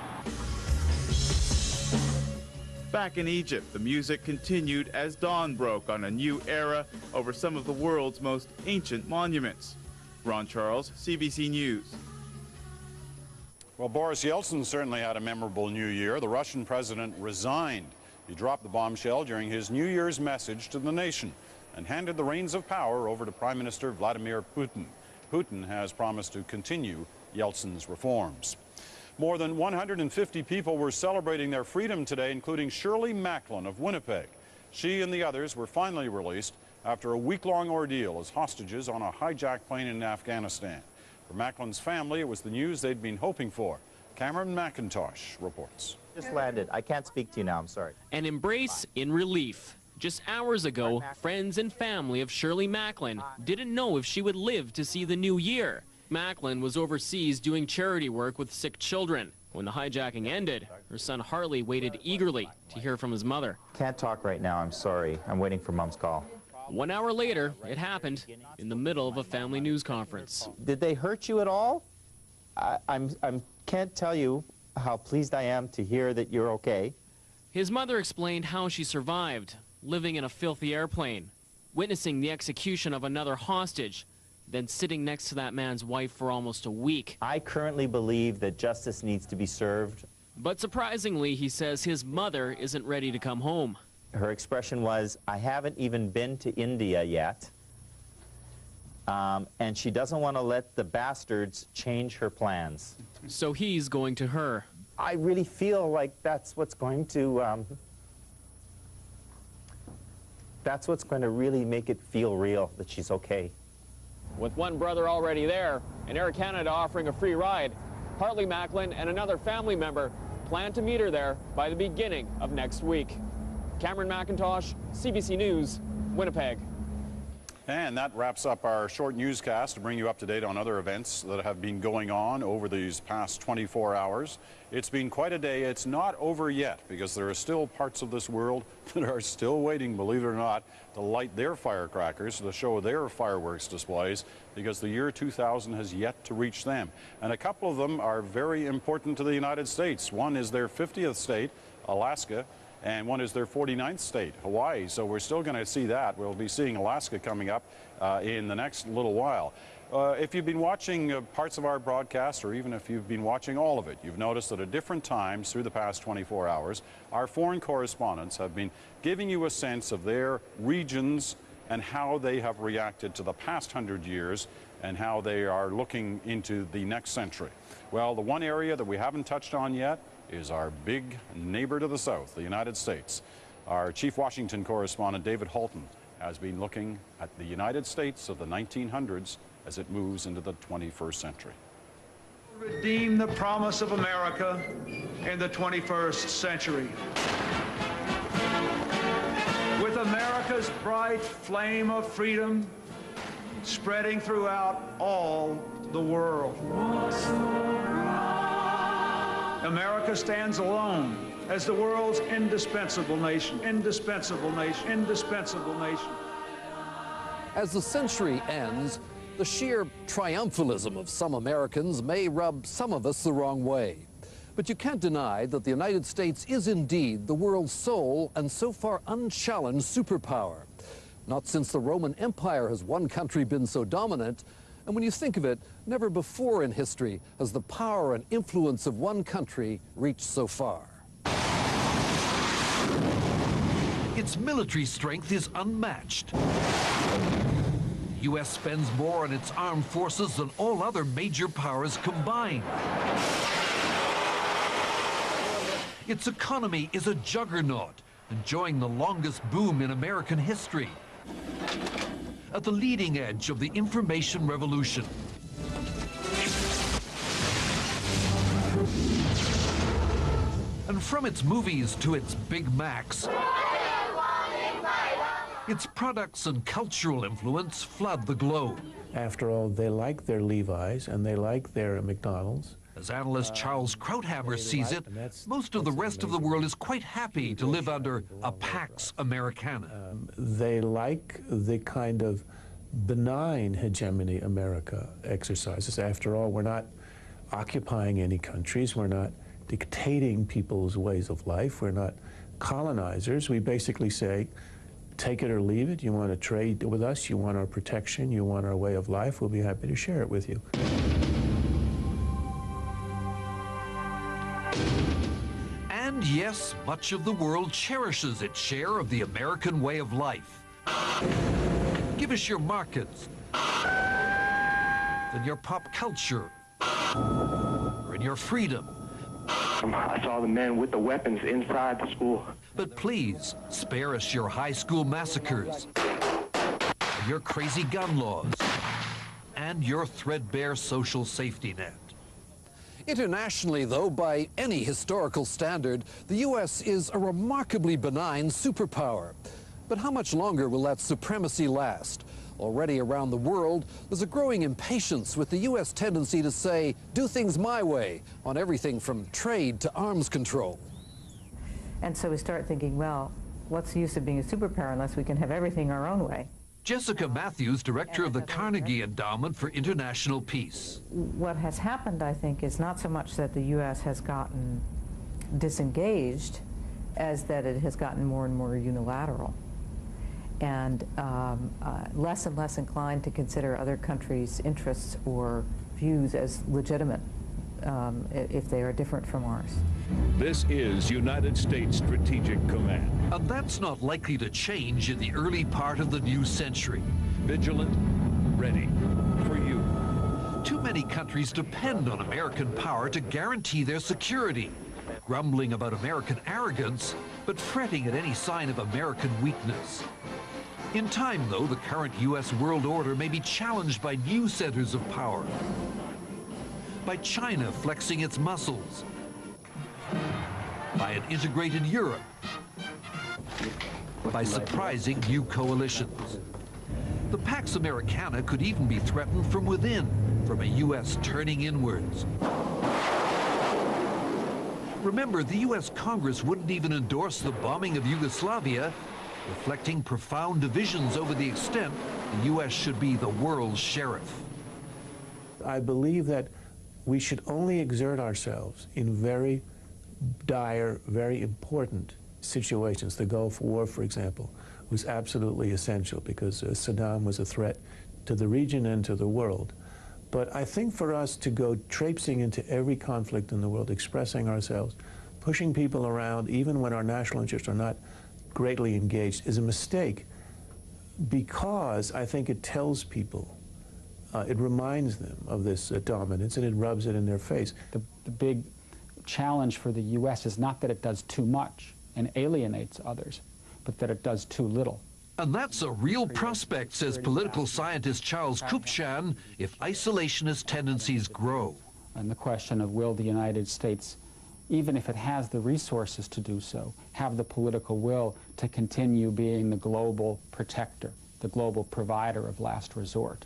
Speaker 25: Back in Egypt, the music continued as dawn broke on a new era over some of the world's most ancient monuments. Ron Charles, CBC News.
Speaker 3: Well, Boris Yeltsin certainly had a memorable New Year. The Russian president resigned. He dropped the bombshell during his New Year's message to the nation and handed the reins of power over to Prime Minister Vladimir Putin. Putin has promised to continue Yeltsin's reforms. More than 150 people were celebrating their freedom today, including Shirley Macklin of Winnipeg. She and the others were finally released after a week-long ordeal as hostages on a hijacked plane in Afghanistan. For Macklin's family, it was the news they'd been hoping for. Cameron McIntosh reports.
Speaker 6: Just landed. I can't speak to you now. I'm sorry.
Speaker 8: An embrace in relief. Just hours ago, friends and family of Shirley Macklin didn't know if she would live to see the new year. Macklin was overseas doing charity work with sick children. When the hijacking ended, her son Harley waited eagerly to hear from his mother.
Speaker 6: Can't talk right now. I'm sorry. I'm waiting for Mom's call.
Speaker 8: 1 hour later, it happened in the middle of a family news conference.
Speaker 6: Did they hurt you at all? I can't tell you how pleased I am to hear that you're okay.
Speaker 8: His mother explained how she survived, living in a filthy airplane, witnessing the execution of another hostage, then sitting next to that man's wife for almost a week.
Speaker 6: I currently believe that justice needs to be served.
Speaker 8: But surprisingly, he says his mother isn't ready to come home.
Speaker 6: Her expression was, I haven't even been to India yet. And she doesn't want to let the bastards change her plans.
Speaker 8: So he's going to her.
Speaker 6: I really feel like that's what's going to really make it feel real, that she's okay.
Speaker 8: With one brother already there, and Air Canada offering a free ride, Harley Macklin and another family member plan to meet her there by the beginning of next week. Cameron McIntosh, CBC News, Winnipeg.
Speaker 3: And that wraps up our short newscast to bring you up to date on other events that have been going on over these past 24 hours. It's been quite a day. It's not over yet because there are still parts of this world that are still waiting, believe it or not, to light their firecrackers, to show their fireworks displays, because the year 2000 has yet to reach them. And a couple of them are very important to the United States. One is their 50th state, Alaska, and one is their 49th state, Hawaii. So we're still going to see that. We'll be seeing Alaska coming up in the next little while. If you've been watching parts of our broadcast, or even if you've been watching all of it, you've noticed that at different times through the past 24 hours, our foreign correspondents have been giving you a sense of their regions and how they have reacted to the past 100 years and how they are looking into the next century. Well, the one area that we haven't touched on yet is our big neighbor to the south, the United States. Our chief Washington correspondent, David Halton, has been looking at the United States of the 1900s as it moves into the 21st century.
Speaker 11: Redeem the promise of America in the 21st century. With America's bright flame of freedom spreading throughout all the world. America stands alone as the world's indispensable nation, indispensable nation, indispensable nation.
Speaker 14: As the century ends, the sheer triumphalism of some Americans may rub some of us the wrong way. But you can't deny that the United States is indeed the world's sole and so far unchallenged superpower. Not since the Roman Empire has one country been so dominant. And when you think of it, never before in history has the power and influence of one country reached so far.
Speaker 22: Its military strength is unmatched. The U.S. spends more on its armed forces than all other major powers combined. Its economy is a juggernaut, enjoying the longest boom in American history. At the leading edge of the information revolution. And from its movies to its Big Macs, its products and cultural influence flood the globe.
Speaker 26: After all, they like their Levi's and they like their McDonald's.
Speaker 22: As analyst Charles Krauthammer sees it, most of the rest of the world is quite happy to live under a Pax Americana.
Speaker 26: They like the kind of benign hegemony America exercises. After all, we're not occupying any countries. We're not dictating people's ways of life. We're not colonizers. We basically say, take it or leave it. You want to trade with us? You want our protection? You want our way of life? We'll be happy to share it with you.
Speaker 22: And yes, much of the world cherishes its share of the American way of life. Give us your markets, then your pop culture, or in your freedom.
Speaker 4: I saw the men with the weapons inside the school.
Speaker 22: But please, spare us your high school massacres, your crazy gun laws, and your threadbare social safety net.
Speaker 14: Internationally, though, by any historical standard, the U.S. is a remarkably benign superpower. But how much longer will that supremacy last? Already around the world, there's a growing impatience with the U.S. tendency to say, do things my way, on everything from trade to arms control.
Speaker 12: And so we start thinking, well, what's the use of being a superpower unless we can have everything our own way?
Speaker 22: Jessica Matthews, director of the Carnegie Endowment for International Peace.
Speaker 12: What has happened, I think, is not so much that the U.S. has gotten disengaged as that it has gotten more and more unilateral and less and less inclined to consider other countries' interests or views as legitimate if they are different from ours.
Speaker 22: This is United States Strategic Command. And that's not likely to change in the early part of the new century. Vigilant, ready, for you. Too many countries depend on American power to guarantee their security, grumbling about American arrogance, but fretting at any sign of American weakness. In time, though, the current U.S. world order may be challenged by new centers of power, by China flexing its muscles, by an integrated Europe, by surprising new coalitions. The Pax Americana could even be threatened from within, from a U.S. turning inwards. Remember, the U.S. Congress wouldn't even endorse the bombing of Yugoslavia, reflecting profound divisions over the extent the U.S. should be the world's sheriff.
Speaker 26: I believe that we should only exert ourselves in very dire, very important situations. The Gulf War, for example, was absolutely essential because Saddam was a threat to the region and to the world. But I think for us to go traipsing into every conflict in the world, expressing ourselves, pushing people around, even when our national interests are not greatly engaged, is a mistake because I think it tells people, it reminds them of this dominance and it rubs it in their face.
Speaker 15: The big challenge for the U.S. is not that it does too much and alienates others, but that it does too little.
Speaker 22: And that's a real prospect, says political scientist Charles Kupchan, if isolationist tendencies grow.
Speaker 15: And the question of will the United States, even if it has the resources to do so, have the political will to continue being the global protector, the global provider of last resort.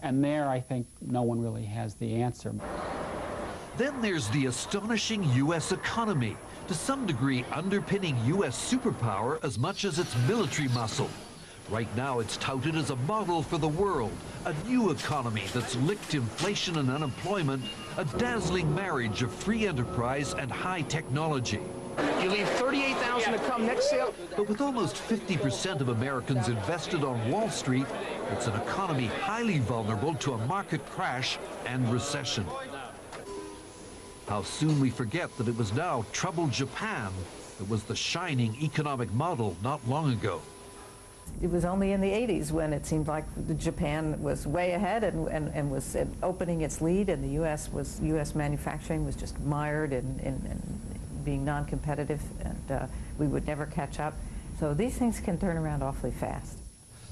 Speaker 15: And there, I think, no one really has the answer.
Speaker 22: Then there's the astonishing U.S. economy, to some degree underpinning U.S. superpower as much as its military muscle. Right now, it's touted as a model for the world, a new economy that's licked inflation and unemployment, a dazzling marriage of free enterprise and high technology.
Speaker 18: You leave $38,000 to come next sale.
Speaker 22: But with almost 50% of Americans invested on Wall Street, it's an economy highly vulnerable to a market crash and recession. How soon we forget that it was now troubled Japan that was the shining economic model not long ago.
Speaker 12: It was only in the 80s when it seemed like Japan was way ahead and was opening its lead, and the U.S. manufacturing was just mired in being non-competitive, and we would never catch up. So these things can turn around awfully fast.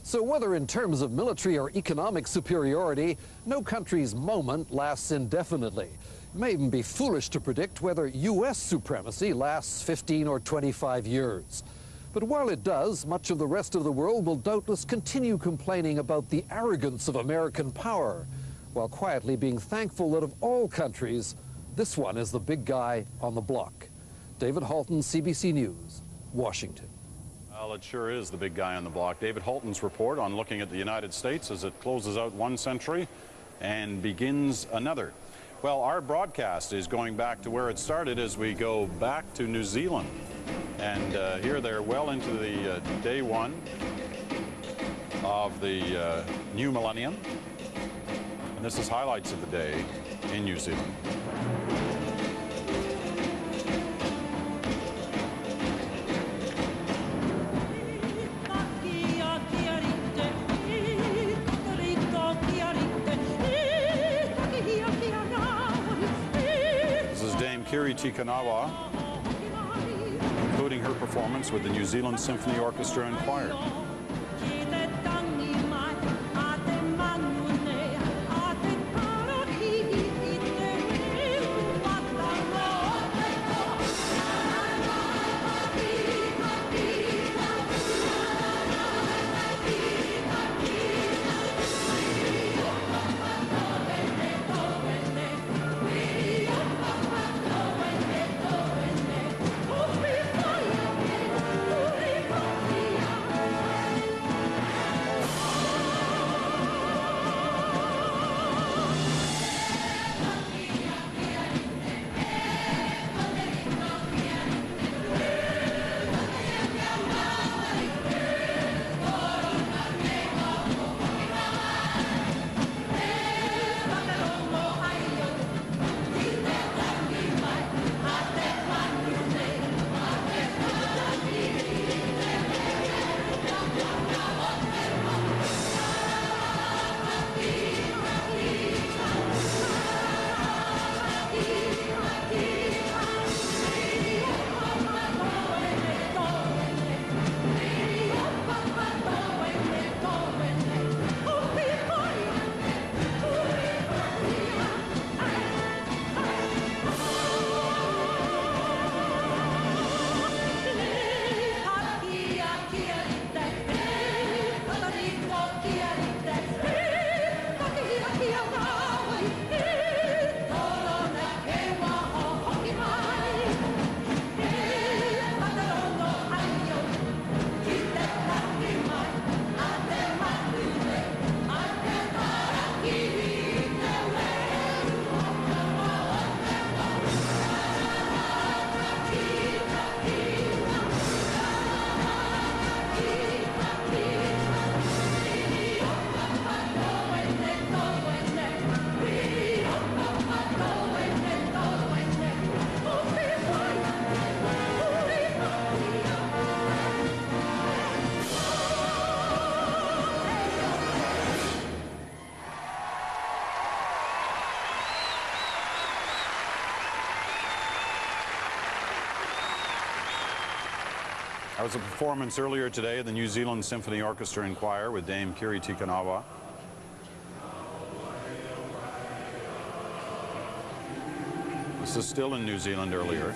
Speaker 14: So whether in terms of military or economic superiority, no country's moment lasts indefinitely. It may even be foolish to predict whether U.S. supremacy lasts 15 or 25 years. But while it does, much of the rest of the world will doubtless continue complaining about the arrogance of American power, while quietly being thankful that of all countries, this one is the big guy on the block. David Halton, CBC News, Washington.
Speaker 3: Well, it sure is the big guy on the block. David Halton's report on looking at the United States as it closes out one century and begins another. Well, our broadcast is going back to where it started as we go back to New Zealand. And here they're well into the day one of the new millennium. And this is highlights of the day in New Zealand. Tikanawa, including her performance with the New Zealand Symphony Orchestra and Choir. That was a performance earlier today of the New Zealand Symphony Orchestra and Choir with Dame Kiri Tikanawa. This is still in New Zealand earlier.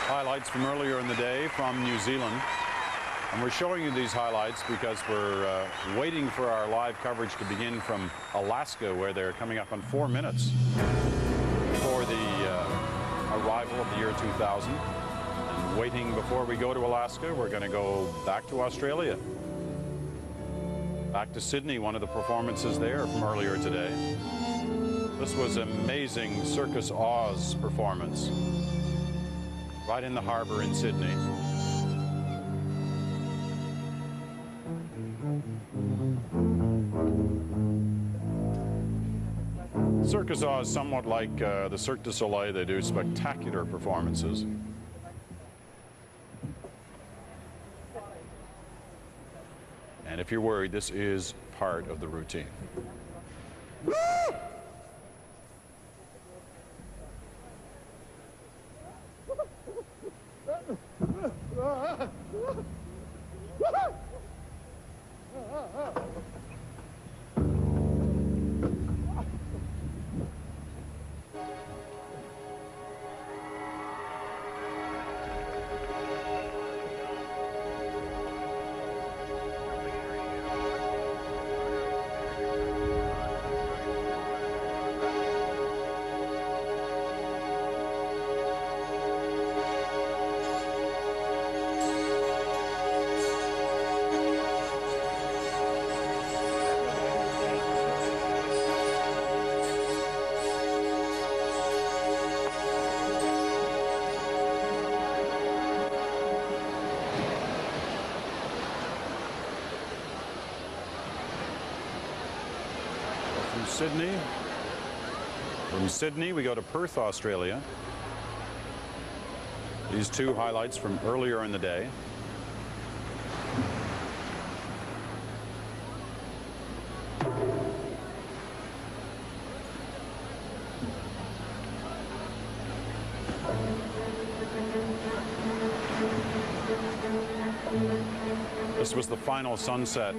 Speaker 3: Highlights from earlier in the day from New Zealand. And we're showing you these highlights because we're waiting for our live coverage to begin from Alaska, where they're coming up on 4 minutes for the arrival of the year 2000. And waiting before we go to Alaska, we're going to go back to Australia. Back to Sydney, one of the performances there from earlier today. This was an amazing Circus Oz performance right in the harbor in Sydney. Circus Oz, somewhat like the Cirque du Soleil, they do spectacular performances. And if you're worried, this is part of the routine. From Sydney, we go to Perth, Australia. These two highlights from earlier in the day. This was the final sunset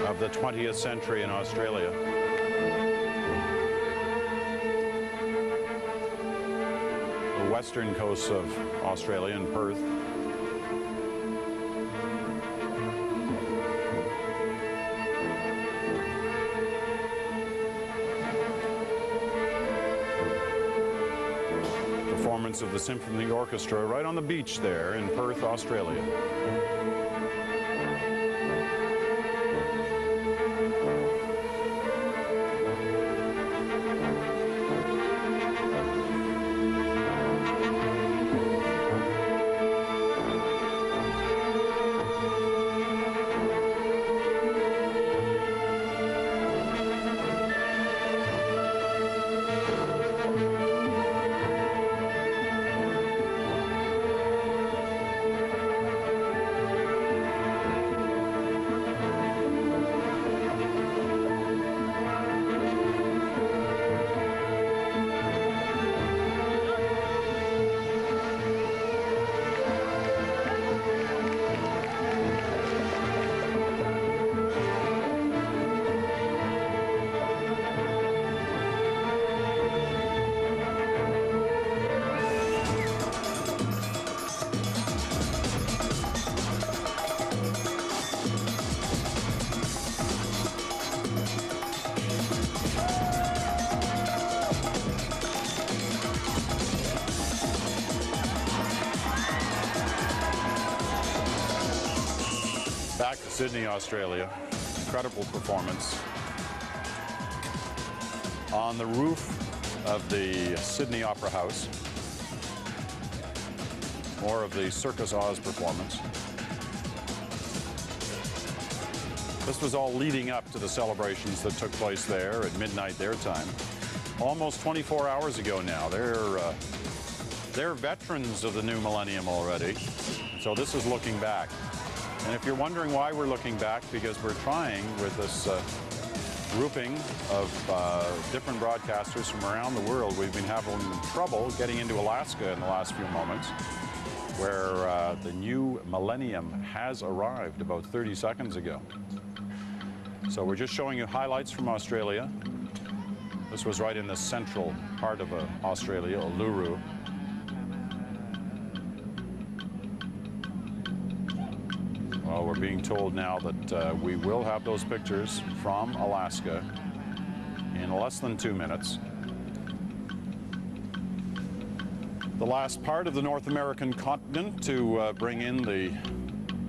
Speaker 3: of the 20th century in Australia. The western coast of Australia in Perth. Performance of the Symphony Orchestra right on the beach there in Perth, Australia. Back to Sydney, Australia. Incredible performance. On the roof of the Sydney Opera House. More of the Circus Oz performance. This was all leading up to the celebrations that took place there at midnight their time. Almost 24 hours ago now. They're veterans of the new millennium already. So this is looking back. And if you're wondering why we're looking back, because we're trying with this grouping of different broadcasters from around the world. We've been having trouble getting into Alaska in the last few moments, where the new millennium has arrived about 30 seconds ago. So we're just showing you highlights from Australia. This was right in the central part of Australia, Uluru. Well, we're being told now that we will have those pictures from Alaska in less than 2 minutes. The last part of the North American continent to bring in the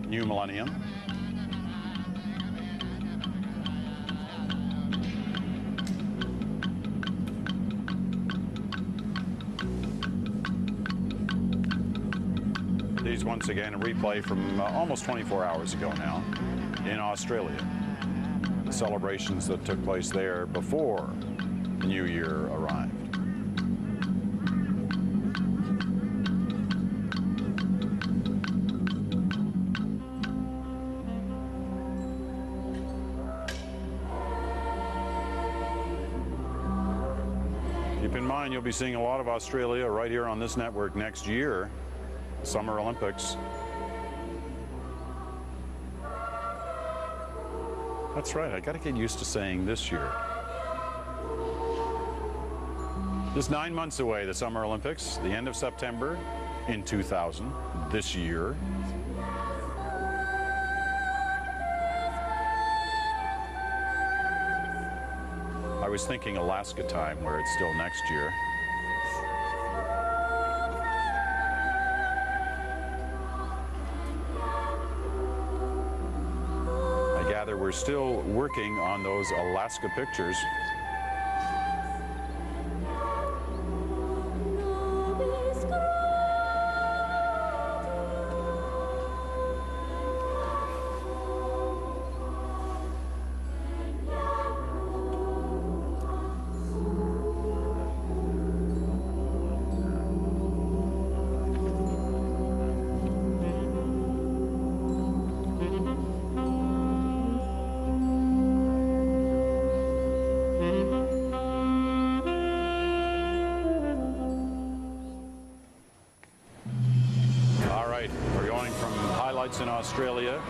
Speaker 3: new millennium. These, once again, a replay from almost 24 hours ago now in Australia. The celebrations that took place there before the new year arrived. Keep in mind, you'll be seeing a lot of Australia right here on this network next year. Summer Olympics. That's right, I gotta get used to saying this year. Just 9 months away, the Summer Olympics, the end of September in 2000, this year. I was thinking Alaska time, where it's still next year. We're still working on those Alaska pictures. In Australia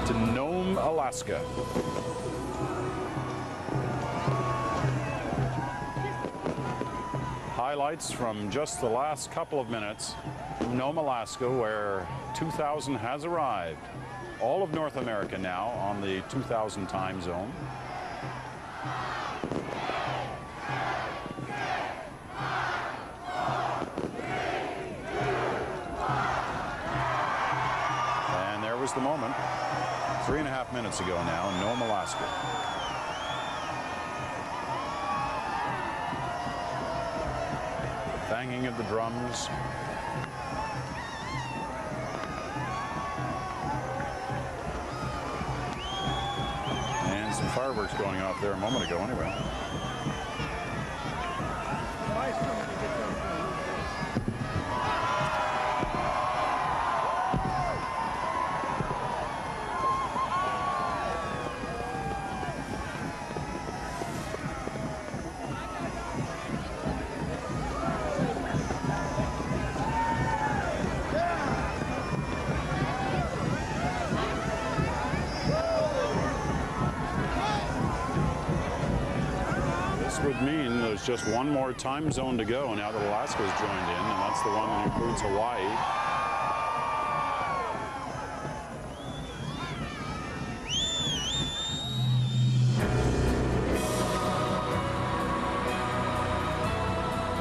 Speaker 3: to Nome, Alaska. Highlights from just the last couple of minutes from Nome, Alaska, where 2000 has arrived. All of North America now on the 2000 time zone. The moment 3.5 minutes ago now in Nome, Alaska. Banging of the drums. And some fireworks going off there a moment ago anyway. Would mean there's just one more time zone to go now that Alaska's joined in, and that's the one that includes Hawaii.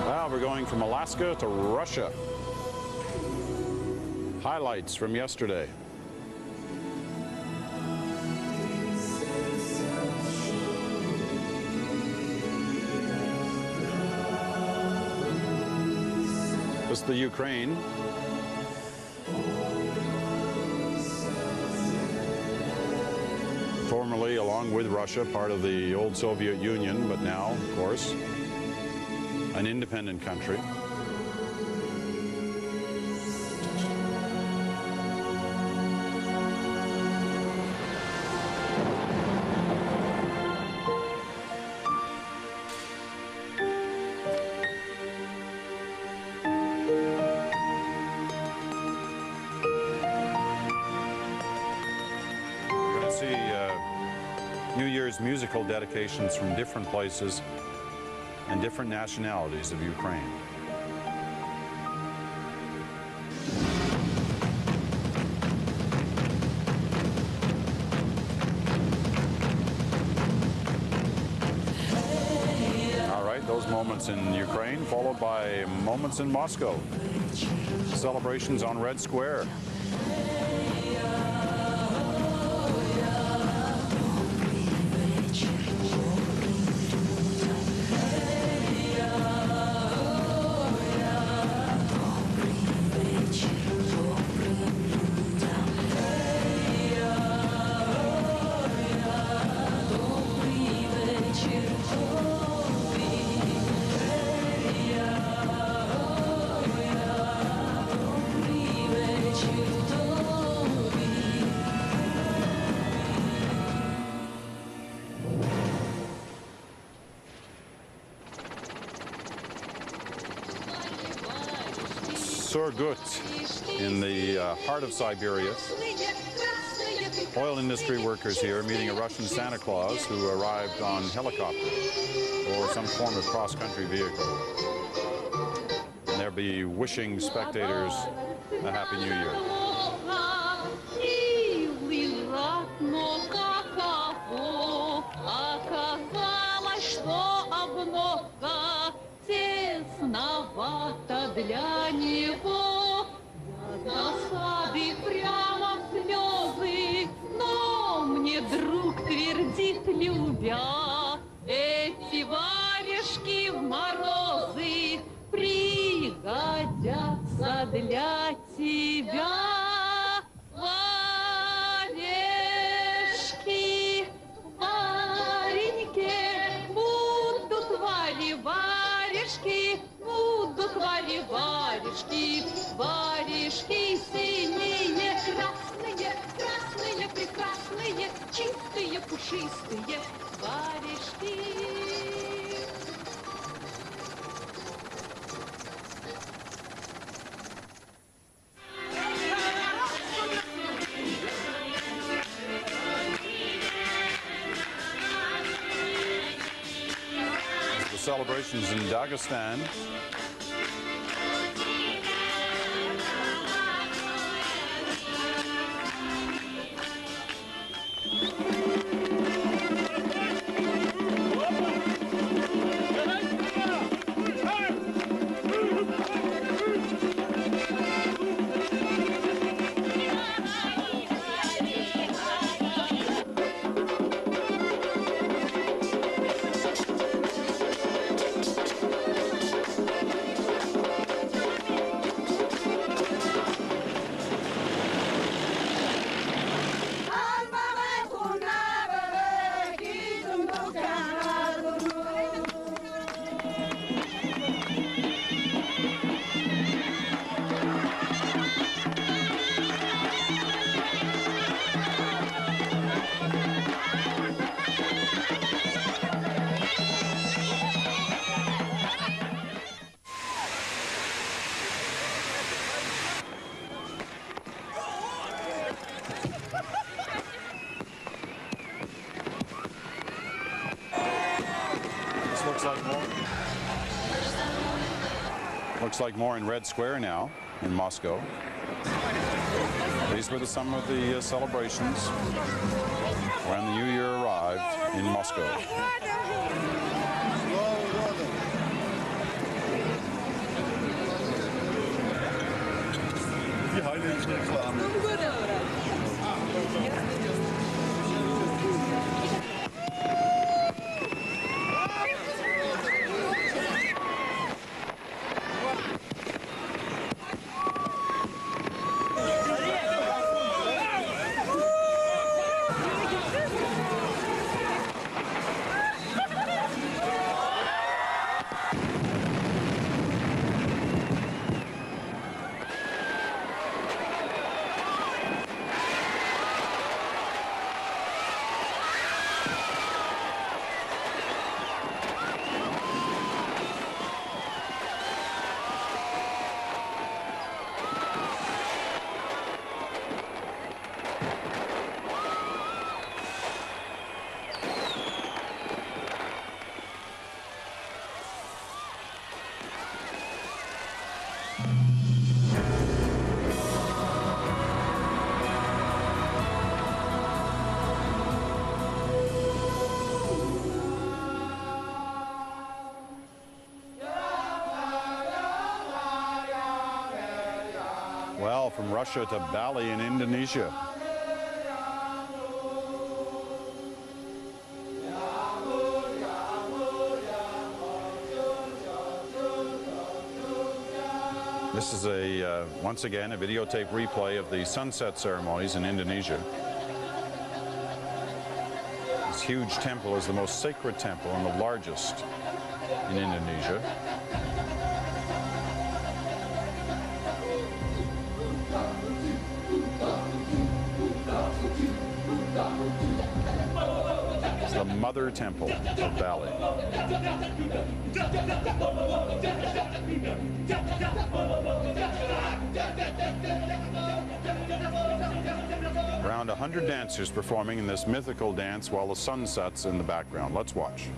Speaker 3: Well, we're going from Alaska to Russia. Highlights from yesterday. This is the Ukraine. Formerly, along with Russia, part of the old Soviet Union, but now, of course, an independent country. New Year's musical dedications from different places and different nationalities of Ukraine. moments in Ukraine, followed by moments in Moscow. Celebrations on Red Square. Surgut in the heart of Siberia. Oil industry workers here meeting a Russian Santa Claus who arrived on helicopter or some form of cross-country vehicle. And they'll be wishing spectators a Happy New Year.
Speaker 9: Для него досады прямо слезы, но мне друг твердит, любя, эти варежки в морозы пригодятся для тебя. Варежки вареньке будут варежки. Будут варежки, варежки синие, красные, красные, прекрасные, чистые, пушистые варежки.
Speaker 3: The celebrations in Dagestan. Looks like more in Red Square now in Moscow. These were some of the celebrations when the New Year arrived in Moscow. Well, from Russia to Bali in Indonesia. This is once again, a videotape replay of the sunset ceremonies in Indonesia. This huge temple is the most sacred temple and the largest in Indonesia. It's the Mother Temple of Bali. Around 100 dancers performing in this mythical dance while the sun sets in the background. Let's watch.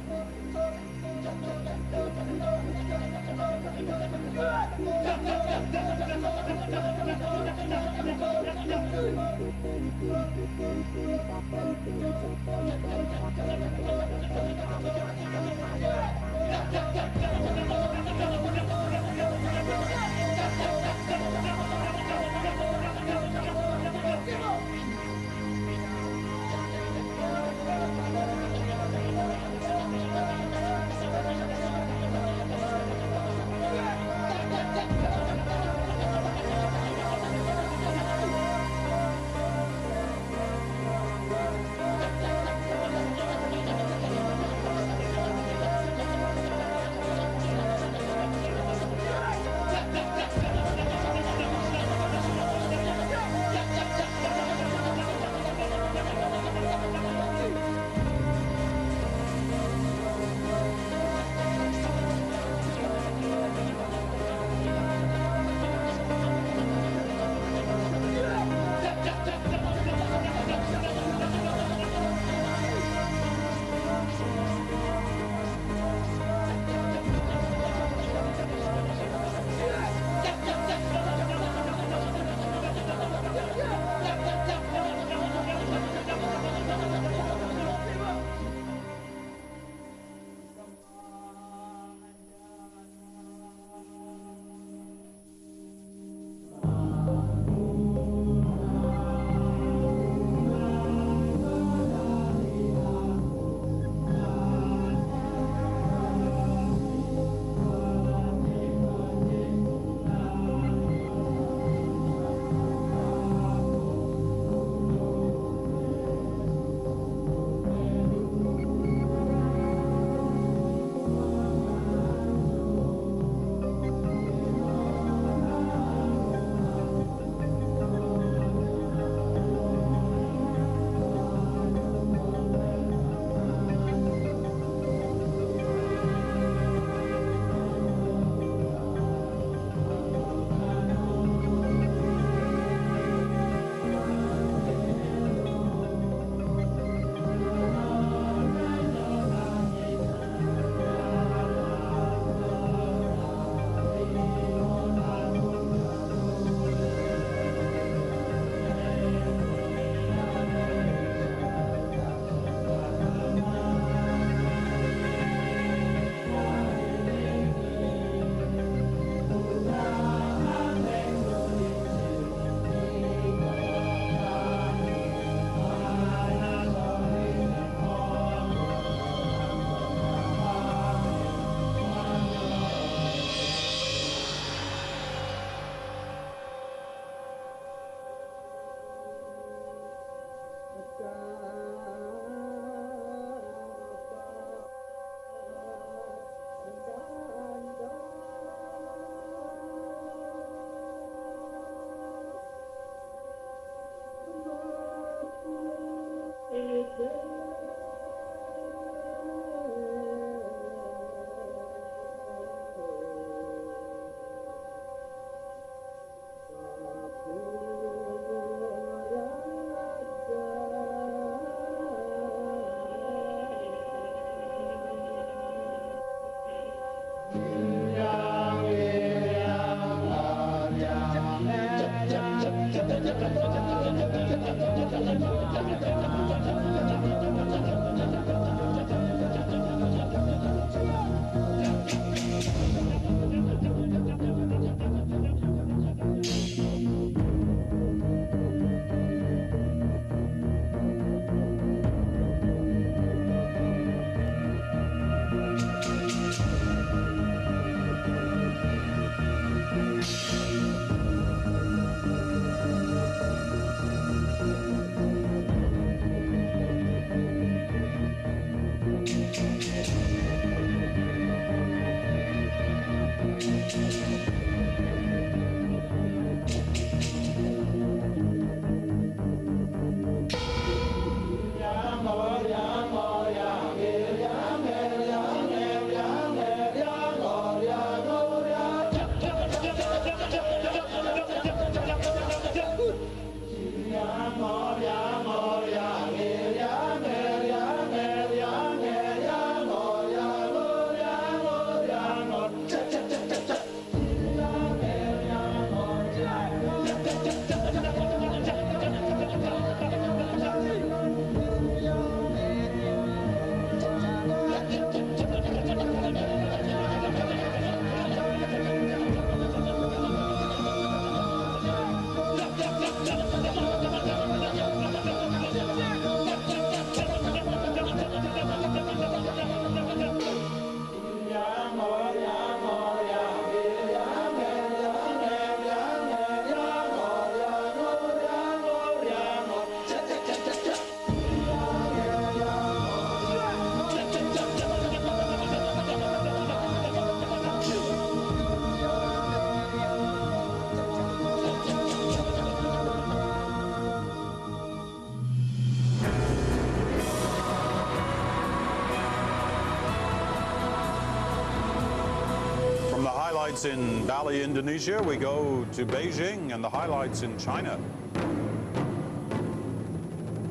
Speaker 3: From the highlights in Bali, Indonesia, we go to Beijing and the highlights in China.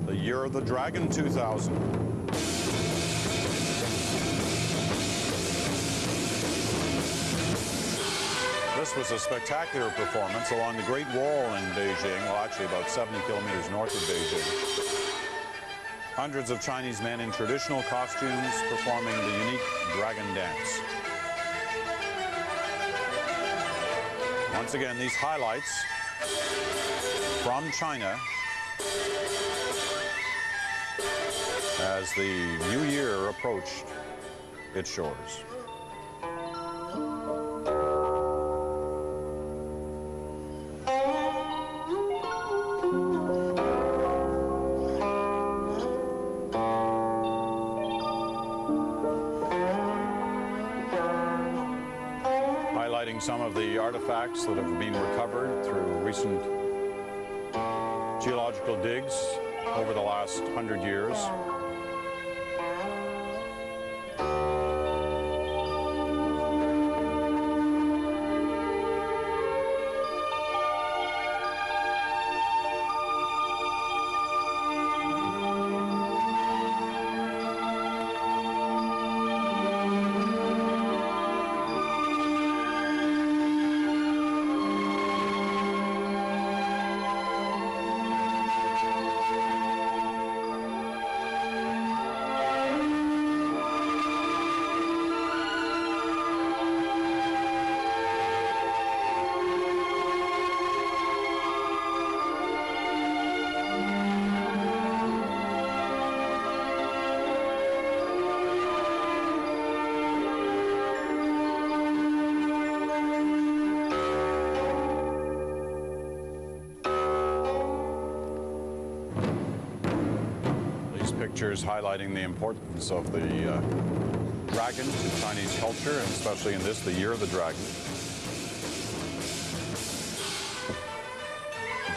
Speaker 3: The Year of the Dragon 2000. This was a spectacular performance along the Great Wall in Beijing, well actually about 70 kilometers north of Beijing. Hundreds of Chinese men in traditional costumes performing the unique dragon dance. Once again, these highlights from China as the new year approached its shores. Highlighting some of the artifacts that have been recovered through recent geological digs over the last 100 years. Pictures highlighting the importance of the dragon to Chinese culture, and especially in this, the Year of the Dragon.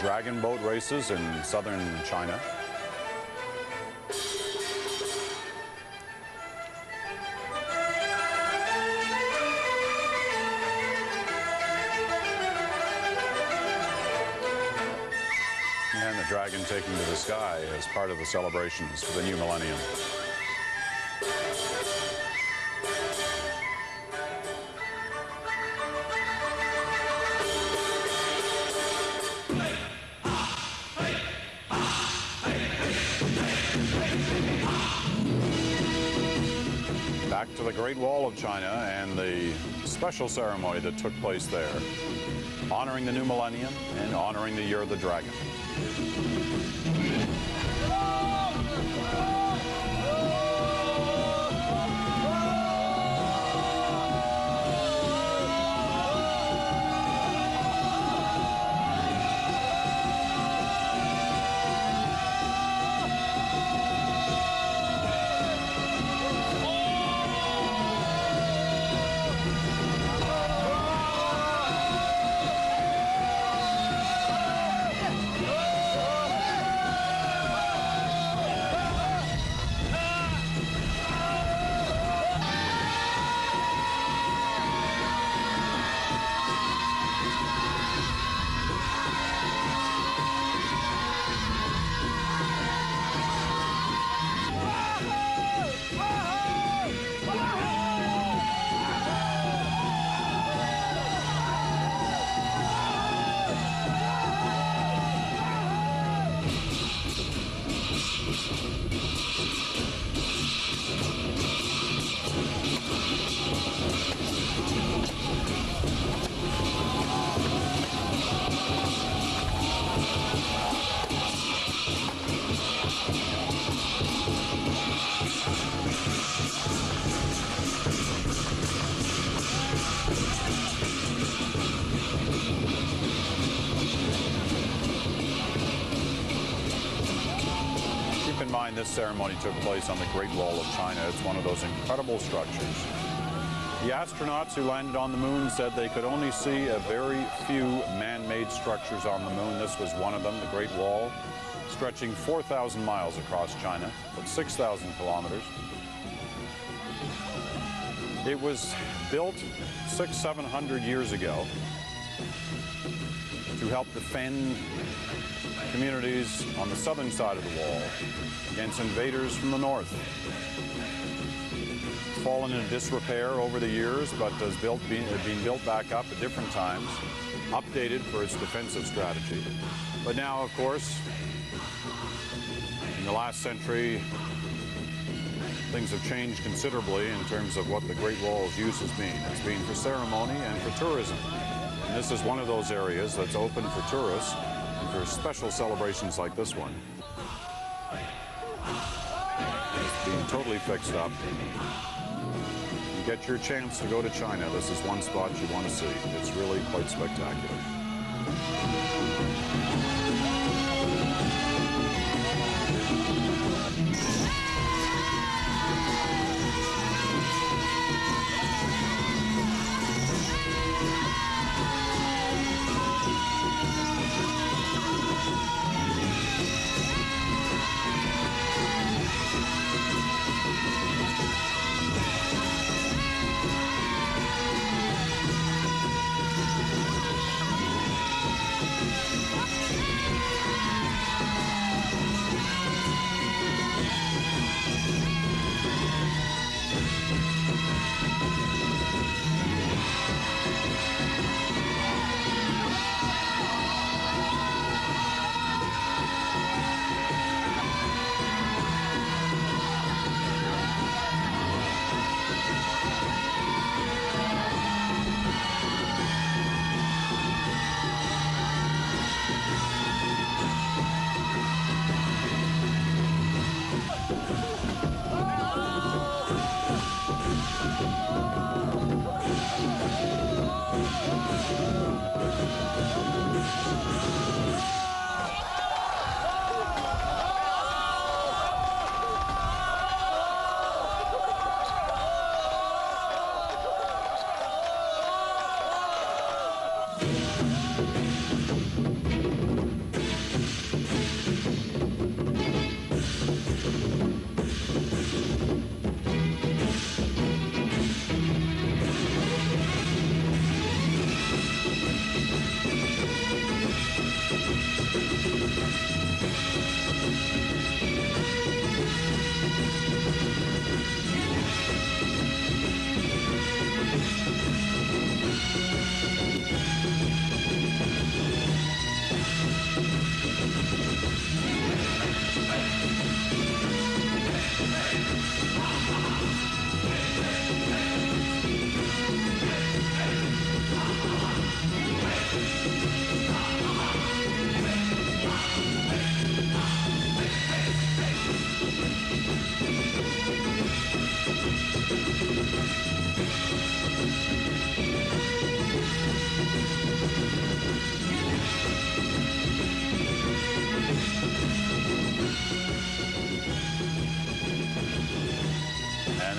Speaker 3: Dragon boat races in southern China. And the dragon taken to the sky as part of the celebrations for the new millennium. Back to the Great Wall of China and the special ceremony that took place there, honoring the new millennium and honoring the Year of the Dragon. mind, this ceremony took place on the Great Wall of China. It's one of those incredible structures. The astronauts who landed on the moon said they could only see a very few man-made structures on the moon. This was one of them, the Great Wall, stretching 4,000 miles across China, about 6,000 kilometers. It was built 600-700 years ago to help defend communities on the southern side of the wall against invaders from the north. It's fallen into disrepair over the years, but has been built back up at different times, updated for its defensive strategy. But now, of course, in the last century, things have changed considerably in terms of what the Great Wall's use has been. It's been for ceremony and for tourism. And this is one of those areas that's open for tourists and for special celebrations like this one. It's been totally fixed up. You get your chance to go to China, this is one spot you want to see. It's really quite spectacular.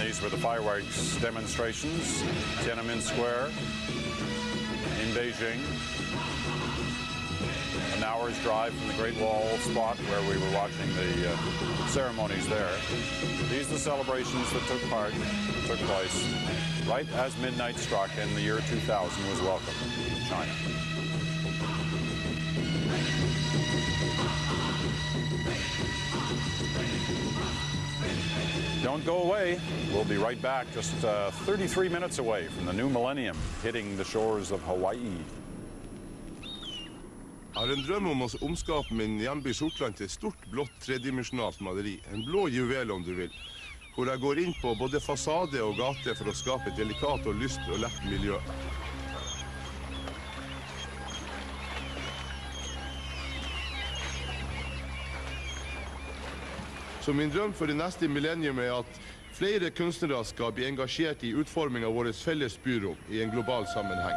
Speaker 3: These were the fireworks demonstrations, Tiananmen Square in Beijing. An hour's drive from the Great Wall spot where we were watching the ceremonies there. These are the celebrations that took place right as midnight struck and the year 2000 was welcomed to China. Don't go away. We'll be right back, just 33 minutes away from the new millennium hitting the shores of Hawaii.
Speaker 10: Jeg har en drøm om å omskape min hjemby Sortland til et stort, blått, tredimensjonalt maleri. En blå juvel, om du vil. Hvor jeg går inn på både fasade og gate for å skape et delikat og lyst og lett miljø. Så min drøm for det neste millennium at flere kunstnere skal bli engasjert I utforming av vårt felles byrom I en global sammenheng.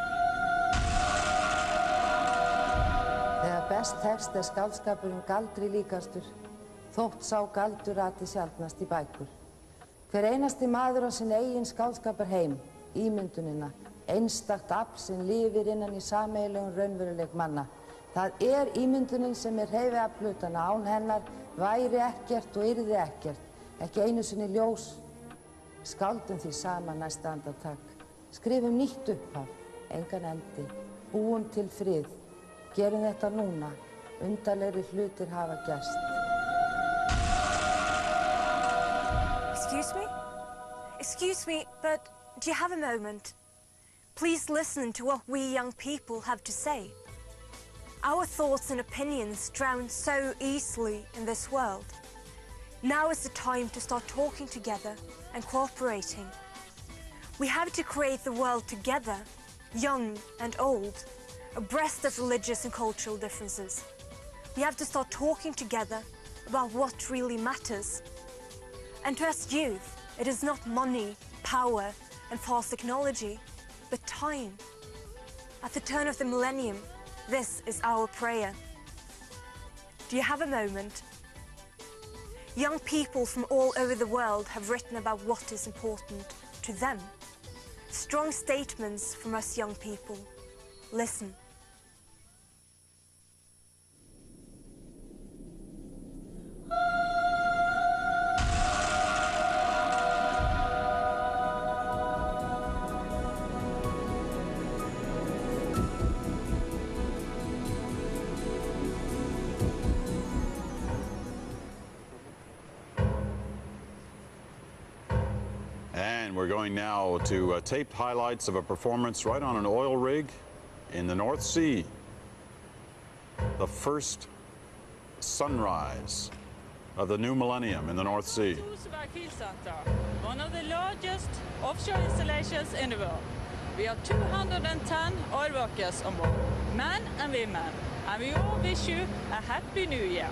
Speaker 13: Þegar best tekst skáldskapurinn galdri líkastur,
Speaker 1: þótt sá galdur rati sjaldnast í bækur. Hver einasti maður á sinn eigin skáldskapar heim, ímyndunina, einstakt afl sem lifir innan í sameiginlegum raunveruleik manna. Það ímyndunin sem hreyfiafl hlutanna, án hennar væri ekkert og yrði ekkert, ekki einu sinni ljós. Skáldum því saman næsta andartak, skrifum nýtt upphaf, engan endi, búum til frið, gerum þetta núna, undarlegri hlutir hafa gerst.
Speaker 13: Excuse me, but do you have a moment? Please listen to what we young people have to say. Our thoughts and opinions drown so easily in this world. Now is the time to start talking together and cooperating. We have to create the world together, young and old, abreast of religious and cultural differences. We have to start talking together about what really matters. And to us youth, it is not money, power, and fast technology, but time. At the turn of the millennium, this is our prayer. Do you have a moment? Young people from all over the world have written about what is important to them. Strong statements from us young people. Listen.
Speaker 3: And we're going now to taped highlights of a performance right on an oil rig in the North Sea. The first sunrise of the new millennium in the North Sea.
Speaker 16: One of the largest offshore installations in the world. We have 210 oil workers on board, men and women, and we all wish you a happy new year.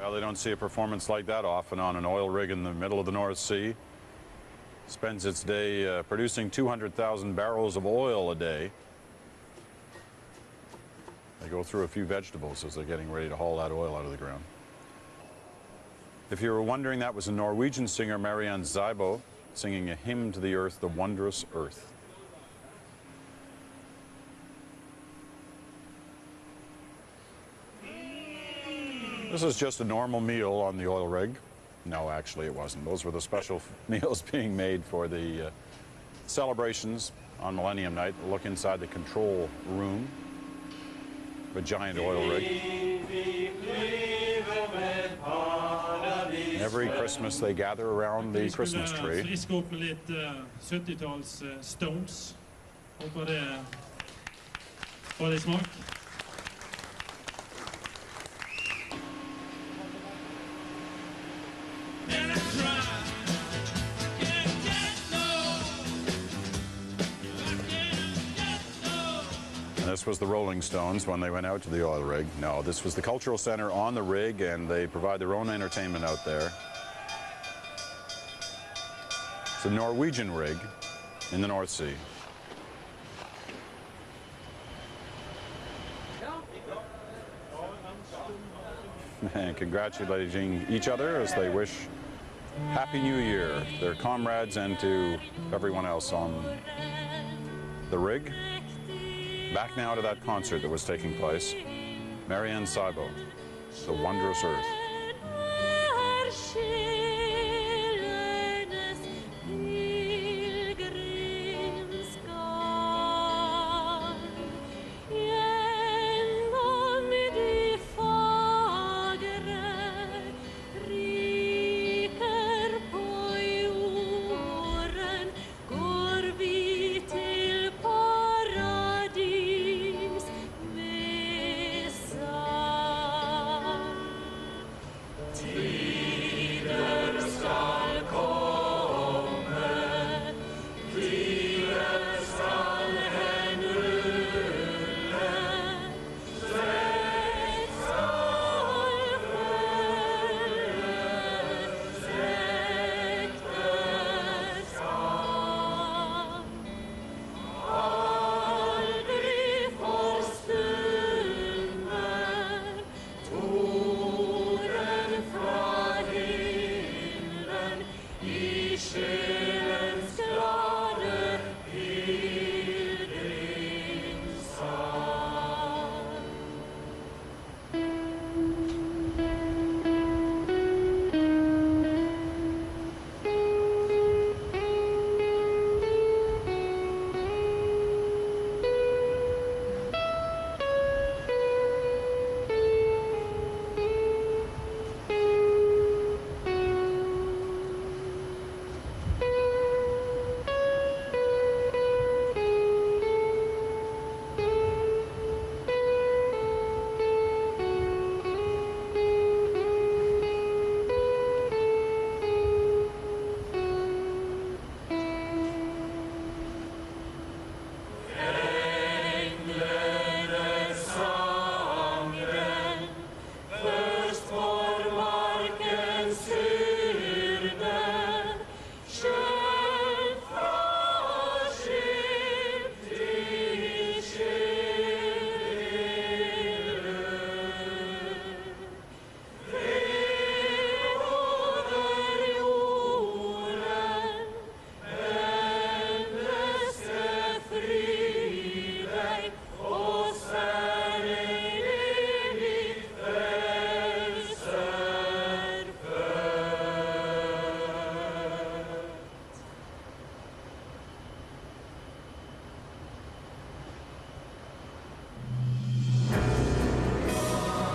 Speaker 3: Well, they don't see a performance like that often on an oil rig in the middle of the North Sea. Spends its day producing 200,000 barrels of oil a day. They go through a few vegetables as they're getting ready to haul that oil out of the ground. If you were wondering, that was a Norwegian singer, Marianne Zeibo, singing a hymn to the earth, the wondrous earth. This is just a normal meal on the oil rig. No, actually it wasn't. Those were the special meals being made for the celebrations on Millennium Night. Look inside the control room of a giant oil rig. Every Christmas they gather around the Christmas tree.
Speaker 17: Friska upp med lite 70-tals Stones. Och vad det smak.
Speaker 3: this was the Rolling Stones when they went out to the oil rig. No, this was the cultural center on the rig, and they provide their own entertainment out there. It's a Norwegian rig in the North Sea. And congratulating each other as they wish Happy New Year to their comrades and to everyone else on the rig. Back now to that concert that was taking place. Marianne Saibo, The Wondrous Earth.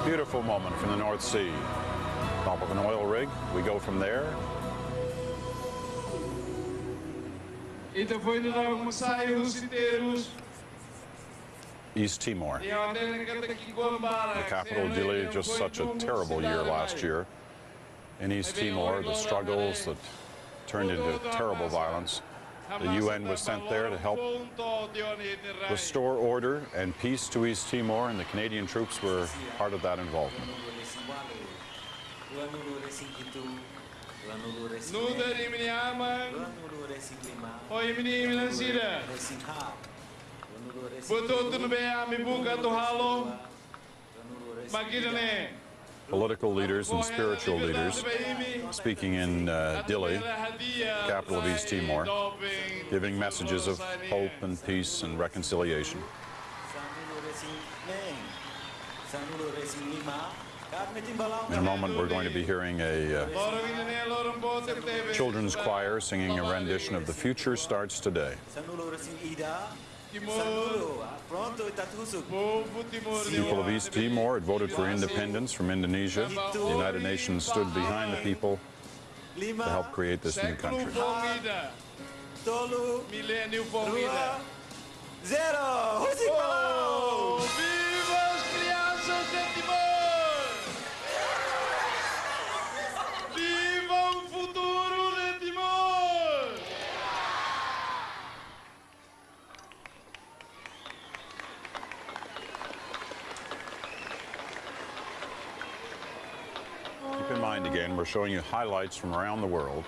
Speaker 3: Beautiful moment from the North Sea. Top of an oil rig, we go from there. East Timor. The capital, Dili, just such a terrible year last year. In East Timor, the struggles that turned into terrible violence. The UN was sent there to help restore order and peace to East Timor, and the Canadian troops were part of that involvement. Political leaders and spiritual leaders speaking in Dili, capital of East Timor, giving messages of hope and peace and reconciliation. In a moment, we're going to be hearing a children's choir singing a rendition of The Future Starts Today. People of East Timor had voted for independence from Indonesia. The United Nations stood behind the people to help create this new country. Rewind again. We're showing you highlights from around the world.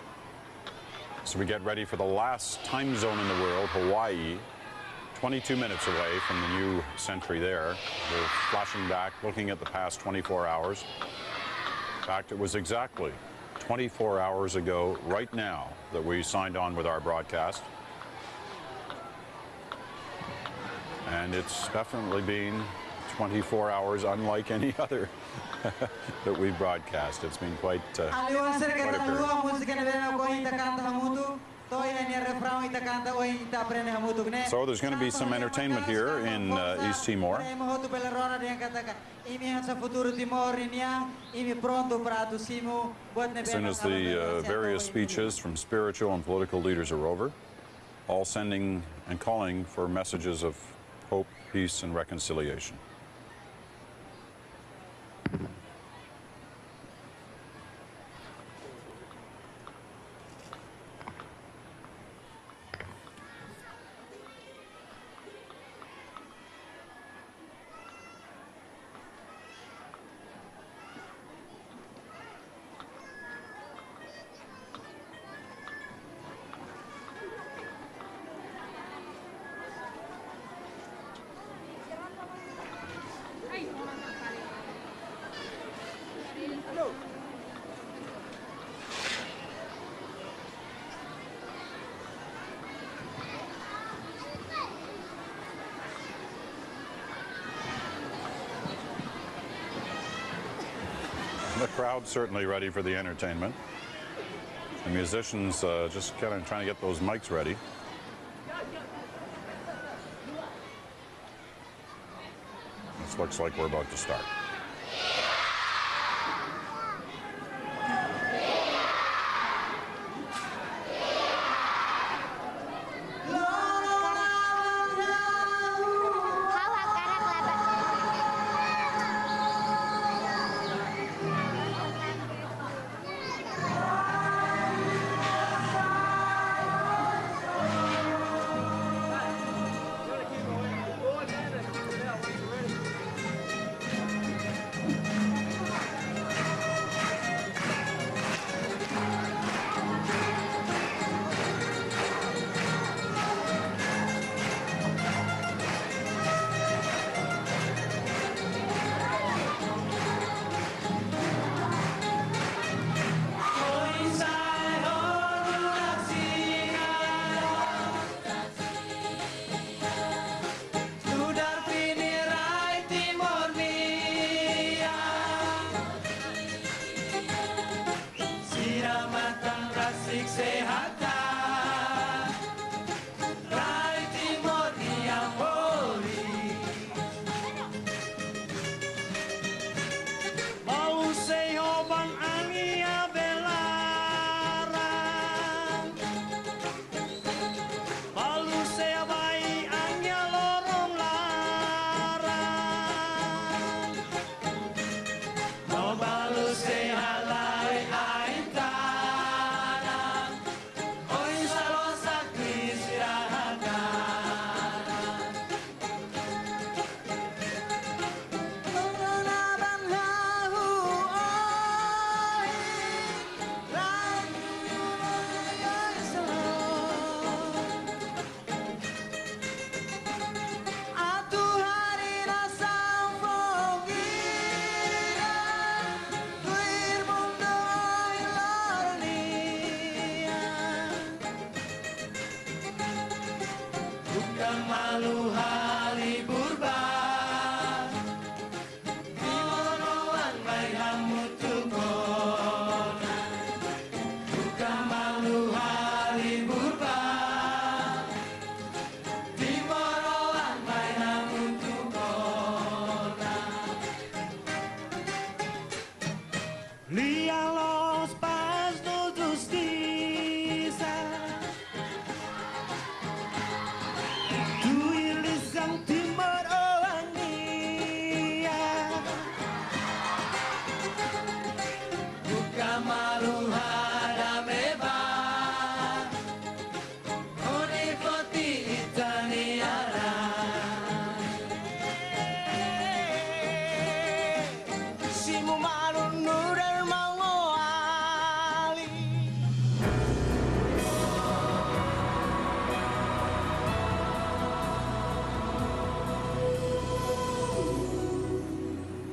Speaker 3: So we get ready for the last time zone in the world, Hawaii. 22 minutes away from the new century there. We're flashing back, looking at the past 24 hours. In fact, it was exactly 24 hours ago, right now, that we signed on with our broadcast. And it's definitely been 24 hours unlike any other that we've broadcast. It's been quite a period. So there's going to be some entertainment here in East Timor. As soon as the various speeches from spiritual and political leaders are over, all sending and calling for messages of hope, peace, and reconciliation. The crowd's certainly ready for the entertainment. The musicians just kind of trying to get those mics ready. This looks like we're about to start.
Speaker 2: Tu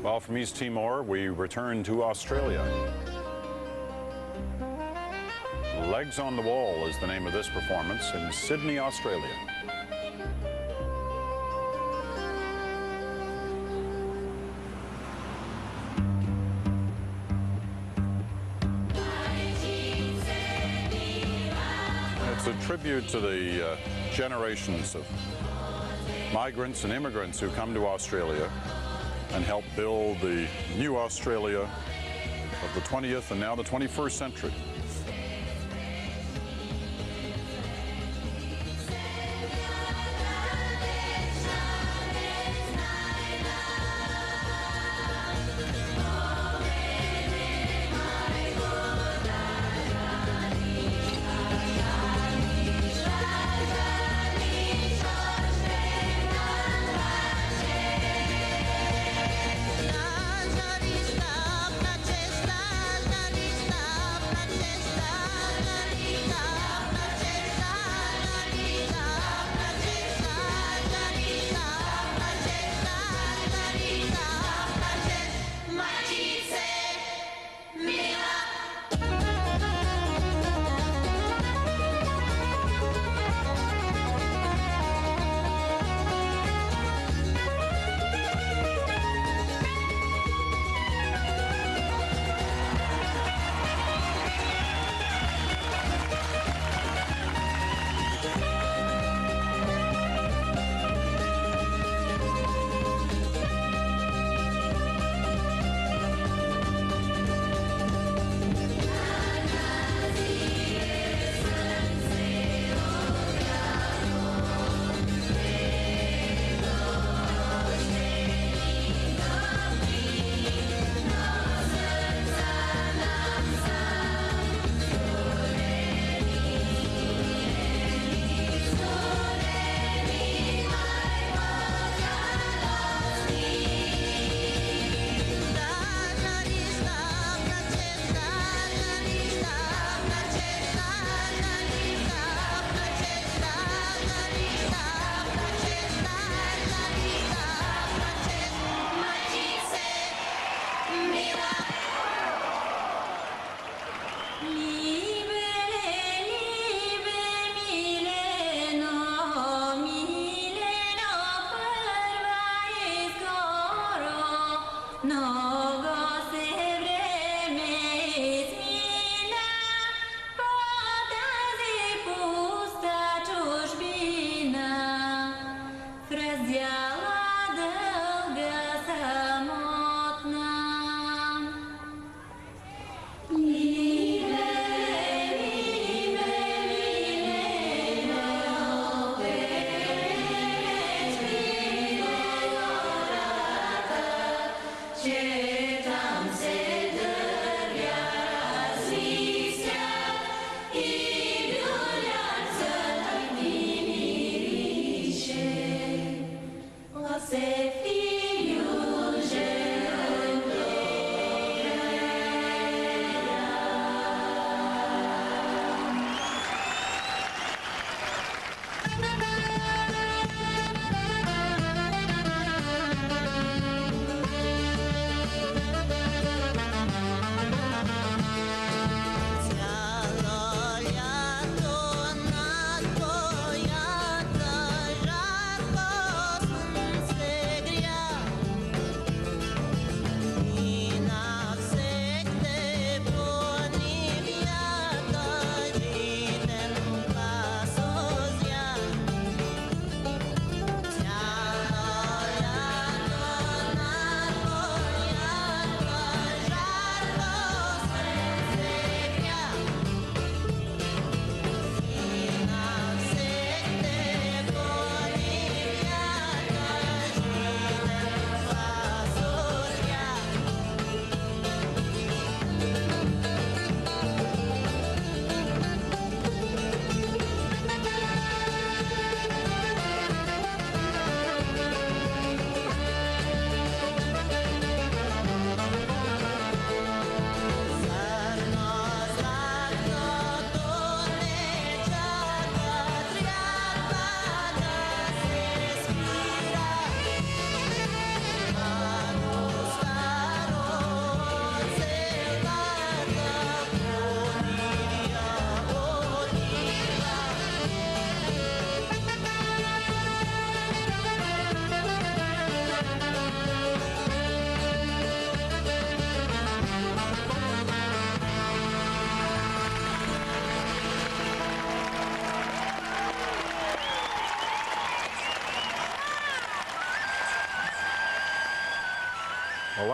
Speaker 3: Well, from East Timor, we return to Australia. Legs on the Wall is the name of this performance in Sydney, Australia. It's a tribute to the generations of migrants and immigrants who come to Australia and help build the new Australia of the 20th and now the 21st century.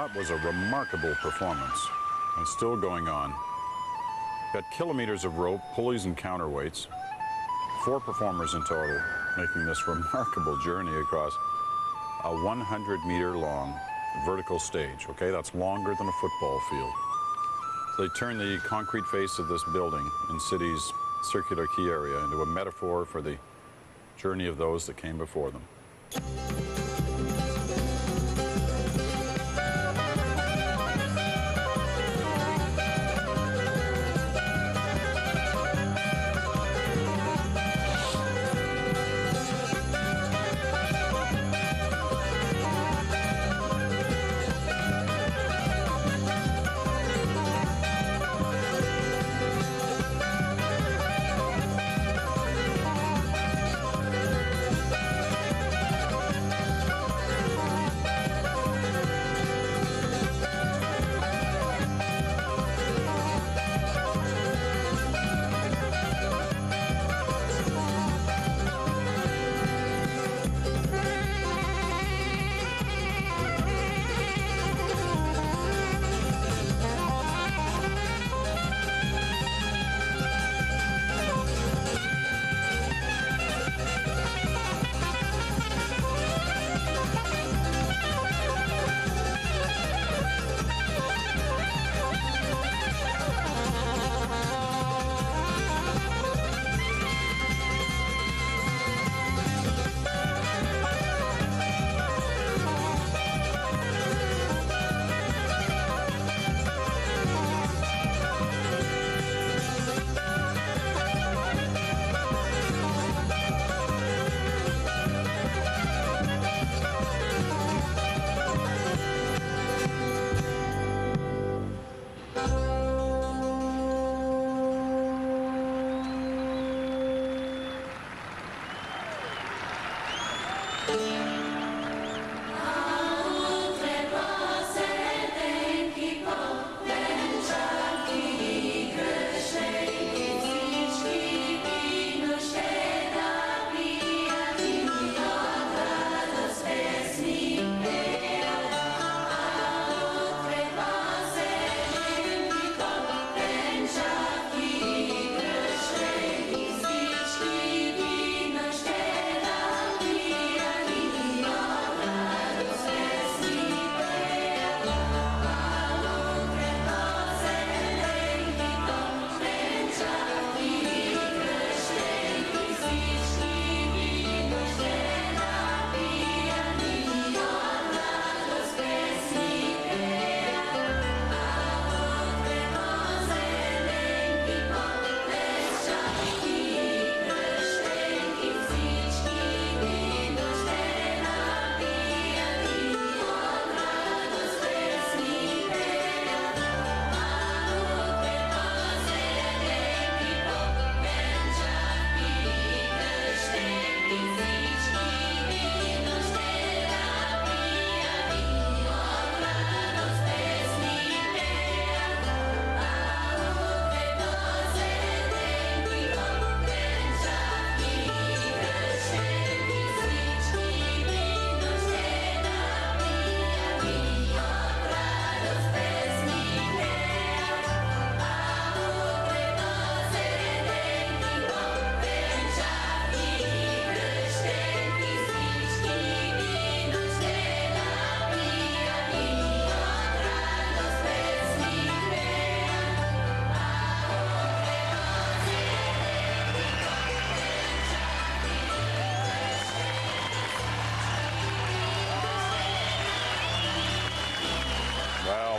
Speaker 3: that was a remarkable performance. It's still going on. Got kilometers of rope, pulleys and counterweights. 4 performers in total, making this remarkable journey across a 100-meter long vertical stage. Okay, that's longer than a football field. So they turn the concrete face of this building in City's circular quay area into a metaphor for the journey of those that came before them.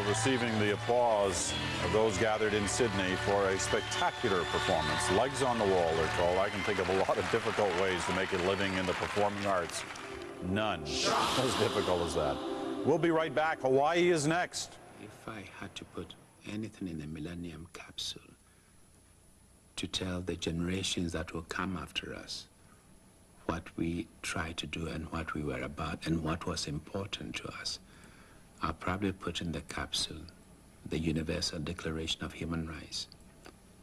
Speaker 3: Receiving the applause of those gathered in Sydney for a spectacular performance. Legs on the wall, they're called. I can think of a lot of difficult ways to make a living in the performing arts. None as difficult as that. We'll be right back. Hawaii is next.
Speaker 2: If I had to put anything in the millennium capsule to tell the generations that will come after us what we tried to do and what we were about and what was important to us, I'll probably put in the capsule the Universal Declaration of Human Rights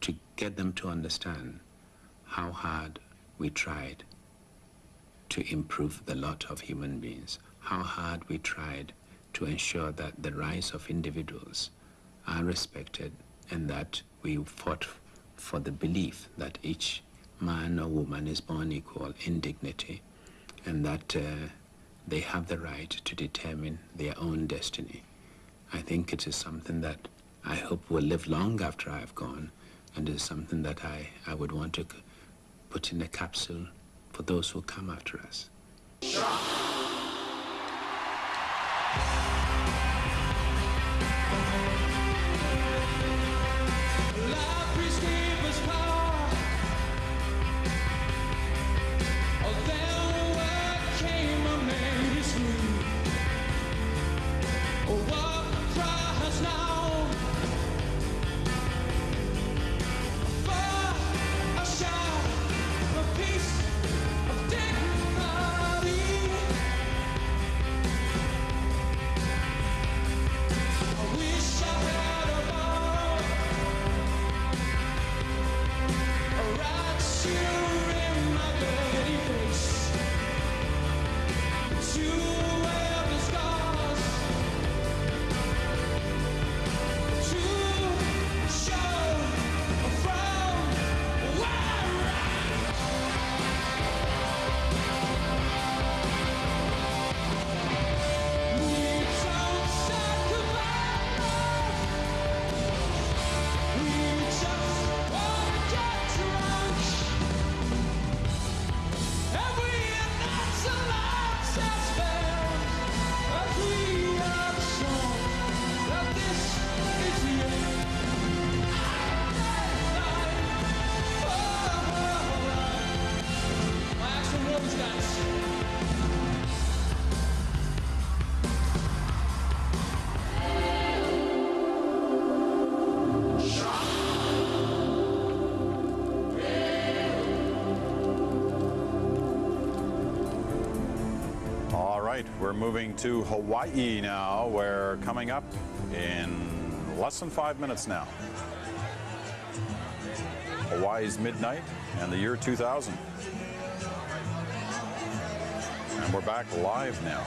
Speaker 2: to get them to understand how hard we tried to improve the lot of human beings, how hard we tried to ensure that the rights of individuals are respected and that we fought for the belief that each man or woman is born equal in dignity and that they have the right to determine their own destiny. I think it is something that I hope will live long after I have gone, and is something that I would want to put in a capsule for those who come after us.
Speaker 3: We're moving to Hawaii now. We're coming up in less than 5 minutes now. Hawaii's midnight and the year 2000. And we're back live now.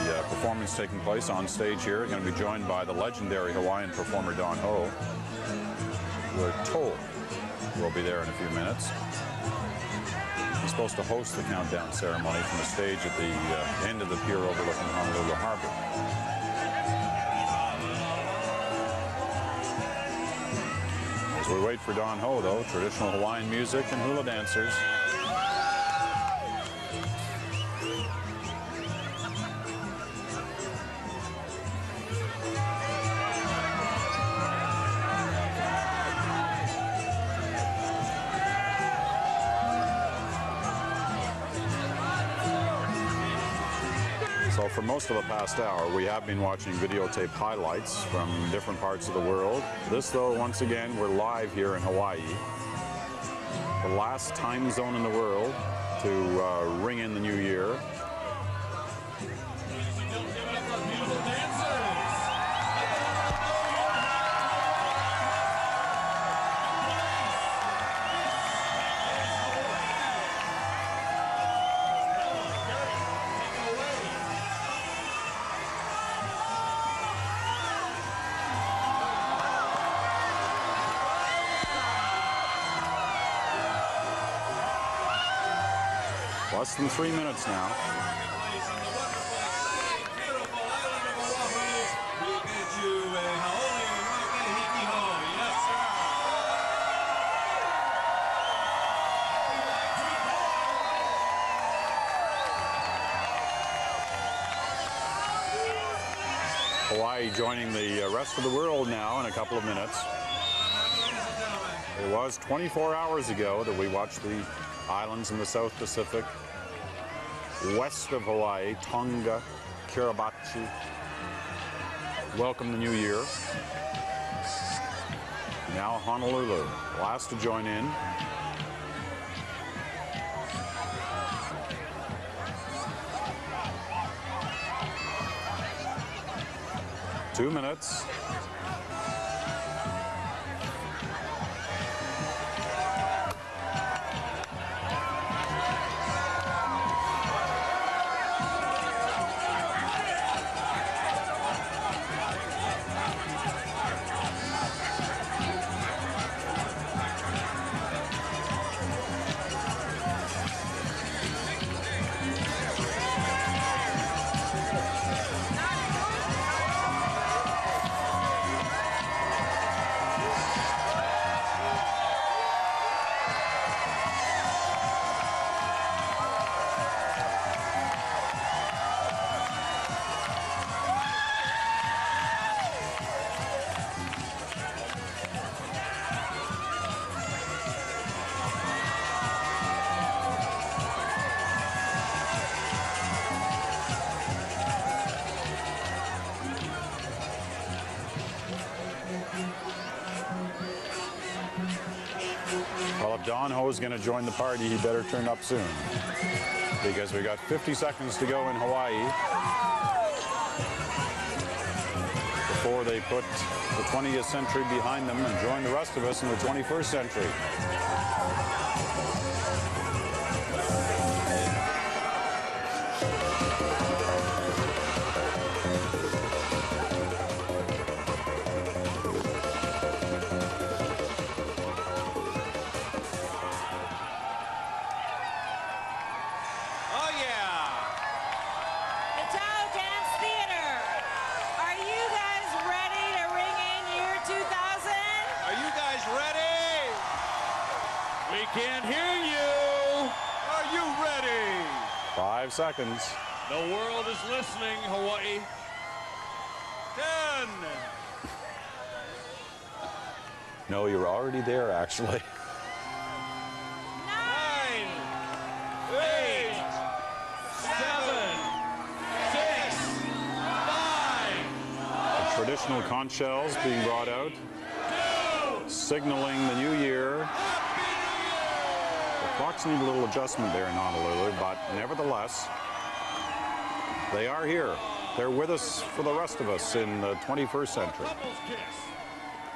Speaker 3: The performance taking place on stage here. Going to be joined by the legendary Hawaiian performer Don Ho. We're told we'll be there in a few minutes. He's supposed to host the countdown ceremony from the stage at the end of the pier overlooking Honolulu Harbor. As we wait for Don Ho, though, traditional Hawaiian music and hula dancers. So for most of the past hour, we have been watching videotape highlights from different parts of the world. This, though, once again, we're live here in Hawaii. The last time zone in the world to ring in the new year. Less than 3 minutes now. Hawaii joining the rest of the world now in a couple of minutes. It was 24 hours ago that we watched the islands in the South Pacific, west of Hawaii, Tonga, Kiribati, welcome the new year. Now Honolulu, last to join in. Two minutes. If Don Ho is going to join the party, he better turn up soon, because we got 50 seconds to go in Hawaii before they put the 20th century behind them and join the rest of us in the 21st century.
Speaker 7: Can't hear you. Are you ready?
Speaker 3: 5 seconds.
Speaker 7: The world is listening, Hawaii. 10.
Speaker 3: No, you're already there, actually.
Speaker 7: 9, 8, 7, 6, 5.
Speaker 3: The traditional conch shells being brought out, signaling the new year. The clocks need a little adjustment there in Honolulu, but nevertheless, they are here. They're with us for the rest of us in the 21st century.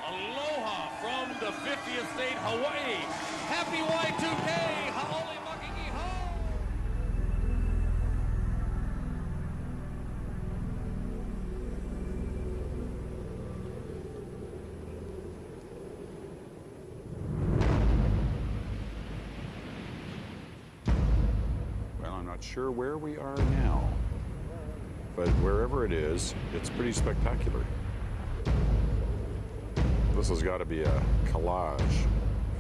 Speaker 7: Aloha from the 50th state, Hawaii. Happy Y2K. Ha'ole makiki ho.
Speaker 3: Well, I'm not sure where we are now, but wherever it is, it's pretty spectacular. This has got to be a collage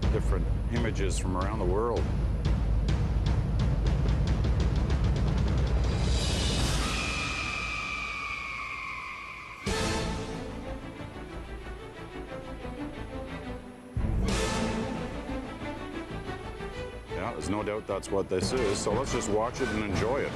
Speaker 3: of different images from around the world. Yeah, there's no doubt that's what this is, so let's just watch it and enjoy it.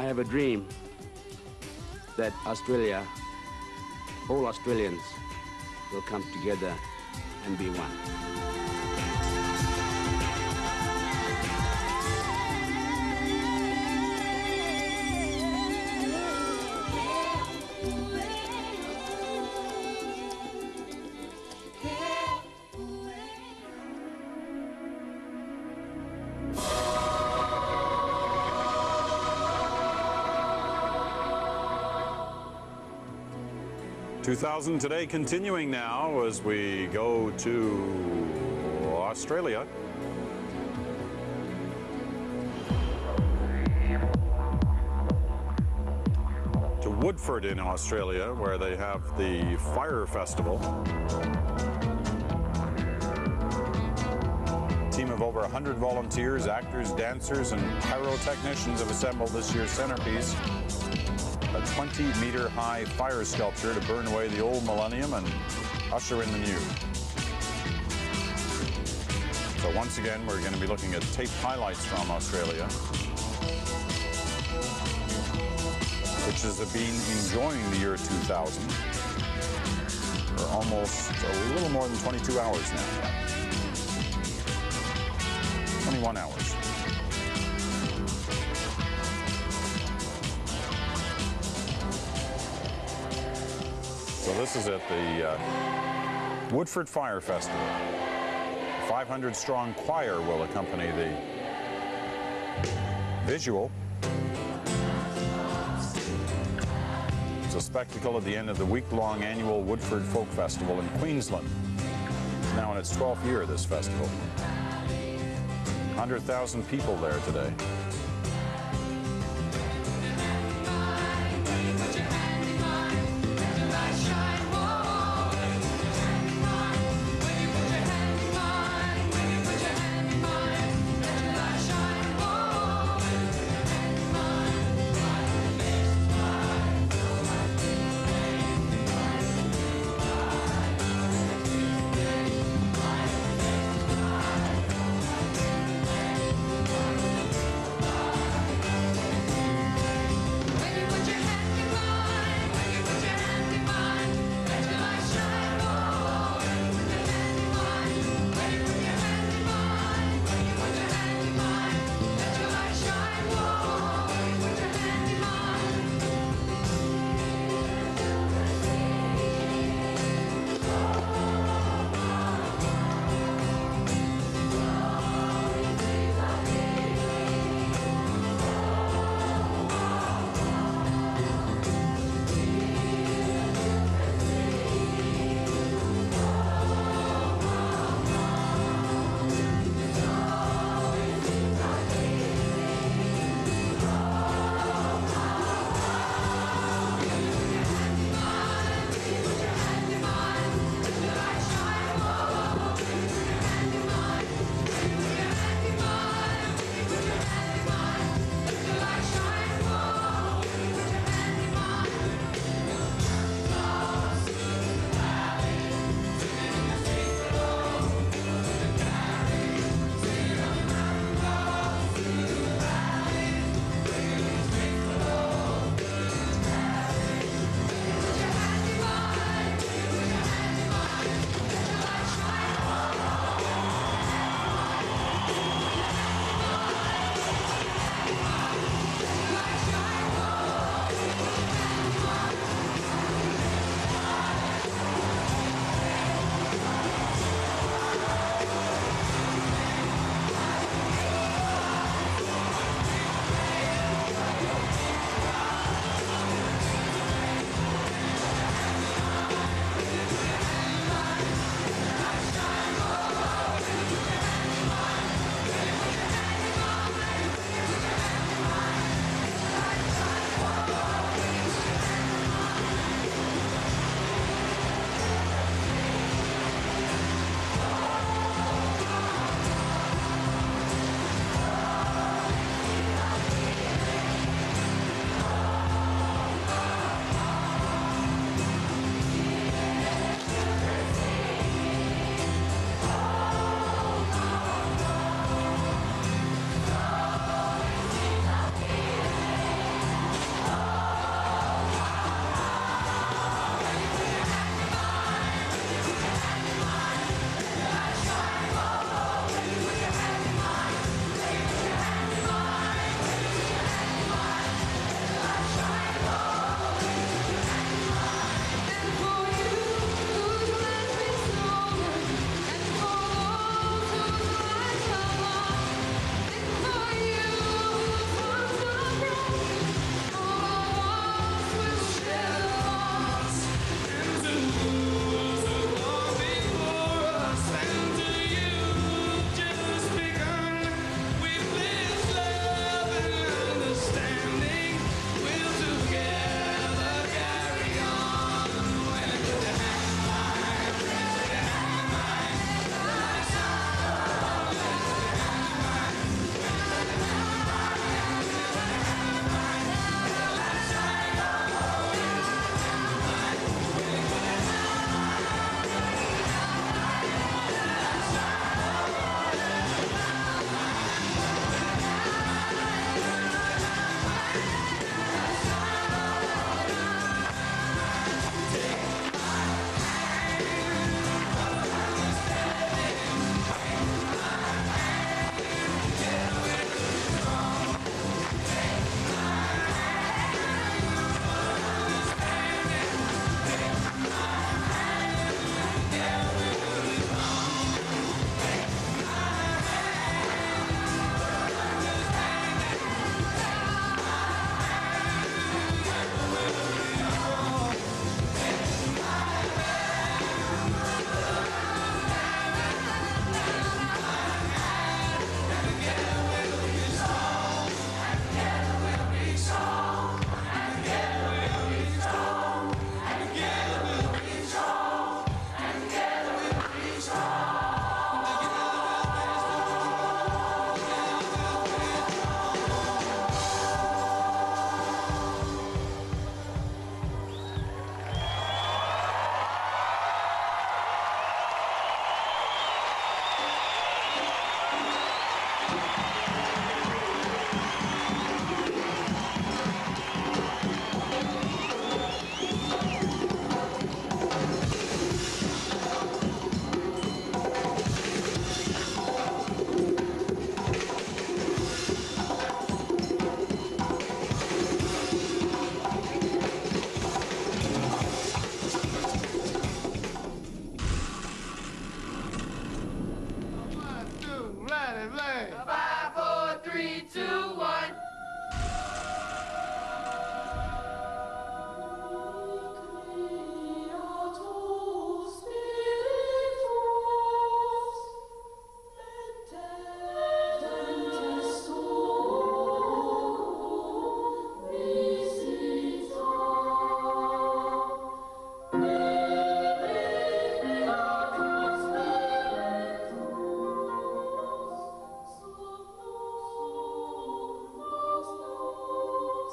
Speaker 5: have a dream that Australia, all Australians, will come together and be one.
Speaker 3: $2,000 today, continuing now as we go to Australia. To Woodford in Australia, where they have the Fire Festival. A team of over 100 volunteers, actors, dancers, and pyrotechnicians have assembled this year's centerpiece. A 20-meter high fire sculpture to burn away the old millennium and usher in the new. So once again, we're going to be looking at tape highlights from Australia, which has been enjoying the year 2000 for almost a little more than 22 hours now. 21 hours. So this is at the Woodford Fire Festival. A 500-strong choir will accompany the visual. It's a spectacle at the end of the week-long annual Woodford Folk Festival in Queensland. It's now in its 12th year, this festival. 100,000 people there today.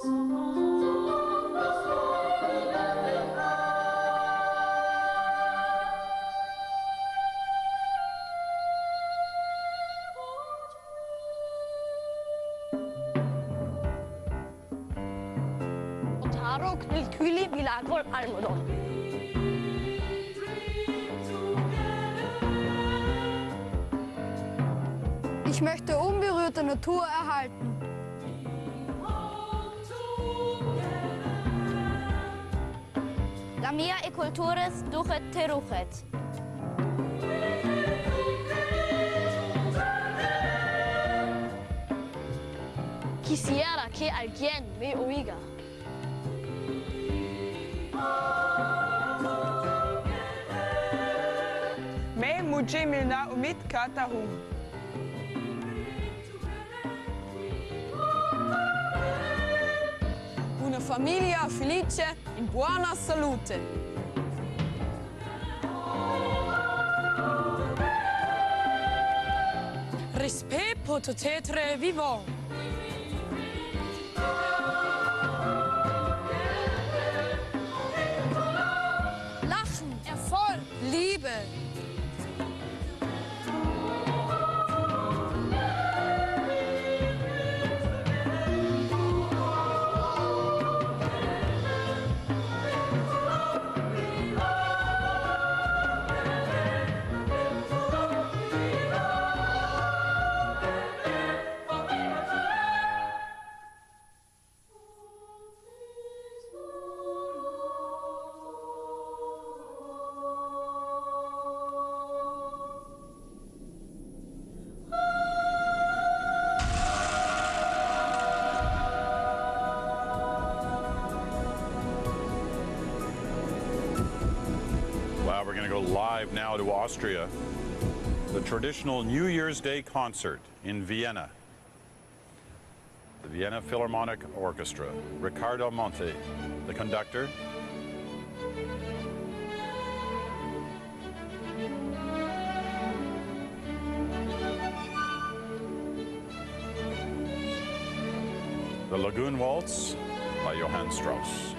Speaker 19: Ich möchte unberührte Natur erhalten.
Speaker 20: La mia e culturas duchet teruchet.
Speaker 21: Quisiera que alguien me oiga.
Speaker 23: Me muje milna umit katahum.
Speaker 21: Una famiglia felice in buona salute. Respect pour tout être vivant.
Speaker 19: Lachen, Erfolg,
Speaker 21: Liebe.
Speaker 3: Wow, we're going to go live now to Austria. The traditional New Year's Day concert in Vienna. The Vienna Philharmonic Orchestra. Riccardo Monte, the conductor. The Lagoon Waltz by Johann Strauss.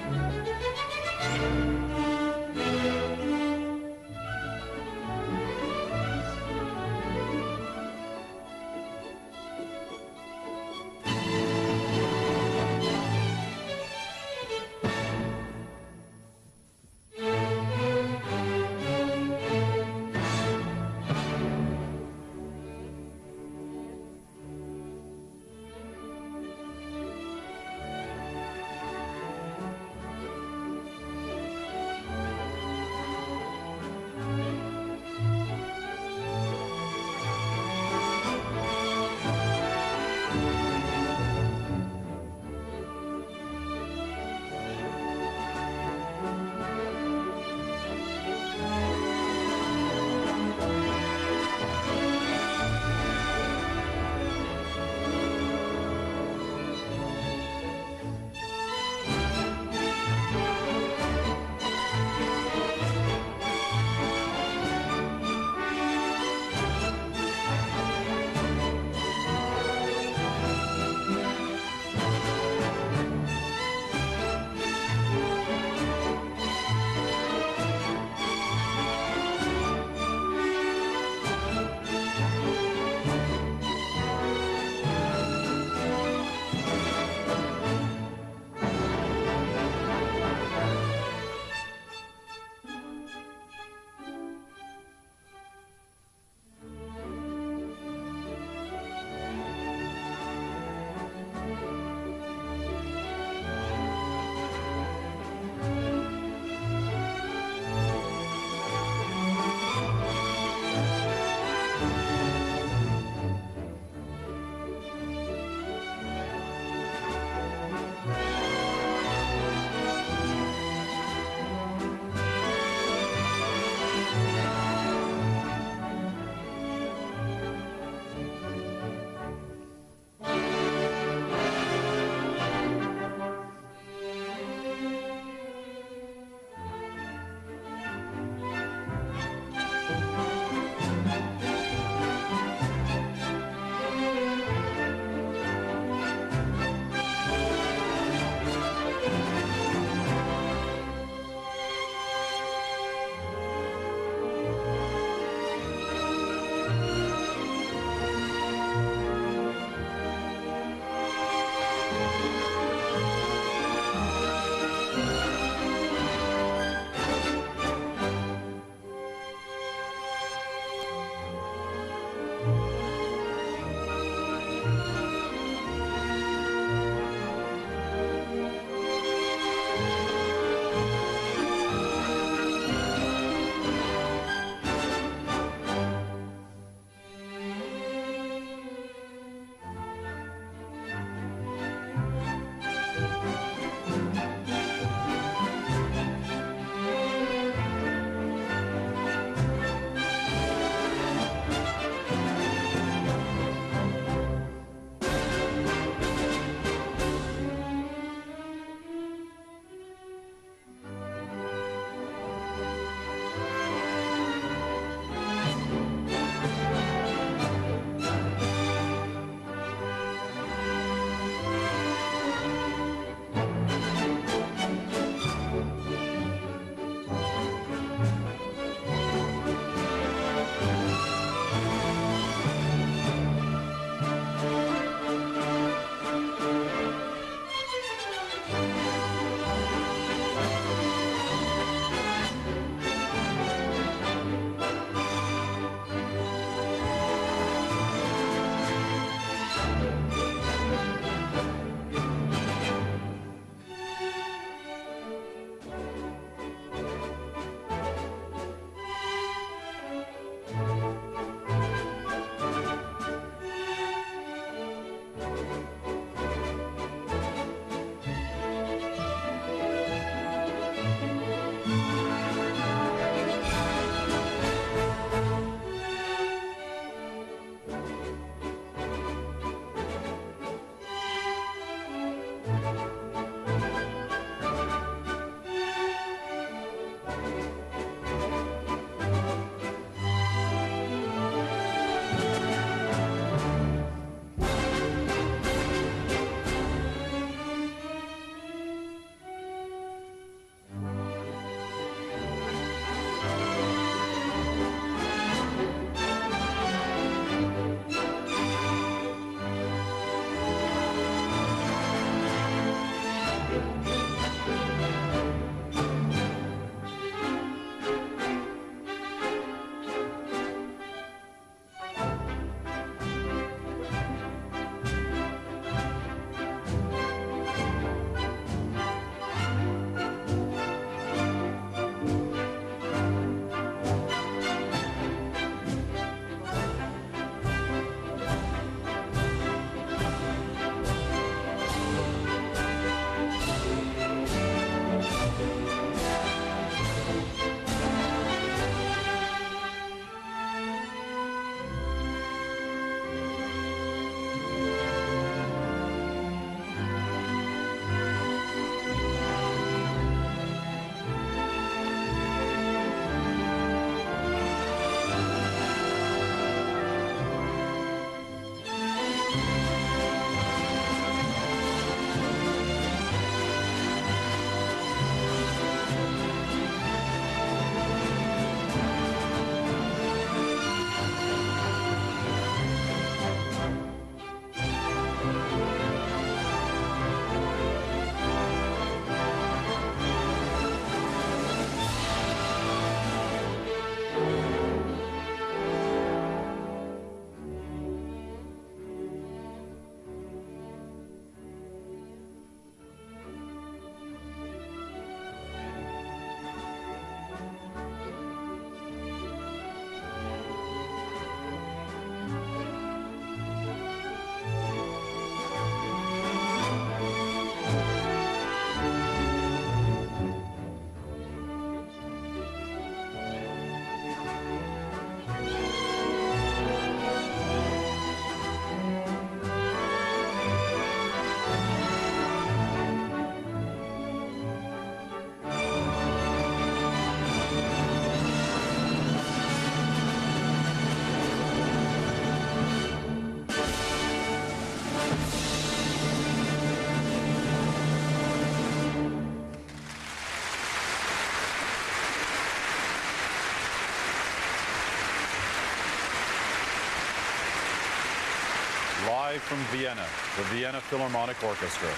Speaker 3: live from Vienna, the Vienna Philharmonic Orchestra.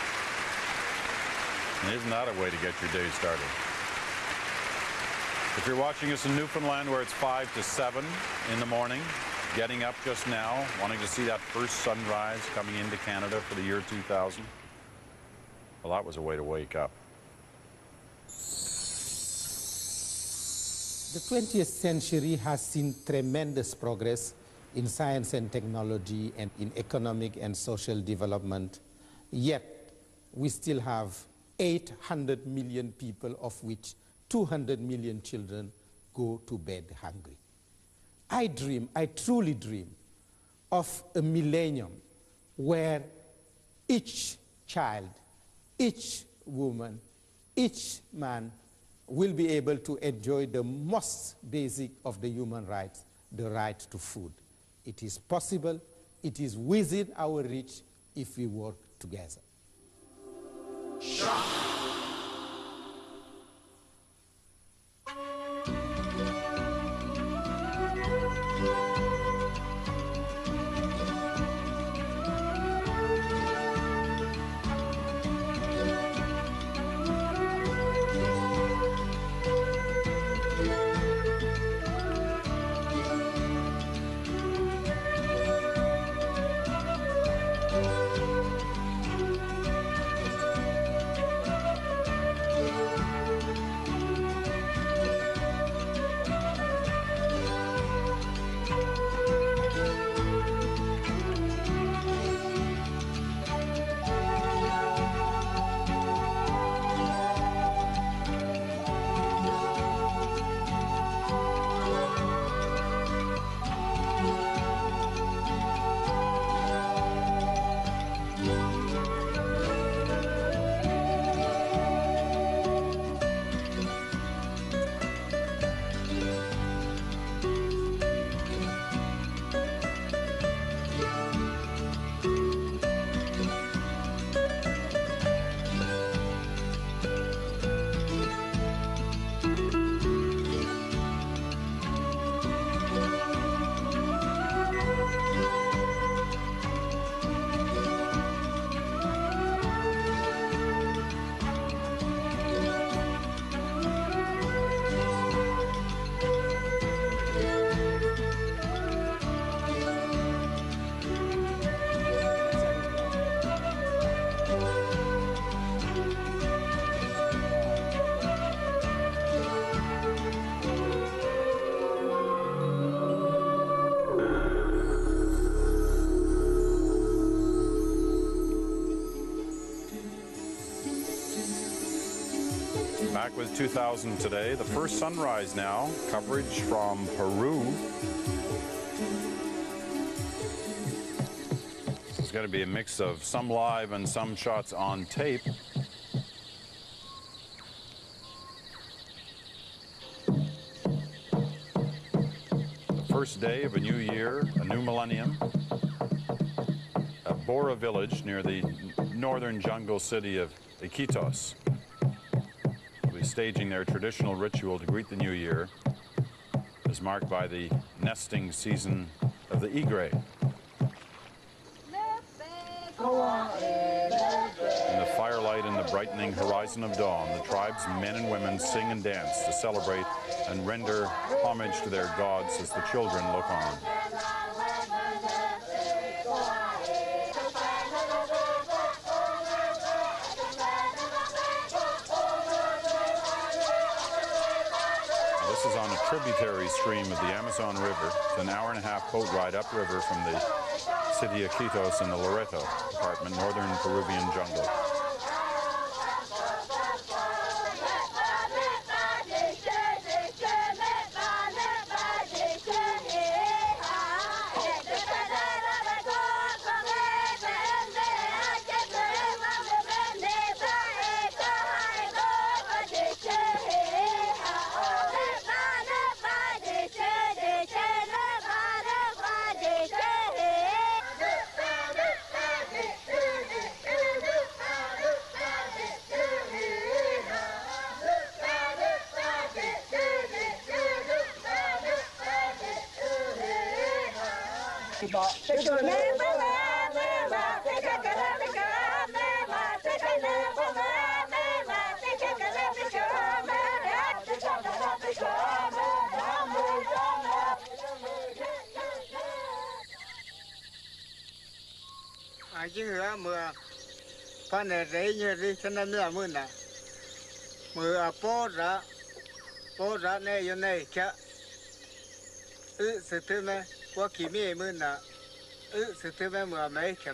Speaker 3: And isn't that a way to get your day started? If you're watching us in Newfoundland where it's 5 to 7 in the morning, getting up just now, wanting to see that first sunrise coming into Canada for the year 2000, well, that was a way to wake up.
Speaker 4: The 20th century has seen tremendous progress in science and technology and in economic and social development, yet we still have 800 million people, of which 200 million children go to bed hungry. I truly dream of a millennium where each child, each woman, each man will be able to enjoy the most basic of the human rights, the right to food. It is possible, it is within our reach if we work together.
Speaker 3: Back with 2000 today, the first sunrise now, coverage from Peru. It's going to be a mix of some live and some shots on tape. The first day of a new year, a new millennium, at Bora village near the northern jungle city of Iquitos. Staging their traditional ritual to greet the new year is marked by the nesting season of the egret. In the firelight and the brightening horizon of dawn, the tribe's men and women sing and dance to celebrate and render homage to their gods as the children look on. This is on a tributary stream of the Amazon River. It's an hour-and-a-half boat ride upriver from the city of Iquitos in the Loreto department, northern Peruvian jungle.
Speaker 6: chính hứa mưa con này đấy như đi cho nên mưa mưa nè mưa bố ra này như này kia sự thứ mà qua kỳ mưa nè sự thứ mà mưa mấy kia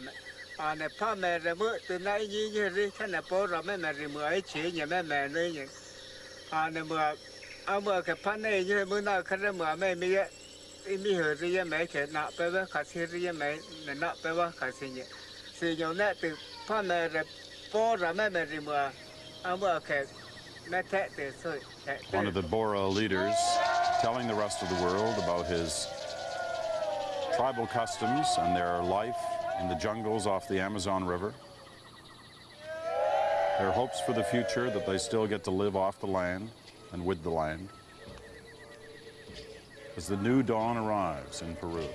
Speaker 6: mà này pa mẹ rồi mưa từ nay như đi cho nên bố ra mẹ rồi mưa ấy chỉ như mẹ nơi như này mưa cái pa này như mưa nào cái mưa mẹ mi mi hở gì mấy cái nọ bé bé khát gì mấy nọ bé bé khát gì sử dụng này từ pa mẹ rồi bố ra mẹ rồi mưa cái mẹ thế từ sôi.
Speaker 3: One of the Bora leaders telling the rest of the world about his tribal customs and their life in the jungles off the Amazon River. Their hopes for the future that they still get to live off the land and with the land as the new dawn arrives in Peru.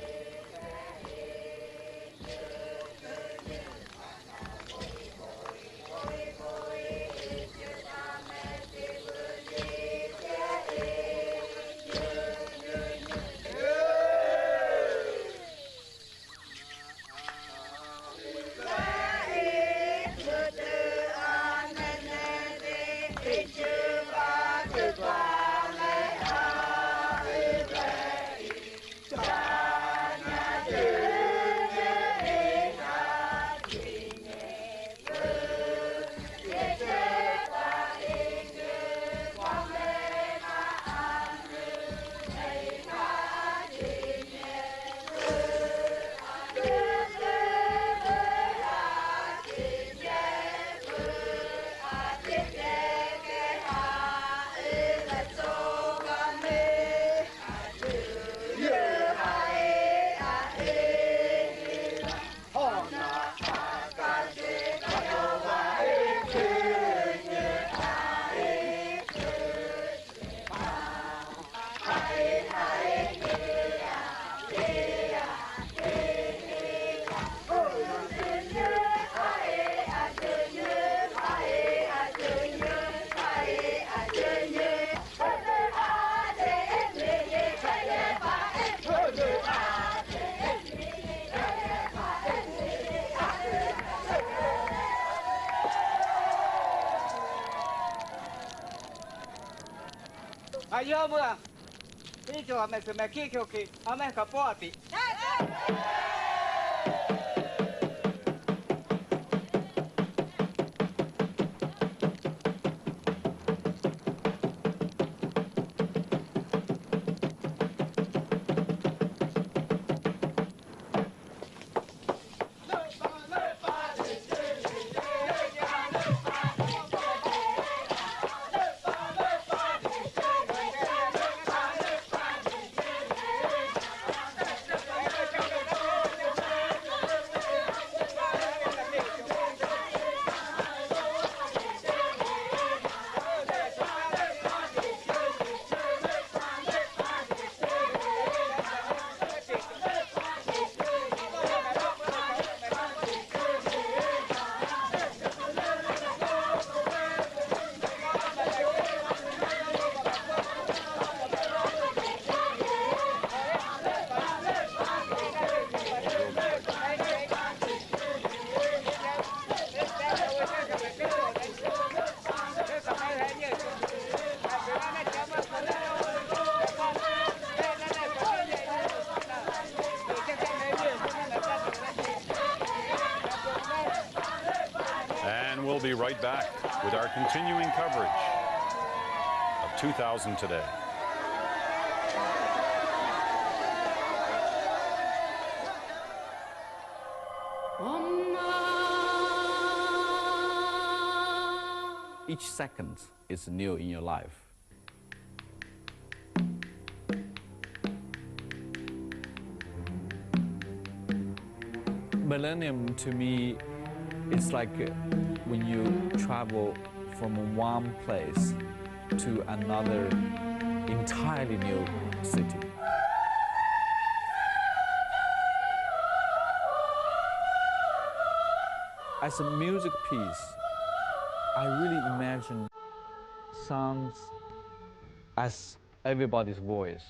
Speaker 6: Ayo mưa, đi cho mẹ mẹ kia kêu kì, mẹ cả bỏ đi.
Speaker 3: We'll be right back with our continuing coverage of 2000 Today.
Speaker 8: Each second is new in your life. Millennium to me, it's like when you travel from one place to another entirely new city. As a music piece, I really imagine sounds as everybody's voice,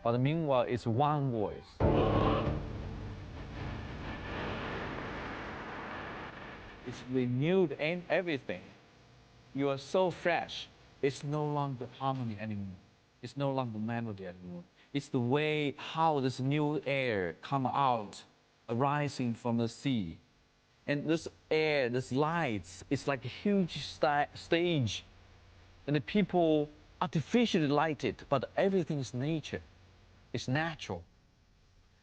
Speaker 8: but meanwhile it's one voice. It's renewed in everything. You are so fresh. It's no longer harmony anymore. It's no longer melody anymore. It's the way how this new air come out, arising from the sea. And this air, this lights, it's like a huge stage. And the people artificially light it, but everything is nature. It's natural.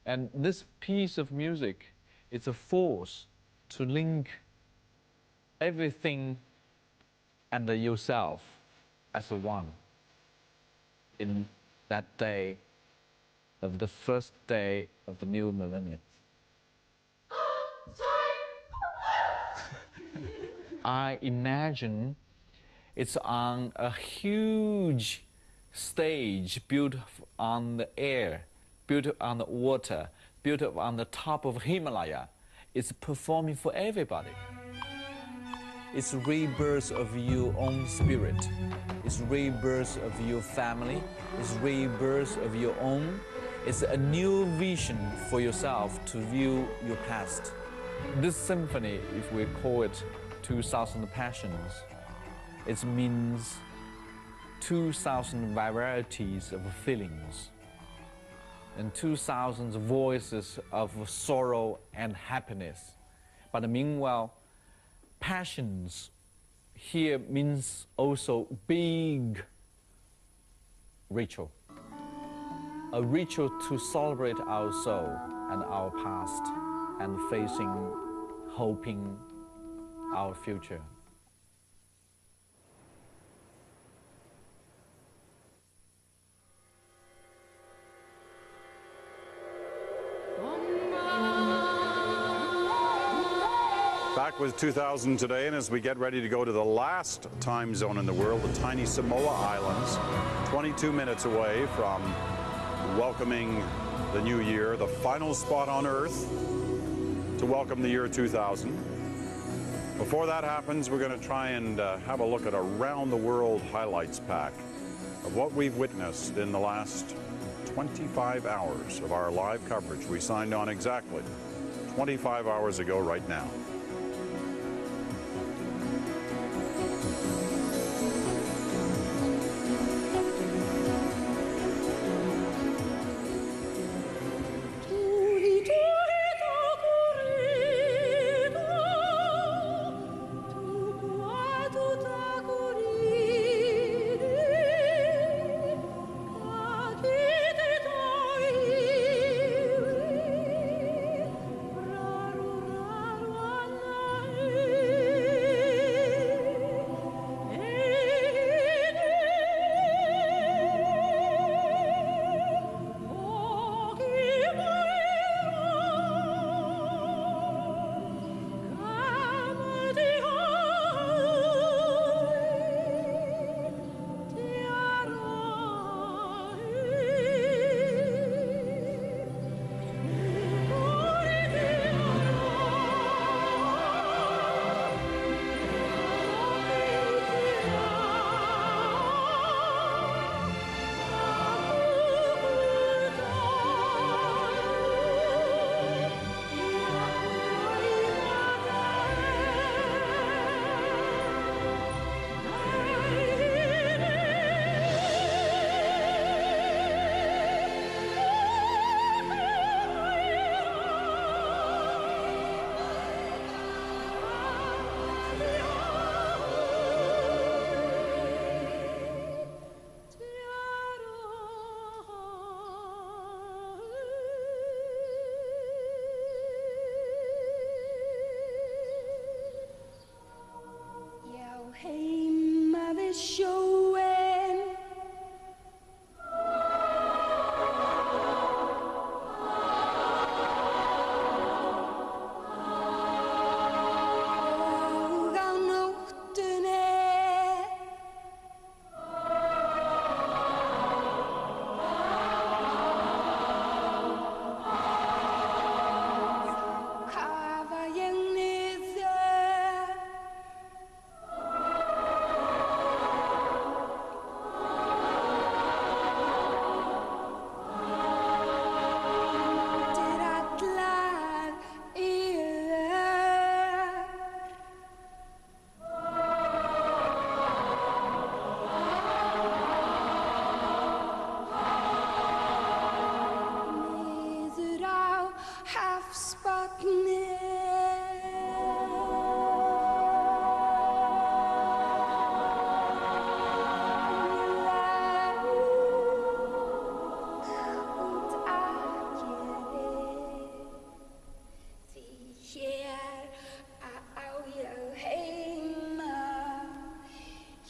Speaker 8: And this piece of music is a force to link everything and yourself as a one in that day of the first day of the new millennium. I imagine it's on a huge stage built on the air, built on the water, built on the top of Himalaya. It's performing for everybody. It's rebirth of your own spirit. It's rebirth of your family. It's rebirth of your own. It's a new vision for yourself to view your past. This symphony, if we call it 2,000 Passions, it means 2,000 varieties of feelings and 2,000 voices of sorrow and happiness. But meanwhile, passions here means also big ritual. A ritual to celebrate our soul and our past and facing, hoping our future.
Speaker 3: Back with 2000 today, and as we get ready to go to the last time zone in the world, the tiny Samoa Islands, 22 minutes away from welcoming the new year, the final spot on Earth to welcome the year 2000. Before that happens, we're going to try and have a look at a round-the-world highlights pack of what we've witnessed in the last 25 hours of our live coverage. We signed on exactly 25 hours ago right now.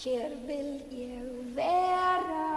Speaker 11: hér vil ég vera.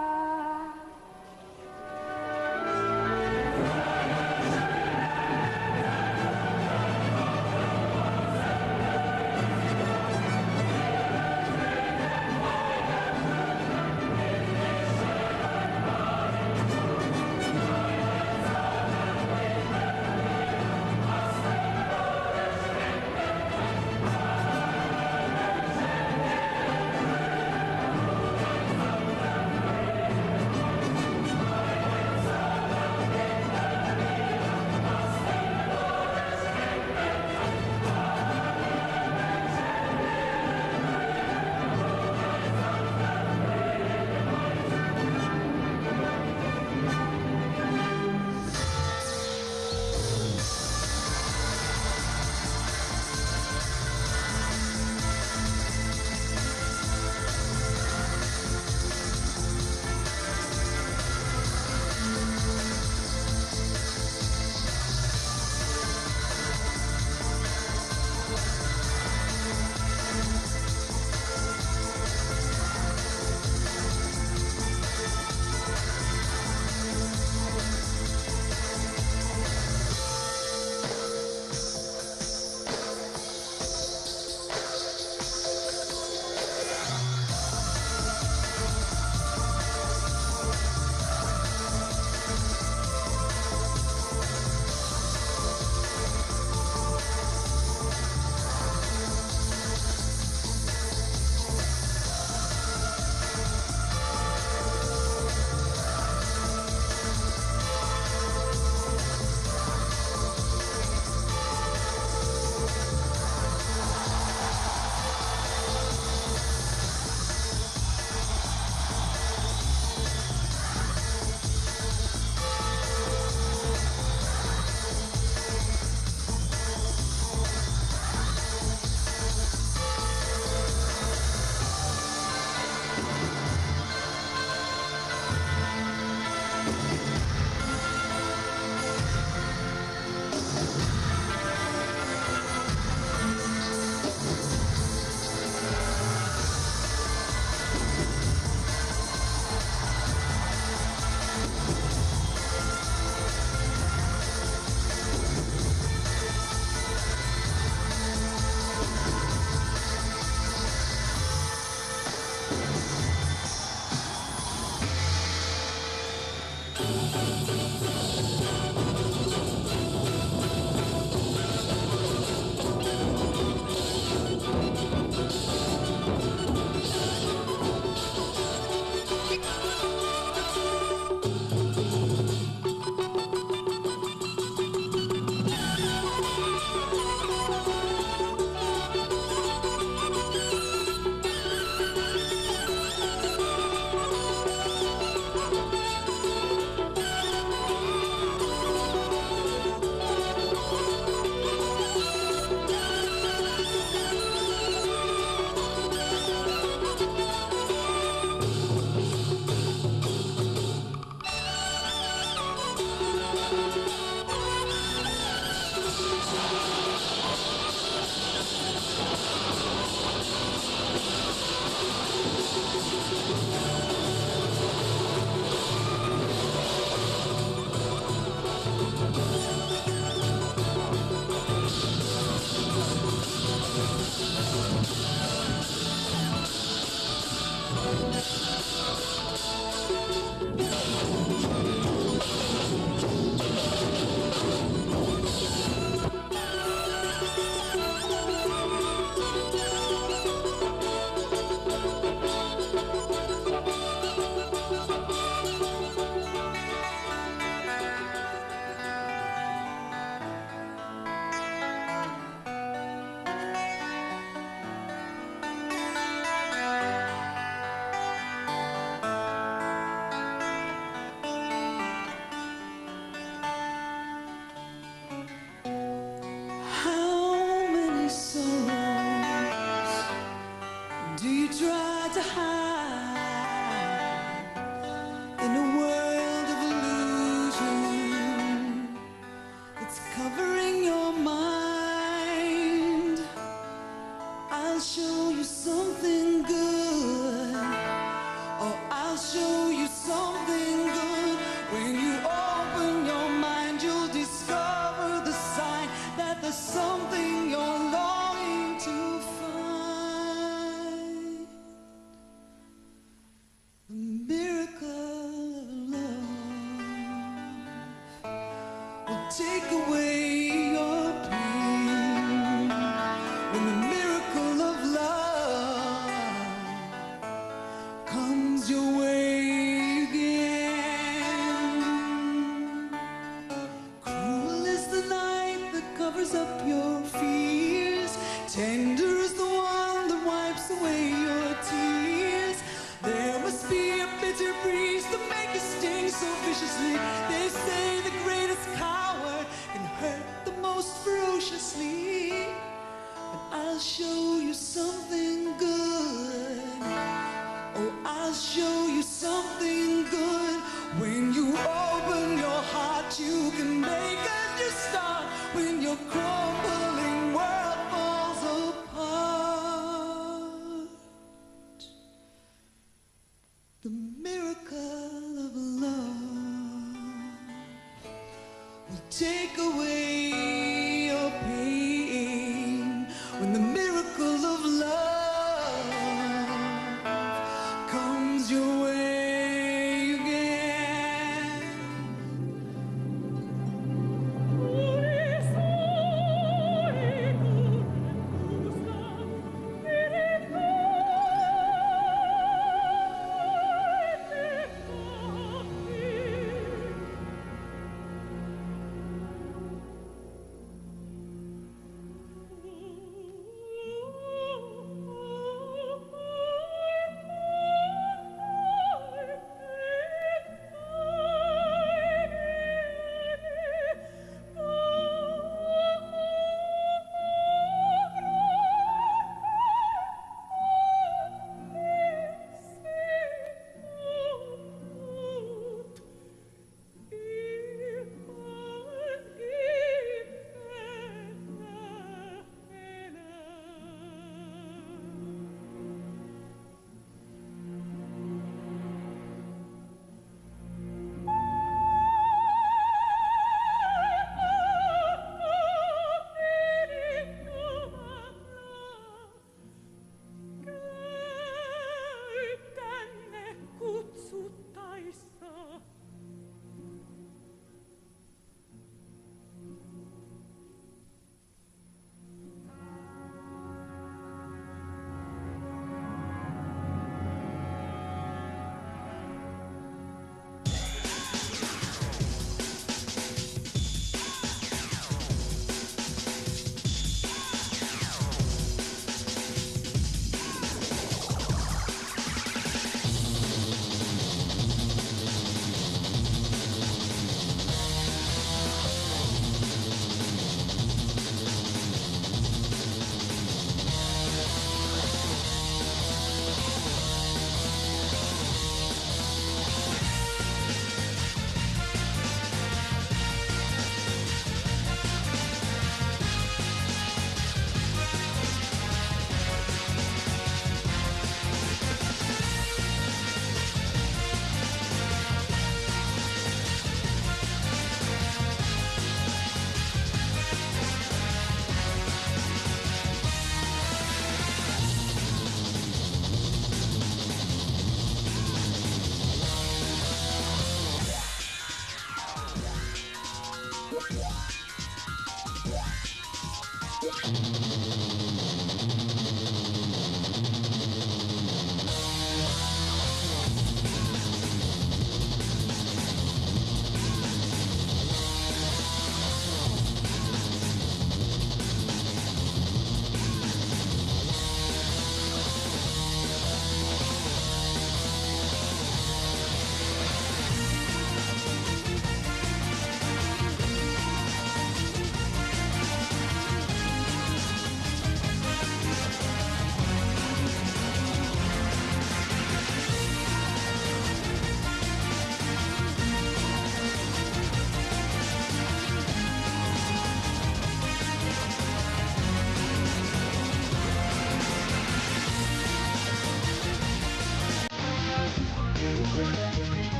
Speaker 15: take away your pain. When the miracle of love comes your way again. Cruel is the night that covers up your fears. Tender is the one that wipes away your tears. There must be a bitter breeze to make you sting so viciously. They say the greatest coward can hurt the most ferociously. But I'll show you something good. Oh, I'll show you something good. When you open your heart, you can make a new start. When your crumbling world falls apart, the miracle of love will take away your pain. When the miracle of love comes your way again.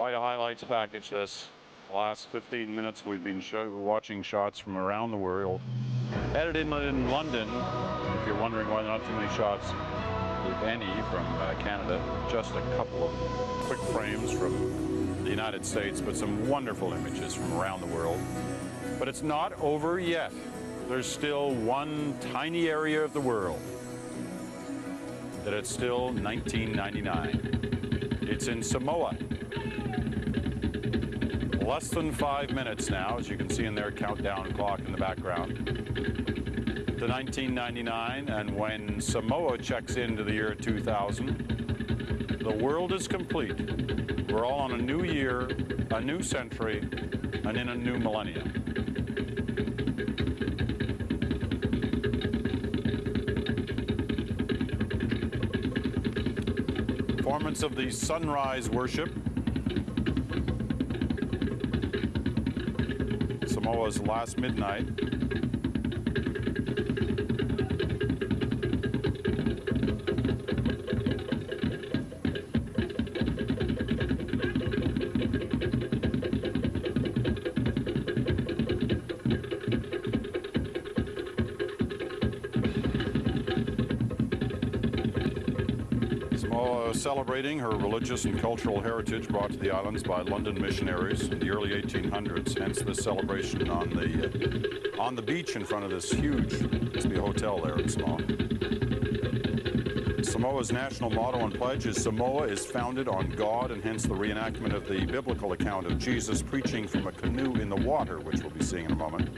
Speaker 3: Quite a highlights package this. Last 15 minutes we've been watching shots from around the world. Edited in London, if you're wondering why not too many shots, if any, from Canada. Just a couple of quick frames from the United States, but some wonderful images from around the world. But it's not over yet. There's still one tiny area of the world that it's still 1999. It's in Samoa. Less than 5 minutes now, as you can see in their countdown clock in the background, to 1999, and when Samoa checks into the year 2000, the world is complete. We're all on a new year, a new century, and in a new millennium. Performance of the sunrise worship. Samoa's last midnight. Samoa celebrating her religious and cultural heritage brought to the islands by London missionaries in the early 1800s, hence this celebration on the beach in front of this huge, must be a hotel there in Samoa. Samoa's national motto and pledge is Samoa is founded on God, and hence the reenactment of the biblical account of Jesus preaching from a canoe in the water, which we'll be seeing in a moment.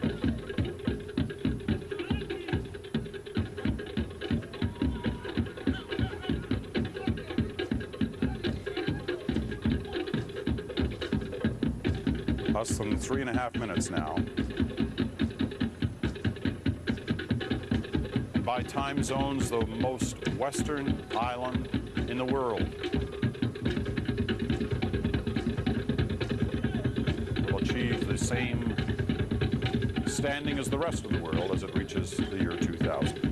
Speaker 3: Less than 3.5 minutes now. And by time zones, the most western island in the world will achieve the same standing as the rest of the world as it reaches the year 2000.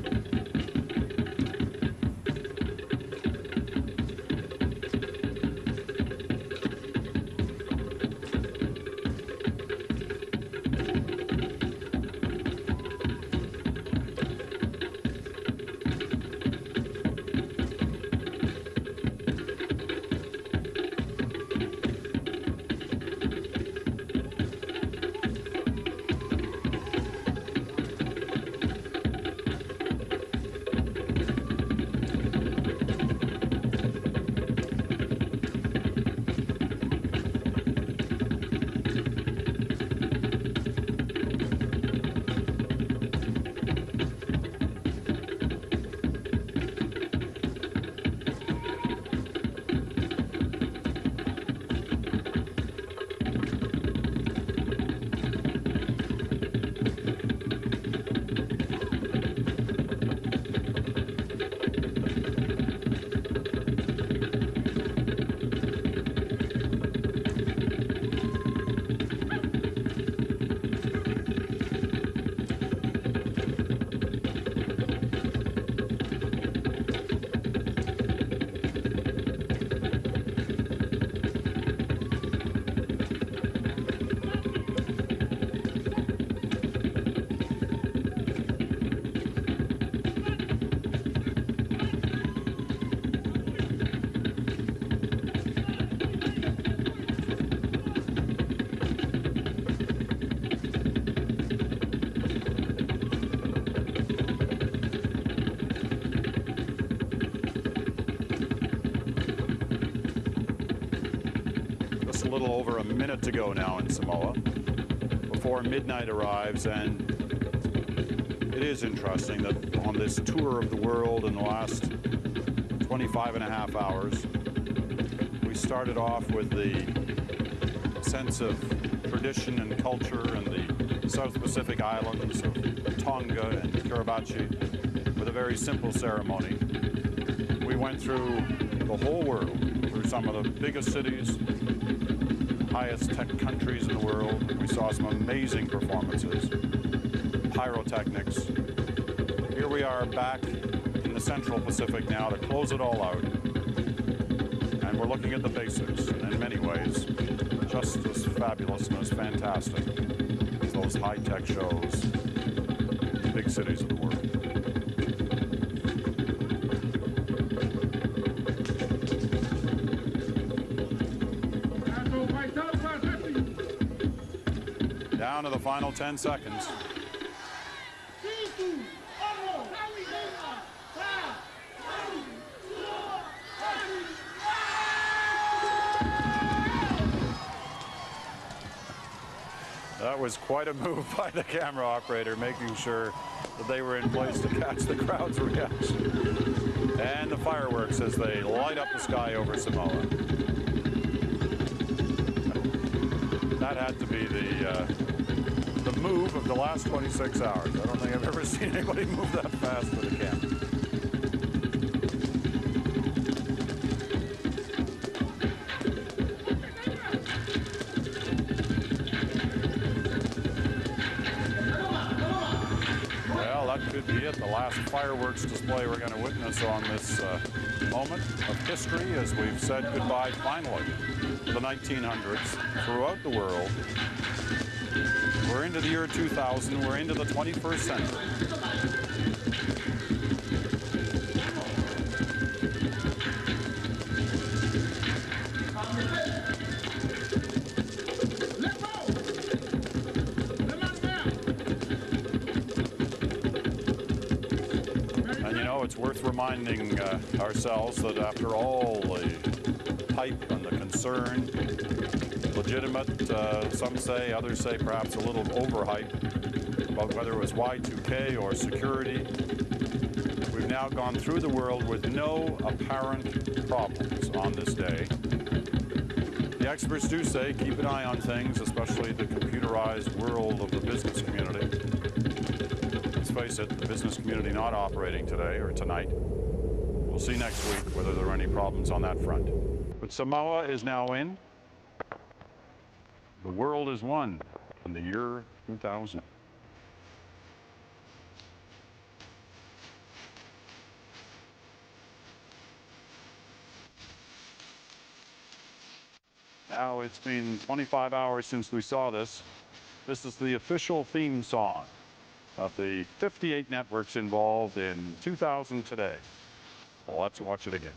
Speaker 3: A little over a minute to go now in Samoa before midnight arrives, and it is interesting that on this tour of the world in the last 25.5 hours, we started off with the sense of tradition and culture in the South Pacific islands of Tonga and Kiribati with a very simple ceremony. We went through the whole world, through some of the biggest cities, highest tech countries in the world. We saw some amazing performances, pyrotechnics. Here we are back in the Central Pacific now to close it all out. And we're looking at the basics, and in many ways, just as fabulous and as fantastic as those high-tech shows in the big cities of the world. Down to the final 10 seconds. That was quite a move by the camera operator, making sure that they were in place to catch the crowd's reaction. And the fireworks as they light up the sky over Samoa. That had to be the move of the last 26 hours. I don't think I've ever seen anybody move that fast with a camera. Well, that could be it. The last fireworks display we're going to witness on this moment of history as we've said goodbye finally to the 1900s throughout the world. We're into the year 2000. We're into the 21st century. And you know, it's worth reminding ourselves that after all the hype and the concern, legitimate, some say, others say perhaps a little overhype about whether it was Y2K or security. We've now gone through the world with no apparent problems on this day. The experts do say keep an eye on things, especially the computerized world of the business community. Let's face it, the business community not operating today or tonight. We'll see next week whether there are any problems on that front. But Samoa is now in. The world is one in the year 2000. Now it's been 25 hours since we saw this. This is the official theme song of the 58 networks involved in 2000 today. Well, let's watch it again.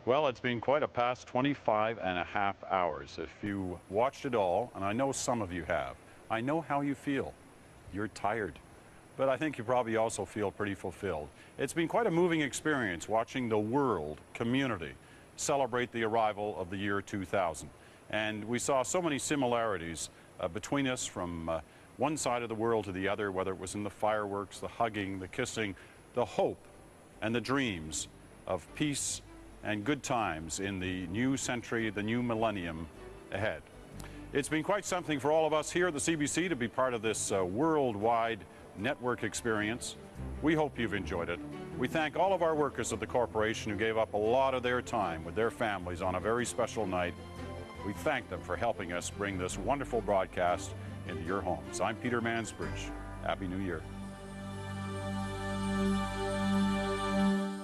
Speaker 3: Well, it's been quite a past 25 and a half hours. If you watched it all, and I know some of you have, I know how you feel. You're tired. But I think you probably also feel pretty fulfilled. It's been quite a moving experience watching the world community celebrate the arrival of the year 2000. And we saw so many similarities between us from one side of the world to the other, whether it was in the fireworks, the hugging, the kissing, the hope, and the dreams of peace and good times in the new century, the new millennium ahead. It's been quite something for all of us here at the CBC to be part of this worldwide network experience. We hope you've enjoyed it. We thank all of our workers at the corporation who gave up a lot of their time with their families on a very special night. We thank them for helping us bring this wonderful broadcast into your homes. I'm Peter Mansbridge. Happy New Year.